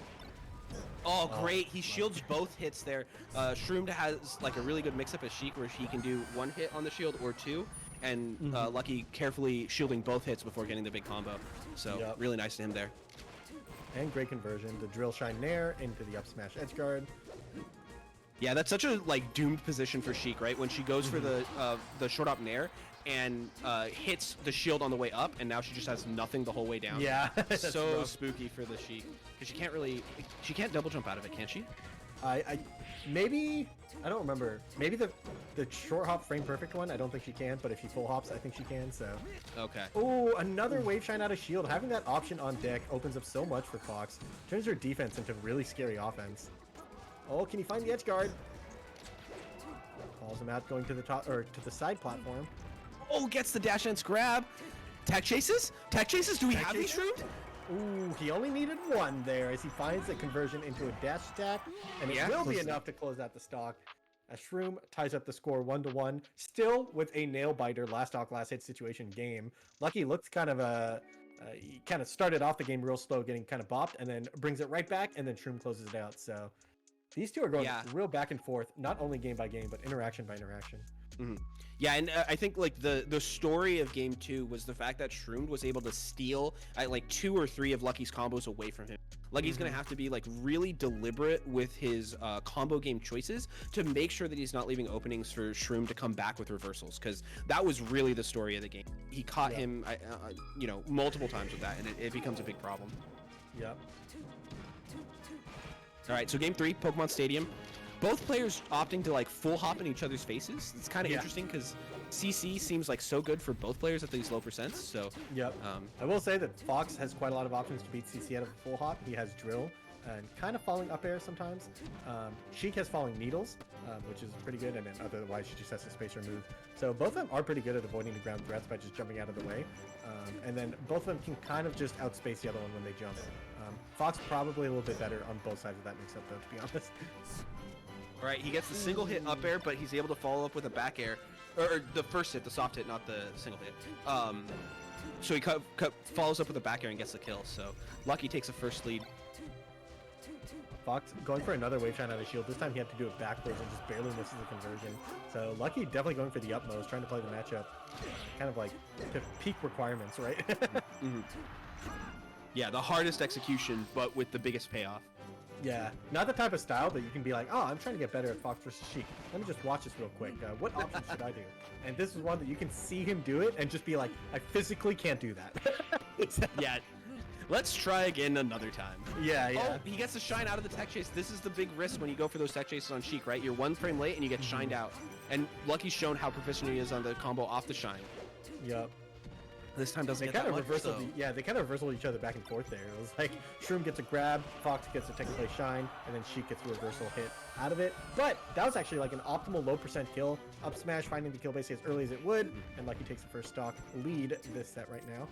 Oh, great. He shields both hits there. Shroom has like a really good mix-up as Sheik where he can do 1 hit on the shield or 2. And Lucky carefully shielding both hits before getting the big combo. So really nice to him there. And great conversion. The drill shine nair into the up smash edge guard. Yeah, that's such a like doomed position for Sheik, right? When she goes for the short up nair and hits the shield on the way up, and now she just has nothing the whole way down. Yeah, so rough. spooky for the Sheik because she can't double jump out of it, can she? Maybe I don't remember. Maybe the short hop frame perfect one. I don't think she can, but if she full hops, I think she can. So okay. Oh, another wave shine out of shield. Having that option on deck opens up so much for Fox. Turns her defense into really scary offense. Oh, can he find the edge guard? Calls him out, going to the top or to the side platform. Oh, gets the dash dance grab. Tech chases? Tech chases? Do we have these Shroom? Ooh, he only needed 1 there as he finds the conversion into a dash attack, and it will be enough to close out the stock. As Shroom ties up the score 1-1, still with a nail biter last stock last hit situation game. Lucky looks kind of he kind of started off the game real slow, getting kind of bopped, and then brings it right back, and then Shroom closes it out. So these two are going real back and forth, not only game by game, but interaction by interaction. Yeah, and I think like the story of game 2 was the fact that Shroom was able to steal like 2 or 3 of Lucky's combos away from him. Lucky's gonna have to be like really deliberate with his combo game choices to make sure that he's not leaving openings for Shroom to come back with reversals, because that was really the story of the game. He caught him, you know, multiple times with that, and it becomes a big problem. Yep. All right, so game 3, Pokemon Stadium. Both players opting to like full hop in each other's faces. It's kind of interesting because CC seems like so good for both players at these low percents. So I will say that Fox has quite a lot of options to beat CC out of a full hop. He has drill and kind of falling up air sometimes. Sheik has falling needles, which is pretty good, and then otherwise she just has to space her move. So both of them are pretty good at avoiding the ground threats by just jumping out of the way. And then both of them can kind of just outspace the other one when they jump. Fox probably a little bit better on both sides of that mix-up though, to be honest. All right, he gets the single hit up air, but he's able to follow up with a back air, or the first hit, the soft hit, not the single hit. So he follows up with a back air and gets the kill. So lloD takes a first lead. Fox going for another wave shine out of shield. This time he had to do it backwards and just barely misses the conversion. So lloD definitely going for the utmost, trying to play the matchup, kind of like to peak requirements, right? Yeah, the hardest execution, but with the biggest payoff. Yeah, not the type of style that you can be like, oh, I'm trying to get better at Fox versus Sheik. Let me just watch this real quick. What option should I do? And this is one that you can see him do it and just be like, I physically can't do that. Yeah. Let's try again another time. Yeah. Oh, he gets the shine out of the tech chase. This is the big risk when you go for those tech chases on Sheik, right? You're 1 frame late and you get shined out. And lloD's shown how proficient he is on the combo off the shine. Yep. This time doesn't They get kind that of much, reversal. so- They kind of reversal each other back and forth there. It was like Shroom gets a grab, Fox gets a technically shine, and then Sheik gets a reversal hit out of it. But that was actually like an optimal low percent kill. Up smash, finding the kill basically as early as it would, and lloD takes the first stock lead this set right now.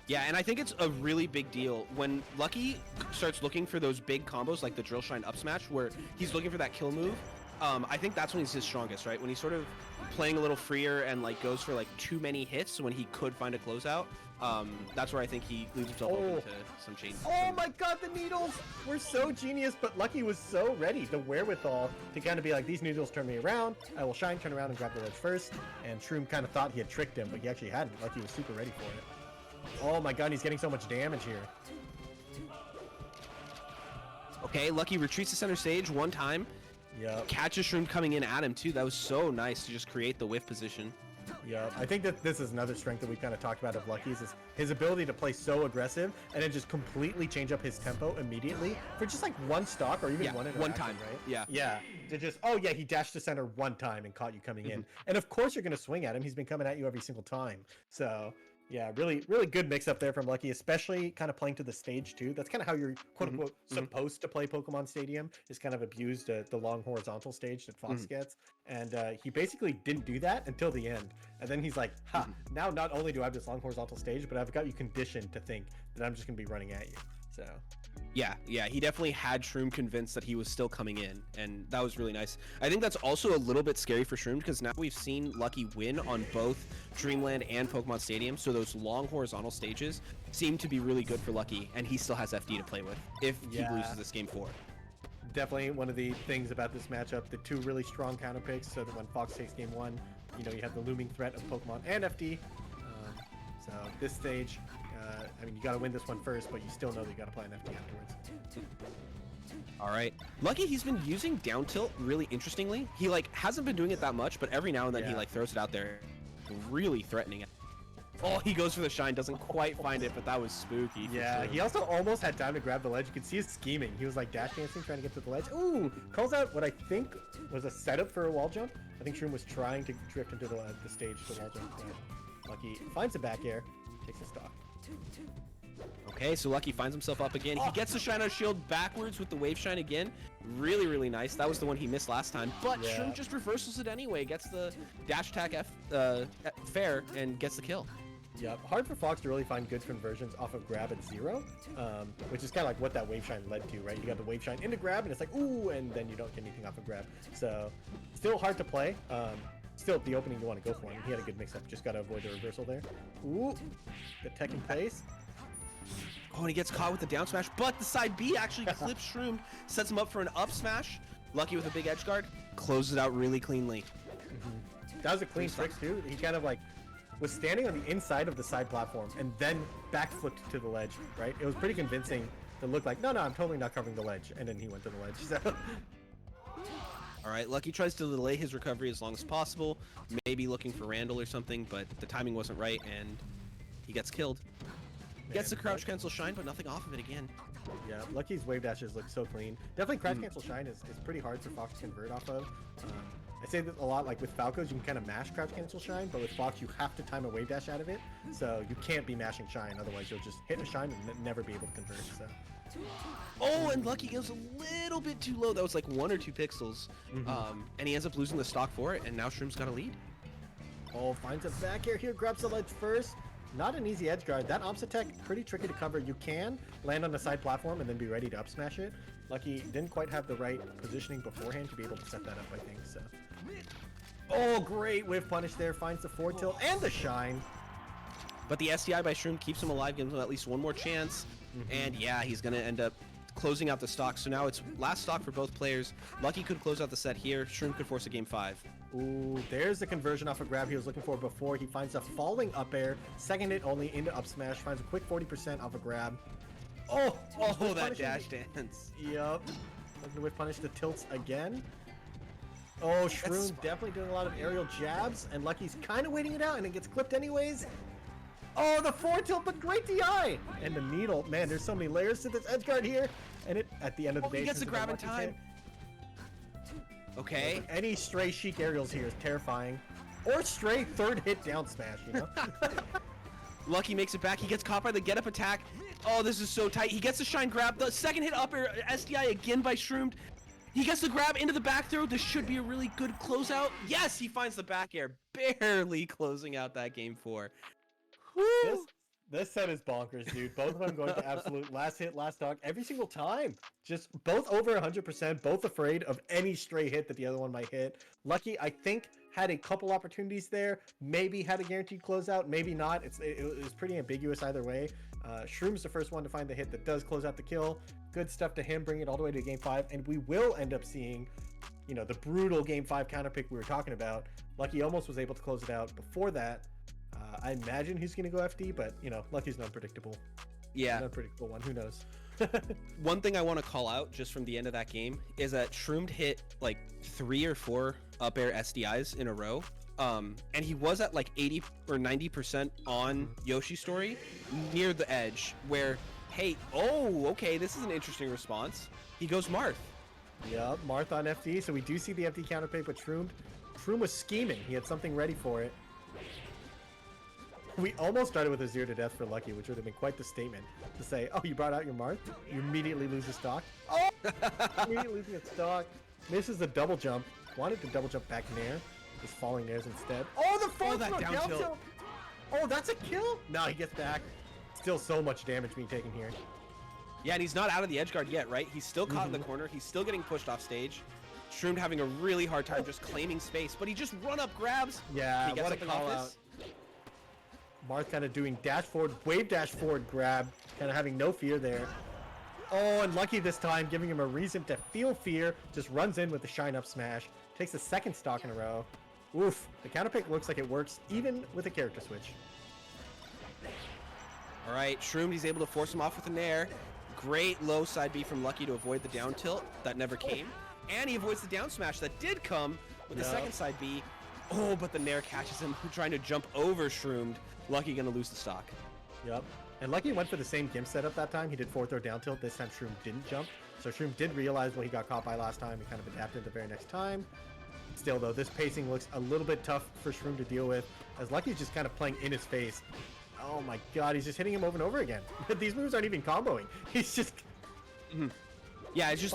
Yeah, and I think it's a really big deal when lloD starts looking for those big combos like the drill shine up smash where he's looking for that kill move. I think that's when he's his strongest, right? When he's sort of playing a little freer and like goes for like too many hits when he could find a closeout. That's where I think he leaves himself open to some chain. Oh my god, the needles were so genius, but lloD was so ready, the wherewithal to kind of be like, these needles turn me around, I will shine, turn around and grab the ledge first. And Shroom kind of thought he had tricked him, but he actually hadn't. lloD was super ready for it. Oh my god, he's getting so much damage here. Okay, lloD retreats to center stage one time. Yep. Catches Shroom coming in at him too. That was so nice to just create the whiff position. Yeah, I think that this is another strength that we kind of talked about of lloD's is his ability to play so aggressive and then just completely change up his tempo immediately for just like one stock or even one interaction, time, right? Yeah. Yeah, to just, oh yeah, he dashed to center one time and caught you coming in. And of course you're going to swing at him. He's been coming at you every single time. So yeah, really good mix up there from lloD, especially kind of playing to the stage too. That's kind of how you're quote unquote supposed to play Pokemon Stadium, is kind of abused the long horizontal stage that Fox gets. And he basically didn't do that until the end. And then he's like, ha, now not only do I have this long horizontal stage, but I've got you conditioned to think that I'm just going to be running at you. So yeah, he definitely had Shroom convinced that he was still coming in, and that was really nice. I think that's also a little bit scary for Shroom because now we've seen lloD win on both Dreamland and Pokemon Stadium, so those long horizontal stages seem to be really good for lloD, and he still has FD to play with if he loses this game 4. Definitely one of the things about this matchup, the two really strong counter picks, so that when Fox takes game 1, you know, you have the looming threat of Pokemon and FD. So this stage, I mean, you got to win this one first, but you still know that you got to play an FD afterwards. All right, lloD, he's been using down tilt really interestingly. He like hasn't been doing it that much, but every now and then he like throws it out there, really threatening it. Oh, he goes for the shine, doesn't quite find it, but that was spooky. Yeah, he also almost had time to grab the ledge. You could see his scheming. He was like dash dancing, trying to get to the ledge. Ooh, calls out what I think was a setup for a wall jump. I think Shroom was trying to drift into the stage to wall jump. lloD finds a back air, takes a stock. Okay, so lloD finds himself up again. He gets the shine out shield backwards with the wave shine again. Really nice. That was the one he missed last time. But Shroom just reversals it anyway. Gets the dash attack fair and gets the kill. Yep, hard for Fox to really find good conversions off of grab at 0, which is kind of like what that wave shine led to, right? You got the wave shine into grab, and it's like, ooh, and then you don't get anything off of grab. So, still hard to play. Still the opening you want to go for him. He had a good mix-up, just got to avoid the reversal there. Ooh, the tech in place. Oh, and he gets caught with the down smash, but the side B actually clips Shroom, sets him up for an up smash. lloD with a big edge guard, closes it out really cleanly. That was a clean trick too. He kind of like was standing on the inside of the side platform and then backflipped to the ledge, right? It was pretty convincing to look like, no, I'm totally not covering the ledge. And then he went to the ledge, so. All right, lloD tries to delay his recovery as long as possible, maybe looking for Randall or something, but the timing wasn't right, and he gets killed. Gets the crouch cancel shine, but nothing off of it again. Yeah, lloD's wave dashes look so clean. Definitely crouch cancel shine is pretty hard for Fox to convert off of. I say that a lot, like with Falcos, you can kind of mash crouch cancel shine, but with Fox, you have to time a wave dash out of it. So you can't be mashing shine, otherwise you'll just hit a shine and never be able to convert. So. Oh, and lloD goes a little bit too low. That was like 1 or 2 pixels. And he ends up losing the stock for it, and now Shroom's got a lead. Oh, finds a back air here, grabs the ledge first. Not an easy edge guard. That Omps attack, pretty tricky to cover. You can land on the side platform and then be ready to up smash it. lloD didn't quite have the right positioning beforehand to be able to set that up, I think, so. Oh, great whiff punish there. Finds the forward tilt and the shine. But the SDI by Shroom keeps him alive, gives him at least one more chance. And yeah, he's going to end up closing out the stock. So now it's last stock for both players. Lucky could close out the set here. Shroom could force a game 5. Ooh, there's the conversion off a grab he was looking for before. He finds a falling up air, second hit only into up smash, finds a quick 40% off a grab. Oh, that dash dance. Yep. Looking to whiff punish the tilts again. Oh, Shroom definitely doing a lot of aerial jabs, and Lucky's kind of waiting it out, and it gets clipped anyways. Oh, the forward tilt, but great DI! And the needle. Man, there's so many layers to this edge guard here. And it, at the end of the day, he gets the grab in time. Okay. Any stray Sheik aerials here is terrifying. Or stray third hit down smash, you know? Lucky makes it back. He gets caught by the get up attack. Oh, this is so tight. He gets the shine grab. The second hit up air SDI again by Shroomed. He gets the grab into the back throw. This should be a really good closeout. Yes, he finds the back air, barely closing out that game 4. This set is bonkers, dude. Both of them going to absolute last hit, last stock every single time. Just both over 100%, both afraid of any stray hit that the other one might hit. Lucky, I think, had a couple opportunities there. Maybe had a guaranteed closeout, maybe not. It was pretty ambiguous either way. Shroom's the first one to find the hit that does close out the kill. Good stuff to him, bring it all the way to game 5, and we will end up seeing, you know, the brutal game 5 counterpick we were talking about. Lucky almost was able to close it out before that. I imagine he's going to go FD, but, you know, Lucky's an unpredictable. Yeah. An unpredictable one. Who knows? One thing I want to call out just from the end of that game is that Shroomed hit like 3 or 4 up air SDIs in a row. And he was at like 80 or 90% on Yoshi's story near the edge where, hey, oh, okay, this is an interesting response. He goes Marth. Yeah, Marth on FD. So we do see the FD counterpick, but Shroom was scheming. He had something ready for it. We almost started with a 0 to death for Lucky, which would have been quite the statement to say, oh, you brought out your Marth? You immediately lose the stock. Oh! Immediately losing its stock. Misses the double jump. Wanted to double jump back in air. Just falling theirs instead. Oh, the front that down tilt. Oh, that's a kill? No, he gets back. Still so much damage being taken here. Yeah, and he's not out of the edge guard yet, right? He's still caught in the corner. He's still getting pushed off stage. Shroomed having a really hard time just claiming space, but he just run up grabs. Yeah, he gets what a call out. Marth kind of doing dash forward, wave dash forward grab, kind of having no fear there. Oh, and Lucky this time, giving him a reason to feel fear, just runs in with the shine up smash, takes the second stock in a row. Oof, the counterpick looks like it works even with a character switch. All right, Shroomed, he's able to force him off with an air. Great low side B from Lucky to avoid the down tilt that never came. And he avoids the down smash that did come with the second side B. Oh, but the Nair catches him, trying to jump over Shroomed. Lucky gonna lose the stock. Yep. And Lucky went for the same gimp setup that time. He did 4 throw down tilt. This time Shroom didn't jump. So Shroom did realize what he got caught by last time and kind of adapted the very next time. Still though, this pacing looks a little bit tough for Shroom to deal with, as Lucky's just kind of playing in his face. Oh my god, he's just hitting him over and over again. These moves aren't even comboing. He's just... Yeah, it's just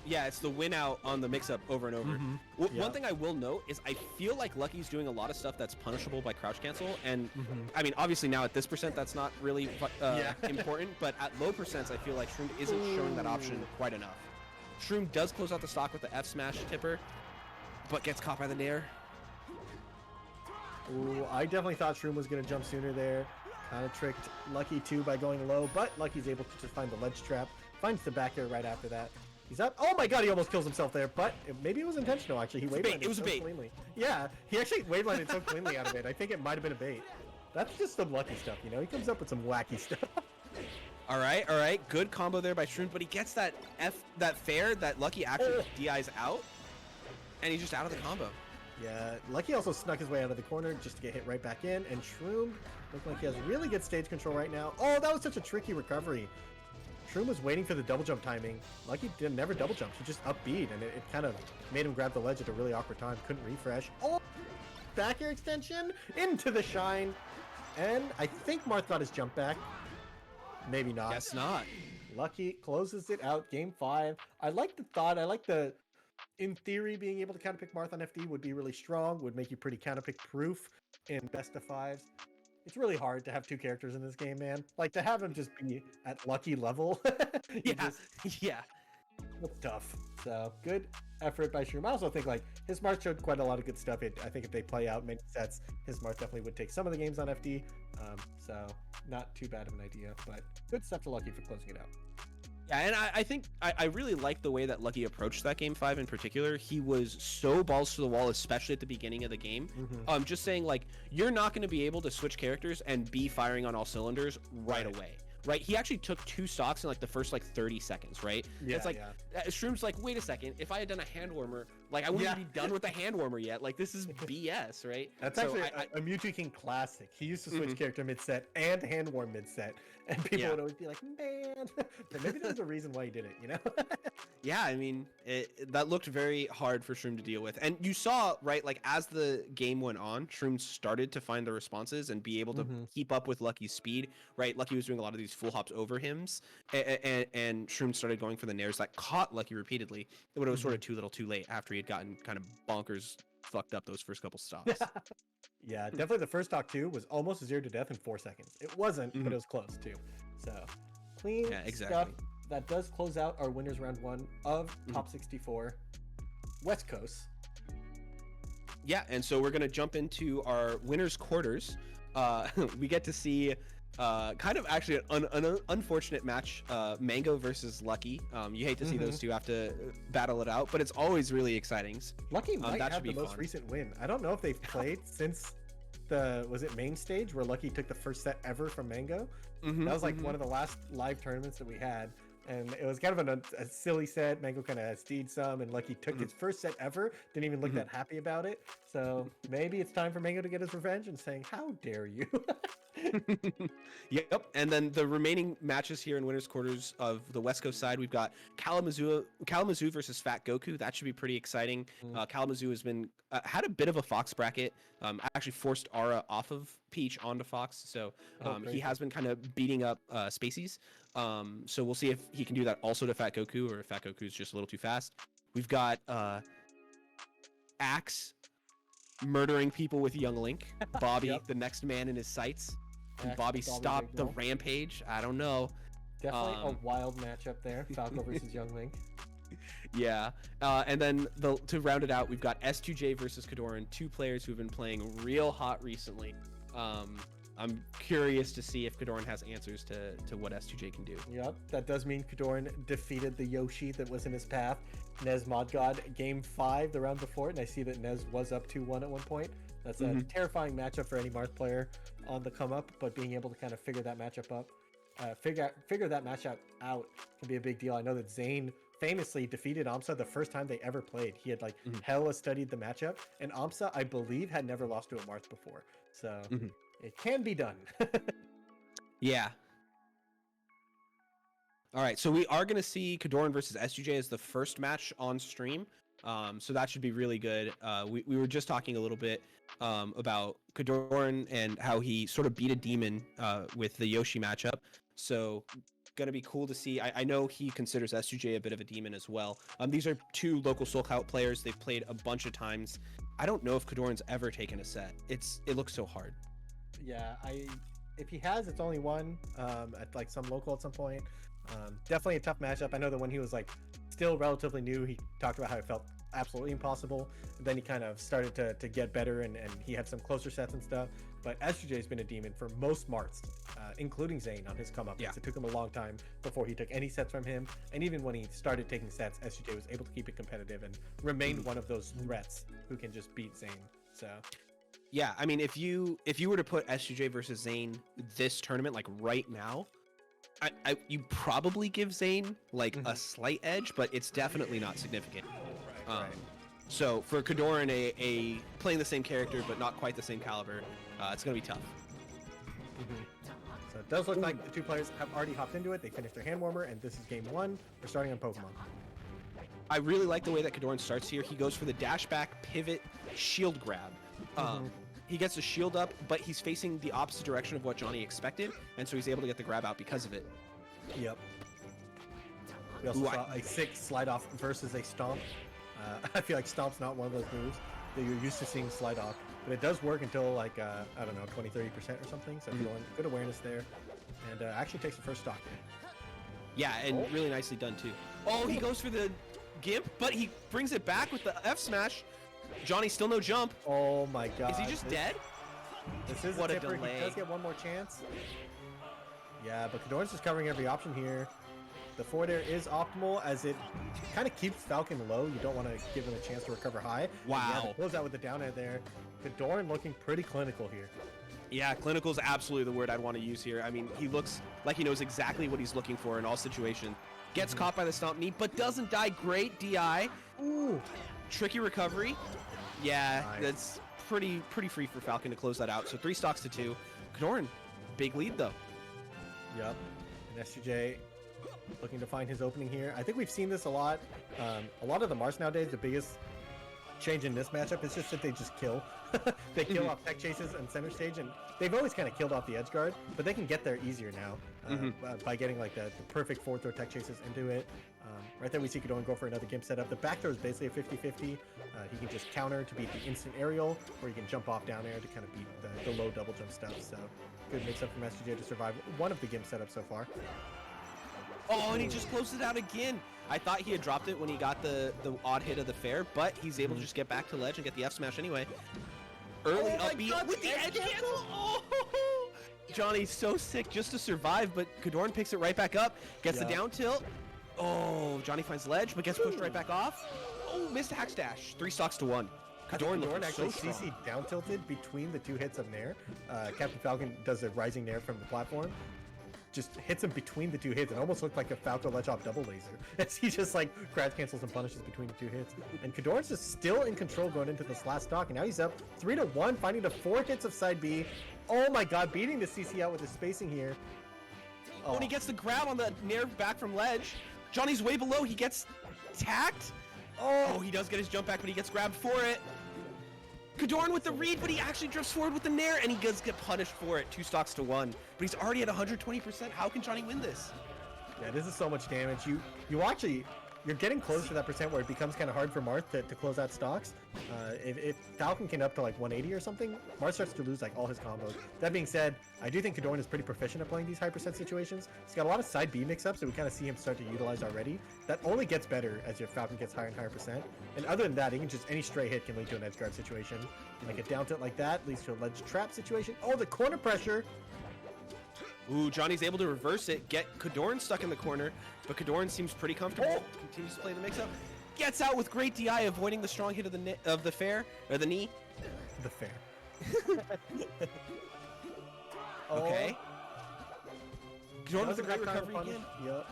yeah, it's the win out on the mix-up over and over. One thing I will note is I feel like Lucky's doing a lot of stuff that's punishable by crouch cancel, and I mean, obviously now at this percent that's not really important, but at low percents I feel like Shroom isn't showing that option quite enough. Shroom does close out the stock with the F smash tipper, but gets caught by the Nair. Ooh, I definitely thought Shroom was going to jump sooner there. Kind of tricked Lucky too by going low, but Lucky's able to just find the ledge trap. Finds the back air right after that. He's up. Oh my god, he almost kills himself there, but maybe it was intentional actually. He wavelined it so cleanly. Yeah, he actually wavelined it so cleanly out of it. I think it might have been a bait. That's just some Lucky stuff, you know? He comes up with some wacky stuff. All right. Good combo there by Shroom, but he gets that fair that Lucky actually DIs out, and he's just out of the combo. Yeah, Lucky also snuck his way out of the corner just to get hit right back in, and Shroom looks like he has really good stage control right now. Oh, that was such a tricky recovery. Shroom was waiting for the double jump timing. Lucky never double jumped. He just up B'd, and it kind of made him grab the ledge at a really awkward time. Couldn't refresh. Oh, back air extension into the shine. And I think Marth got his jump back. Maybe not. Guess not. Lucky closes it out. Game 5. I like the thought. I like the... In theory, being able to counterpick Marth on FD would be really strong. Would make you pretty counterpick proof in best of 5s. It's really hard to have 2 characters in this game, man. Like, to have him just be at Lucky level. Yeah. That's tough. So good effort by Shroom. I also think like his smart showed quite a lot of good stuff. I think if they play out many sets, his smart definitely would take some of the games on FD. So not too bad of an idea, but good stuff to lucY for closing it out. Yeah, and I think I really like the way that lucY approached that game 5 in particular. He was so balls to the wall, especially at the beginning of the game. Just saying like, you're not going to be able to switch characters and be firing on all cylinders right away. Right, he actually took 2 stocks in like the first like 30 seconds, right? Yeah, it's like Shroom's like, wait a second, if I had done a hand warmer, like I wouldn't be done with the hand warmer yet. Like this is BS, right? That's So actually a Mewtwo King classic. He used to switch character mid-set and hand warm mid-set, and people would always be like, man. But maybe there's a reason why he did it, you know? Yeah, I mean, that looked very hard for Shroom to deal with. And you saw, right, like as the game went on, Shroom started to find the responses and be able to keep up with lucY's speed, right? lucY was doing a lot of these full hops over hims, and Shroom started going for the nairs that caught lucY repeatedly, but it was sort of too little too late after he had gotten kind of bonkers fucked up those first couple stops. Yeah, definitely the first stock too was almost 0 to death in 4 seconds. It wasn't, but it was close too. So clean stuff. That does close out our winners round 1 of top 64 West Coast. Yeah, and so we're gonna jump into our winners quarters. We get to see kind of actually an unfortunate match, Mango versus lucY. You hate to see those two have to battle it out, but it's always really exciting. lucY might have the most recent win. I don't know if they've played since was it main stage where lucY took the first set ever from Mango. That was like one of the last live tournaments that we had. And it was kind of a silly set. Mango kind of SD'd some, and lucY took his first set ever. Didn't even look that happy about it. So maybe it's time for Mango to get his revenge and saying, "How dare you!" Yep. And then the remaining matches here in winners quarters of the West Coast side, we've got Kalamazoo versus Fat Goku. That should be pretty exciting. Kalamazoo has been had a bit of a Fox bracket. Actually forced Aura off of Peach onto Fox, so he has been kind of beating up Spaceys. So we'll see if he can do that also to Fat Goku, or if Fat Goku is just a little too fast. We've got Axe murdering people with Young Link. Bobby, the next man in his sights. Can Bobby stop the rampage? I don't know. Definitely a wild matchup there. Falco versus Young Link. Yeah, and then to round it out, we've got S2J versus Kadoran, 2 players who've been playing real hot recently. I'm curious to see if Kadoran has answers to what S2J can do. Yep, that does mean Kadoran defeated the Yoshi that was in his path. Nez Mod God game 5 the round before, and I see that Nez was up 2-1 at one point. That's a terrifying matchup for any Marth player on the come up, but being able to kind of figure that matchup up, figure that matchup out can be a big deal. I know that Zain famously defeated Amsa the first time they ever played. He had like hella studied the matchup, and Amsa, I believe, had never lost to a Marth before. So it can be done. Yeah. All right, so we are going to see Kadoran versus S2J as the first match on stream. So that should be really good. We were just talking a little bit about Kadoran and how he sort of beat a demon with the Yoshi matchup. So gonna be cool to see. I know he considers S2J a bit of a demon as well. These are 2 local Soul Calibur players. They've played a bunch of times. I don't know if Kadoran's ever taken a set. It looks so hard. Yeah, if he has, it's only one at like some local at some point. Definitely a tough matchup. I know that when he was like still relatively new, he talked about how it felt absolutely impossible. And then he kind of started to get better, and he had some closer sets and stuff. But S2J has been a demon for most Marths, including Zain on his come up. It took him a long time before he took any sets from him. And even when he started taking sets, S2J was able to keep it competitive and remained one of those threats who can just beat Zain. So yeah, I mean, if you were to put S2J versus Zain this tournament, like right now, you probably give Zain like a slight edge, but it's definitely not significant. Right. So for Kadoran, a playing the same character but not quite the same caliber, it's gonna be tough. So it does look like the 2 players have already hopped into it. They finished their hand warmer, and this is game 1. We're starting on Pokemon. I really like the way that Kadoran starts here. He goes for the dash back, pivot, shield grab. He gets the shield up, but he's facing the opposite direction of what Johnny expected, and so he's able to get the grab out because of it. Yep. We also saw a 6 slide off versus a stomp. I feel like stomp's not one of those moves that you're used to seeing slide off, but it does work until like, I don't know, 20-30% or something, so good awareness there, and actually takes the first stock there. Yeah, and really nicely done too. Oh, he goes for the Gimp, but he brings it back with the F smash. Johnny still no jump. Oh my god. Is he just dead? This is What a a tipper. delay. He does get one more chance. Yeah, but Kadorn's just covering every option here. The forward air is optimal as it kind of keeps Falcon low. You don't want to give him a chance to recover high. Wow. Yeah, close out with the down air there. Kadorn looking pretty clinical here. Yeah, clinical is absolutely the word I'd want to use here. I mean, he looks like he knows exactly what he's looking for in all situations. Gets caught by the stomp knee, but doesn't die. Great DI. Ooh. Tricky recovery. Yeah, Nice. that's pretty free for Falcon to close that out. So 3 stocks to 2. Kadorn, big lead though. Yep. And S2J looking to find his opening here. I think we've seen this a lot. A lot of the Mars nowadays, the biggest change in this matchup is just that they just kill. They kill off tech chases and center stage, and they've always kind of killed off the edge guard, but they can get there easier now by getting like the perfect forward throw tech chases into it. Right there we see Kadorn go for another Gimp setup. The back throw is basically a 50-50. He can just counter to beat the instant aerial, or he can jump off down air to kind of beat the low double jump stuff. So good mix up from SGJ to survive one of the Gimp setups so far. Oh, and he just closed it out again. I thought he had dropped it when he got the odd hit of the fair, but he's able to just get back to ledge and get the F smash anyway. Early upbeat with the edge cancel. Oh, Johnny's so sick just to survive, but Kadorn picks it right back up, gets the down tilt. Oh, Johnny finds ledge, but gets pushed right back off. Oh, missed a hack stash. 3 stocks to 1. Kadorn looking actually so strong. CC down tilted between the 2 hits of Nair. Captain Falcon does a rising Nair from the platform. Just hits him between the 2 hits. It almost looked like a Falco ledge off double laser as he just like grab cancels and punishes between the 2 hits. And Kadorn's just still in control going into this last stock, and now he's up 3-1, finding the 4 hits of side B. Oh my god, beating the CC out with the spacing here. Oh, and he gets the grab on the Nair back from ledge. Johnny's way below. He gets tacked. Oh, he does get his jump back, but he gets grabbed for it. Kadorn with the read, but he actually drifts forward with the Nair, and he does get punished for it. 2 stocks to 1. But he's already at 120%. How can Johnny win this? Yeah, this is so much damage. You're getting close to that percent where it becomes kind of hard for Marth to close out stocks. If Falcon can up to like 180 or something, Marth starts to lose like all his combos. That being said, I do think Kadorn is pretty proficient at playing these high percent situations. He's got a lot of side B mix-ups that we kind of see him start to utilize already. That only gets better as your Falcon gets higher and higher percent. And other than that, he can just, any stray hit can lead to an edge guard situation. Like a down tilt like that leads to a ledge trap situation. Oh, the corner pressure! Ooh, Johnny's able to reverse it, get Kadorn stuck in the corner, but Kadorn seems pretty comfortable. Continues to play the mix-up. Gets out with great DI, avoiding the strong hit of the knee. The fair. Okay. Kadorn with That was a great good kind of recovery punish. again. Yep.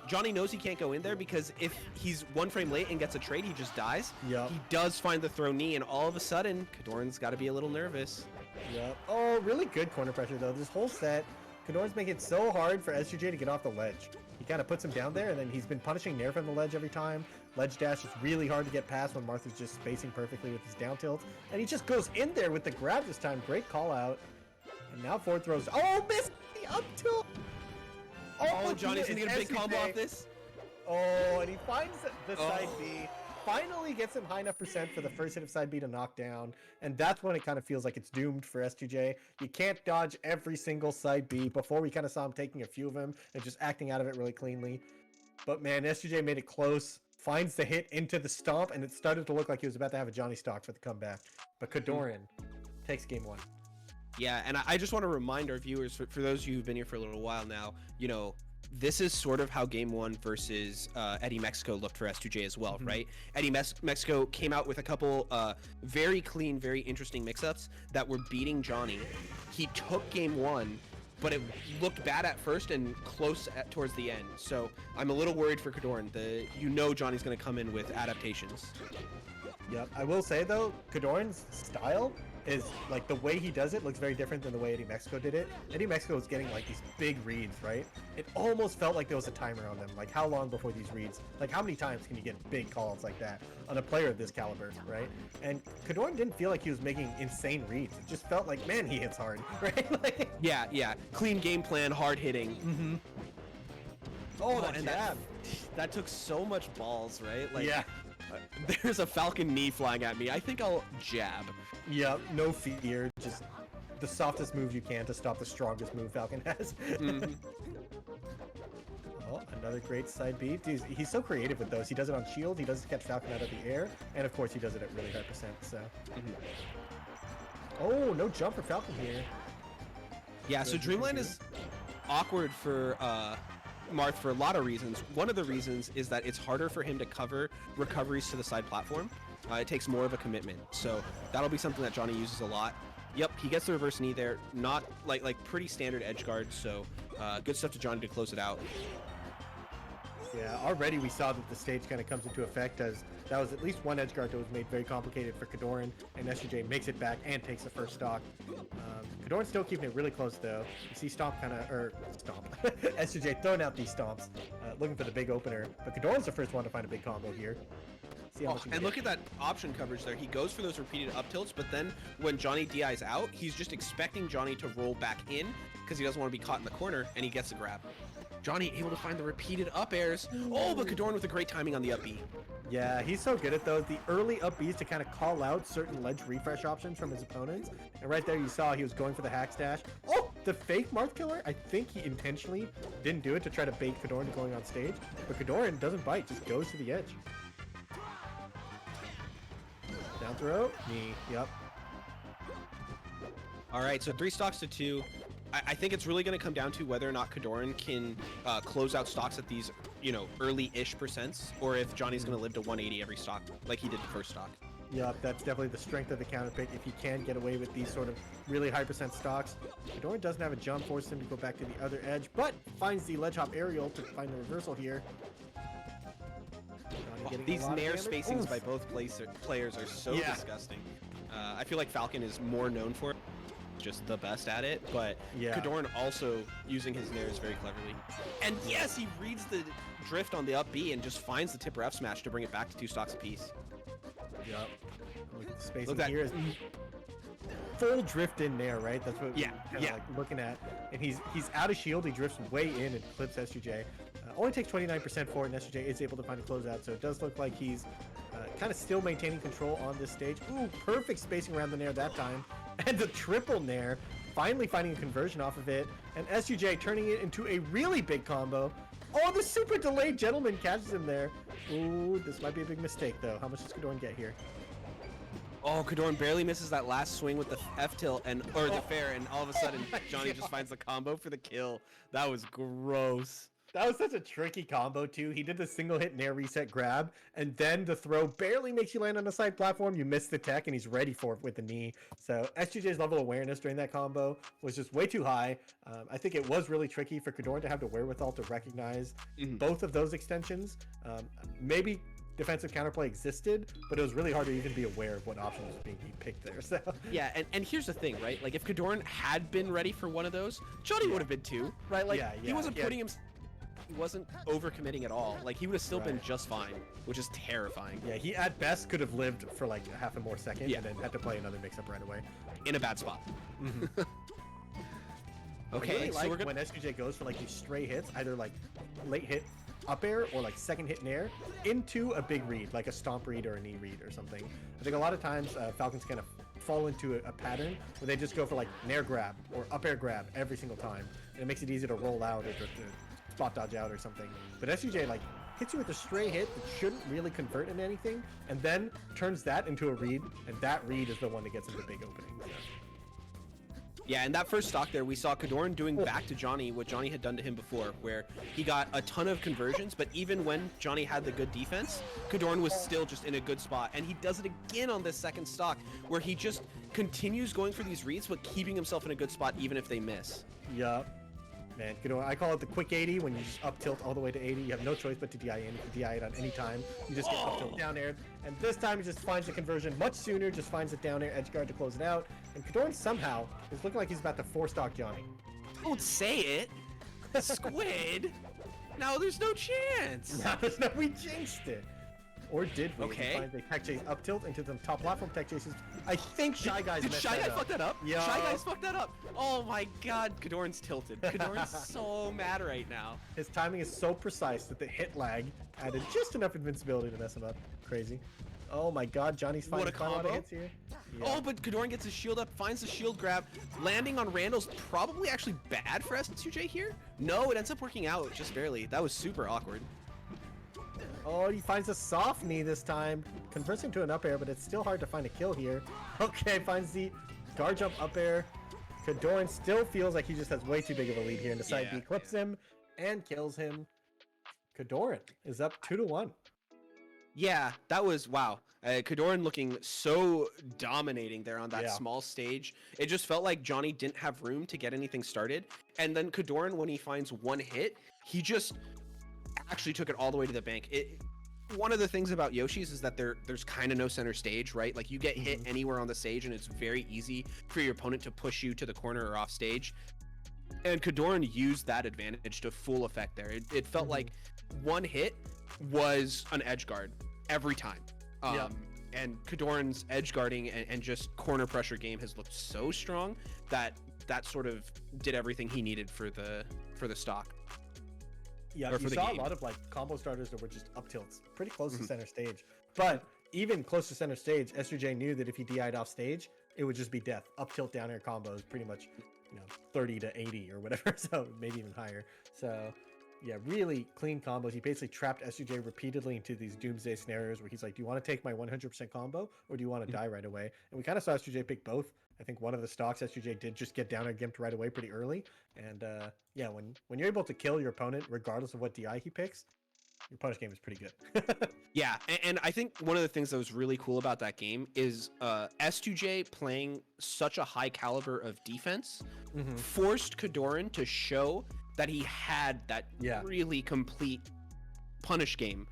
Johnny knows he can't go in there because if he's 1 frame late and gets a trade, he just dies. Yep. He does find the throw knee, and all of a sudden, Kadorn's got to be a little nervous. Yep. Oh, really good corner pressure though. This whole set, Kadorn's making it so hard for SGJ to get off the ledge. He kind of puts him down there, and then he's been punishing Nair from the ledge every time. Ledge dash is really hard to get past when Martha's just spacing perfectly with his down tilt. And he just goes in there with the grab this time. Great call out. And now forward throws. Oh, missed the up tilt. Oh, Johnny's gonna get a big combo off this. Oh, and he finds the side B. Finally gets him high enough percent for the first hit of side B to knock down. And that's when it kind of feels like it's doomed for S2J. You can't dodge every single side B. Before we kind of saw him taking a few of them and just acting out of it really cleanly. But man, S2J made it close. Finds the hit into the stomp, and it started to look like he was about to have a Johnny stock for the comeback. But Kadorn takes game 1. Yeah, and I just want to remind our viewers, for those of you who've been here for a little while now, you know, this is sort of how game 1 versus Eddy Mexico looked for S2J as well, right? Eddy Mexico came out with a couple very clean, very interesting mix-ups that were beating Johnny. He took game 1, but it looked bad at first and close towards the end. So I'm a little worried for Kadorn. You know Johnny's going to come in with adaptations. Yep. I will say though, Kadorn's style is like the way he does it looks very different than the way Eddy Mexico did it. Eddy Mexico was getting like these big reads, right? It almost felt like there was a timer on them. Like how long before these reads? Like how many times can you get big calls like that on a player of this caliber, right? And Kadorn didn't feel like he was making insane reads. It just felt like, man, he hits hard, right? Like, yeah. Clean game plan, hard hitting. Oh, that and jab. That took so much balls, right? Like, yeah. There's a Falcon knee flying at me. I think I'll jab. Yep, no fear. Just the softest move you can to stop the strongest move Falcon has. Oh, Another great side beat. Dude, he's so creative with those. He does it on shield, he does it to catch Falcon out of the air, and of course he does it at really high percent, so. Oh, no jump for Falcon here. Yeah, so Dreamland is awkward for Marth for a lot of reasons. One of the reasons is that it's harder for him to cover recoveries to the side platform. It takes more of a commitment, so that'll be something that Johnny uses a lot. Yep, he gets the reverse knee there. Not like pretty standard edge guard, so good stuff to Johnny to close it out. Yeah, already we saw that the stage kind of comes into effect, as that was at least one edge guard that was made very complicated for Kadoran, and SUJ makes it back and takes the first stock. Kadoran's still keeping it really close though. You see Stomp SUJ throwing out these stomps, looking for the big opener, but Kadoran's the first one to find a big combo here. And look at that option coverage there. He goes for those repeated up tilts, but then when Johnny DI's out, he's just expecting Johnny to roll back in because he doesn't want to be caught in the corner, and he gets the grab. Johnny able to find the repeated up airs. Oh, but Kadoran with a great timing on the up B. Yeah, he's so good at those. The early up Bs to kind of call out certain ledge refresh options from his opponents. And right there you saw he was going for the hack stash. Oh, the fake Marth killer. I think he intentionally didn't do it to try to bait Kadoran to going on stage. But Kadoran doesn't bite, just goes to the edge. Down throw, knee, yep. All right, so 3 stocks to 2. I think it's really going to come down to whether or not Kadoran can close out stocks at these, early-ish percents, or if Johnny's going to live to 180 every stock, like he did the first stock. Yep, that's definitely the strength of the counter pick. If he can get away with these sort of really high percent stocks. Kadoran doesn't have a jump, forces him to go back to the other edge, but finds the ledge hop aerial to find the reversal here. These nair spacings by both players are so disgusting. I feel like Falcon is more known for it, just the best at it, but Kadoran also using his nairs very cleverly. And yes, he reads the drift on the up B and just finds the tipper F smash to bring it back to 2 stocks apiece. Yep. Look at the spacing here is full drift in there, right? That's what we're like looking at. And he's out of shield, he drifts way in and clips SUJ. Only takes 29% for it, and SUJ is able to find a closeout, so it does look like he's kind of still maintaining control on this stage. Ooh, perfect spacing around the nair that time. And the triple nair, finally finding a conversion off of it, and SUJ turning it into a really big combo. Oh, the super delayed gentleman catches him there. Ooh, this might be a big mistake, though. How much does Kadoran get here? Oh, Kadoran barely misses that last swing with the F tilt or the fair, and all of a sudden Johnny just finds the combo for the kill. That was gross. That was such a tricky combo, too. He did the single hit nair reset grab, and then the throw barely makes you land on the side platform. You miss the tech, and he's ready for it with the knee. So SGJ's level of awareness during that combo was just way too high. I think it was really tricky for Kadoran to have the wherewithal to recognize both of those extensions. Maybe defensive counterplay existed, but it was really hard to even be aware of what option was being picked there. So yeah, and here's the thing, right? Like if Kadoran had been ready for one of those, Johnny would have been too, right? Like he wasn't putting him. He wasn't overcommitting at all. Like he would have still been just fine, which is terrifying. Yeah, he at best could have lived for like a half a more second and then had to play another mix-up right away. In a bad spot. Okay, really so we're gonna... when SUJ goes for like these stray hits, either like late hit up air or like second hit nair into a big read, like a stomp read or a knee read or something. I think a lot of times Falcons kind of fall into a pattern where they just go for like nair grab or up air grab every single time, and it makes it easy to roll out or to spot dodge out or something. But SUJ like hits you with a stray hit that shouldn't really convert into anything, and then turns that into a read, and that read is the one that gets into the big opening. So. Yeah, and that first stock there, we saw Kadoran doing back to Johnny what Johnny had done to him before, where he got a ton of conversions, but even when Johnny had the good defense, Kadoran was still just in a good spot, and he does it again on this second stock, where he just continues going for these reads, but keeping himself in a good spot even if they miss. Yup. Man, I call it the quick 80 when you just up tilt all the way to 80. You have no choice but to DI in. You can DI it on any time. You just get up tilt down air. And this time he just finds the conversion much sooner, just finds the down air edge guard to close it out. And Kadoran somehow is looking like he's about to 4-stock Johnny. Don't say it. Squid. No, there's no chance. No, we jinxed it. Or did we? Okay. We find the tech chase up tilt into some top platform tech chases. I think Shy Guys Did Shy Guy fuck that up? Yeah. Shy Guys fucked that up. Oh my god, Kadoran's tilted. Kadoran's so mad right now. His timing is so precise that the hit lag added just enough invincibility to mess him up. Crazy. Oh my god, Johnny's What finding a quite a lot of combo. hits here. Oh, but Kadoran gets his shield up, finds the shield grab. Landing on Randall's probably actually bad for S2J here. No, it ends up working out just barely. That was super awkward. Oh, he finds a soft knee this time, conversing to an up air, but it's still hard to find a kill here. Okay, finds the guard jump up air. Kadoran still feels like he just has way too big of a lead here and decides to eclipse him and kills him. Kadoran is up 2-1. Yeah, that was, wow. Kadoran looking so dominating there on that small stage. It just felt like Johnny didn't have room to get anything started. And then Kadoran, when he finds one hit, he just actually took it all the way to the bank. One of the things about Yoshi's is that there's kind of no center stage, right? Like you get hit anywhere on the stage and it's very easy for your opponent to push you to the corner or off stage. And Kadoran used that advantage to full effect there. It felt like one hit was an edge guard every time. And Kadoran's edge guarding and just corner pressure game has looked so strong that sort of did everything he needed for the stock. Yeah, you saw a lot of like combo starters that were just up tilts, pretty close to center stage. But even close to center stage, S2J knew that if he DI'd off stage, it would just be death. Up tilt down air combos, pretty much, 30 to 80 or whatever, so maybe even higher. So yeah, really clean combos. He basically trapped S2J repeatedly into these doomsday scenarios where he's like, do you want to take my 100% combo or do you want to die right away? And we kind of saw S2J pick both. I think one of the stocks S2J did just get down and gimped right away pretty early. And yeah, when you're able to kill your opponent regardless of what DI he picks, your punish game is pretty good. Yeah, and I think one of the things that was really cool about that game is S2J playing such a high caliber of defense forced Kadoran to show that he had that really complete punish game.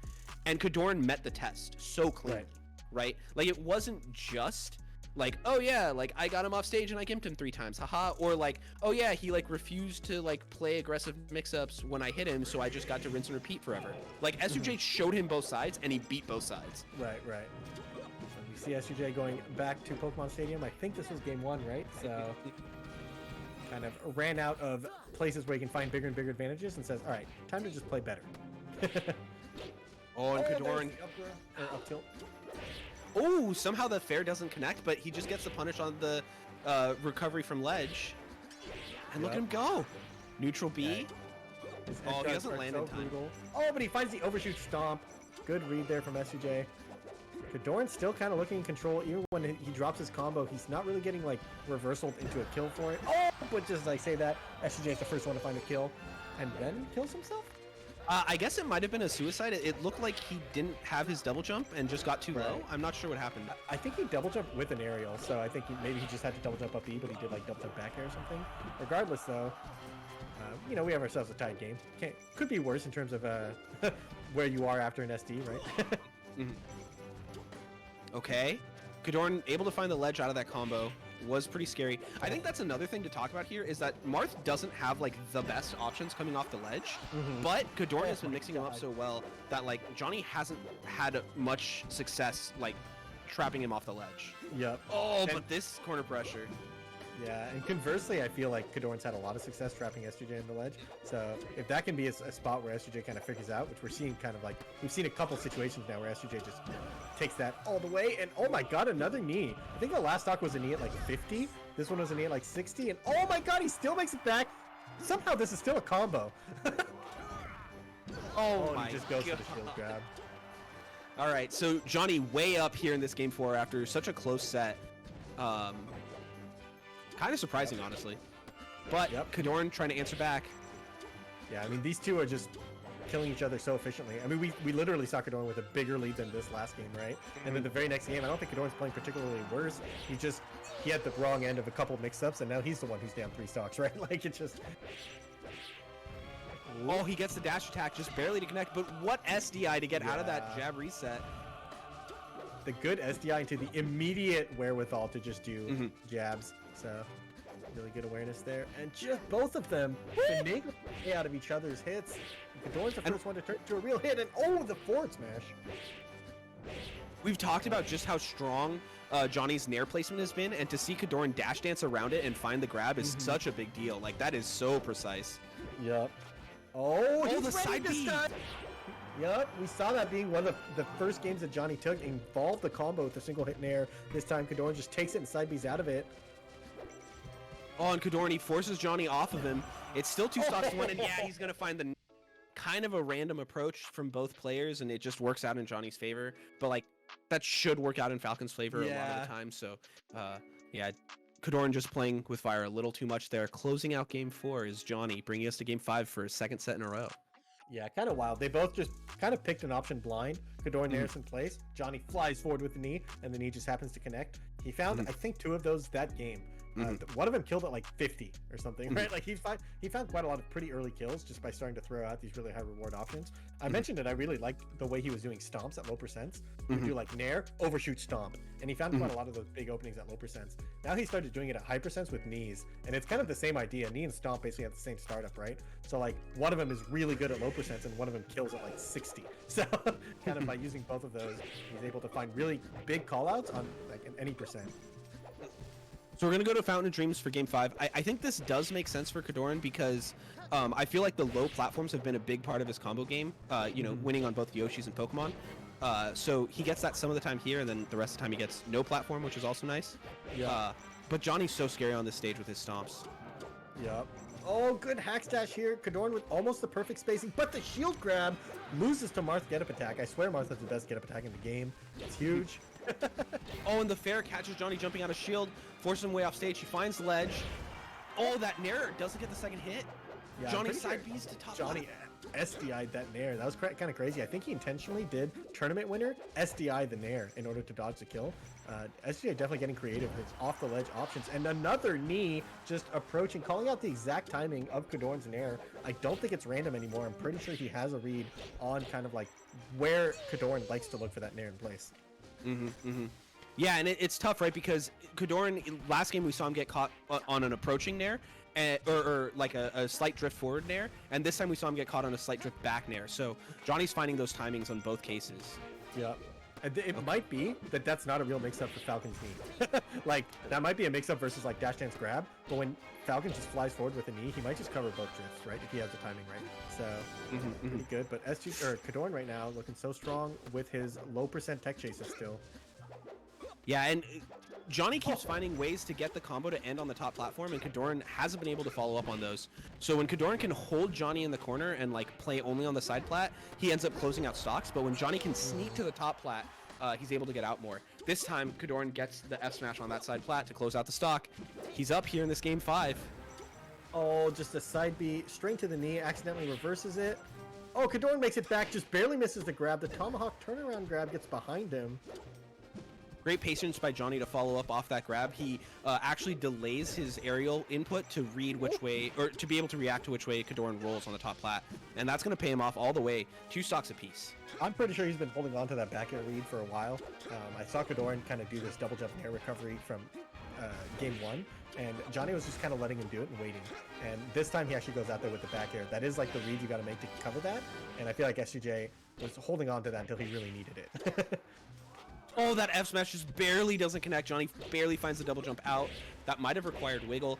And Kadoran met the test so cleanly, right? Like it wasn't just like, oh yeah, like I got him off stage and I gimped him 3 times, haha, or like, oh yeah, he like refused to like play aggressive mix-ups when I hit him, so I just got to rinse and repeat forever. Like S2J showed him both sides and he beat both sides. Right. So we see S2J going back to Pokemon Stadium. I think this was game 1, right? So kind of ran out of places where he can find bigger and bigger advantages and says, all right, time to just play better. Oh, and Kadoran up tilt. Oh, somehow the fair doesn't connect, but he just gets the punish on the recovery from ledge. And look at him go. Neutral B. Oh, he doesn't land in time. Oh, but he finds the overshoot stomp. Good read there from S2J. Kadoran's still kind of looking in control. Even when he drops his combo, he's not really getting like reversaled into a kill for it. Oh, but just like say that, S2J is the first one to find a kill. And then kills himself? I guess it might have been a suicide. It looked like he didn't have his double jump and just got too low. I'm not sure what happened. I think he double jumped with an aerial, so I think maybe he just had to double jump up E, but he did like double jump back air or something. Regardless, though, we have ourselves a tied game. Could be worse in terms of where you are after an SD, right? Okay. Kadoran able to find the ledge out of that combo was pretty scary. I think that's another thing to talk about here is that Marth doesn't have like the best options coming off the ledge, but Kadoran has been mixing them up so well that like Johnny hasn't had much success like trapping him off the ledge. Yep. Oh, but this corner pressure. Yeah, and conversely, I feel like Kadoran's had a lot of success trapping S2J in the ledge. So if that can be a spot where S2J kind of figures out, which we're seeing kind of like, we've seen a couple situations now where S2J just takes that all the way. And oh my god, another knee. I think the last stock was a knee at like 50. This one was a knee at like 60. And oh my god, he still makes it back. Somehow this is still a combo. My he just goes god. for the shield grab. All right, so Johnny way up here in this game 4 after such a close set. Kind of surprising, honestly. But Kadoran trying to answer back. Yeah, I mean, these two are just killing each other so efficiently. I mean, we literally saw Kadoran with a bigger lead than this last game, right? And then the very next game, I don't think Kadoran's playing particularly worse. He had the wrong end of a couple mix-ups, and now he's the one who's down 3 stocks, right? Like, it's just... Oh, he gets the dash attack just barely to connect, but what SDI to get out of that jab reset. The good SDI into the immediate wherewithal to just do jabs. So, really good awareness there. And just both of them finagling out of each other's hits. Kadoran's the first one to turn to a real hit, and oh, the forward smash. We've talked about just how strong Johnny's nair placement has been, and to see Kadoran dash dance around it and find the grab is such a big deal. Like, that is so precise. Yep. Oh, he's the side B. Yup, we saw that being one of the first games that Johnny took, involved the combo with a single hit nair. This time, Kodoran just takes it and side B's out of it. Oh, and Kodoran, he forces Johnny off of him. It's still 2 stocks to 1, and yeah, he's gonna find the kind of a random approach from both players, and it just works out in Johnny's favor. But like, that should work out in Falcon's favor a lot of the time. So, yeah, Kodoran just playing with fire a little too much there. Closing out game 4 is Johnny, bringing us to game 5 for his second set in a row. Yeah, kind of wild. They both just kind of picked an option blind. Kodoran nairs in place. Johnny flies forward with the knee, and the knee just happens to connect. He found, I think, 2 of those that game. One of them killed at like 50 or something, right? Like he found quite a lot of pretty early kills just by starting to throw out these really high reward options. I mentioned it. I really liked the way he was doing stomps at low percents. He would do like nair, overshoot, stomp, and he found quite a lot of those big openings at low percents. Now he started doing it at high percents with knees, and it's kind of the same idea. Knee and stomp basically have the same startup, right? So like one of them is really good at low percents, and one of them kills at like 60. So kind of by using both of those, he's able to find really big callouts on like any percent. So we're going to go to Fountain of Dreams for Game 5. I think this does make sense for Kodoran because I feel like the low platforms have been a big part of his combo game, you know, winning on both Yoshis and Pokemon. So he gets that some of the time here, and then the rest of the time he gets no platform, which is also nice. Yeah. But Johnny's so scary on this stage with his stomps. Yep. Oh, good hack stash here. Kodoran with almost the perfect spacing, but the shield grab loses to Marth get up attack. I swear Marth has the best get up attack in the game. It's huge. Oh, and the fair catches Johnny jumping out of shield, forces him way off stage. He finds the ledge. Oh, that nair doesn't get the second hit. Yeah, Johnny side B's to top. Johnny SDI'd that nair. That was kind of crazy. I think he intentionally did tournament winner SDI the nair in order to dodge the kill. SDI definitely getting creative with his off the ledge options, and another knee just approaching, calling out the exact timing of Kodoran's nair. I don't think it's random anymore. I'm pretty sure he has a read on kind of like where Kodoran likes to look for that nair in place. Yeah, and it's tough, right? Because Kodoran, last game we saw him get caught on an approaching nair, or like a slight drift forward nair, and this time we saw him get caught on a slight drift back nair. So Johnny's finding those timings on both cases. Yeah. It might be that that's not a real mix-up for Falcon's knee. Like, that might be a mix-up versus like dash dance grab, but when Falcon just flies forward with a knee, he might just cover both drifts, right? If he has the timing right. So, pretty good. But Kodoran right now looking so strong with his low percent tech chases still. Yeah, and Johnny keeps finding ways to get the combo to end on the top platform, and Kodoran hasn't been able to follow up on those. So when Kodoran can hold Johnny in the corner and like play only on the side plat, he ends up closing out stocks. But when Johnny can sneak to the top plat, he's able to get out more. This time, Kodoran gets the F smash on that side plat to close out the stock. He's up here in this game 5. Oh, just a side B straight to the knee, accidentally reverses it. Oh, Kodoran makes it back, just barely misses the grab. The tomahawk turnaround grab gets behind him. Great patience by Johnny to follow up off that grab. He actually delays his aerial input to read which way, or to be able to react to which way Kodoran rolls on the top plat. And that's going to pay him off all the way. 2 stocks apiece. I'm pretty sure he's been holding on to that back air read for a while. I saw Kodoran kind of do this double jump air recovery from game 1, and Johnny was just kind of letting him do it and waiting. And this time he actually goes out there with the back air. That is like the read you got to make to cover that. And I feel like SUJ was holding on to that until he really needed it. Oh, that F smash just barely doesn't connect. Johnny barely finds the double jump out. That might have required wiggle.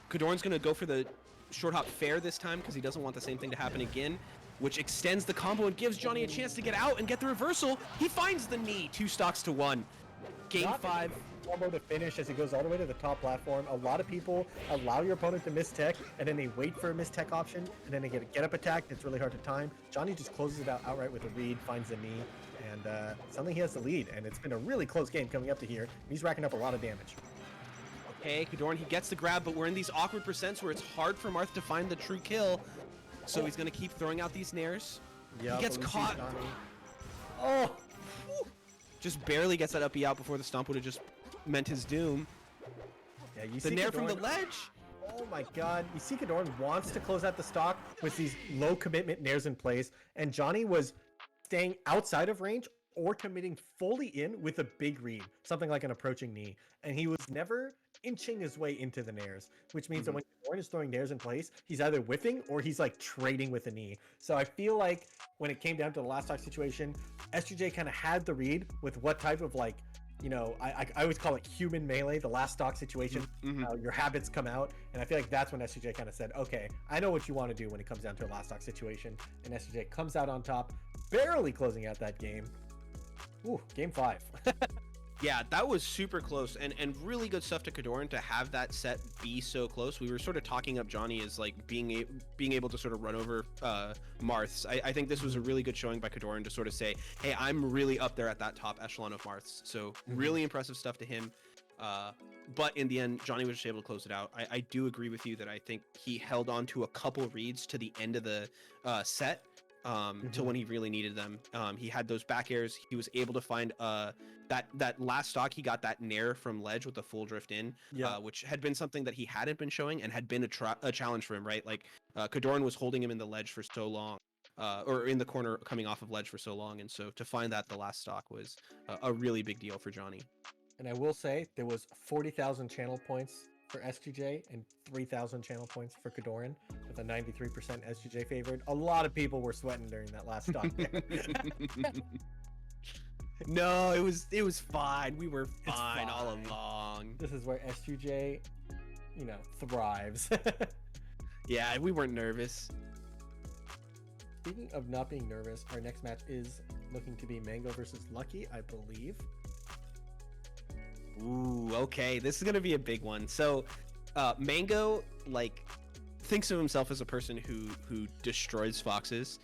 Kodoran's going to go for the short hop fair this time because he doesn't want the same thing to happen again, which extends the combo and gives Johnny a chance to get out and get the reversal. He finds the knee. 2 stocks to 1. Game 5. Combo to finish as he goes all the way to the top platform. A lot of people allow your opponent to miss tech, and then they wait for a miss tech option, and then they get a get up attack. It's really hard to time. Johnny just closes it out outright with a read, finds the knee, and suddenly he has the lead. And it's been a really close game coming up to here. He's racking up a lot of damage. Okay, Kodoran, he gets the grab, but we're in these awkward percents where it's hard for Marth to find the true kill. So he's going to keep throwing out these nairs. Yeah, he gets caught. Oh! Just barely gets that up B out before the stomp would have just meant his doom. Yeah, you the see nair Kodoran, from the ledge. Oh my god. You see Kodoran wants to close out the stock with these low commitment nairs in place, and Johnny was staying outside of range or committing fully in with a big read, something like an approaching knee. And he was never inching his way into the nairs, which means that when Kodoran is throwing nairs in place, he's either whiffing or he's like trading with a knee. So I feel like when it came down to the last stock situation, SUJ kind of had the read with what type of like, you know, I always call it human melee, the last stock situation. Your habits come out, and I feel like that's when SUJ kind of said, okay, I know what you want to do when it comes down to a last stock situation. And SUJ comes out on top, barely closing out that game. Ooh, game 5. Yeah, that was super close and really good stuff to Kadoran to have that set be so close. We were sort of talking up Johnny as like being able to sort of run over Marths. I think this was a really good showing by Kadoran to sort of say, hey, I'm really up there at that top echelon of Marths. So really impressive stuff to him. But in the end, Johnny was just able to close it out. I do agree with you that I think he held on to a couple reads to the end of the set till when he really needed them. He had those back airs. He was able to find that last stock. He got that nair from ledge with the full drift in, which had been something that he hadn't been showing and had been a challenge for him, right? Like Kadoran was holding him in the ledge for so long, or in the corner coming off of ledge for so long, and so to find that the last stock was a really big deal for Johnny. And I will say there was 40,000 channel points for SGJ and 3,000 channel points for Kadoran with a 93% SGJ favored. A lot of people were sweating during that last stock there. No, it was fine. We were fine all along. This is where SGJ, thrives. Yeah, we weren't nervous. Speaking of not being nervous, our next match is looking to be Mango versus Lucky, I believe. Ooh, okay. This is gonna be a big one. So, Mango thinks of himself as a person who destroys foxes.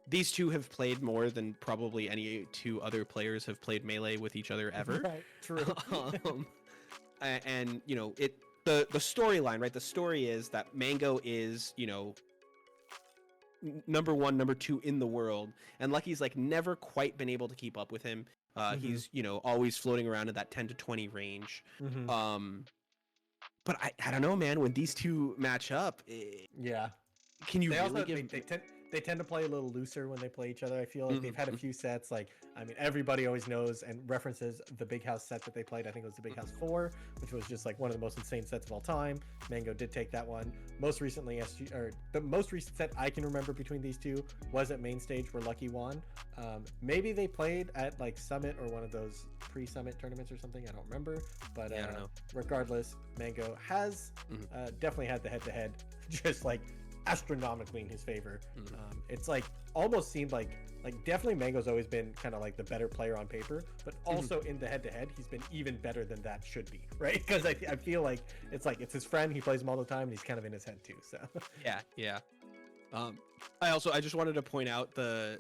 These two have played more than probably any two other players have played Melee with each other ever. Right, true. And the storyline, right? The story is that Mango is number 1, number 2 in the world, and Lucky's never quite been able to keep up with him. He's always floating around in that 10 to 20 range. But I don't know, man, when these two match up, can you really give they tend to play a little looser when they play each other. I feel like they've had a few sets. Everybody always knows and references the Big House set that they played. I think it was the Big House 4, which was just one of the most insane sets of all time. Mango did take that one. Most recently, the most recent set I can remember between these two was at main stage where Lucky won. Maybe they played at Summit or one of those pre-Summit tournaments or something. I don't remember. But I don't know. Regardless, Mango has definitely had the head-to-head, just astronomically in his favor. It's almost seemed like definitely Mango's always been kind of the better player on paper, but also in the head-to-head he's been even better than that should be, right? Because I feel like it's his friend, he plays him all the time, and he's kind of in his head too. So yeah. I just wanted to point out the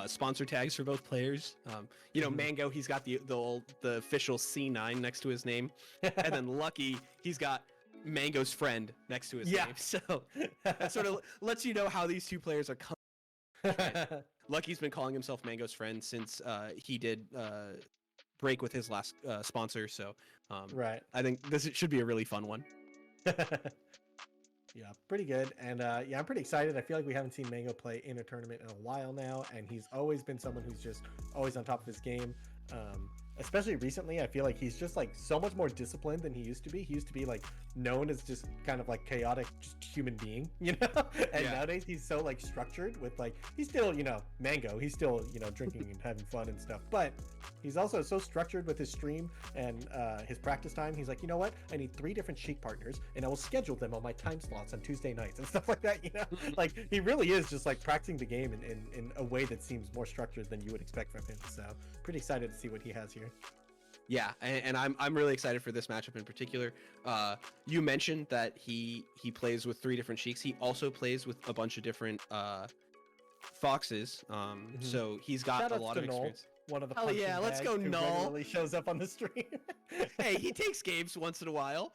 sponsor tags for both players. Mango, he's got the official C9 next to his name, and then Lucky, he's got Mango's friend next to his name. So that sort of lets you know how these two players are coming. Lucky's been calling himself Mango's friend since he did break with his last sponsor. So right, I think this should be a really fun one. Yeah, pretty good. And I'm pretty excited. I feel like we haven't seen Mango play in a tournament in a while now, and he's always been someone who's just always on top of his game. Especially recently, I feel like he's just so much more disciplined than he used to be. He used to be known as just kind of chaotic, just human being, And nowadays he's so structured with he's still Mango. He's still drinking and having fun and stuff, but he's also so structured with his stream and his practice time. He's you know what? I need 3 different Sheik partners, and I will schedule them on my time slots on Tuesday nights and stuff like that. He really is just practicing the game in a way that seems more structured than you would expect from him. So pretty excited to see what he has here. Yeah, and I'm really excited for this matchup in particular. You mentioned that he plays with 3 different Sheiks. He also plays with a bunch of different foxes. So he's got a lot of experience. One of the hell yeah, let's go Null. Regularly shows up on the stream. Hey, he takes games once in a while.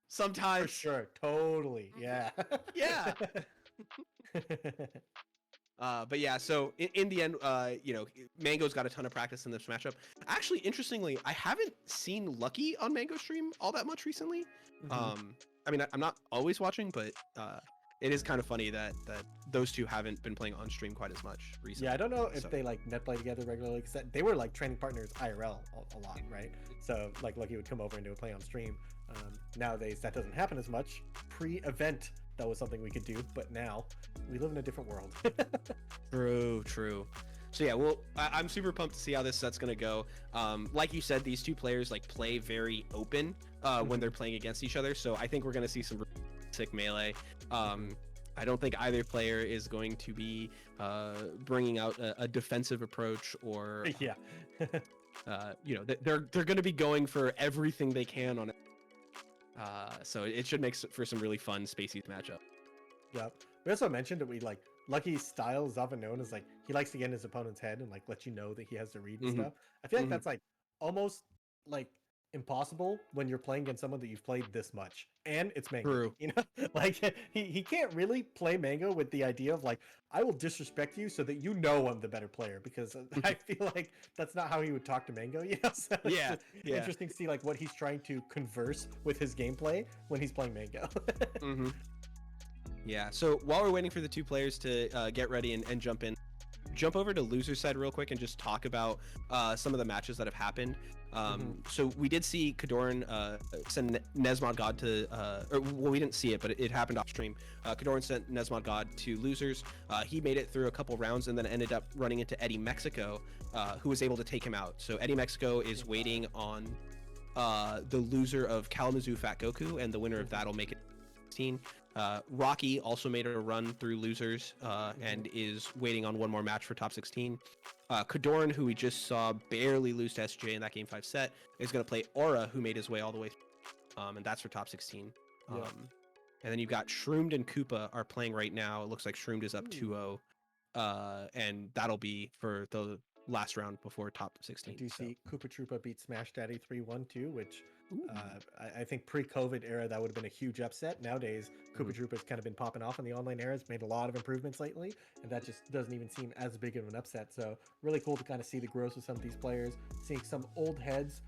Sometimes. For sure, totally. Yeah. Yeah. But yeah, so in the end, Mango's got a ton of practice in this matchup. Actually, interestingly, I haven't seen Lucky on Mango stream all that much recently. I mean, I'm not always watching, but it is kind of funny that those two haven't been playing on stream quite as much recently. Yeah, I don't know if they net play together regularly, because they were training partners IRL a lot, right? So Lucky would come over and do a play on stream. Nowadays that doesn't happen as much. Pre-event, that was something we could do, but now we live in a different world. True. So yeah, well, I'm super pumped to see how this set's gonna go. Like you said, these two players play very open when they're playing against each other. So I think we're gonna see some sick melee. I don't think either player is going to be bringing out a defensive approach or Yeah. you know, they're going to be going for everything they can on it. So it should make for some really fun Spacies matchup. Yeah. We also mentioned that we like Lucky's style is often known as like he likes to get in his opponent's head and like let you know that he has to read and stuff. I feel like that's like almost like impossible when you're playing against someone that you've played this much, and it's Mango. True. You know, like he can't really play Mango with the idea of like I will disrespect you so that you know I'm the better player, because I feel like that's not how he would talk to Mango. You know, so it's Yeah, just yeah. interesting to see like what he's trying to converse with his gameplay when he's playing Mango. Yeah, so while we're waiting for the two players to get ready and jump in, jump over to loser side real quick and just talk about some of the matches that have happened. So we did see Kadoran send Nesmod God to, or well, we didn't see it, but it happened off stream. Kadoran sent Nesmod God to losers. He made it through a couple rounds and then ended up running into Eddy Mexico, who was able to take him out. So Eddy Mexico is waiting on the loser of Kalamazoo Fat Goku, and the winner of that will make it 16. Rocky also made a run through losers and is waiting on one more match for top 16. Kadoran, who we just saw barely lose to SJ in that game 5 set, is going to play Aura, who made his way all the way and that's for top 16. And then you've got Shroomed and Koopa are playing right now. It looks like Shroomed is up 2-0, and that'll be for the last round before top 16. I do see Koopa Troopa beat Smash Daddy 3-1 too, which I think pre-COVID era that would have been a huge upset. Nowadays, Koopa Troopa's kind of been popping off in the online era. It's made a lot of improvements lately, and that just doesn't even seem as big of an upset. So really cool to kind of see the growth of some of these players, seeing some old heads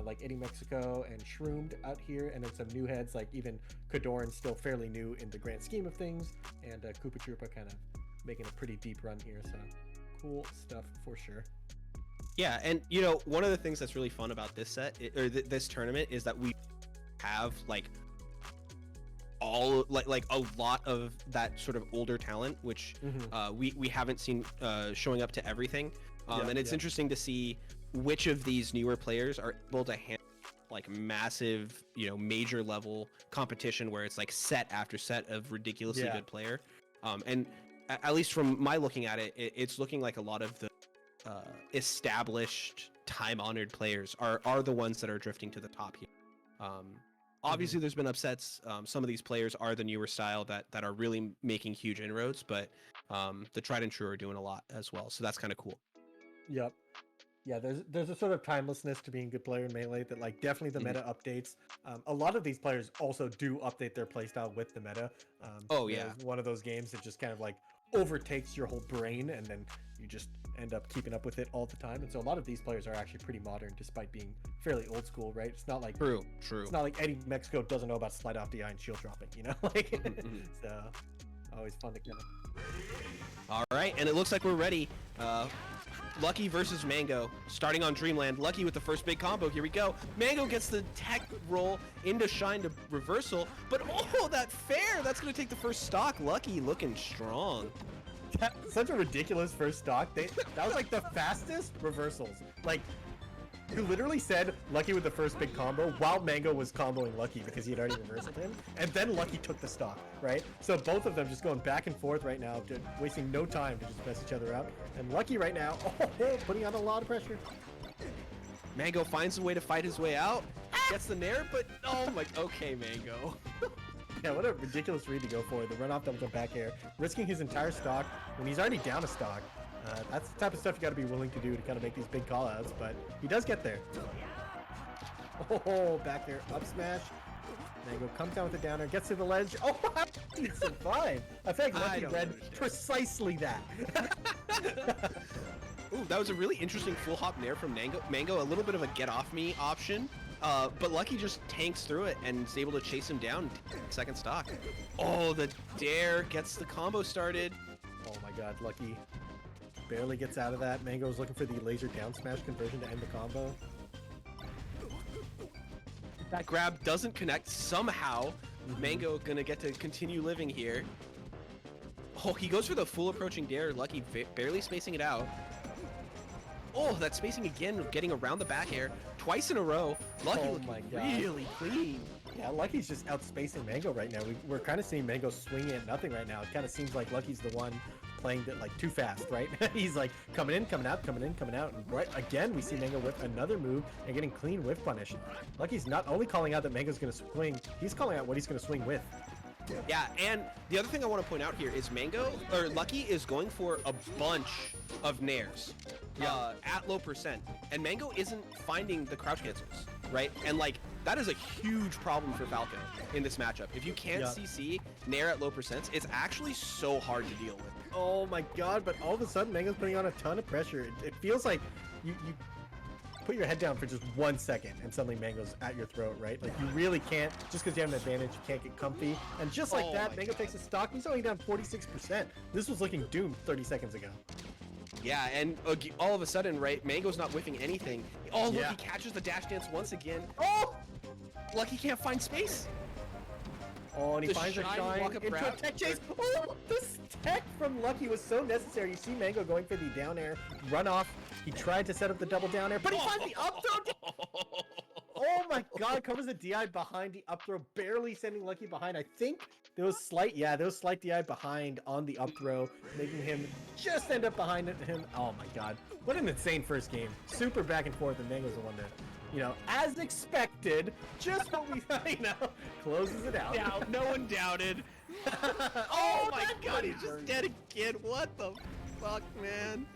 like Eddy Mexico and Shroomed out here, and then some new heads like even Kadoran, still fairly new in the grand scheme of things, and Koopa Troopa kind of making a pretty deep run here. So cool stuff for sure. Yeah, and you know, one of the things that's really fun about this set or this tournament is that we have like all like a lot of that sort of older talent, which we haven't seen showing up to everything. And it's interesting to see which of these newer players are able to handle like massive, you know, major level competition where it's like set after set of ridiculously good player. And at least from my looking at it, it's looking like a lot of the established time-honored players are the ones that are drifting to the top here. Obviously there's been upsets. Some of these players are the newer style that are really making huge inroads, but the tried and true are doing a lot as well, so that's kind of cool. Yep. Yeah, there's a sort of timelessness to being a good player in Melee that like definitely the meta updates. A lot of these players also do update their playstyle with the meta. One of those games that just kind of like overtakes your whole brain, and then you just end up keeping up with it all the time. And so a lot of these players are actually pretty modern despite being fairly old school, right? It's not like true. It's not like Eddy Mexico doesn't know about slide off DI and shield dropping, you know? Like so always fun to kind of. All right, and it looks like we're ready. Lucky versus Mango, starting on Dreamland. Lucky with the first big combo. Here we go. Mango gets the tech roll into Shine to reversal, but oh, that fair! That's gonna take the first stock. Lucky looking strong. Such a ridiculous first stock. That was like the fastest reversals. Like, you literally said Lucky with the first big combo while Mango was comboing Lucky because he had already reversed him, and then Lucky took the stock, right? So both of them just going back and forth right now, just wasting no time to just mess each other up. And Lucky right now, putting on a lot of pressure. Mango finds a way to fight his way out, gets the nair, but oh my, okay, Mango. Yeah, what a ridiculous read to go for. The run-off double jump back air, risking his entire stock when he's already down a stock. That's the type of stuff you got to be willing to do to kind of make these big call-outs, but he does get there. Oh, back air, up smash. Mango comes down with the downer, gets to the ledge. Oh, how did he survive? I feel like Lucky read precisely that. Ooh, that was a really interesting full hop nair from Mango. A little bit of a get off me option. But Lucky just tanks through it and is able to chase him down. Second stock. Oh, the dare gets the combo started. Oh my god, Lucky barely gets out of that. Mango's looking for the laser down smash conversion to end the combo. That grab doesn't connect somehow. Mango gonna get to continue living here. Oh, he goes for the full approaching dare. Lucky barely spacing it out. Oh, that spacing again, getting around the back air twice in a row. Lucky looking really clean. Yeah, Lucky's just outspacing Mango right now. We're kind of seeing Mango swinging at nothing right now. It kind of seems like Lucky's the one playing it like too fast, right? He's like coming in, coming out, coming in, coming out. And right again, we see Mango whip another move and getting clean whiff punish. Lucky's not only calling out that Mango's going to swing, he's calling out what he's going to swing with. Yeah, and the other thing I want to point out here is Lucky is going for a bunch of nairs at low percent, and Mango isn't finding the crouch cancels, right? And like that is a huge problem for Falco in this matchup. If you can't CC nair at low percents, it's actually so hard to deal with. Oh my god, but all of a sudden Mango's putting on a ton of pressure. It feels like you put your head down for just 1 second and suddenly Mango's at your throat, right? Like you really can't, just because you have an advantage, you can't get comfy. And just like that, Mango takes a stock. He's only down 46%. This was looking doomed 30 seconds ago. Yeah, and all of a sudden, right, Mango's not whiffing anything. Oh, look, he catches the dash dance once again. Oh! Lucky can't find space. Oh, and he finds a shine into a tech chase. Oh, this tech from Lucky was so necessary. You see Mango going for the down air, run off. He tried to set up the double down air, but he finds the up throw. Oh my god, covers the DI behind the up throw, barely sending Lucky behind. I think there was slight DI behind on the up throw, making him just end up behind him. Oh my god, what an insane first game. Super back and forth, and Mango's the one that, you know, as expected, just what we, closes it out. Yeah, no one doubted. Oh my god, he's just dead again. What the fuck, man?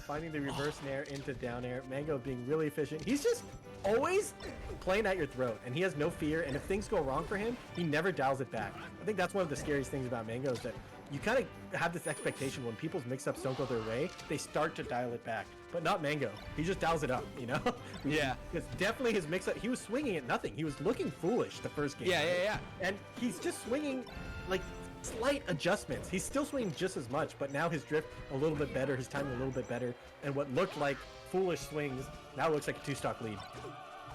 Finding the reverse nair into down air. Mango being really efficient. He's just always playing at your throat, and he has no fear, and if things go wrong for him, he never dials it back. I think that's one of the scariest things about Mango is that you kind of have this expectation when people's mix-ups don't go their way, they start to dial it back. But not Mango. He just dials it up, you know? Yeah. Because definitely his mix-up, he was swinging at nothing. He was looking foolish the first game. Yeah. And he's just swinging, like, slight adjustments. He's still swinging just as much, but now his drift a little bit better, his timing a little bit better, and what looked like foolish swings now looks like a 2-stock lead.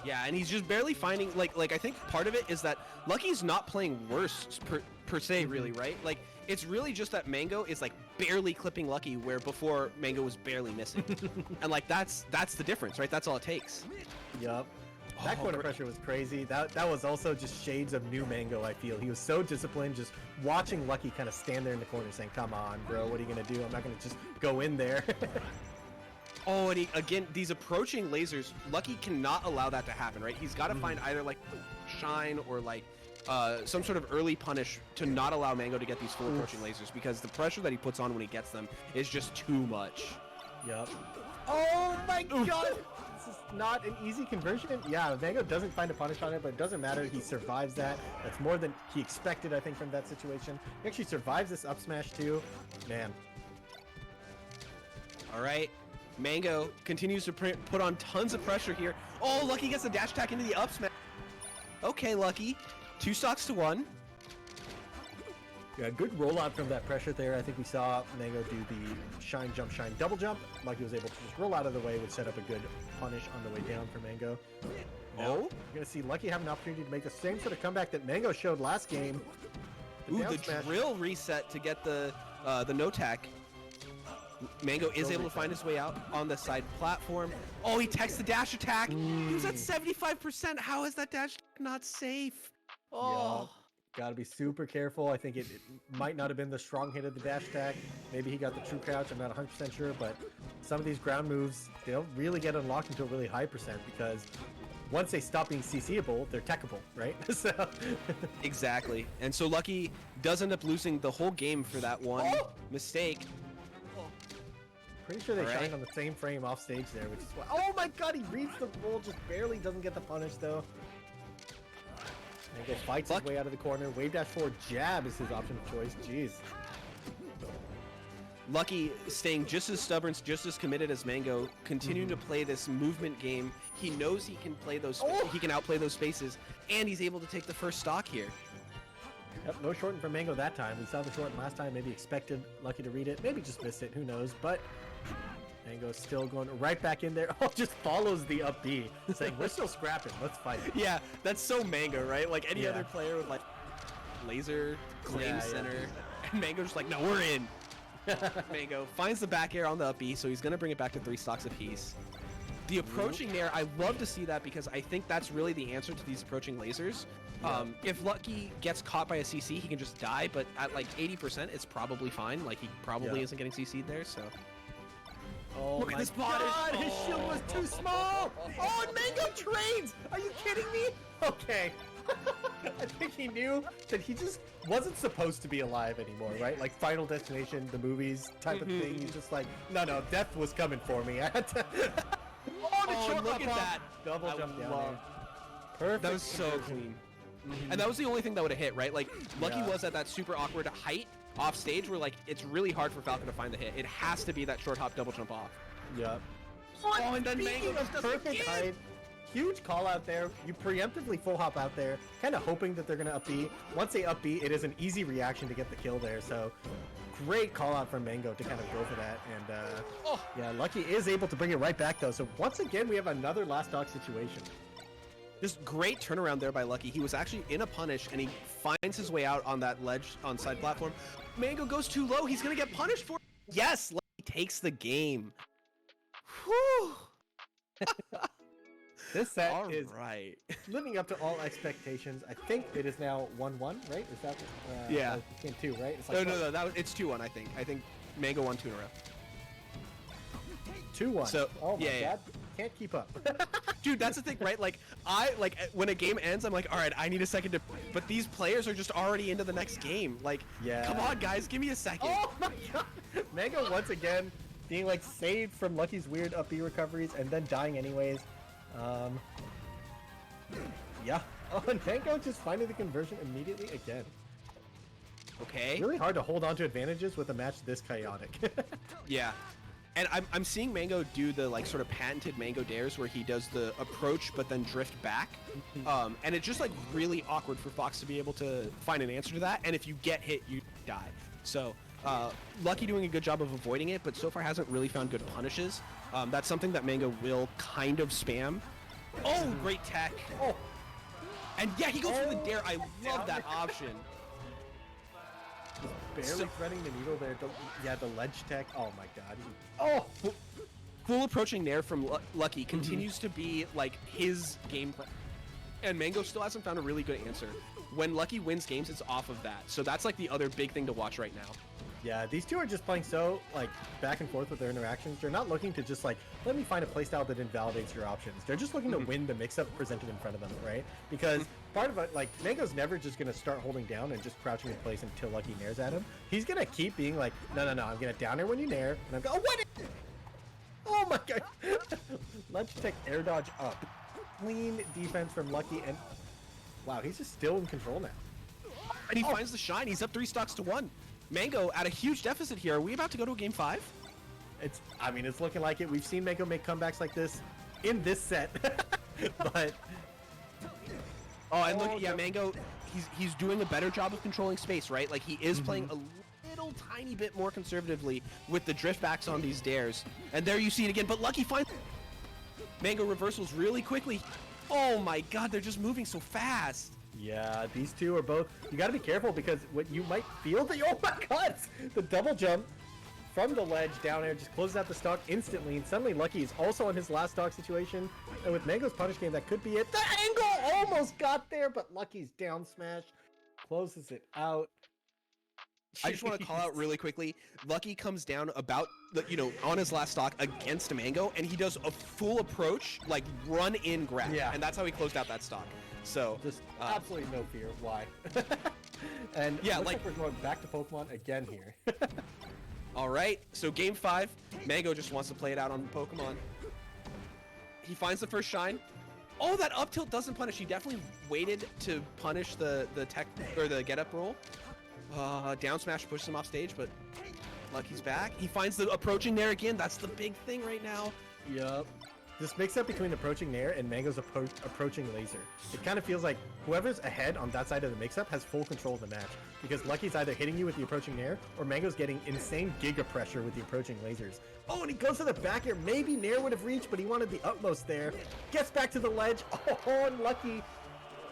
Yeah, and he's just barely finding, like I think part of it is that Lucky's not playing worse per se, really, right? Like, it's really just that Mango is like barely clipping Lucky, where before Mango was barely missing. And like that's the difference, right? That's all it takes. Yup. That corner pressure was crazy. That was also just shades of new Mango, I feel. He was so disciplined, just watching Lucky kind of stand there in the corner saying, come on, bro, what are you going to do? I'm not going to just go in there. Oh, and again, these approaching lasers, Lucky cannot allow that to happen, right? He's got to find either like shine or like some sort of early punish to not allow Mango to get these full approaching lasers, because the pressure that he puts on when he gets them is just too much. Yup. Oh my god! This is not an easy conversion. Yeah, Mango doesn't find a punish on it, but it doesn't matter. He survives that. That's more than he expected, I think, from that situation. He actually survives this up smash too. Man. All right. Mango continues to put on tons of pressure here. Oh, Lucky gets the dash attack into the up smash. Okay, Lucky. 2 stocks to 1. Yeah, good rollout from that pressure there. I think we saw Mango do the shine, jump, double jump. Lucky was able to just roll out of the way, which set up a good punish on the way down for Mango. Now, you're going to see Lucky have an opportunity to make the same sort of comeback that Mango showed last game. The drill reset to get the no-tack. Mango is able to find his way out on the side platform. Oh, he techs the dash attack. He was at 75%. How is that dash not safe? Oh. Yep. Gotta be super careful. I think it might not have been the strong hit of the dash attack. Maybe he got the true crouch. I'm not 100% sure, but some of these ground moves, they don't really get unlocked into a really high percent, because once they stop being CCable, they're techable, right? So exactly. And so Lucky does end up losing the whole game for that one mistake. Pretty sure they shined on the same frame off stage there, which is why. Oh my god, he reads the roll, just barely doesn't get the punish though. Mango fights his way out of the corner. Wave dash forward jab is his option of choice. Jeez. Lucky staying just as stubborn, just as committed as Mango, continuing to play this movement game. He knows he can play those. He can outplay those spaces, and he's able to take the first stock here. Yep, no shorten for Mango that time. We saw the shorten last time. Maybe expected Lucky to read it. Maybe just missed it. Who knows? But Mango's still going right back in there. Oh, just follows the up B, saying, we're still scrapping. Let's fight. Yeah, that's so Mango, right? Like any other player would like laser, claim center, and Mango's just like, no, we're in. Mango finds the back air on the up B, so he's going to bring it back to 3 stocks apiece. The approaching there, I love to see that because I think that's really the answer to these approaching lasers. If Lucky gets caught by a CC, he can just die, but at like 80%, it's probably fine. Like, he probably isn't getting CC'd there, so... Oh Look my at this bot! God, his shield was too small! Oh, and Mango trades! Are you kidding me? Okay. I think he knew that he just wasn't supposed to be alive anymore, right? Like Final Destination, the movies type of thing. He's just like, no, death was coming for me. I had to... Oh, look at that! Double jump down there. Perfect. That was so clean. And that was the only thing that would have hit, right? Like, Lucky was at that super awkward height off stage where, like, it's really hard for Falcon to find the hit. It has to be that short hop double jump off. Yep. Oh, and then Mango Speaking of does perfect again. height, huge call out there. You preemptively full hop out there, kind of hoping that they're going to up B. Once they up B, it is an easy reaction to get the kill there. So great call out from Mango to kind of go for that. And yeah, Lucky is able to bring it right back though. So once again, we have another last dog situation. Just great turnaround there by Lucky. He was actually in a punish, and he finds his way out on that ledge on side platform. Mango goes too low. He's going to get punished for it. Yes, Lucky takes the game. Whew. This set All is right. living up to all expectations. I think it is now 1-1, right? Is that Yeah. game 2, right? It's like No. It's 2-1, I think. I think Mango won 2 in a row. 2-1. So, oh my yeah. God. Can't keep up. Dude, that's the thing, right? Like, when a game ends, I'm like, all right, I need a second to... But these players are just already into the next game. Like, come on, guys, give me a second. Oh my God. Mango once again being like saved from Lucky's weird up B recoveries and then dying anyways. Yeah. Oh, and Mango just finding the conversion immediately again. Okay. Really hard to hold on to advantages with a match this chaotic. Yeah. And I'm seeing Mango do the, like, sort of patented Mango dares where he does the approach but then drift back. And it's just, like, really awkward for Fox to be able to find an answer to that. And if you get hit, you die. So, Lucky doing a good job of avoiding it, but so far hasn't really found good punishes. That's something that Mango will kind of spam. Oh, great tech. Oh. And yeah, he goes for the dare. I love that option. Barely threading the needle there. The ledge tech. Oh my God. Oh! Full approaching there from Lucky continues to be, like, his game plan. And Mango still hasn't found a really good answer. When Lucky wins games, it's off of that. So that's, like, the other big thing to watch right now. Yeah, these two are just playing so, like, back and forth with their interactions. They're not looking to just, like, let me find a playstyle that invalidates your options. They're just looking to win the mix-up presented in front of them, right? Because part of it, like, Mango's never just going to start holding down and just crouching in place until Lucky nairs at him. He's going to keep being like, no, I'm going to down air when you nair. And I'm going, oh, what? Oh, my God. Ledge tech air dodge up. Clean defense from Lucky, and wow, he's just still in control now. And he finds the shine. He's up 3 stocks to 1. Mango at a huge deficit here. Are we about to go to a game 5? I mean, it's looking like it. We've seen Mango make comebacks like this in this set, but and look, yeah, Mango, he's doing a better job of controlling space, right? Like, he is playing a little tiny bit more conservatively with the drift backs on these dares. And there you see it again, but Lucky finds Mango reversals really quickly. Oh my God, they're just moving so fast. Yeah, these two are both. You got to be careful because what you might feel the oh my God, the double jump from the ledge down air just closes out the stock instantly, and suddenly Lucky is also in his last stock situation. And with Mango's punish game, that could be it. The angle almost got there, but Lucky's down smash closes it out. I just want to call out really quickly. Lucky comes down about, on his last stock against Mango, and he does a full approach, like run in grab. Yeah. And that's how he closed out that stock. So just absolutely no fear. Why? And yeah, like we're going back to Pokemon again here. All right, so game 5, Mango just wants to play it out on Pokemon. He finds the first shine. Oh, that up tilt doesn't punish. He definitely waited to punish the tech or the get up roll. Down smash pushes him off stage, but Lucky's back. He finds the approaching there again. That's the big thing right now. Yep. This mix-up between approaching nair and Mango's approaching laser. It kind of feels like whoever's ahead on that side of the mix-up has full control of the match, because Lucky's either hitting you with the approaching nair, or Mango's getting insane giga pressure with the approaching lasers. Oh, and he goes to the back air. Maybe nair would have reached, but he wanted the utmost there. Gets back to the ledge. Oh, and Lucky.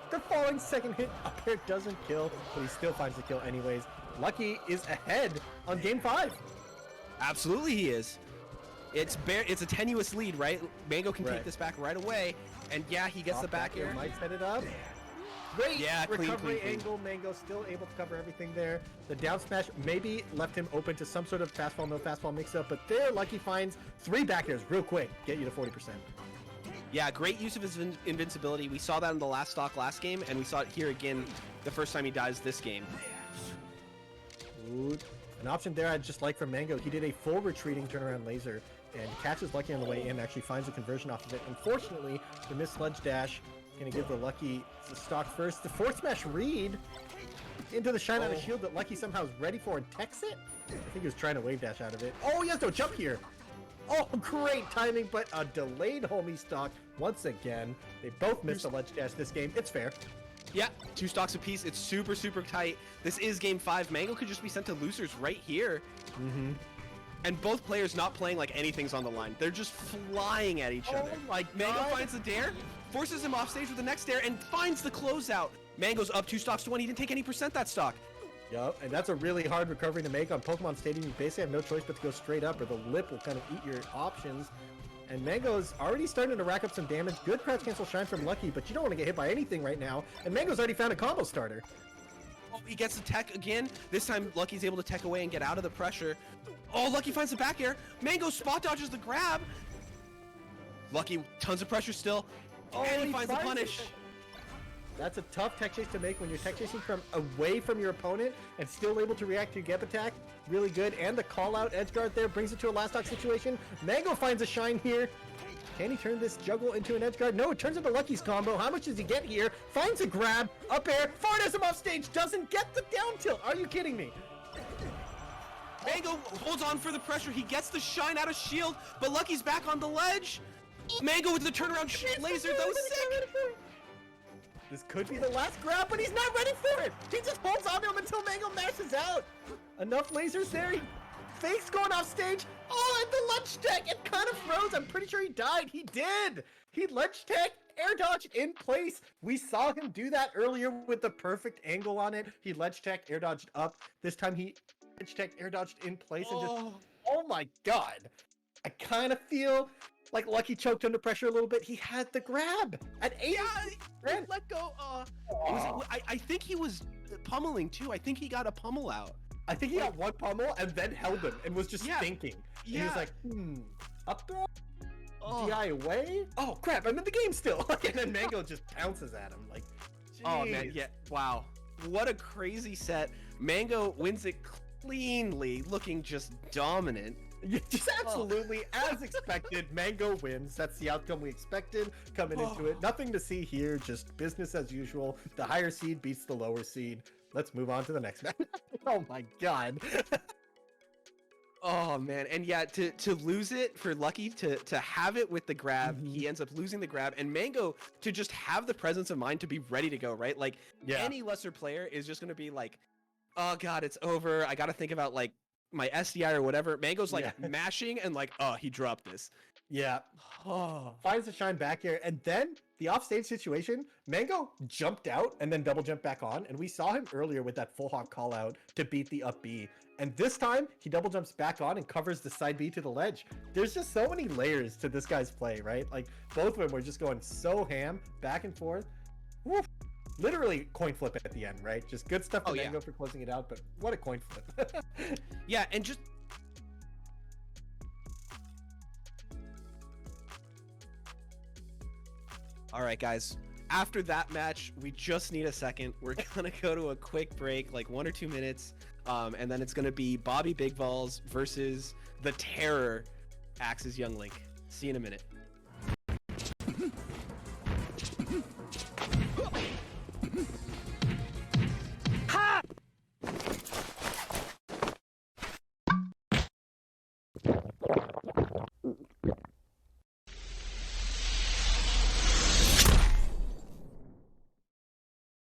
The falling second hit up air doesn't kill, but he still finds the kill anyways. Lucky is ahead on game 5. Absolutely he is. It's a tenuous lead, right? Mango can take this back right away, and yeah, he gets the back air. Might set it up. Great clean, recovery clean. angle. Mango still able to cover everything there. The down smash maybe left him open to some sort of fastball, no fastball mix-up, but there, Lucky finds 3 back airs real quick, get you to 40%. Yeah, great use of his invincibility. We saw that in the last stock last game, and we saw it here again the first time he dies this game. Ooh, an option there I'd just like from Mango. He did a full retreating turnaround laser and catches Lucky on the way in, actually finds a conversion off of it. Unfortunately, the missed ledge dash gonna give the Lucky the stock first. The forward smash read into the shine out of shield that Lucky somehow is ready for and techs it. I think he was trying to wave dash out of it. Oh, he has no jump here. Oh, great timing, but a delayed homie stock once again. They both missed a ledge dash this game. It's fair. Yeah, 2 stocks apiece. It's super, super tight. This is game 5. Mango could just be sent to losers right here. Mm-hmm. And both players not playing like anything's on the line. They're just flying at each other. Oh my Mango God. finds the dare, forces him off stage with the next dare, and finds the closeout. Mango's up 2 stocks to 1. He didn't take any percent that stock. Yup, and that's a really hard recovery to make on Pokemon Stadium. You basically have no choice but to go straight up, or the lip will kind of eat your options. And Mango's already starting to rack up some damage. Good crouch cancel shine from Lucky, but you don't want to get hit by anything right now. And Mango's already found a combo starter. Oh, he gets the tech again. This time, Lucky's able to tech away and get out of the pressure. Oh, Lucky finds the back air. Mango spot dodges the grab. Lucky, tons of pressure still. And he finds the punish. That's a tough tech chase to make when you're tech chasing from away from your opponent and still able to react to your gap attack. Really good. And the call out edge guard there brings it to a last stock situation. Mango finds a shine here. Can he turn this juggle into an edge guard? No, it turns into Lucky's combo. How much does he get here? Finds a grab, up air, forwards him off stage, doesn't get the down tilt. Are you kidding me? Mango holds on for the pressure. He gets the shine out of shield, but Lucky's back on the ledge. Mango with the turnaround laser. That was sick. This could be the last grab, but he's not ready for it. He just holds on to him until Mango mashes out. Enough lasers there. He fakes going off stage. Oh, and the ledge tech. It kind of froze. I'm pretty sure he died. He did. He ledge tech, air dodge in place. We saw him do that earlier with the perfect angle on it. He ledge tech, air dodged up. This time he ledge tech, air dodged in place and just, oh my God. I kind of feel like Lucky choked under pressure a little bit. He had the grab at 8. Yeah, let go. I think he was pummeling too. I think he got a pummel out. I think he got one pummel and then held him and was just thinking. And he was like, up throw? DI away? Oh crap, I'm in the game still. And then Mango just pounces at him. Like, geez. Oh man, yeah, wow. What a crazy set. Mango wins it cleanly, looking just dominant. Just absolutely, as expected, Mango wins. That's the outcome we expected coming into it. Nothing to see here, just business as usual. The higher seed beats the lower seed. Let's move on to the next match. Oh my God. Oh man, and yeah, to lose it for Lucky to have it with the grab, he ends up losing the grab, and Mango to just have the presence of mind to be ready to go, right? Like any lesser player is just gonna be like, oh God, it's over. I gotta think about like my SDI or whatever. Mango's like mashing and like, oh, he dropped this. Yeah. Oh. Finds the shine back here, and then the offstage situation, Mango jumped out and then double jumped back on, and we saw him earlier with that full hawk call out to beat the up B. And this time, he double jumps back on and covers the side B to the ledge. There's just so many layers to this guy's play, right? Like, both of them were just going so ham, back and forth. Woof. Literally coin flip at the end, right? Just good stuff to Mango for closing it out, but what a coin flip. Yeah, and just... All right, guys. After that match, we just need a second. We're gonna go to a quick break, like 1 or 2 minutes, and then it's gonna be Bobby Big Balls versus the Terror, Axe's Young Link. See you in a minute.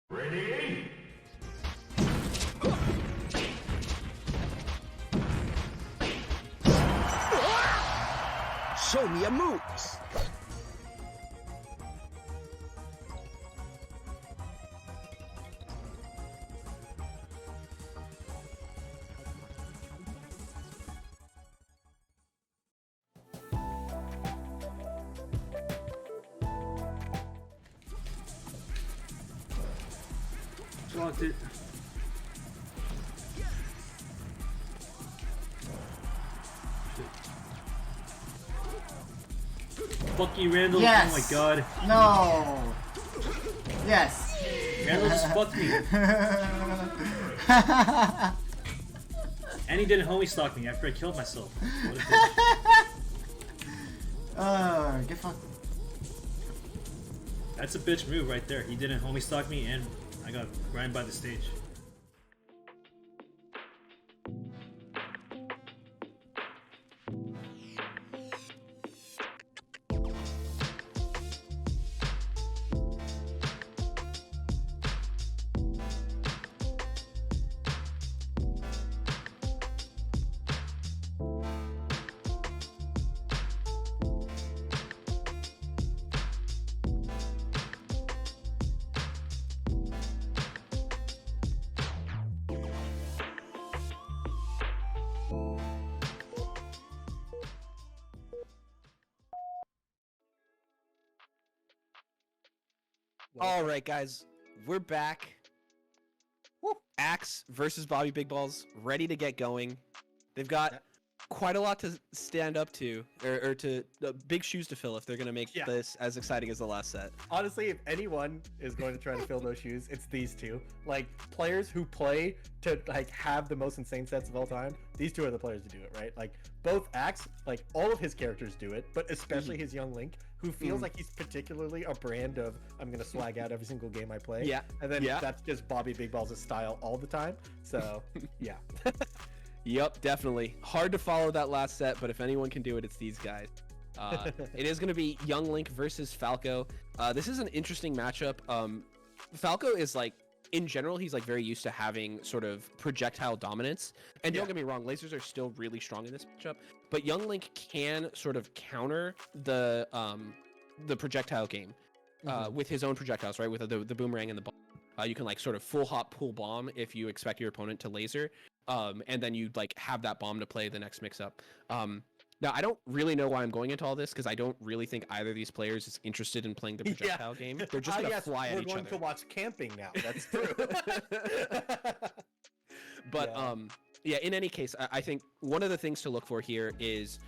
Ready? Show me your moves. fucked it. Fuck you, Randall. Yes. Oh my god. No. Yes. Randall just fucked me. And he didn't homie stalk me after I killed myself. What a bitch. Get fucked. That's a bitch move right there. He didn't homie stalk me and I got grind by the stage. All right, guys, we're back. Axe versus Bobby Big Balls, ready to get going. They've got quite a lot to stand up to, or to big shoes to fill if they're gonna make this as exciting as the last set. Honestly, if anyone is going to try to fill those shoes, it's these two. Like, players who play to like have the most insane sets of all time. These two are the players to do it, right? Like, both Axe, like all of his characters do it, but especially his young Link, who feels like he's particularly a brand of I'm gonna swag out every single game I play. Yeah. And then that's just Bobby Big Balls' style all the time. So yeah. Yep, definitely. Hard to follow that last set, but if anyone can do it, it's these guys. It is going to be Young Link versus Falco. This is an interesting matchup. Falco is like, in general, he's like very used to having sort of projectile dominance. And don't get me wrong, lasers are still really strong in this matchup, but Young Link can sort of counter the projectile game with his own projectiles, right? With the boomerang and the bomb. You can like sort of full hop pull bomb if you expect your opponent to laser. And then you like have that bomb to play the next mix up. Now I don't really know why I'm going into all this because I don't really think either of these players is interested in playing the projectile game. They're just gonna fly at each other. We're going to watch camping now. That's true. But yeah, in any case, I think one of the things to look for here is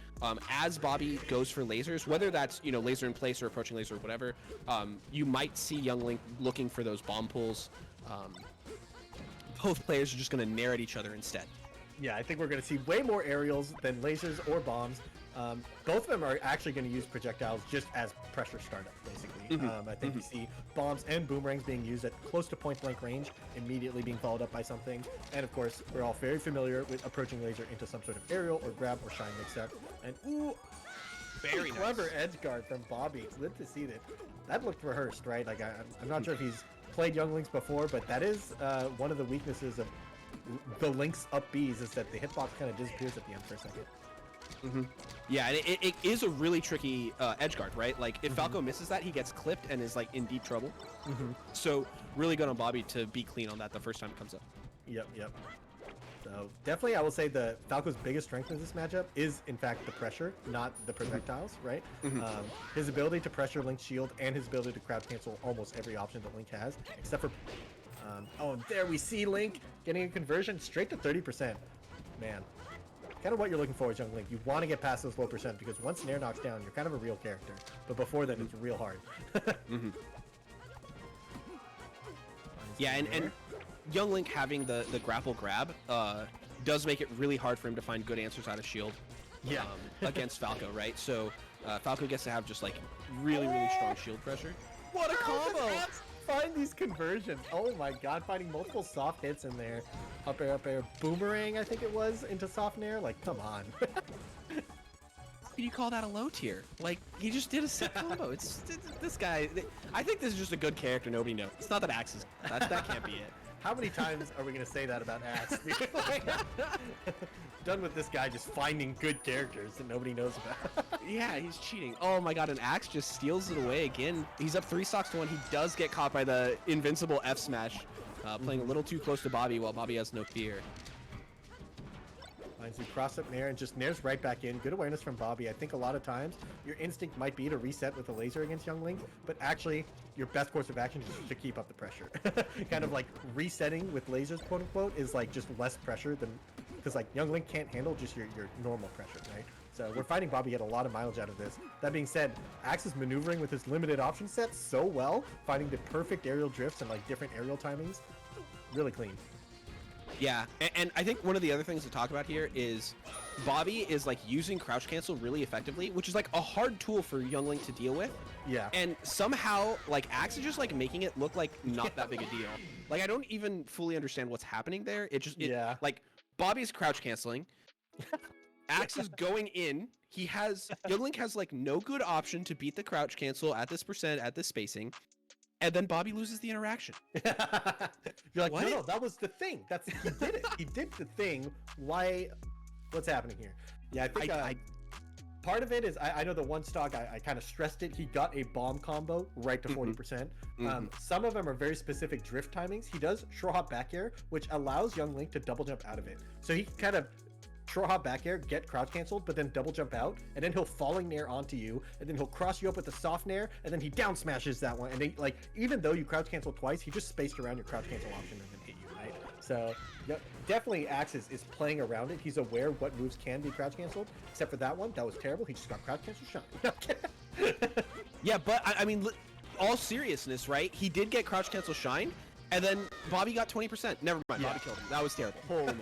as Bobby goes for lasers, whether that's laser in place or approaching laser or whatever, you might see Young Link looking for those bomb pulls. Both players are just going to nair at each other instead. Yeah, I think we're going to see way more aerials than lasers or bombs. Both of them are actually going to use projectiles just as pressure startup, basically. I think we see bombs and boomerangs being used at close to point-blank range, immediately being followed up by something. And of course, we're all very familiar with approaching laser into some sort of aerial or grab or shine mix-up. And ooh, very clever edge guard from Bobby. It's good to see that. That looked rehearsed, right? Like I'm not sure if he's played Young Links before, but that is one of the weaknesses of the Links up Bs is that the hitbox kind of disappears at the end for a second. Yeah, and it is a really tricky edge guard, right? Like if Falco misses that, he gets clipped and is like in deep trouble. So really good on Bobby to be clean on that the first time it comes up. Yep. So definitely, I will say the Falco's biggest strength in this matchup is in fact the pressure, not the projectiles, right? His ability to pressure Link's shield and his ability to crowd cancel almost every option that Link has, except for oh, and there we see Link getting a conversion straight to 30%. Man, kind of what you're looking for is Young Link. You want to get past those low percent because once Nair knocks down, you're kind of a real character. But before then, it's real hard. Yeah, and Young Link having the grapple grab does make it really hard for him to find good answers out of shield against Falco, right? So Falco gets to have just like really strong shield pressure. What a combo! Find these conversions. Oh my god, finding multiple soft hits in there. Up air, boomerang, I think it was, into soft nair. Like, come on. How can you call that a low tier? Like, he just did a sick combo. It's this guy. I think this is just a good character nobody knows. It's not that Axe is. That can't be it. How many times are we going to say that about Axe? Done with this guy just finding good characters that nobody knows about. Yeah, he's cheating. Oh my god, and Axe just steals it away again. He's up 3 stocks to 1. He does get caught by the invincible F smash, playing a little too close to Bobby while Bobby has no fear. Finds you cross up Nair and just Nair's right back in. Good awareness from Bobby. I think a lot of times your instinct might be to reset with a laser against Young Link, but actually your best course of action is to keep up the pressure. Kind of like resetting with lasers, quote unquote, is like just less pressure than, because like Young Link can't handle just your normal pressure, right? So we're finding Bobby get a lot of mileage out of this. That being said, Axe is maneuvering with his limited option set so well, finding the perfect aerial drifts and like different aerial timings. Really clean. Yeah, and I think one of the other things to talk about here is Bobby is like using crouch cancel really effectively, which is like a hard tool for Young Link to deal with. Yeah. And somehow like Axe is just like making it look like not that big a deal. Like I don't even fully understand what's happening there. Yeah. Like Bobby's crouch canceling. Axe is going in. Young Link has like no good option to beat the crouch cancel at this percent, at this spacing. And then Bobby loses the interaction. You're like, no, that was the thing. He did it. He did the thing. What's happening here? Yeah, I think part of it is, I know the one stock, I kind of stressed it. He got a bomb combo right to 40%. Some of them are very specific drift timings. He does short hop back air, which allows Young Link to double jump out of it. So he can kind of short hop back air, get crouch canceled, but then double jump out, and then he'll falling nair onto you, and then he'll cross you up with a soft nair, and then he down smashes that one, and then like even though you crouch cancel twice, he just spaced around your crouch cancel option and then hit you, right? So yeah, definitely Axe is playing around it. He's aware what moves can be crouch canceled, except for that one. That was terrible. He just got crouch cancel shine. Yeah, but I mean, all seriousness, right? He did get crouch cancel shine, and then Bobby got 20%. Never mind, Bobby killed him. That was terrible. Holy moly.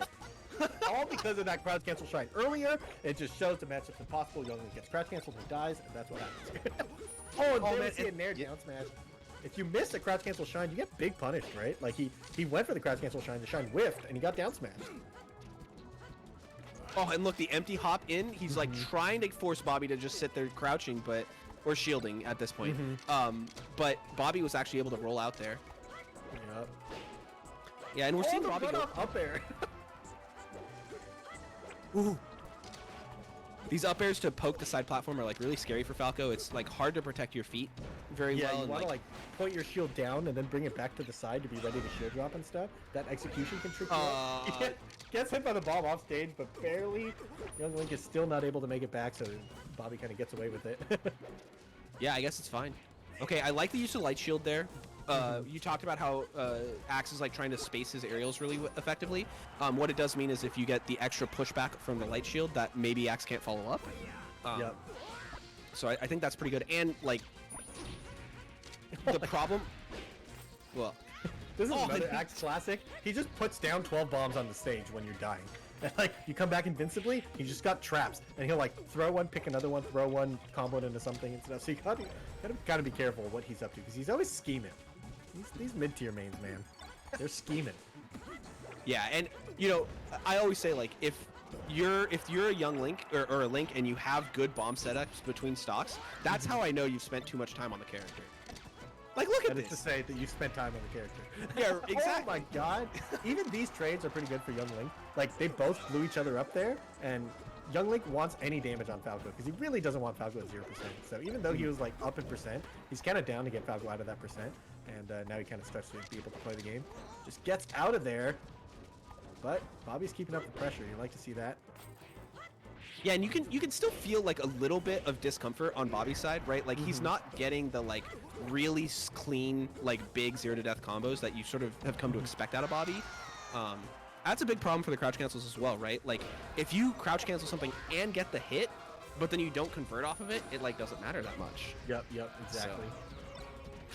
All because of that crouch cancel shine earlier. It just shows the matchup's impossible. Young Link gets crouch canceled and dies, and that's what happens. Oh man, see a nair down smash. If you miss a crouch cancel shine, you get big punished, right? Like he went for the crouch cancel shine, the shine whiffed, and he got down smashed. Oh, and look, the empty hop in. He's like trying to force Bobby to just sit there crouching, or shielding at this point. But Bobby was actually able to roll out there. Yep. Yeah, and we're seeing Bobby go up there. Ooh. These up airs to poke the side platform are like really scary for Falco. It's like hard to protect your feet very well. Yeah, you want to like point your shield down and then bring it back to the side to be ready to shield drop and stuff. That execution can trick you out. Gets hit by the bomb off stage, but barely. Young Link is still not able to make it back, so Bobby kind of gets away with it. Yeah, I guess it's fine. Okay, I like the use of light shield there. You talked about how Axe is like trying to space his aerials really effectively. What it does mean is if you get the extra pushback from the light shield, that maybe Axe can't follow up. Yep. So I think that's pretty good. And like the problem, well, this is another Axe classic. He just puts down 12 bombs on the stage when you're dying. And like you come back invincibly, he just got traps, and he'll like throw one, pick another one, throw one, combo it into something and stuff. So you gotta be careful what he's up to because he's always scheming. These mid-tier mains, man, they're scheming. Yeah, and you know, I always say like if you're a young Link or a Link and you have good bomb setups between stocks, that's how I know you've spent too much time on the character. Like, look at this. That is to say that you spent time on the character. Yeah, exactly. Oh my god. Even these trades are pretty good for Young Link. Like, they both blew each other up there, and Young Link wants any damage on Falco, because he really doesn't want Falco at 0%. So even though he was, like, up in percent, he's kind of down to get Falco out of that percent, and now he kind of starts to be able to play the game. Just gets out of there, but Bobby's keeping up the pressure. You like to see that. Yeah, and you can still feel like a little bit of discomfort on Bobby's side, right? Like he's not getting the like really clean, like big 0-to-death combos that you sort of have come to expect out of Bobby. That's a big problem for the crouch cancels as well, right? Like if you crouch cancel something and get the hit, but then you don't convert off of it, it like doesn't matter that much. Yep, exactly. So,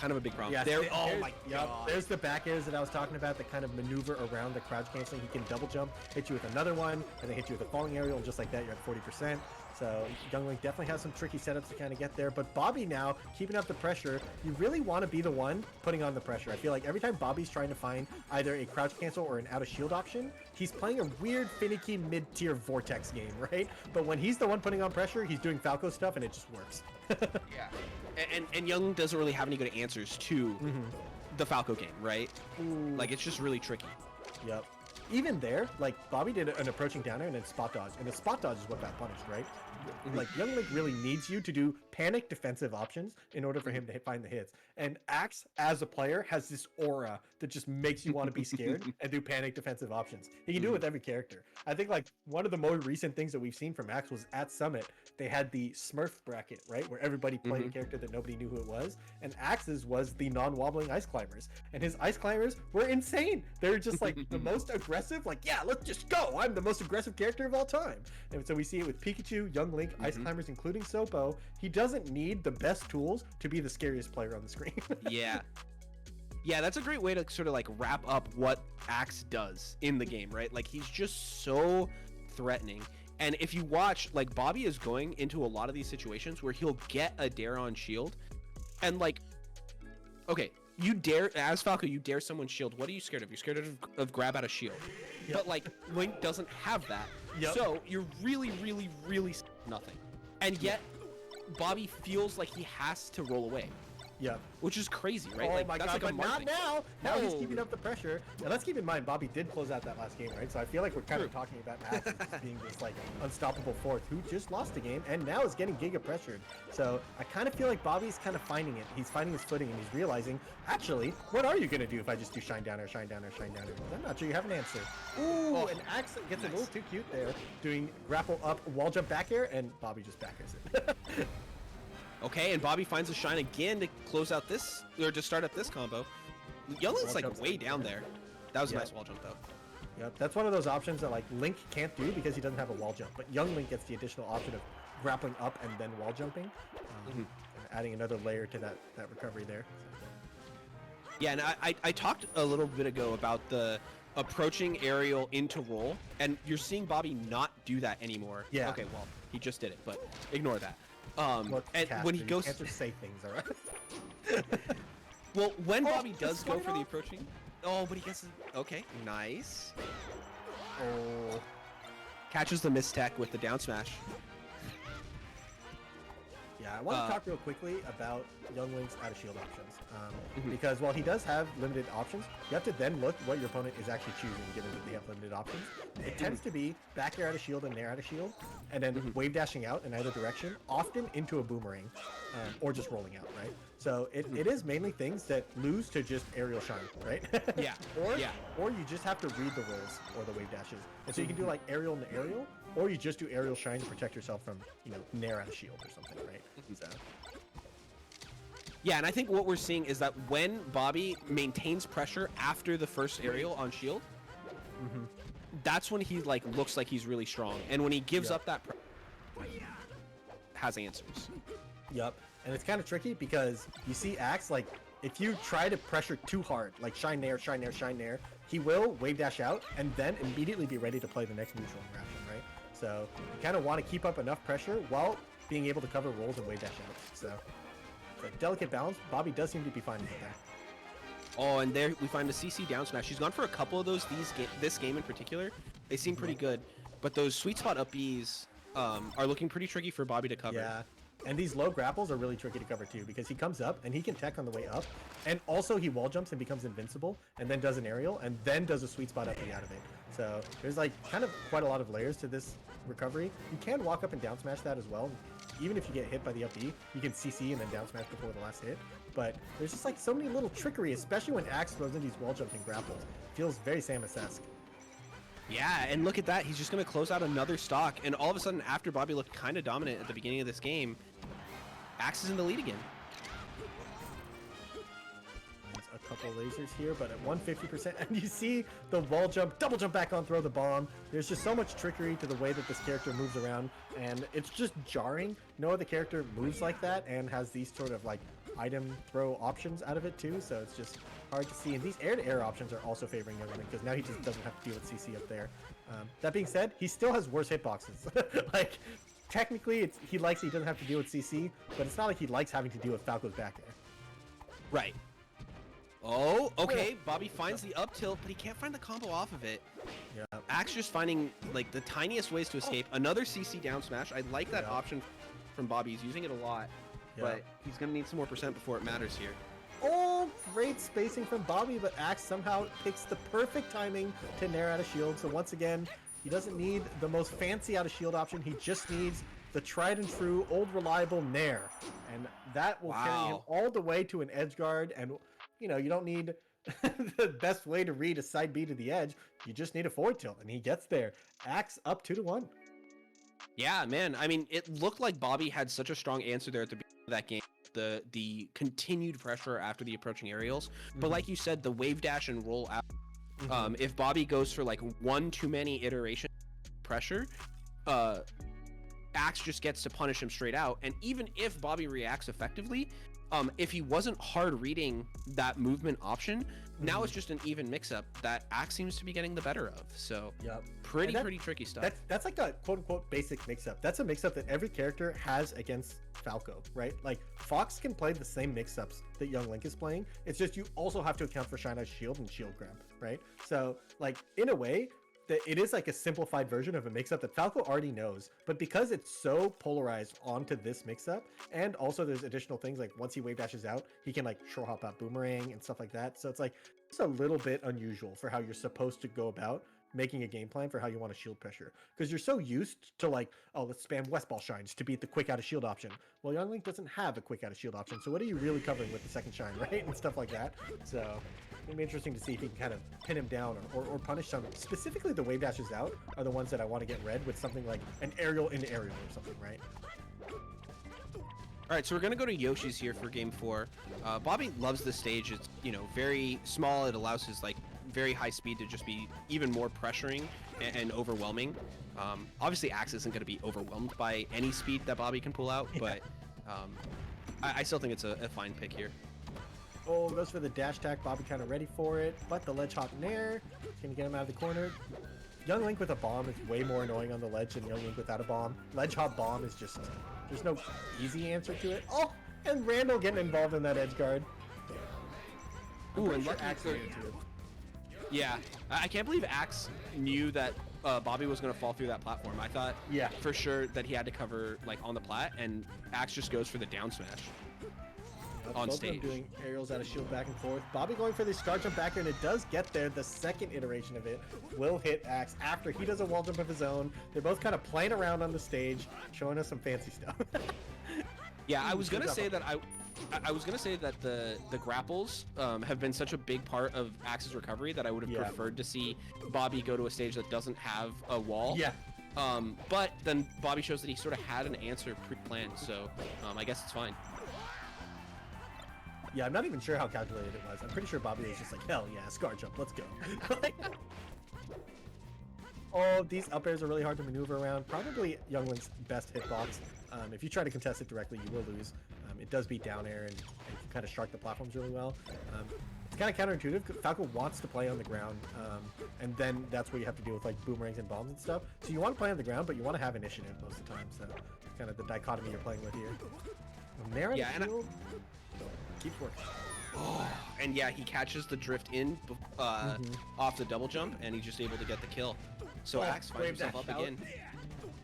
kind of a big problem. Yeah, oh my god. There's the back airs that I was talking about that kind of maneuver around the crouch canceling. He can double jump, hit you with another one, and then hit you with a falling aerial, and just like that, you're at 40%. So Young Link definitely has some tricky setups to kind of get there. But Bobby now, keeping up the pressure, you really want to be the one putting on the pressure. I feel like every time Bobby's trying to find either a crouch cancel or an out of shield option, he's playing a weird, finicky, mid-tier Vortex game, right? But when he's the one putting on pressure, he's doing Falco stuff, and it just works. Yeah. And Young doesn't really have any good answers to the Falco game, right? Like it's just really tricky. Yep. even there, like Bobby did an approaching downer and then spot dodge, and the spot dodge is what got punished, right? Like Young Link really needs you to do panic defensive options in order for him to find the hits. And Axe, as a player, has this aura that just makes you want to be scared and do panic defensive options. He can do it with every character. I think like one of the more recent things that we've seen from Axe was at Summit. They had the Smurf bracket, right, where everybody played a character that nobody knew who it was, and Axe's was the non-wobbling ice climbers, and his ice climbers were insane. They're just like the most aggressive. Like, yeah, let's just go. I'm the most aggressive character of all time. And so we see it with Pikachu, Young Link, ice climbers, including Sopo. He doesn't need the best tools to be the scariest player on the screen. Yeah, that's a great way to sort of like wrap up what Axe does in the game, right? Like he's just so threatening. And if you watch, like Bobby is going into a lot of these situations where he'll get a dare on shield, and like, okay, you dare as Falco, you dare someone's shield. What are you scared of? You're scared of grab out of shield. But like Link doesn't have that, so you're really nothing. And yet Bobby feels like he has to roll away. Yeah, which is crazy, right? Oh like, my that's god, like a but not thing. now. Now he's keeping up the pressure. And let's keep in mind, Bobby did close out that last game, right? So I feel like we're kind of talking about Axe as being this like unstoppable fourth who just lost the game and now is getting giga pressured. So I kind of feel like Bobby's kind of finding it. He's finding his footing and he's realizing, actually, what are you gonna do if I just do shine downer, shine downer, shine downer? I'm not sure you have an answer. Ooh, and Axe gets a little too cute there, doing grapple up, wall jump back air, and Bobby just back airs it. Okay, and Bobby finds a shine again to close out this, or to start up this combo. Young Link's like way down there. That was a nice wall jump though. Yep, that's one of those options that like Link can't do because he doesn't have a wall jump, but Young Link gets the additional option of grappling up and then wall jumping, adding another layer to that recovery there. Yeah, and I talked a little bit ago about the approaching aerial into roll, and you're seeing Bobby not do that anymore. Yeah. Okay, well, he just did it, but ignore that. Well, and when he goes, you can't just say things, all right? well, when Bobby does go for the approaching, oh, but he gets okay, nice. Oh, catches the mistech with the down smash. Yeah, I want to talk real quickly about Young Link's out of shield options. Because while he does have limited options, you have to then look what your opponent is actually choosing, given that they have limited options. It tends to be back air out of shield and nair out of shield, and then wave dashing out in either direction, often into a boomerang, or just rolling out, right? So it is mainly things that lose to just aerial shine, right? Or you just have to read the rolls or the wave dashes. And so you can do like aerial to aerial, or you just do aerial shine to protect yourself from, nair out of shield or something, right? So. Yeah, and I think what we're seeing is that when Bobby maintains pressure after the first aerial on shield, that's when he like looks like he's really strong. And when he gives up that has answers. Yep. And it's kind of tricky because you see Axe, like, if you try to pressure too hard, like shine nair, shine nair, shine nair, he will wave dash out and then immediately be ready to play the next neutral interaction, right? So you kind of want to keep up enough pressure while being able to cover rolls and wave dash out. So it's a delicate balance. Bobby does seem to be finding it there. Oh, and there we find the CC down smash. She's gone for a couple of those this game in particular. They seem pretty good, but those sweet spot up Bs are looking pretty tricky for Bobby to cover. Yeah. And these low grapples are really tricky to cover too, because he comes up and he can tech on the way up, and also he wall jumps and becomes invincible, and then does an aerial, and then does a sweet spot up out of it. So there's like kind of quite a lot of layers to this recovery. You can walk up and down smash that as well. Even if you get hit by the up B, you can CC and then down smash before the last hit. But there's just like so many little trickery, especially when Axe throws in these wall jumps and grapples. It feels very Samus-esque. Yeah, and look at that. He's just going to close out another stock, and all of a sudden, after Bobby looked kind of dominant at the beginning of this game, Axe is in the lead again. There's a couple lasers here, but at 150%, and you see the wall jump, double jump back on, throw the bomb. There's just so much trickery to the way that this character moves around, and it's just jarring. No other character moves like that and has these sort of like item throw options out of it too, so it's just hard to see. And these air-to-air options are also favoring Young Link, because now he just doesn't have to deal with CC up there. That being said, he still has worse hitboxes. Like, technically, he doesn't have to deal with CC, but it's not like he likes having to deal with Falco's back air. Right. Oh, okay. Bobby finds the up tilt, but he can't find the combo off of it. Yeah. Axe just finding like the tiniest ways to escape. Another CC down smash. I like that option from Bobby. He's using it a lot, but he's gonna need some more percent before it matters here. Oh, still great spacing from Bobby, but Axe somehow picks the perfect timing to nair out of shield. So once again, he doesn't need the most fancy out of shield option. He just needs the tried and true, old reliable nair. And that will carry him all the way to an edge guard. And, you know, you don't need the best way to read a side B to the edge. You just need a forward tilt, and he gets there. Axe up 2-1. Yeah, man. I mean, it looked like Bobby had such a strong answer there at the beginning of that game. The continued pressure after the approaching aerials. But like you said, the wave dash and roll out. If Bobby goes for like one too many iteration pressure, Axe just gets to punish him straight out. And even if Bobby reacts effectively, if he wasn't hard reading that movement option, now it's just an even mix-up that Axe seems to be getting the better of. So pretty tricky stuff. That's like a quote-unquote basic mix-up. That's a mix-up that every character has against Falco, right? Like Fox can play the same mix-ups that Young Link is playing. It's just you also have to account for Shine Eyes Shield and Shield Grab, right? So like in a way, that it is like a simplified version of a mix-up that Falco already knows, but because it's so polarized onto this mix-up, and also there's additional things like once he wave dashes out, he can like short hop out boomerang and stuff like that. So it's like it's a little bit unusual for how you're supposed to go about making a game plan for how you want to shield pressure, because you're so used to like, oh, let's spam West Ball shines to beat the quick out of shield option. Well, Young Link doesn't have a quick out of shield option, so what are you really covering with the second shine, right? And stuff like that. So it'll be interesting to see if you can kind of pin him down or punish some. Specifically, the wave dashes out are the ones that I want to get red with something like an aerial in aerial or something, right? All right, so we're gonna go to Yoshi's here for game 4. Bobby loves this stage. It's, you know, very small. It allows his like very high speed to just be even more pressuring and overwhelming. Obviously, Axe isn't gonna be overwhelmed by any speed that Bobby can pull out, but I still think it's a fine pick here. Oh, goes for the dash attack. Bobby kind of ready for it, but the ledge hop nair is gonna get him out of the corner. Young Link with a bomb is way more annoying on the ledge than Young Link without a bomb. Ledge hop bomb is just, there's no easy answer to it. Oh, and Randall getting involved in that edge guard. Ooh, and Axe too. Yeah, I can't believe Axe knew that Bobby was going to fall through that platform. I thought for sure that he had to cover like on the plat, and Axe just goes for the down smash on stage. Doing aerials out of shield back and forth. Bobby going for the star jump back, and it does get there. The second iteration of it will hit Axe after he does a wall jump of his own. They're both kind of playing around on the stage, showing us some fancy stuff. Yeah, I was gonna say that I was gonna say that the grapples have been such a big part of Axe's recovery that I would have preferred to see Bobby go to a stage that doesn't have a wall. Yeah. But then Bobby shows that he sort of had an answer pre-planned, so I guess it's fine. Yeah, I'm not even sure how calculated it was. I'm pretty sure Bobby was just like, hell yeah, scar jump, let's go. Oh, these up airs are really hard to maneuver around. Probably Young Link's best hitbox. If you try to contest it directly, you will lose. It does beat down air and kind of shark the platforms really well. It's kind of counterintuitive. Falco wants to play on the ground, and then that's where you have to deal with like boomerangs and bombs and stuff. So you want to play on the ground, but you want to have initiative most of the time. So it's kind of the dichotomy you're playing with here. Yeah, and keeps working. Oh, and yeah, he catches the drift in off the double jump, and he's just able to get the kill. So Axe finds himself up again.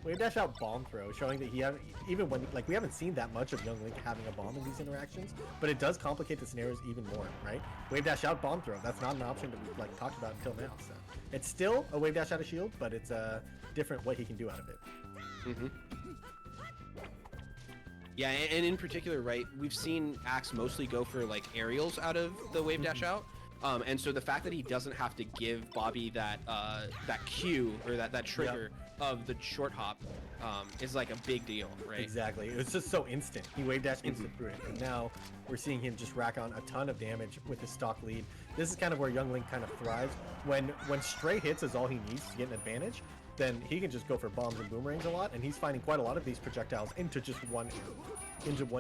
Wave dash out bomb throw, showing that he even when like we haven't seen that much of Young Link having a bomb in these interactions, but it does complicate the scenarios even more, right? Wave dash out bomb throw. That's not an option that we've like talked about until now. So it's still a wave dash out of shield, but it's different what he can do out of it. Yeah, and in particular, right, we've seen Axe mostly go for like aerials out of the wave dash out. And so the fact that he doesn't have to give Bobby that that cue or that trigger of the short hop is like a big deal, right? Exactly. It was just so instant. He wave dashed instant through it, and now we're seeing him just rack on a ton of damage with his stock lead. This is kind of where Young Link kind of thrives. When stray hits is all he needs to get an advantage, then he can just go for bombs and boomerangs a lot, and he's finding quite a lot of these projectiles into just one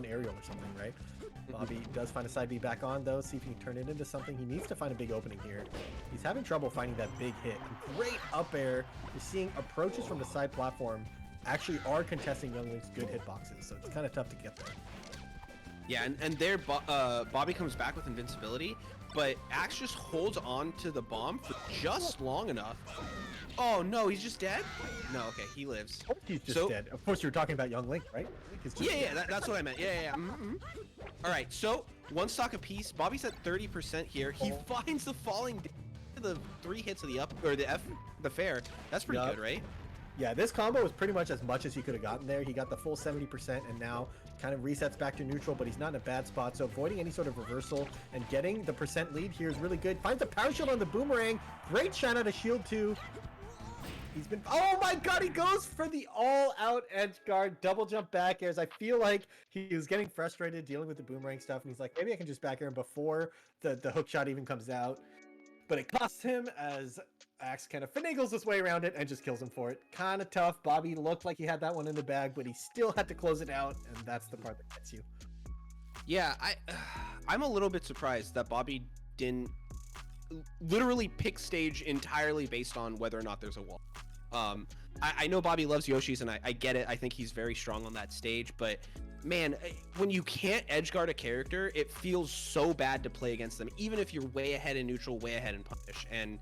aerial or something, right? Bobby does find a side B back on, though. See if he can turn it into something. He needs to find a big opening here. He's having trouble finding that big hit. Great up air. You're seeing approaches from the side platform actually are contesting Young Link's good hitboxes, so it's kind of tough to get there. Yeah, and there Bobby comes back with invincibility, but Axe just holds on to the bomb for just long enough Oh no, he's just dead? No, okay, he lives. He's just dead. Of course, you're talking about Young Link, right? Link is just dead. That's what I meant. Yeah. All right, so one stock apiece. Bobby's at 30% here. He finds the falling the 3 hits of the up or the fair. That's pretty good, right? Yeah, this combo was pretty much as much as he could have gotten there. He got the full 70% and now kind of resets back to neutral, but he's not in a bad spot. So avoiding any sort of reversal and getting the percent lead here is really good. Finds a power shield on the boomerang. Great shot out of shield 2. He's been, oh my god, he goes for the all-out edge guard, double jump back airs. I feel like he was getting frustrated dealing with the boomerang stuff, and he's like, maybe I can just back air him before the hook shot even comes out. But it costs him as Axe kind of finagles his way around it and just kills him for it. Kind of tough. Bobby looked like he had that one in the bag, but he still had to close it out, and that's the part that gets you. Yeah, I'm a little bit surprised that Bobby didn't literally pick stage entirely based on whether or not there's a wall. I know Bobby loves Yoshi's, and I get it. I think he's very strong on that stage, but man, when you can't edgeguard a character, it feels so bad to play against them, even if you're way ahead in neutral, way ahead in punish. And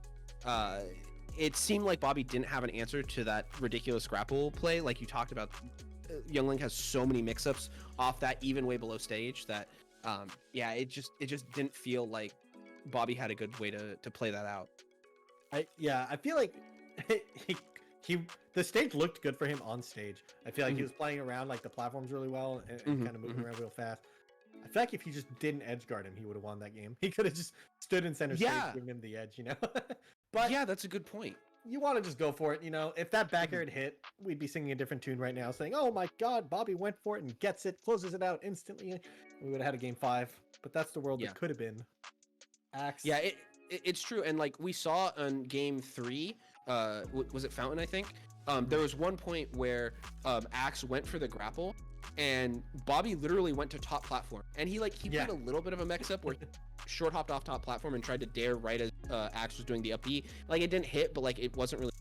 it seemed like Bobby didn't have an answer to that ridiculous grapple play, like you talked about. Young Link has so many mix-ups off that, even way below stage, that yeah, it just didn't feel like Bobby had a good way to play that out. I feel like the stage looked good for him on stage. I feel like he was playing around like the platforms really well and kind of moving around real fast. I feel like if he just didn't edge guard him, he would have won that game. He could have just stood in center stage, giving him the edge, you know. But yeah, that's a good point. You want to just go for it, you know. If that back air had hit, we'd be singing a different tune right now, saying, "Oh my God, Bobby went for it and gets it, closes it out instantly." We would have had a game 5. But that's the world that could have been. Axe. Yeah, it's true, and like we saw on game 3. Was it Fountain, I think? There was one point where Axe went for the grapple, and Bobby literally went to top platform, and he played a little bit of a mix-up where he short hopped off top platform and tried to dare right as Axe was doing the up B. Like, it didn't hit, but like it wasn't really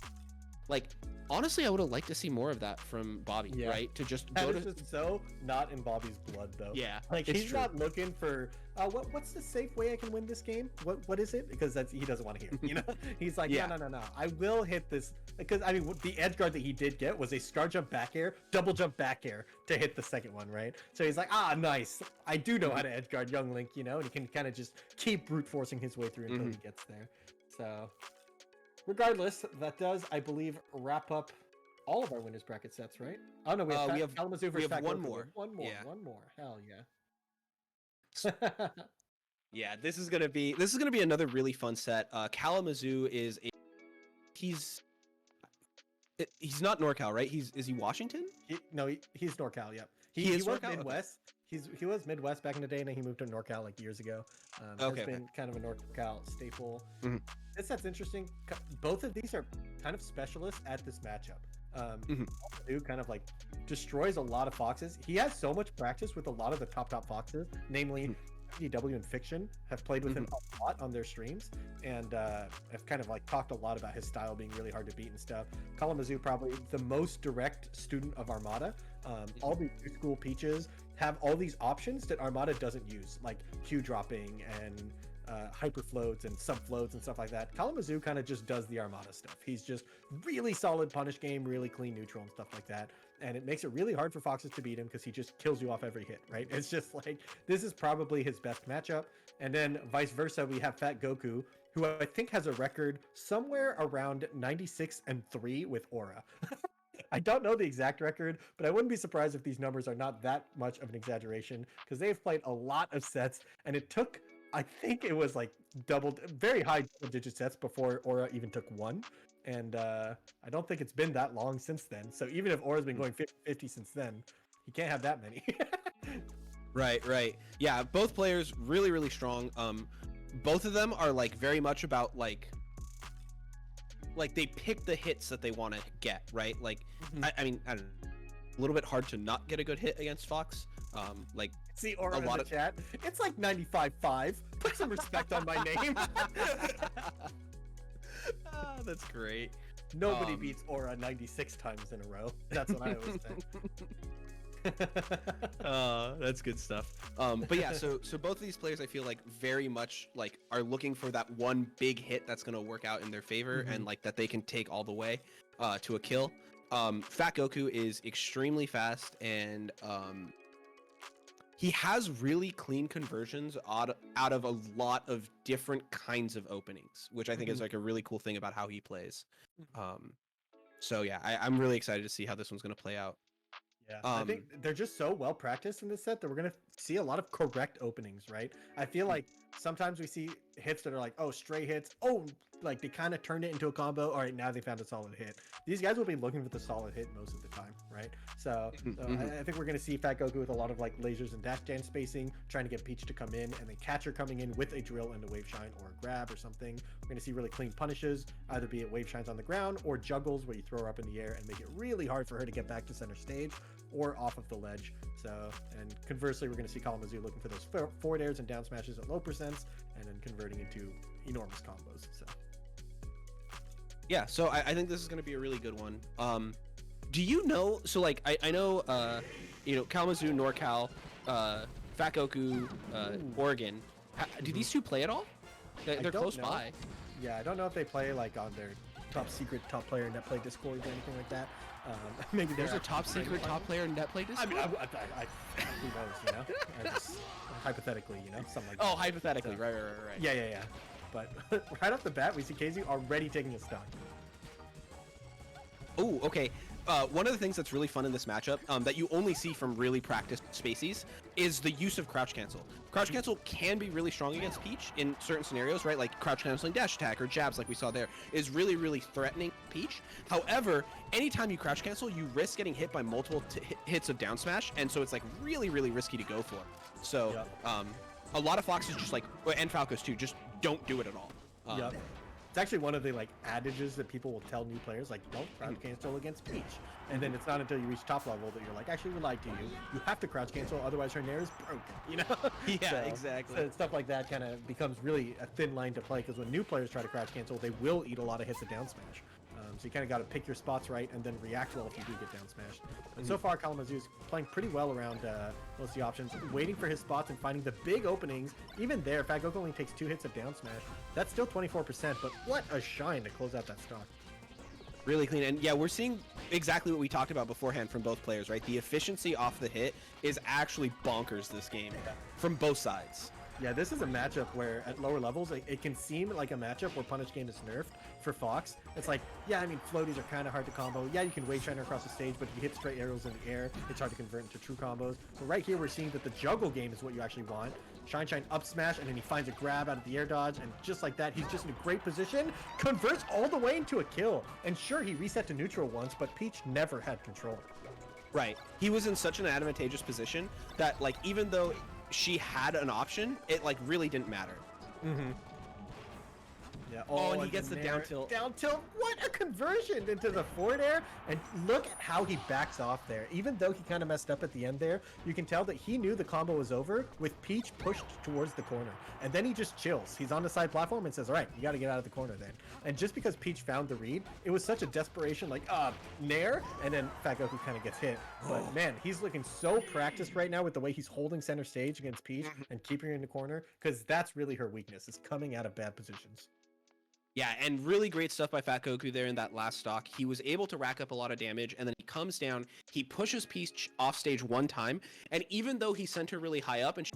like. Honestly, I would have liked to see more of that from Bobby, right? To just go to just so not in Bobby's blood, though. Yeah, like he's not looking for what's the safe way I can win this game? What is it? Because he doesn't want to hear. You know, he's like, no. I will hit this because I mean the edge guard that he did get was a scar jump back air, double jump back air to hit the second one, right? So he's like, nice. I do know how to edge guard Young Link, you know, and he can kind of just keep brute forcing his way through until he gets there. So. Regardless, that does, I believe, wrap up all of our winners bracket sets, right? Oh no, we have Kalamazoo versus one more. One more. Hell yeah. Yeah, this is gonna be another really fun set. Kalamazoo is he's not NorCal, right? Is he Washington? He's NorCal. Yep. He is was NorCal? Midwest. He was Midwest back in the day, and then he moved to NorCal like years ago. Has been kind of a NorCal staple. This set's interesting. Both of these are kind of specialists at this matchup. Who kind of like destroys a lot of foxes. He has so much practice with a lot of the top foxes, namely DW and Fiction have played with him a lot on their streams, and have kind of like talked a lot about his style being really hard to beat and stuff. Kalamazoo probably the most direct student of Armada. All these new school peaches have all these options that Armada doesn't use, like Q dropping and hyper floats and sub floats and stuff like that. Kalamazoo kind of just does the Armada stuff. He's just really solid punish game, really clean neutral and stuff like that, and it makes it really hard for foxes to beat him because he just kills you off every hit, right? It's just like, this is probably his best matchup. And then vice versa, we have Fat Goku, who I think has a record somewhere around 96-3 with Aura. I don't know the exact record, but I wouldn't be surprised if these numbers are not that much of an exaggeration, because they've played a lot of sets, and it took, I think it was like very high double-digit sets before Aura even took one, and I don't think it's been that long since then. So even if Aura's been going 50-50 since then, he can't have that many. Right. Yeah, both players really, really strong. Both of them are like very much about like they pick the hits that they want to get, right? Like, I mean, I don't know, a little bit hard to not get a good hit against Fox. Like, see Aura in the chat. It's like 95.5. Put some respect on my name. That's great. Nobody beats Aura 96 times in a row. That's what I always say. That's good stuff. But yeah, so both of these players, I feel like very much like are looking for that one big hit that's gonna work out in their favor, and like that they can take all the way to a kill. Fat Goku is extremely fast, and he has really clean conversions out of a lot of different kinds of openings, which I think is like a really cool thing about how he plays. So yeah, I'm really excited to see how this one's gonna play out. Yeah, I think they're just so well practiced in this set that we're gonna see a lot of correct openings, right? I feel like sometimes we see hits that are like, oh, stray hits. Oh, like they kind of turned it into a combo. All right, now they found a solid hit. These guys will be looking for the solid hit most of the time, right? So I think we're going to see Fat Goku with a lot of like lasers and dash dance spacing, trying to get Peach to come in, and then Catcher coming in with a drill and a wave shine or a grab or something. We're going to see really clean punishes, either be it wave shines on the ground or juggles where you throw her up in the air and make it really hard for her to get back to center stage or off of the ledge. So, and conversely, we're going to see Kalamazoo looking for those forward airs and down smashes at low percents, and then converting into enormous combos. So yeah, so I think this is going to be a really good one. Do you know, so like I know you know, Kalamazoo, NorCal, Fat Goku, Oregon, do these two play at all? They're close by. Yeah, I don't know if they play like on their top secret top player net play Discord or anything like that. Maybe there's a top secret top player net play Discord. I mean, who knows, you know? Hypothetically, you know, something like that. Oh, hypothetically, So, right. Yeah. But right off the bat, we see KZ already taking a stock. Oh, okay. One of the things that's really fun in this matchup that you only see from really practiced spacies is the use of crouch cancel. Crouch cancel can be really strong against Peach in certain scenarios, right? Like crouch canceling dash attack or jabs like we saw there is really, really threatening Peach. However, anytime you crouch cancel, you risk getting hit by multiple hits of down smash, and so it's like really, really risky to go for. So a lot of Foxes just like, and Falcos too, just don't do it at all. It's actually one of the like adages that people will tell new players, like, don't crouch cancel against Peach. And then it's not until you reach top level that you're like, actually, we lied to you. You have to crouch cancel, otherwise her nair is broken, you know? Yeah, exactly. So stuff like that kind of becomes really a thin line to play, because when new players try to crouch cancel, they will eat a lot of hits of down smash. So you kind of got to pick your spots right and then react well if you do get down smashed. And so far, Kalamazoo is playing pretty well around most of the options, waiting for his spots and finding the big openings. Even there, Fat Goku only takes 2 hits of down smash. That's still 24%, but what a shine to close out that stock. Really clean. And yeah, we're seeing exactly what we talked about beforehand from both players, right? The efficiency off the hit is actually bonkers this game from both sides. Yeah, this is a matchup where at lower levels, it can seem like a matchup where Punish Game is nerfed for Fox. It's like, yeah, I mean, floaties are kind of hard to combo. Yeah, you can wave shiner across the stage, but if you hit straight arrows in the air, it's hard to convert into true combos. But right here, we're seeing that the juggle game is what you actually want. Shine up smash, and then he finds a grab out of the air dodge, and just like that, he's just in a great position, converts all the way into a kill. And sure, he reset to neutral once, but Peach never had control. Right. He was in such an advantageous position that, like, even though she had an option, it like really didn't matter. Yeah. Oh, and he gets the down tilt. Down tilt. What a conversion into the forward air. And look at how he backs off there. Even though he kind of messed up at the end there, you can tell that he knew the combo was over with Peach pushed towards the corner. And then he just chills. He's on the side platform and says, all right, you got to get out of the corner then. And just because Peach found the read, it was such a desperation, like, nair. And then Fat Goku kind of gets hit. But man, he's looking so practiced right now with the way he's holding center stage against Peach and keeping her in the corner, because that's really her weakness, is coming out of bad positions. Yeah, and really great stuff by Fat Goku there in that last stock. He was able to rack up a lot of damage, and then he comes down, he pushes Peach off stage one time, and even though he sent her really high up and she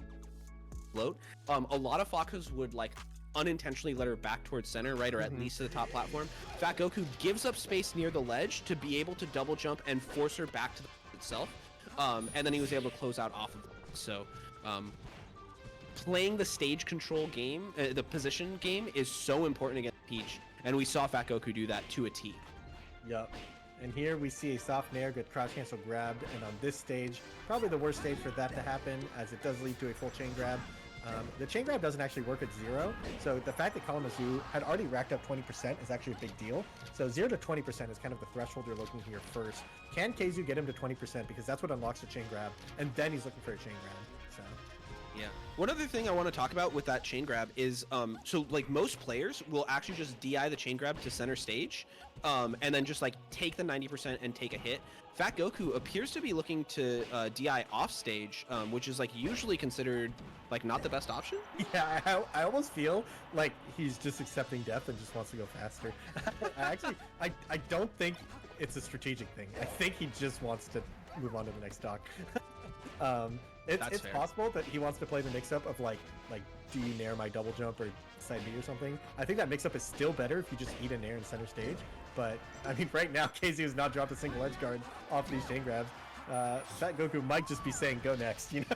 float, a lot of Foxes would like unintentionally let her back towards center, right, or at least to the top platform. Fat Goku gives up space near the ledge to be able to double jump and force her back to the itself, and then he was able to close out off of it. So playing the stage control game, the position game, is so important against Peach, and we saw Fat Goku do that to a T. Yup. And here we see a soft nair get crouch cancel grabbed, and on this stage, probably the worst stage for that to happen, as it does lead to a full chain grab. The chain grab doesn't actually work at 0, so the fact that Kalamazoo had already racked up 20% is actually a big deal. So 0 to 20% is kind of the threshold you're looking here first. Can KZ get him to 20%, because that's what unlocks the chain grab, and then he's looking for a chain grab. So Yeah. One other thing I want to talk about with that chain grab is, so like most players will actually just DI the chain grab to center stage, and then just like take the 90% and take a hit. Fat Goku appears to be looking to DI off stage, which is like usually considered like not the best option. Yeah, I almost feel like he's just accepting death and just wants to go faster. I don't think it's a strategic thing. I think he just wants to move on to the stock. It's possible that he wants to play the mix-up of like do you nair my double jump or side B or something. I think that mix-up is still better if you just eat a nair in center stage. But I mean, right now KZ has not dropped a single edge guard off these chain grabs. Fat Goku might just be saying go next, you know?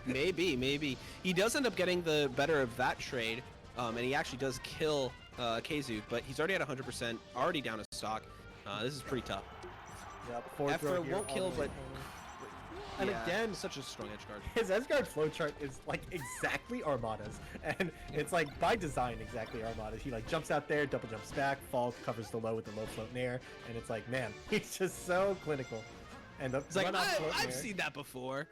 Maybe. He does end up getting the better of that trade, and he actually does kill KZ, but he's already at 100%, already down a stock. This is pretty tough. Yep, After it won't kill, but... And yeah, again, such a strong edge guard. His edge guard flowchart is like exactly Armada's, and it's like by design exactly Armada's. He like jumps out there, double jumps back, falls, covers the low with the low float nair, and it's like, man, he's just so clinical. And the it's like I've seen that before.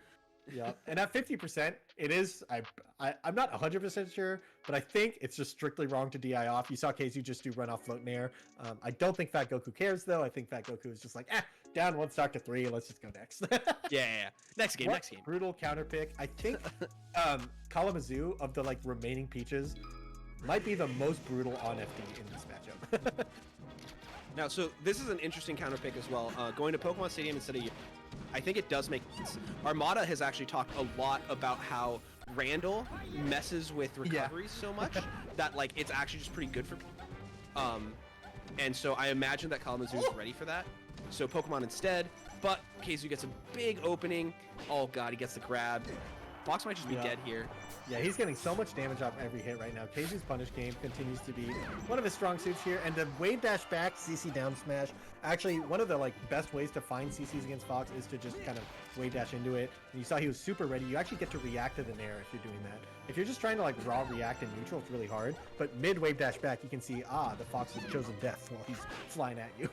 Yeah, and at 50%, it is. I'm not 100% sure, but I think it's just strictly wrong to DI off. You saw KZ just do run off float nair. I don't think Fat Goku cares though. I think Fat Goku is just like, down one stock to 3. Let's just go next. yeah. Next game. Brutal counter pick. I think Kalamazoo of the like remaining Peaches might be the most brutal on FD in this matchup. Now, so this is an interesting counter pick as well. Going to Pokemon Stadium instead of... I think it does make sense. Armada has actually talked a lot about how Randall messes with recoveries so much that like it's actually just pretty good for and so I imagine that Kalamazoo is ready for that. So Pokemon instead, but KZ gets a big opening. Oh god, he gets the grab. Fox might just be dead here. Yeah, he's getting so much damage off every hit right now. KZ's punish game continues to be one of his strong suits here, and the wave dash back CC down smash. Actually, one of the like best ways to find CCs against Fox is to just kind of wave dash into it. And you saw he was super ready. You actually get to react to the nair if you're doing that. If you're just trying to like raw react in neutral, it's really hard. But mid wave dash back, you can see the Fox has chosen death while he's flying at you.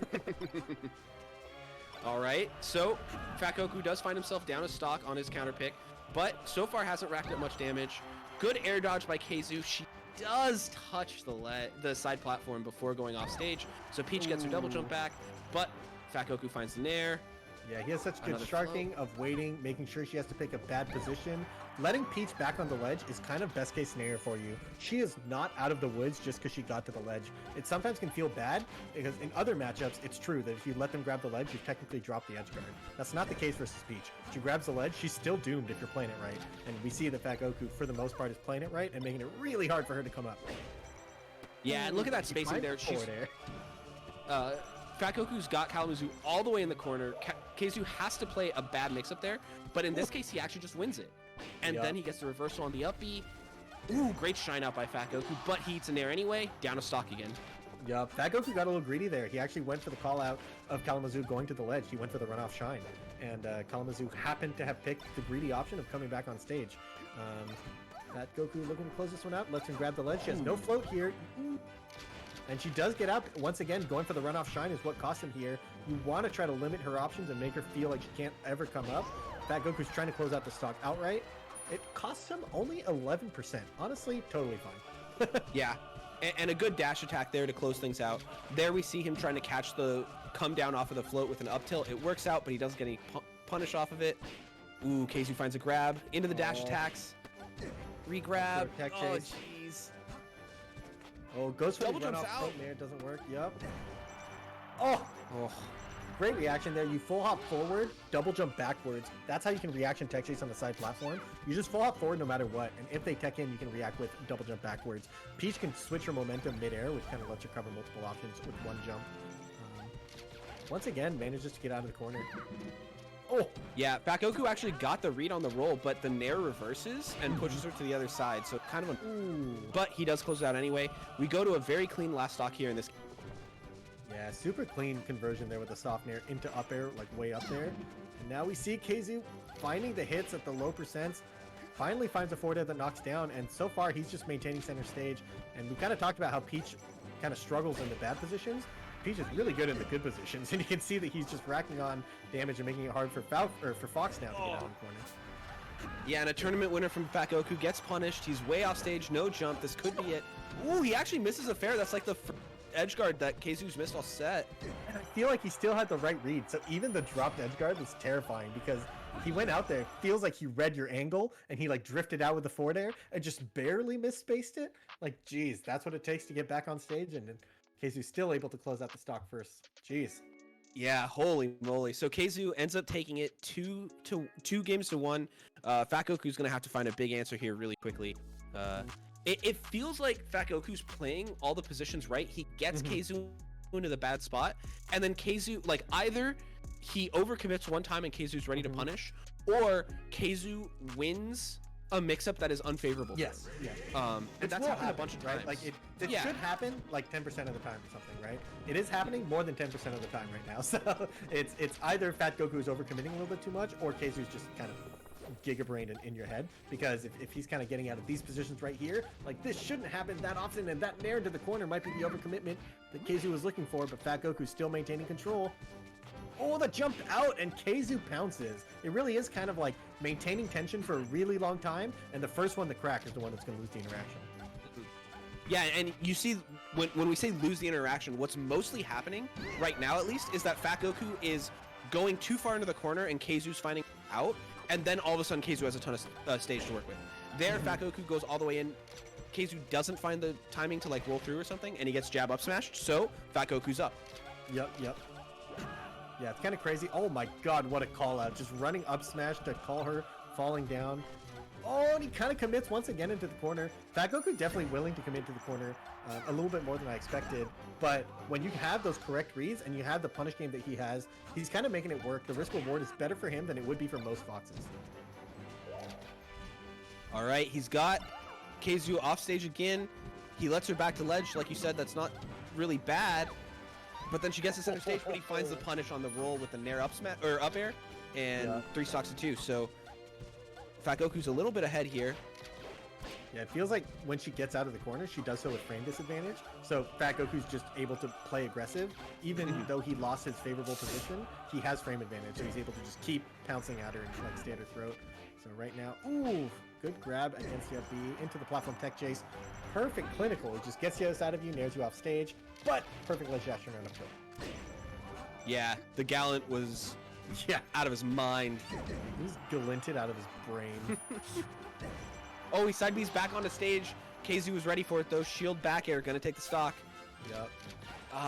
All right, so Fat Goku does find himself down a stock on his counter pick, but so far hasn't racked up much damage. Good air dodge by KZ. She does touch the side platform before going off stage, so Peach gets her double jump back, but Fat Goku finds the nair. Yeah, he has such good sharking of waiting, making sure she has to pick a bad position. Letting Peach back on the ledge is kind of best case scenario for you. She is not out of the woods just because she got to the ledge. It sometimes can feel bad because in other matchups, it's true that if you let them grab the ledge, you technically drop the edge guard. That's not the case versus Peach. She grabs the ledge, she's still doomed if you're playing it right. And we see that Fat Goku, for the most part, is playing it right and making it really hard for her to come up. Yeah, and look at that spacing there. Fat Goku's got Kalamazoo all the way in the corner. KZ has to play a bad mix-up there, but in this case, he actually just wins it. And then he gets the reversal on the up B. Ooh, great shine out by Fat Goku, but he eats an air anyway. Down a stock again. Yup, Fat Goku got a little greedy there. He actually went for the call out of Kalamazoo going to the ledge. He went for the runoff shine. And Kalamazoo happened to have picked the greedy option of coming back on stage. Fat Goku looking to close this one out. Lets him grab the ledge. She has no float here. And she does get up. Once again, going for the runoff shine is what cost him here. You want to try to limit her options and make her feel like she can't ever come up. Fat Goku's trying to close out the stock outright. It costs him only 11%. Honestly, totally fine. Yeah, and a good dash attack there to close things out. There we see him trying to catch the come down off of the float with an up tilt. It works out, but he doesn't get any punish off of it. Ooh, KZ finds a grab into the dash attacks. Re-grab. Oh, jeez. Oh, goes for double the jumps runoff out. float there. It doesn't work. Yup. Oh. Great reaction there. You full hop forward, double jump backwards. That's how you can reaction tech chase on the side platform. You just full hop forward no matter what, and if they tech in, you can react with double jump backwards. Peach can switch her momentum mid-air, which kind of lets her cover multiple options with one jump. Once again, manages to get out of the corner. Oh! Yeah, Fat Goku actually got the read on the roll, but the nair reverses and pushes her to the other side, so kind of but he does close it out anyway. We go to a very clean last stock here in this. Yeah, super clean conversion there with the soft nair into up air, like way up there. And now we see KZ finding the hits at the low percents. Finally finds a forward air that knocks down, and so far he's just maintaining center stage. And we kind of talked about how Peach kind of struggles in the bad positions. Peach is really good in the good positions, and you can see that he's just racking on damage and making it hard for Fox now to get out of the corner. Yeah, and a tournament winner from Fat Goku gets punished. He's way off stage, no jump. This could be it. Ooh, he actually misses a fair. That's like the edge guard that Keizu's missed all set. And I feel like he still had the right read. So even the dropped edge guard was terrifying because he went out there. Feels like he read your angle and he like drifted out with the forward air and just barely misspaced it. Like, geez, that's what it takes to get back on stage. And then Keizu's still able to close out the stock first. Jeez. Yeah, holy moly. So Keizu ends up taking it two games to one. Fat Goku's going to have to find a big answer here really quickly. It feels like Fat Goku's playing all the positions right. He gets Keizu into the bad spot, and then Keizu, like, either he overcommits one time and Keizu's ready to punish, or Keizu wins a mix-up that is unfavorable. Yes. Yeah. And that's happened a bunch of times. Right? Like it should happen like 10% of the time or something, right? It is happening more than 10% of the time right now. So it's either Fat Goku is overcommitting a little bit too much, or Keizu's just kind of gigabrained in your head. Because if he's kind of getting out of these positions right here, like this shouldn't happen that often, and that nair to the corner might be the overcommitment that Keizu was looking for, but Fat Goku's still maintaining control. Oh, that jumped out, and Keizu pounces. It really is kind of like maintaining tension for a really long time, and the first one to crack is the one that's going to lose the interaction. Yeah, and you see, when we say lose the interaction, what's mostly happening, right now at least, is that Fat Goku is going too far into the corner and Keizu's finding out, and then all of a sudden Keizu has a ton of stage to work with. There, Fat Goku goes all the way in. Keizu doesn't find the timing to like roll through or something, and he gets jab up smashed, so Fat Goku's up. Yep. Yeah, it's kind of crazy. Oh my god, what a call out. Just running up smash to call her, falling down. Oh, and he kind of commits once again into the corner. Fat Goku definitely willing to commit to the corner a little bit more than I expected. But when you have those correct reads and you have the punish game that he has, he's kind of making it work. The risk reward is better for him than it would be for most Foxes. All right, he's got Keizu off stage again. He lets her back to ledge. Like you said, that's not really bad. But then she gets to center stage, but he finds the punish on the roll with the nair up smash or up air, and 3 stocks to 2. So Fat Goku's a little bit ahead here. Yeah, it feels like when she gets out of the corner, she does so with frame disadvantage. So Fat Goku's just able to play aggressive, even though he lost his favorable position. He has frame advantage, so he's able to just keep pouncing at her and like stay at her throat. So right now, ooh, good grab against the up B into the platform tech chase. Perfect clinical. It just gets the other side of you, nairs you off stage, but perfect ledge dash around up throw. Yeah, the Gallant was out of his mind. He was glinted out of his brain. Oh, he side B's back onto stage. Keizu was ready for it though. Shield back air, gonna take the stock. Yep.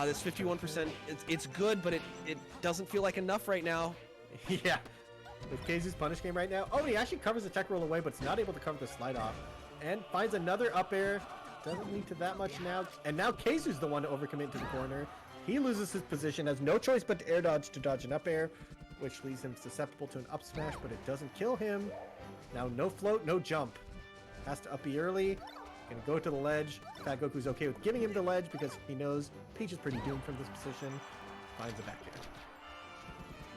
This 51%, it's good, but it doesn't feel like enough right now. Yeah. With Keizu's punish game right now. Oh, he actually covers the tech roll away, but it's not able to cover the slide off. And finds another up air. Doesn't lead to that much now. And now Keizu's the one to overcommit to the corner. He loses his position, has no choice but to air dodge to dodge an up air, which leaves him susceptible to an up smash, but it doesn't kill him. Now no float, no jump. Has to up B early. Gonna go to the ledge. Fat Goku's okay with giving him the ledge because he knows Peach is pretty doomed from this position. Finds a back air.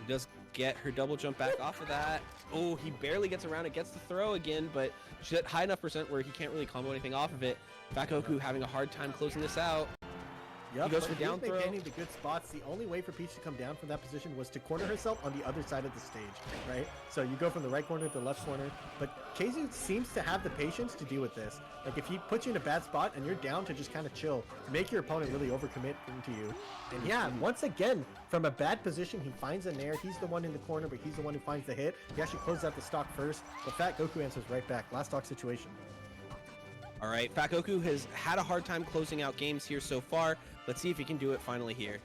He does get her double jump back off of that. Oh, he barely gets around it, gets the throw again, but she's at high enough percent where he can't really combo anything off of it. Fat Goku having a hard time closing this out. Yep, he goes for down throw. Maintaining the good spots. The only way for Peach to come down from that position was to corner herself on the other side of the stage, right? So you go from the right corner to the left corner, but Keizu seems to have the patience to deal with this. Like if he puts you in a bad spot and you're down to just kind of chill, make your opponent really overcommit into you. And yeah, once again, from a bad position, he finds a nair. He's the one in the corner, but he's the one who finds the hit. He actually closes out the stock first, but Fat Goku answers right back. Last stock situation. All right, Fat Goku has had a hard time closing out games here so far. Let's see if he can do it finally here.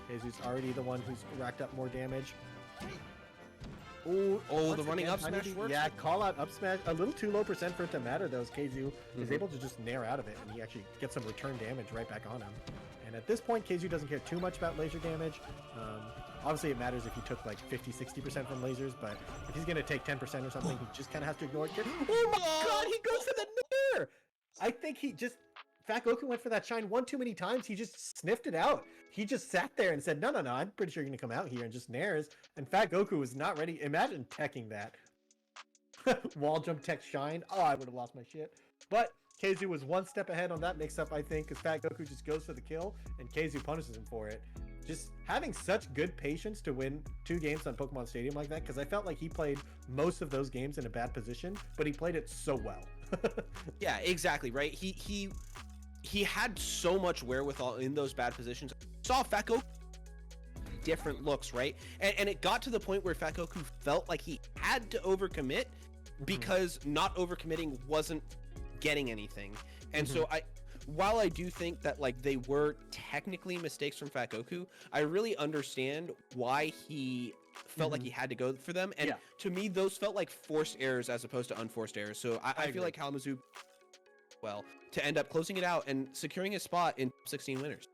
Keizu's already the one who's racked up more damage. Oh, the running up smash works? Yeah, call out up smash. A little too low percent for it to matter though, as Keizu is able to just nair out of it, and he actually gets some return damage right back on him. And at this point, Keizu doesn't care too much about laser damage. Obviously, it matters if he took like 50-60% from lasers, but if he's going to take 10% or something, he just kind of has to ignore it. Oh my god, he goes to the nair! I think he just... Fat Goku went for that shine one too many times. He just sniffed it out. He just sat there and said, no, I'm pretty sure you're going to come out here and just nairs. And Fat Goku was not ready. Imagine teching that. Wall jump tech shine. Oh, I would have lost my shit. But Keizu was one step ahead on that mix-up, I think, because Fat Goku just goes for the kill, and Keizu punishes him for it. just having such good patience to win 2 games on Pokemon Stadium like that, because I felt like he played most of those games in a bad position, but he played it so well. Yeah, exactly, right? He had so much wherewithal in those bad positions. Saw Fat Goku different looks, right? And it got to the point where Fat Goku felt like he had to overcommit because not overcommitting wasn't getting anything. And so while I do think that like they were technically mistakes from Fat Goku, I really understand why he felt like he had to go for them. And to me, those felt like forced errors as opposed to unforced errors. So I feel like Kalamazoo, well, to end up closing it out and securing a spot in 16 winners.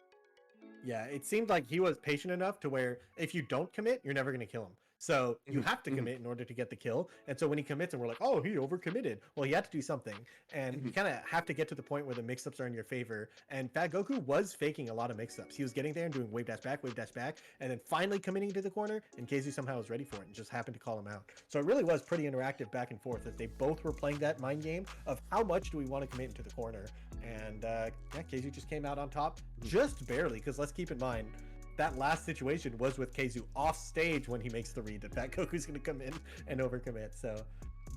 Yeah, it seemed like he was patient enough to where if you don't commit, you're never going to kill him. So you have to commit in order to get the kill. And so when he commits and we're like, oh, he overcommitted. Well, he had to do something. And you kind of have to get to the point where the mix-ups are in your favor. And Fat Goku was faking a lot of mix-ups. He was getting there and doing wave dash back, and then finally committing to the corner. And KZ somehow was ready for it and just happened to call him out. So it really was pretty interactive back and forth as they both were playing that mind game of how much do we want to commit into the corner. And yeah, KZ just came out on top just barely, because let's keep in mind, that last situation was with Keizu off stage when he makes the read that Fat Goku's going to come in and overcommit. So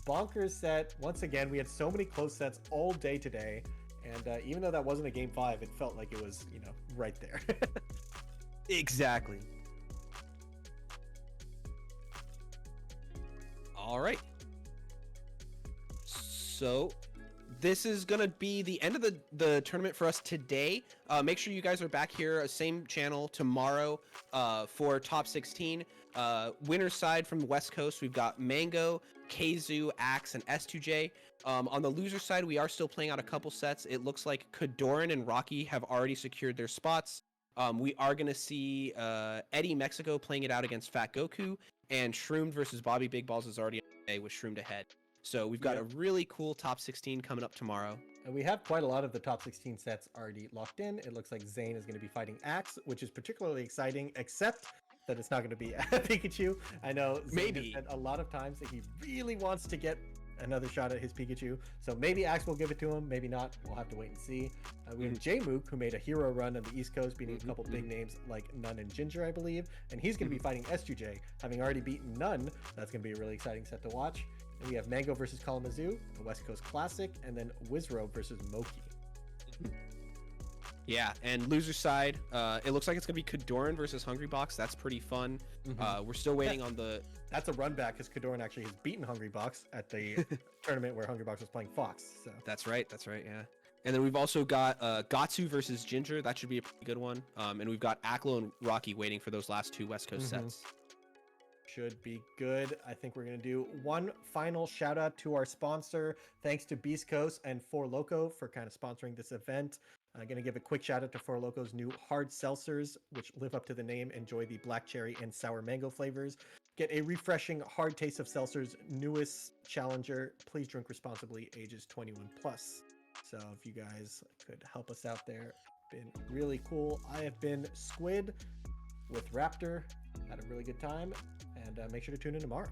bonkers set. Once again, we had so many close sets all day today. And even though that wasn't a game 5, it felt like it was, you know, right there. Exactly. All right. So this is going to be the end of the tournament for us today. Make sure you guys are back here, same channel tomorrow for top 16. Winner's side from the West Coast, we've got Mango, Keizu, Axe, and S2J. On the loser side, we are still playing out a couple sets. It looks like Kadoran and Rocky have already secured their spots. We are going to see Eddy Mexico playing it out against Fat Goku, and Shroomed versus Bobby Big Balls is already on the way with Shroomed ahead. So we've got a really cool top 16 coming up tomorrow. And we have quite a lot of the top 16 sets already locked in. It looks like Zain is going to be fighting Axe, which is particularly exciting, except that it's not going to be Pikachu. I know Zain has said a lot of times that he really wants to get another shot at his Pikachu. So maybe Axe will give it to him, maybe not. We'll have to wait and see. We have Jmook, who made a hero run on the East Coast, beating a couple big names like Nun and Ginger, I believe. And he's going to be fighting S2J, having already beaten Nun. That's going to be a really exciting set to watch. And we have Mango versus Kalamazoo, the West Coast Classic, and then Wizzrobe versus Moky. Yeah, and loser side, it looks like it's going to be Kadoran versus Hungrybox. That's pretty fun. We're still waiting on the... That's a run back, because Kadoran actually has beaten Hungrybox at the tournament where Hungrybox was playing Fox. So That's right, yeah. And then we've also got Gahtzu versus Ginger. That should be a pretty good one. And we've got Aklo and Rocky waiting for those last 2 West Coast sets. Should be good. I think we're going to do one final shout out to our sponsor. Thanks to Beast Coast and Four Loko for kind of sponsoring this event. I'm going to give a quick shout out to Four Loko's new hard seltzers, which live up to the name. Enjoy the black cherry and sour mango flavors. Get a refreshing hard taste of seltzer's newest challenger. Please drink responsibly, ages 21 plus. So if you guys could help us out there, been really cool. I have been Squid with Raptor. Had a really good time. And make sure to tune in tomorrow.